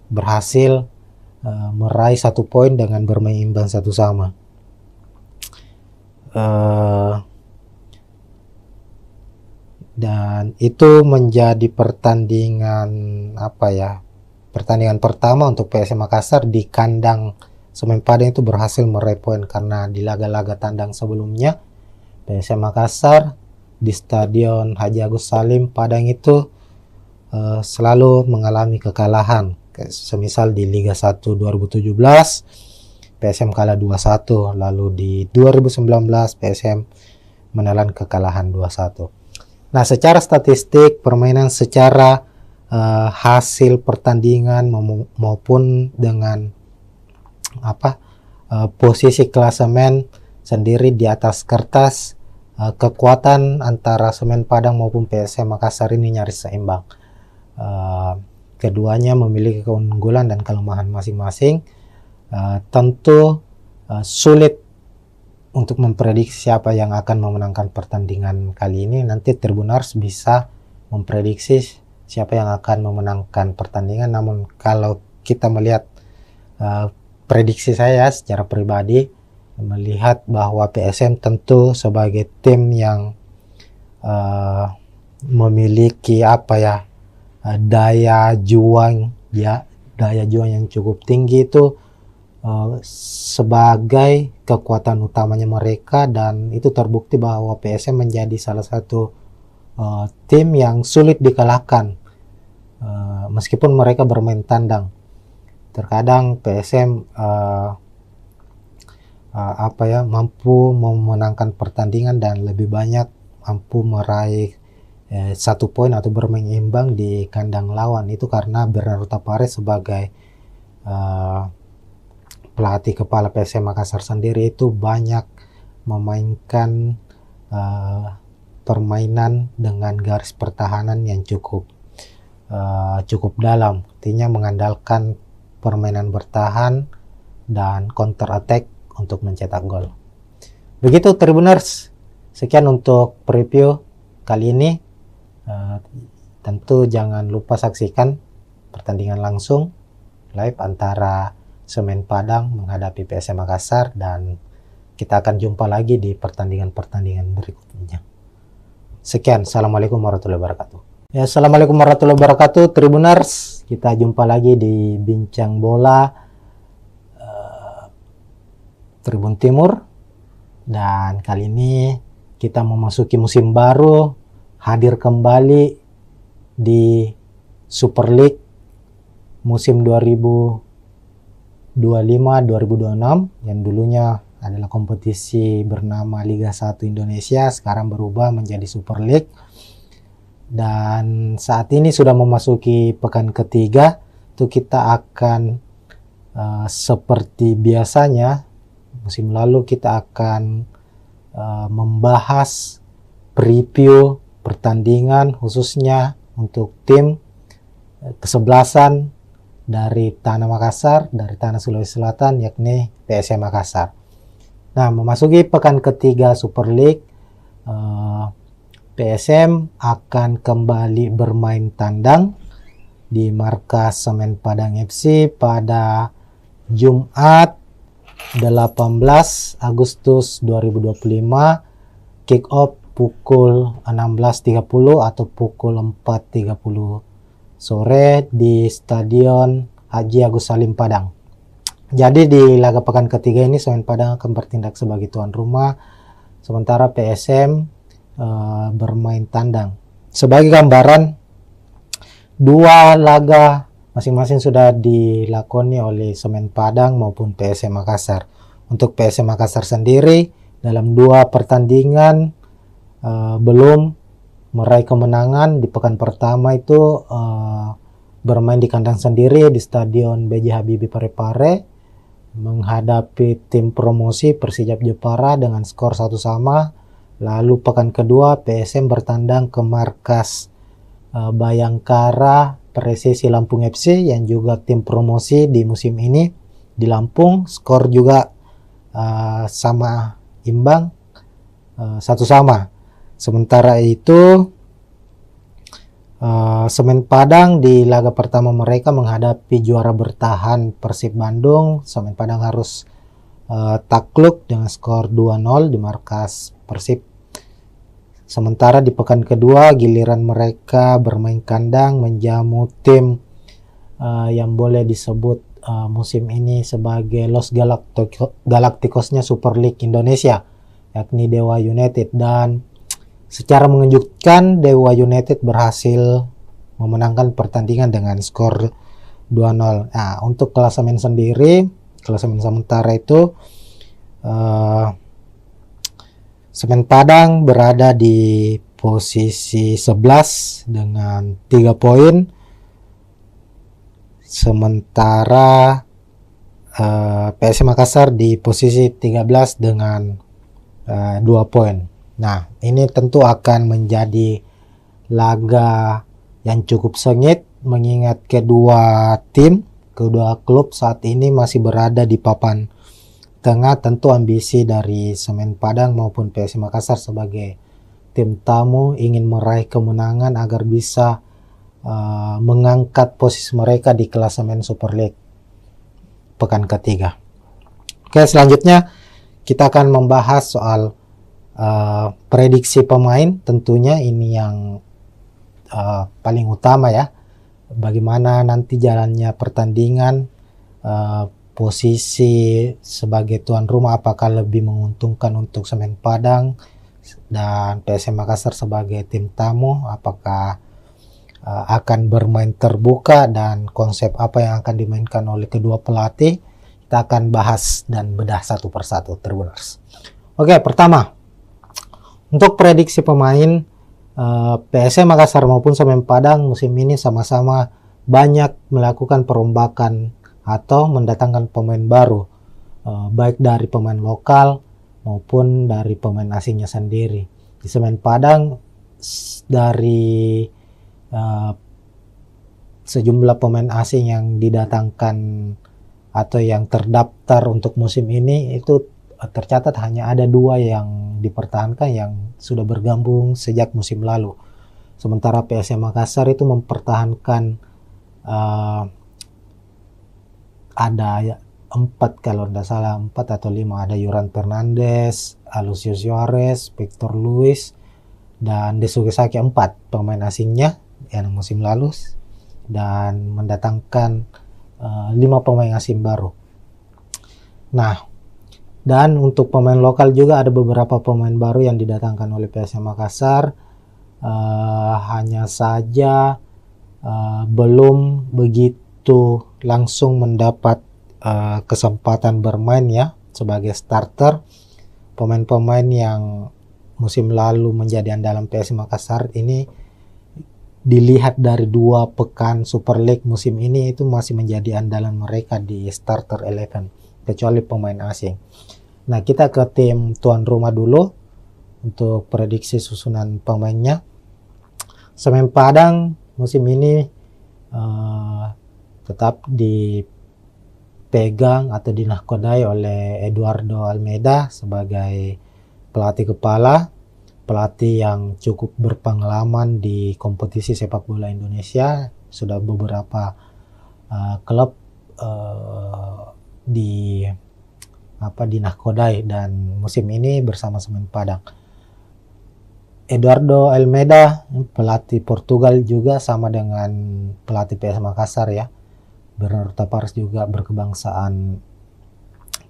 berhasil meraih 1 poin dengan bermain imbang 1-1. Dan itu menjadi pertandingan pertandingan pertama untuk PSM Makassar di kandang Semen Padang itu berhasil meraih poin, karena di laga-laga tandang sebelumnya PSM Makassar di Stadion Haji Agus Salim Padang itu selalu mengalami kekalahan. Semisal di Liga 1 2017 PSM kalah 2-1, lalu di 2019 PSM menelan kekalahan 2-1. Nah, secara statistik permainan, secara hasil pertandingan maupun dengan posisi klasemen sendiri di atas kertas, kekuatan antara Semen Padang maupun PSM Makassar ini nyaris seimbang. Keduanya memiliki keunggulan dan kelemahan masing-masing. Tentu sulit untuk memprediksi siapa yang akan memenangkan pertandingan kali ini. Nanti Tribuners bisa memprediksi siapa yang akan memenangkan pertandingan. Namun kalau kita melihat prediksi saya secara pribadi, melihat bahwa PSM tentu sebagai tim yang memiliki daya juang yang cukup tinggi itu sebagai kekuatan utamanya mereka, dan itu terbukti bahwa PSM menjadi salah satu tim yang sulit dikalahkan meskipun mereka bermain tandang. Terkadang PSM mampu memenangkan pertandingan dan lebih banyak mampu meraih 1 poin atau bermain imbang di kandang lawan. Itu karena Bernardo Tapares sebagai pelatih kepala PSM Makassar sendiri itu banyak memainkan permainan dengan garis pertahanan yang cukup dalam, artinya mengandalkan permainan bertahan dan counter attack untuk mencetak gol. Begitu Tribuners, sekian untuk preview kali ini. Tentu jangan lupa saksikan pertandingan langsung live antara Semen Padang menghadapi PSM Makassar, dan kita akan jumpa lagi di pertandingan-pertandingan berikutnya. Sekian, assalamualaikum warahmatullahi wabarakatuh. Ya, assalamualaikum warahmatullahi wabarakatuh Tribuners. Kita jumpa lagi di Bincang Bola Tribun Timur, dan kali ini kita memasuki musim baru, hadir kembali di Super League musim 2025-2026 yang dulunya adalah kompetisi bernama Liga 1 Indonesia, sekarang berubah menjadi Super League. Dan saat ini sudah memasuki pekan ketiga, itu kita akan seperti biasanya musim lalu kita akan membahas preview pertandingan khususnya untuk tim kesebelasan dari Tanah Makassar, dari Tanah Sulawesi Selatan, yakni PSM Makassar. Nah, memasuki pekan ketiga Super League, PSM akan kembali bermain tandang di markas Semen Padang FC pada Jumat 18 Agustus 2025, kick off pukul 16.30 atau pukul 4.30 sore di Stadion Haji Agus Salim Padang. Jadi di laga pekan ketiga ini Semen Padang akan bertindak sebagai tuan rumah, sementara PSM bermain tandang. Sebagai gambaran, dua laga masing-masing sudah dilakoni oleh Semen Padang maupun PSM Makassar. Untuk PSM Makassar sendiri dalam dua pertandingan belum meraih kemenangan. Di pekan pertama itu bermain di kandang sendiri di Stadion B.J. Habibie Parepare menghadapi tim promosi Persijap Jepara dengan skor 1-1. Lalu pekan kedua PSM bertandang ke markas Bayangkara Presisi Lampung FC yang juga tim promosi di musim ini di Lampung, skor juga sama imbang 1-1. Sementara itu Semen Padang di laga pertama mereka menghadapi juara bertahan Persib Bandung. Semen Padang harus takluk dengan skor 2-0 di markas Persib. Sementara di pekan kedua giliran mereka bermain kandang menjamu tim yang boleh disebut musim ini sebagai Los Galacticosnya Super League Indonesia, yakni Dewa United. Dan secara mengejutkan Dewa United berhasil memenangkan pertandingan dengan skor 2-0. Nah, untuk klasemen sendiri, klasemen sementara itu Semen Padang berada di posisi 11 dengan 3 poin. Sementara PSM Makassar di posisi 13 dengan 2 poin. Nah, ini tentu akan menjadi laga yang cukup sengit mengingat kedua klub saat ini masih berada di papan tengah. Tentu ambisi dari Semen Padang maupun PSM Makassar sebagai tim tamu ingin meraih kemenangan agar bisa mengangkat posisi mereka di klasemen Super League pekan ketiga. Oke, selanjutnya kita akan membahas soal prediksi pemain. Tentunya ini yang paling utama ya. Bagaimana nanti jalannya pertandingan, posisi sebagai tuan rumah apakah lebih menguntungkan untuk Semen Padang dan PSM Makassar sebagai tim tamu, apakah akan bermain terbuka dan konsep apa yang akan dimainkan oleh kedua pelatih. Kita akan bahas dan bedah satu persatu, Tribuners. Oke, pertama untuk prediksi pemain, PSM Makassar maupun Semen Padang musim ini sama-sama banyak melakukan perombakan atau mendatangkan pemain baru, baik dari pemain lokal maupun dari pemain asingnya sendiri. Di Semen Padang dari sejumlah pemain asing yang didatangkan atau yang terdaftar untuk musim ini itu tercatat hanya ada 2 yang dipertahankan yang sudah bergabung sejak musim lalu. Sementara PSM Makassar itu mempertahankan ada 4 kalau tidak salah, 4 atau 5, ada Yoran Fernandes, Alucio Suarez, Victor Luis, dan Desugesaki, 4 pemain asingnya yang musim lalu, dan mendatangkan 5 pemain asing baru. Nah, dan untuk pemain lokal juga ada beberapa pemain baru yang didatangkan oleh PSM Makassar, hanya saja belum begitu langsung mendapat kesempatan bermain ya sebagai starter. Pemain-pemain yang musim lalu menjadi andalan PSM Makassar ini dilihat dari 2 pekan Super League musim ini itu masih menjadi andalan mereka di starter 11, kecuali pemain asing. Nah, kita ke tim tuan rumah dulu untuk prediksi susunan pemainnya. Semen Padang musim ini tetap dipegang atau dinahkodai oleh Eduardo Almeida sebagai pelatih kepala, pelatih yang cukup berpengalaman di kompetisi sepak bola Indonesia. Sudah beberapa klub dinahkodai, dan musim ini bersama Semen Padang. Eduardo Almeida, pelatih Portugal juga, sama dengan pelatih PS Makassar ya. Bernardo Tavares juga berkebangsaan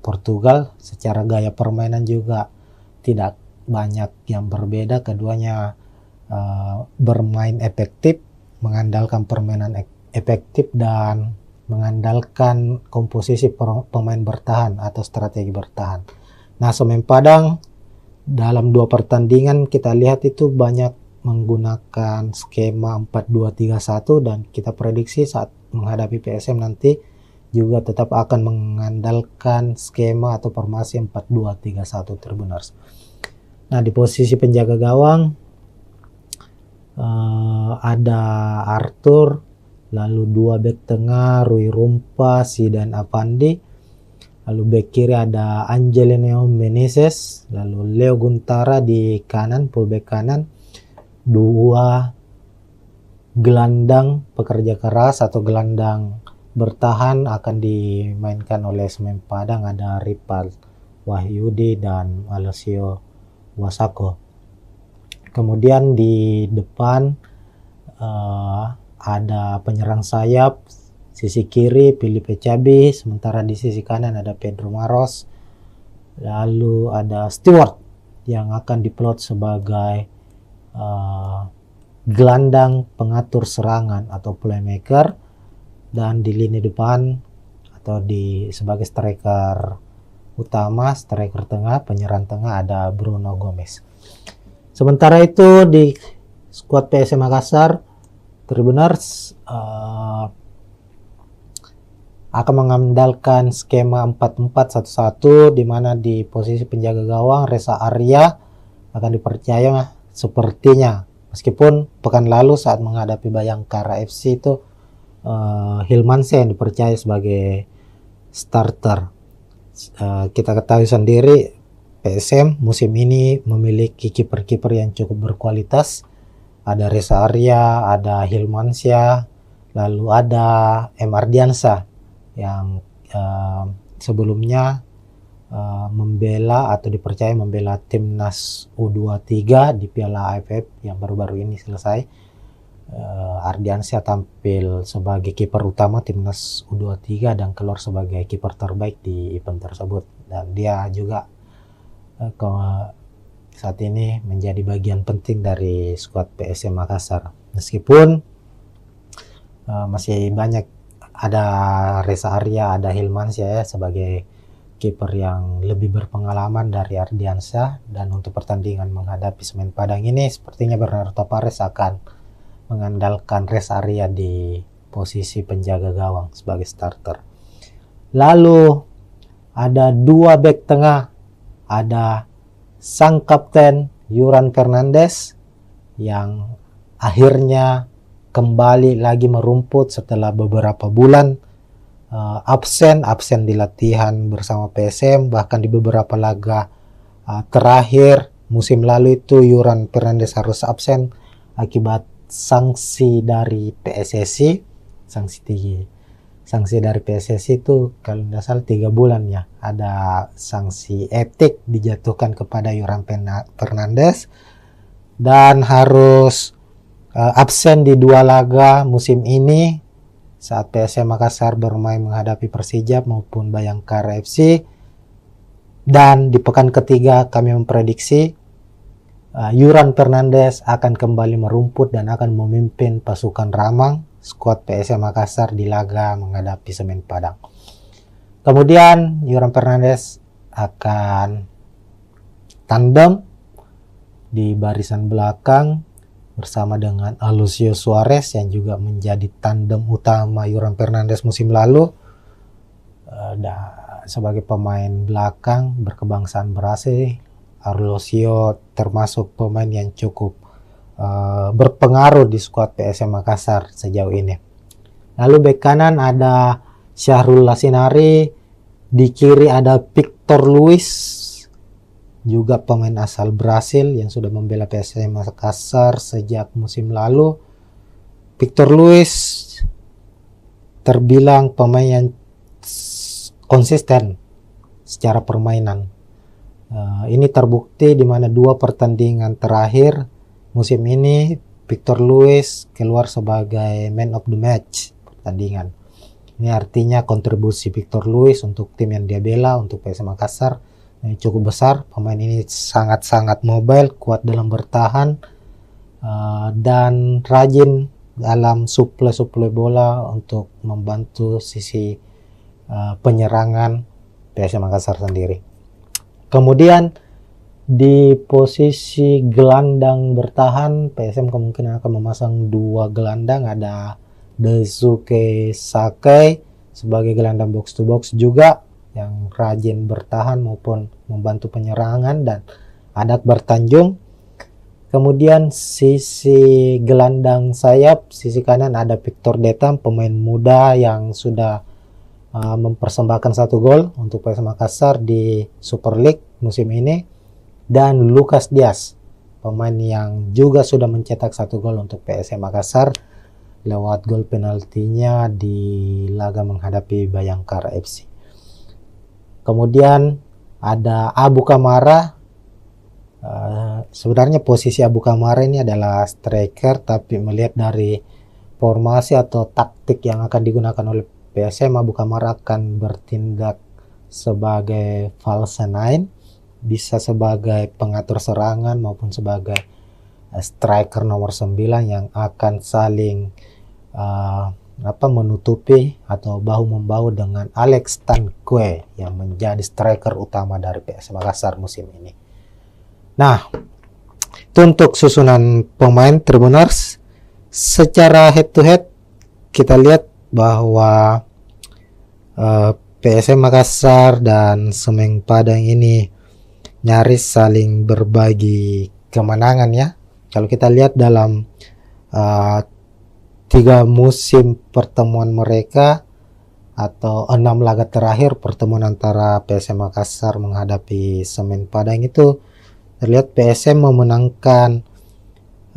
Portugal. Secara gaya permainan juga tidak banyak yang berbeda. Keduanya bermain efektif, mengandalkan permainan efektif dan mengandalkan komposisi pemain bertahan atau strategi bertahan. Nah, Semen Padang dalam 2 pertandingan kita lihat itu banyak menggunakan skema 4-2-3-1, dan kita prediksi saat menghadapi PSM nanti juga tetap akan mengandalkan skema atau formasi 4-2-3-1 Tribuners. Nah, di posisi penjaga gawang ada Arthur, lalu 2 bek tengah Rui Rumpa, Zidan Apandi. Lalu bek kiri ada Angelino Meneses, lalu Leo Guntara di kanan, fullback kanan. 2 gelandang pekerja keras atau gelandang bertahan akan dimainkan oleh Semen Padang, ada Ripal Wahyudi dan Alessio Wasako. Kemudian di depan ada penyerang sayap. Sisi kiri Filipe Cabi, sementara di sisi kanan ada Pedro Maros. Lalu ada Stewart yang akan diplot sebagai gelandang pengatur serangan atau playmaker, dan di lini depan atau sebagai striker utama, striker tengah, penyerang tengah ada Bruno Gomez. Sementara itu di skuad PSM Makassar, Tribuners akan mengandalkan skema 4-4-1-1, di mana di posisi penjaga gawang Reza Arya akan dipercaya sepertinya, meskipun pekan lalu saat menghadapi Bayangkara FC itu Hilmansyah yang dipercaya sebagai starter. Kita ketahui sendiri PSM musim ini memiliki kiper-kiper yang cukup berkualitas. Ada Reza Arya, ada Hilmansyah, lalu ada M. Ardiansyah yang sebelumnya membela atau dipercaya membela timnas U23 di Piala AFF yang baru-baru ini selesai. Ardiansyah tampil sebagai kiper utama timnas U23 dan keluar sebagai kiper terbaik di event tersebut, dan dia juga saat ini menjadi bagian penting dari skuad PSM Makassar. Meskipun masih banyak, ada Reza Arya, ada Hilmansyah ya, sebagai kiper yang lebih berpengalaman dari Ardiansyah, dan untuk pertandingan menghadapi Semen Padang ini sepertinya Bernardo Tavares akan mengandalkan Reza Arya di posisi penjaga gawang sebagai starter. Lalu ada 2 bek tengah, ada sang kapten Yuran Fernandes yang akhirnya kembali lagi merumput setelah beberapa bulan absen di latihan bersama PSM, bahkan di beberapa laga terakhir musim lalu itu Yuran Fernandes harus absen akibat sanksi dari PSSI. Sanksi dari PSSI itu kalau tidak salah 3 bulan ya, ada sanksi etik dijatuhkan kepada Yuran Fernandes dan harus absen di 2 laga musim ini saat PSM Makassar bermain menghadapi Persijap maupun Bayangkara FC. Dan di pekan ketiga kami memprediksi Yuran Fernandes akan kembali merumput dan akan memimpin pasukan Ramang skuad PSM Makassar di laga menghadapi Semen Padang. Kemudian Yuran Fernandes akan tandem di barisan belakang bersama dengan Alucio Suarez yang juga menjadi tandem utama Joran Fernandes musim lalu. Sebagai pemain belakang berkebangsaan Brasil, Alucio termasuk pemain yang cukup berpengaruh di skuad PSM Makassar sejauh ini. Lalu bek kanan ada Syahrul Lasinari, di kiri ada Victor Luis, juga pemain asal Brasil yang sudah membela PSM Makassar sejak musim lalu. Victor Luis terbilang pemain yang konsisten secara permainan. Ini terbukti di mana 2 pertandingan terakhir musim ini Victor Luis keluar sebagai man of the match pertandingan. Ini artinya kontribusi Victor Luis untuk tim yang dia bela, untuk PSM Makassar, cukup besar. Pemain ini sangat-sangat mobile, kuat dalam bertahan, dan rajin dalam suplai bola untuk membantu sisi penyerangan PSM Makassar sendiri. Kemudian di posisi gelandang bertahan, PSM kemungkinan akan memasang 2 gelandang, ada Daisuke Sakai sebagai gelandang box to box juga yang rajin bertahan maupun membantu penyerangan, dan ada Akbar Tanjung. Kemudian sisi gelandang sayap, sisi kanan ada Victor Detam, pemain muda yang sudah mempersembahkan 1 gol untuk PSM Makassar di Super League musim ini, dan Lucas Diaz, pemain yang juga sudah mencetak 1 gol untuk PSM Makassar lewat gol penaltinya di laga menghadapi Bayangkara FC. Kemudian ada Abu Kamara. Sebenarnya posisi Abu Kamara ini adalah striker, tapi melihat dari formasi atau taktik yang akan digunakan oleh PSM, Abu Kamara akan bertindak sebagai false nine, bisa sebagai pengatur serangan maupun sebagai striker nomor 9 yang akan saling menutupi atau bahu-membahu dengan Alex Tankwe yang menjadi striker utama dari PSM Makassar musim ini. Nah, itu untuk susunan pemain Tribuners. Secara head to head kita lihat bahwa PSM Makassar dan Semen Padang ini nyaris saling berbagi kemenangan ya. Kalau kita lihat dalam 3 musim pertemuan mereka atau 6 laga terakhir pertemuan antara PSM Makassar menghadapi Semen Padang itu terlihat PSM memenangkan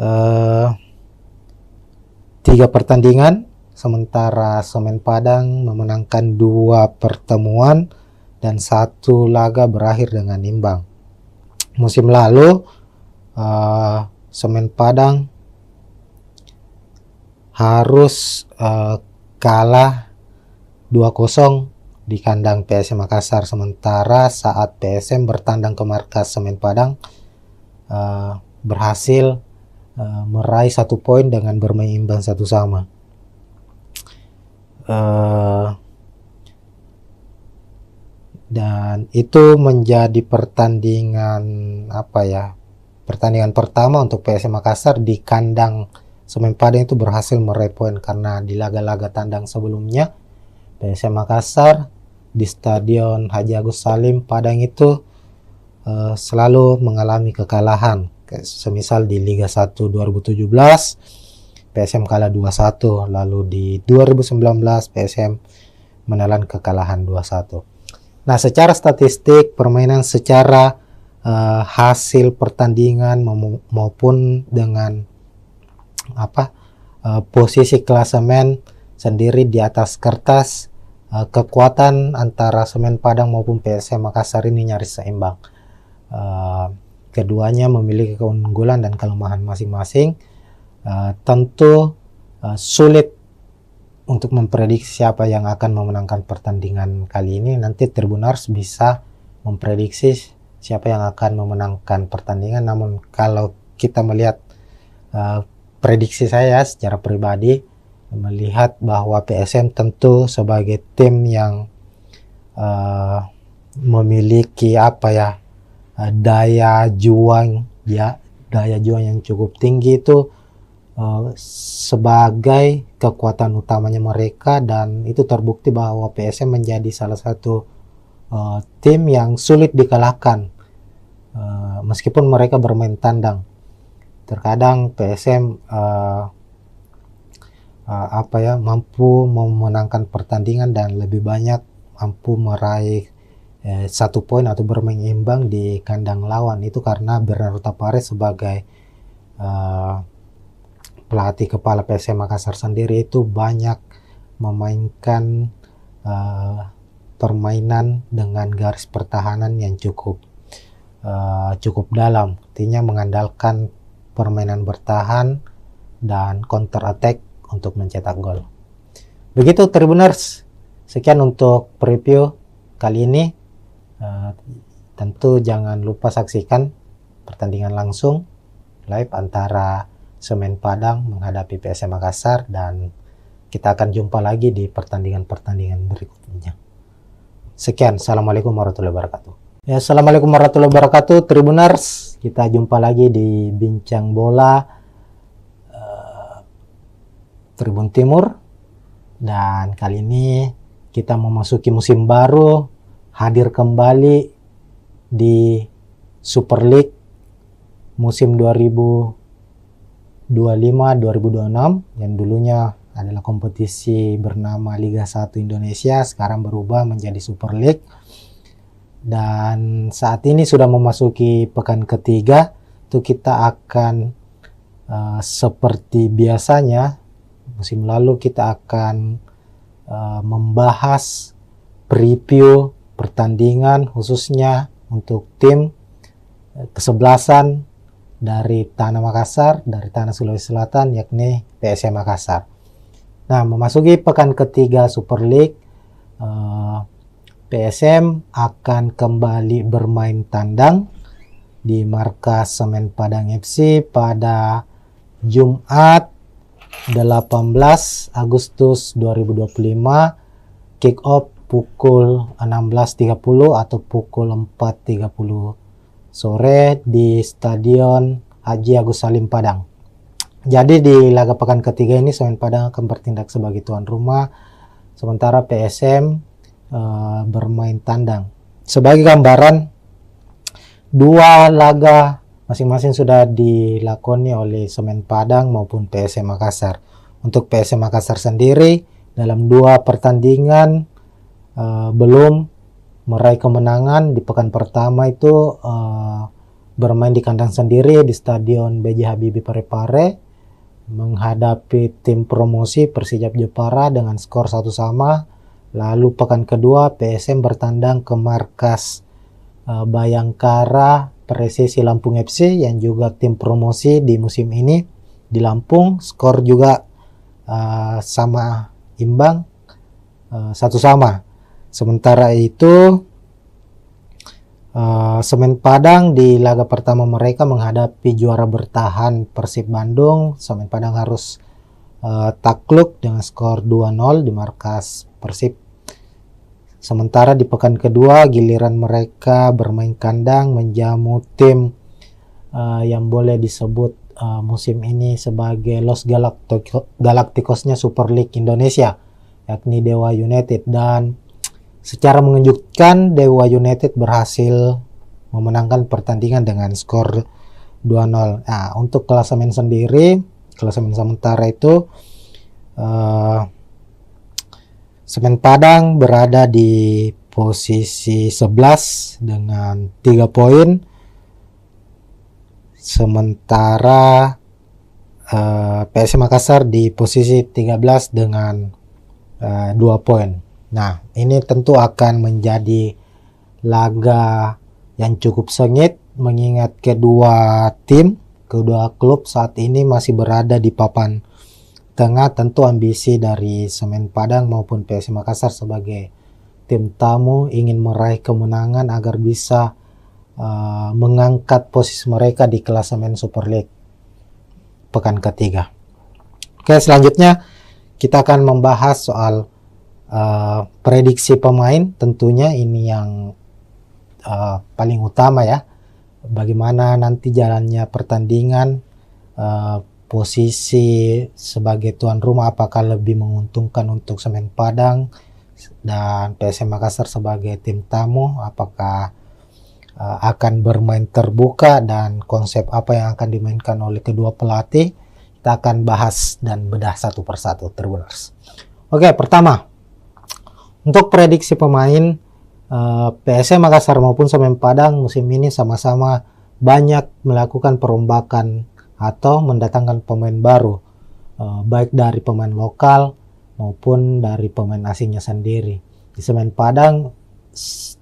3 pertandingan, sementara Semen Padang memenangkan 2 pertemuan dan 1 laga berakhir dengan imbang. Musim lalu Semen Padang harus kalah 2-0 di kandang PSM Makassar, sementara saat PSM bertandang ke markas Semen Padang berhasil meraih 1 poin dengan bermain imbang 1-1. Dan itu menjadi pertandingan pertandingan pertama untuk PSM Makassar di kandang Semen Padang itu berhasil meraih poin, karena di laga-laga tandang sebelumnya PSM Makassar di Stadion Haji Agus Salim Padang itu selalu mengalami kekalahan. Semisal di Liga 1 2017 PSM kalah 2-1, lalu di 2019 PSM menelan kekalahan 2-1. Nah, secara statistik permainan, secara hasil pertandingan maupun dengan posisi klasemen sendiri di atas kertas, kekuatan antara Semen Padang maupun PSM Makassar ini nyaris seimbang. Keduanya memiliki keunggulan dan kelemahan masing-masing. Tentu sulit untuk memprediksi siapa yang akan memenangkan pertandingan kali ini. Nanti Tribuners bisa memprediksi siapa yang akan memenangkan pertandingan. Namun kalau kita melihat prediksi saya secara pribadi, melihat bahwa PSM tentu sebagai tim yang memiliki daya juang yang cukup tinggi itu sebagai kekuatan utamanya mereka, dan itu terbukti bahwa PSM menjadi salah satu tim yang sulit dikalahkan meskipun mereka bermain tandang. Terkadang PSM mampu memenangkan pertandingan dan lebih banyak mampu meraih 1 poin atau bermain imbang di kandang lawan. Itu karena Bernardo Tapares sebagai pelatih kepala PSM Makassar sendiri itu banyak memainkan permainan dengan garis pertahanan yang cukup dalam, artinya mengandalkan permainan bertahan dan counter attack untuk mencetak gol. Begitu Tribuners, sekian untuk preview kali ini. Tentu jangan lupa saksikan pertandingan langsung live antara Semen Padang menghadapi PSM Makassar, dan kita akan jumpa lagi di pertandingan-pertandingan berikutnya. Sekian, assalamualaikum warahmatullahi wabarakatuh. Ya, assalamualaikum warahmatullahi wabarakatuh Tribuners, kita jumpa lagi di Bincang Bola Tribun Timur, dan kali ini kita memasuki musim baru, hadir kembali di Super League musim 2025-2026 yang dulunya adalah kompetisi bernama Liga 1 Indonesia, sekarang berubah menjadi Super League. Dan saat ini sudah memasuki pekan ketiga, itu kita akan seperti biasanya musim lalu kita akan membahas preview pertandingan khususnya untuk tim kesebelasan dari Tanah Makassar, dari Tanah Sulawesi Selatan, yakni PSM Makassar. Nah, memasuki pekan ketiga Super League, PSM akan kembali bermain tandang di markas Semen Padang FC pada Jumat 18 Agustus 2025, kick off pukul 16.30 atau pukul 4.30 sore di Stadion Haji Agus Salim Padang. Jadi di laga pekan ketiga ini Semen Padang akan bertindak sebagai tuan rumah, sementara PSM bermain tandang. Sebagai gambaran, 2 laga masing-masing sudah dilakoni oleh Semen Padang maupun PSM Makassar. Untuk PSM Makassar sendiri dalam 2 pertandingan belum meraih kemenangan. Di pekan pertama itu bermain di kandang sendiri di Stadion B.J. Habibie Parepare menghadapi tim promosi Persijap Jepara dengan skor 1-1. Lalu pekan kedua PSM bertandang ke markas Bayangkara Presisi Lampung FC yang juga tim promosi di musim ini di Lampung, skor juga sama imbang 1-1. Sementara itu Semen Padang di laga pertama mereka menghadapi juara bertahan Persib Bandung. Semen Padang harus takluk dengan skor 2-0 di markas Persib. Sementara di pekan kedua giliran mereka bermain kandang menjamu tim yang boleh disebut musim ini sebagai Los Galacticosnya Super League Indonesia, yakni Dewa United, dan secara mengejutkan Dewa United berhasil memenangkan pertandingan dengan skor 2-0. Nah, untuk klasemen sendiri, klasemen sementara itu Semen Padang berada di posisi 11 dengan 3 poin. Sementara PSM Makassar di posisi 13 dengan 2 poin. Nah, ini tentu akan menjadi laga yang cukup sengit mengingat kedua klub saat ini masih berada di papan tengah. Tentu ambisi dari Semen Padang maupun PSM Makassar sebagai tim tamu ingin meraih kemenangan agar bisa mengangkat posisi mereka di klasemen Super League pekan ketiga. Oke, selanjutnya kita akan membahas soal prediksi pemain. Tentunya ini yang paling utama ya. Bagaimana nanti jalannya pertandingan, posisi sebagai tuan rumah apakah lebih menguntungkan untuk Semen Padang dan PSM Makassar sebagai tim tamu, apakah akan bermain terbuka dan konsep apa yang akan dimainkan oleh kedua pelatih. Kita akan bahas dan bedah satu persatu, Tribuners. Oke, pertama, untuk prediksi pemain, PSM Makassar maupun Semen Padang musim ini sama-sama banyak melakukan perombakan atau mendatangkan pemain baru, baik dari pemain lokal maupun dari pemain asingnya sendiri. Di Semen Padang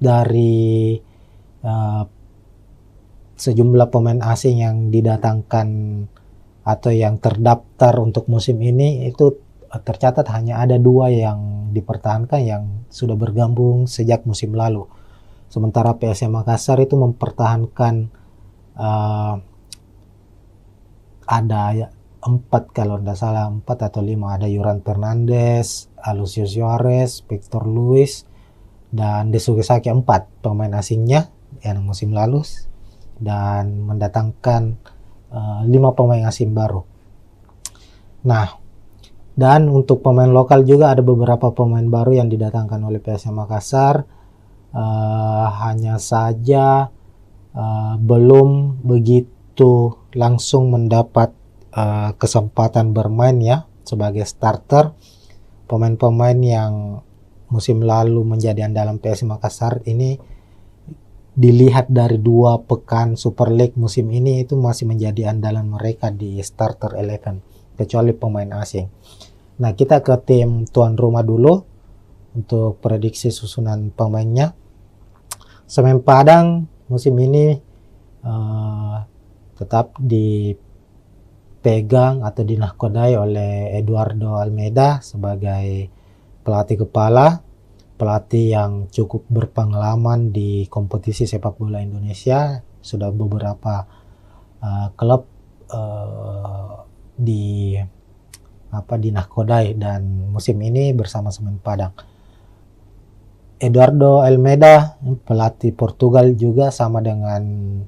dari sejumlah pemain asing yang didatangkan atau yang terdaftar untuk musim ini itu tercatat hanya ada 2 yang dipertahankan yang sudah bergabung sejak musim lalu. Sementara PSM Makassar itu mempertahankan ada 4 kalau tidak salah, 4 atau 5. Ada Yuran Fernandes, Alucio Suarez, Victor Luis, dan Desuke Saki, 4 pemain asingnya yang musim lalu, dan mendatangkan 5 pemain asing baru. Nah, dan untuk pemain lokal juga ada beberapa pemain baru yang didatangkan oleh PSM Makassar. Hanya saja belum begitu langsung mendapat kesempatan bermain ya sebagai starter. Pemain-pemain yang musim lalu menjadi andalan PSM Makassar ini dilihat dari 2 pekan Super League musim ini itu masih menjadi andalan mereka di starter 11, kecuali pemain asing. Nah, kita ke tim tuan rumah dulu untuk prediksi susunan pemainnya. Semen Padang musim ini tetap dipegang atau dinahkodai oleh Eduardo Almeida sebagai pelatih kepala, pelatih yang cukup berpengalaman di kompetisi sepak bola Indonesia. Sudah beberapa klub dinahkodai dan musim ini bersama Semen Padang. Eduardo Almeida, pelatih Portugal juga sama dengan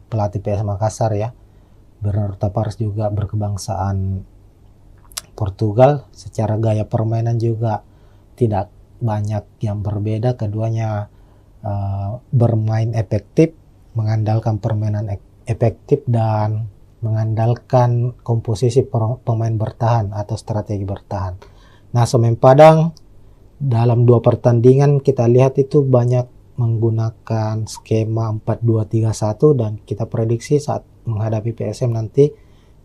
pelatih PS Makassar ya. Bernardo Tavares juga berkebangsaan Portugal. Secara gaya permainan juga tidak banyak yang berbeda. Keduanya bermain efektif, mengandalkan permainan efektif dan mengandalkan komposisi pemain bertahan atau strategi bertahan. Nah, Semen Padang dalam 2 pertandingan kita lihat itu banyak menggunakan skema 4-2-3-1 dan kita prediksi saat menghadapi PSM nanti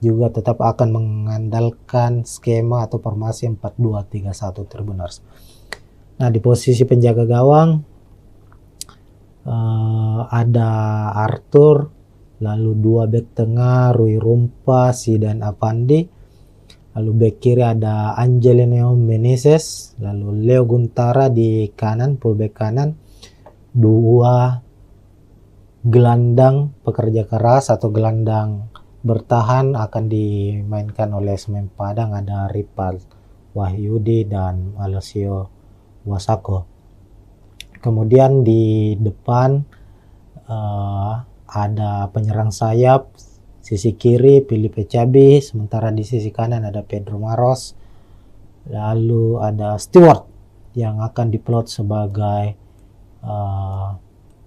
juga tetap akan mengandalkan skema atau formasi 4-2-3-1 Tribuners. Nah, di posisi penjaga gawang ada Arthur, lalu 2 bek tengah Rui Rumpa, Zidan Avandi, lalu bek kiri ada Angelino Meneses, lalu Leo Guntara di kanan, fullback kanan, 2 gelandang pekerja keras atau gelandang bertahan akan dimainkan oleh Semen Padang, ada Ripal Wahyudi dan Alessio Wasako. Kemudian di depan ada penyerang sayap, sisi kiri Filipe Cabi, sementara di sisi kanan ada Pedro Maros, lalu ada Stewart yang akan diplot sebagai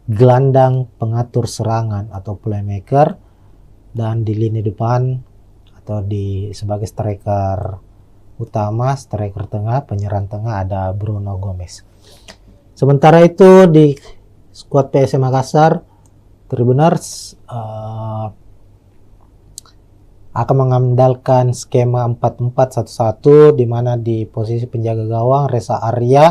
gelandang pengatur serangan atau playmaker, dan di lini depan atau sebagai striker utama, striker tengah, penyerang tengah ada Bruno Gomez. Sementara itu di skuad PSM Makassar, Tribuners akan mengandalkan skema 4-4-1-1 di mana di posisi penjaga gawang Reza Arya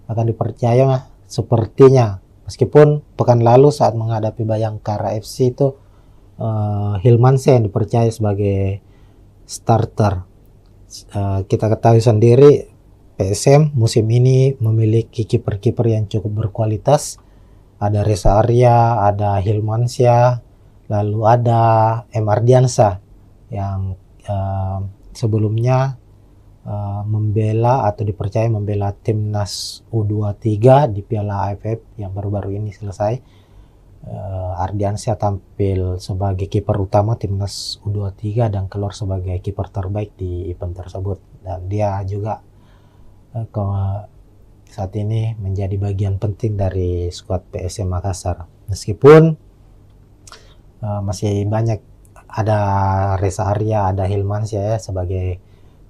akan dipercaya sepertinya, meskipun pekan lalu saat menghadapi Bayangkara FC itu Hilmansyah yang dipercaya sebagai starter. Kita ketahui sendiri PSM musim ini memiliki kiper-kiper yang cukup berkualitas. Ada Reza Arya, ada Hilmansyah, lalu ada Ardiansyah yang sebelumnya membela atau dipercaya membela timnas U23 di Piala AFF yang baru-baru ini selesai. Ardiansyah tampil sebagai kiper utama timnas U23 dan keluar sebagai kiper terbaik di event tersebut, dan dia juga saat ini menjadi bagian penting dari skuad PSM Makassar. Meskipun masih banyak, ada Reza Arya, ada Hilmansyah ya sebagai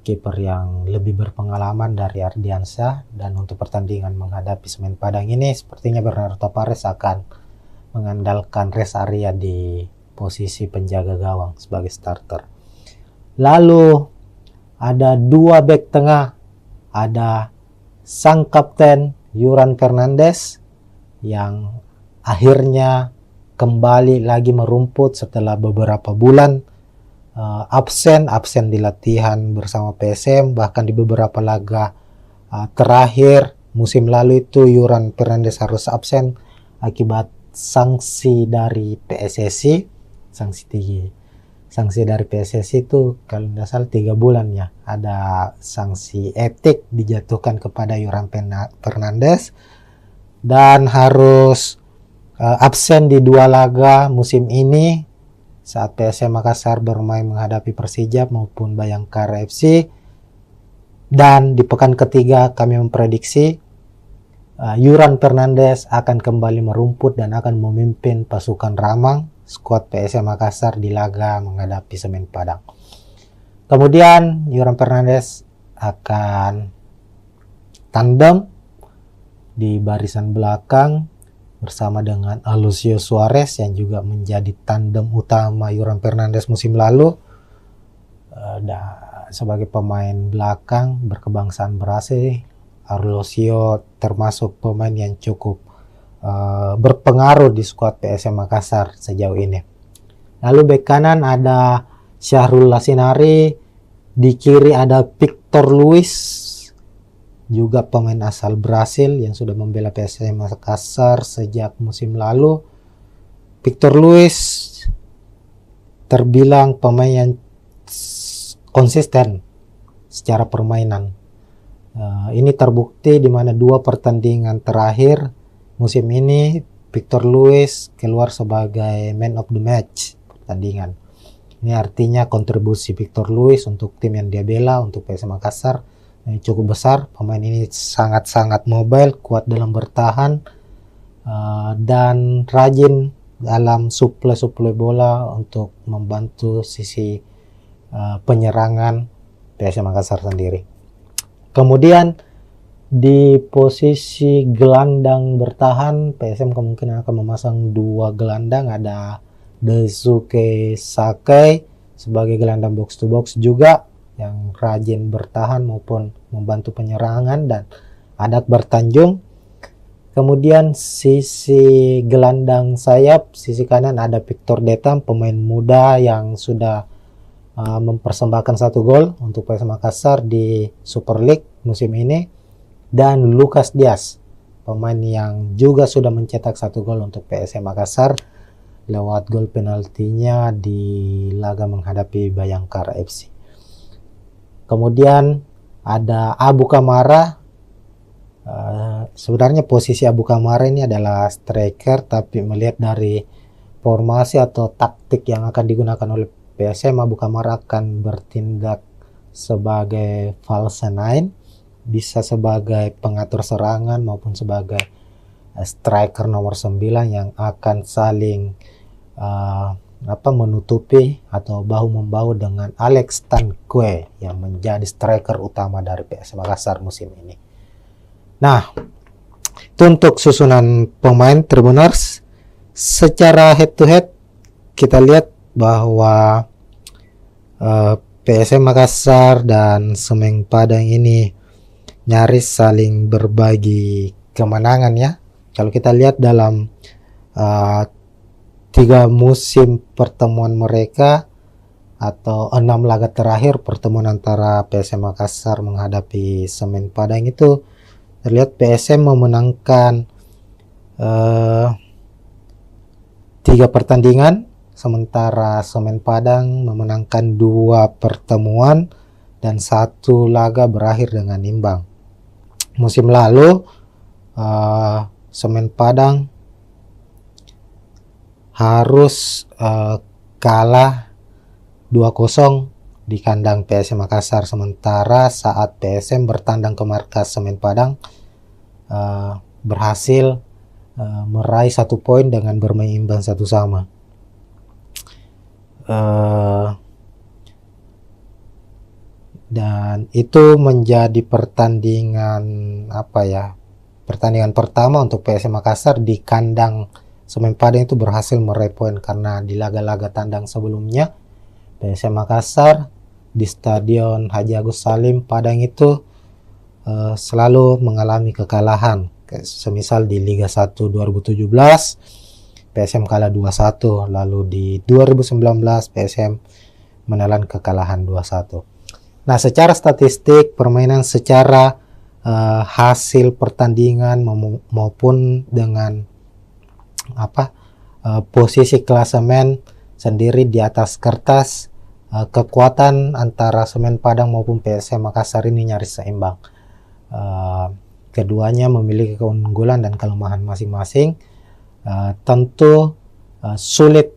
kiper yang lebih berpengalaman dari Ardiansyah, dan untuk pertandingan menghadapi Semen Padang ini sepertinya Bernardo Tavares akan mengandalkan Reza Arya di posisi penjaga gawang sebagai starter. Lalu ada dua bek tengah, ada sang kapten Yuran Fernandes yang akhirnya kembali lagi merumput setelah beberapa bulan absen di latihan bersama PSM, bahkan di beberapa laga terakhir musim lalu itu Yuran Fernandes harus absen akibat sanksi dari PSSI. Sanksi dari PSSI itu kalau tidak salah 3 bulan ya, ada sanksi etik dijatuhkan kepada Yuran Fernandes dan harus absen di 2 laga musim ini saat PSM Makassar bermain menghadapi Persija maupun Bayangkara FC. Dan di pekan ketiga kami memprediksi Yuran Fernandes akan kembali merumput dan akan memimpin pasukan Ramang skuad PSM Makassar di laga menghadapi Semen Padang. Kemudian Yuran Fernandes akan tandem di barisan belakang bersama dengan Alucio Suarez yang juga menjadi tandem utama Yuran Fernandes musim lalu. Sebagai pemain belakang berkebangsaan Brasil, Alucio termasuk pemain yang cukup berpengaruh di skuad PSM Makassar sejauh ini. Lalu bek kanan ada Syahrul Lasinari, di kiri ada Victor Luis, juga pemain asal Brasil yang sudah membela PSM Makassar sejak musim lalu. Victor Luis terbilang pemain yang konsisten secara permainan. Ini terbukti di mana 2 pertandingan terakhir musim ini Victor Luis keluar sebagai man of the match pertandingan. Ini artinya kontribusi Victor Luis untuk tim yang dia bela, untuk PSM Makassar, cukup besar. Pemain ini sangat-sangat mobile, kuat dalam bertahan, dan rajin dalam suplai bola untuk membantu sisi penyerangan PSM Makassar sendiri. Kemudian di posisi gelandang bertahan PSM kemungkinan akan memasang 2 gelandang, ada Daisuke Sakai sebagai gelandang box to box juga yang rajin bertahan maupun membantu penyerangan, dan ada Akbar Tanjung. Kemudian sisi gelandang sayap, sisi kanan ada Victor Detam, pemain muda yang sudah mempersembahkan 1 gol untuk PSM Makassar di Super League musim ini, dan Lucas Diaz, pemain yang juga sudah mencetak 1 gol untuk PSM Makassar lewat gol penaltinya di laga menghadapi Bayangkara FC. Kemudian ada Abu Kamara. Sebenarnya posisi Abu Kamara ini adalah striker, tapi melihat dari formasi atau taktik yang akan digunakan oleh PSM, Abu Kamara akan bertindak sebagai false nine, bisa sebagai pengatur serangan maupun sebagai striker nomor 9 yang akan saling menutupi atau bahu-membahu dengan Alex Tanque yang menjadi striker utama dari PSM Makassar musim ini. Nah, itu untuk susunan pemain Tribuners. Secara head to head kita lihat bahwa PSM Makassar dan Semen Padang ini nyaris saling berbagi kemenangan ya. Kalau kita lihat dalam 3 musim pertemuan mereka atau 6 laga terakhir pertemuan antara PSM Makassar menghadapi Semen Padang itu terlihat PSM memenangkan 3 pertandingan, sementara Semen Padang memenangkan 2 pertemuan dan 1 laga berakhir dengan imbang. Musim lalu Semen Padang harus kalah 2-0 di kandang PSM Makassar. Sementara saat PSM bertandang ke markas Semen Padang berhasil meraih 1 poin dengan bermain imbang 1-1. Dan itu menjadi pertandingan pertandingan pertama untuk PSM Makassar di kandang Semen Padang itu berhasil meraih poin, karena di laga-laga tandang sebelumnya PSM Makassar di Stadion Haji Agus Salim Padang itu selalu mengalami kekalahan. Semisal di Liga 1 2017 PSM kalah 2-1, lalu di 2019 PSM menelan kekalahan 2-1. Nah, secara statistik permainan, secara hasil pertandingan maupun dengan posisi klasemen sendiri di atas kertas, kekuatan antara Semen Padang maupun PSM Makassar ini nyaris seimbang. Keduanya memiliki keunggulan dan kelemahan masing-masing. Tentu sulit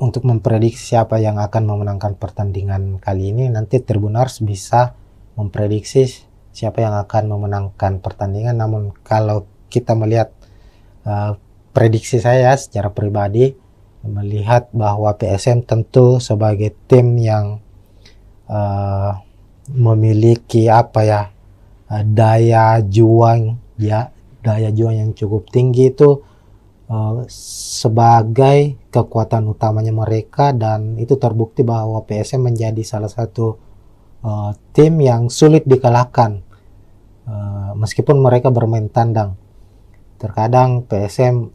untuk memprediksi siapa yang akan memenangkan pertandingan kali ini. Nanti Tribuners bisa memprediksi siapa yang akan memenangkan pertandingan. Namun kalau kita melihat prediksi saya secara pribadi, melihat bahwa PSM tentu sebagai tim yang memiliki daya juang yang cukup tinggi itu sebagai kekuatan utamanya mereka, dan itu terbukti bahwa PSM menjadi salah satu tim yang sulit dikalahkan meskipun mereka bermain tandang. Terkadang PSM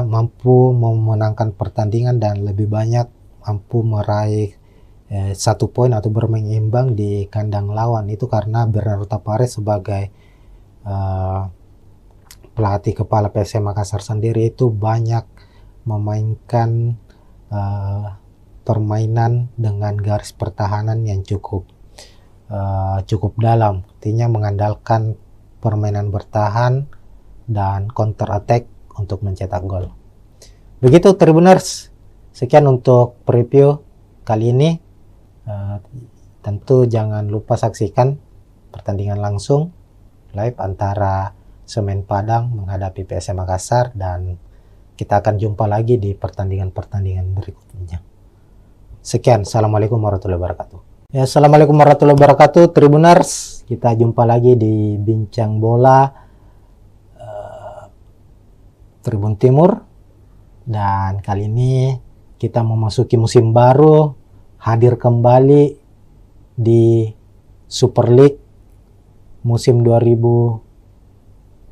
mampu memenangkan pertandingan dan lebih banyak mampu meraih 1 poin atau bermain imbang di kandang lawan. Itu karena Bernardo Tapares sebagai pelatih kepala PSM Makassar sendiri itu banyak memainkan permainan dengan garis pertahanan yang cukup dalam, artinya mengandalkan permainan bertahan dan counter attack untuk mencetak gol. Begitu Tribuners, sekian untuk preview kali ini. Tentu jangan lupa saksikan pertandingan langsung live antara Semen Padang menghadapi PSM Makassar, dan kita akan jumpa lagi di pertandingan-pertandingan berikutnya. Sekian, assalamualaikum warahmatullahi wabarakatuh. Ya, assalamualaikum warahmatullahi wabarakatuh Tribuners, kita jumpa lagi di Bincang Bola Tribun Timur, dan kali ini kita memasuki musim baru, hadir kembali di Super League musim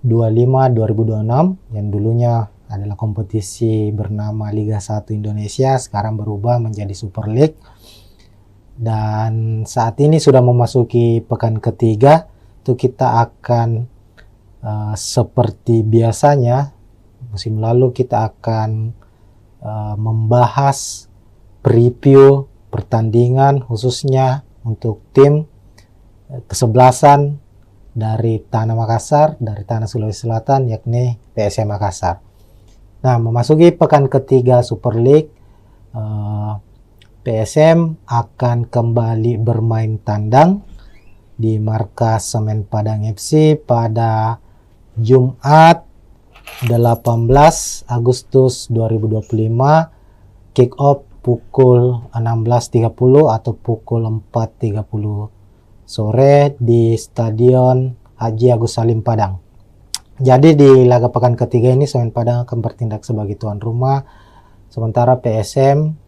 2025-2026 yang dulunya adalah kompetisi bernama Liga 1 Indonesia, sekarang berubah menjadi Super League. Dan saat ini sudah memasuki pekan ketiga, itu kita akan seperti biasanya musim lalu kita akan membahas preview pertandingan khususnya untuk tim kesebelasan dari Tanah Makassar, dari Tanah Sulawesi Selatan, yakni PSM Makassar. Nah, memasuki pekan ketiga Super League, PSM akan kembali bermain tandang di markas Semen Padang FC pada Jumat 18 Agustus 2025, kick off pukul 16.30 atau pukul 4.30 sore di Stadion Haji Agus Salim Padang. Jadi di laga pekan ketiga ini Semen Padang akan bertindak sebagai tuan rumah, sementara PSM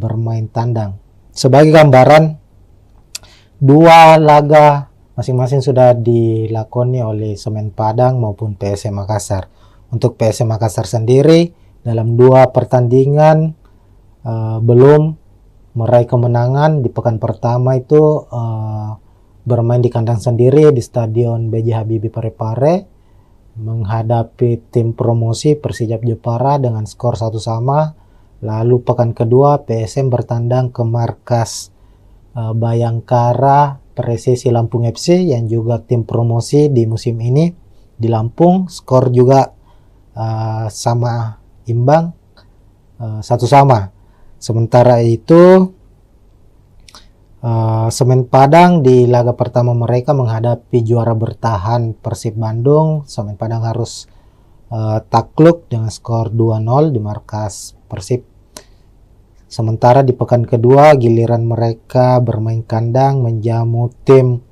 bermain tandang. Sebagai gambaran, 2 laga masing-masing sudah dilakoni oleh Semen Padang maupun PSM Makassar. Untuk PSM Makassar sendiri dalam 2 pertandingan belum meraih kemenangan. Di pekan pertama itu bermain di kandang sendiri di Stadion B.J. Habibie Parepare menghadapi tim promosi Persijap Jepara dengan skor 1-1. Lalu pekan kedua PSM bertandang ke markas Bayangkara Presisi Lampung FC yang juga tim promosi di musim ini di Lampung. Skor juga sama imbang, 1-1. Sementara itu Semen Padang di laga pertama mereka menghadapi juara bertahan Persib Bandung. Semen Padang harus takluk dengan skor 2-0 di markas Persib. Sementara di pekan kedua giliran mereka bermain kandang menjamu tim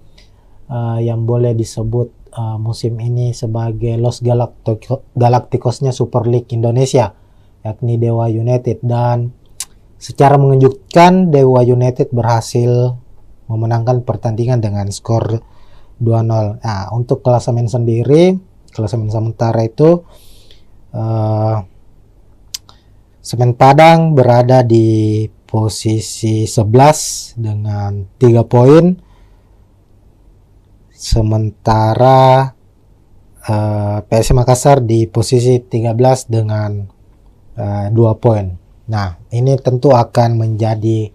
yang boleh disebut musim ini sebagai Los Galacticosnya Super League Indonesia, yakni Dewa United. Dan secara mengejutkan Dewa United berhasil memenangkan pertandingan dengan skor 2-0. Nah, untuk klasemen sendiri, klasemen sementara itu Semen Padang berada di posisi 11 dengan 3 poin. Sementara PSM Makassar di posisi 13 dengan 2 poin. Nah, ini tentu akan menjadi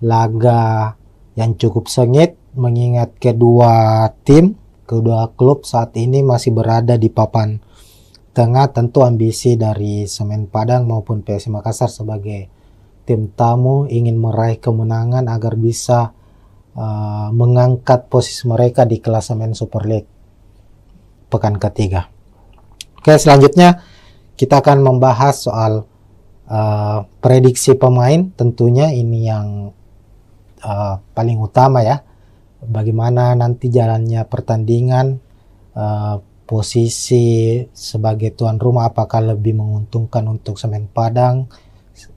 laga yang cukup sengit mengingat kedua klub saat ini masih berada di papan tengah. Tentu ambisi dari Semen Padang maupun PSM Makassar sebagai tim tamu ingin meraih kemenangan agar bisa mengangkat posisi mereka di klasemen Super League pekan ketiga. Oke, selanjutnya kita akan membahas soal prediksi pemain. Tentunya ini yang paling utama ya, bagaimana nanti jalannya pertandingan, posisi sebagai tuan rumah apakah lebih menguntungkan untuk Semen Padang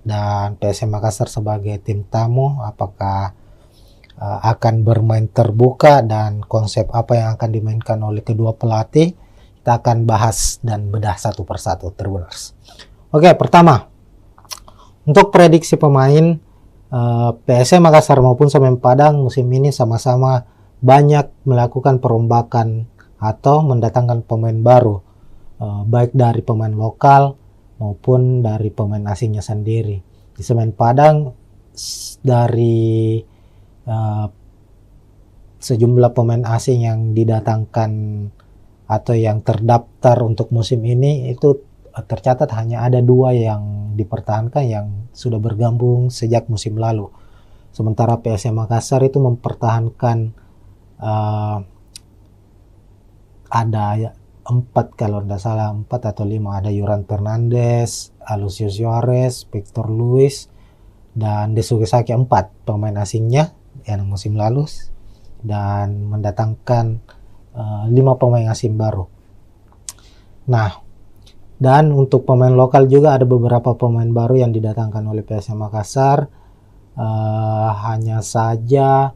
dan PSM Makassar sebagai tim tamu, apakah akan bermain terbuka dan konsep apa yang akan dimainkan oleh kedua pelatih. Kita akan bahas dan bedah satu persatu, Tribuners. Oke, pertama untuk prediksi pemain, PSM Makassar maupun Semen Padang musim ini sama-sama banyak melakukan perombakan atau mendatangkan pemain baru, baik dari pemain lokal maupun dari pemain asingnya sendiri. Di Semen Padang dari sejumlah pemain asing yang didatangkan atau yang terdaftar untuk musim ini itu tercatat hanya ada 2 yang dipertahankan yang sudah bergabung sejak musim lalu. Sementara PSM Makassar itu mempertahankan ada 4 kalau tidak salah, 4 atau 5. Ada Yuran Fernandes, Alucius Suarez, Victor Luis, dan Desuke Saki. 4 pemain asingnya yang musim lalu, dan mendatangkan 5 pemain asing baru. Nah, dan untuk pemain lokal juga ada beberapa pemain baru yang didatangkan oleh PSM Makassar. Hanya saja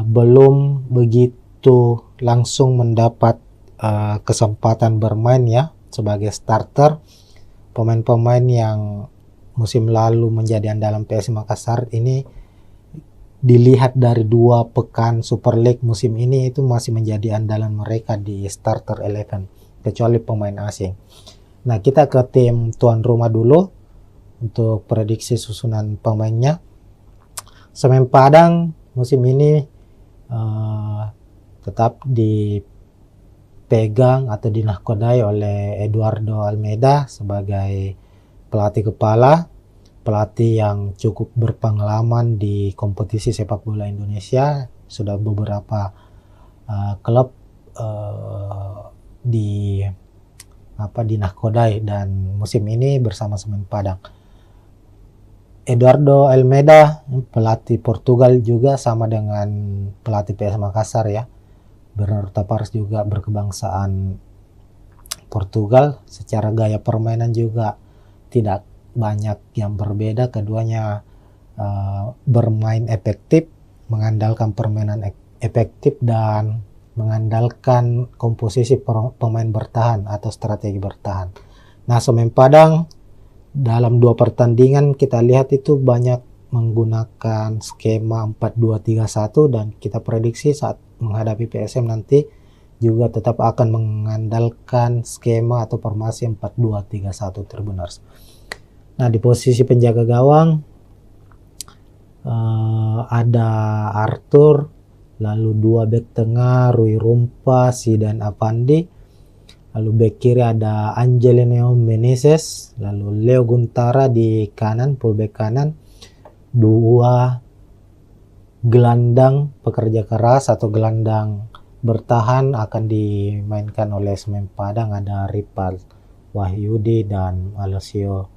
belum begitu langsung mendapat kesempatan bermain ya sebagai starter. Pemain-pemain yang musim lalu menjadi andalan PSM Makassar ini dilihat dari 2 pekan Super League musim ini itu masih menjadi andalan mereka di starter 11, kecuali pemain asing. Nah, kita ke tim tuan rumah dulu untuk prediksi susunan pemainnya. Semen Padang musim ini tetap dipegang atau dinahkodai oleh Eduardo Almeida sebagai pelatih kepala, pelatih yang cukup berpengalaman di kompetisi sepak bola Indonesia. Sudah beberapa klub dinahkodai dan musim ini bersama Semen Padang. Eduardo Almeida pelatih Portugal juga sama dengan pelatih PS Makassar ya. Bernardo Tavares juga berkebangsaan Portugal. Secara gaya permainan juga tidak banyak yang berbeda. Keduanya bermain efektif, mengandalkan permainan efektif dan mengandalkan komposisi pemain bertahan atau strategi bertahan. Nah, Semen Padang dalam 2 pertandingan kita lihat itu banyak menggunakan skema 4-2-3-1 dan kita prediksi saat menghadapi PSM nanti juga tetap akan mengandalkan skema atau formasi 4-2-3-1 Tribuners. Nah, di posisi penjaga gawang ada Arthur, lalu 2 bek tengah Rui Rumpa, Zidan Apandi, Lalu back kiri ada Angelino Meneses, lalu Leo Guntara di kanan, fullback kanan. Dua gelandang pekerja keras atau gelandang bertahan akan dimainkan oleh Semen Padang, ada Ripal Wahyudi dan Alessio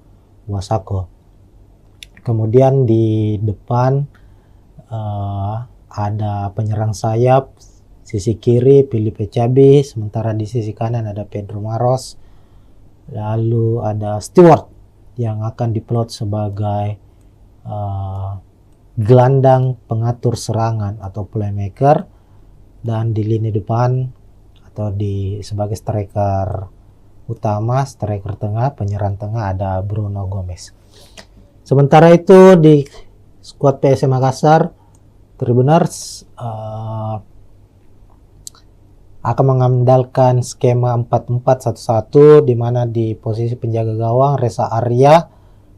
Wasako. Kemudian di depan ada penyerang sayap, sisi kiri Filipe Cabi, sementara di sisi kanan ada Pedro Maros. Lalu ada Stewart yang akan diplot sebagai gelandang pengatur serangan atau playmaker, dan di lini depan atau sebagai striker utama, striker tengah, penyerang tengah ada Bruno Gomez. Sementara itu di skuad PSM Makassar, Tribuners akan mengandalkan skema 4-4-1-1, di mana di posisi penjaga gawang Reza Arya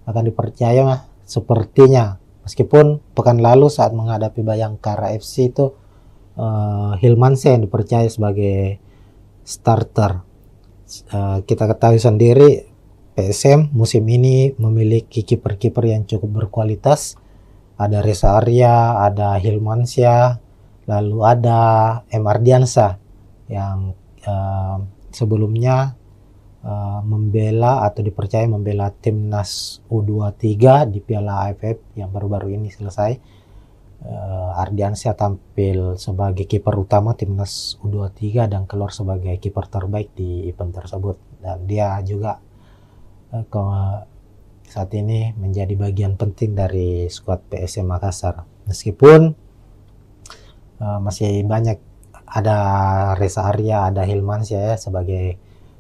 akan dipercaya sepertinya, meskipun pekan lalu saat menghadapi Bayangkara FC itu Hilmansyah yang dipercaya sebagai starter. Kita ketahui sendiri PSM musim ini memiliki kiper-kiper yang cukup berkualitas. Ada Reza Arya, ada Hilmansyah, lalu ada M. Ardiansyah yang sebelumnya membela atau dipercaya membela timnas U23 di Piala AFF yang baru-baru ini selesai. Ardiansyah tampil sebagai kiper utama timnas U23 dan keluar sebagai kiper terbaik di event tersebut, dan dia juga saat ini menjadi bagian penting dari skuad PSM Makassar, meskipun masih banyak, ada Reza Arya, ada Hilmansyah ya, sebagai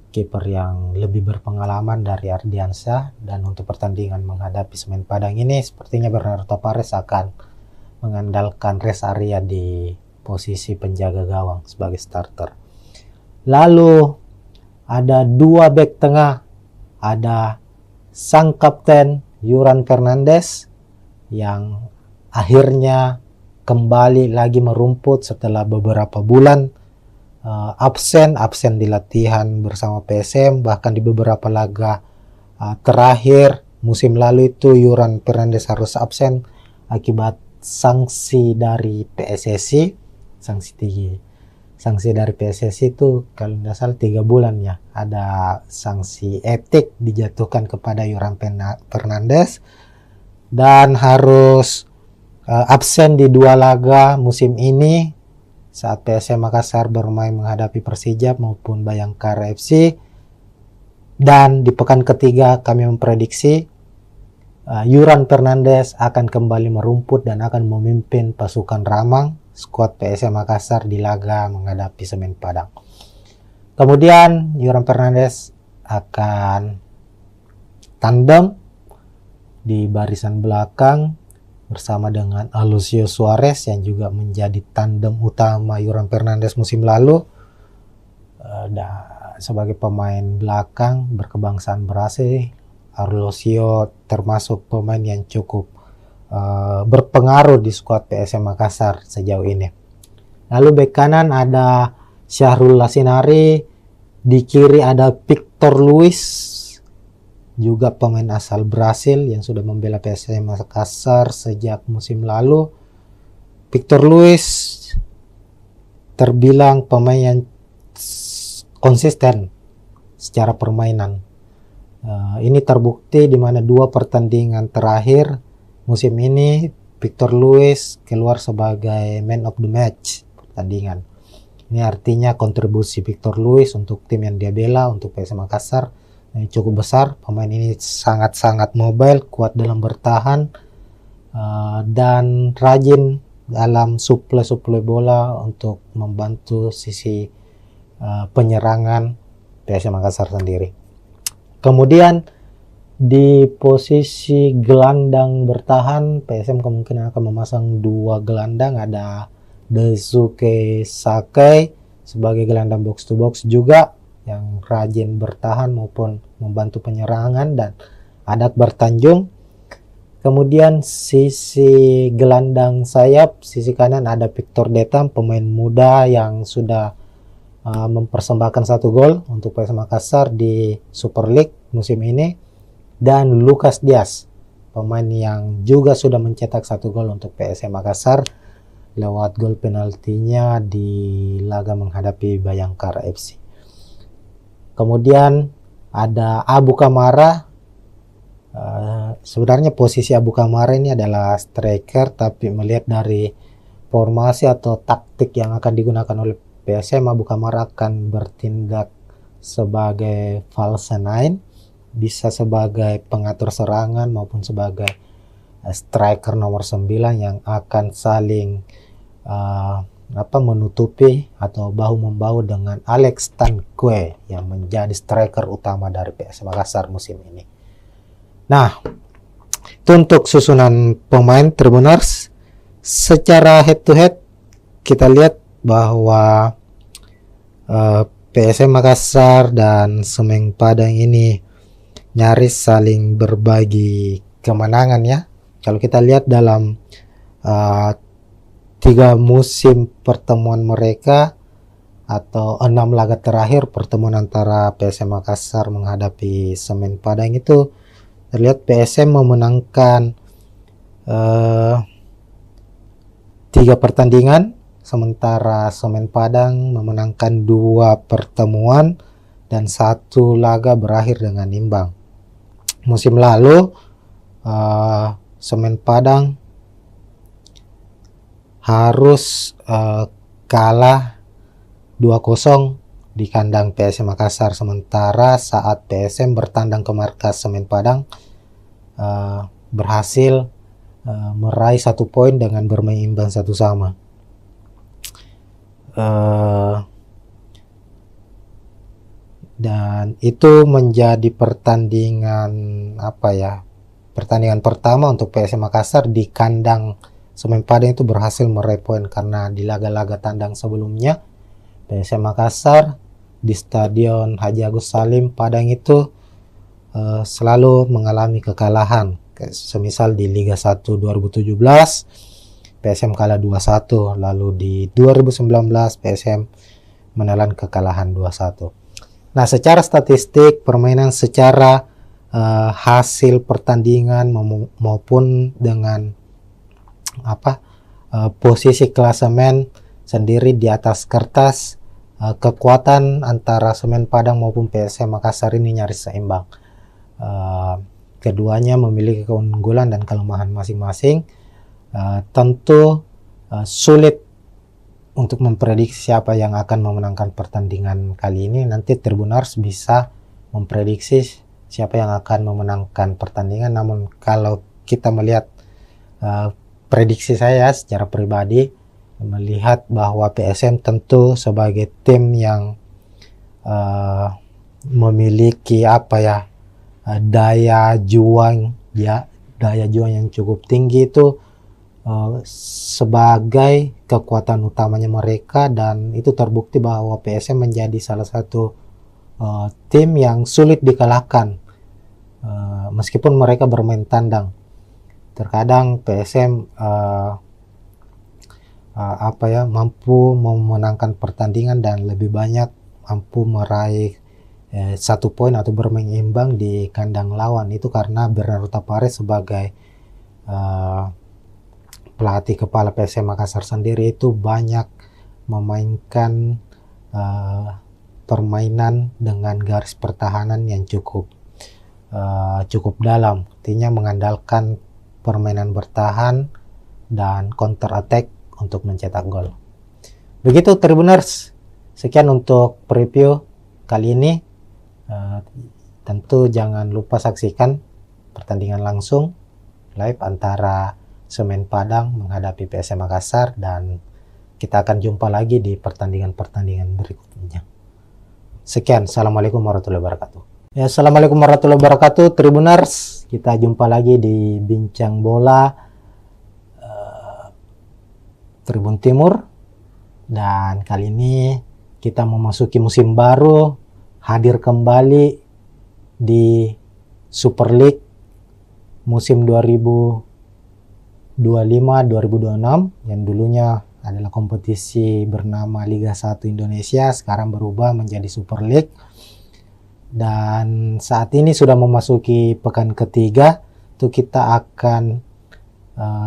kiper yang lebih berpengalaman dari Ardiansyah. Dan untuk pertandingan menghadapi Semen Padang ini sepertinya Bernardo Tavares akan mengandalkan Reza Arya di posisi penjaga gawang sebagai starter. Lalu ada dua back tengah, ada sang kapten Yuran Fernandes yang akhirnya kembali lagi merumput setelah beberapa bulan absen di latihan bersama PSM, bahkan di beberapa laga terakhir musim lalu itu Yuran Fernandes harus absen akibat sanksi dari PSSI. Sanksi dari PSSI itu kalau tidak salah 3 bulan ya, ada sanksi etik dijatuhkan kepada Yuran Fernandes dan harus absen di 2 laga musim ini saat PSM Makassar bermain menghadapi Persijap maupun Bayangkara FC. Dan di pekan ketiga kami memprediksi Yuran Fernandes akan kembali merumput dan akan memimpin pasukan Ramang skuad PSM Makassar di laga menghadapi Semen Padang. Kemudian Yuran Fernandes akan tandem di barisan belakang bersama dengan Alucio Suarez yang juga menjadi tandem utama Yuran Fernandes musim lalu. Sebagai pemain belakang berkebangsaan Brasil, Alucio termasuk pemain yang cukup berpengaruh di skuad PSM Makassar sejauh ini. Lalu bek kanan ada Syahrul Lasinari, di kiri ada Victor Luis, juga pemain asal Brasil yang sudah membela PSM Makassar sejak musim lalu. Victor Luis terbilang pemain yang konsisten secara permainan. Ini terbukti di mana 2 pertandingan terakhir musim ini Victor Luis keluar sebagai man of the match pertandingan. Ini artinya kontribusi Victor Luis untuk tim yang dia bela, untuk PSM Makassar, cukup besar. Pemain ini sangat-sangat mobile, kuat dalam bertahan, dan rajin dalam suplai bola untuk membantu sisi penyerangan PSM Makassar sendiri. Kemudian di posisi gelandang bertahan PSM kemungkinan akan memasang 2 gelandang, ada Daisuke Sakai sebagai gelandang box to box juga yang rajin bertahan maupun membantu penyerangan, dan ada Akbar Tanjung. Kemudian sisi gelandang sayap, sisi kanan ada Victor Detam, pemain muda yang sudah mempersembahkan 1 gol untuk PSM Makassar di Super League musim ini, dan Lucas Diaz, pemain yang juga sudah mencetak 1 gol untuk PSM Makassar lewat gol penaltinya di laga menghadapi Bayangkara FC. Kemudian ada Abu Kamara. Sebenarnya posisi Abu Kamara ini adalah striker, tapi melihat dari formasi atau taktik yang akan digunakan oleh PSM, Abu Kamara akan bertindak sebagai false nine, bisa sebagai pengatur serangan maupun sebagai striker nomor 9 yang akan saling menutupi atau bahu-membahu dengan Alex Tanque yang menjadi striker utama dari PSM Makassar musim ini. Nah, itu untuk susunan pemain Tribuners. Secara head to head kita lihat bahwa PSM Makassar dan Semen Padang ini nyaris saling berbagi kemenangan ya. Kalau kita lihat dalam 3 musim pertemuan mereka atau 6 laga terakhir pertemuan antara PSM Makassar menghadapi Semen Padang itu terlihat PSM memenangkan 3 pertandingan, sementara Semen Padang memenangkan 2 pertemuan dan 1 laga berakhir dengan imbang. Musim lalu Semen Padang harus kalah 2-0 di kandang PSM Makassar, sementara saat PSM bertandang ke markas Semen Padang berhasil meraih 1 poin dengan bermain imbang 1-1. Dan itu menjadi pertandingan pertandingan pertama untuk PSM Makassar di kandang Semen Padang itu berhasil meraih poin, karena di laga-laga tandang sebelumnya PSM Makassar di Stadion Haji Agus Salim Padang itu selalu mengalami kekalahan. Semisal di Liga 1 2017 PSM kalah 2-1, lalu di 2019 PSM menelan kekalahan 2-1. Nah, secara statistik permainan, secara hasil pertandingan maupun dengan posisi klasemen sendiri di atas kertas, kekuatan antara Semen Padang maupun PSM Makassar ini nyaris seimbang. Keduanya memiliki keunggulan dan kelemahan masing-masing. Tentu sulit untuk memprediksi siapa yang akan memenangkan pertandingan kali ini. Nanti Tribuners bisa memprediksi siapa yang akan memenangkan pertandingan. Namun kalau kita melihat prediksi saya secara pribadi, melihat bahwa PSM tentu sebagai tim yang memiliki daya juang yang cukup tinggi itu sebagai kekuatan utamanya mereka, dan itu terbukti bahwa PSM menjadi salah satu tim yang sulit dikalahkan meskipun mereka bermain tandang. Terkadang PSM mampu memenangkan pertandingan dan lebih banyak mampu meraih 1 poin atau bermain imbang di kandang lawan. Itu karena Bernardo Tapares sebagai pelatih kepala PSM Makassar sendiri itu banyak memainkan permainan dengan garis pertahanan yang cukup dalam, artinya mengandalkan permainan bertahan dan counter attack untuk mencetak gol. Begitu Tribuners, sekian untuk preview kali ini. Tentu jangan lupa saksikan pertandingan langsung live antara Semen Padang menghadapi PSM Makassar, dan kita akan jumpa lagi di pertandingan-pertandingan berikutnya. Sekian, assalamualaikum warahmatullahi wabarakatuh. Ya, assalamualaikum warahmatullahi wabarakatuh Tribuners. Kita jumpa lagi di Bincang Bola Tribun Timur, dan kali ini kita memasuki musim baru, hadir kembali di Super League musim 2025-2026 yang dulunya adalah kompetisi bernama Liga 1 Indonesia, sekarang berubah menjadi Super League. Dan saat ini sudah memasuki pekan ketiga, itu kita akan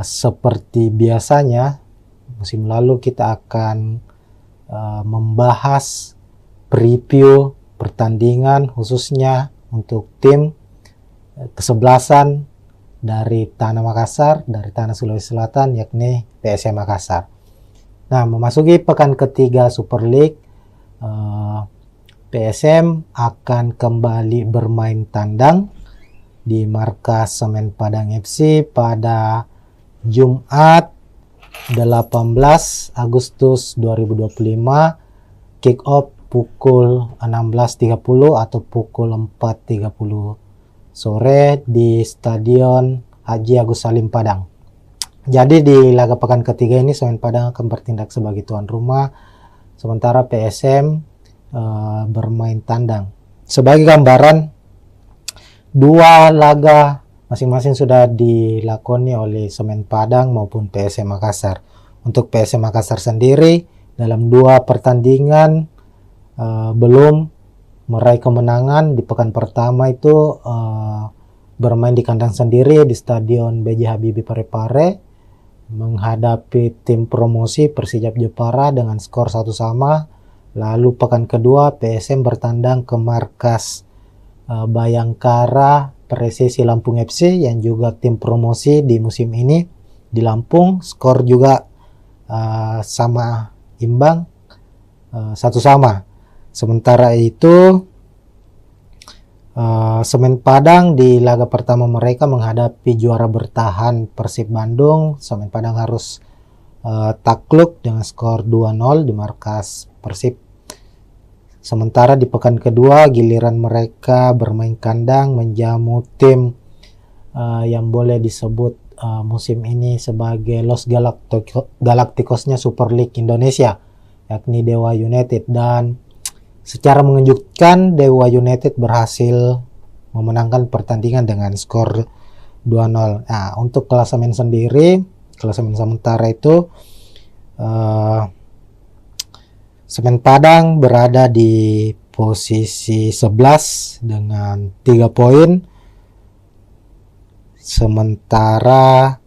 seperti biasanya musim lalu kita akan membahas preview pertandingan khususnya untuk tim kesebelasan dari Tanah Makassar, dari Tanah Sulawesi Selatan, yakni PSM Makassar. Nah, memasuki pekan ketiga Super League, PSM akan kembali bermain tandang di markas Semen Padang FC pada Jumat 18 Agustus 2025, kick off pukul 16.30 atau pukul 4.30 sore di Stadion Haji Agus Salim Padang. Jadi di laga pekan ketiga ini Semen Padang akan bertindak sebagai tuan rumah, sementara PSM bermain tandang. Sebagai gambaran, dua laga masing-masing sudah dilakoni oleh Semen Padang maupun PSM Makassar. Untuk PSM Makassar sendiri dalam dua pertandingan belum meraih kemenangan. Di pekan pertama itu bermain di kandang sendiri di Stadion B.J. Habibie Parepare menghadapi tim promosi Persijap Jepara dengan skor 1-1. Lalu pekan kedua PSM bertandang ke markas Bayangkara Presisi Lampung FC yang juga tim promosi di musim ini di Lampung, skor juga sama imbang 1-1. Sementara itu Semen Padang di laga pertama mereka menghadapi juara bertahan Persib Bandung. Semen Padang harus takluk dengan skor 2-0 di markas Persib. Sementara di pekan kedua giliran mereka bermain kandang menjamu tim yang boleh disebut musim ini sebagai Los Galacticosnya Super League Indonesia, yakni Dewa United. Dan secara mengejutkan Dewa United berhasil memenangkan pertandingan dengan skor 2-0. Nah, untuk klasemen sendiri, klasemen sementara itu Semen Padang berada di posisi 11 dengan 3 poin. Sementara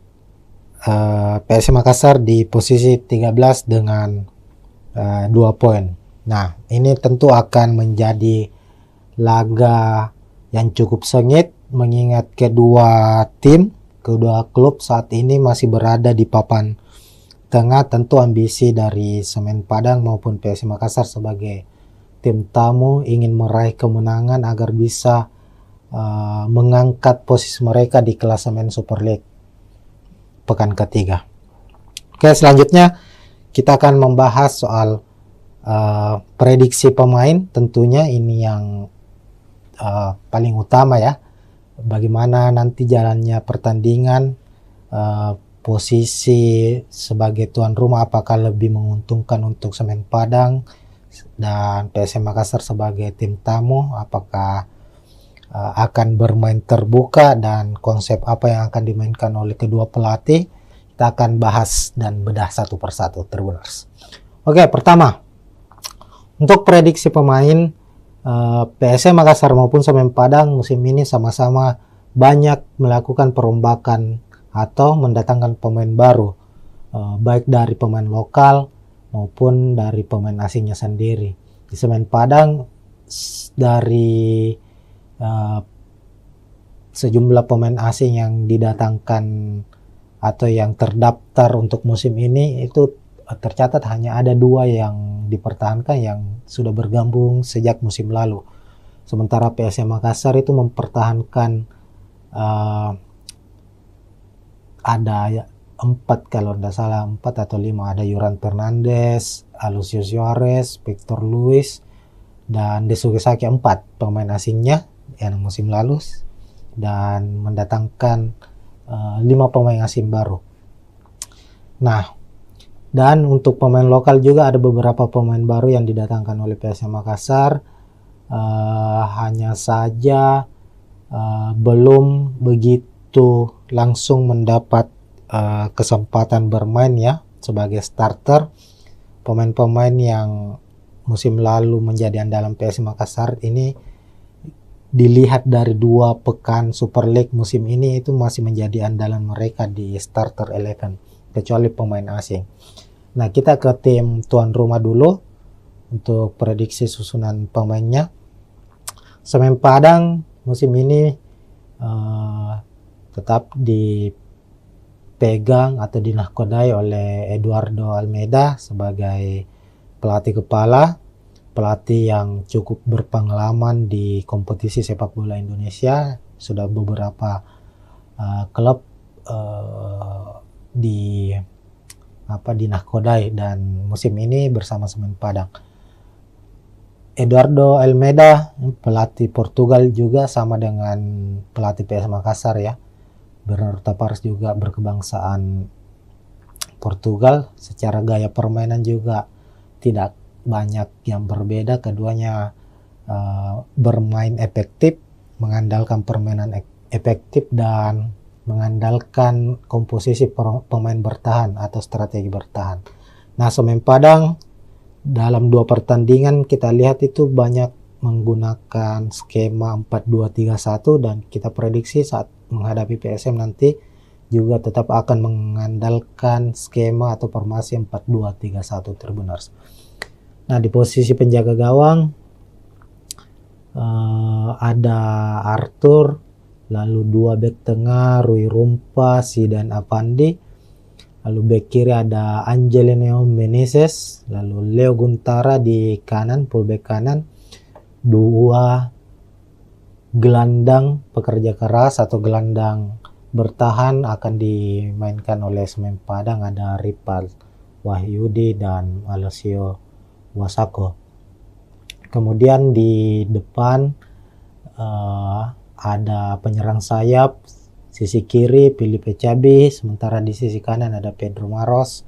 PSM Makassar di posisi 13 dengan 2 poin. Nah, ini tentu akan menjadi laga yang cukup sengit mengingat kedua klub saat ini masih berada di papan tengah. Tentu ambisi dari Semen Padang maupun PSM Makassar sebagai tim tamu ingin meraih kemenangan agar bisa mengangkat posisi mereka di klasemen Super League pekan ketiga. Oke, selanjutnya kita akan membahas soal prediksi pemain. Tentunya ini yang paling utama ya, bagaimana nanti jalannya pertandingan, posisi sebagai tuan rumah apakah lebih menguntungkan untuk Semen Padang dan PSM Makassar sebagai tim tamu, apakah akan bermain terbuka dan konsep apa yang akan dimainkan oleh kedua pelatih. Kita akan bahas dan bedah satu persatu, Tribuners. Oke, pertama untuk prediksi pemain, PSM Makassar maupun Semen Padang musim ini sama-sama banyak melakukan perombakan atau mendatangkan pemain baru, baik dari pemain lokal maupun dari pemain asingnya sendiri. Di Semen Padang dari sejumlah pemain asing yang didatangkan atau yang terdaftar untuk musim ini itu tercatat hanya ada 2 yang dipertahankan yang sudah bergabung sejak musim lalu. Sementara PSM Makassar itu mempertahankan ada 4 kalau tidak salah, 4 atau 5, ada Yuran Fernandes, Alucio Suarez, Victor Luis, dan Desuke Saki, 4 pemain asingnya yang musim lalu, dan mendatangkan 5 pemain asing baru. Nah, dan untuk pemain lokal juga ada beberapa pemain baru yang didatangkan oleh PSM Makassar. Hanya saja belum begitu langsung mendapat kesempatan bermain ya sebagai starter. Pemain-pemain yang musim lalu menjadi andalan PSM Makassar ini dilihat dari 2 pekan Super League musim ini itu masih menjadi andalan mereka di starter 11, kecuali pemain asing. Nah, kita ke tim tuan rumah dulu untuk prediksi susunan pemainnya. Semen Padang musim ini tetap dipegang atau dinahkodai oleh Eduardo Almeida sebagai pelatih kepala, pelatih yang cukup berpengalaman di kompetisi sepak bola Indonesia. Sudah beberapa klub dinahkodai, dan musim ini bersama Semen Padang. Eduardo Almeida, pelatih Portugal juga, sama dengan pelatih PS Makassar ya. Bernardo Tavares juga berkebangsaan Portugal. Secara gaya permainan juga tidak banyak yang berbeda. Keduanya bermain efektif, mengandalkan permainan efektif dan mengandalkan komposisi pemain bertahan atau strategi bertahan. Nah, Semen Padang dalam 2 pertandingan kita lihat itu banyak menggunakan skema 4-2-3-1, dan kita prediksi saat menghadapi PSM nanti juga tetap akan mengandalkan skema atau formasi 4-2-3-1 Tribuners. Nah, di posisi penjaga gawang ada Arthur, lalu 2 bek tengah Rui Rumpa, Zidan Avandi, lalu bek kiri ada Angelino Meneses, lalu Leo Guntara di kanan, fullback kanan. 2 gelandang pekerja keras atau gelandang bertahan akan dimainkan oleh Semen Padang, ada Ripal Wahyudi dan Alessio Wasako. Kemudian di depan ada penyerang sayap, sisi kiri Filipe Cabi, sementara di sisi kanan ada Pedro Maros,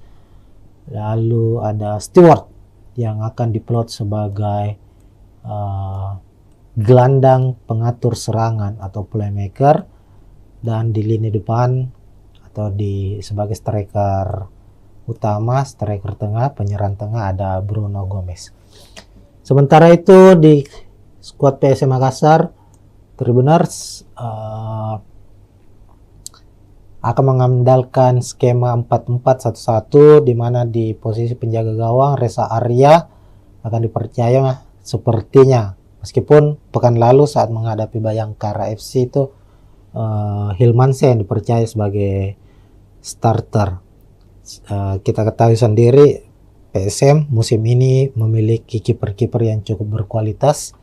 lalu ada Stewart yang akan diplot sebagai gelandang pengatur serangan atau playmaker, dan di lini depan atau sebagai striker utama, striker tengah, penyerang tengah ada Bruno Gomez. Sementara itu di skuad PSM Makassar, Tribuners akan mengandalkan skema 4-4-1-1, di mana di posisi penjaga gawang Reza Arya akan dipercaya sepertinya, meskipun pekan lalu saat menghadapi Bayangkara FC itu Hilmansyah yang dipercaya sebagai starter. Kita ketahui sendiri PSM musim ini memiliki kiper-kiper yang cukup berkualitas.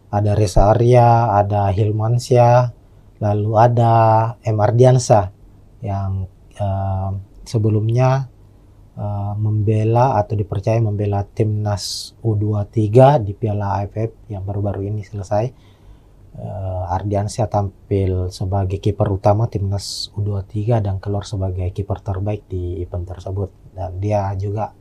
Ada Reza Arya, ada Hilmansyah, lalu ada M. Ardiansyah yang sebelumnya membela atau dipercaya membela timnas U23 di Piala AFF yang baru-baru ini selesai. Ardiansyah tampil sebagai kiper utama timnas U23 dan keluar sebagai kiper terbaik di event tersebut, dan dia juga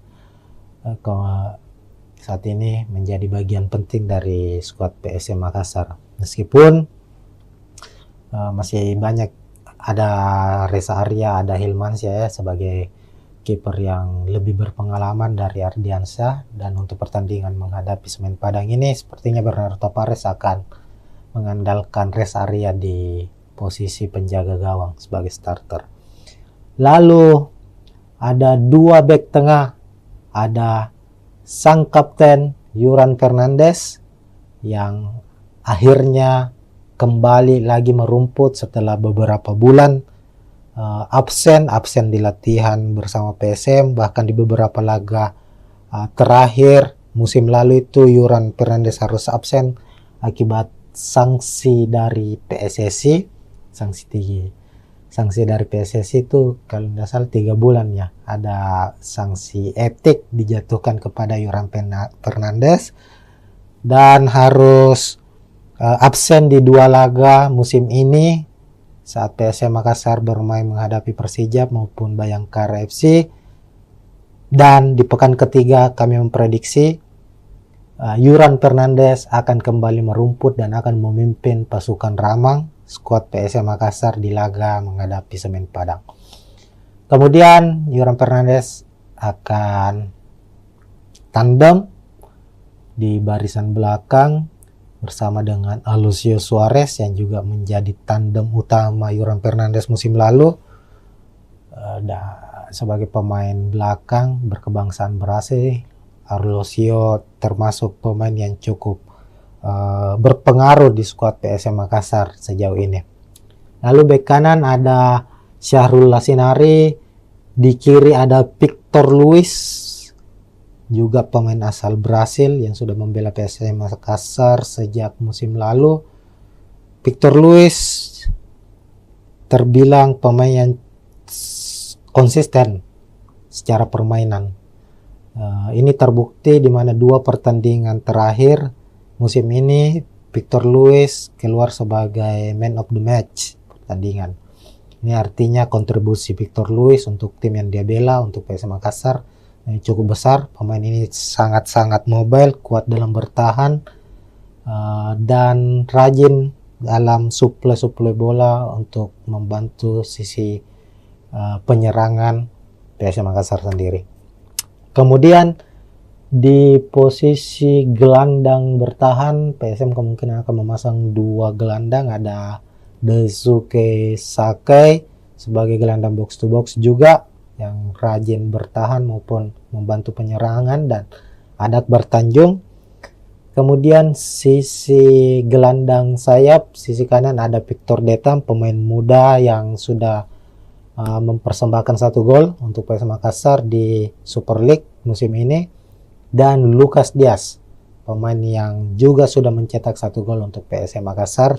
saat ini menjadi bagian penting dari skuad PSM Makassar. Meskipun masih banyak, ada Reza Arya, ada Hilmansyah ya sebagai kiper yang lebih berpengalaman dari Ardiansyah, dan untuk pertandingan menghadapi Semen Padang ini sepertinya Bernardo Tavares akan mengandalkan Reza Arya di posisi penjaga gawang sebagai starter. Lalu ada 2 bek tengah, ada sang kapten Yuran Fernandes yang akhirnya kembali lagi merumput setelah beberapa bulan absen di latihan bersama PSM, bahkan di beberapa laga terakhir musim lalu itu Yuran Fernandes harus absen akibat sanksi dari PSSI. Sanksi dari PSSI itu kalau tidak salah 3 bulan ya, ada sanksi etik dijatuhkan kepada Yuran Fernandes dan harus absen di 2 laga musim ini saat PSM Makassar bermain menghadapi Persija maupun Bayangkara FC. Dan di pekan ketiga kami memprediksi Yuran Fernandes akan kembali merumput dan akan memimpin pasukan Ramang skuad PSM Makassar di laga menghadapi Semen Padang. Kemudian Yuran Fernandes akan tandem di barisan belakang bersama dengan Alucio Suarez yang juga menjadi tandem utama Yoran Fernandes musim lalu. Sebagai pemain belakang berkebangsaan Brasil, Alucio termasuk pemain yang cukup berpengaruh di skuad PSM Makassar sejauh ini. Lalu bek kanan ada Syahrul Lasinari, di kiri ada Victor Luis, juga pemain asal Brasil yang sudah membela PSM Makassar sejak musim lalu. Victor Luis terbilang pemain yang konsisten secara permainan. Ini terbukti di mana 2 pertandingan terakhir musim ini Victor Luis keluar sebagai man of the match pertandingan. Ini artinya kontribusi Victor Luis untuk tim yang dia bela, untuk PSM Makassar, cukup besar. Pemain ini sangat-sangat mobile, kuat dalam bertahan, dan rajin dalam suplai bola untuk membantu sisi penyerangan PSM Makassar sendiri. Kemudian di posisi gelandang bertahan, PSM kemungkinan akan memasang 2 gelandang, ada Daisuke Sakai sebagai gelandang box to box juga yang rajin bertahan maupun membantu penyerangan, dan ada Akbar Tanjung. Kemudian sisi gelandang sayap, sisi kanan ada Victor Detam, pemain muda yang sudah mempersembahkan 1 gol untuk PSM Makassar di Super League musim ini, dan Lucas Diaz, pemain yang juga sudah mencetak 1 gol untuk PSM Makassar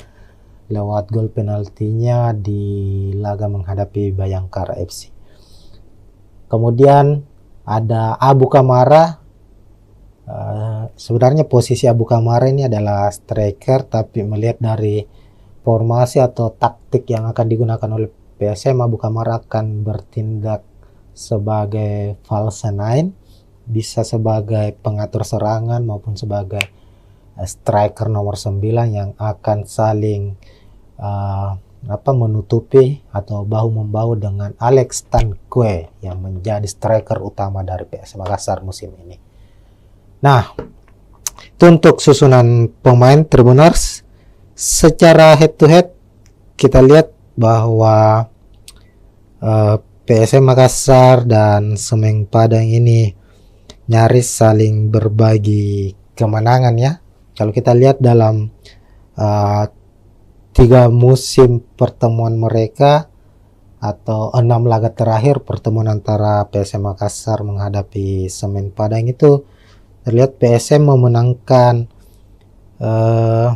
lewat gol penaltinya di laga menghadapi Bayangkara FC. Kemudian ada Abu Kamara. Sebenarnya posisi Abu Kamara ini adalah striker, tapi melihat dari formasi atau taktik yang akan digunakan oleh PSM, Abu Kamara akan bertindak sebagai false nine, bisa sebagai pengatur serangan maupun sebagai striker nomor 9 yang akan saling menutupi atau bahu-membahu dengan Alex Tankwe yang menjadi striker utama dari PSM Makassar musim ini. Nah, itu untuk susunan pemain Tribuners. Secara head to head kita lihat bahwa PSM Makassar dan Semen Padang ini nyaris saling berbagi kemenangan ya. Kalau kita lihat dalam 3 musim pertemuan mereka atau 6 laga terakhir pertemuan antara PSM Makassar menghadapi Semen Padang itu terlihat PSM memenangkan 3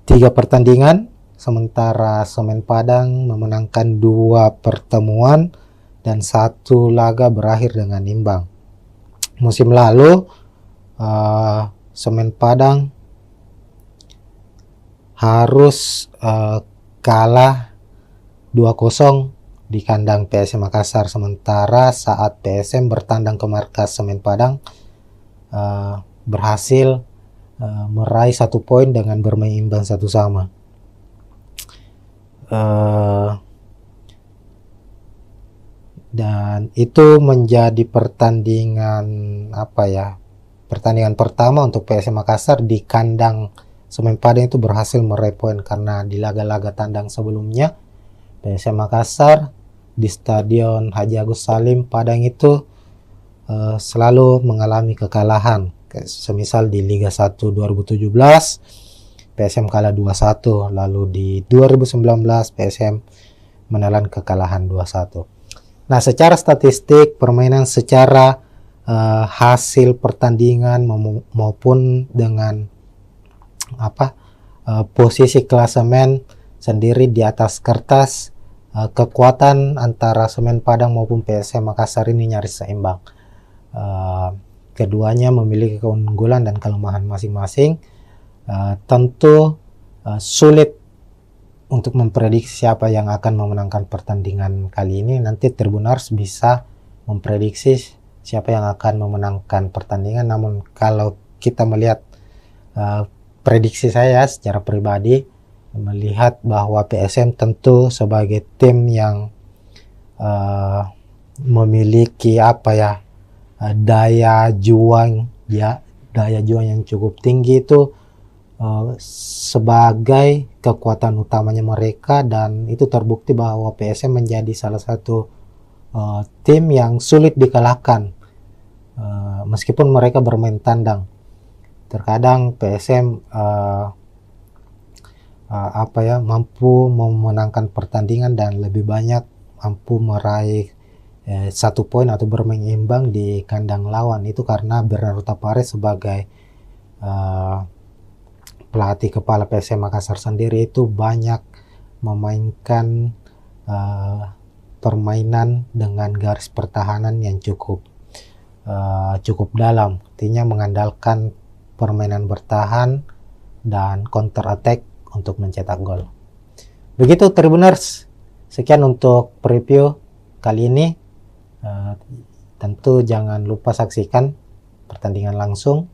pertandingan, sementara Semen Padang memenangkan 2 pertemuan dan 1 laga berakhir dengan imbang. Musim lalu Semen Padang harus kalah 2-0 di kandang PSM Makassar, sementara saat PSM bertandang ke markas Semen Padang berhasil meraih 1 poin dengan bermain imbang 1-1. Dan itu menjadi pertandingan pertandingan pertama untuk PSM Makassar di kandang Semen Padang itu berhasil meraih poin, karena di laga-laga tandang sebelumnya PSM Makassar di Stadion Haji Agus Salim Padang itu selalu mengalami kekalahan. Semisal di Liga 1 2017 PSM kalah 2-1, lalu di 2019 PSM menelan kekalahan 2-1. Nah, secara statistik permainan, secara hasil pertandingan maupun dengan posisi klasemen sendiri di atas kertas, kekuatan antara Semen Padang maupun PSM Makassar ini nyaris seimbang. Keduanya memiliki keunggulan dan kelemahan masing-masing. Tentu sulit untuk memprediksi siapa yang akan memenangkan pertandingan kali ini. Nanti Tribuners bisa memprediksi siapa yang akan memenangkan pertandingan. Namun kalau kita melihat prediksi saya secara pribadi, melihat bahwa PSM tentu sebagai tim yang memiliki daya juang yang cukup tinggi itu sebagai kekuatan utamanya mereka, dan itu terbukti bahwa PSM menjadi salah satu tim yang sulit dikalahkan meskipun mereka bermain tandang. Terkadang PSM mampu memenangkan pertandingan dan lebih banyak mampu meraih 1 poin atau bermain imbang di kandang lawan. Itu karena Bernardo Tapares sebagai pelatih kepala PSM Makassar sendiri itu banyak memainkan permainan dengan garis pertahanan yang cukup dalam, artinya mengandalkan permainan bertahan dan counter attack untuk mencetak gol. Begitu Tribuners, sekian untuk preview kali ini. Tentu jangan lupa saksikan pertandingan langsung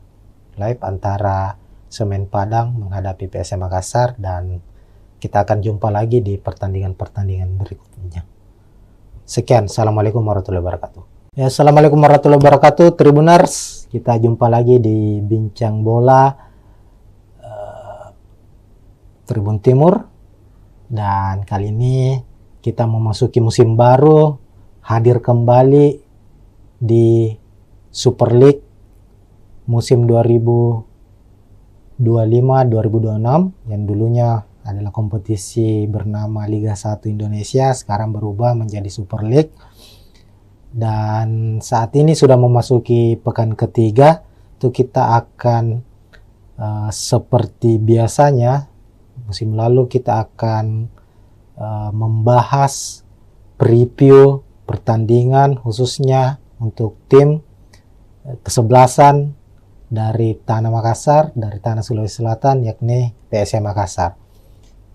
live antara Semen Padang menghadapi PSM Makassar, dan kita akan jumpa lagi di pertandingan-pertandingan berikutnya. Sekian, assalamualaikum warahmatullahi wabarakatuh. Ya, assalamualaikum warahmatullahi wabarakatuh Tribuners. Kita jumpa lagi di Bincang Bola Tribun Timur, dan kali ini kita memasuki musim baru, hadir kembali di Super League musim 2025-2026 yang dulunya adalah kompetisi bernama Liga 1 Indonesia, sekarang berubah menjadi Super League. Dan saat ini sudah memasuki pekan ketiga, itu kita akan seperti biasanya musim lalu kita akan membahas preview pertandingan khususnya untuk tim kesebelasan dari Tanah Makassar, dari Tanah Sulawesi Selatan, yakni PSM Makassar.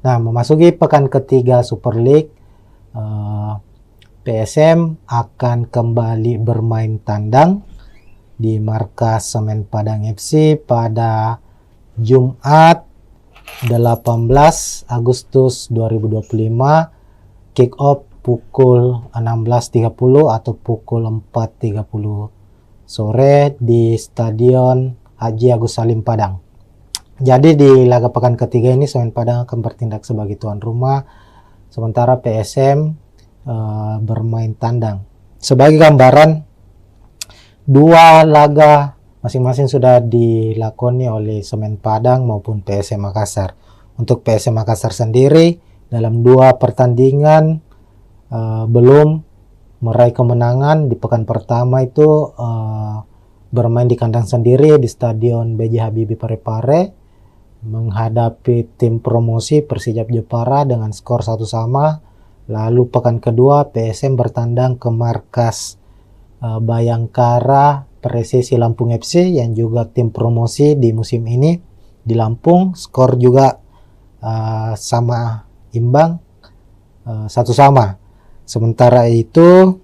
Nah, memasuki pekan ketiga Super League, PSM akan kembali bermain tandang di markas Semen Padang FC pada Jumat 18 Agustus 2025, kick off pukul 16.30 atau pukul 4.30 sore di Stadion Haji Agus Salim Padang. Jadi di laga pekan ketiga ini Semen Padang akan bertindak sebagai tuan rumah, sementara PSM bermain tandang. Sebagai gambaran, 2 laga masing-masing sudah dilakoni oleh Semen Padang maupun PSM Makassar. Untuk PSM Makassar sendiri dalam 2 pertandingan belum meraih kemenangan. Di pekan pertama itu bermain di kandang sendiri di Stadion B.J. Habibie Parepare menghadapi tim promosi Persijap Jepara dengan skor 1-1. Lalu pekan kedua PSM bertandang ke markas Bayangkara Presisi Lampung FC yang juga tim promosi di musim ini di Lampung, skor juga sama imbang 1-1. Sementara itu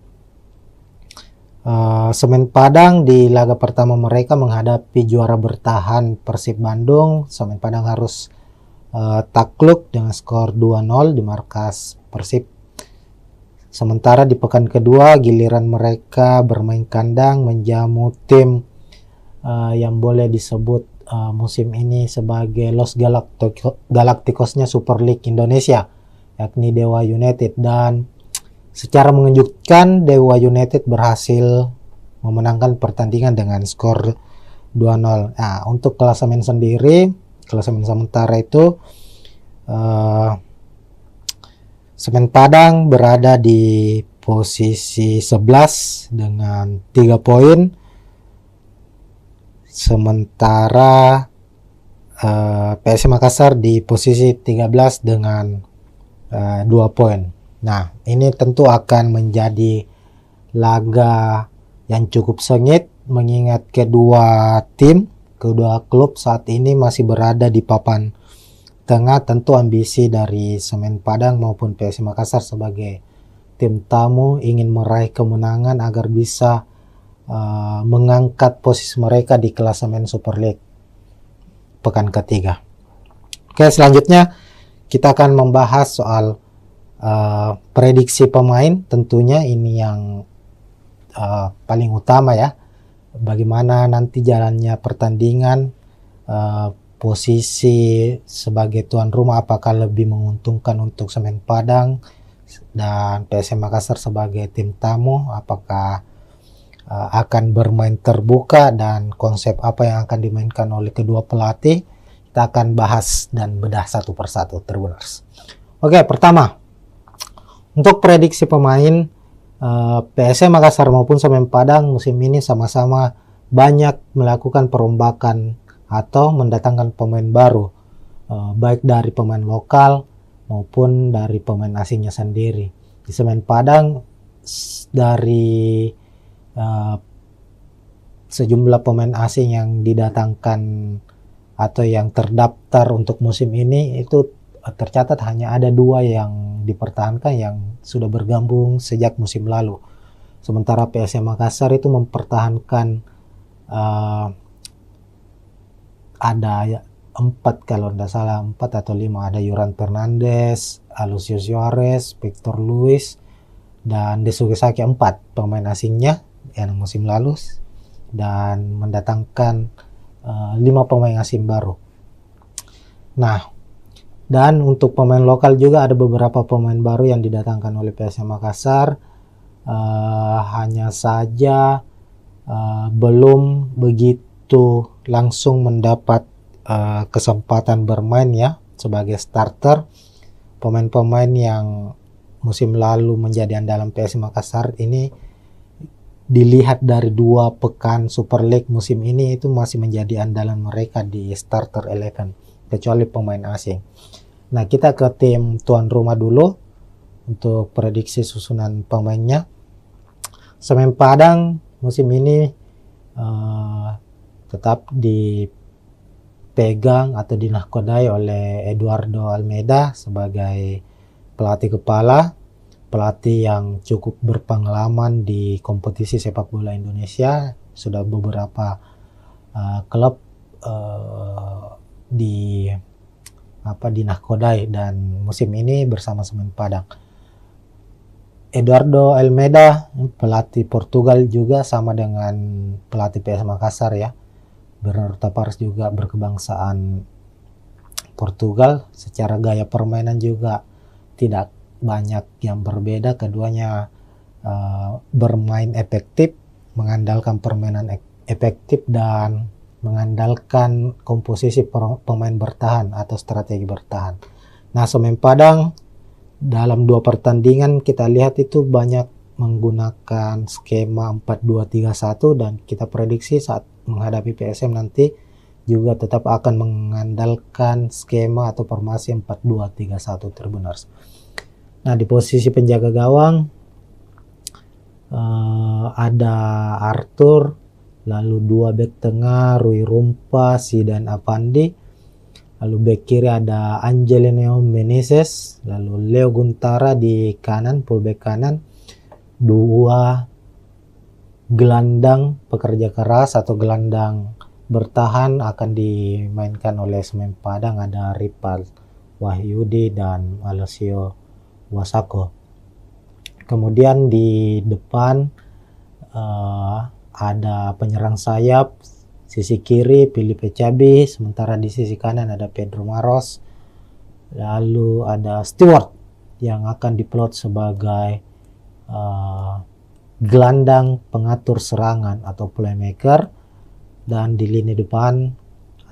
Semen Padang di laga pertama mereka menghadapi juara bertahan Persib Bandung. Semen Padang harus takluk dengan skor 2-0 di markas Persib. Sementara di pekan kedua giliran mereka bermain kandang menjamu tim yang boleh disebut musim ini sebagai Los Galacticosnya Super League Indonesia, yakni Dewa United, dan secara mengejutkan Dewa United berhasil memenangkan pertandingan dengan skor 2-0. Nah, untuk klasemen sendiri, klasemen sementara itu Semen Padang berada di posisi 11 dengan 3 poin. Sementara PSM Makassar di posisi 13 dengan 2 poin. Nah, ini tentu akan menjadi laga yang cukup sengit mengingat kedua klub saat ini masih berada di papan tengah. Tentu ambisi dari Semen Padang maupun PSM Makassar sebagai tim tamu ingin meraih kemenangan agar bisa mengangkat posisi mereka di klasemen Super League pekan ketiga. Oke, selanjutnya kita akan membahas soal prediksi pemain. Tentunya ini yang paling utama ya. Bagaimana nanti jalannya pertandingan, posisi sebagai tuan rumah apakah lebih menguntungkan untuk Semen Padang dan PSM Makassar sebagai tim tamu, apakah akan bermain terbuka dan konsep apa yang akan dimainkan oleh kedua pelatih. Kita akan bahas dan bedah satu persatu, Tribuners. Oke, pertama untuk prediksi pemain, PSM Makassar maupun Semen Padang musim ini sama-sama banyak melakukan perombakan atau mendatangkan pemain baru, baik dari pemain lokal maupun dari pemain asingnya sendiri. Di Semen Padang dari sejumlah pemain asing yang didatangkan atau yang terdaftar untuk musim ini itu tercatat hanya ada 2 yang dipertahankan yang sudah bergabung sejak musim lalu. Sementara PSM Makassar itu mempertahankan ada 4 kalau tidak salah, 4 atau 5, ada Yuran Fernandes, Alucio Suarez, Victor Luis, dan Desugesaki, 4 pemain asingnya yang musim lalu, dan mendatangkan 5 pemain asing baru. Nah, dan untuk pemain lokal juga ada beberapa pemain baru yang didatangkan oleh PSM Makassar, hanya saja belum begitu langsung mendapat kesempatan bermain ya sebagai starter. Pemain-pemain yang musim lalu menjadi andalan PSM Makassar ini dilihat dari 2 pekan Super League musim ini itu masih menjadi andalan mereka di starter 11 kecuali pemain asing. Nah, kita ke tim tuan rumah dulu untuk prediksi susunan pemainnya. Semen Padang musim ini tetap dipegang atau dinahkodai oleh Eduardo Almeida sebagai pelatih kepala, pelatih yang cukup berpengalaman di kompetisi sepak bola Indonesia. Sudah beberapa klub dinahkodai dan musim ini bersama Semen Padang. Eduardo Almeida pelatih Portugal juga sama dengan pelatih PS Makassar ya. Bernardo Tavares juga berkebangsaan Portugal. Secara gaya permainan juga tidak banyak yang berbeda. Keduanya bermain efektif, mengandalkan permainan efektif dan mengandalkan komposisi pemain bertahan atau strategi bertahan. Nah, Semen Padang dalam 2 pertandingan kita lihat itu banyak menggunakan skema 4-2-3-1 dan kita prediksi saat menghadapi PSM nanti juga tetap akan mengandalkan skema atau formasi 4-2-3-1 Tribuners. Nah, di posisi penjaga gawang ada Arthur, lalu 2 bek tengah Rui Rumpa, Zidan Avandi, lalu bek kiri ada Angelino Meneses, lalu Leo Guntara di kanan, fullback kanan, 2 gelandang pekerja keras atau gelandang bertahan akan dimainkan oleh Semen Padang, ada Ripal Wahyudi dan Alessio Wasako. Kemudian di depan ada penyerang sayap, sisi kiri Filipe Cabi, sementara di sisi kanan ada Pedro Maros, lalu ada Stewart yang akan diplot sebagai gelandang pengatur serangan atau playmaker, dan di lini depan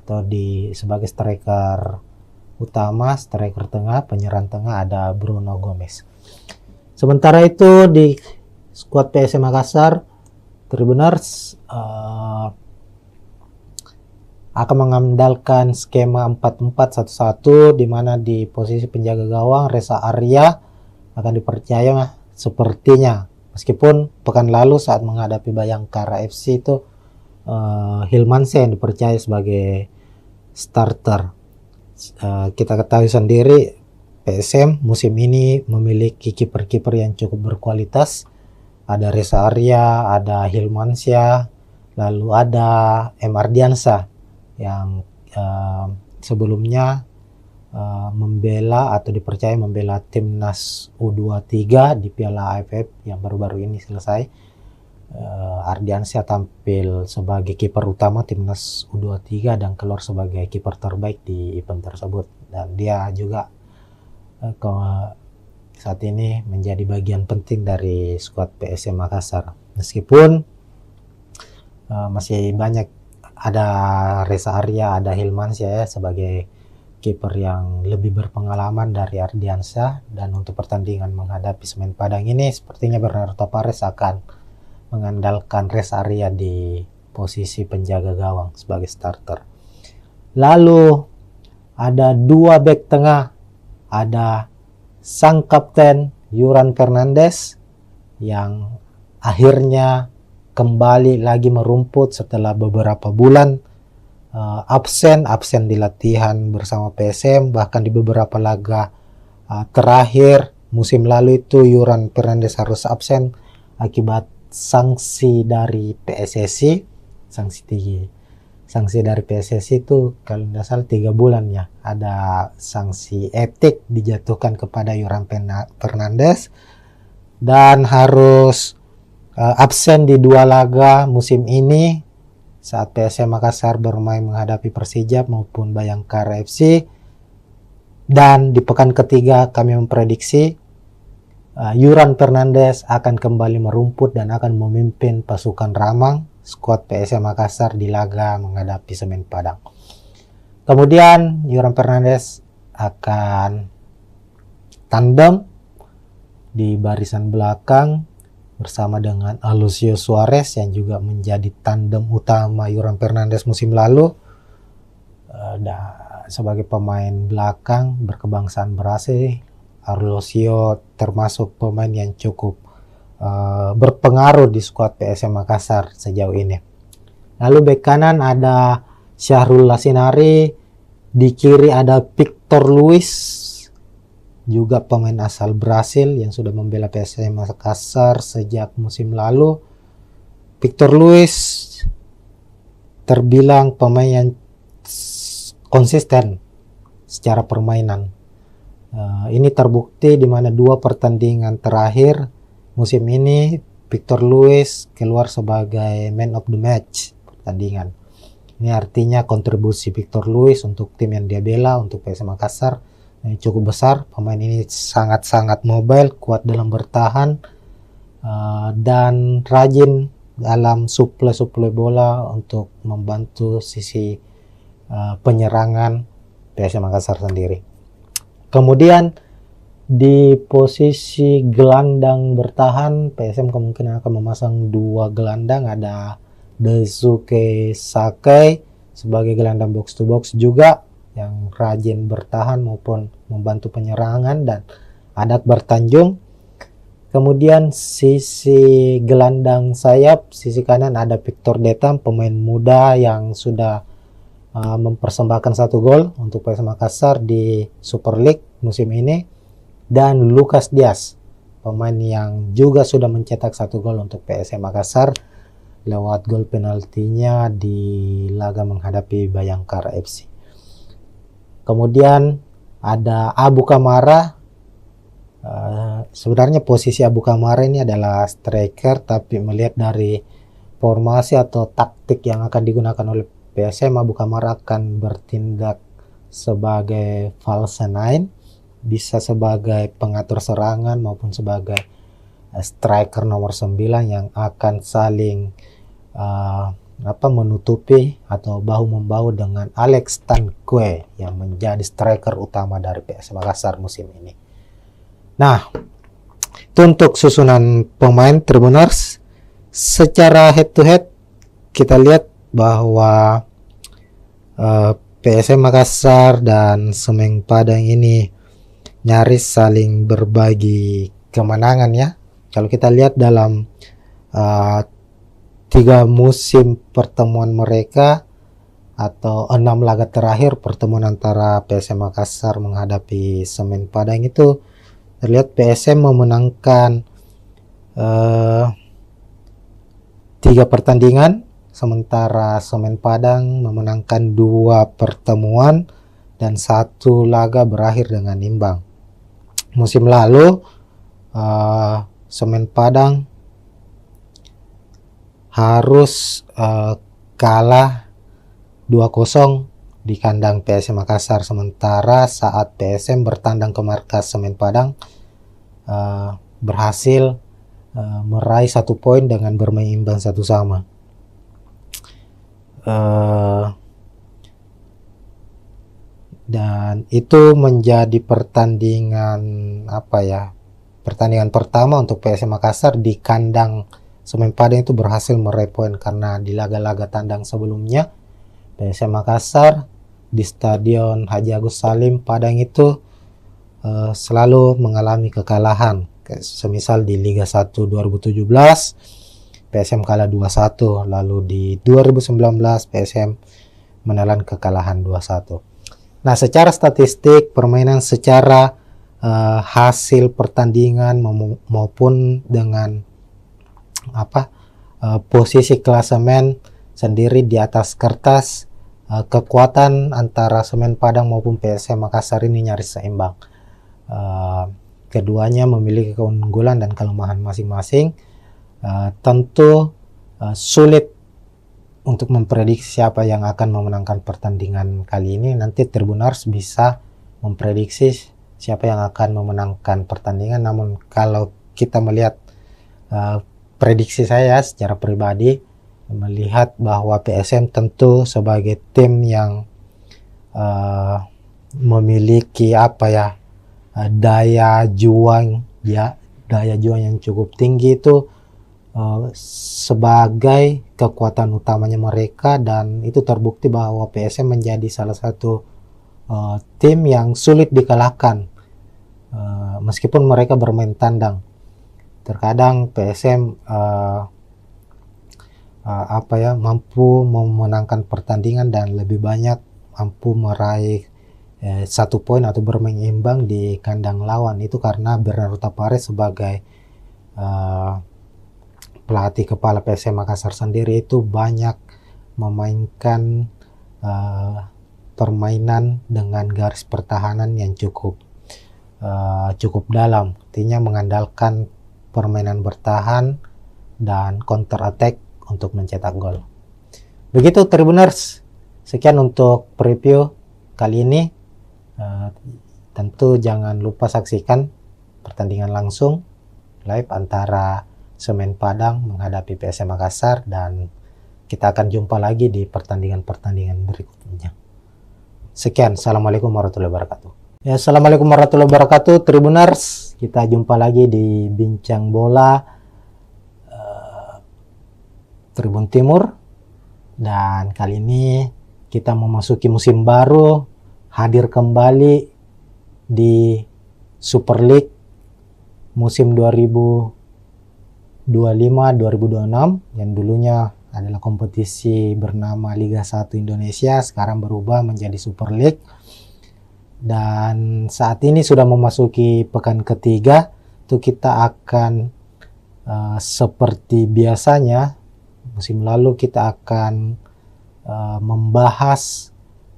atau sebagai striker utama, striker tengah, penyerang tengah ada Bruno Gomez. Sementara itu di skuad PSM Makassar, Tribuners akan mengandalkan skema 4-4-1-1 di mana di posisi penjaga gawang Reza Arya akan dipercaya sepertinya, meskipun pekan lalu saat menghadapi Bayangkara FC itu Hilmansyah yang dipercaya sebagai starter. Kita ketahui sendiri PSM musim ini memiliki kiper-kiper yang cukup berkualitas. Ada Reza Arya, ada Hilmansyah, lalu ada M. Ardiansyah yang sebelumnya membela atau dipercaya membela timnas U23 di Piala AFF yang baru-baru ini selesai. Ardiansyah tampil sebagai kiper utama timnas U23 dan keluar sebagai kiper terbaik di event tersebut, dan dia juga saat ini menjadi bagian penting dari skuad PSM Makassar. Meskipun masih banyak, ada Reza Arya, ada Hilmansyah ya sebagai kiper yang lebih berpengalaman dari Ardiansyah, dan untuk pertandingan menghadapi Semen Padang ini sepertinya Bernardo Tavares akan mengandalkan Reza Arya di posisi penjaga gawang sebagai starter. Lalu ada dua bek tengah, ada sang kapten Yuran Fernandes yang akhirnya kembali lagi merumput setelah beberapa bulan absen di latihan bersama PSM, bahkan di beberapa laga terakhir musim lalu itu Yuran Fernandes harus absen akibat sanksi dari PSSI. Sanksi dari PSSI itu kalau tidak salah 3 bulan ya, ada sanksi etik dijatuhkan kepada Yuran Fernandes dan harus absen di 2 laga musim ini saat PSM Makassar bermain menghadapi Persijap maupun Bayangkara FC. Dan di pekan ketiga kami memprediksi Yuran Fernandes akan kembali merumput dan akan memimpin pasukan Ramang skuad PSM Makassar di laga menghadapi Semen Padang. Kemudian Yuran Fernandes akan tandem di barisan belakang bersama dengan Alucio Suarez yang juga menjadi tandem utama Yuran Fernandes musim lalu. Sebagai pemain belakang berkebangsaan Brasil, Alucio termasuk pemain yang cukup berpengaruh di skuad PSM Makassar sejauh ini. Lalu bek kanan ada Syahrul Lasinari, di kiri ada Victor Luis, juga pemain asal Brasil yang sudah membela PSM Makassar sejak musim lalu. Victor Luis terbilang pemain yang konsisten secara permainan. Ini terbukti di mana 2 pertandingan terakhir musim ini Victor Luis keluar sebagai man of the match pertandingan. Ini artinya kontribusi Victor Luis untuk tim yang dia bela, untuk PSM Makassar, cukup besar. Pemain ini sangat-sangat mobile, kuat dalam bertahan, dan rajin dalam suplai bola untuk membantu sisi penyerangan PSM Makassar sendiri. Kemudian di posisi gelandang bertahan PSM kemungkinan akan memasang 2 gelandang, ada Daisuke Sakai sebagai gelandang box to box juga yang rajin bertahan maupun membantu penyerangan, dan ada Akbar Tanjung. Kemudian sisi gelandang sayap, sisi kanan ada Victor Detam, pemain muda yang sudah mempersembahkan 1 gol untuk PSM Makassar di Super League musim ini, dan Lucas Diaz, pemain yang juga sudah mencetak 1 gol untuk PSM Makassar lewat gol penaltinya di laga menghadapi Bayangkara FC. Kemudian ada Abu Kamara. Sebenarnya posisi Abu Kamara ini adalah striker, tapi melihat dari formasi atau taktik yang akan digunakan oleh PSM, Abu Kamara akan bertindak sebagai false nine, bisa sebagai pengatur serangan maupun sebagai striker nomor 9 yang akan saling menutupi atau bahu-membahu dengan Alex Tankwe yang menjadi striker utama dari PSM Makassar musim ini. Nah, itu untuk susunan pemain Tribuners. Secara head to head kita lihat bahwa PSM Makassar dan Semen Padang ini nyaris saling berbagi kemenangan ya. Kalau kita lihat dalam 3 musim pertemuan mereka atau 6 laga terakhir pertemuan antara PSM Makassar menghadapi Semen Padang itu terlihat PSM memenangkan 3 pertandingan, sementara Semen Padang memenangkan 2 pertemuan dan 1 laga berakhir dengan imbang. Musim lalu Semen Padang harus kalah 2-0 di kandang PSM Makassar, sementara saat PSM bertandang ke markas Semen Padang berhasil meraih 1 poin dengan bermain imbang 1-1. Dan itu menjadi pertandingan pertandingan pertama untuk PSM Makassar di kandang Semen Padang itu berhasil meraih poin, karena di laga-laga tandang sebelumnya PSM Makassar di Stadion Haji Agus Salim Padang itu selalu mengalami kekalahan. Semisal di Liga 1 2017 PSM kalah 2-1, lalu di 2019 PSM menelan kekalahan 2-1. Nah, secara statistik permainan, secara hasil pertandingan maupun dengan posisi klasemen sendiri di atas kertas, kekuatan antara Semen Padang maupun PSM Makassar ini nyaris seimbang. Keduanya memiliki keunggulan dan kelemahan masing-masing. Tentu sulit untuk memprediksi siapa yang akan memenangkan pertandingan kali ini. Nanti Tribuners bisa memprediksi siapa yang akan memenangkan pertandingan. Namun kalau kita melihat prediksi saya secara pribadi, melihat bahwa PSM tentu sebagai tim yang memiliki daya juang yang cukup tinggi itu sebagai kekuatan utamanya mereka, dan itu terbukti bahwa PSM menjadi salah satu tim yang sulit dikalahkan meskipun mereka bermain tandang. Terkadang PSM mampu memenangkan pertandingan dan lebih banyak mampu meraih 1 poin atau bermain imbang di kandang lawan. Itu karena Bernardo Tapares sebagai pelatih kepala PSM Makassar sendiri itu banyak memainkan permainan dengan garis pertahanan yang cukup dalam, artinya mengandalkan permainan bertahan dan counter attack untuk mencetak gol. Begitu Tribuners, sekian untuk preview kali ini. Tentu jangan lupa saksikan pertandingan langsung live antara Semen Padang menghadapi PSM Makassar, dan kita akan jumpa lagi di pertandingan-pertandingan berikutnya. Sekian, assalamualaikum warahmatullahi wabarakatuh. Ya, assalamualaikum warahmatullahi wabarakatuh Tribuners. Kita jumpa lagi di Bincang Bola Tribun Timur, dan kali ini kita memasuki musim baru, hadir kembali di Super League musim 2025-2026 yang dulunya adalah kompetisi bernama Liga 1 Indonesia, sekarang berubah menjadi Super League. Dan saat ini sudah memasuki pekan ketiga, itu kita akan seperti biasanya musim lalu kita akan membahas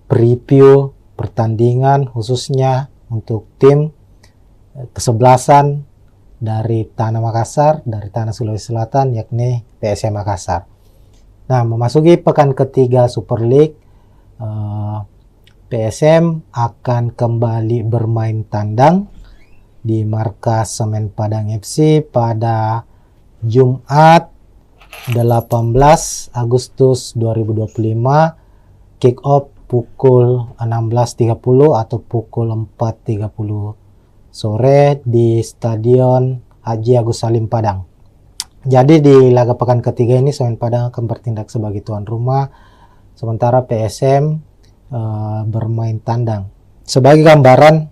preview pertandingan khususnya untuk tim kesebelasan dari Tanah Makassar, dari Tanah Sulawesi Selatan, yakni PSM Makassar. Nah, memasuki pekan ketiga Super League, PSM akan kembali bermain tandang di markas Semen Padang FC pada Jumat 18 Agustus 2025, kick off pukul 16.30 atau pukul 4.30 sore di Stadion Haji Agus Salim Padang. Jadi di laga pekan ketiga ini Semen Padang akan bertindak sebagai tuan rumah, sementara PSM bermain tandang. Sebagai gambaran,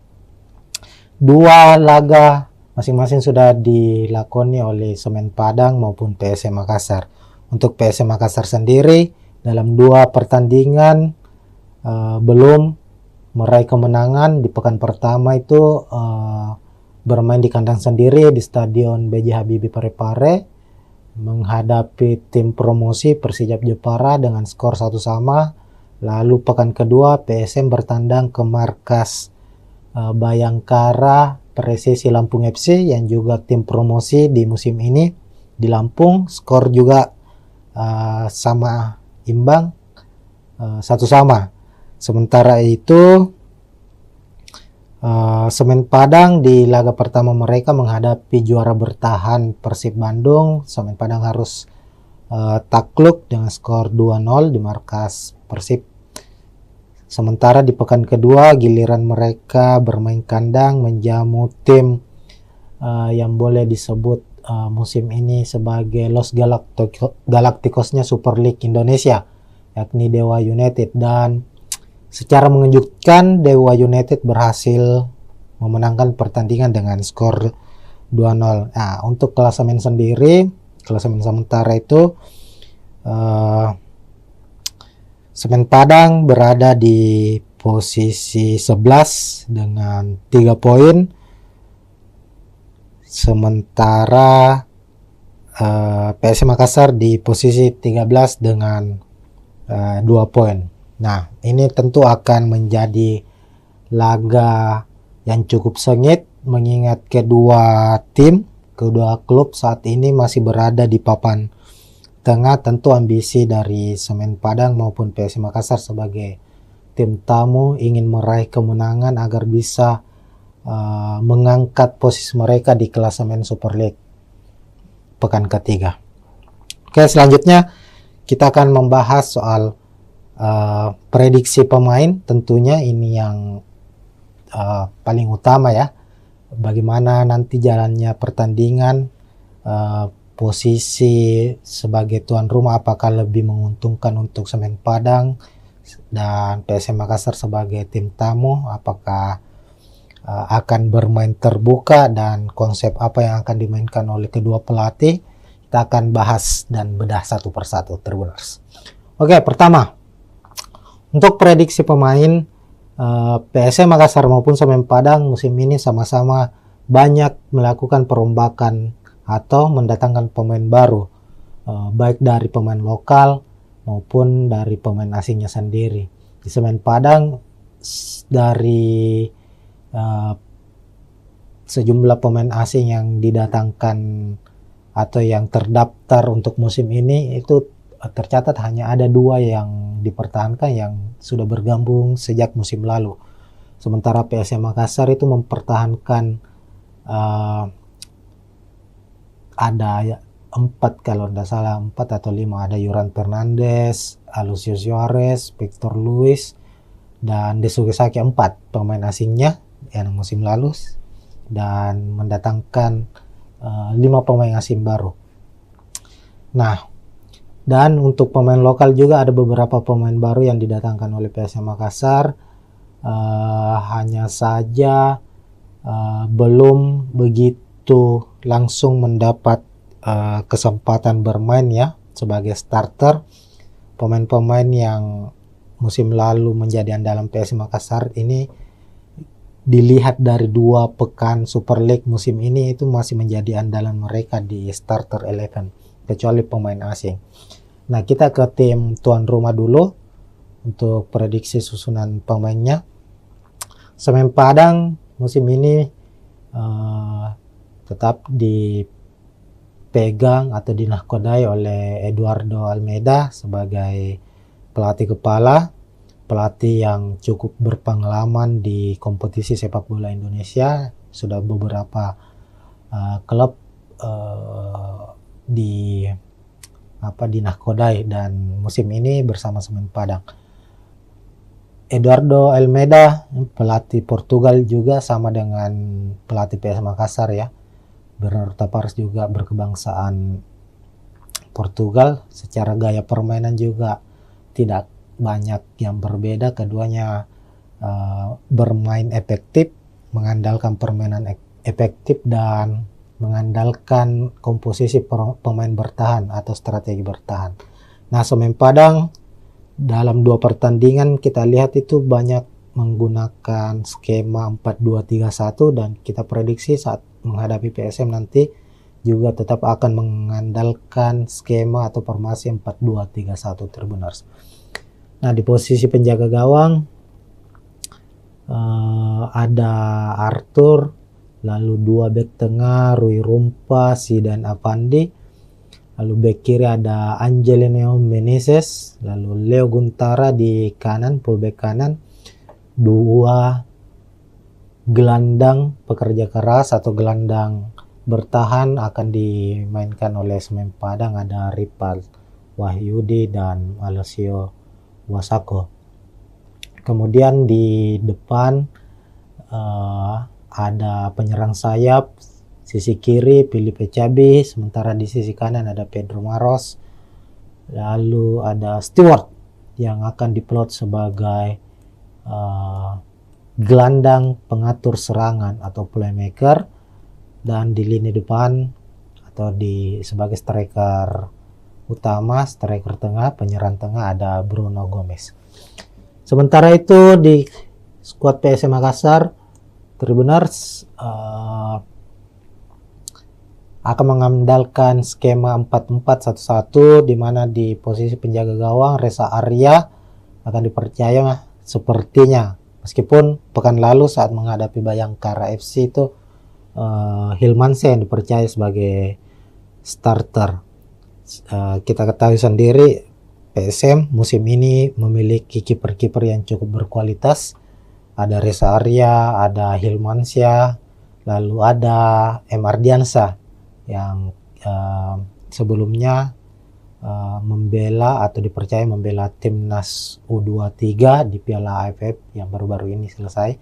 2 laga masing-masing sudah dilakoni oleh Semen Padang maupun PSM Makassar. Untuk PSM Makassar sendiri dalam 2 pertandingan belum meraih kemenangan. Di pekan pertama itu bermain di kandang sendiri di Stadion B.J. Habibie Parepare menghadapi tim promosi Persijap Jepara dengan skor 1-1. Lalu pekan kedua PSM bertandang ke markas Bayangkara Presisi Lampung FC yang juga tim promosi di musim ini di Lampung. Skor juga sama imbang, 1-1. Sementara itu Semen Padang di laga pertama mereka menghadapi juara bertahan Persib Bandung. Semen Padang harus takluk dengan skor 2-0 di markas Persib. Sementara di pekan kedua giliran mereka bermain kandang menjamu tim yang boleh disebut musim ini sebagai Los Galacticosnya Super League Indonesia, yakni Dewa United. Dan secara mengejutkan Dewa United berhasil memenangkan pertandingan dengan skor 2-0. Nah, untuk klasemen sendiri, klasemen sementara itu Semen Padang berada di posisi 11 dengan 3 poin. Sementara PSM Makassar di posisi 13 dengan 2 poin. Nah, ini tentu akan menjadi laga yang cukup sengit mengingat kedua klub saat ini masih berada di papan tengah. Tentu ambisi dari Semen Padang maupun PSM Makassar sebagai tim tamu ingin meraih kemenangan agar bisa mengangkat posisi mereka di klasemen Super League pekan ketiga. Oke, selanjutnya kita akan membahas soal prediksi pemain. Tentunya ini yang paling utama ya, bagaimana nanti jalannya pertandingan, posisi sebagai tuan rumah apakah lebih menguntungkan untuk Semen Padang dan PSM Makassar sebagai tim tamu, apakah akan bermain terbuka dan konsep apa yang akan dimainkan oleh kedua pelatih. Kita akan bahas dan bedah satu persatu, Tribuners. Oke, pertama untuk prediksi pemain, PSM Makassar maupun Semen Padang musim ini sama-sama banyak melakukan perombakan atau mendatangkan pemain baru, baik dari pemain lokal maupun dari pemain asingnya sendiri. Di Semen Padang dari sejumlah pemain asing yang didatangkan atau yang terdaftar untuk musim ini itu tercatat hanya ada 2 yang dipertahankan yang sudah bergabung sejak musim lalu. Sementara PSM Makassar itu mempertahankan ada 4 kalau tidak salah, 4 atau 5, ada Yuran Fernandes, Alucio Suarez, Victor Luis, dan Desuke Saki, 4 pemain asingnya yang musim lalu, dan mendatangkan 5 pemain asing baru. Nah, dan untuk pemain lokal juga ada beberapa pemain baru yang didatangkan oleh PSM Makassar. Hanya saja belum begitu langsung mendapat kesempatan bermain ya sebagai starter. Pemain-pemain yang musim lalu menjadi andalan PSM Makassar ini dilihat dari 2 pekan Super League musim ini itu masih menjadi andalan mereka di starter 11 kecuali pemain asing. Nah, kita ke tim tuan rumah dulu untuk prediksi susunan pemainnya. Semen Padang musim ini tetap dipegang atau dinahkodai oleh Eduardo Almeida sebagai pelatih kepala, pelatih yang cukup berpengalaman di kompetisi sepak bola Indonesia. Sudah beberapa klub dinahkodai dan musim ini bersama Semen Padang. Eduardo Almeida pelatih Portugal juga sama dengan pelatih PSM Makassar ya. Bernardo Tavares juga berkebangsaan Portugal. Secara gaya permainan juga tidak banyak yang berbeda. Keduanya bermain efektif, mengandalkan permainan efektif dan mengandalkan komposisi pemain bertahan atau strategi bertahan. Nah, Semen Padang dalam 2 pertandingan kita lihat itu banyak menggunakan skema 4-2-3-1 dan kita prediksi saat menghadapi PSM nanti juga tetap akan mengandalkan skema atau formasi 4-2-3-1 Tribuners. Nah, di posisi penjaga gawang ada Arthur, lalu 2 bek tengah Rui Rumpa, Zidan Avandi, Lalu bek kiri ada Angelino Meneses, lalu Leo Guntara di kanan, fullback kanan. Dua gelandang pekerja keras atau gelandang bertahan akan dimainkan oleh Semen Padang, ada Ripal Wahyudi dan Alessio Wasako. Kemudian di depan ada penyerang sayap. Sisi kiri Filipe Cabi, sementara di sisi kanan ada Pedro Maros. Lalu ada Stewart yang akan diplot sebagai gelandang pengatur serangan atau playmaker, dan di lini depan atau sebagai striker utama, striker tengah, penyerang tengah ada Bruno Gomez. Sementara itu di skuad PSM Makassar, Tribuners akan mengandalkan skema 4-4-1-1, di mana di posisi penjaga gawang Reza Arya akan dipercaya sepertinya, meskipun pekan lalu saat menghadapi Bayangkara FC itu Hilmansyah yang dipercaya sebagai starter. Kita ketahui sendiri PSM musim ini memiliki kiper-kiper yang cukup berkualitas. Ada Reza Arya, ada Hilmansyah, lalu ada M. Ardiansyah yang sebelumnya membela atau dipercaya membela timnas U23 di Piala AFF yang baru-baru ini selesai.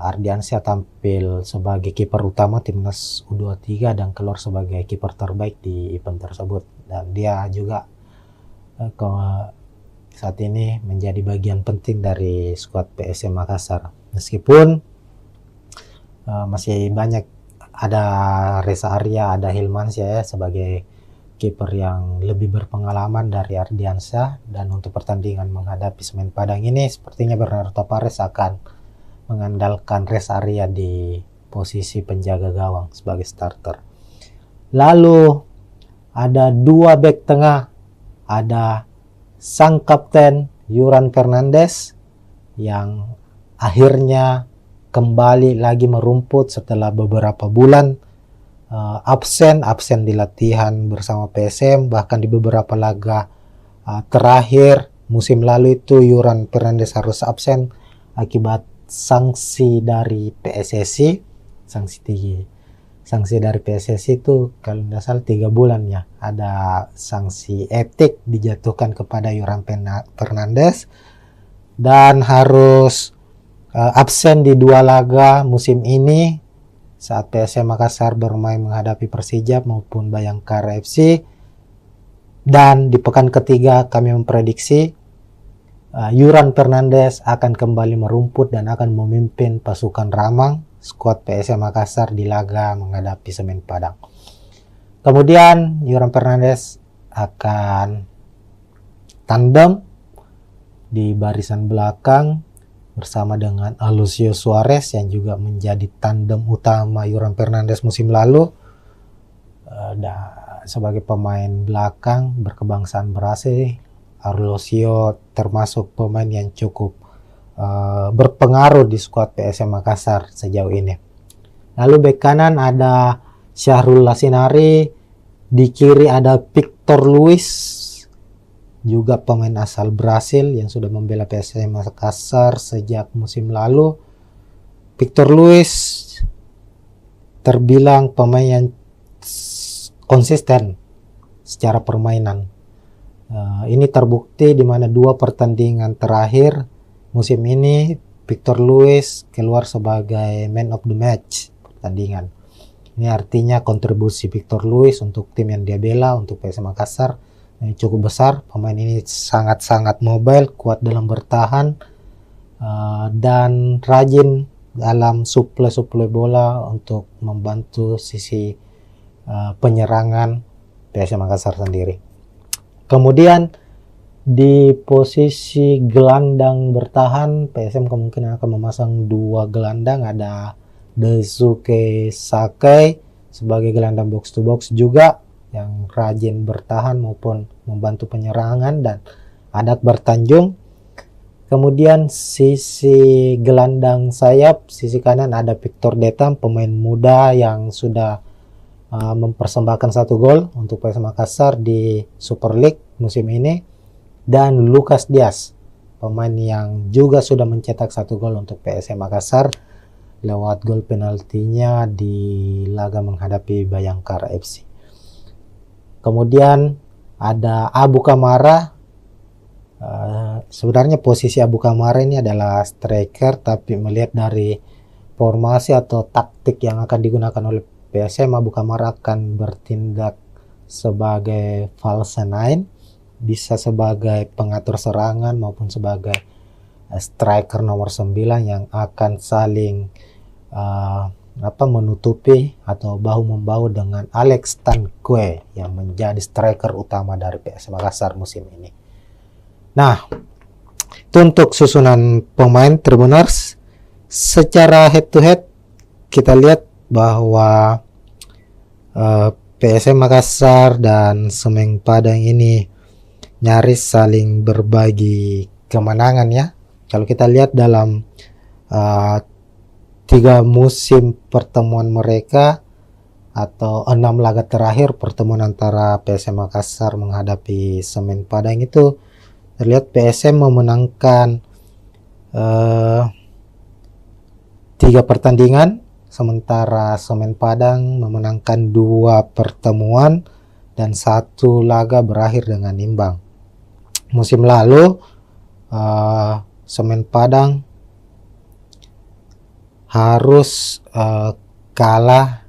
Ardiansyah tampil sebagai kiper utama timnas U23 dan keluar sebagai kiper terbaik di event tersebut, dan dia juga saat ini menjadi bagian penting dari skuad PSM Makassar, meskipun masih banyak ada Reza Arya, ada Hilmansyah ya, sebagai kiper yang lebih berpengalaman dari Ardiansyah. Dan untuk pertandingan menghadapi Semen Padang ini sepertinya Bernardo Tavares akan mengandalkan Reza Arya di posisi penjaga gawang sebagai starter. Lalu ada dua bek tengah, ada sang kapten Yuran Fernandes yang akhirnya kembali lagi merumput setelah beberapa bulan absen di latihan bersama PSM, bahkan di beberapa laga terakhir musim lalu itu Yuran Fernandes harus absen akibat sanksi dari PSSI. Sanksi dari PSSI itu kalau tidak salah 3 bulan ya, ada sanksi etik dijatuhkan kepada Yuran Fernandes dan harus absen di 2 laga musim ini saat PSM Makassar bermain menghadapi Persija maupun Bayangkara FC. Dan di pekan ketiga kami memprediksi Yuran Fernandes akan kembali merumput dan akan memimpin pasukan Ramang skuad PSM Makassar di laga menghadapi Semen Padang. Kemudian Yuran Fernandes akan tandem di barisan belakang bersama dengan Alessio Suarez yang juga menjadi tandem utama Yuran Fernandes musim lalu. Sebagai pemain belakang berkebangsaan Brasil, Alessio termasuk pemain yang cukup berpengaruh di skuad PSM Makassar sejauh ini. Lalu bek kanan ada Syahrul Lasinari, di kiri ada Victor Luis, juga pemain asal Brasil yang sudah membela PSM Makassar sejak musim lalu. Victor Luis terbilang pemain yang konsisten secara permainan. Ini terbukti di mana 2 pertandingan terakhir musim ini Victor Luis keluar sebagai man of the match pertandingan. Ini artinya kontribusi Victor Luis untuk tim yang dia bela, untuk PSM Makassar, cukup besar. Pemain ini sangat-sangat mobile, kuat dalam bertahan, dan rajin dalam suplai bola untuk membantu sisi penyerangan PSM Makassar sendiri. Kemudian di posisi gelandang bertahan PSM kemungkinan akan memasang 2 gelandang, ada Daisuke Sakai sebagai gelandang box to box juga yang rajin bertahan maupun membantu penyerangan, dan ada Akbar Tanjung. Kemudian sisi gelandang sayap, sisi kanan ada Victor Detam, pemain muda yang sudah mempersembahkan 1 gol untuk PSM Makassar di Super League musim ini, dan Lucas Diaz, pemain yang juga sudah mencetak 1 gol untuk PSM Makassar lewat gol penaltinya di laga menghadapi Bayangkara FC. Kemudian ada Abu Kamara. Sebenarnya posisi Abu Kamara ini adalah striker, tapi melihat dari formasi atau taktik yang akan digunakan oleh PSM, Abu Kamara akan bertindak sebagai false nine, bisa sebagai pengatur serangan maupun sebagai striker nomor 9 yang akan saling menutupi atau bahu-membahu dengan Alex Tanque yang menjadi striker utama dari PSM Makassar musim ini. Nah, itu untuk susunan pemain Tribuners. Secara head to head kita lihat bahwa PSM Makassar dan Semen Padang ini nyaris saling berbagi kemenangan ya. Kalau kita lihat dalam 3 musim pertemuan mereka atau 6 laga terakhir pertemuan antara PSM Makassar menghadapi Semen Padang itu terlihat PSM memenangkan 3 pertandingan, sementara Semen Padang memenangkan 2 pertemuan dan 1 laga berakhir dengan imbang. Musim lalu Semen Padang harus kalah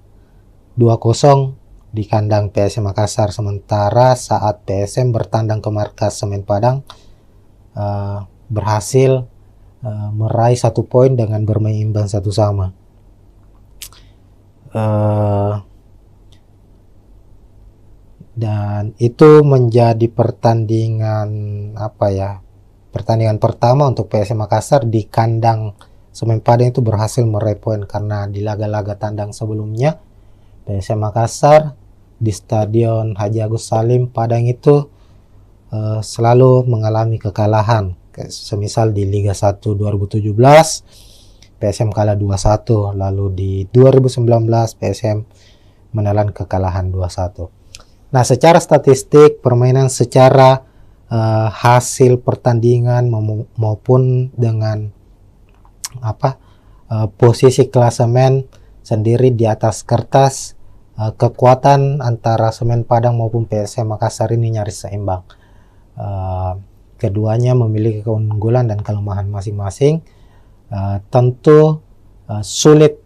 2-0 di kandang PSM Makassar, sementara saat PSM bertandang ke markas Semen Padang berhasil meraih 1 poin dengan bermain imbang 1-1. Dan itu menjadi pertandingan pertandingan pertama untuk PSM Makassar di kandang Semen Padang itu berhasil meraih poin, karena di laga-laga tandang sebelumnya PSM Makassar di Stadion Haji Agus Salim Padang itu selalu mengalami kekalahan. Semisal di Liga 1 2017 PSM kalah 2-1, lalu di 2019 PSM menelan kekalahan 2-1. Nah, secara statistik permainan, secara hasil pertandingan maupun dengan posisi klasemen sendiri di atas kertas, kekuatan antara Semen Padang maupun PSM Makassar ini nyaris seimbang. Keduanya memiliki keunggulan dan kelemahan masing-masing. Tentu sulit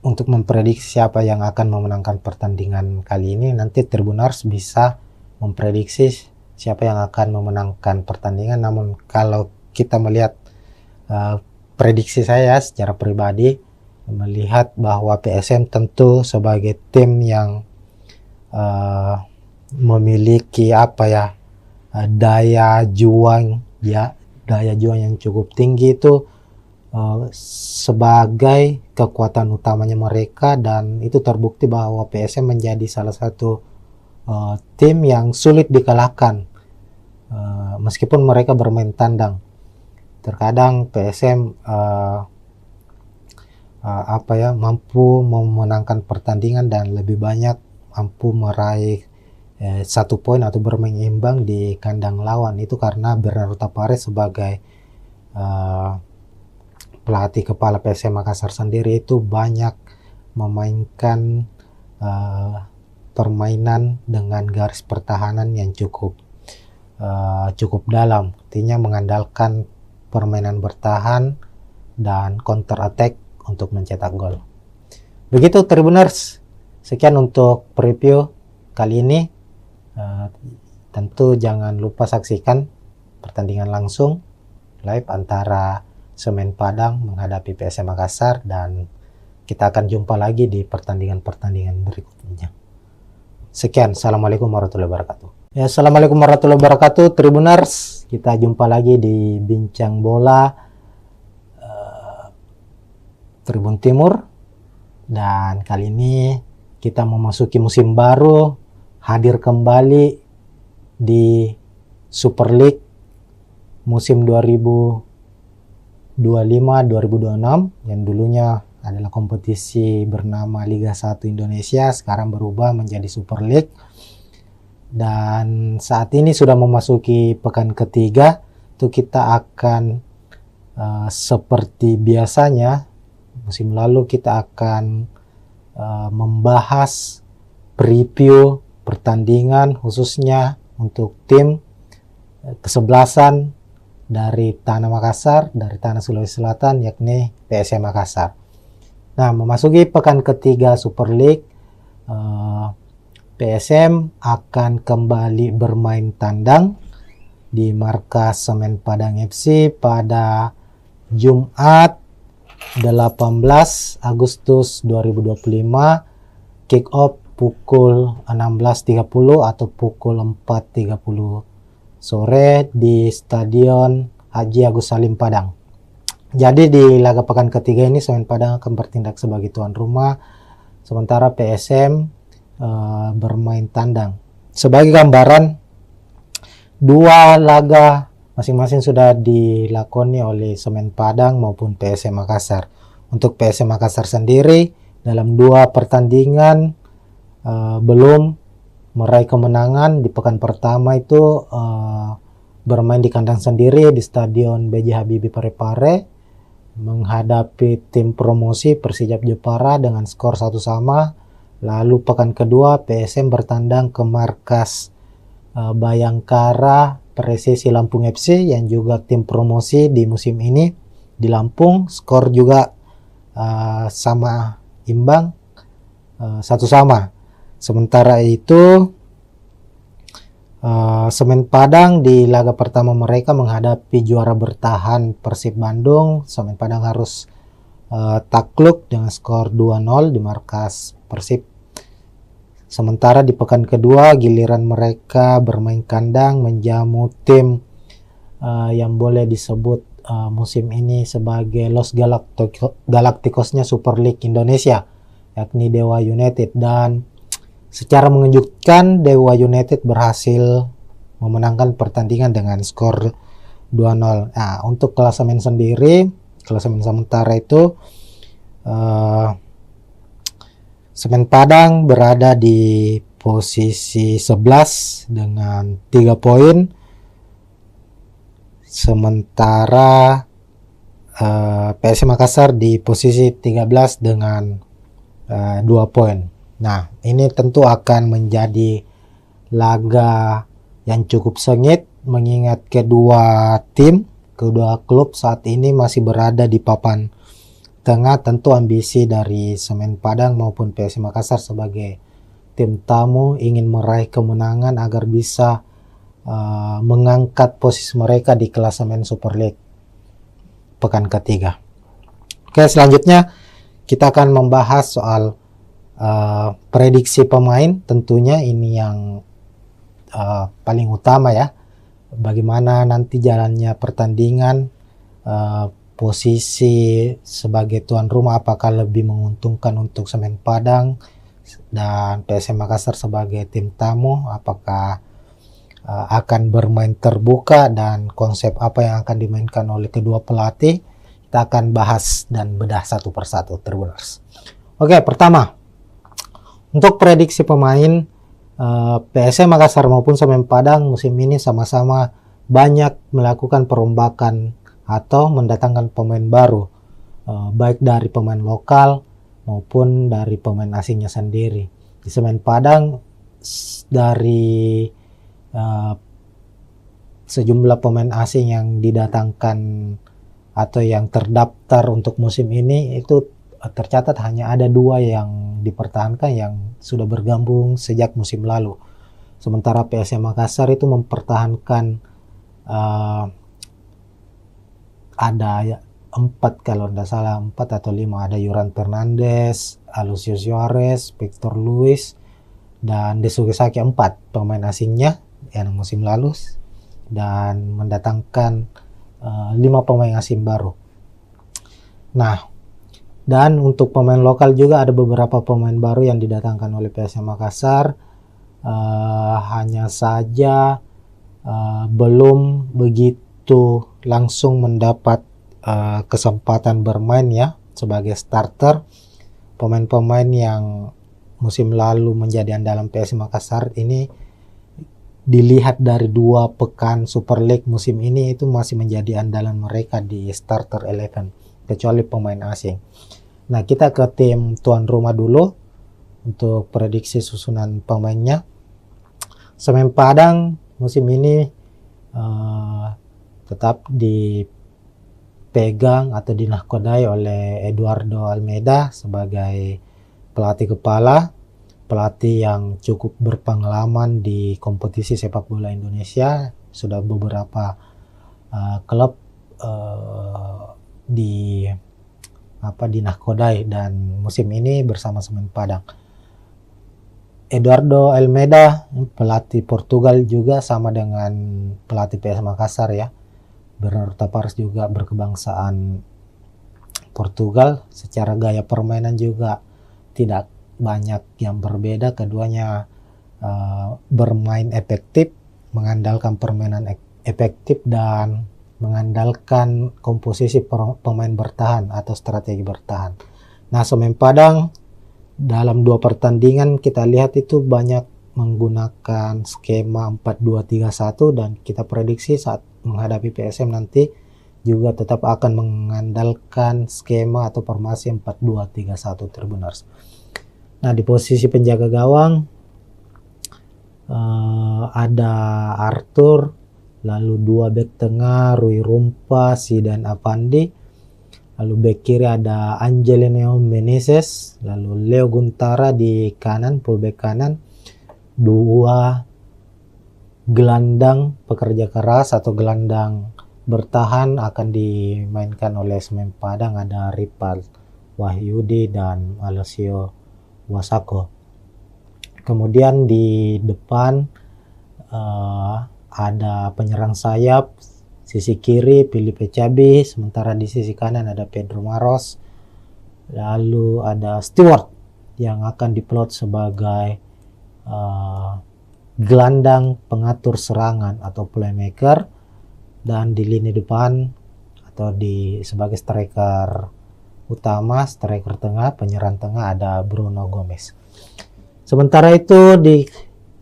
untuk memprediksi siapa yang akan memenangkan pertandingan kali ini. Nanti Tribuners bisa memprediksi siapa yang akan memenangkan pertandingan. Namun kalau kita melihat prediksi saya secara pribadi, melihat bahwa PSM tentu sebagai tim yang memiliki daya juang yang cukup tinggi itu sebagai kekuatan utamanya mereka, dan itu terbukti bahwa PSM menjadi salah satu tim yang sulit dikalahkan meskipun mereka bermain tandang. Terkadang PSM mampu memenangkan pertandingan dan lebih banyak mampu meraih 1 poin atau bermain imbang di kandang lawan. Itu karena Bernardo Tapares sebagai pelatih kepala PSM Makassar sendiri itu banyak memainkan permainan dengan garis pertahanan yang cukup dalam, artinya mengandalkan permainan bertahan dan counter attack untuk mencetak gol. Begitu Tribuners, sekian untuk preview kali ini. Tentu jangan lupa saksikan pertandingan langsung live antara Semen Padang menghadapi PSM Makassar, dan kita akan jumpa lagi di pertandingan-pertandingan berikutnya. Sekian, assalamualaikum warahmatullahi wabarakatuh. Ya, assalamualaikum warahmatullahi wabarakatuh Tribuners. Kita jumpa lagi di Bincang Bola Tribun Timur, dan kali ini kita memasuki musim baru, hadir kembali di Super League musim 2025-2026 yang dulunya adalah kompetisi bernama Liga 1 Indonesia, sekarang berubah menjadi Super League. Dan saat ini sudah memasuki pekan ketiga, itu kita akan seperti biasanya musim lalu kita akan membahas preview pertandingan khususnya untuk tim kesebelasan dari Tanah Makassar, dari Tanah Sulawesi Selatan, yakni PSM Makassar. Nah, memasuki pekan ketiga Super League, PSM akan kembali bermain tandang di markas Semen Padang FC pada Jumat 18 Agustus 2025, kick off pukul 16.30 atau pukul 4.30 sore di Stadion Haji Agus Salim Padang. Jadi di laga pekan ketiga ini Semen Padang akan bertindak sebagai tuan rumah, sementara PSM bermain tandang. Sebagai gambaran, dua laga masing-masing sudah dilakoni oleh Semen Padang maupun PSM Makassar. Untuk PSM Makassar sendiri dalam dua pertandingan belum meraih kemenangan. Di pekan pertama itu bermain di kandang sendiri di Stadion B.J. Habibie Parepare menghadapi tim promosi Persijap Jepara dengan skor 1-1. Lalu pekan kedua PSM bertandang ke markas Bayangkara Presisi Lampung FC yang juga tim promosi di musim ini di Lampung, skor juga sama imbang 1-1. Sementara itu Semen Padang di laga pertama mereka menghadapi juara bertahan Persib Bandung. Semen Padang harus takluk dengan skor 2-0 di markas Persib. Sementara di pekan kedua giliran mereka bermain kandang menjamu tim yang boleh disebut musim ini sebagai Los Galacticosnya Super League Indonesia, yakni Dewa United. Dan secara mengejutkan Dewa United berhasil memenangkan pertandingan dengan skor 2-0. Nah, untuk klasemen sendiri, klasemen sementara itu Semen Padang berada di posisi 11 dengan 3 poin. Sementara PSM Makassar di posisi 13 dengan 2 poin. Nah, ini tentu akan menjadi laga yang cukup sengit mengingat kedua klub saat ini masih berada di papan tengah. Tentu ambisi dari Semen Padang maupun PSM Makassar sebagai tim tamu ingin meraih kemenangan agar bisa mengangkat posisi mereka di klasemen Super League pekan ketiga. Oke, selanjutnya kita akan membahas soal prediksi pemain. Tentunya ini yang paling utama ya, bagaimana nanti jalannya pertandingan, posisi sebagai tuan rumah apakah lebih menguntungkan untuk Semen Padang dan PSM Makassar sebagai tim tamu, apakah akan bermain terbuka dan konsep apa yang akan dimainkan oleh kedua pelatih. Kita akan bahas dan bedah satu persatu, Tribuners. Oke, pertama untuk prediksi pemain, PSM Makassar maupun Semen Padang musim ini sama-sama banyak melakukan perombakan atau mendatangkan pemain baru, baik dari pemain lokal maupun dari pemain asingnya sendiri. Di Semen Padang dari sejumlah pemain asing yang didatangkan atau yang terdaftar untuk musim ini itu tercatat hanya ada 2 yang dipertahankan yang sudah bergabung sejak musim lalu. Sementara PSM Makassar itu mempertahankan ada 4 kalau tidak salah, 4 atau 5, ada Yuran Fernandes, Alucio Suarez, Victor Luis, dan Desuke Saki, 4 pemain asingnya yang musim lalu, dan mendatangkan 5 pemain asing baru. Nah, dan untuk pemain lokal juga ada beberapa pemain baru yang didatangkan oleh PSM Makassar. Hanya saja belum begitu langsung mendapat kesempatan bermain ya. sebagai starter. Pemain-pemain yang musim lalu menjadi andalan PSM Makassar ini dilihat dari 2 pekan Super League musim ini itu masih menjadi andalan mereka di starter 11 kecuali pemain asing. Nah, kita ke tim tuan rumah dulu untuk prediksi susunan pemainnya. Semen Padang musim ini tetap dipegang atau dinahkodai oleh Eduardo Almeida sebagai pelatih kepala, pelatih yang cukup berpengalaman di kompetisi sepak bola Indonesia. Sudah beberapa klub dinahkodai dan musim ini bersama Semen Padang. Eduardo Almeida, pelatih Portugal juga sama dengan pelatih PSM Makassar ya. Bernardo Tavares juga berkebangsaan Portugal. Secara gaya permainan juga tidak banyak yang berbeda. Keduanya bermain efektif, mengandalkan permainan efektif dan mengandalkan komposisi pemain bertahan atau strategi bertahan. Nah, Semen Padang dalam 2 pertandingan kita lihat itu banyak menggunakan skema 4-2-3-1 dan kita prediksi saat menghadapi PSM nanti juga tetap akan mengandalkan skema atau formasi 4-2-3-1 Tribuners. Nah, di posisi penjaga gawang ada Arthur, lalu 2 bek tengah Rui Rumpa, Zidan Avandi. Lalu bek kiri ada Angelino Meneses, lalu Leo Guntara di kanan, fullback kanan. 2 gelandang pekerja keras atau gelandang bertahan akan dimainkan oleh Semen Padang, ada Ripal Wahyudi dan Alessio Wasako. Kemudian di depan ada penyerang sayap. Sisi kiri Filipe Cabi, sementara di sisi kanan ada Pedro Maros. Lalu ada Stewart yang akan diplot sebagai gelandang pengatur serangan atau playmaker, dan di lini depan atau sebagai striker utama, striker tengah, penyerang tengah ada Bruno Gomez. Sementara itu di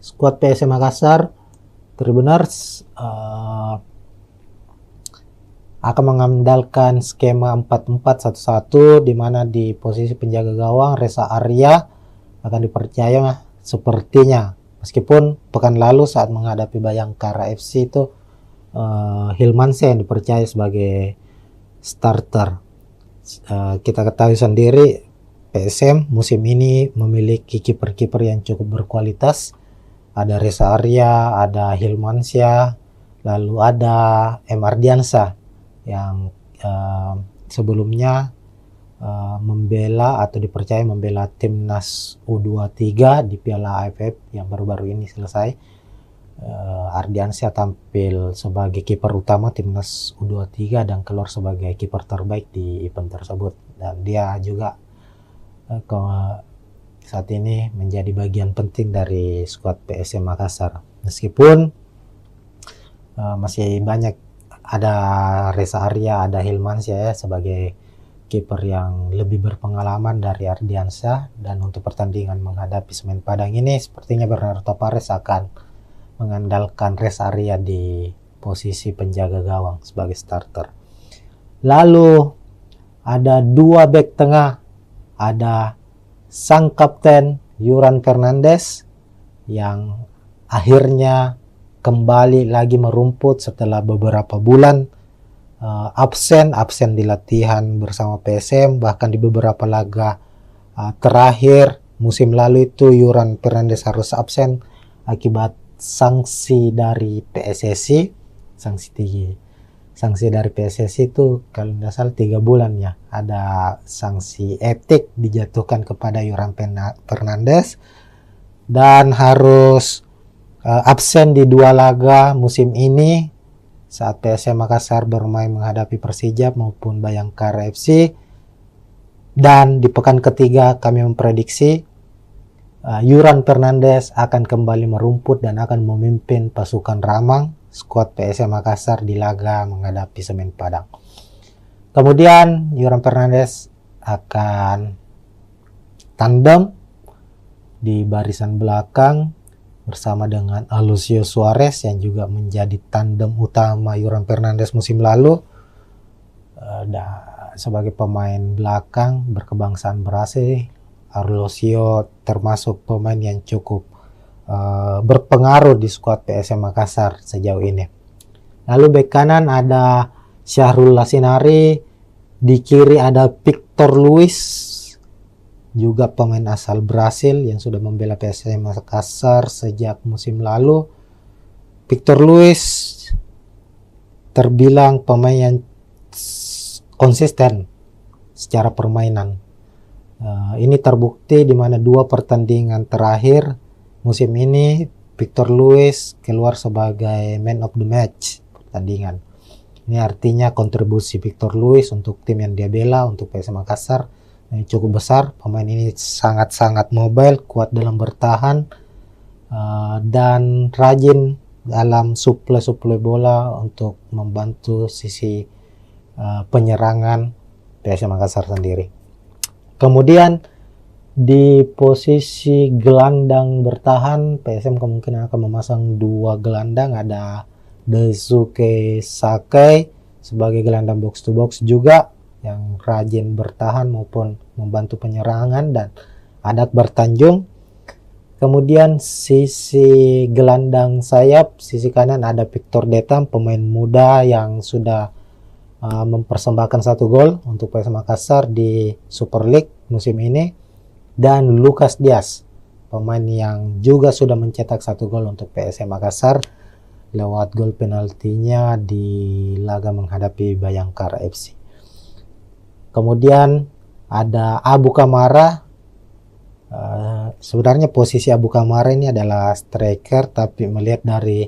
skuad PSM Makassar, Tribuners akan mengandalkan skema 4-4-1-1 di mana di posisi penjaga gawang Reza Arya akan dipercaya sepertinya, meskipun pekan lalu saat menghadapi Bayangkara FC itu Hilmansyah yang dipercaya sebagai starter. Kita ketahui sendiri PSM musim ini memiliki kiper-kiper yang cukup berkualitas. Ada Reza Arya, ada Hilmansyah, lalu ada M. Ardiansyah yang sebelumnya membela atau dipercaya membela timnas U23 di Piala AFF yang baru-baru ini selesai. Ardiansyah tampil sebagai kiper utama timnas U23 dan keluar sebagai kiper terbaik di event tersebut, dan dia juga saat ini menjadi bagian penting dari skuad PSM Makassar. Meskipun masih banyak, ada Reza Arya, ada Hilmansyah ya sebagai kiper yang lebih berpengalaman dari Ardiansyah, dan untuk pertandingan menghadapi Semen Padang ini sepertinya Bernardo Tavares akan mengandalkan Reza Arya di posisi penjaga gawang sebagai starter. Lalu ada 2 bek tengah, ada sang kapten Yuran Fernandes yang akhirnya kembali lagi merumput setelah beberapa bulan absen di latihan bersama PSM, bahkan di beberapa laga terakhir musim lalu itu Yuran Fernandes harus absen akibat sanksi dari PSSI. Sanksi dari PSSI itu kalau tidak salah 3 bulan ya, ada sanksi etik dijatuhkan kepada Yuran Fernandes dan harus absen di 2 laga musim ini saat PSM Makassar bermain menghadapi Persija maupun Bayangkara FC. Dan di pekan ketiga kami memprediksi Yuran Fernandes akan kembali merumput dan akan memimpin pasukan Ramang skuad PSM Makassar di laga menghadapi Semen Padang. Kemudian Yuran Fernandes akan tandem di barisan belakang bersama dengan Alucio Suarez yang juga menjadi tandem utama Yoran Fernandes musim lalu. Sebagai pemain belakang berkebangsaan Brasil, Alucio termasuk pemain yang cukup berpengaruh di skuad PSM Makassar sejauh ini. Lalu bek kanan ada Syahrul Lasinari, di kiri ada Victor Luis, juga pemain asal Brasil yang sudah membela PSM Makassar sejak musim lalu. Victor Luis terbilang pemain yang konsisten secara permainan. Ini terbukti di mana 2 pertandingan terakhir musim ini Victor Luis keluar sebagai man of the match pertandingan. Ini artinya kontribusi Victor Luis untuk tim yang dia bela, untuk PSM Makassar, cukup besar. Pemain ini sangat-sangat mobile, kuat dalam bertahan, dan rajin dalam suplai bola untuk membantu sisi penyerangan PSM Makassar sendiri. Kemudian di posisi gelandang bertahan, PSM kemungkinan akan memasang 2 gelandang, ada Daisuke Sakai sebagai gelandang box to box juga yang rajin bertahan maupun membantu penyerangan, dan ada Akbar Tanjung. Kemudian sisi gelandang sayap, sisi kanan ada Victor Detam, pemain muda yang sudah mempersembahkan 1 gol untuk PSM Makassar di Super League musim ini, dan Lucas Diaz, pemain yang juga sudah mencetak 1 gol untuk PSM Makassar lewat gol penaltinya di laga menghadapi Bayangkara FC. Kemudian ada Abu Kamara. Sebenarnya posisi Abu Kamara ini adalah striker, tapi melihat dari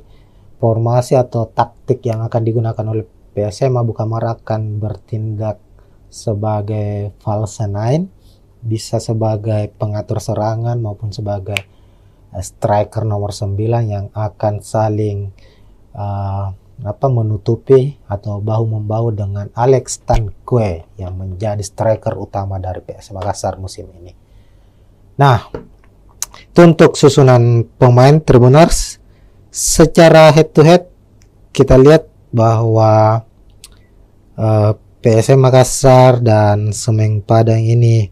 formasi atau taktik yang akan digunakan oleh PSM, Abu Kamara akan bertindak sebagai false nine, bisa sebagai pengatur serangan maupun sebagai striker nomor 9 yang akan saling menutupi atau bahu-membahu dengan Alex Tanque yang menjadi striker utama dari PSM Makassar musim ini. Nah, itu untuk susunan pemain Tribuners. Secara head to head kita lihat bahwa PSM Makassar dan Semen Padang ini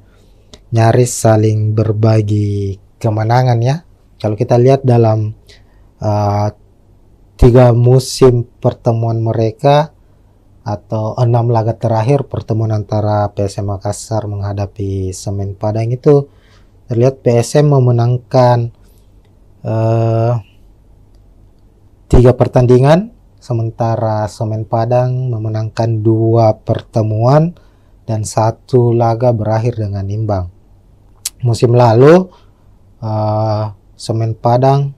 nyaris saling berbagi kemenangan ya. Kalau kita lihat dalam 3 musim pertemuan mereka atau 6 laga terakhir pertemuan antara PSM Makassar menghadapi Semen Padang itu terlihat PSM memenangkan 3 pertandingan, sementara Semen Padang memenangkan 2 pertemuan dan 1 laga berakhir dengan imbang. Musim lalu Semen Padang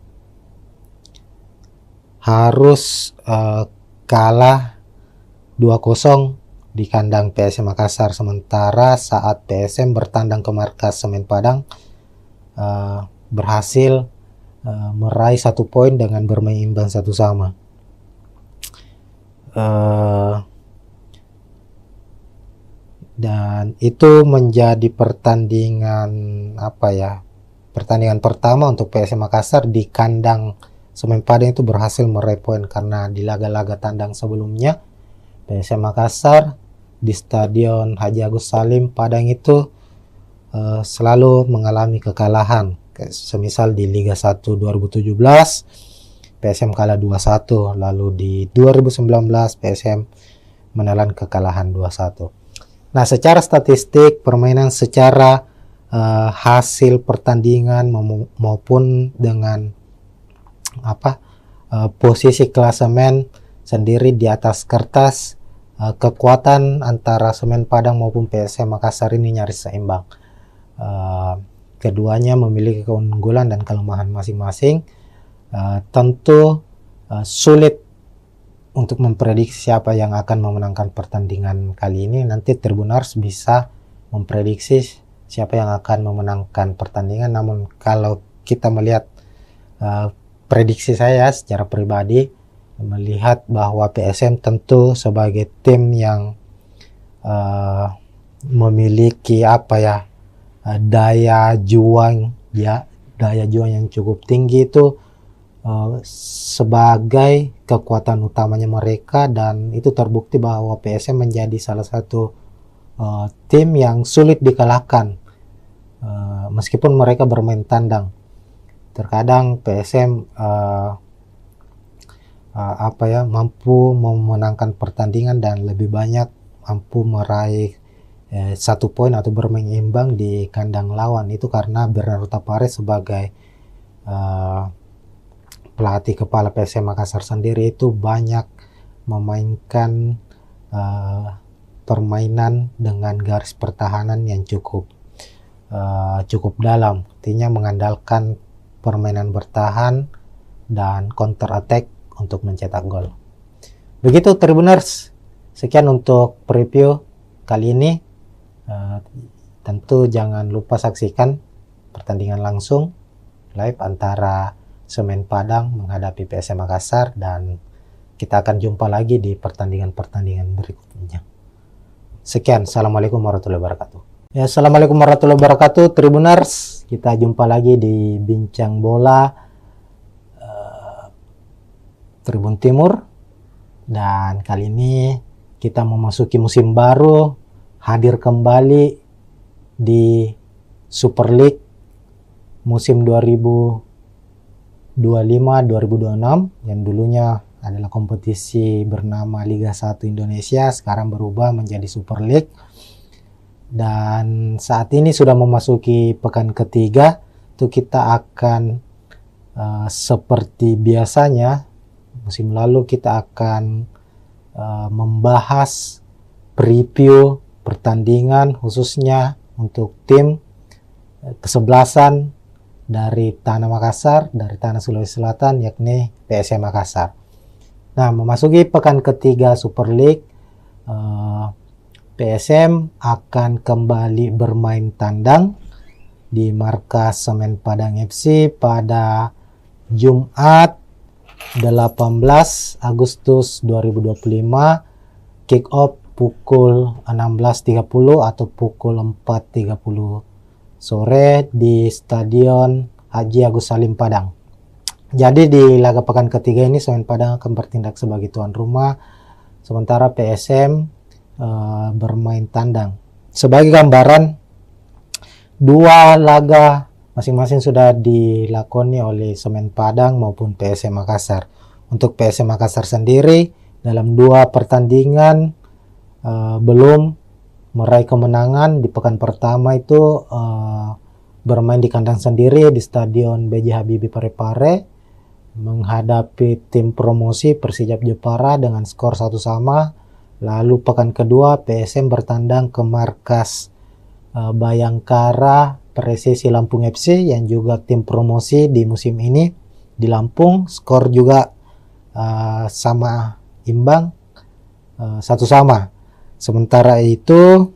harus kalah 2-0 di kandang PSM Makassar, sementara saat PSM bertandang ke markas Semen Padang berhasil meraih 1 poin dengan bermain imbang 1-1. Dan itu menjadi pertandingan pertandingan pertama untuk PSM Makassar di kandang Semen Padang itu berhasil meraih poin, karena di laga-laga tandang sebelumnya PSM Makassar di Stadion Haji Agus Salim Padang itu selalu mengalami kekalahan. Semisal di Liga 1 2017 PSM kalah 2-1, lalu di 2019 PSM menelan kekalahan 2-1. Nah, secara statistik permainan, secara hasil pertandingan maupun dengan posisi klasemen sendiri di atas kertas, kekuatan antara Semen Padang maupun PSM Makassar ini nyaris seimbang. Keduanya memiliki keunggulan dan kelemahan masing-masing. Tentu sulit untuk memprediksi siapa yang akan memenangkan pertandingan kali ini. Nanti Tribuners bisa memprediksi siapa yang akan memenangkan pertandingan. Namun kalau kita melihat prediksi saya secara pribadi, melihat bahwa PSM tentu sebagai tim yang memiliki daya juang yang cukup tinggi itu sebagai kekuatan utamanya mereka, dan itu terbukti bahwa PSM menjadi salah satu tim yang sulit dikalahkan meskipun mereka bermain tandang. Terkadang PSM mampu memenangkan pertandingan dan lebih banyak mampu meraih 1 poin atau bermain imbang di kandang lawan. Itu karena Bernardo Tapares sebagai pelatih kepala PSM Makassar sendiri itu banyak memainkan permainan dengan garis pertahanan yang cukup dalam, artinya mengandalkan permainan bertahan dan counter attack untuk mencetak gol. Begitu Tribuners, sekian untuk preview kali ini. Tentu jangan lupa saksikan pertandingan langsung live antara Semen Padang menghadapi PSM Makassar, dan kita akan jumpa lagi di pertandingan-pertandingan berikutnya. Sekian, assalamualaikum warahmatullahi wabarakatuh. Ya, assalamualaikum warahmatullahi wabarakatuh Tribuners. Kita jumpa lagi di Bincang Bola Tribun Timur, dan kali ini kita memasuki musim baru, hadir kembali di Super League musim 2025-2026 yang dulunya adalah kompetisi bernama Liga 1 Indonesia, sekarang berubah menjadi Super League, dan saat ini sudah memasuki pekan ketiga. Itu kita akan seperti biasanya musim lalu kita akan membahas preview pertandingan khususnya untuk tim kesebelasan dari Tanah Makassar, dari Tanah Sulawesi Selatan, yakni PSM Makassar. Nah, memasuki pekan ketiga Super League, PSM akan kembali bermain tandang di markas Semen Padang FC pada Jumat 18 Agustus 2025, kick off pukul 16.30 atau pukul 4.30 sore di Stadion Haji Agus Salim Padang. Jadi di laga pekan ketiga ini Semen Padang akan bertindak sebagai tuan rumah, sementara PSM bermain tandang. Sebagai gambaran, 2 laga masing-masing sudah dilakoni oleh Semen Padang maupun PSM Makassar. Untuk PSM Makassar sendiri dalam 2 pertandingan belum meraih kemenangan. Di pekan pertama itu bermain di kandang sendiri di Stadion B.J. Habibie Parepare menghadapi tim promosi Persijap Jepara dengan skor 1-1. Lalu pekan kedua PSM bertandang ke markas Bayangkara Presisi Lampung FC yang juga tim promosi di musim ini di Lampung, skor juga sama imbang 1-1. Sementara itu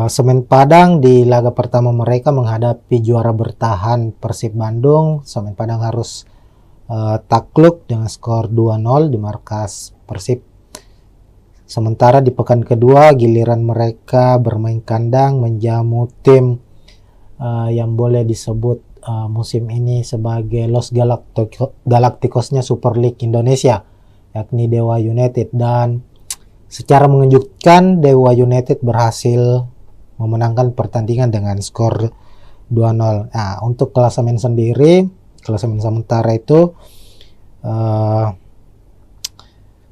Semen Padang di laga pertama mereka menghadapi juara bertahan Persib Bandung. Semen Padang harus takluk dengan skor 2-0 di markas Persib. Sementara di pekan kedua giliran mereka bermain kandang menjamu tim yang boleh disebut musim ini sebagai Los Galacticosnya Super League Indonesia, yakni Dewa United, dan secara mengejutkan Dewa United berhasil memenangkan pertandingan dengan skor 2-0. Nah, untuk klasemen sendiri, klasemen sementara itu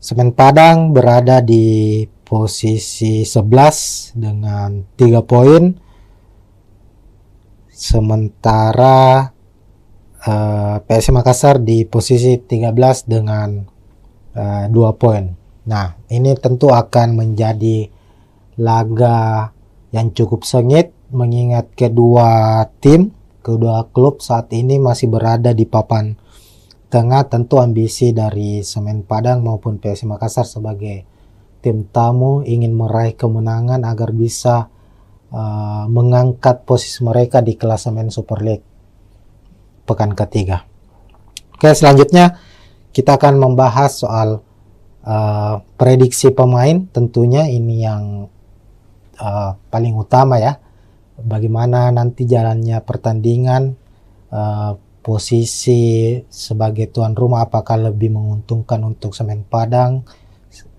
Semen Padang berada di posisi 11 dengan 3 poin. Sementara PSM Makassar di posisi 13 dengan 2 poin. Nah, ini tentu akan menjadi laga yang cukup sengit mengingat kedua klub saat ini masih berada di papan tengah. Tentu ambisi dari Semen Padang maupun PSM Makassar sebagai tim tamu ingin meraih kemenangan agar bisa mengangkat posisi mereka di klasemen Super League pekan ketiga. Oke, selanjutnya kita akan membahas soal prediksi pemain. Tentunya ini yang paling utama ya. Bagaimana nanti jalannya pertandingan, posisi sebagai tuan rumah apakah lebih menguntungkan untuk Semen Padang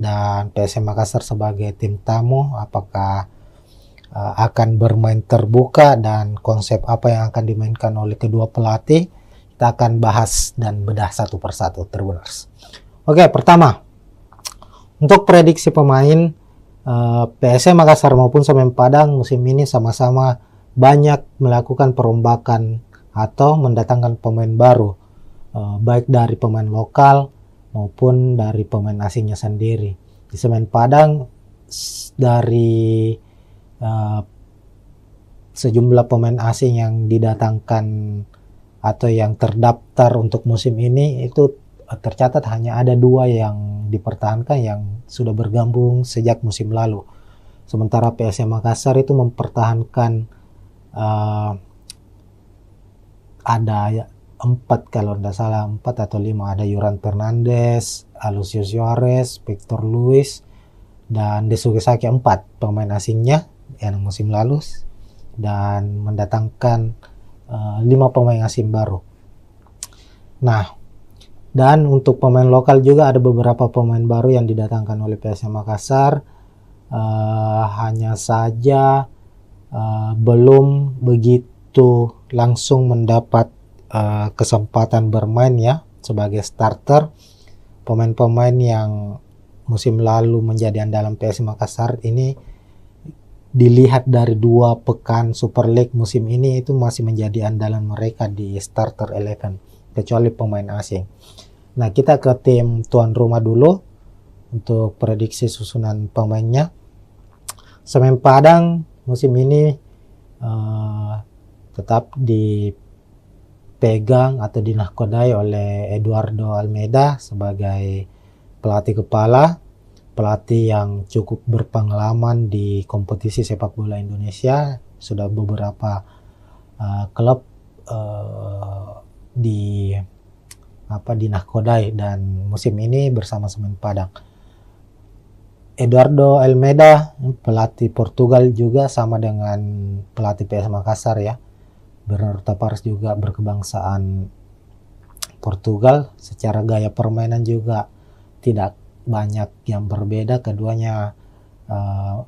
dan PSM Makassar sebagai tim tamu, apakah akan bermain terbuka dan konsep apa yang akan dimainkan oleh kedua pelatih. Kita akan bahas dan bedah satu persatu, Tribuners. Oke, pertama untuk prediksi pemain, PSM Makassar maupun Semen Padang musim ini sama-sama banyak melakukan perombakan atau mendatangkan pemain baru, baik dari pemain lokal maupun dari pemain asingnya sendiri. Di Semen Padang dari sejumlah pemain asing yang didatangkan atau yang terdaftar untuk musim ini itu tercatat hanya ada 2 yang dipertahankan yang sudah bergabung sejak musim lalu. Sementara PSM Makassar itu mempertahankan ada 4 kalau tidak salah, 4 atau 5, ada Yuran Fernandes, Alucio Suarez, Victor Luis, dan Desuke Saki, 4 pemain asingnya yang musim lalu, dan mendatangkan 5 pemain asing baru. Nah, dan untuk pemain lokal juga ada beberapa pemain baru yang didatangkan oleh PSM Makassar, hanya saja belum begitu langsung mendapat kesempatan bermain ya sebagai starter. Pemain-pemain yang musim lalu menjadi andalan PSM Makassar ini dilihat dari 2 pekan Super League musim ini itu masih menjadi andalan mereka di starter 11 kecuali pemain asing. Nah, kita ke tim tuan rumah dulu untuk prediksi susunan pemainnya. Semen Padang musim ini tetap dipegang atau dinahkodai oleh Eduardo Almeida sebagai pelatih kepala, pelatih yang cukup berpengalaman di kompetisi sepak bola Indonesia. Sudah beberapa klub dinahkodai dan musim ini bersama Semen Padang. Eduardo Almeida pelatih Portugal juga sama dengan pelatih PS Makassar ya. Bernardo Tavares juga berkebangsaan Portugal. Secara gaya permainan juga tidak banyak yang berbeda. Keduanya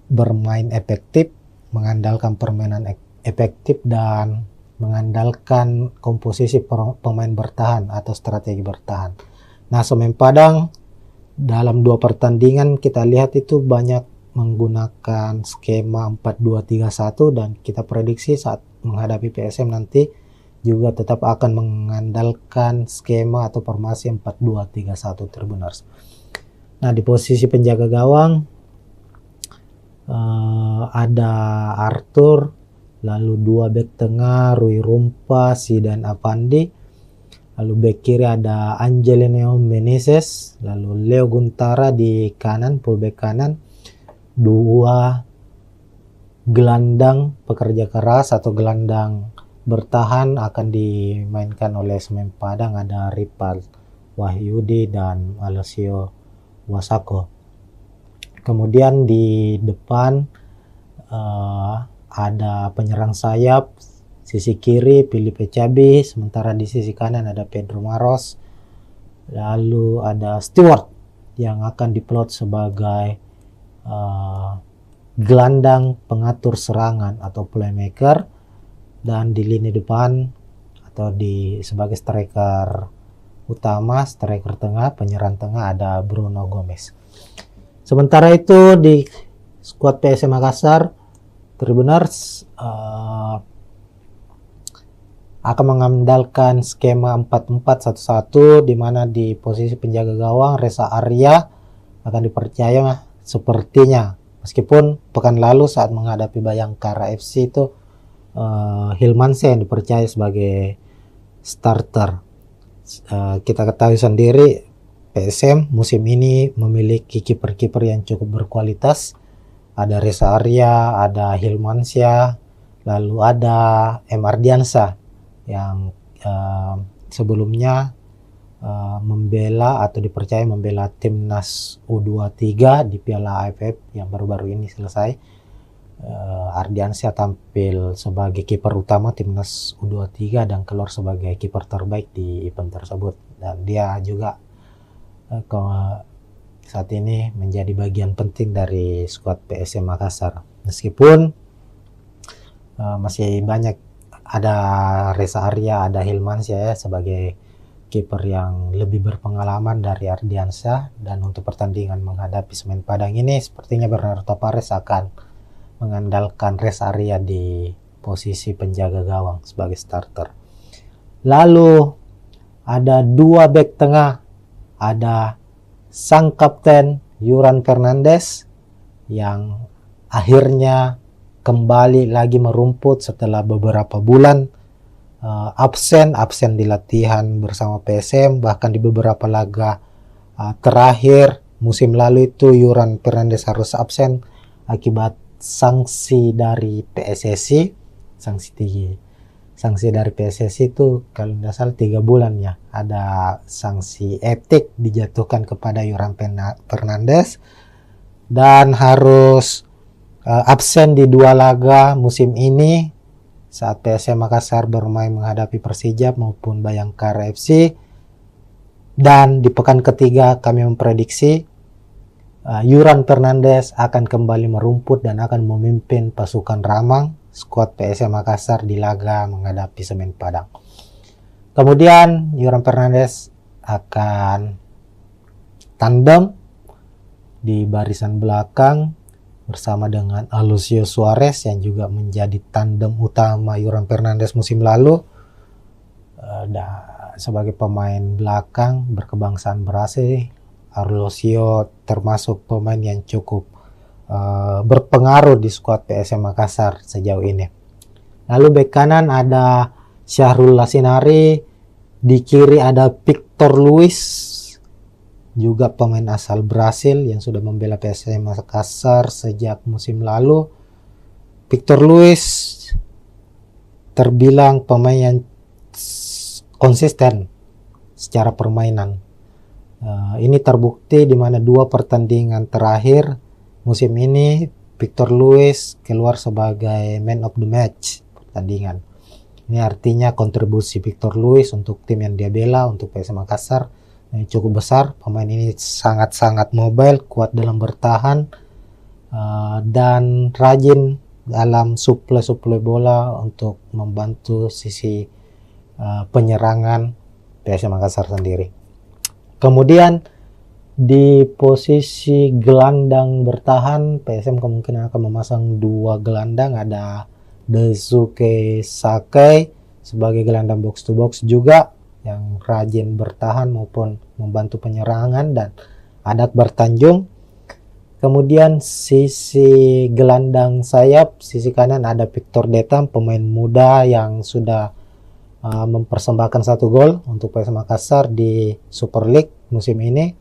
bermain efektif, mengandalkan permainan efektif dan mengandalkan komposisi pemain bertahan atau strategi bertahan. Nah, Semen Padang dalam 2 pertandingan kita lihat itu banyak menggunakan skema 4-2-3-1 dan kita prediksi saat menghadapi PSM nanti juga tetap akan mengandalkan skema atau formasi 4-2-3-1 Tribuners. Nah, di posisi penjaga gawang ada Arthur, lalu 2 bek tengah Rui Rumpa, Sidan Avandi, lalu bek kiri ada Angelino Meneses, lalu Leo Guntara di kanan, fullback kanan, 2 gelandang pekerja keras atau gelandang bertahan akan dimainkan oleh Semen Padang, ada Ripal Wahyudi dan Alessio Wasako. Kemudian di depan ada penyerang sayap, sisi kiri Filipe Cabi, sementara di sisi kanan ada Pedro Maros, lalu ada Stewart yang akan diplot sebagai gelandang pengatur serangan atau playmaker, dan di lini depan atau sebagai striker utama, striker tengah, penyerang tengah ada Bruno Gomez. Sementara itu di skuad PSM Makassar, Tribuners akan mengandalkan skema 4-4-1-1 di mana di posisi penjaga gawang Reza Arya akan dipercaya sepertinya, meskipun pekan lalu saat menghadapi Bayangkara FC itu Hilmansyah yang dipercaya sebagai starter. Kita ketahui sendiri PSM musim ini memiliki kiper-kiper yang cukup berkualitas. Ada Reza Arya, ada Hilmansyah, lalu ada M. Ardiansyah yang sebelumnya membela atau dipercaya membela timnas U23 di Piala AFF yang baru-baru ini selesai. Ardiansyah tampil sebagai kiper utama timnas U23 dan keluar sebagai kiper terbaik di event tersebut, dan dia juga saat ini menjadi bagian penting dari skuad PSM Makassar. Meskipun masih banyak, ada Reza Arya, ada Hilmansyah ya sebagai kiper yang lebih berpengalaman dari Ardiansyah, dan untuk pertandingan menghadapi Semen Padang ini sepertinya Bernardo Tavares akan mengandalkan Reza Arya di posisi penjaga gawang sebagai starter. Lalu ada dua bek tengah, ada sang kapten Yuran Fernandes yang akhirnya kembali lagi merumput setelah beberapa bulan absen di latihan bersama PSM, bahkan di beberapa laga terakhir musim lalu itu Yuran Fernandes harus absen akibat sanksi dari PSSI. Sanksi dari PSSI itu kalau tidak salah 3 bulan ya, ada sanksi etik dijatuhkan kepada Yuran Fernandes dan harus absen di 2 laga musim ini saat PSM Makassar bermain menghadapi Persijap maupun Bayangkara FC. Dan di pekan ketiga kami memprediksi Yuran Fernandes akan kembali merumput dan akan memimpin pasukan Ramang skuad PSM Makassar di laga menghadapi Semen Padang. Kemudian Yuran Fernandes akan tandem di barisan belakang bersama dengan Alucio Suarez yang juga menjadi tandem utama Yuran Fernandes musim lalu. Sebagai pemain belakang berkebangsaan Brasil, Alucio termasuk pemain yang cukup berpengaruh di skuad PSM Makassar sejauh ini. Lalu bek kanan ada Syahrul Lasinari, di kiri ada Victor Luis, juga pemain asal Brasil yang sudah membela PSM Makassar sejak musim lalu. Victor Luis terbilang pemain yang konsisten secara permainan. Ini terbukti di mana 2 pertandingan terakhir musim ini Victor Luis keluar sebagai man of the match pertandingan. Ini artinya kontribusi Victor Luis untuk tim yang dia bela, untuk PSM Makassar, cukup besar. Pemain ini sangat-sangat mobile, kuat dalam bertahan, dan rajin dalam suplai bola untuk membantu sisi penyerangan PSM Makassar sendiri. Kemudian di posisi gelandang bertahan PSM kemungkinan akan memasang 2 gelandang, ada Daisuke Sakai sebagai gelandang box to box juga yang rajin bertahan maupun membantu penyerangan, dan ada Akbar Tanjung. Kemudian sisi gelandang sayap, sisi kanan ada Victor Detam, pemain muda yang sudah mempersembahkan 1 gol untuk PSM Makassar di Super League musim ini,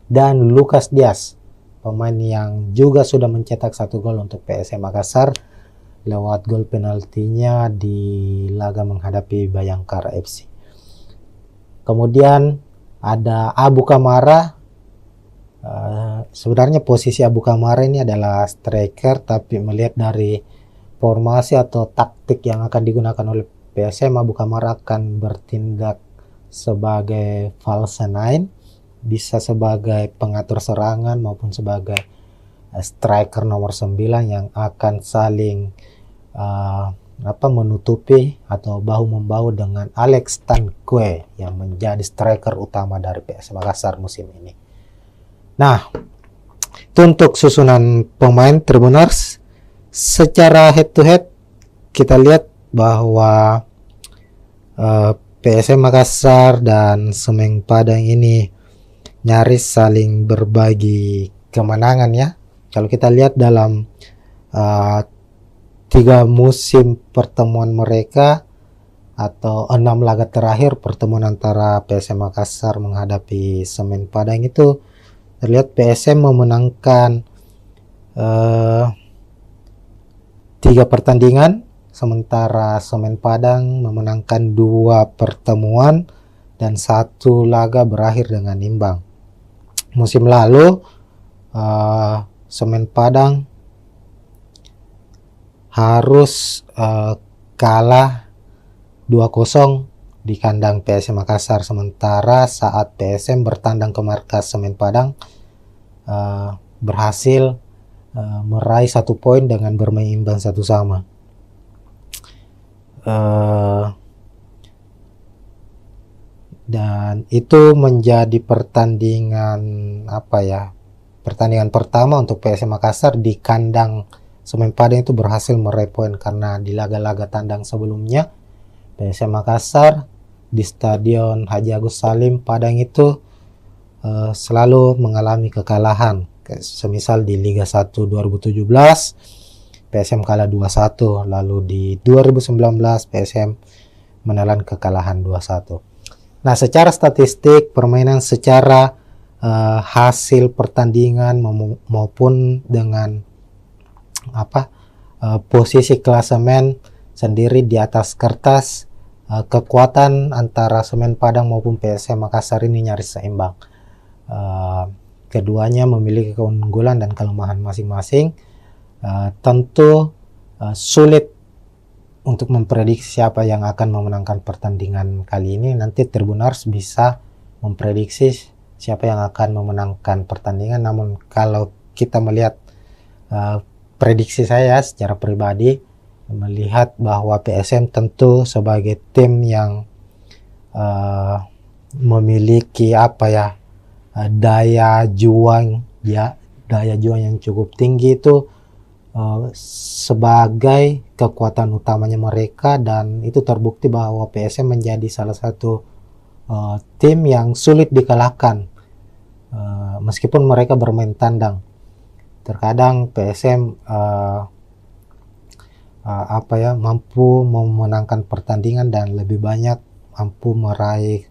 dan Lucas Diaz, pemain yang juga sudah mencetak 1 gol untuk PSM Makassar lewat gol penaltinya di laga menghadapi Bayangkara FC. Kemudian ada Abu Kamara. Sebenarnya posisi Abu Kamara ini adalah striker, tapi melihat dari formasi atau taktik yang akan digunakan oleh PSM, Abu Kamara akan bertindak sebagai false nine, bisa sebagai pengatur serangan maupun sebagai striker nomor 9 yang akan saling menutupi atau bahu-membahu dengan Alex Tanque yang menjadi striker utama dari PSM Makassar musim ini. Nah, itu untuk susunan pemain Tribuners. Secara head to head kita lihat bahwa PSM Makassar dan Semen Padang ini nyaris saling berbagi kemenangan ya. Kalau kita lihat dalam 3 musim pertemuan mereka atau 6 laga terakhir pertemuan antara PSM Makassar menghadapi Semen Padang itu terlihat PSM memenangkan 3 pertandingan, sementara Semen Padang memenangkan 2 pertemuan dan 1 laga berakhir dengan imbang. Musim lalu Semen Padang harus kalah 2-0 di kandang PSM Makassar, sementara saat PSM bertandang ke markas Semen Padang berhasil meraih 1 poin dengan bermain imbang 1-1. Dan itu menjadi pertandingan pertandingan pertama untuk PSM Makassar di kandang Semen Padang itu berhasil meraih poin, karena di laga-laga tandang sebelumnya PSM Makassar di Stadion Haji Agus Salim Padang itu selalu mengalami kekalahan. Semisal di Liga 1 2017 PSM kalah 2-1, lalu di 2019 PSM menelan kekalahan 2-1. Nah, secara statistik permainan, secara hasil pertandingan maupun dengan posisi klasemen sendiri di atas kertas, kekuatan antara Semen Padang maupun PSM Makassar ini nyaris seimbang. Keduanya memiliki keunggulan dan kelemahan masing-masing. Tentu sulit untuk memprediksi siapa yang akan memenangkan pertandingan kali ini. Nanti Tribuners bisa memprediksi siapa yang akan memenangkan pertandingan. Namun kalau kita melihat prediksi saya secara pribadi, melihat bahwa PSM tentu sebagai tim yang memiliki daya juang yang cukup tinggi itu sebagai kekuatan utamanya mereka, dan itu terbukti bahwa PSM menjadi salah satu tim yang sulit dikalahkan meskipun mereka bermain tandang. Terkadang PSM mampu memenangkan pertandingan dan lebih banyak mampu meraih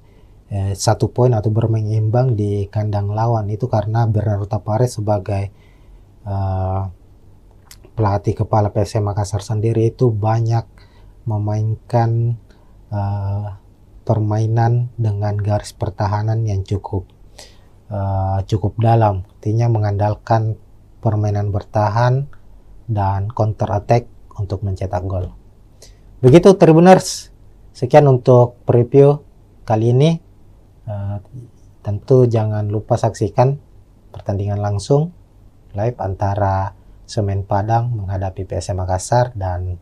1 poin atau bermain imbang di kandang lawan. Itu karena Bernardo Tapares sebagai pelatih kepala PSM Makassar sendiri itu banyak memainkan permainan dengan garis pertahanan yang cukup dalam, artinya mengandalkan permainan bertahan dan counter attack untuk mencetak gol. Begitu Tribuners, sekian untuk preview kali ini. Tentu jangan lupa saksikan pertandingan langsung live antara Semen Padang menghadapi PSM Makassar, dan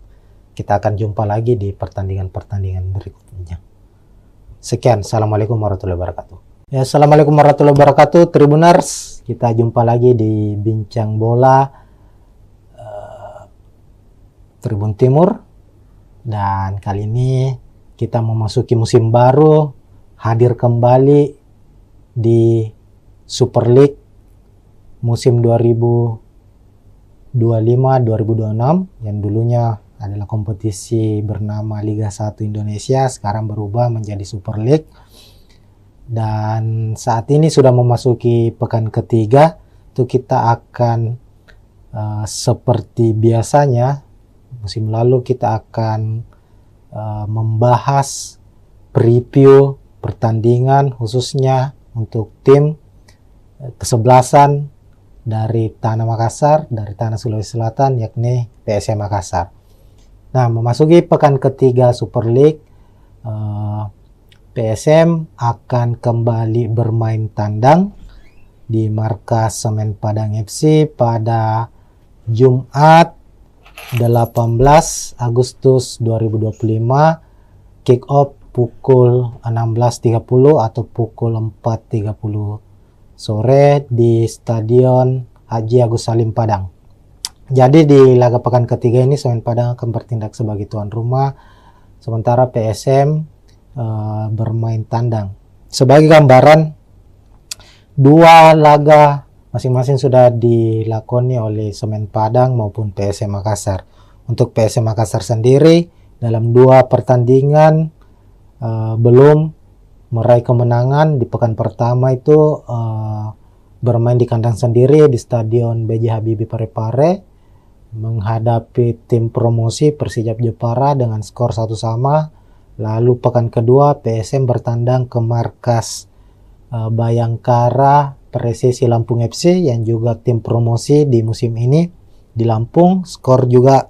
kita akan jumpa lagi di pertandingan-pertandingan berikutnya. Sekian, assalamualaikum warahmatullahi wabarakatuh. Ya, assalamualaikum warahmatullahi wabarakatuh Tribuners, kita jumpa lagi di Bincang Bola Tribun Timur, dan kali ini kita memasuki musim baru, hadir kembali di Super League musim 2025-2026 yang dulunya adalah kompetisi bernama Liga 1 Indonesia, sekarang berubah menjadi Super League. Dan saat ini sudah memasuki pekan ketiga, itu kita akan seperti biasanya musim lalu kita akan membahas preview pertandingan khususnya untuk tim kesebelasan dari Tanah Makassar, dari Tanah Sulawesi Selatan, yakni PSM Makassar. Nah, memasuki pekan ketiga Super League, PSM akan kembali bermain tandang di markas Semen Padang FC pada Jumat 18 Agustus 2025, kick off pukul 16.30 atau pukul 4.30 sore di Stadion Haji Agus Salim Padang. Jadi di laga pekan ketiga ini Semen Padang akan bertindak sebagai tuan rumah, sementara PSM bermain tandang. Sebagai gambaran, 2 laga masing-masing sudah dilakoni oleh Semen Padang maupun PSM Makassar. Untuk PSM Makassar sendiri dalam 2 pertandingan belum meraih kemenangan. Di pekan pertama itu bermain di kandang sendiri di Stadion B.J. Habibie Parepare menghadapi tim promosi Persijap Jepara dengan skor 1-1. Lalu pekan kedua PSM bertandang ke markas Bayangkara Presisi Lampung FC yang juga tim promosi di musim ini di Lampung. Skor juga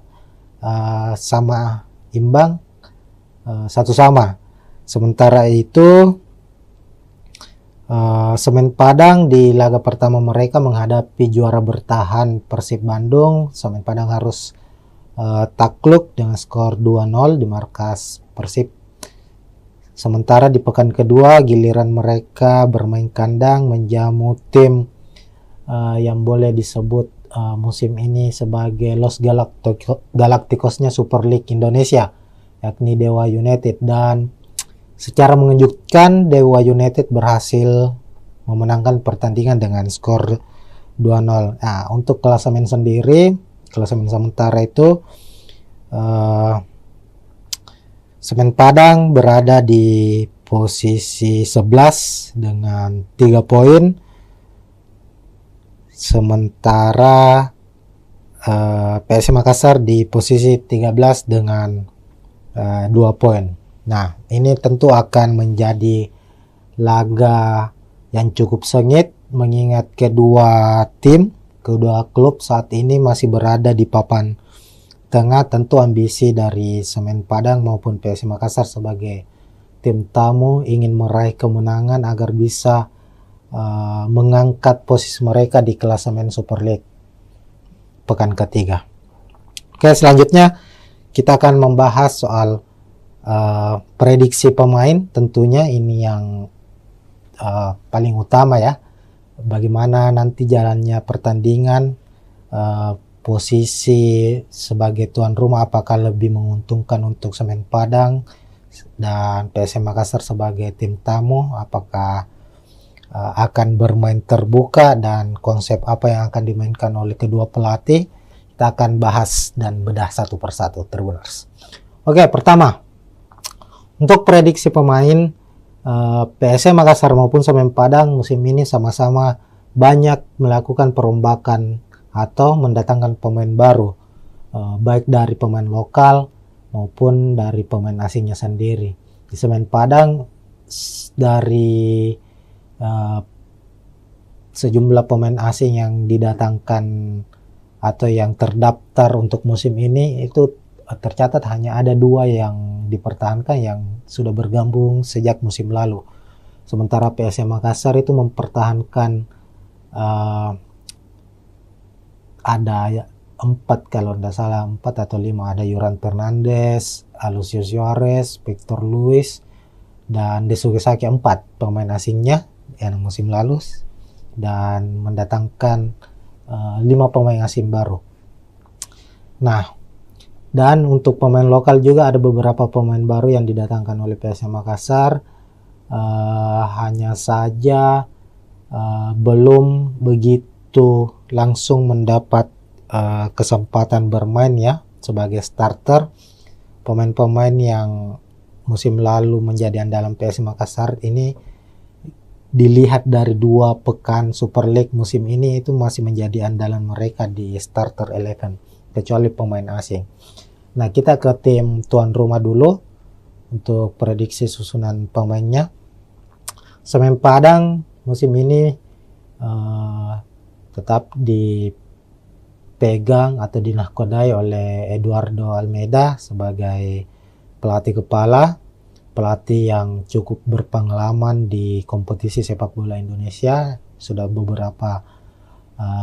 sama imbang, 1-1. Sementara itu Semen Padang di laga pertama mereka menghadapi juara bertahan Persib Bandung. Semen Padang harus takluk dengan skor 2-0 di markas Persib. Sementara di pekan kedua giliran mereka bermain kandang menjamu tim yang boleh disebut musim ini sebagai Los Galacticosnya Super League Indonesia, yakni Dewa United. Dan secara mengejutkan Dewa United berhasil memenangkan pertandingan dengan skor 2-0. Nah, untuk klasemen sendiri, klasemen sementara itu Semen Padang berada di posisi 11 dengan 3 poin. Sementara PSM Makassar di posisi 13 dengan 2 poin. Nah, ini tentu akan menjadi laga yang cukup sengit mengingat kedua klub saat ini masih berada di papan tengah. Tentu ambisi dari Semen Padang maupun PSM Makassar sebagai tim tamu ingin meraih kemenangan agar bisa mengangkat posisi mereka di klasemen Super League pekan ketiga. Oke, selanjutnya kita akan membahas soal prediksi pemain. Tentunya ini yang paling utama ya, bagaimana nanti jalannya pertandingan, posisi sebagai tuan rumah apakah lebih menguntungkan untuk Semen Padang dan PSM Makassar sebagai tim tamu, apakah akan bermain terbuka dan konsep apa yang akan dimainkan oleh kedua pelatih. Kita akan bahas dan bedah satu persatu, Tribuners. Oke, pertama untuk prediksi pemain, PSM Makassar maupun Semen Padang musim ini sama-sama banyak melakukan perombakan atau mendatangkan pemain baru, baik dari pemain lokal maupun dari pemain asingnya sendiri. Di Semen Padang dari sejumlah pemain asing yang didatangkan atau yang terdaftar untuk musim ini itu tercatat hanya ada 2 yang dipertahankan yang sudah bergabung sejak musim lalu. Sementara PSM Makassar itu mempertahankan ada 4 kalau tidak salah, 4 atau 5, ada Yuran Fernandes, Alucius Suarez, Victor Luis, dan Desuke Saki, 4 pemain asingnya yang musim lalu, dan mendatangkan 5 pemain asing baru. Nah, dan untuk pemain lokal juga ada beberapa pemain baru yang didatangkan oleh PSM Makassar. Hanya saja belum begitu langsung mendapat kesempatan bermain ya sebagai starter. Pemain-pemain yang musim lalu menjadi andalan PSM Makassar ini dilihat dari 2 pekan Super League musim ini itu masih menjadi andalan mereka di starter 11 kecuali pemain asing. Nah, kita ke tim tuan rumah dulu untuk prediksi susunan pemainnya. Semen Padang musim ini tetap dipegang atau dinahkodai oleh Eduardo Almeida sebagai pelatih kepala, pelatih yang cukup berpengalaman di kompetisi sepak bola Indonesia. Sudah beberapa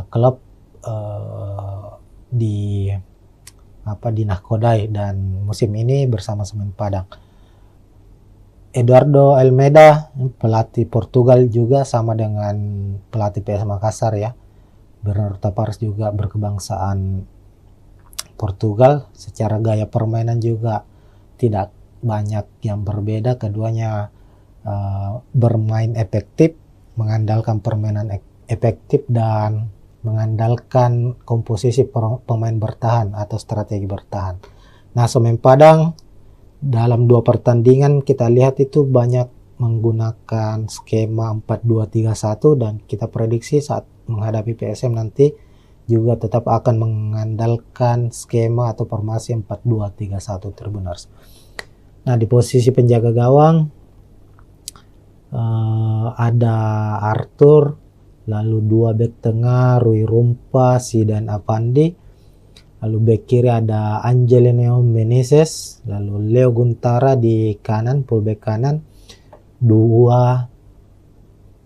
klub dinahkodai dan musim ini bersama Semen Padang. Eduardo Almeida pelatih Portugal juga sama dengan pelatih PSM Makassar ya. Bernardo Tavares juga berkebangsaan Portugal. Secara gaya permainan juga tidak banyak yang berbeda. Keduanya bermain efektif, mengandalkan permainan efektif dan mengandalkan komposisi pemain bertahan atau strategi bertahan. Nah, Semen Padang dalam 2 pertandingan kita lihat itu banyak menggunakan skema 4-2-3-1 dan kita prediksi saat menghadapi PSM nanti juga tetap akan mengandalkan skema atau formasi 4-2-3-1 Tribuners. Nah, di posisi penjaga gawang ada Arthur, lalu 2 bek tengah Rui Rumpa, Zidan Avandi, Lalu bek kiri ada Angelino Meneses, lalu Leo Guntara di kanan, fullback kanan. Dua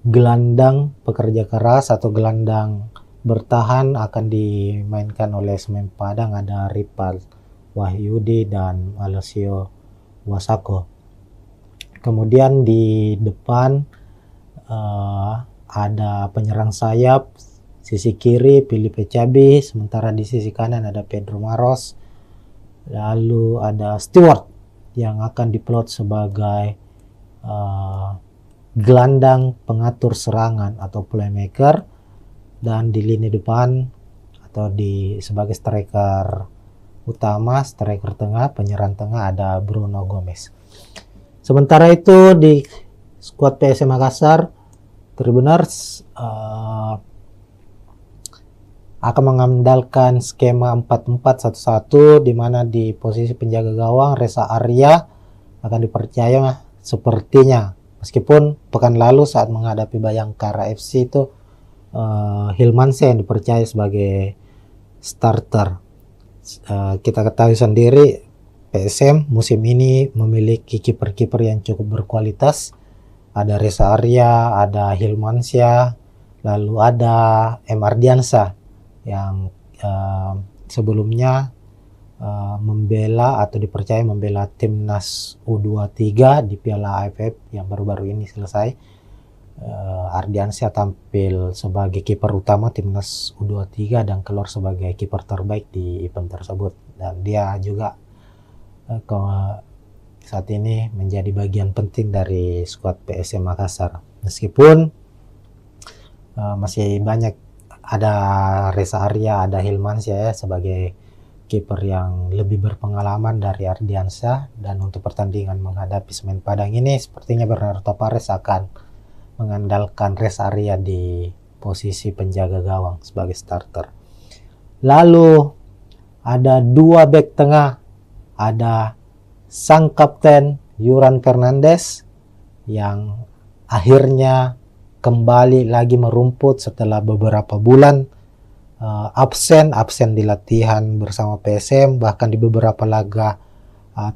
gelandang pekerja keras atau gelandang bertahan akan dimainkan oleh Semen Padang, ada Ripal Wahyudi dan Alessio Wasako. Kemudian di depan ada penyerang sayap. Sisi kiri Filipe Cabi, sementara di sisi kanan ada Pedro Maros. Lalu ada Stewart yang akan diplot sebagai gelandang pengatur serangan atau playmaker, dan di lini depan atau sebagai striker utama, striker tengah, penyerang tengah ada Bruno Gomez. Sementara itu di skuad PSM Makassar, Tribuners akan mengandalkan skema 4-4-1-1, di mana di posisi penjaga gawang Reza Arya akan dipercaya sepertinya, meskipun pekan lalu saat menghadapi Bayangkara FC itu Hilmansyah yang dipercaya sebagai starter. Kita ketahui sendiri PSM musim ini memiliki kiper-kiper yang cukup berkualitas. Ada Reza Arya, ada Hilmansyah, lalu ada M. Ardiansyah yang sebelumnya membela atau dipercaya membela timnas U23 di Piala AFF yang baru-baru ini selesai. Ardiansyah tampil sebagai kiper utama timnas U23 dan keluar sebagai kiper terbaik di event tersebut, dan dia juga saat ini menjadi bagian penting dari skuad PSM Makassar, meskipun masih banyak. Ada Reza Arya, ada Hilmansyah ya, sebagai kiper yang lebih berpengalaman dari Ardiansyah. Dan untuk pertandingan menghadapi Semen Padang ini sepertinya Bernardo Tavares akan mengandalkan Reza Arya di posisi penjaga gawang sebagai starter. Lalu ada dua bek tengah, ada sang kapten Yuran Fernandes yang akhirnya kembali lagi merumput setelah beberapa bulan absen di latihan bersama PSM. Bahkan di beberapa laga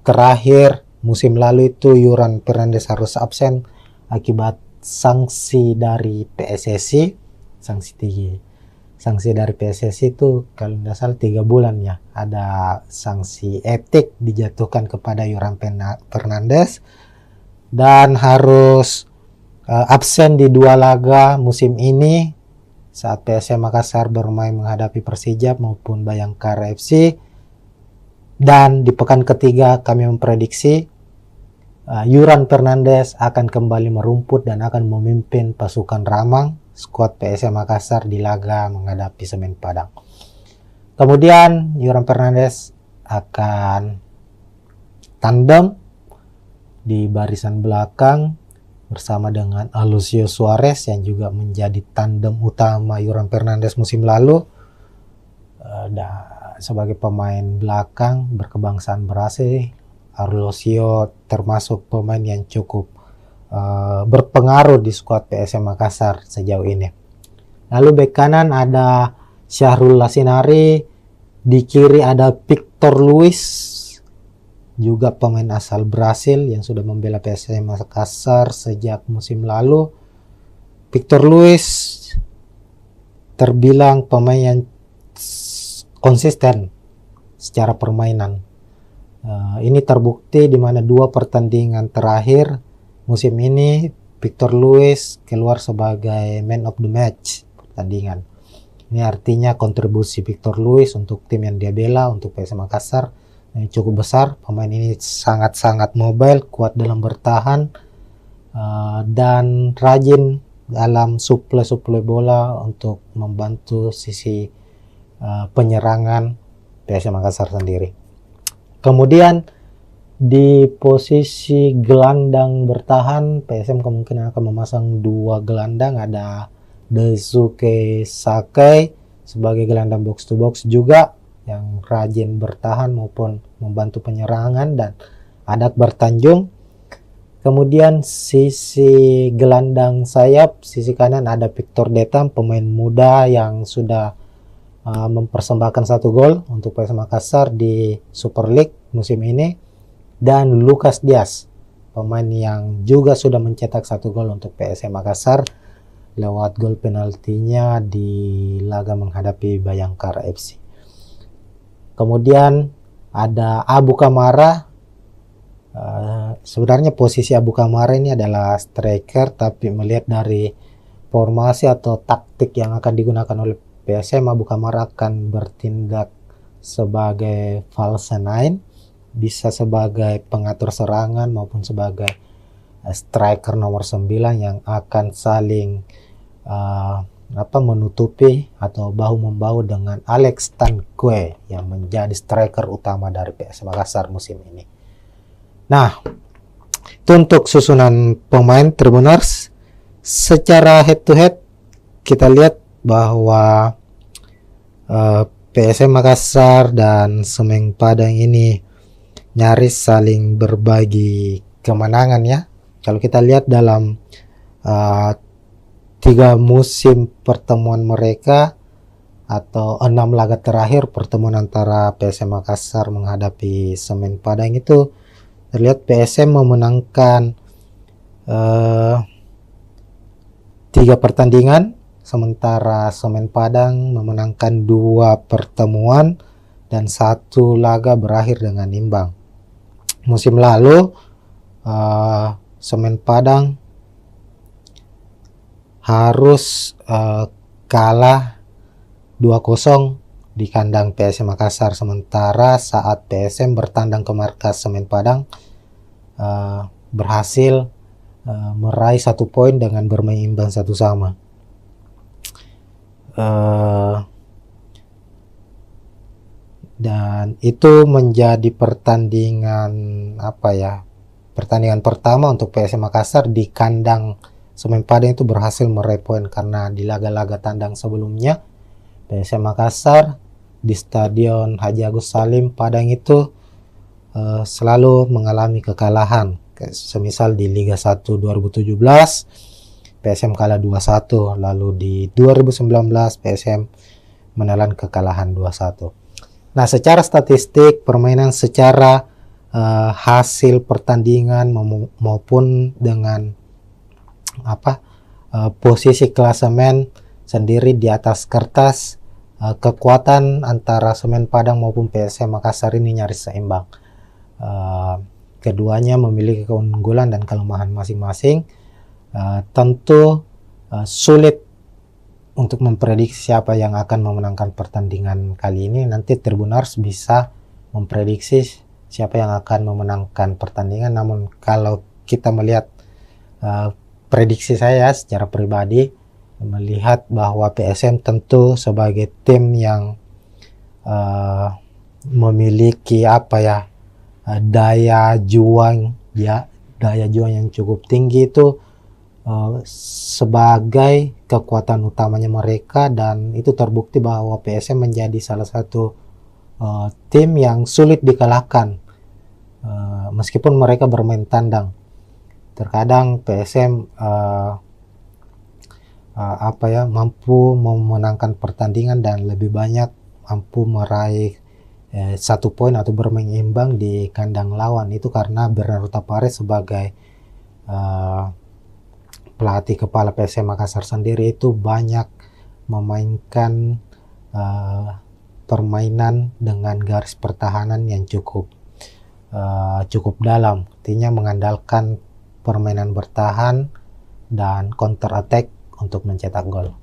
terakhir musim lalu itu Yuran Fernandes harus absen akibat sanksi dari PSSI. Sanksi dari PSSI itu kalau tidak salah 3 bulan ya. Ada sanksi etik dijatuhkan kepada Yuran Fernandes dan harus absen di 2 laga musim ini saat PSM Makassar bermain menghadapi Persija maupun Bayangkara FC. Dan di pekan ketiga kami memprediksi Yuran Fernandes akan kembali merumput dan akan memimpin pasukan Ramang skuad PSM Makassar di laga menghadapi Semen Padang. Kemudian Yuran Fernandes akan tandem di barisan belakang bersama dengan Alessio Suarez yang juga menjadi tandem utama Yuran Fernandes musim lalu. Sebagai pemain belakang berkebangsaan Brasil, Alessio termasuk pemain yang cukup berpengaruh di skuad PSM Makassar sejauh ini. Lalu bek kanan ada Syahrul Lasinari, di kiri ada Victor Luis, juga pemain asal Brasil yang sudah membela PSM Makassar sejak musim lalu. Victor Luis terbilang pemain yang konsisten secara permainan. Ini terbukti di mana 2 pertandingan terakhir musim ini Victor Luis keluar sebagai man of the match pertandingan. Ini artinya kontribusi Victor Luis untuk tim yang dia bela, untuk PSM Makassar, cukup besar. Pemain ini sangat-sangat mobile, kuat dalam bertahan, dan rajin dalam suplai bola untuk membantu sisi penyerangan PSM Makassar sendiri. Kemudian di posisi gelandang bertahan PSM kemungkinan akan memasang 2 gelandang, ada Daisuke Sakai sebagai gelandang box to box juga yang rajin bertahan maupun membantu penyerangan, dan ada Akbar Tanjung. Kemudian sisi gelandang sayap, sisi kanan ada Victor Detam, pemain muda yang sudah mempersembahkan 1 gol untuk PSM Makassar di Super League musim ini, dan Lucas Diaz, pemain yang juga sudah mencetak 1 gol untuk PSM Makassar lewat gol penaltinya di laga menghadapi Bayangkara FC. Kemudian ada Abu Kamara. Sebenarnya posisi Abu Kamara ini adalah striker, tapi melihat dari formasi atau taktik yang akan digunakan oleh PSM, Abu Kamara akan bertindak sebagai false nine, bisa sebagai pengatur serangan maupun sebagai striker nomor 9 yang akan saling menutupi atau bahu-membahu dengan Alex Tanque yang menjadi striker utama dari PSM Makassar musim ini. Nah, itu untuk susunan pemain Tribuners. Secara head to head kita lihat bahwa PSM Makassar dan Semen Padang ini nyaris saling berbagi kemenangan ya. Kalau kita lihat dalam 3 musim pertemuan mereka atau 6 laga terakhir pertemuan antara PSM Makassar menghadapi Semen Padang itu terlihat PSM memenangkan 3 pertandingan, sementara Semen Padang memenangkan 2 pertemuan dan 1 laga berakhir dengan imbang. Musim lalu Semen Padang harus kalah 2-0 di kandang PSM Makassar, sementara saat PSM bertandang ke markas Semen Padang berhasil meraih 1 poin dengan bermain imbang 1-1. Dan itu menjadi pertandingan pertandingan pertama untuk PSM Makassar di kandang Semen Padang itu berhasil meraih poin, karena di laga-laga tandang sebelumnya PSM Makassar di Stadion Haji Agus Salim Padang itu selalu mengalami kekalahan. Semisal di Liga 1 2017 PSM kalah 2-1, lalu di 2019 PSM menelan kekalahan 2-1. Nah, secara statistik permainan, secara hasil pertandingan maupun dengan posisi klasemen sendiri di atas kertas, kekuatan antara Semen Padang maupun PSM Makassar ini nyaris seimbang. Keduanya memiliki keunggulan dan kelemahan masing-masing. Tentu sulit untuk memprediksi siapa yang akan memenangkan pertandingan kali ini. Nanti Tribuners bisa memprediksi siapa yang akan memenangkan pertandingan. Namun kalau kita melihat prediksi saya secara pribadi, melihat bahwa PSM tentu sebagai tim yang memiliki daya juang yang cukup tinggi itu sebagai kekuatan utamanya mereka, dan itu terbukti bahwa PSM menjadi salah satu tim yang sulit dikalahkan meskipun mereka bermain tandang. Terkadang PSM mampu memenangkan pertandingan dan lebih banyak mampu meraih 1 poin atau bermain imbang di kandang lawan. Itu karena Bernardo Tapares sebagai pelatih kepala PSM Makassar sendiri itu banyak memainkan permainan dengan garis pertahanan yang cukup dalam, artinya mengandalkan permainan bertahan dan counter attack untuk mencetak gol.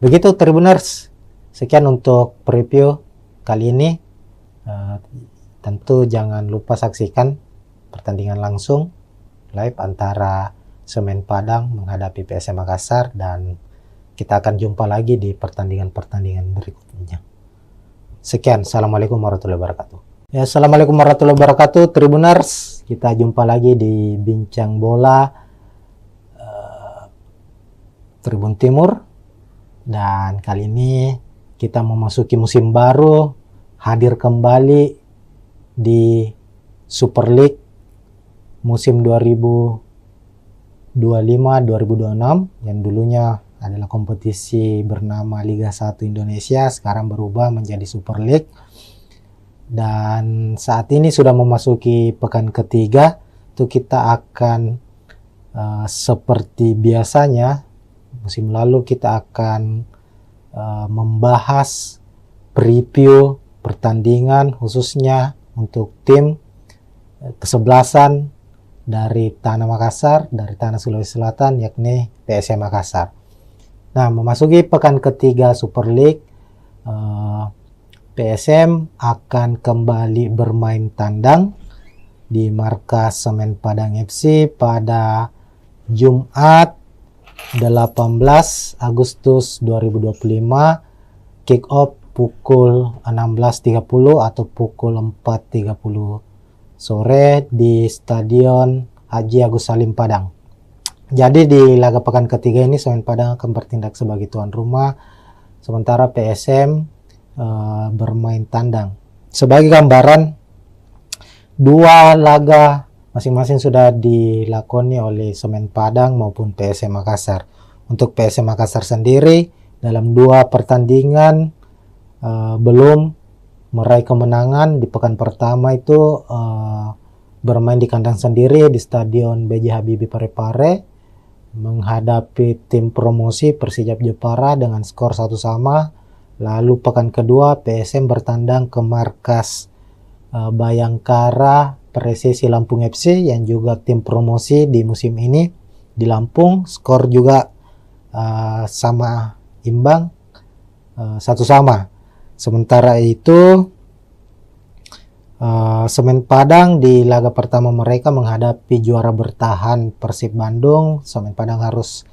Begitu Tribuners, sekian untuk preview kali ini. Tentu jangan lupa saksikan pertandingan langsung live antara Semen Padang menghadapi PSM Makassar, dan kita akan jumpa lagi di pertandingan-pertandingan berikutnya. Sekian, assalamualaikum warahmatullahi wabarakatuh. Ya, assalamualaikum warahmatullahi wabarakatuh Tribuners, kita jumpa lagi di Bincang Bola Tribun Timur, dan kali ini kita memasuki musim baru, hadir kembali di Super League musim 2025-2026 yang dulunya adalah kompetisi bernama Liga 1 Indonesia, sekarang berubah menjadi Super League. Dan saat ini sudah memasuki pekan ketiga, itu kita akan seperti biasanya musim lalu kita akan membahas preview pertandingan khususnya untuk tim kesebelasan dari Tanah Makassar, dari Tanah Sulawesi Selatan, yakni PSM Makassar. Nah, memasuki pekan ketiga Super League, PSM akan kembali bermain tandang di markas Semen Padang FC pada Jumat 18 Agustus 2025, kick off pukul 16.30 atau pukul 4.30 sore di Stadion Haji Agus Salim Padang. Jadi di laga pekan ketiga ini Semen Padang akan bertindak sebagai tuan rumah, sementara PSM bermain tandang. Sebagai gambaran, dua laga masing-masing sudah dilakoni oleh Semen Padang maupun PSM Makassar. Untuk PSM Makassar sendiri dalam dua pertandingan belum meraih kemenangan. Di pekan pertama itu bermain di kandang sendiri di Stadion B.J. Habibie Parepare menghadapi tim promosi Persijap Jepara dengan skor 1-1. Lalu pekan kedua PSM bertandang ke markas Bayangkara Persesi Lampung FC yang juga tim promosi di musim ini di Lampung, skor juga sama imbang 1-1. Sementara itu Semen Padang di laga pertama mereka menghadapi juara bertahan Persib Bandung. Semen Padang harus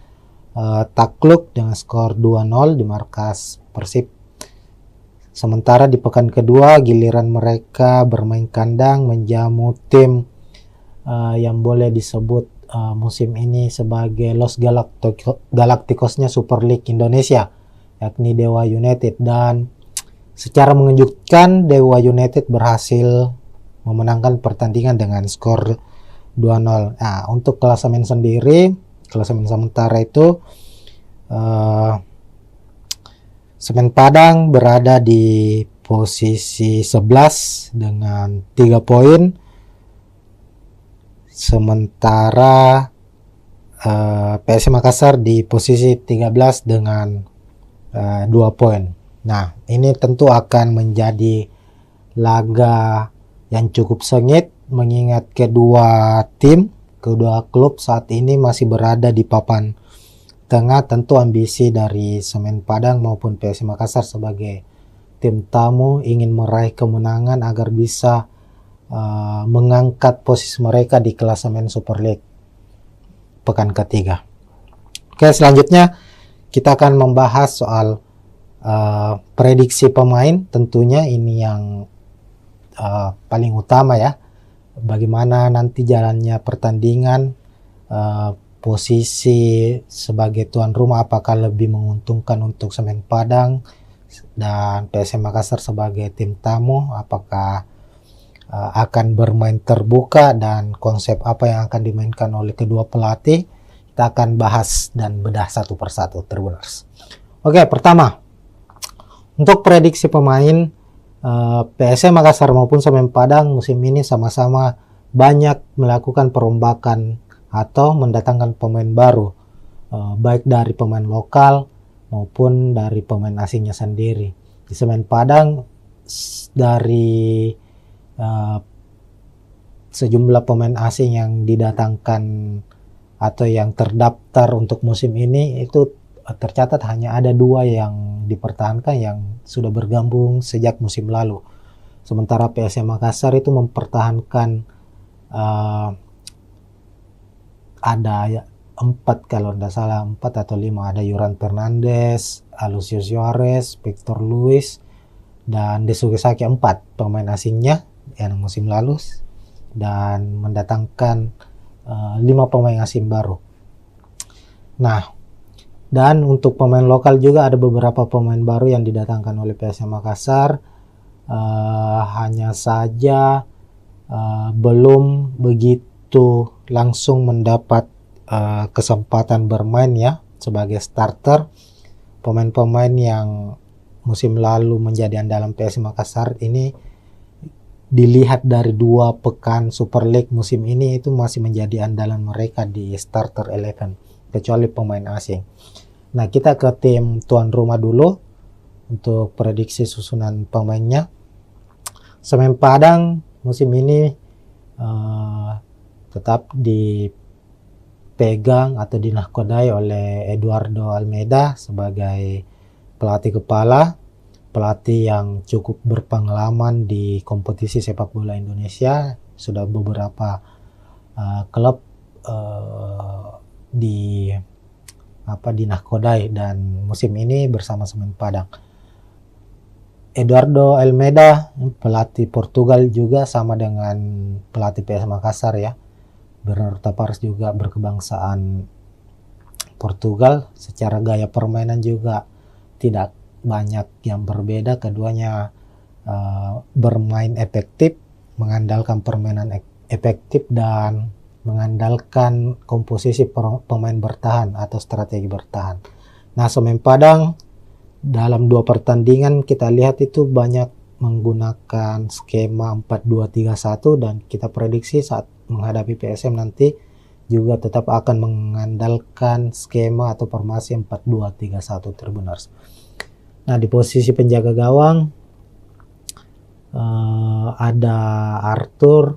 takluk dengan skor 2-0 di markas Persib. Sementara di pekan kedua giliran mereka bermain kandang menjamu tim yang boleh disebut musim ini sebagai Los Galacticosnya Super League Indonesia, yakni Dewa United. Dan secara mengejutkan Dewa United berhasil memenangkan pertandingan dengan skor 2-0. Nah, untuk klasemen sendiri, klasemen sementara itu Semen Padang berada di posisi 11 dengan 3 poin. Sementara PSM Makassar di posisi 13 dengan 2 poin. Nah, ini tentu akan menjadi laga yang cukup sengit mengingat kedua klub saat ini masih berada di papan tengah. Tentu ambisi dari Semen Padang maupun PSM Makassar sebagai tim tamu ingin meraih kemenangan agar bisa mengangkat posisi mereka di klasemen Super League pekan ketiga. Oke, selanjutnya kita akan membahas soal prediksi pemain. Tentunya ini yang paling utama ya, bagaimana nanti jalannya pertandingan, posisi sebagai tuan rumah apakah lebih menguntungkan untuk Semen Padang dan PSM Makassar sebagai tim tamu, apakah akan bermain terbuka dan konsep apa yang akan dimainkan oleh kedua pelatih. Kita akan bahas dan bedah satu persatu, Tribuners. Oke, pertama untuk prediksi pemain, PSM Makassar maupun Semen Padang musim ini sama-sama banyak melakukan perombakan atau mendatangkan pemain baru, baik dari pemain lokal maupun dari pemain asingnya sendiri. Di Semen Padang dari sejumlah pemain asing yang didatangkan atau yang terdaftar untuk musim ini itu tercatat hanya ada 2 yang dipertahankan yang sudah bergabung sejak musim lalu. Sementara PSM Makassar itu mempertahankan ada 4 kalau tidak salah, 4 atau 5, ada Yuran Fernandes, Alucio Suarez, Victor Luis, dan Desuke Saki, 4 pemain asingnya yang musim lalu, dan mendatangkan 5 pemain asing baru. Nah, dan untuk pemain lokal juga ada beberapa pemain baru yang didatangkan oleh PSM Makassar. Hanya saja belum begitu langsung mendapat kesempatan bermain ya sebagai starter. Pemain-pemain yang musim lalu menjadi andalan PSM Makassar ini dilihat dari 2 pekan Super League musim ini itu masih menjadi andalan mereka di starter 11 kecuali pemain asing. Nah, kita ke tim tuan rumah dulu untuk prediksi susunan pemainnya. Semen Padang musim ini tetap dipegang atau dinahkodai oleh Eduardo Almeida sebagai pelatih kepala, pelatih yang cukup berpengalaman di kompetisi sepak bola Indonesia. Sudah beberapa klub dinahkodai dan musim ini bersama Semen Padang. Eduardo Almeida, pelatih Portugal juga sama dengan pelatih PSM Makassar ya. Bernardo Tavares juga berkebangsaan Portugal. Secara gaya permainan juga tidak banyak yang berbeda. Keduanya bermain efektif, mengandalkan permainan efektif dan mengandalkan komposisi pemain bertahan atau strategi bertahan. Nah, Semen Padang dalam 2 pertandingan kita lihat itu banyak menggunakan skema 4-2-3-1 dan kita prediksi saat menghadapi PSM nanti juga tetap akan mengandalkan skema atau formasi 4-2-3-1 Tribuners. Nah, di posisi penjaga gawang ada Arthur,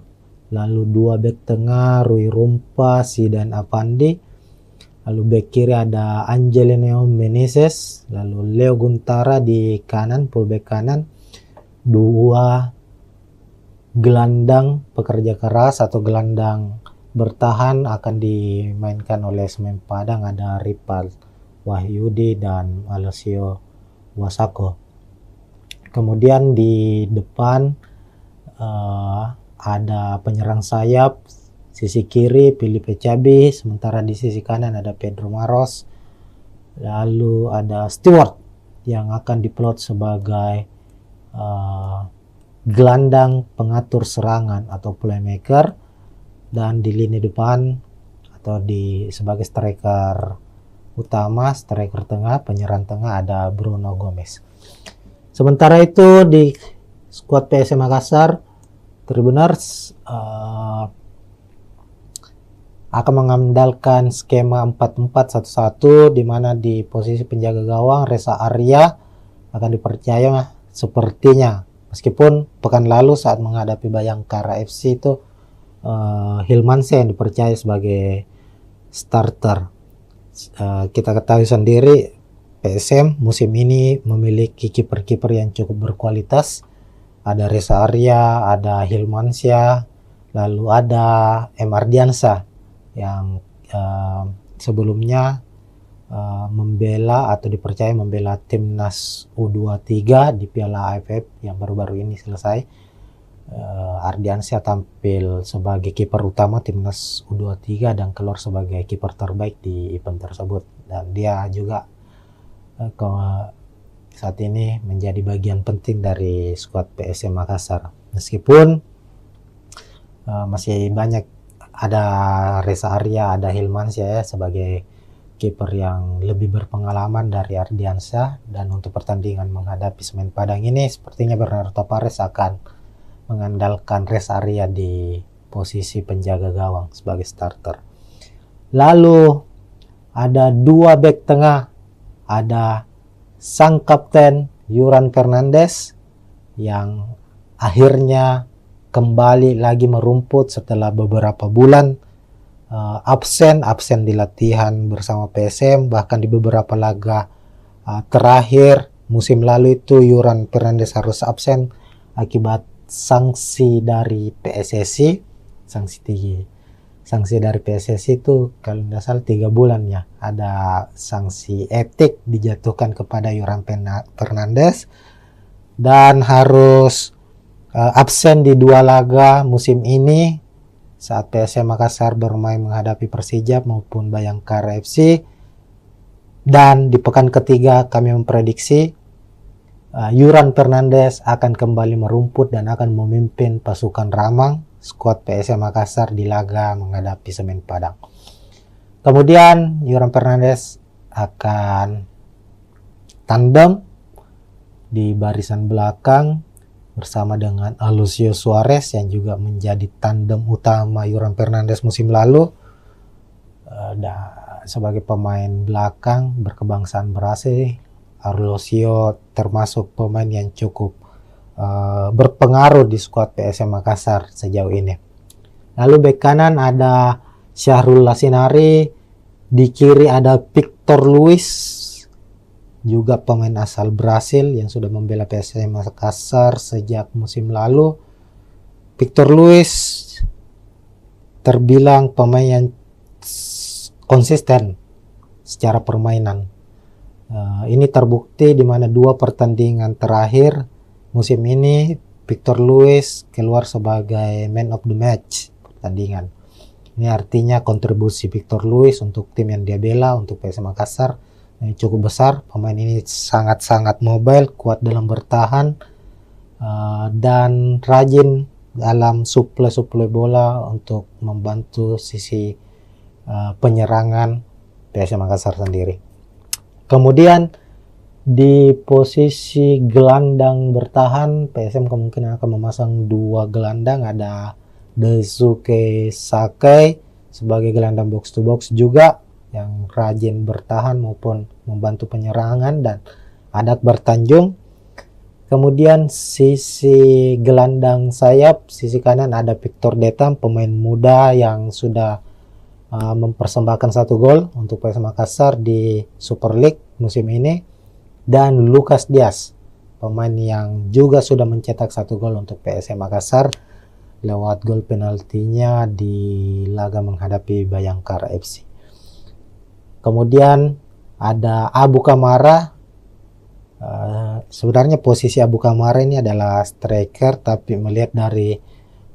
lalu 2 bek tengah Rui Rumpa, Zidan Afandi. Lalu bek kiri ada Angelino Meneses, lalu Leo Guntara di kanan, fullback kanan. 2 gelandang pekerja keras atau gelandang bertahan akan dimainkan oleh Semen Padang, ada Ripal Wahyudi dan Alessio Wasako. Kemudian di depan ada penyerang sayap. Sisi kiri Filipe Cabi, sementara di sisi kanan ada Pedro Maros. Lalu ada Stewart yang akan diplot sebagai gelandang pengatur serangan atau playmaker, dan di lini depan atau sebagai striker utama, striker tengah, penyerang tengah ada Bruno Gomez. Sementara itu di skuad PSM Makassar, Tribuners akan mengandalkan skema 4-4-1-1 di mana di posisi penjaga gawang Reza Arya akan dipercaya sepertinya, meskipun pekan lalu saat menghadapi Bayangkara FC itu Hilmansyah yang dipercaya sebagai starter. Kita ketahui sendiri PSM musim ini memiliki kiper-kiper yang cukup berkualitas. Ada Reza Arya, ada Hilmansyah, lalu ada M. Ardiansyah yang sebelumnya membela atau dipercaya membela timnas U23 di Piala AFF yang baru-baru ini selesai. Ardiansyah tampil sebagai kiper utama timnas U23 dan keluar sebagai kiper terbaik di event tersebut, dan dia juga saat ini menjadi bagian penting dari skuad PSM Makassar. Meskipun masih banyak, ada Reza Arya, ada Hilmansyah ya sebagai kiper yang lebih berpengalaman dari Ardiansyah, dan untuk pertandingan menghadapi Semen Padang ini sepertinya Bernardo Tavares akan mengandalkan Reza Arya di posisi penjaga gawang sebagai starter. Lalu ada 2 bek tengah, ada sang kapten Yuran Fernandes yang akhirnya kembali lagi merumput setelah beberapa bulan absen di latihan bersama PSM, bahkan di beberapa laga terakhir musim lalu itu Yuran Fernandes harus absen akibat sanksi dari PSSI. Sanksi dari PSSI itu kalau tidak salah 3 bulan ya, ada sanksi etik dijatuhkan kepada Yuran Fernandes dan harus absen di 2 laga musim ini saat PSM Makassar bermain menghadapi Persija maupun Bayangkara FC. Dan di pekan ketiga kami memprediksi Yuran Fernandes akan kembali merumput dan akan memimpin pasukan Ramang skuad PSM Makassar di laga menghadapi Semen Padang. Kemudian Yuran Fernandes akan tandem di barisan belakang bersama dengan Alucio Suarez yang juga menjadi tandem utama Yoran Fernandes musim lalu. Sebagai pemain belakang berkebangsaan Brasil, Alucio termasuk pemain yang cukup berpengaruh di skuad PSM Makassar sejauh ini. Lalu bek kanan ada Syahrul Lasinari, di kiri ada Victor Luis, juga pemain asal Brasil yang sudah membela PSM Makassar sejak musim lalu. Victor Luis terbilang pemain yang konsisten secara permainan. Ini terbukti di mana 2 pertandingan terakhir musim ini Victor Luis keluar sebagai man of the match pertandingan. Ini artinya kontribusi Victor Luis untuk tim yang dia bela, untuk PSM Makassar, cukup besar. Pemain ini sangat-sangat mobile, kuat dalam bertahan, dan rajin dalam suplai bola untuk membantu sisi penyerangan PSM Makassar sendiri. Kemudian di posisi gelandang bertahan, PSM kemungkinan akan memasang 2 gelandang, ada Daisuke Sakai sebagai gelandang box to box juga yang rajin bertahan maupun membantu penyerangan, dan ada Akbar Tanjung. Kemudian sisi gelandang sayap, sisi kanan ada Victor Detam, pemain muda yang sudah mempersembahkan 1 gol untuk PSM Makassar di Super League musim ini, dan Lucas Diaz, pemain yang juga sudah mencetak 1 gol untuk PSM Makassar lewat gol penaltinya di laga menghadapi Bayangkara FC. Kemudian ada Abu Kamara. Sebenarnya posisi Abu Kamara ini adalah striker, tapi melihat dari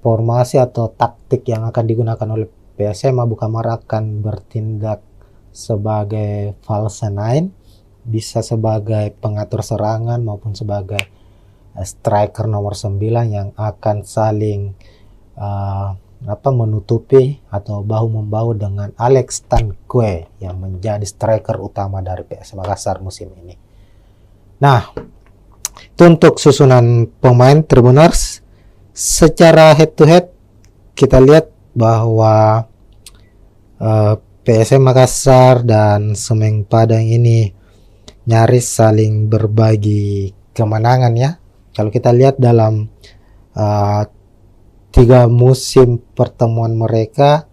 formasi atau taktik yang akan digunakan oleh PSM, Abu Kamara akan bertindak sebagai false nine, bisa sebagai pengatur serangan maupun sebagai striker nomor 9 yang akan saling menutupi atau bahu-membahu dengan Alex Tanque yang menjadi striker utama dari PSM Makassar musim ini. Nah, itu untuk susunan pemain Tribuners. Secara head to head kita lihat bahwa PSM Makassar dan Semen Padang ini nyaris saling berbagi kemenangan ya. Kalau kita lihat dalam 3 musim pertemuan mereka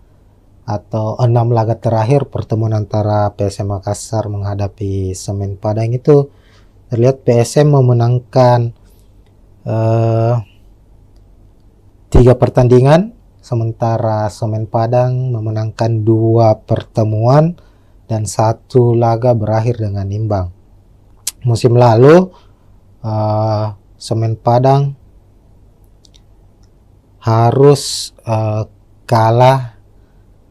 atau 6 laga terakhir pertemuan antara PSM Makassar menghadapi Semen Padang itu terlihat PSM memenangkan 3 pertandingan, sementara Semen Padang memenangkan 2 pertemuan dan 1 laga berakhir dengan imbang. Musim lalu Semen Padang harus kalah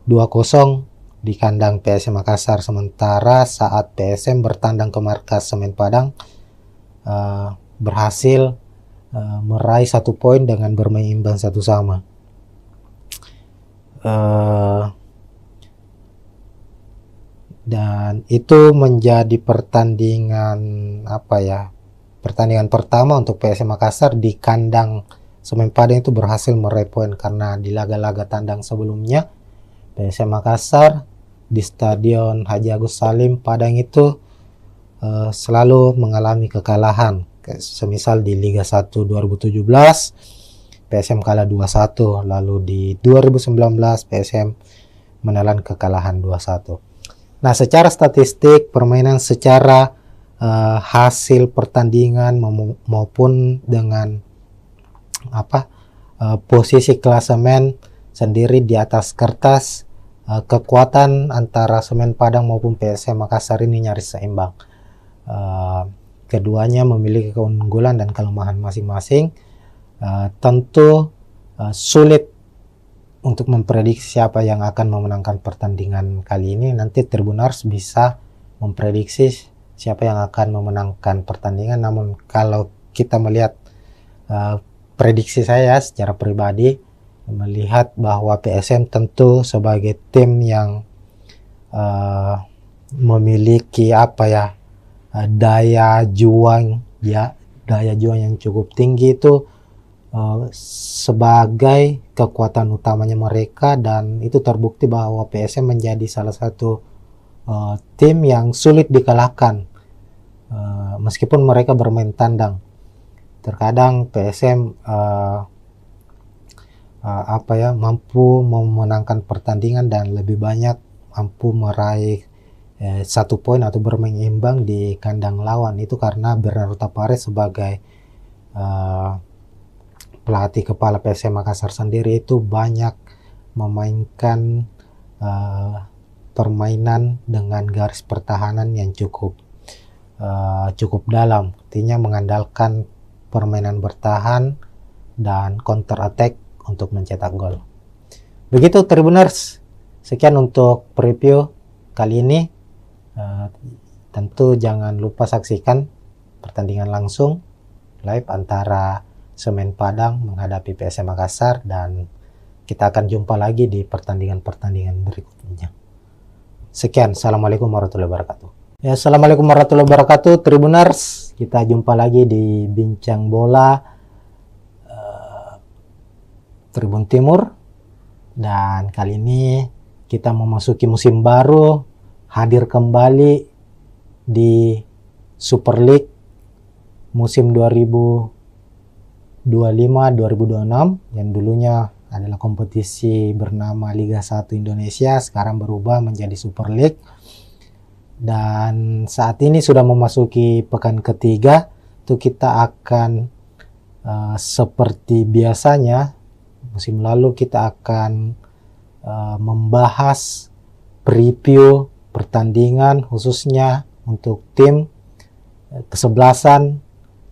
2-0 di kandang PSM Makassar, sementara saat PSM bertandang ke markas Semen Padang berhasil meraih 1 poin dengan bermain imbang 1-1. Dan itu menjadi pertandingan pertandingan pertama untuk PSM Makassar di kandang Semen Padang itu berhasil meraih poin, karena di laga-laga tandang sebelumnya PSM Makassar di Stadion Haji Agus Salim Padang itu selalu mengalami kekalahan. Semisal di Liga 1 2017 PSM kalah 2-1, lalu di 2019 PSM menelan kekalahan 2-1. Nah, secara statistik permainan, secara hasil pertandingan maupun dengan posisi klasemen sendiri di atas kertas, kekuatan antara Semen Padang maupun PSM Makassar ini nyaris seimbang. Keduanya memiliki keunggulan dan kelemahan masing-masing. Tentu sulit untuk memprediksi siapa yang akan memenangkan pertandingan kali ini. Nanti Tribuners bisa memprediksi siapa yang akan memenangkan pertandingan. Namun kalau kita melihat prediksi saya secara pribadi, melihat bahwa PSM tentu sebagai tim yang memiliki daya juang yang cukup tinggi itu sebagai kekuatan utamanya mereka, dan itu terbukti bahwa PSM menjadi salah satu tim yang sulit dikalahkan meskipun mereka bermain tandang. Terkadang PSM mampu memenangkan pertandingan dan lebih banyak mampu meraih 1 poin atau bermain imbang di kandang lawan. Itu karena Bernardo Tapares sebagai pelatih kepala PSM Makassar sendiri itu banyak memainkan permainan dengan garis pertahanan yang cukup dalam, artinya mengandalkan permainan bertahan dan counter attack untuk mencetak gol. Begitu Tribuners, sekian untuk preview kali ini. Tentu jangan lupa saksikan pertandingan langsung live antara Semen Padang menghadapi PSM Makassar, dan kita akan jumpa lagi di pertandingan-pertandingan berikutnya. Sekian, assalamualaikum warahmatullahi wabarakatuh. Ya, assalamualaikum warahmatullahi wabarakatuh Tribuners, kita jumpa lagi di Bincang Bola Tribun Timur, dan kali ini kita memasuki musim baru, hadir kembali di Super League musim 2025-2026 yang dulunya adalah kompetisi bernama Liga 1 Indonesia, sekarang berubah menjadi Super League, dan saat ini sudah memasuki pekan ketiga. Itu kita akan seperti biasanya musim lalu kita akan membahas preview pertandingan khususnya untuk tim kesebelasan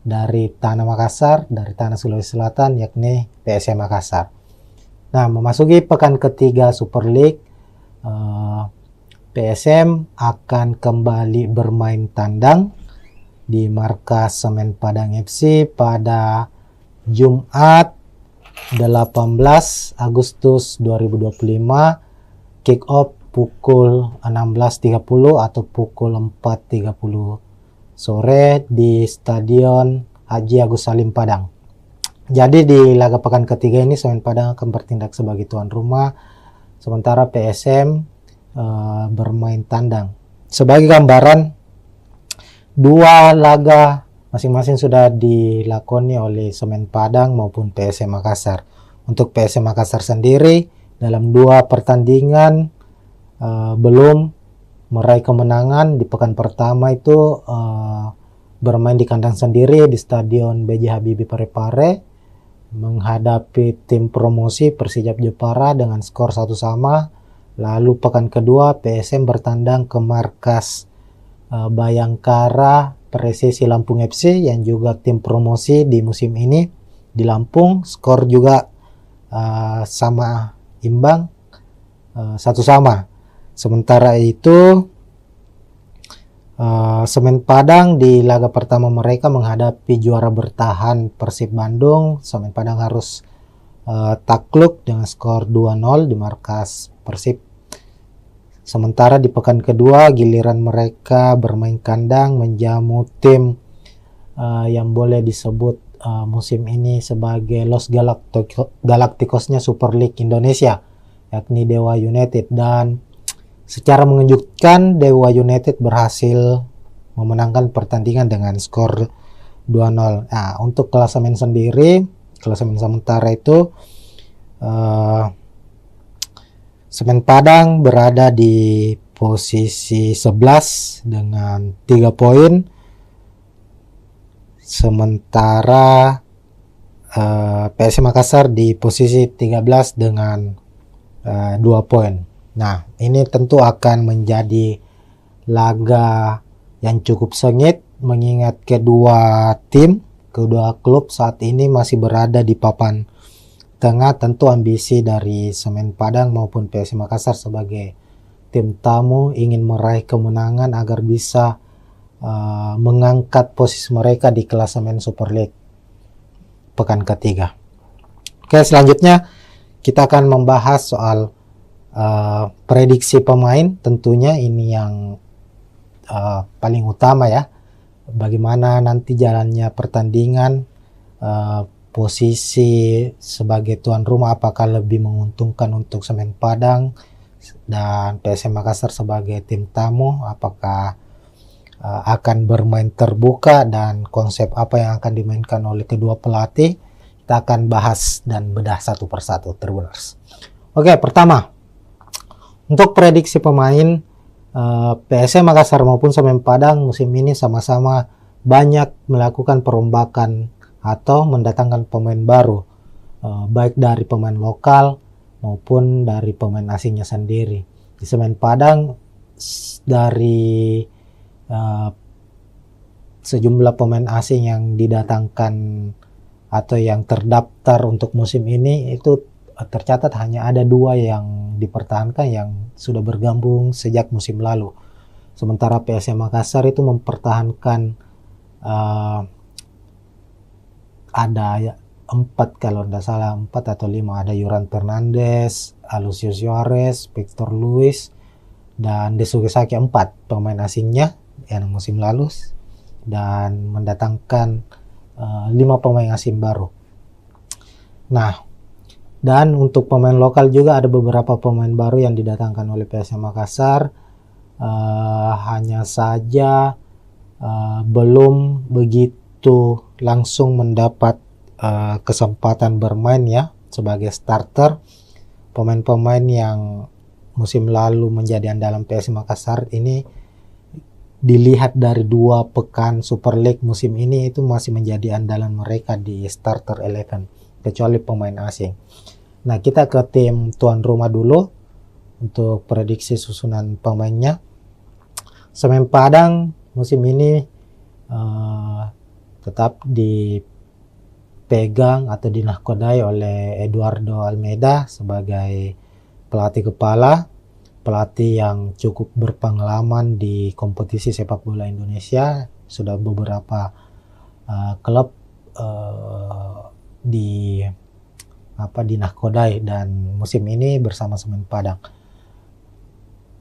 dari Tanah Makassar, dari Tanah Sulawesi Selatan, yakni PSM Makassar. Nah, memasuki pekan ketiga Super League, PSM akan kembali bermain tandang di markas Semen Padang FC pada Jumat 18 Agustus 2025, kick off pukul 16.30 atau pukul 4.30 sore di Stadion Haji Agus Salim Padang. Jadi di laga pekan ketiga ini Semen Padang akan bertindak sebagai tuan rumah, sementara PSM bermain tandang. Sebagai gambaran, 2 laga masing-masing sudah dilakoni oleh Semen Padang maupun PSM Makassar. Untuk PSM Makassar sendiri dalam 2 pertandingan belum meraih kemenangan. Di pekan pertama itu bermain di kandang sendiri di Stadion B.J. Habibie Parepare menghadapi tim promosi Persijap Jepara dengan skor 1-1. Lalu pekan kedua PSM bertandang ke markas Bayangkara Presisi Lampung FC yang juga tim promosi di musim ini di Lampung, skor juga sama imbang 1-1. Sementara itu Semen Padang di laga pertama mereka menghadapi juara bertahan Persib Bandung. Semen Padang harus takluk dengan skor 2-0 di markas Persib. Sementara di pekan kedua giliran mereka bermain kandang menjamu tim yang boleh disebut musim ini sebagai Los Galacticosnya Super League Indonesia, yakni Dewa United, dan secara mengejutkan Dewa United berhasil memenangkan pertandingan dengan skor 2-0. Nah, untuk klasemen sendiri, klasemen sementara itu Semen Padang berada di posisi 11 dengan 3 poin. Sementara PSM Makassar di posisi 13 dengan 2 poin. Nah, ini tentu akan menjadi laga yang cukup sengit mengingat kedua klub saat ini masih berada di papan tengah. Tentu ambisi dari Semen Padang maupun PSM Makassar sebagai tim tamu ingin meraih kemenangan agar bisa mengangkat posisi mereka di klasemen Super League pekan ketiga. Oke, selanjutnya kita akan membahas soal prediksi pemain. Tentunya ini yang paling utama ya. Bagaimana nanti jalannya pertandingan, posisi sebagai tuan rumah apakah lebih menguntungkan untuk Semen Padang dan PSM Makassar sebagai tim tamu, apakah akan bermain terbuka dan konsep apa yang akan dimainkan oleh kedua pelatih. Kita akan bahas dan bedah satu persatu, Tribuners. Oke, pertama, untuk prediksi pemain, PSM Makassar maupun Semen Padang musim ini sama-sama banyak melakukan perombakan atau mendatangkan pemain baru, baik dari pemain lokal maupun dari pemain asingnya sendiri. Di Semen Padang dari sejumlah pemain asing yang didatangkan atau yang terdaftar untuk musim ini, itu tercatat hanya ada 2 yang dipertahankan yang sudah bergabung sejak musim lalu. Sementara PSM Makassar itu mempertahankan ada 4 kalau tidak salah, 4 atau 5, ada Yuran Fernandes, Alucius Suarez, Victor Luis, dan Desuke Saki, 4 pemain asingnya yang musim lalu, dan mendatangkan 5 pemain asing baru. Nah, dan untuk pemain lokal juga ada beberapa pemain baru yang didatangkan oleh PSM Makassar, hanya saja belum begitu langsung mendapat kesempatan bermain ya sebagai starter. Pemain-pemain yang musim lalu menjadi andalan PSM Makassar ini, dilihat dari 2 pekan Super League musim ini, itu masih menjadi andalan mereka di starter 11, kecuali pemain asing. Nah, kita ke tim tuan rumah dulu untuk prediksi susunan pemainnya. Semen Padang musim ini tetap dipegang atau dinahkodai oleh Eduardo Almeida sebagai pelatih kepala, pelatih yang cukup berpengalaman di kompetisi sepak bola Indonesia. Sudah beberapa klub dinahkodai, dan musim ini bersama Semen Padang.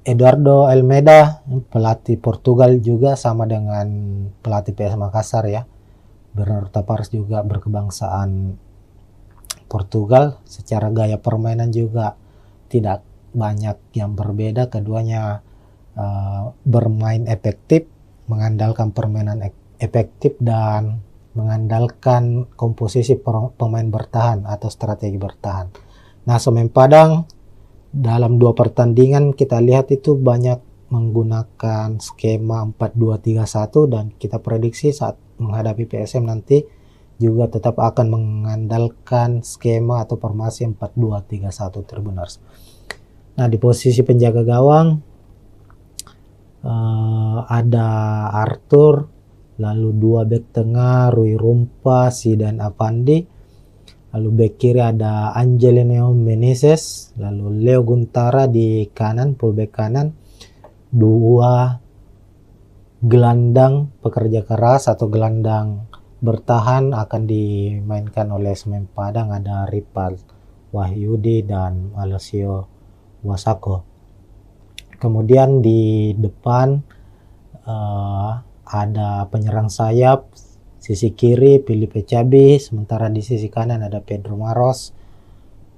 Eduardo Almeida, pelatih Portugal juga, sama dengan pelatih PS Makassar ya. Bernardo Tavares juga berkebangsaan Portugal. Secara gaya permainan juga tidak banyak yang berbeda. Keduanya bermain efektif, mengandalkan permainan efektif, dan mengandalkan komposisi pemain bertahan atau strategi bertahan. Nah, Semen Padang dalam 2 pertandingan kita lihat itu banyak menggunakan skema 4-2-3-1, dan kita prediksi saat menghadapi PSM nanti juga tetap akan mengandalkan skema atau formasi 4-2-3-1, Tribuners. Nah, di posisi penjaga gawang ada Arthur, lalu 2 bek tengah Rui Rumpa, Zidan Avandi, lalu bek kiri ada Angelino Meneses, lalu Leo Guntara di kanan, fullback kanan, 2 gelandang pekerja keras atau gelandang bertahan akan dimainkan oleh Semen Padang, ada Ripal Wahyudi dan Alessio Wasako. Kemudian di depan ada penyerang sayap, sisi kiri Filipe Cabi, sementara di sisi kanan ada Pedro Maros,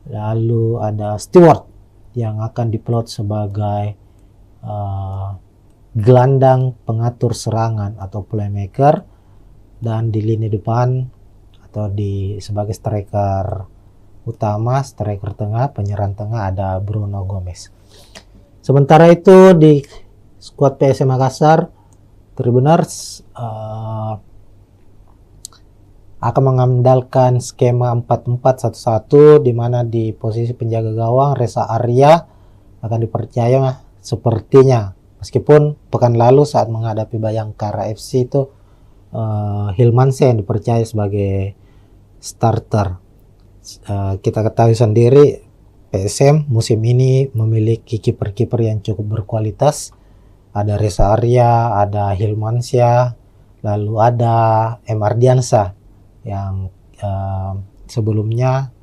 lalu ada Stewart yang akan diplot sebagai gelandang pengatur serangan atau playmaker, dan di lini depan atau sebagai striker utama, striker tengah, penyerang tengah ada Bruno Gomez. Sementara itu di skuad PSM Makassar, Tribuners akan mengandalkan skema 4-4-1-1, di mana di posisi penjaga gawang Reza Arya akan dipercaya sepertinya, meskipun pekan lalu saat menghadapi Bayangkara FC itu Hilmansyah yang dipercaya sebagai starter. Kita ketahui sendiri PSM musim ini memiliki kiper-kiper yang cukup berkualitas. Ada Reza Arya, ada Hilmansyah, lalu ada M. Ardiansyah yang sebelumnya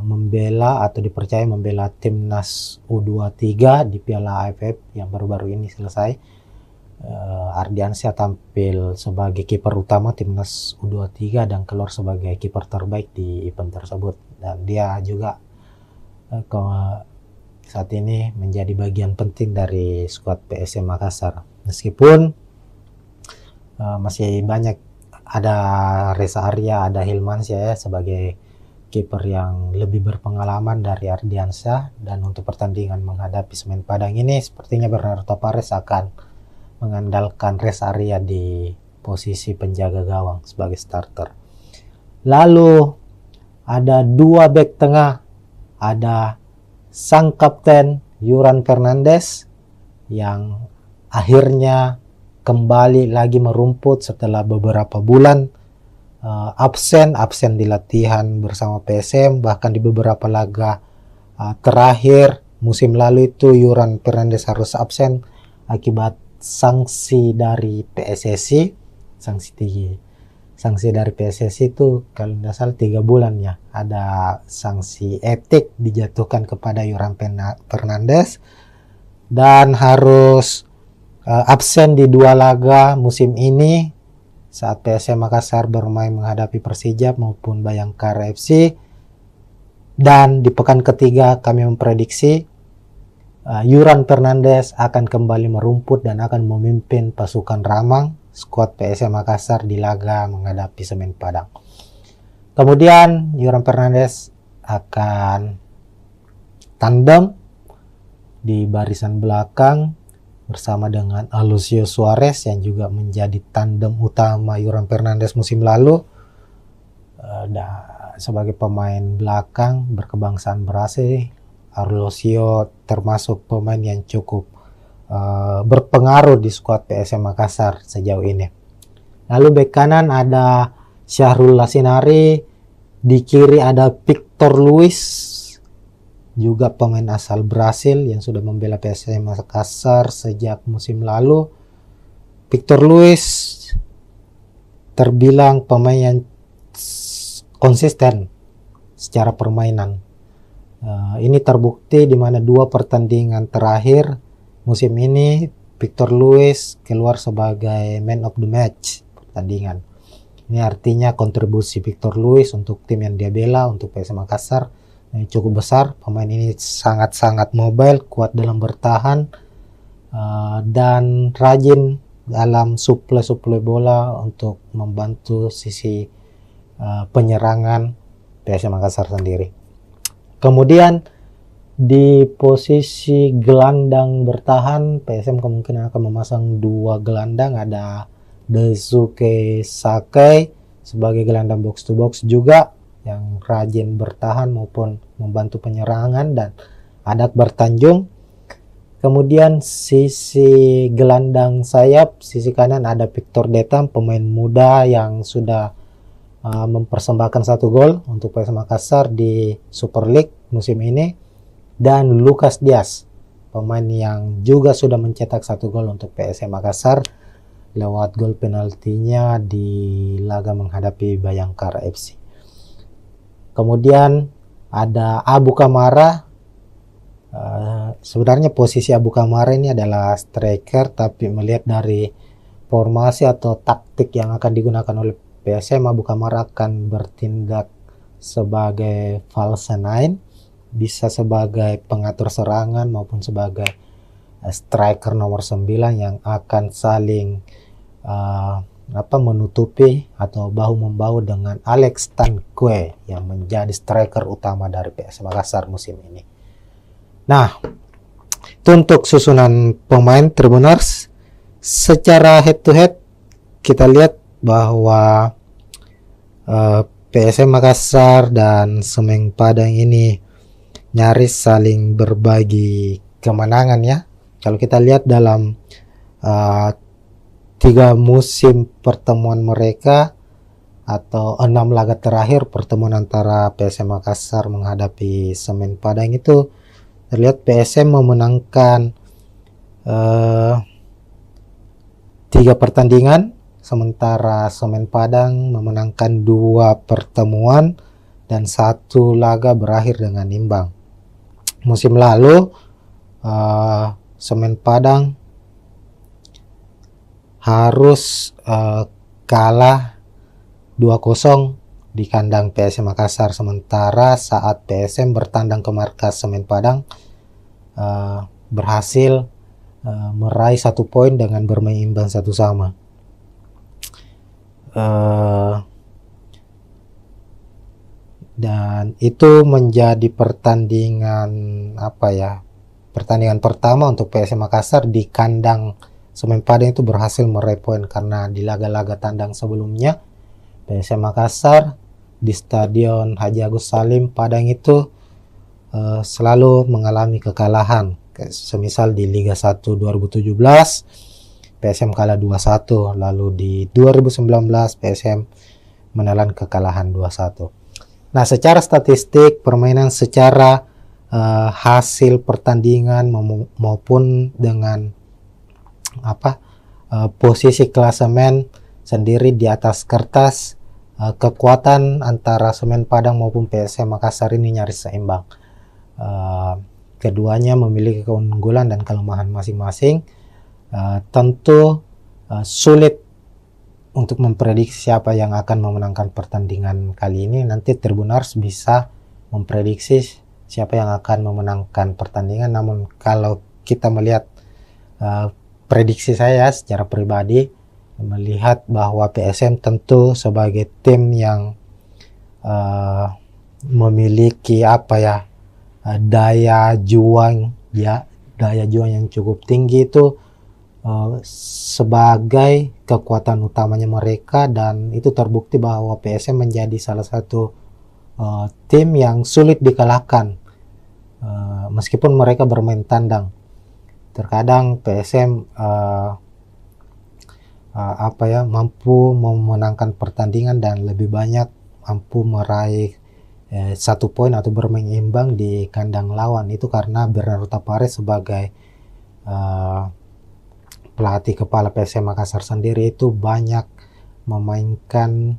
membela atau dipercaya membela timnas U23 di Piala AFF yang baru-baru ini selesai. Ardiansyah tampil sebagai kiper utama timnas U23 dan keluar sebagai kiper terbaik di event tersebut, dan dia juga saat ini menjadi bagian penting dari skuad PSM Makassar. Meskipun masih banyak, ada Reza Arya, ada Hilmansyah ya sebagai kiper yang lebih berpengalaman dari Ardiansyah, dan untuk pertandingan menghadapi Semen Padang ini sepertinya Bernardo Tavares akan mengandalkan Reza Arya di posisi penjaga gawang sebagai starter. Lalu ada dua bek tengah, ada sang kapten Yuran Fernandes yang akhirnya kembali lagi merumput setelah beberapa bulan absen di latihan bersama PSM, bahkan di beberapa laga terakhir musim lalu itu Yuran Fernandes harus absen akibat sanksi dari PSSI. Sanksi dari PSSI itu kalau tidak salah 3 bulan ya, ada sanksi etik dijatuhkan kepada Yuran Fernandes dan harus absen di 2 laga musim ini saat PSM Makassar bermain menghadapi Persijap maupun Bayangkara FC. Dan di pekan ketiga kami memprediksi Yuran Fernandes akan kembali merumput dan akan memimpin pasukan Ramang skuad PSM Makassar di laga menghadapi Semen Padang. Kemudian Yuran Fernandes akan tandem di barisan belakang bersama dengan Alucio Suarez yang juga menjadi tandem utama Yuran Fernandes musim lalu. Sebagai pemain belakang berkebangsaan Brasil, Alucio termasuk pemain yang cukup berpengaruh di skuad PSM Makassar sejauh ini. Lalu bek kanan ada Syahrul Lasinari, di kiri ada Victor Luis, juga pemain asal Brasil yang sudah membela PSM Makassar sejak musim lalu. Victor Luis terbilang pemain yang konsisten secara permainan. Ini terbukti di mana 2 pertandingan terakhir musim ini Victor Luis keluar sebagai man of the match pertandingan. Ini artinya kontribusi Victor Luis untuk tim yang dia bela, untuk PSM Makassar, cukup besar. Pemain ini sangat-sangat mobile, kuat dalam bertahan, dan rajin dalam suplai bola untuk membantu sisi penyerangan PSM Makassar sendiri. Kemudian di posisi gelandang bertahan PSM kemungkinan akan memasang 2 gelandang, ada Daisuke Sakai sebagai gelandang box to box juga yang rajin bertahan maupun membantu penyerangan, dan ada Akbar Tanjung. Kemudian sisi gelandang sayap, sisi kanan ada Victor Detam, pemain muda yang sudah mempersembahkan 1 gol untuk PSM Makassar di Super League musim ini, dan Lucas Diaz, pemain yang juga sudah mencetak 1 gol untuk PSM Makassar lewat gol penaltinya di laga menghadapi Bayangkara FC. Kemudian ada Abu Kamara. Sebenarnya posisi Abu Kamara ini adalah striker, tapi melihat dari formasi atau taktik yang akan digunakan oleh PSM, Abu Kamara akan bertindak sebagai false nine, bisa sebagai pengatur serangan maupun sebagai striker nomor 9 yang akan saling menutupi atau bahu-membahu dengan Alex Tanque yang menjadi striker utama dari PSM Makassar musim ini. Nah, itu untuk susunan pemain Tribuners. Secara head to head kita lihat bahwa PSM Makassar dan Semen Padang ini nyaris saling berbagi kemenangan ya. Kalau kita lihat dalam 3 musim pertemuan mereka atau 6 laga terakhir pertemuan antara PSM Makassar menghadapi Semen Padang itu terlihat PSM memenangkan 3 pertandingan, sementara Semen Padang memenangkan 2 pertemuan dan 1 laga berakhir dengan imbang. Musim lalu Semen Padang harus kalah 2-0 di kandang PSM Makassar, sementara saat PSM bertandang ke markas Semen Padang berhasil meraih 1 poin dengan bermain imbang 1-1. Dan itu menjadi pertandingan pertandingan pertama untuk PSM Makassar di kandang Semen Padang itu berhasil meraih poin, karena di laga-laga tandang sebelumnya PSM Makassar di Stadion Haji Agus Salim Padang itu selalu mengalami kekalahan. Semisal di Liga 1 2017 PSM kalah 2-1, lalu di 2019 PSM menelan kekalahan 2-1. Nah, secara statistik permainan, secara hasil pertandingan maupun dengan posisi klasemen sendiri di atas kertas, kekuatan antara Semen Padang maupun PSM Makassar ini nyaris seimbang. Keduanya memiliki keunggulan dan kelemahan masing-masing. Tentu sulit untuk memprediksi siapa yang akan memenangkan pertandingan kali ini. Nanti Tribuners bisa memprediksi siapa yang akan memenangkan pertandingan. Namun kalau kita melihat prediksi saya secara pribadi, melihat bahwa PSM tentu sebagai tim yang memiliki daya juang yang cukup tinggi itu sebagai kekuatan utamanya mereka, dan itu terbukti bahwa PSM menjadi salah satu tim yang sulit dikalahkan meskipun mereka bermain tandang. Terkadang PSM mampu memenangkan pertandingan dan lebih banyak mampu meraih 1 poin atau bermain imbang di kandang lawan. Itu karena Bernardo Tapares sebagai pelatih kepala PSM Makassar sendiri itu banyak memainkan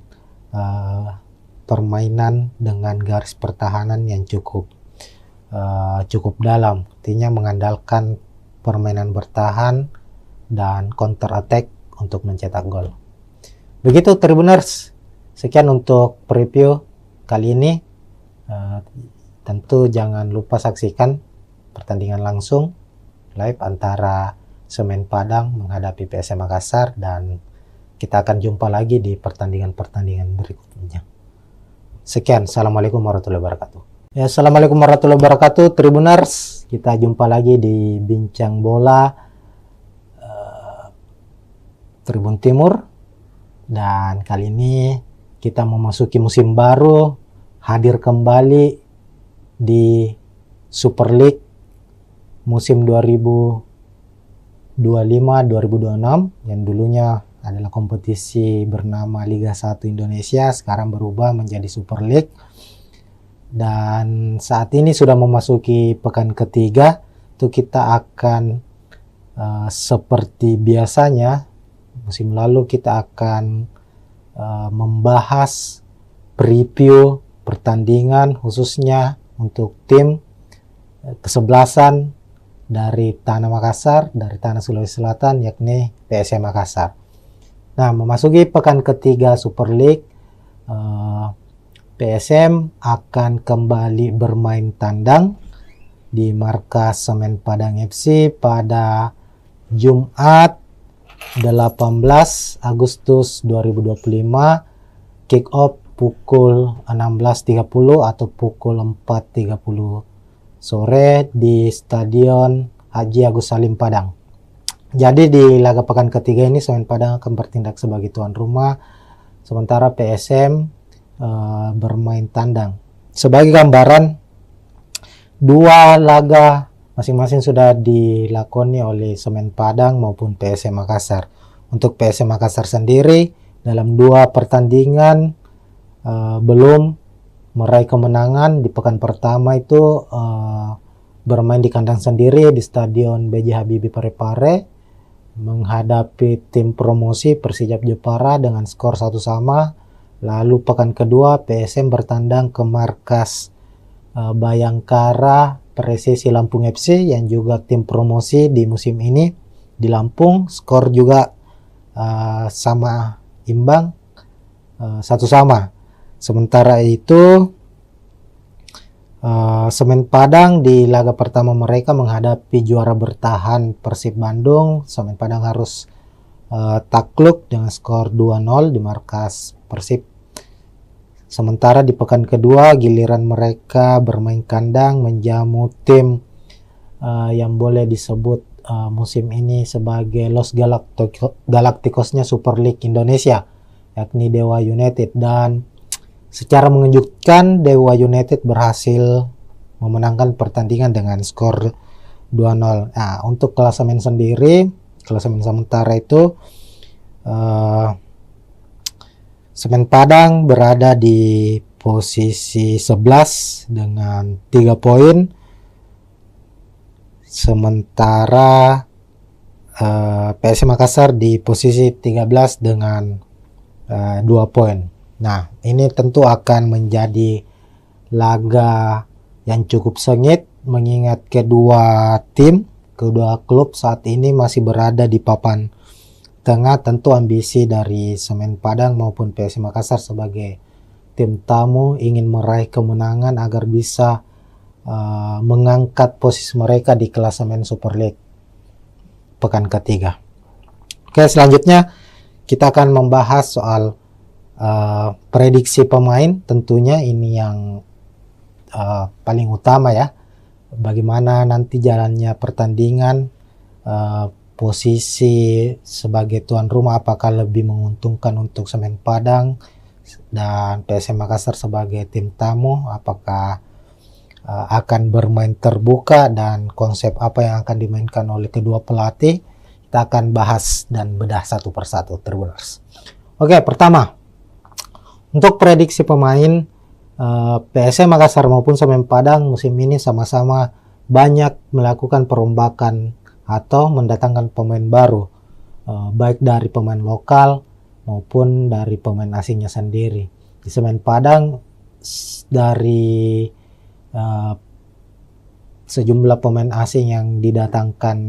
permainan dengan garis pertahanan yang cukup dalam, artinya mengandalkan permainan bertahan dan counter attack untuk mencetak gol. Begitu Tribuners, sekian untuk preview kali ini. Tentu jangan lupa saksikan pertandingan langsung live antara Semen Padang menghadapi PSM Makassar, dan kita akan jumpa lagi di pertandingan-pertandingan berikutnya. Sekian, assalamualaikum warahmatullahi wabarakatuh. Ya, assalamualaikum warahmatullahi wabarakatuh Tribuners, kita jumpa lagi di Bincang Bola Tribun Timur, dan kali ini kita memasuki musim baru, hadir kembali di Super League musim 2025-2026 yang dulunya adalah kompetisi bernama Liga 1 Indonesia, sekarang berubah menjadi Super League. Dan saat ini sudah memasuki pekan ketiga, itu kita akan seperti biasanya musim lalu kita akan membahas preview pertandingan khususnya untuk tim kesebelasan dari Tanah Makassar, dari Tanah Sulawesi Selatan, yakni PSM Makassar. Nah, memasuki pekan ketiga Super League, PSM akan kembali bermain tandang di markas Semen Padang FC pada Jumat 18 Agustus 2025, kick off pukul 16.30 atau pukul 4.30 sore di Stadion Haji Agus Salim Padang. Jadi di laga pekan ketiga ini Semen Padang akan bertindak sebagai tuan rumah, sementara PSM bermain tandang. Sebagai gambaran, 2 laga masing-masing sudah dilakoni oleh Semen Padang maupun PSM Makassar. Untuk PSM Makassar sendiri dalam 2 pertandingan belum meraih kemenangan. Di pekan pertama itu bermain di kandang sendiri di Stadion B.J. Habibie Parepare menghadapi tim promosi Persijap Jepara dengan skor 1-1. Lalu pekan kedua PSM bertandang ke markas Bayangkara Presisi Lampung FC yang juga tim promosi di musim ini di Lampung. Skor juga sama imbang, 1-1. Sementara itu Semen Padang di laga pertama mereka menghadapi juara bertahan Persib Bandung. Semen Padang harus takluk dengan skor 2-0 di markas Persib. Sementara di pekan kedua giliran mereka bermain kandang menjamu tim yang boleh disebut musim ini sebagai Los Galacticosnya Super League Indonesia, yakni Dewa United. Dan secara mengejutkan Dewa United berhasil memenangkan pertandingan dengan skor 2-0. Nah, untuk klasemen sendiri, klasemen sementara itu Semen Padang berada di posisi 11 dengan 3 poin. Sementara PSM Makassar di posisi 13 dengan 2 poin. Nah, ini tentu akan menjadi laga yang cukup sengit mengingat kedua klub saat ini masih berada di papan tengah. Tentu ambisi dari Semen Padang maupun PSM Makassar sebagai tim tamu ingin meraih kemenangan agar bisa mengangkat posisi mereka di klasemen Super League pekan ketiga. Oke, selanjutnya kita akan membahas soal prediksi pemain. Tentunya ini yang paling utama ya, bagaimana nanti jalannya pertandingan, posisi sebagai tuan rumah apakah lebih menguntungkan untuk Semen Padang dan PSM Makassar sebagai tim tamu, apakah akan bermain terbuka dan konsep apa yang akan dimainkan oleh kedua pelatih. Kita akan bahas dan bedah satu persatu, Tribuners. Oke, pertama untuk prediksi pemain, PSM Makassar maupun Semen Padang musim ini sama-sama banyak melakukan perombakan atau mendatangkan pemain baru, baik dari pemain lokal maupun dari pemain asingnya sendiri. Di Semen Padang dari sejumlah pemain asing yang didatangkan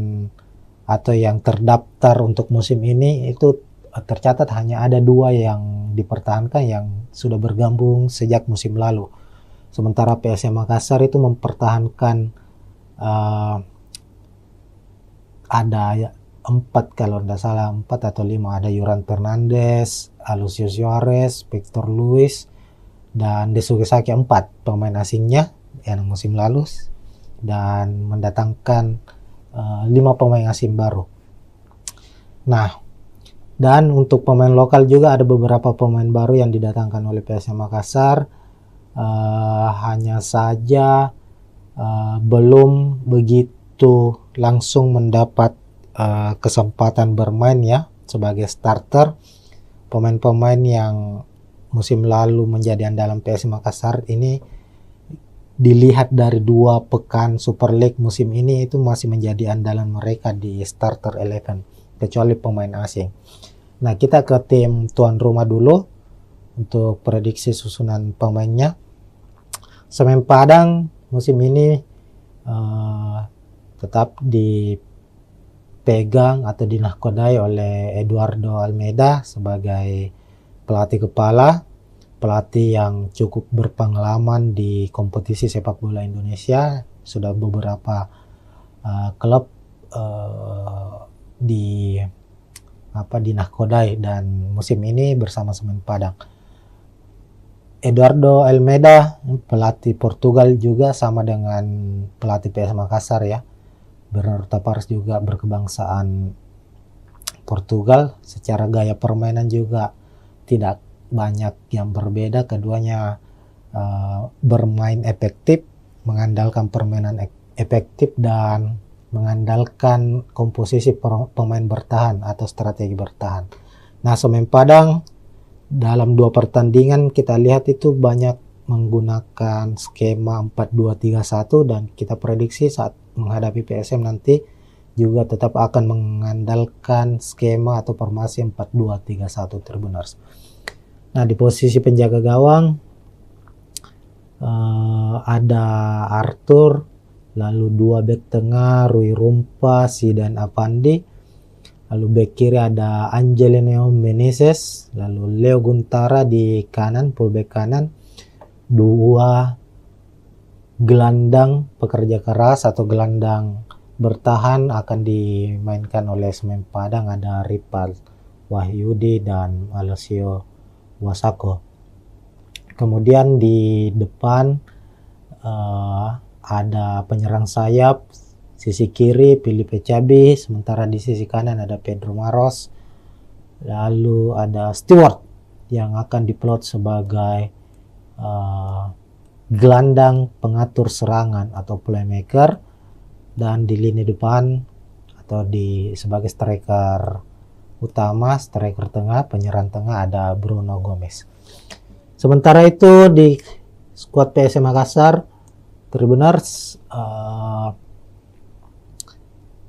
atau yang terdaftar untuk musim ini itu tercatat hanya ada 2 yang dipertahankan yang sudah bergabung sejak musim lalu. Sementara PSM Makassar itu mempertahankan ada 4 kalau tidak salah, 4 atau 5, ada Yuran Fernandes, Alucio Suarez, Victor Luis, dan Desuke Saki, 4 pemain asingnya yang musim lalu, dan mendatangkan 5 pemain asing baru. Nah, dan untuk pemain lokal juga ada beberapa pemain baru yang didatangkan oleh PSM Makassar. Hanya saja belum begitu langsung mendapat kesempatan bermain ya sebagai starter. Pemain-pemain yang musim lalu menjadi andalan PSM Makassar ini dilihat dari 2 pekan Super League musim ini itu masih menjadi andalan mereka di starter 11 kecuali pemain asing. Nah, kita ke tim tuan rumah dulu untuk prediksi susunan pemainnya. Semen Padang musim ini tetap dipegang atau dinahkodai oleh Eduardo Almeida sebagai pelatih kepala, pelatih yang cukup berpengalaman di kompetisi sepak bola Indonesia. Sudah beberapa klub dinahkodai dan musim ini bersama Semen Padang. Eduardo Almeida pelatih Portugal juga sama dengan pelatih PSM Makassar ya. Bernardo Tavares juga berkebangsaan Portugal. Secara gaya permainan juga tidak banyak yang berbeda. Keduanya bermain efektif, mengandalkan permainan efektif dan mengandalkan komposisi pemain bertahan atau strategi bertahan. Nah, Semen Padang dalam 2 pertandingan kita lihat itu banyak menggunakan skema 4-2-3-1 dan kita prediksi saat menghadapi PSM nanti juga tetap akan mengandalkan skema atau formasi 4-2-3-1 Tribuners. Nah, di posisi penjaga gawang ada Arthur, lalu 2 bek tengah Rui Rumpa, Zidan Apandi, Lalu bek kiri ada Angelino Meneses, lalu Leo Guntara di kanan, fullback kanan. Dua gelandang pekerja keras atau gelandang bertahan akan dimainkan oleh Semen Padang, ada Ripal Wahyudi dan Alessio Wasako. Kemudian di depan ada penyerang sayap, sisi kiri Filipe Cabi, sementara di sisi kanan ada Pedro Maros. Lalu ada Stewart yang akan diplot sebagai gelandang pengatur serangan atau playmaker, dan di lini depan atau sebagai striker utama, striker tengah, penyerang tengah ada Bruno Gomez. Sementara itu di skuad PSM Makassar, Tribuners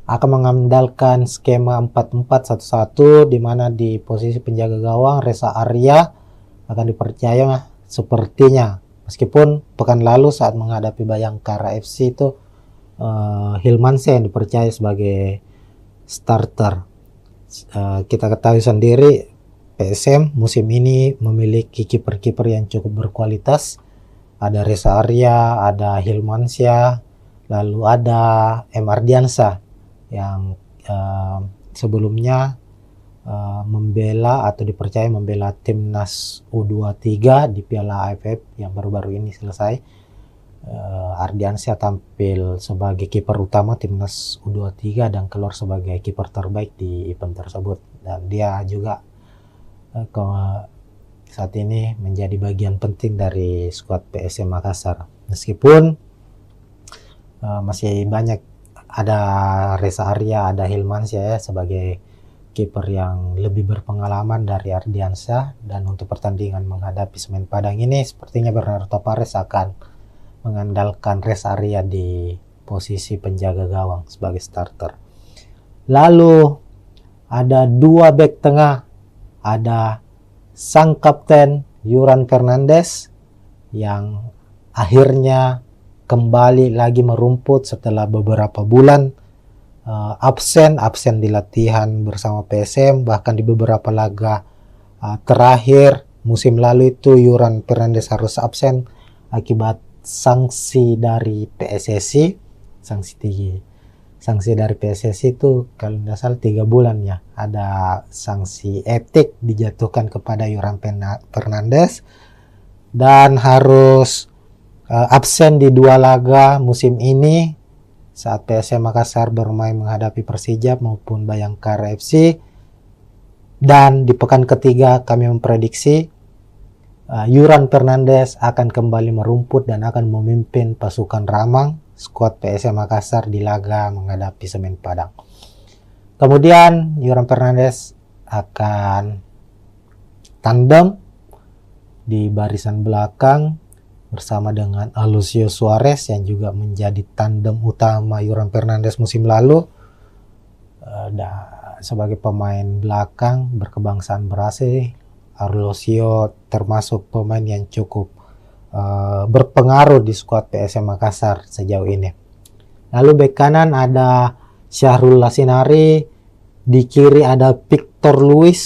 akan mengandalkan skema 4-4-1-1, di mana di posisi penjaga gawang Reza Arya akan dipercaya sepertinya, meskipun pekan lalu saat menghadapi Bayangkara FC itu Hilmansyah yang dipercaya sebagai starter. Kita ketahui sendiri PSM musim ini memiliki kiper-kiper yang cukup berkualitas. Ada Reza Arya, ada Hilmansyah, lalu ada M. Ardiansyah yang sebelumnya membela atau dipercaya membela timnas U23 di Piala AFF yang baru-baru ini selesai. Ardiansyah tampil sebagai kiper utama timnas U23 dan keluar sebagai kiper terbaik di event tersebut, dan dia juga saat ini menjadi bagian penting dari skuad PSM Makassar, meskipun masih banyak, ada Reza Arya, ada Hilmansyah ya, sebagai kiper yang lebih berpengalaman dari Ardiansyah. Dan untuk pertandingan menghadapi Semen Padang ini sepertinya Bernardo Tapares akan mengandalkan Reza Arya di posisi penjaga gawang sebagai starter. Lalu ada dua bek tengah, ada sang kapten Yuran Fernandes yang akhirnya kembali lagi merumput setelah beberapa bulan absen di latihan bersama PSM, bahkan di beberapa laga terakhir musim lalu itu Yuran Fernandes harus absen akibat sanksi dari PSSI. Sanksi dari PSSI itu kalau tidak salah 3 bulan ya, ada sanksi etik dijatuhkan kepada Yuran Fernandes dan harus absen di 2 laga musim ini saat PSM Makassar bermain menghadapi Persija maupun Bayangkara FC. Dan di pekan ketiga kami memprediksi Yuran Fernandes akan kembali merumput dan akan memimpin pasukan Ramang skuad PSM Makassar di laga menghadapi Semen Padang. Kemudian Yuran Fernandes akan tandem di barisan belakang bersama dengan Alucio Suarez yang juga menjadi tandem utama Yuran Fernandes musim lalu. Sebagai pemain belakang berkebangsaan Brasil, Alucio termasuk pemain yang cukup berpengaruh di skuad PSM Makassar sejauh ini. Lalu bek kanan ada Syahrul Lasinari, di kiri ada Victor Luis,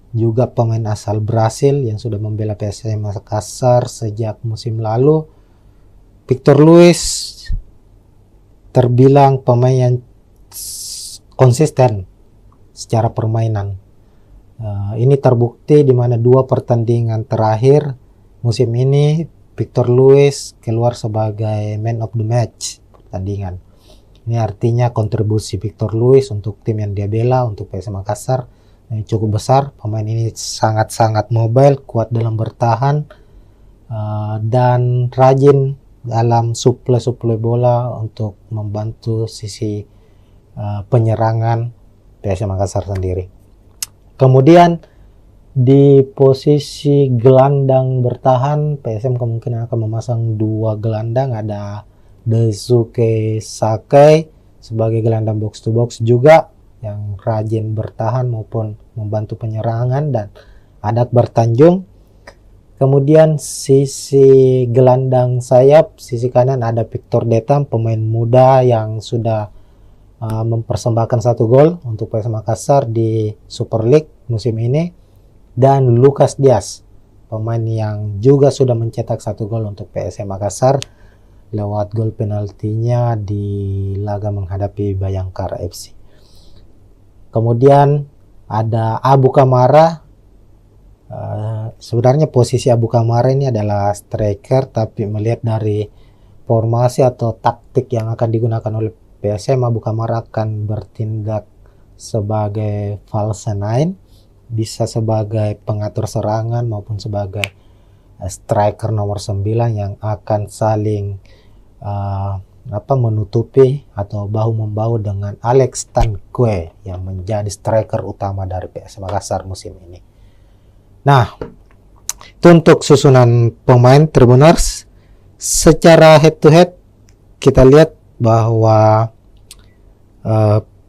juga pemain asal Brasil yang sudah membela PSM Makassar sejak musim lalu. Victor Luis terbilang pemain yang konsisten secara permainan. Ini terbukti di mana 2 pertandingan terakhir musim ini Victor Luis keluar sebagai man of the match pertandingan. Ini artinya kontribusi Victor Luis untuk tim yang dia bela, untuk PSM Makassar, cukup besar. Pemain ini sangat-sangat mobile, kuat dalam bertahan, dan rajin dalam suplai bola untuk membantu sisi penyerangan PSM Makassar sendiri. Kemudian di posisi gelandang bertahan, PSM kemungkinan akan memasang 2 gelandang, ada Daisuke Sakai sebagai gelandang box to box juga yang rajin bertahan maupun membantu penyerangan, dan ada Akbar Tanjung. Kemudian sisi gelandang sayap, sisi kanan ada Victor Detam, pemain muda yang sudah mempersembahkan 1 gol untuk PSM Makassar di Super League musim ini, dan Lucas Diaz, pemain yang juga sudah mencetak 1 gol untuk PSM Makassar lewat gol penaltinya di laga menghadapi Bayangkara FC. Kemudian ada Abu Kamara. Sebenarnya posisi Abu Kamara ini adalah striker, tapi melihat dari formasi atau taktik yang akan digunakan oleh PSM, Abu Kamara akan bertindak sebagai false nine, bisa sebagai pengatur serangan maupun sebagai striker nomor 9 yang akan saling menutupi atau bahu-membahu dengan Alex Tanque yang menjadi striker utama dari PSM Makassar musim ini. Nah, itu untuk susunan pemain Tribuners. Secara head to head kita lihat bahwa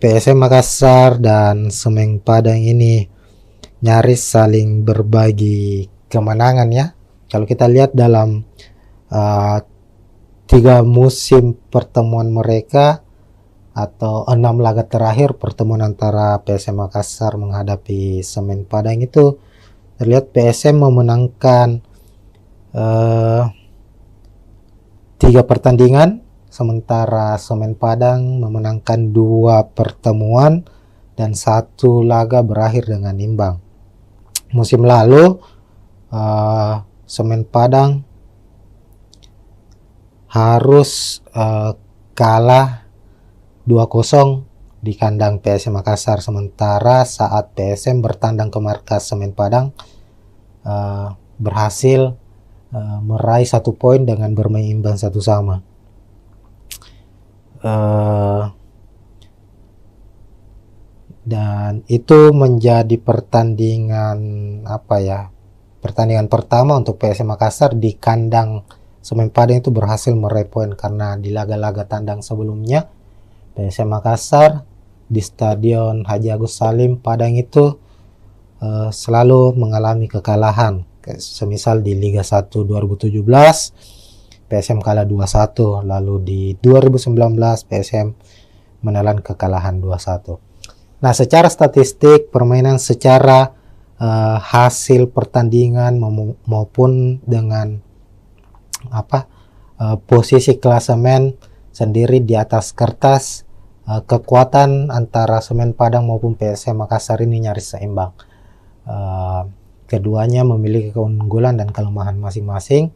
PSM Makassar dan Semen Padang ini nyaris saling berbagi kemenangan ya. Kalau kita lihat dalam 3 musim pertemuan mereka atau 6 laga terakhir pertemuan antara PSM Makassar menghadapi Semen Padang, itu terlihat PSM memenangkan 3 pertandingan, sementara Semen Padang memenangkan 2 pertemuan dan 1 laga berakhir dengan imbang. Musim lalu Semen Padang harus kalah 2-0 di kandang PSM Makassar, sementara saat PSM bertandang ke markas Semen Padang berhasil meraih 1 poin dengan bermain imbang 1-1. Dan itu menjadi pertandingan pertandingan pertama untuk PSM Makassar di kandang Semen Padang itu berhasil meraih poin, karena di laga-laga tandang sebelumnya PSM Makassar di Stadion Haji Agus Salim Padang itu selalu mengalami kekalahan. Semisal di Liga 1 2017 PSM kalah 2-1, lalu di 2019 PSM menelan kekalahan 2-1. Nah, secara statistik permainan, secara hasil pertandingan maupun dengan posisi klasemen sendiri di atas kertas, kekuatan antara Semen Padang maupun PSM Makassar ini nyaris seimbang. Keduanya memiliki keunggulan dan kelemahan masing-masing.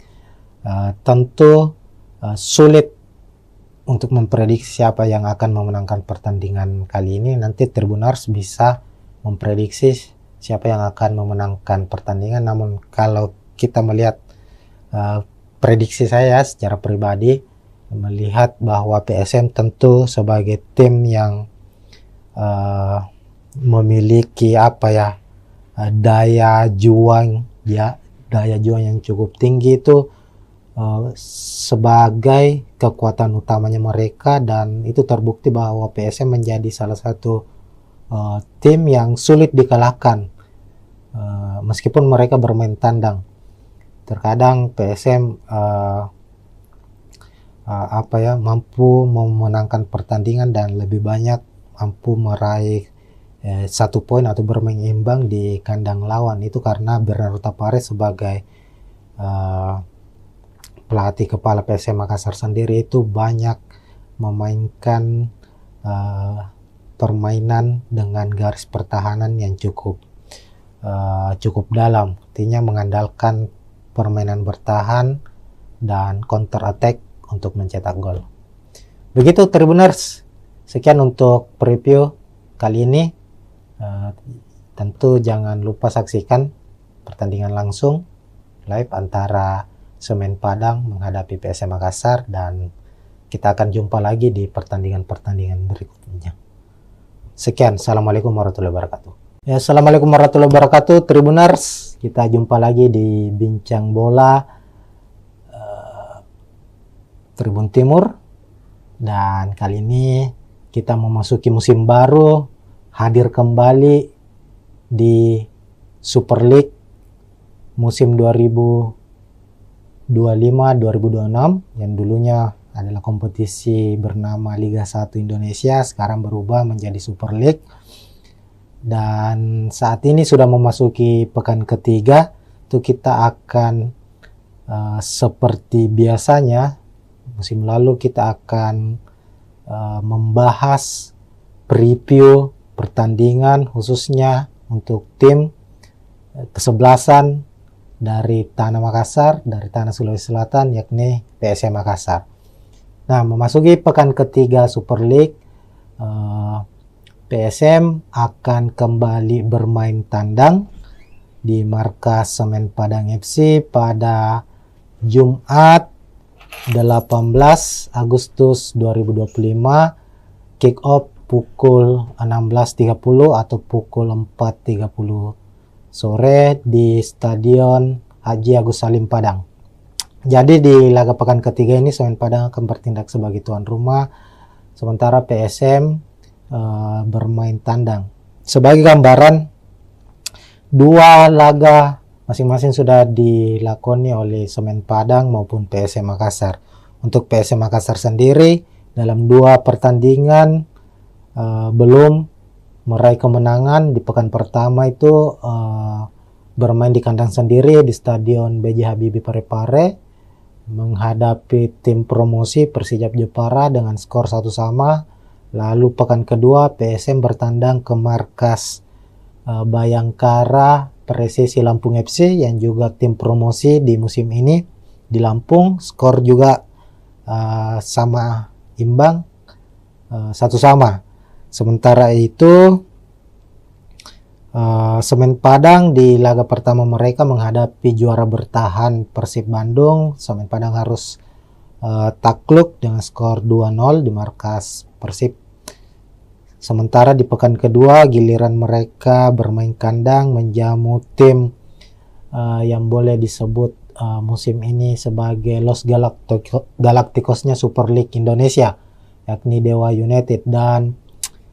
Tentu sulit untuk memprediksi siapa yang akan memenangkan pertandingan kali ini. Nanti Tribuners bisa memprediksi siapa yang akan memenangkan pertandingan. Namun kalau kita melihat prediksi saya secara pribadi, melihat bahwa PSM tentu sebagai tim yang memiliki daya juang yang cukup tinggi itu sebagai kekuatan utamanya mereka, dan itu terbukti bahwa PSM menjadi salah satu tim yang sulit dikalahkan meskipun mereka bermain tandang. Terkadang PSM mampu memenangkan pertandingan dan lebih banyak mampu meraih 1 poin atau bermain imbang di kandang lawan. Itu karena Bernardo Tapares sebagai pelatih kepala PSM Makassar sendiri itu banyak memainkan permainan dengan garis pertahanan yang cukup dalam, artinya mengandalkan permainan bertahan dan counter attack untuk mencetak gol. Begitu Tribuners, sekian untuk preview kali ini. Tentu jangan lupa saksikan pertandingan langsung live antara Semen Padang menghadapi PSM Makassar, dan kita akan jumpa lagi di pertandingan-pertandingan berikutnya. Sekian, assalamualaikum warahmatullahi wabarakatuh. Ya, assalamualaikum warahmatullahi wabarakatuh Tribuners. Kita jumpa lagi di Bincang Bola Tribun Timur, dan kali ini kita memasuki musim baru, hadir kembali di Super League musim 2025-2026 yang dulunya adalah kompetisi bernama Liga 1 Indonesia, sekarang berubah menjadi Super League. Dan saat ini sudah memasuki pekan ketiga, itu kita akan seperti biasanya musim lalu kita akan membahas preview pertandingan khususnya untuk tim kesebelasan dari Tanah Makassar, dari Tanah Sulawesi Selatan, yakni PSM Makassar. Nah, memasuki pekan ketiga Super League, PSM akan kembali bermain tandang di markas Semen Padang FC pada Jumat 18 Agustus 2025, kick off pukul 16.30 atau pukul 4.30 sore di Stadion Haji Agus Salim Padang. Jadi di laga pekan ketiga ini Semen Padang akan bertindak sebagai tuan rumah, sementara PSM bermain tandang. Sebagai gambaran, dua laga masing-masing sudah dilakoni oleh Semen Padang maupun PSM Makassar. Untuk PSM Makassar sendiri dalam dua pertandingan belum meraih kemenangan. Di pekan pertama itu bermain di kandang sendiri di Stadion B.J. Habibie Parepare menghadapi tim promosi Persijap Jepara dengan skor 1-1. Lalu pekan kedua PSM bertandang ke markas Bayangkara Presisi Lampung FC yang juga tim promosi di musim ini di Lampung, skor juga sama imbang 1-1. Sementara itu Semen Padang di laga pertama mereka menghadapi juara bertahan Persib Bandung. Semen Padang harus takluk dengan skor 2-0 di markas Persib. Sementara di pekan kedua giliran mereka bermain kandang menjamu tim yang boleh disebut musim ini sebagai Los Galacticosnya Super League Indonesia, yakni Dewa United. Dan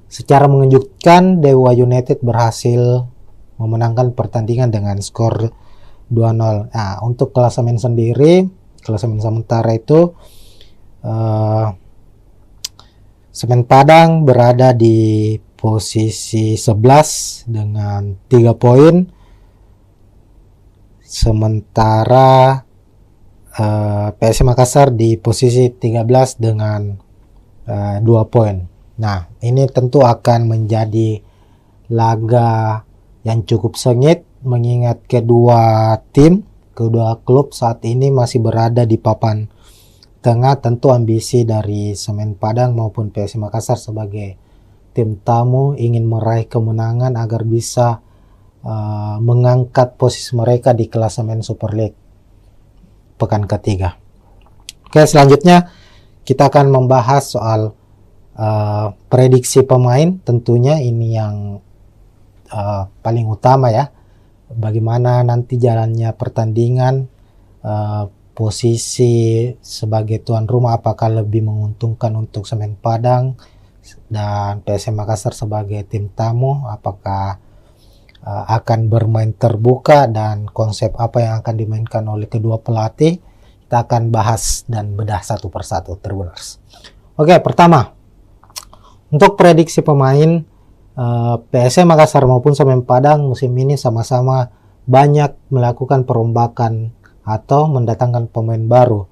secara mengejutkan Dewa United berhasil memenangkan pertandingan dengan skor 2-0. Nah, untuk klasemen sendiri, klasemen sementara itu Semen Padang berada di posisi 11 dengan 3 poin. Sementara PSM Makassar di posisi 13 dengan 2 poin. Nah, ini tentu akan menjadi laga yang cukup sengit mengingat kedua klub saat ini masih berada di papan tengah. Tentu ambisi dari Semen Padang maupun PSM Makassar sebagai tim tamu ingin meraih kemenangan agar bisa mengangkat posisi mereka di klasemen Super League pekan ketiga. Oke, selanjutnya kita akan membahas soal prediksi pemain. Tentunya ini yang paling utama ya. Bagaimana nanti jalannya pertandingan, posisi sebagai tuan rumah apakah lebih menguntungkan untuk Semen Padang dan PSM Makassar sebagai tim tamu, apakah akan bermain terbuka dan konsep apa yang akan dimainkan oleh kedua pelatih. Kita akan bahas dan bedah satu persatu, Tribuners. Oke, pertama untuk prediksi pemain, PSM Makassar maupun Semen Padang musim ini sama-sama banyak melakukan perombakan atau mendatangkan pemain baru,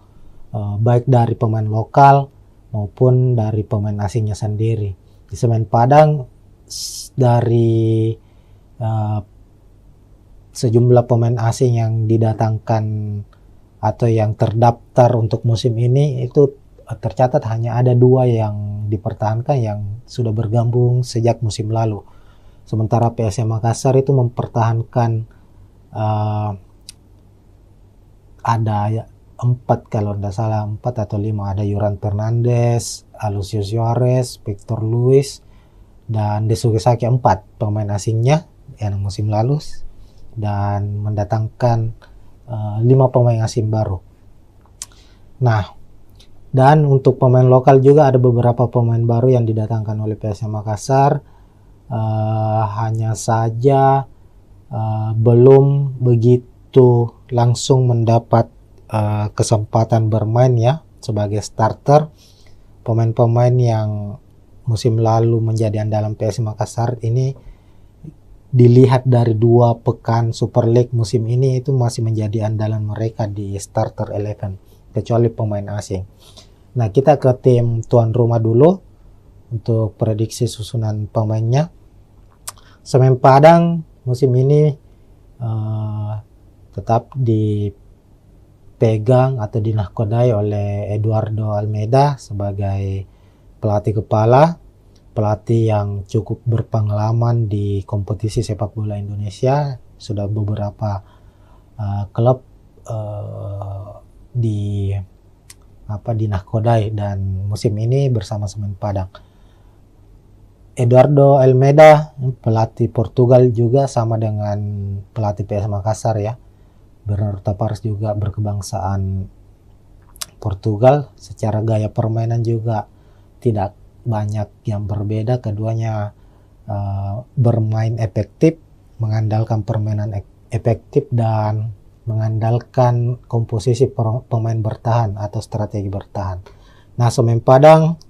baik dari pemain lokal maupun dari pemain asingnya sendiri. Di Semen Padang dari sejumlah pemain asing yang didatangkan atau yang terdaftar untuk musim ini itu tercatat hanya ada 2 yang dipertahankan yang sudah bergabung sejak musim lalu. Sementara PSM Makassar itu mempertahankan ada 4 kalau tidak salah 4 atau 5, ada Yuran Fernandes, Alucius Suarez, Victor Luis, dan Desuke Saki. 4 pemain asingnya yang musim lalu dan mendatangkan 5 pemain asing baru. Nah, dan untuk pemain lokal juga ada beberapa pemain baru yang didatangkan oleh PSM Makassar, hanya saja belum begitu langsung mendapat kesempatan bermain ya sebagai starter. Pemain-pemain yang musim lalu menjadi andalan PSM Makassar ini dilihat dari 2 pekan Super League musim ini itu masih menjadi andalan mereka di starter 11 kecuali pemain asing. Nah, kita ke tim tuan rumah dulu untuk prediksi susunan pemainnya. Semen Padang musim ini tetap dipegang atau dinahkodai oleh Eduardo Almeida sebagai pelatih kepala, pelatih yang cukup berpengalaman di kompetisi sepak bola Indonesia. Sudah beberapa klub dinahkodai, dan musim ini bersama Semen Padang. Eduardo Almeida, pelatih Portugal juga, sama dengan pelatih PSM Makassar ya. Bernardo Tavares juga berkebangsaan Portugal. Secara gaya permainan juga tidak banyak yang berbeda. Keduanya bermain efektif, mengandalkan permainan efektif dan mengandalkan komposisi pemain bertahan atau strategi bertahan. Nah, Semen Padang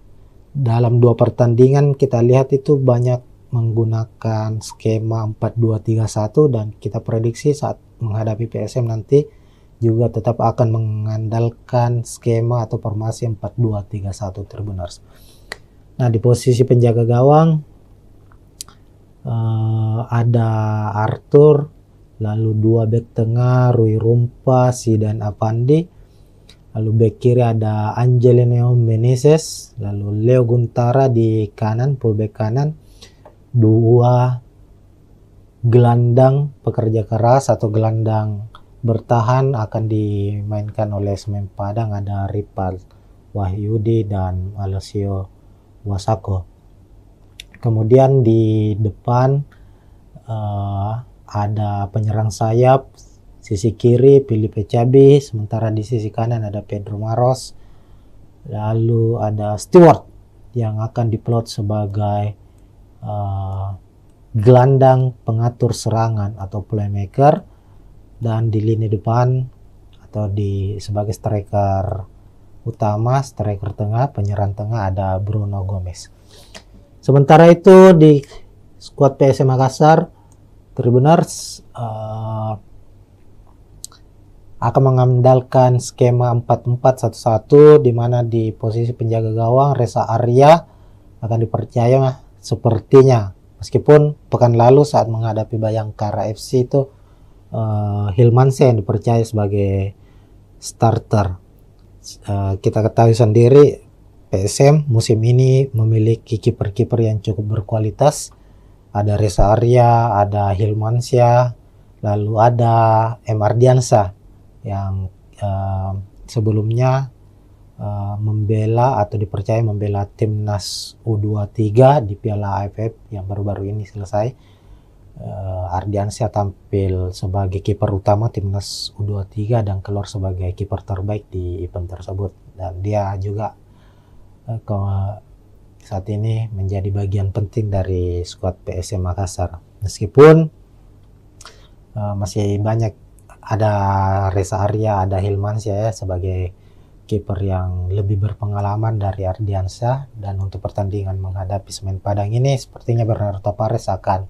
dalam 2 pertandingan kita lihat itu banyak menggunakan skema 4-2-3-1, dan kita prediksi saat menghadapi PSM nanti juga tetap akan mengandalkan skema atau formasi 4-2-3-1 Tribuners. Nah, di posisi penjaga gawang ada Arthur, lalu 2 bek tengah Rui Rumpa, Zidan Afandi. Lalu bek kiri ada Angelino Meneses, lalu Leo Guntara di kanan, fullback kanan. 2 gelandang pekerja keras atau gelandang bertahan akan dimainkan oleh Semen Padang, ada Ripal Wahyudi dan Alessio Wasako. Kemudian di depan ada penyerang sayap. Sisi kiri Filipe Cabi, sementara di sisi kanan ada Pedro Maros. Lalu ada Stewart yang akan diplot sebagai gelandang pengatur serangan atau playmaker, dan di lini depan atau sebagai striker utama, striker tengah, penyerang tengah ada Bruno Gomez. Sementara itu di skuad PSM Makassar, Tribuners akan mengandalkan skema 4-4-1-1, di mana di posisi penjaga gawang Reza Arya akan dipercaya sepertinya, meskipun pekan lalu saat menghadapi Bayangkara FC itu Hilmansyah yang dipercaya sebagai starter. Kita ketahui sendiri PSM musim ini memiliki kiper-kiper yang cukup berkualitas. Ada Reza Arya, ada Hilmansyah, lalu ada M. Ardiansyah yang sebelumnya membela atau dipercaya membela timnas U23 di Piala AFF yang baru-baru ini selesai. Ardiansyah tampil sebagai kiper utama timnas U23 dan keluar sebagai kiper terbaik di event tersebut, dan dia juga saat ini menjadi bagian penting dari skuad PSM Makassar. Meskipun masih banyak, ada Reza Arya, ada Hilmansyah ya, sebagai kiper yang lebih berpengalaman dari Ardiansyah. Dan untuk pertandingan menghadapi Semen Padang ini sepertinya Bernardo Tavares akan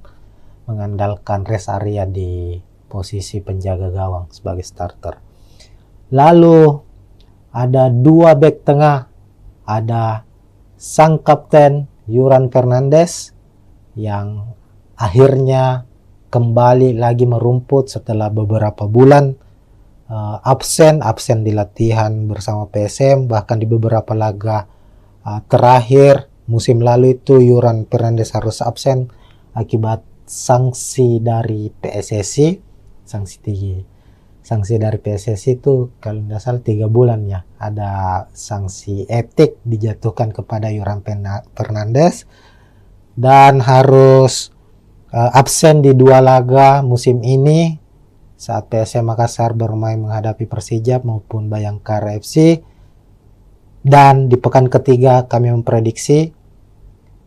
mengandalkan Reza Arya di posisi penjaga gawang sebagai starter. Lalu ada 2 bek tengah, ada sang kapten Yuran Fernandes yang akhirnya kembali lagi merumput setelah beberapa bulan absen di latihan bersama PSM, bahkan di beberapa laga terakhir musim lalu itu Yuran Fernandes harus absen akibat sanksi dari PSSI. Sanksi dari PSSI itu kalau tidak salah 3 bulan ya, ada sanksi etik dijatuhkan kepada Yuran Fernandes dan harus absen di 2 laga musim ini saat PSM Makassar bermain menghadapi Persija maupun Bayangkara FC. Dan di pekan ketiga kami memprediksi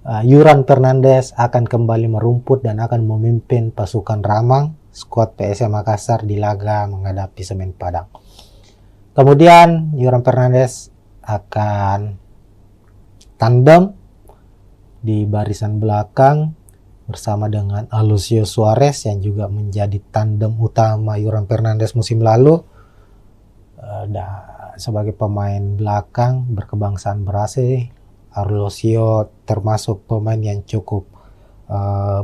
Yuran Fernandes akan kembali merumput dan akan memimpin pasukan Ramang skuad PSM Makassar di laga menghadapi Semen Padang. Kemudian Yuran Fernandes akan tandem di barisan belakang bersama dengan Alucio Suarez yang juga menjadi tandem utama Yoran Fernandes musim lalu. Sebagai pemain belakang berkebangsaan Brasil, Alucio termasuk pemain yang cukup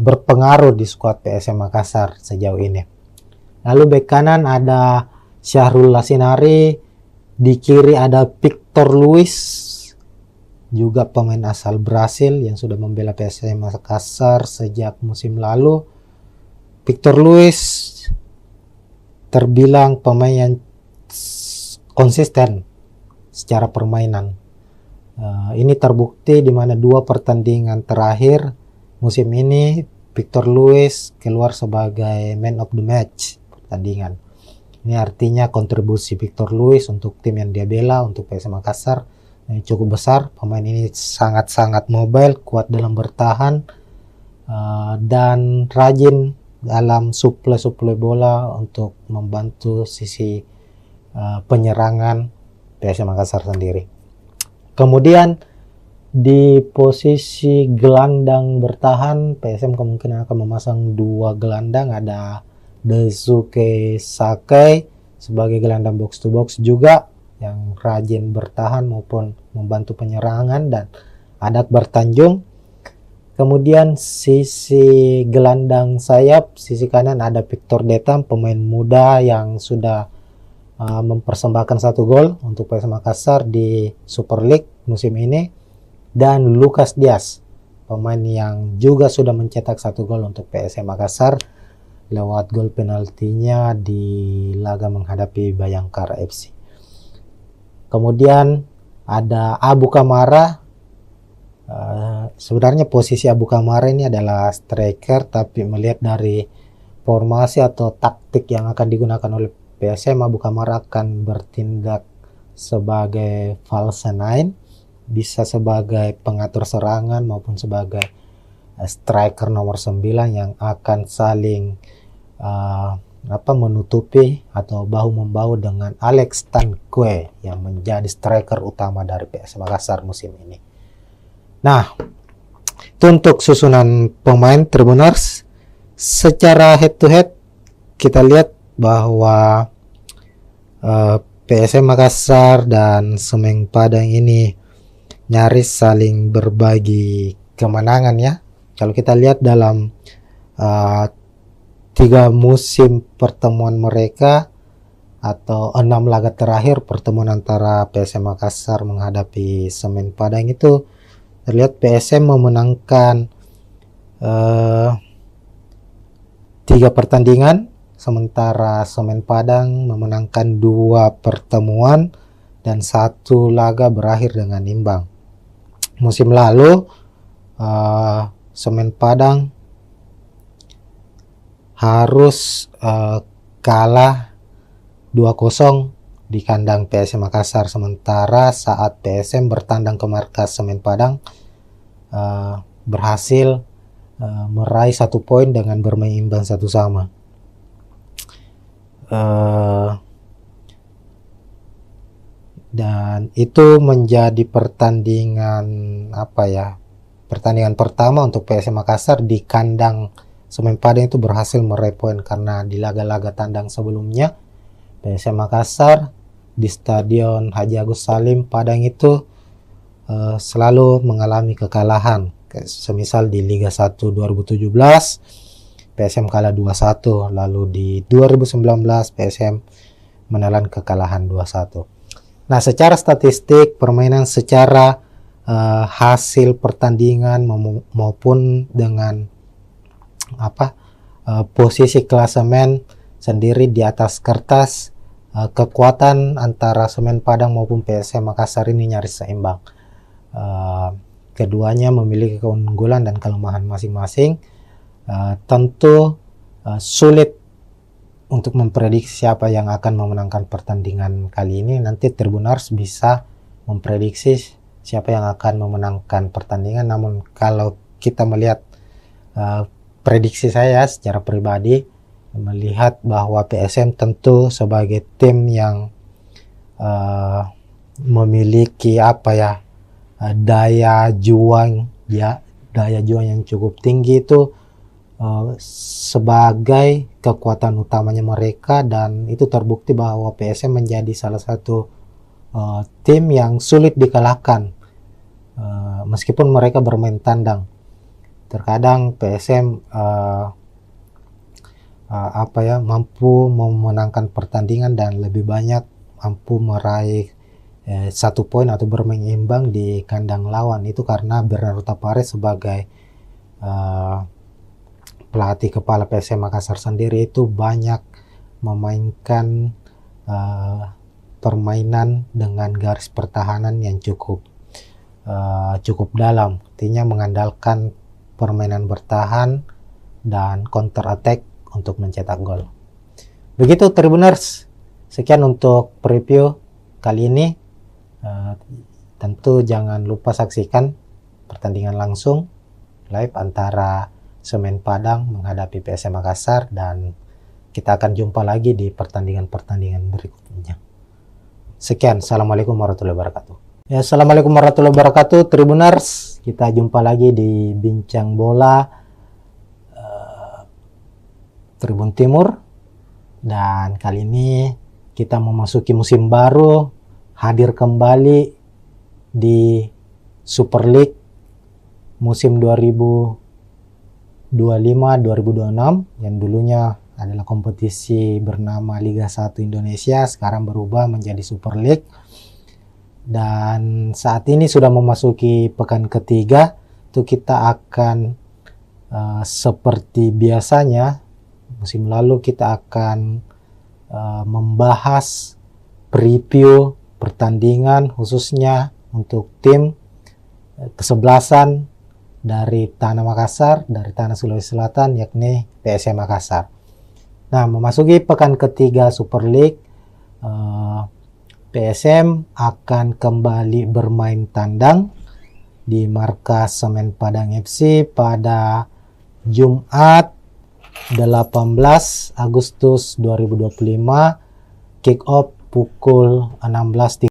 berpengaruh di skuad PSM Makassar sejauh ini. Lalu bek kanan ada Syahrul Lasinari, di kiri ada Victor Luis, juga pemain asal Brasil yang sudah membela PSM Makassar sejak musim lalu. Victor Luis terbilang pemain yang konsisten secara permainan. Ini terbukti di mana 2 pertandingan terakhir musim ini Victor Luis keluar sebagai man of the match pertandingan. Ini artinya kontribusi Victor Luis untuk tim yang dia bela, untuk PSM Makassar, cukup besar. Pemain ini sangat-sangat mobile, kuat dalam bertahan, dan rajin dalam suplai bola untuk membantu sisi penyerangan PSM Makassar sendiri. Kemudian di posisi gelandang bertahan, PSM kemungkinan akan memasang 2 gelandang, ada Daisuke Sakai sebagai gelandang box to box juga yang rajin bertahan maupun membantu penyerangan, dan ada Akbar Tanjung. Kemudian sisi gelandang sayap, sisi kanan ada Victor Detam, pemain muda yang sudah mempersembahkan 1 gol untuk PSM Makassar di Super League musim ini, dan Lucas Diaz, pemain yang juga sudah mencetak 1 gol untuk PSM Makassar lewat gol penaltinya di laga menghadapi Bayangkara FC. Kemudian ada Abu Kamara. Sebenarnya posisi Abu Kamara ini adalah striker, tapi melihat dari formasi atau taktik yang akan digunakan oleh PSM, Abu Kamara akan bertindak sebagai false nine, bisa sebagai pengatur serangan maupun sebagai striker nomor 9 yang akan saling menutupi atau bahu-membahu dengan Alex Tankwe yang menjadi striker utama dari PSM Makassar musim ini. Nah, itu untuk susunan pemain Tribuners. Secara head to head kita lihat bahwa PSM Makassar dan Semen Padang ini nyaris saling berbagi kemenangan ya. Kalau kita lihat dalam 3 musim pertemuan mereka atau 6 laga terakhir pertemuan antara PSM Makassar menghadapi Semen Padang itu terlihat PSM memenangkan 3 pertandingan, sementara Semen Padang memenangkan 2 pertemuan dan 1 laga berakhir dengan imbang. Musim lalu Semen Padang harus kalah 2-0 di kandang PSM Makassar, sementara saat PSM bertandang ke markas Semen Padang berhasil meraih 1 poin dengan bermain imbang 1-1. Dan itu menjadi pertandingan pertandingan pertama untuk PSM Makassar di kandang Semen Padang itu berhasil meraih poin, karena di laga-laga tandang sebelumnya PSM Makassar di Stadion Haji Agus Salim Padang itu selalu mengalami kekalahan. Semisal di Liga 1 2017 PSM kalah 2-1, lalu di 2019 PSM menelan kekalahan 2-1. Nah, secara statistik permainan, secara hasil pertandingan maupun dengan posisi klasemen sendiri di atas kertas, kekuatan antara Semen Padang maupun PSM Makassar ini nyaris seimbang. Keduanya memiliki keunggulan dan kelemahan masing-masing. Tentu sulit untuk memprediksi siapa yang akan memenangkan pertandingan kali ini. Nanti Tribuners bisa memprediksi siapa yang akan memenangkan pertandingan. Namun kalau kita melihat prediksi saya secara pribadi, melihat bahwa PSM tentu sebagai tim yang memiliki daya juang yang cukup tinggi itu sebagai kekuatan utamanya mereka, dan itu terbukti bahwa PSM menjadi salah satu tim yang sulit dikalahkan meskipun mereka bermain tandang. Terkadang PSM mampu memenangkan pertandingan dan lebih banyak mampu meraih 1 poin atau bermain imbang di kandang lawan. Itu karena Bernardo Tapares sebagai pelatih kepala PSM Makassar sendiri itu banyak memainkan permainan dengan garis pertahanan yang cukup dalam, artinya mengandalkan permainan bertahan dan counter attack untuk mencetak gol. Begitu Tribuners, sekian untuk preview kali ini. Tentu jangan lupa saksikan pertandingan langsung live antara Semen Padang menghadapi PSM Makassar, dan kita akan jumpa lagi di pertandingan-pertandingan berikutnya. Sekian, assalamualaikum warahmatullahi wabarakatuh. Ya, assalamualaikum warahmatullahi wabarakatuh Tribuners, kita jumpa lagi di Bincang Bola Tribun Timur, dan kali ini kita memasuki musim baru, hadir kembali di Super League musim 2025-2026 yang dulunya adalah kompetisi bernama Liga 1 Indonesia, sekarang berubah menjadi Super League. Dan saat ini sudah memasuki pekan ketiga, itu kita akan seperti biasanya musim lalu kita akan membahas preview pertandingan khususnya untuk tim kesebelasan dari Tanah Makassar, dari Tanah Sulawesi Selatan, yakni PSM Makassar. Nah, memasuki pekan ketiga Super League, PSM akan kembali bermain tandang di markas Semen Padang FC pada Jumat 18 Agustus 2025, kick off pukul 16.30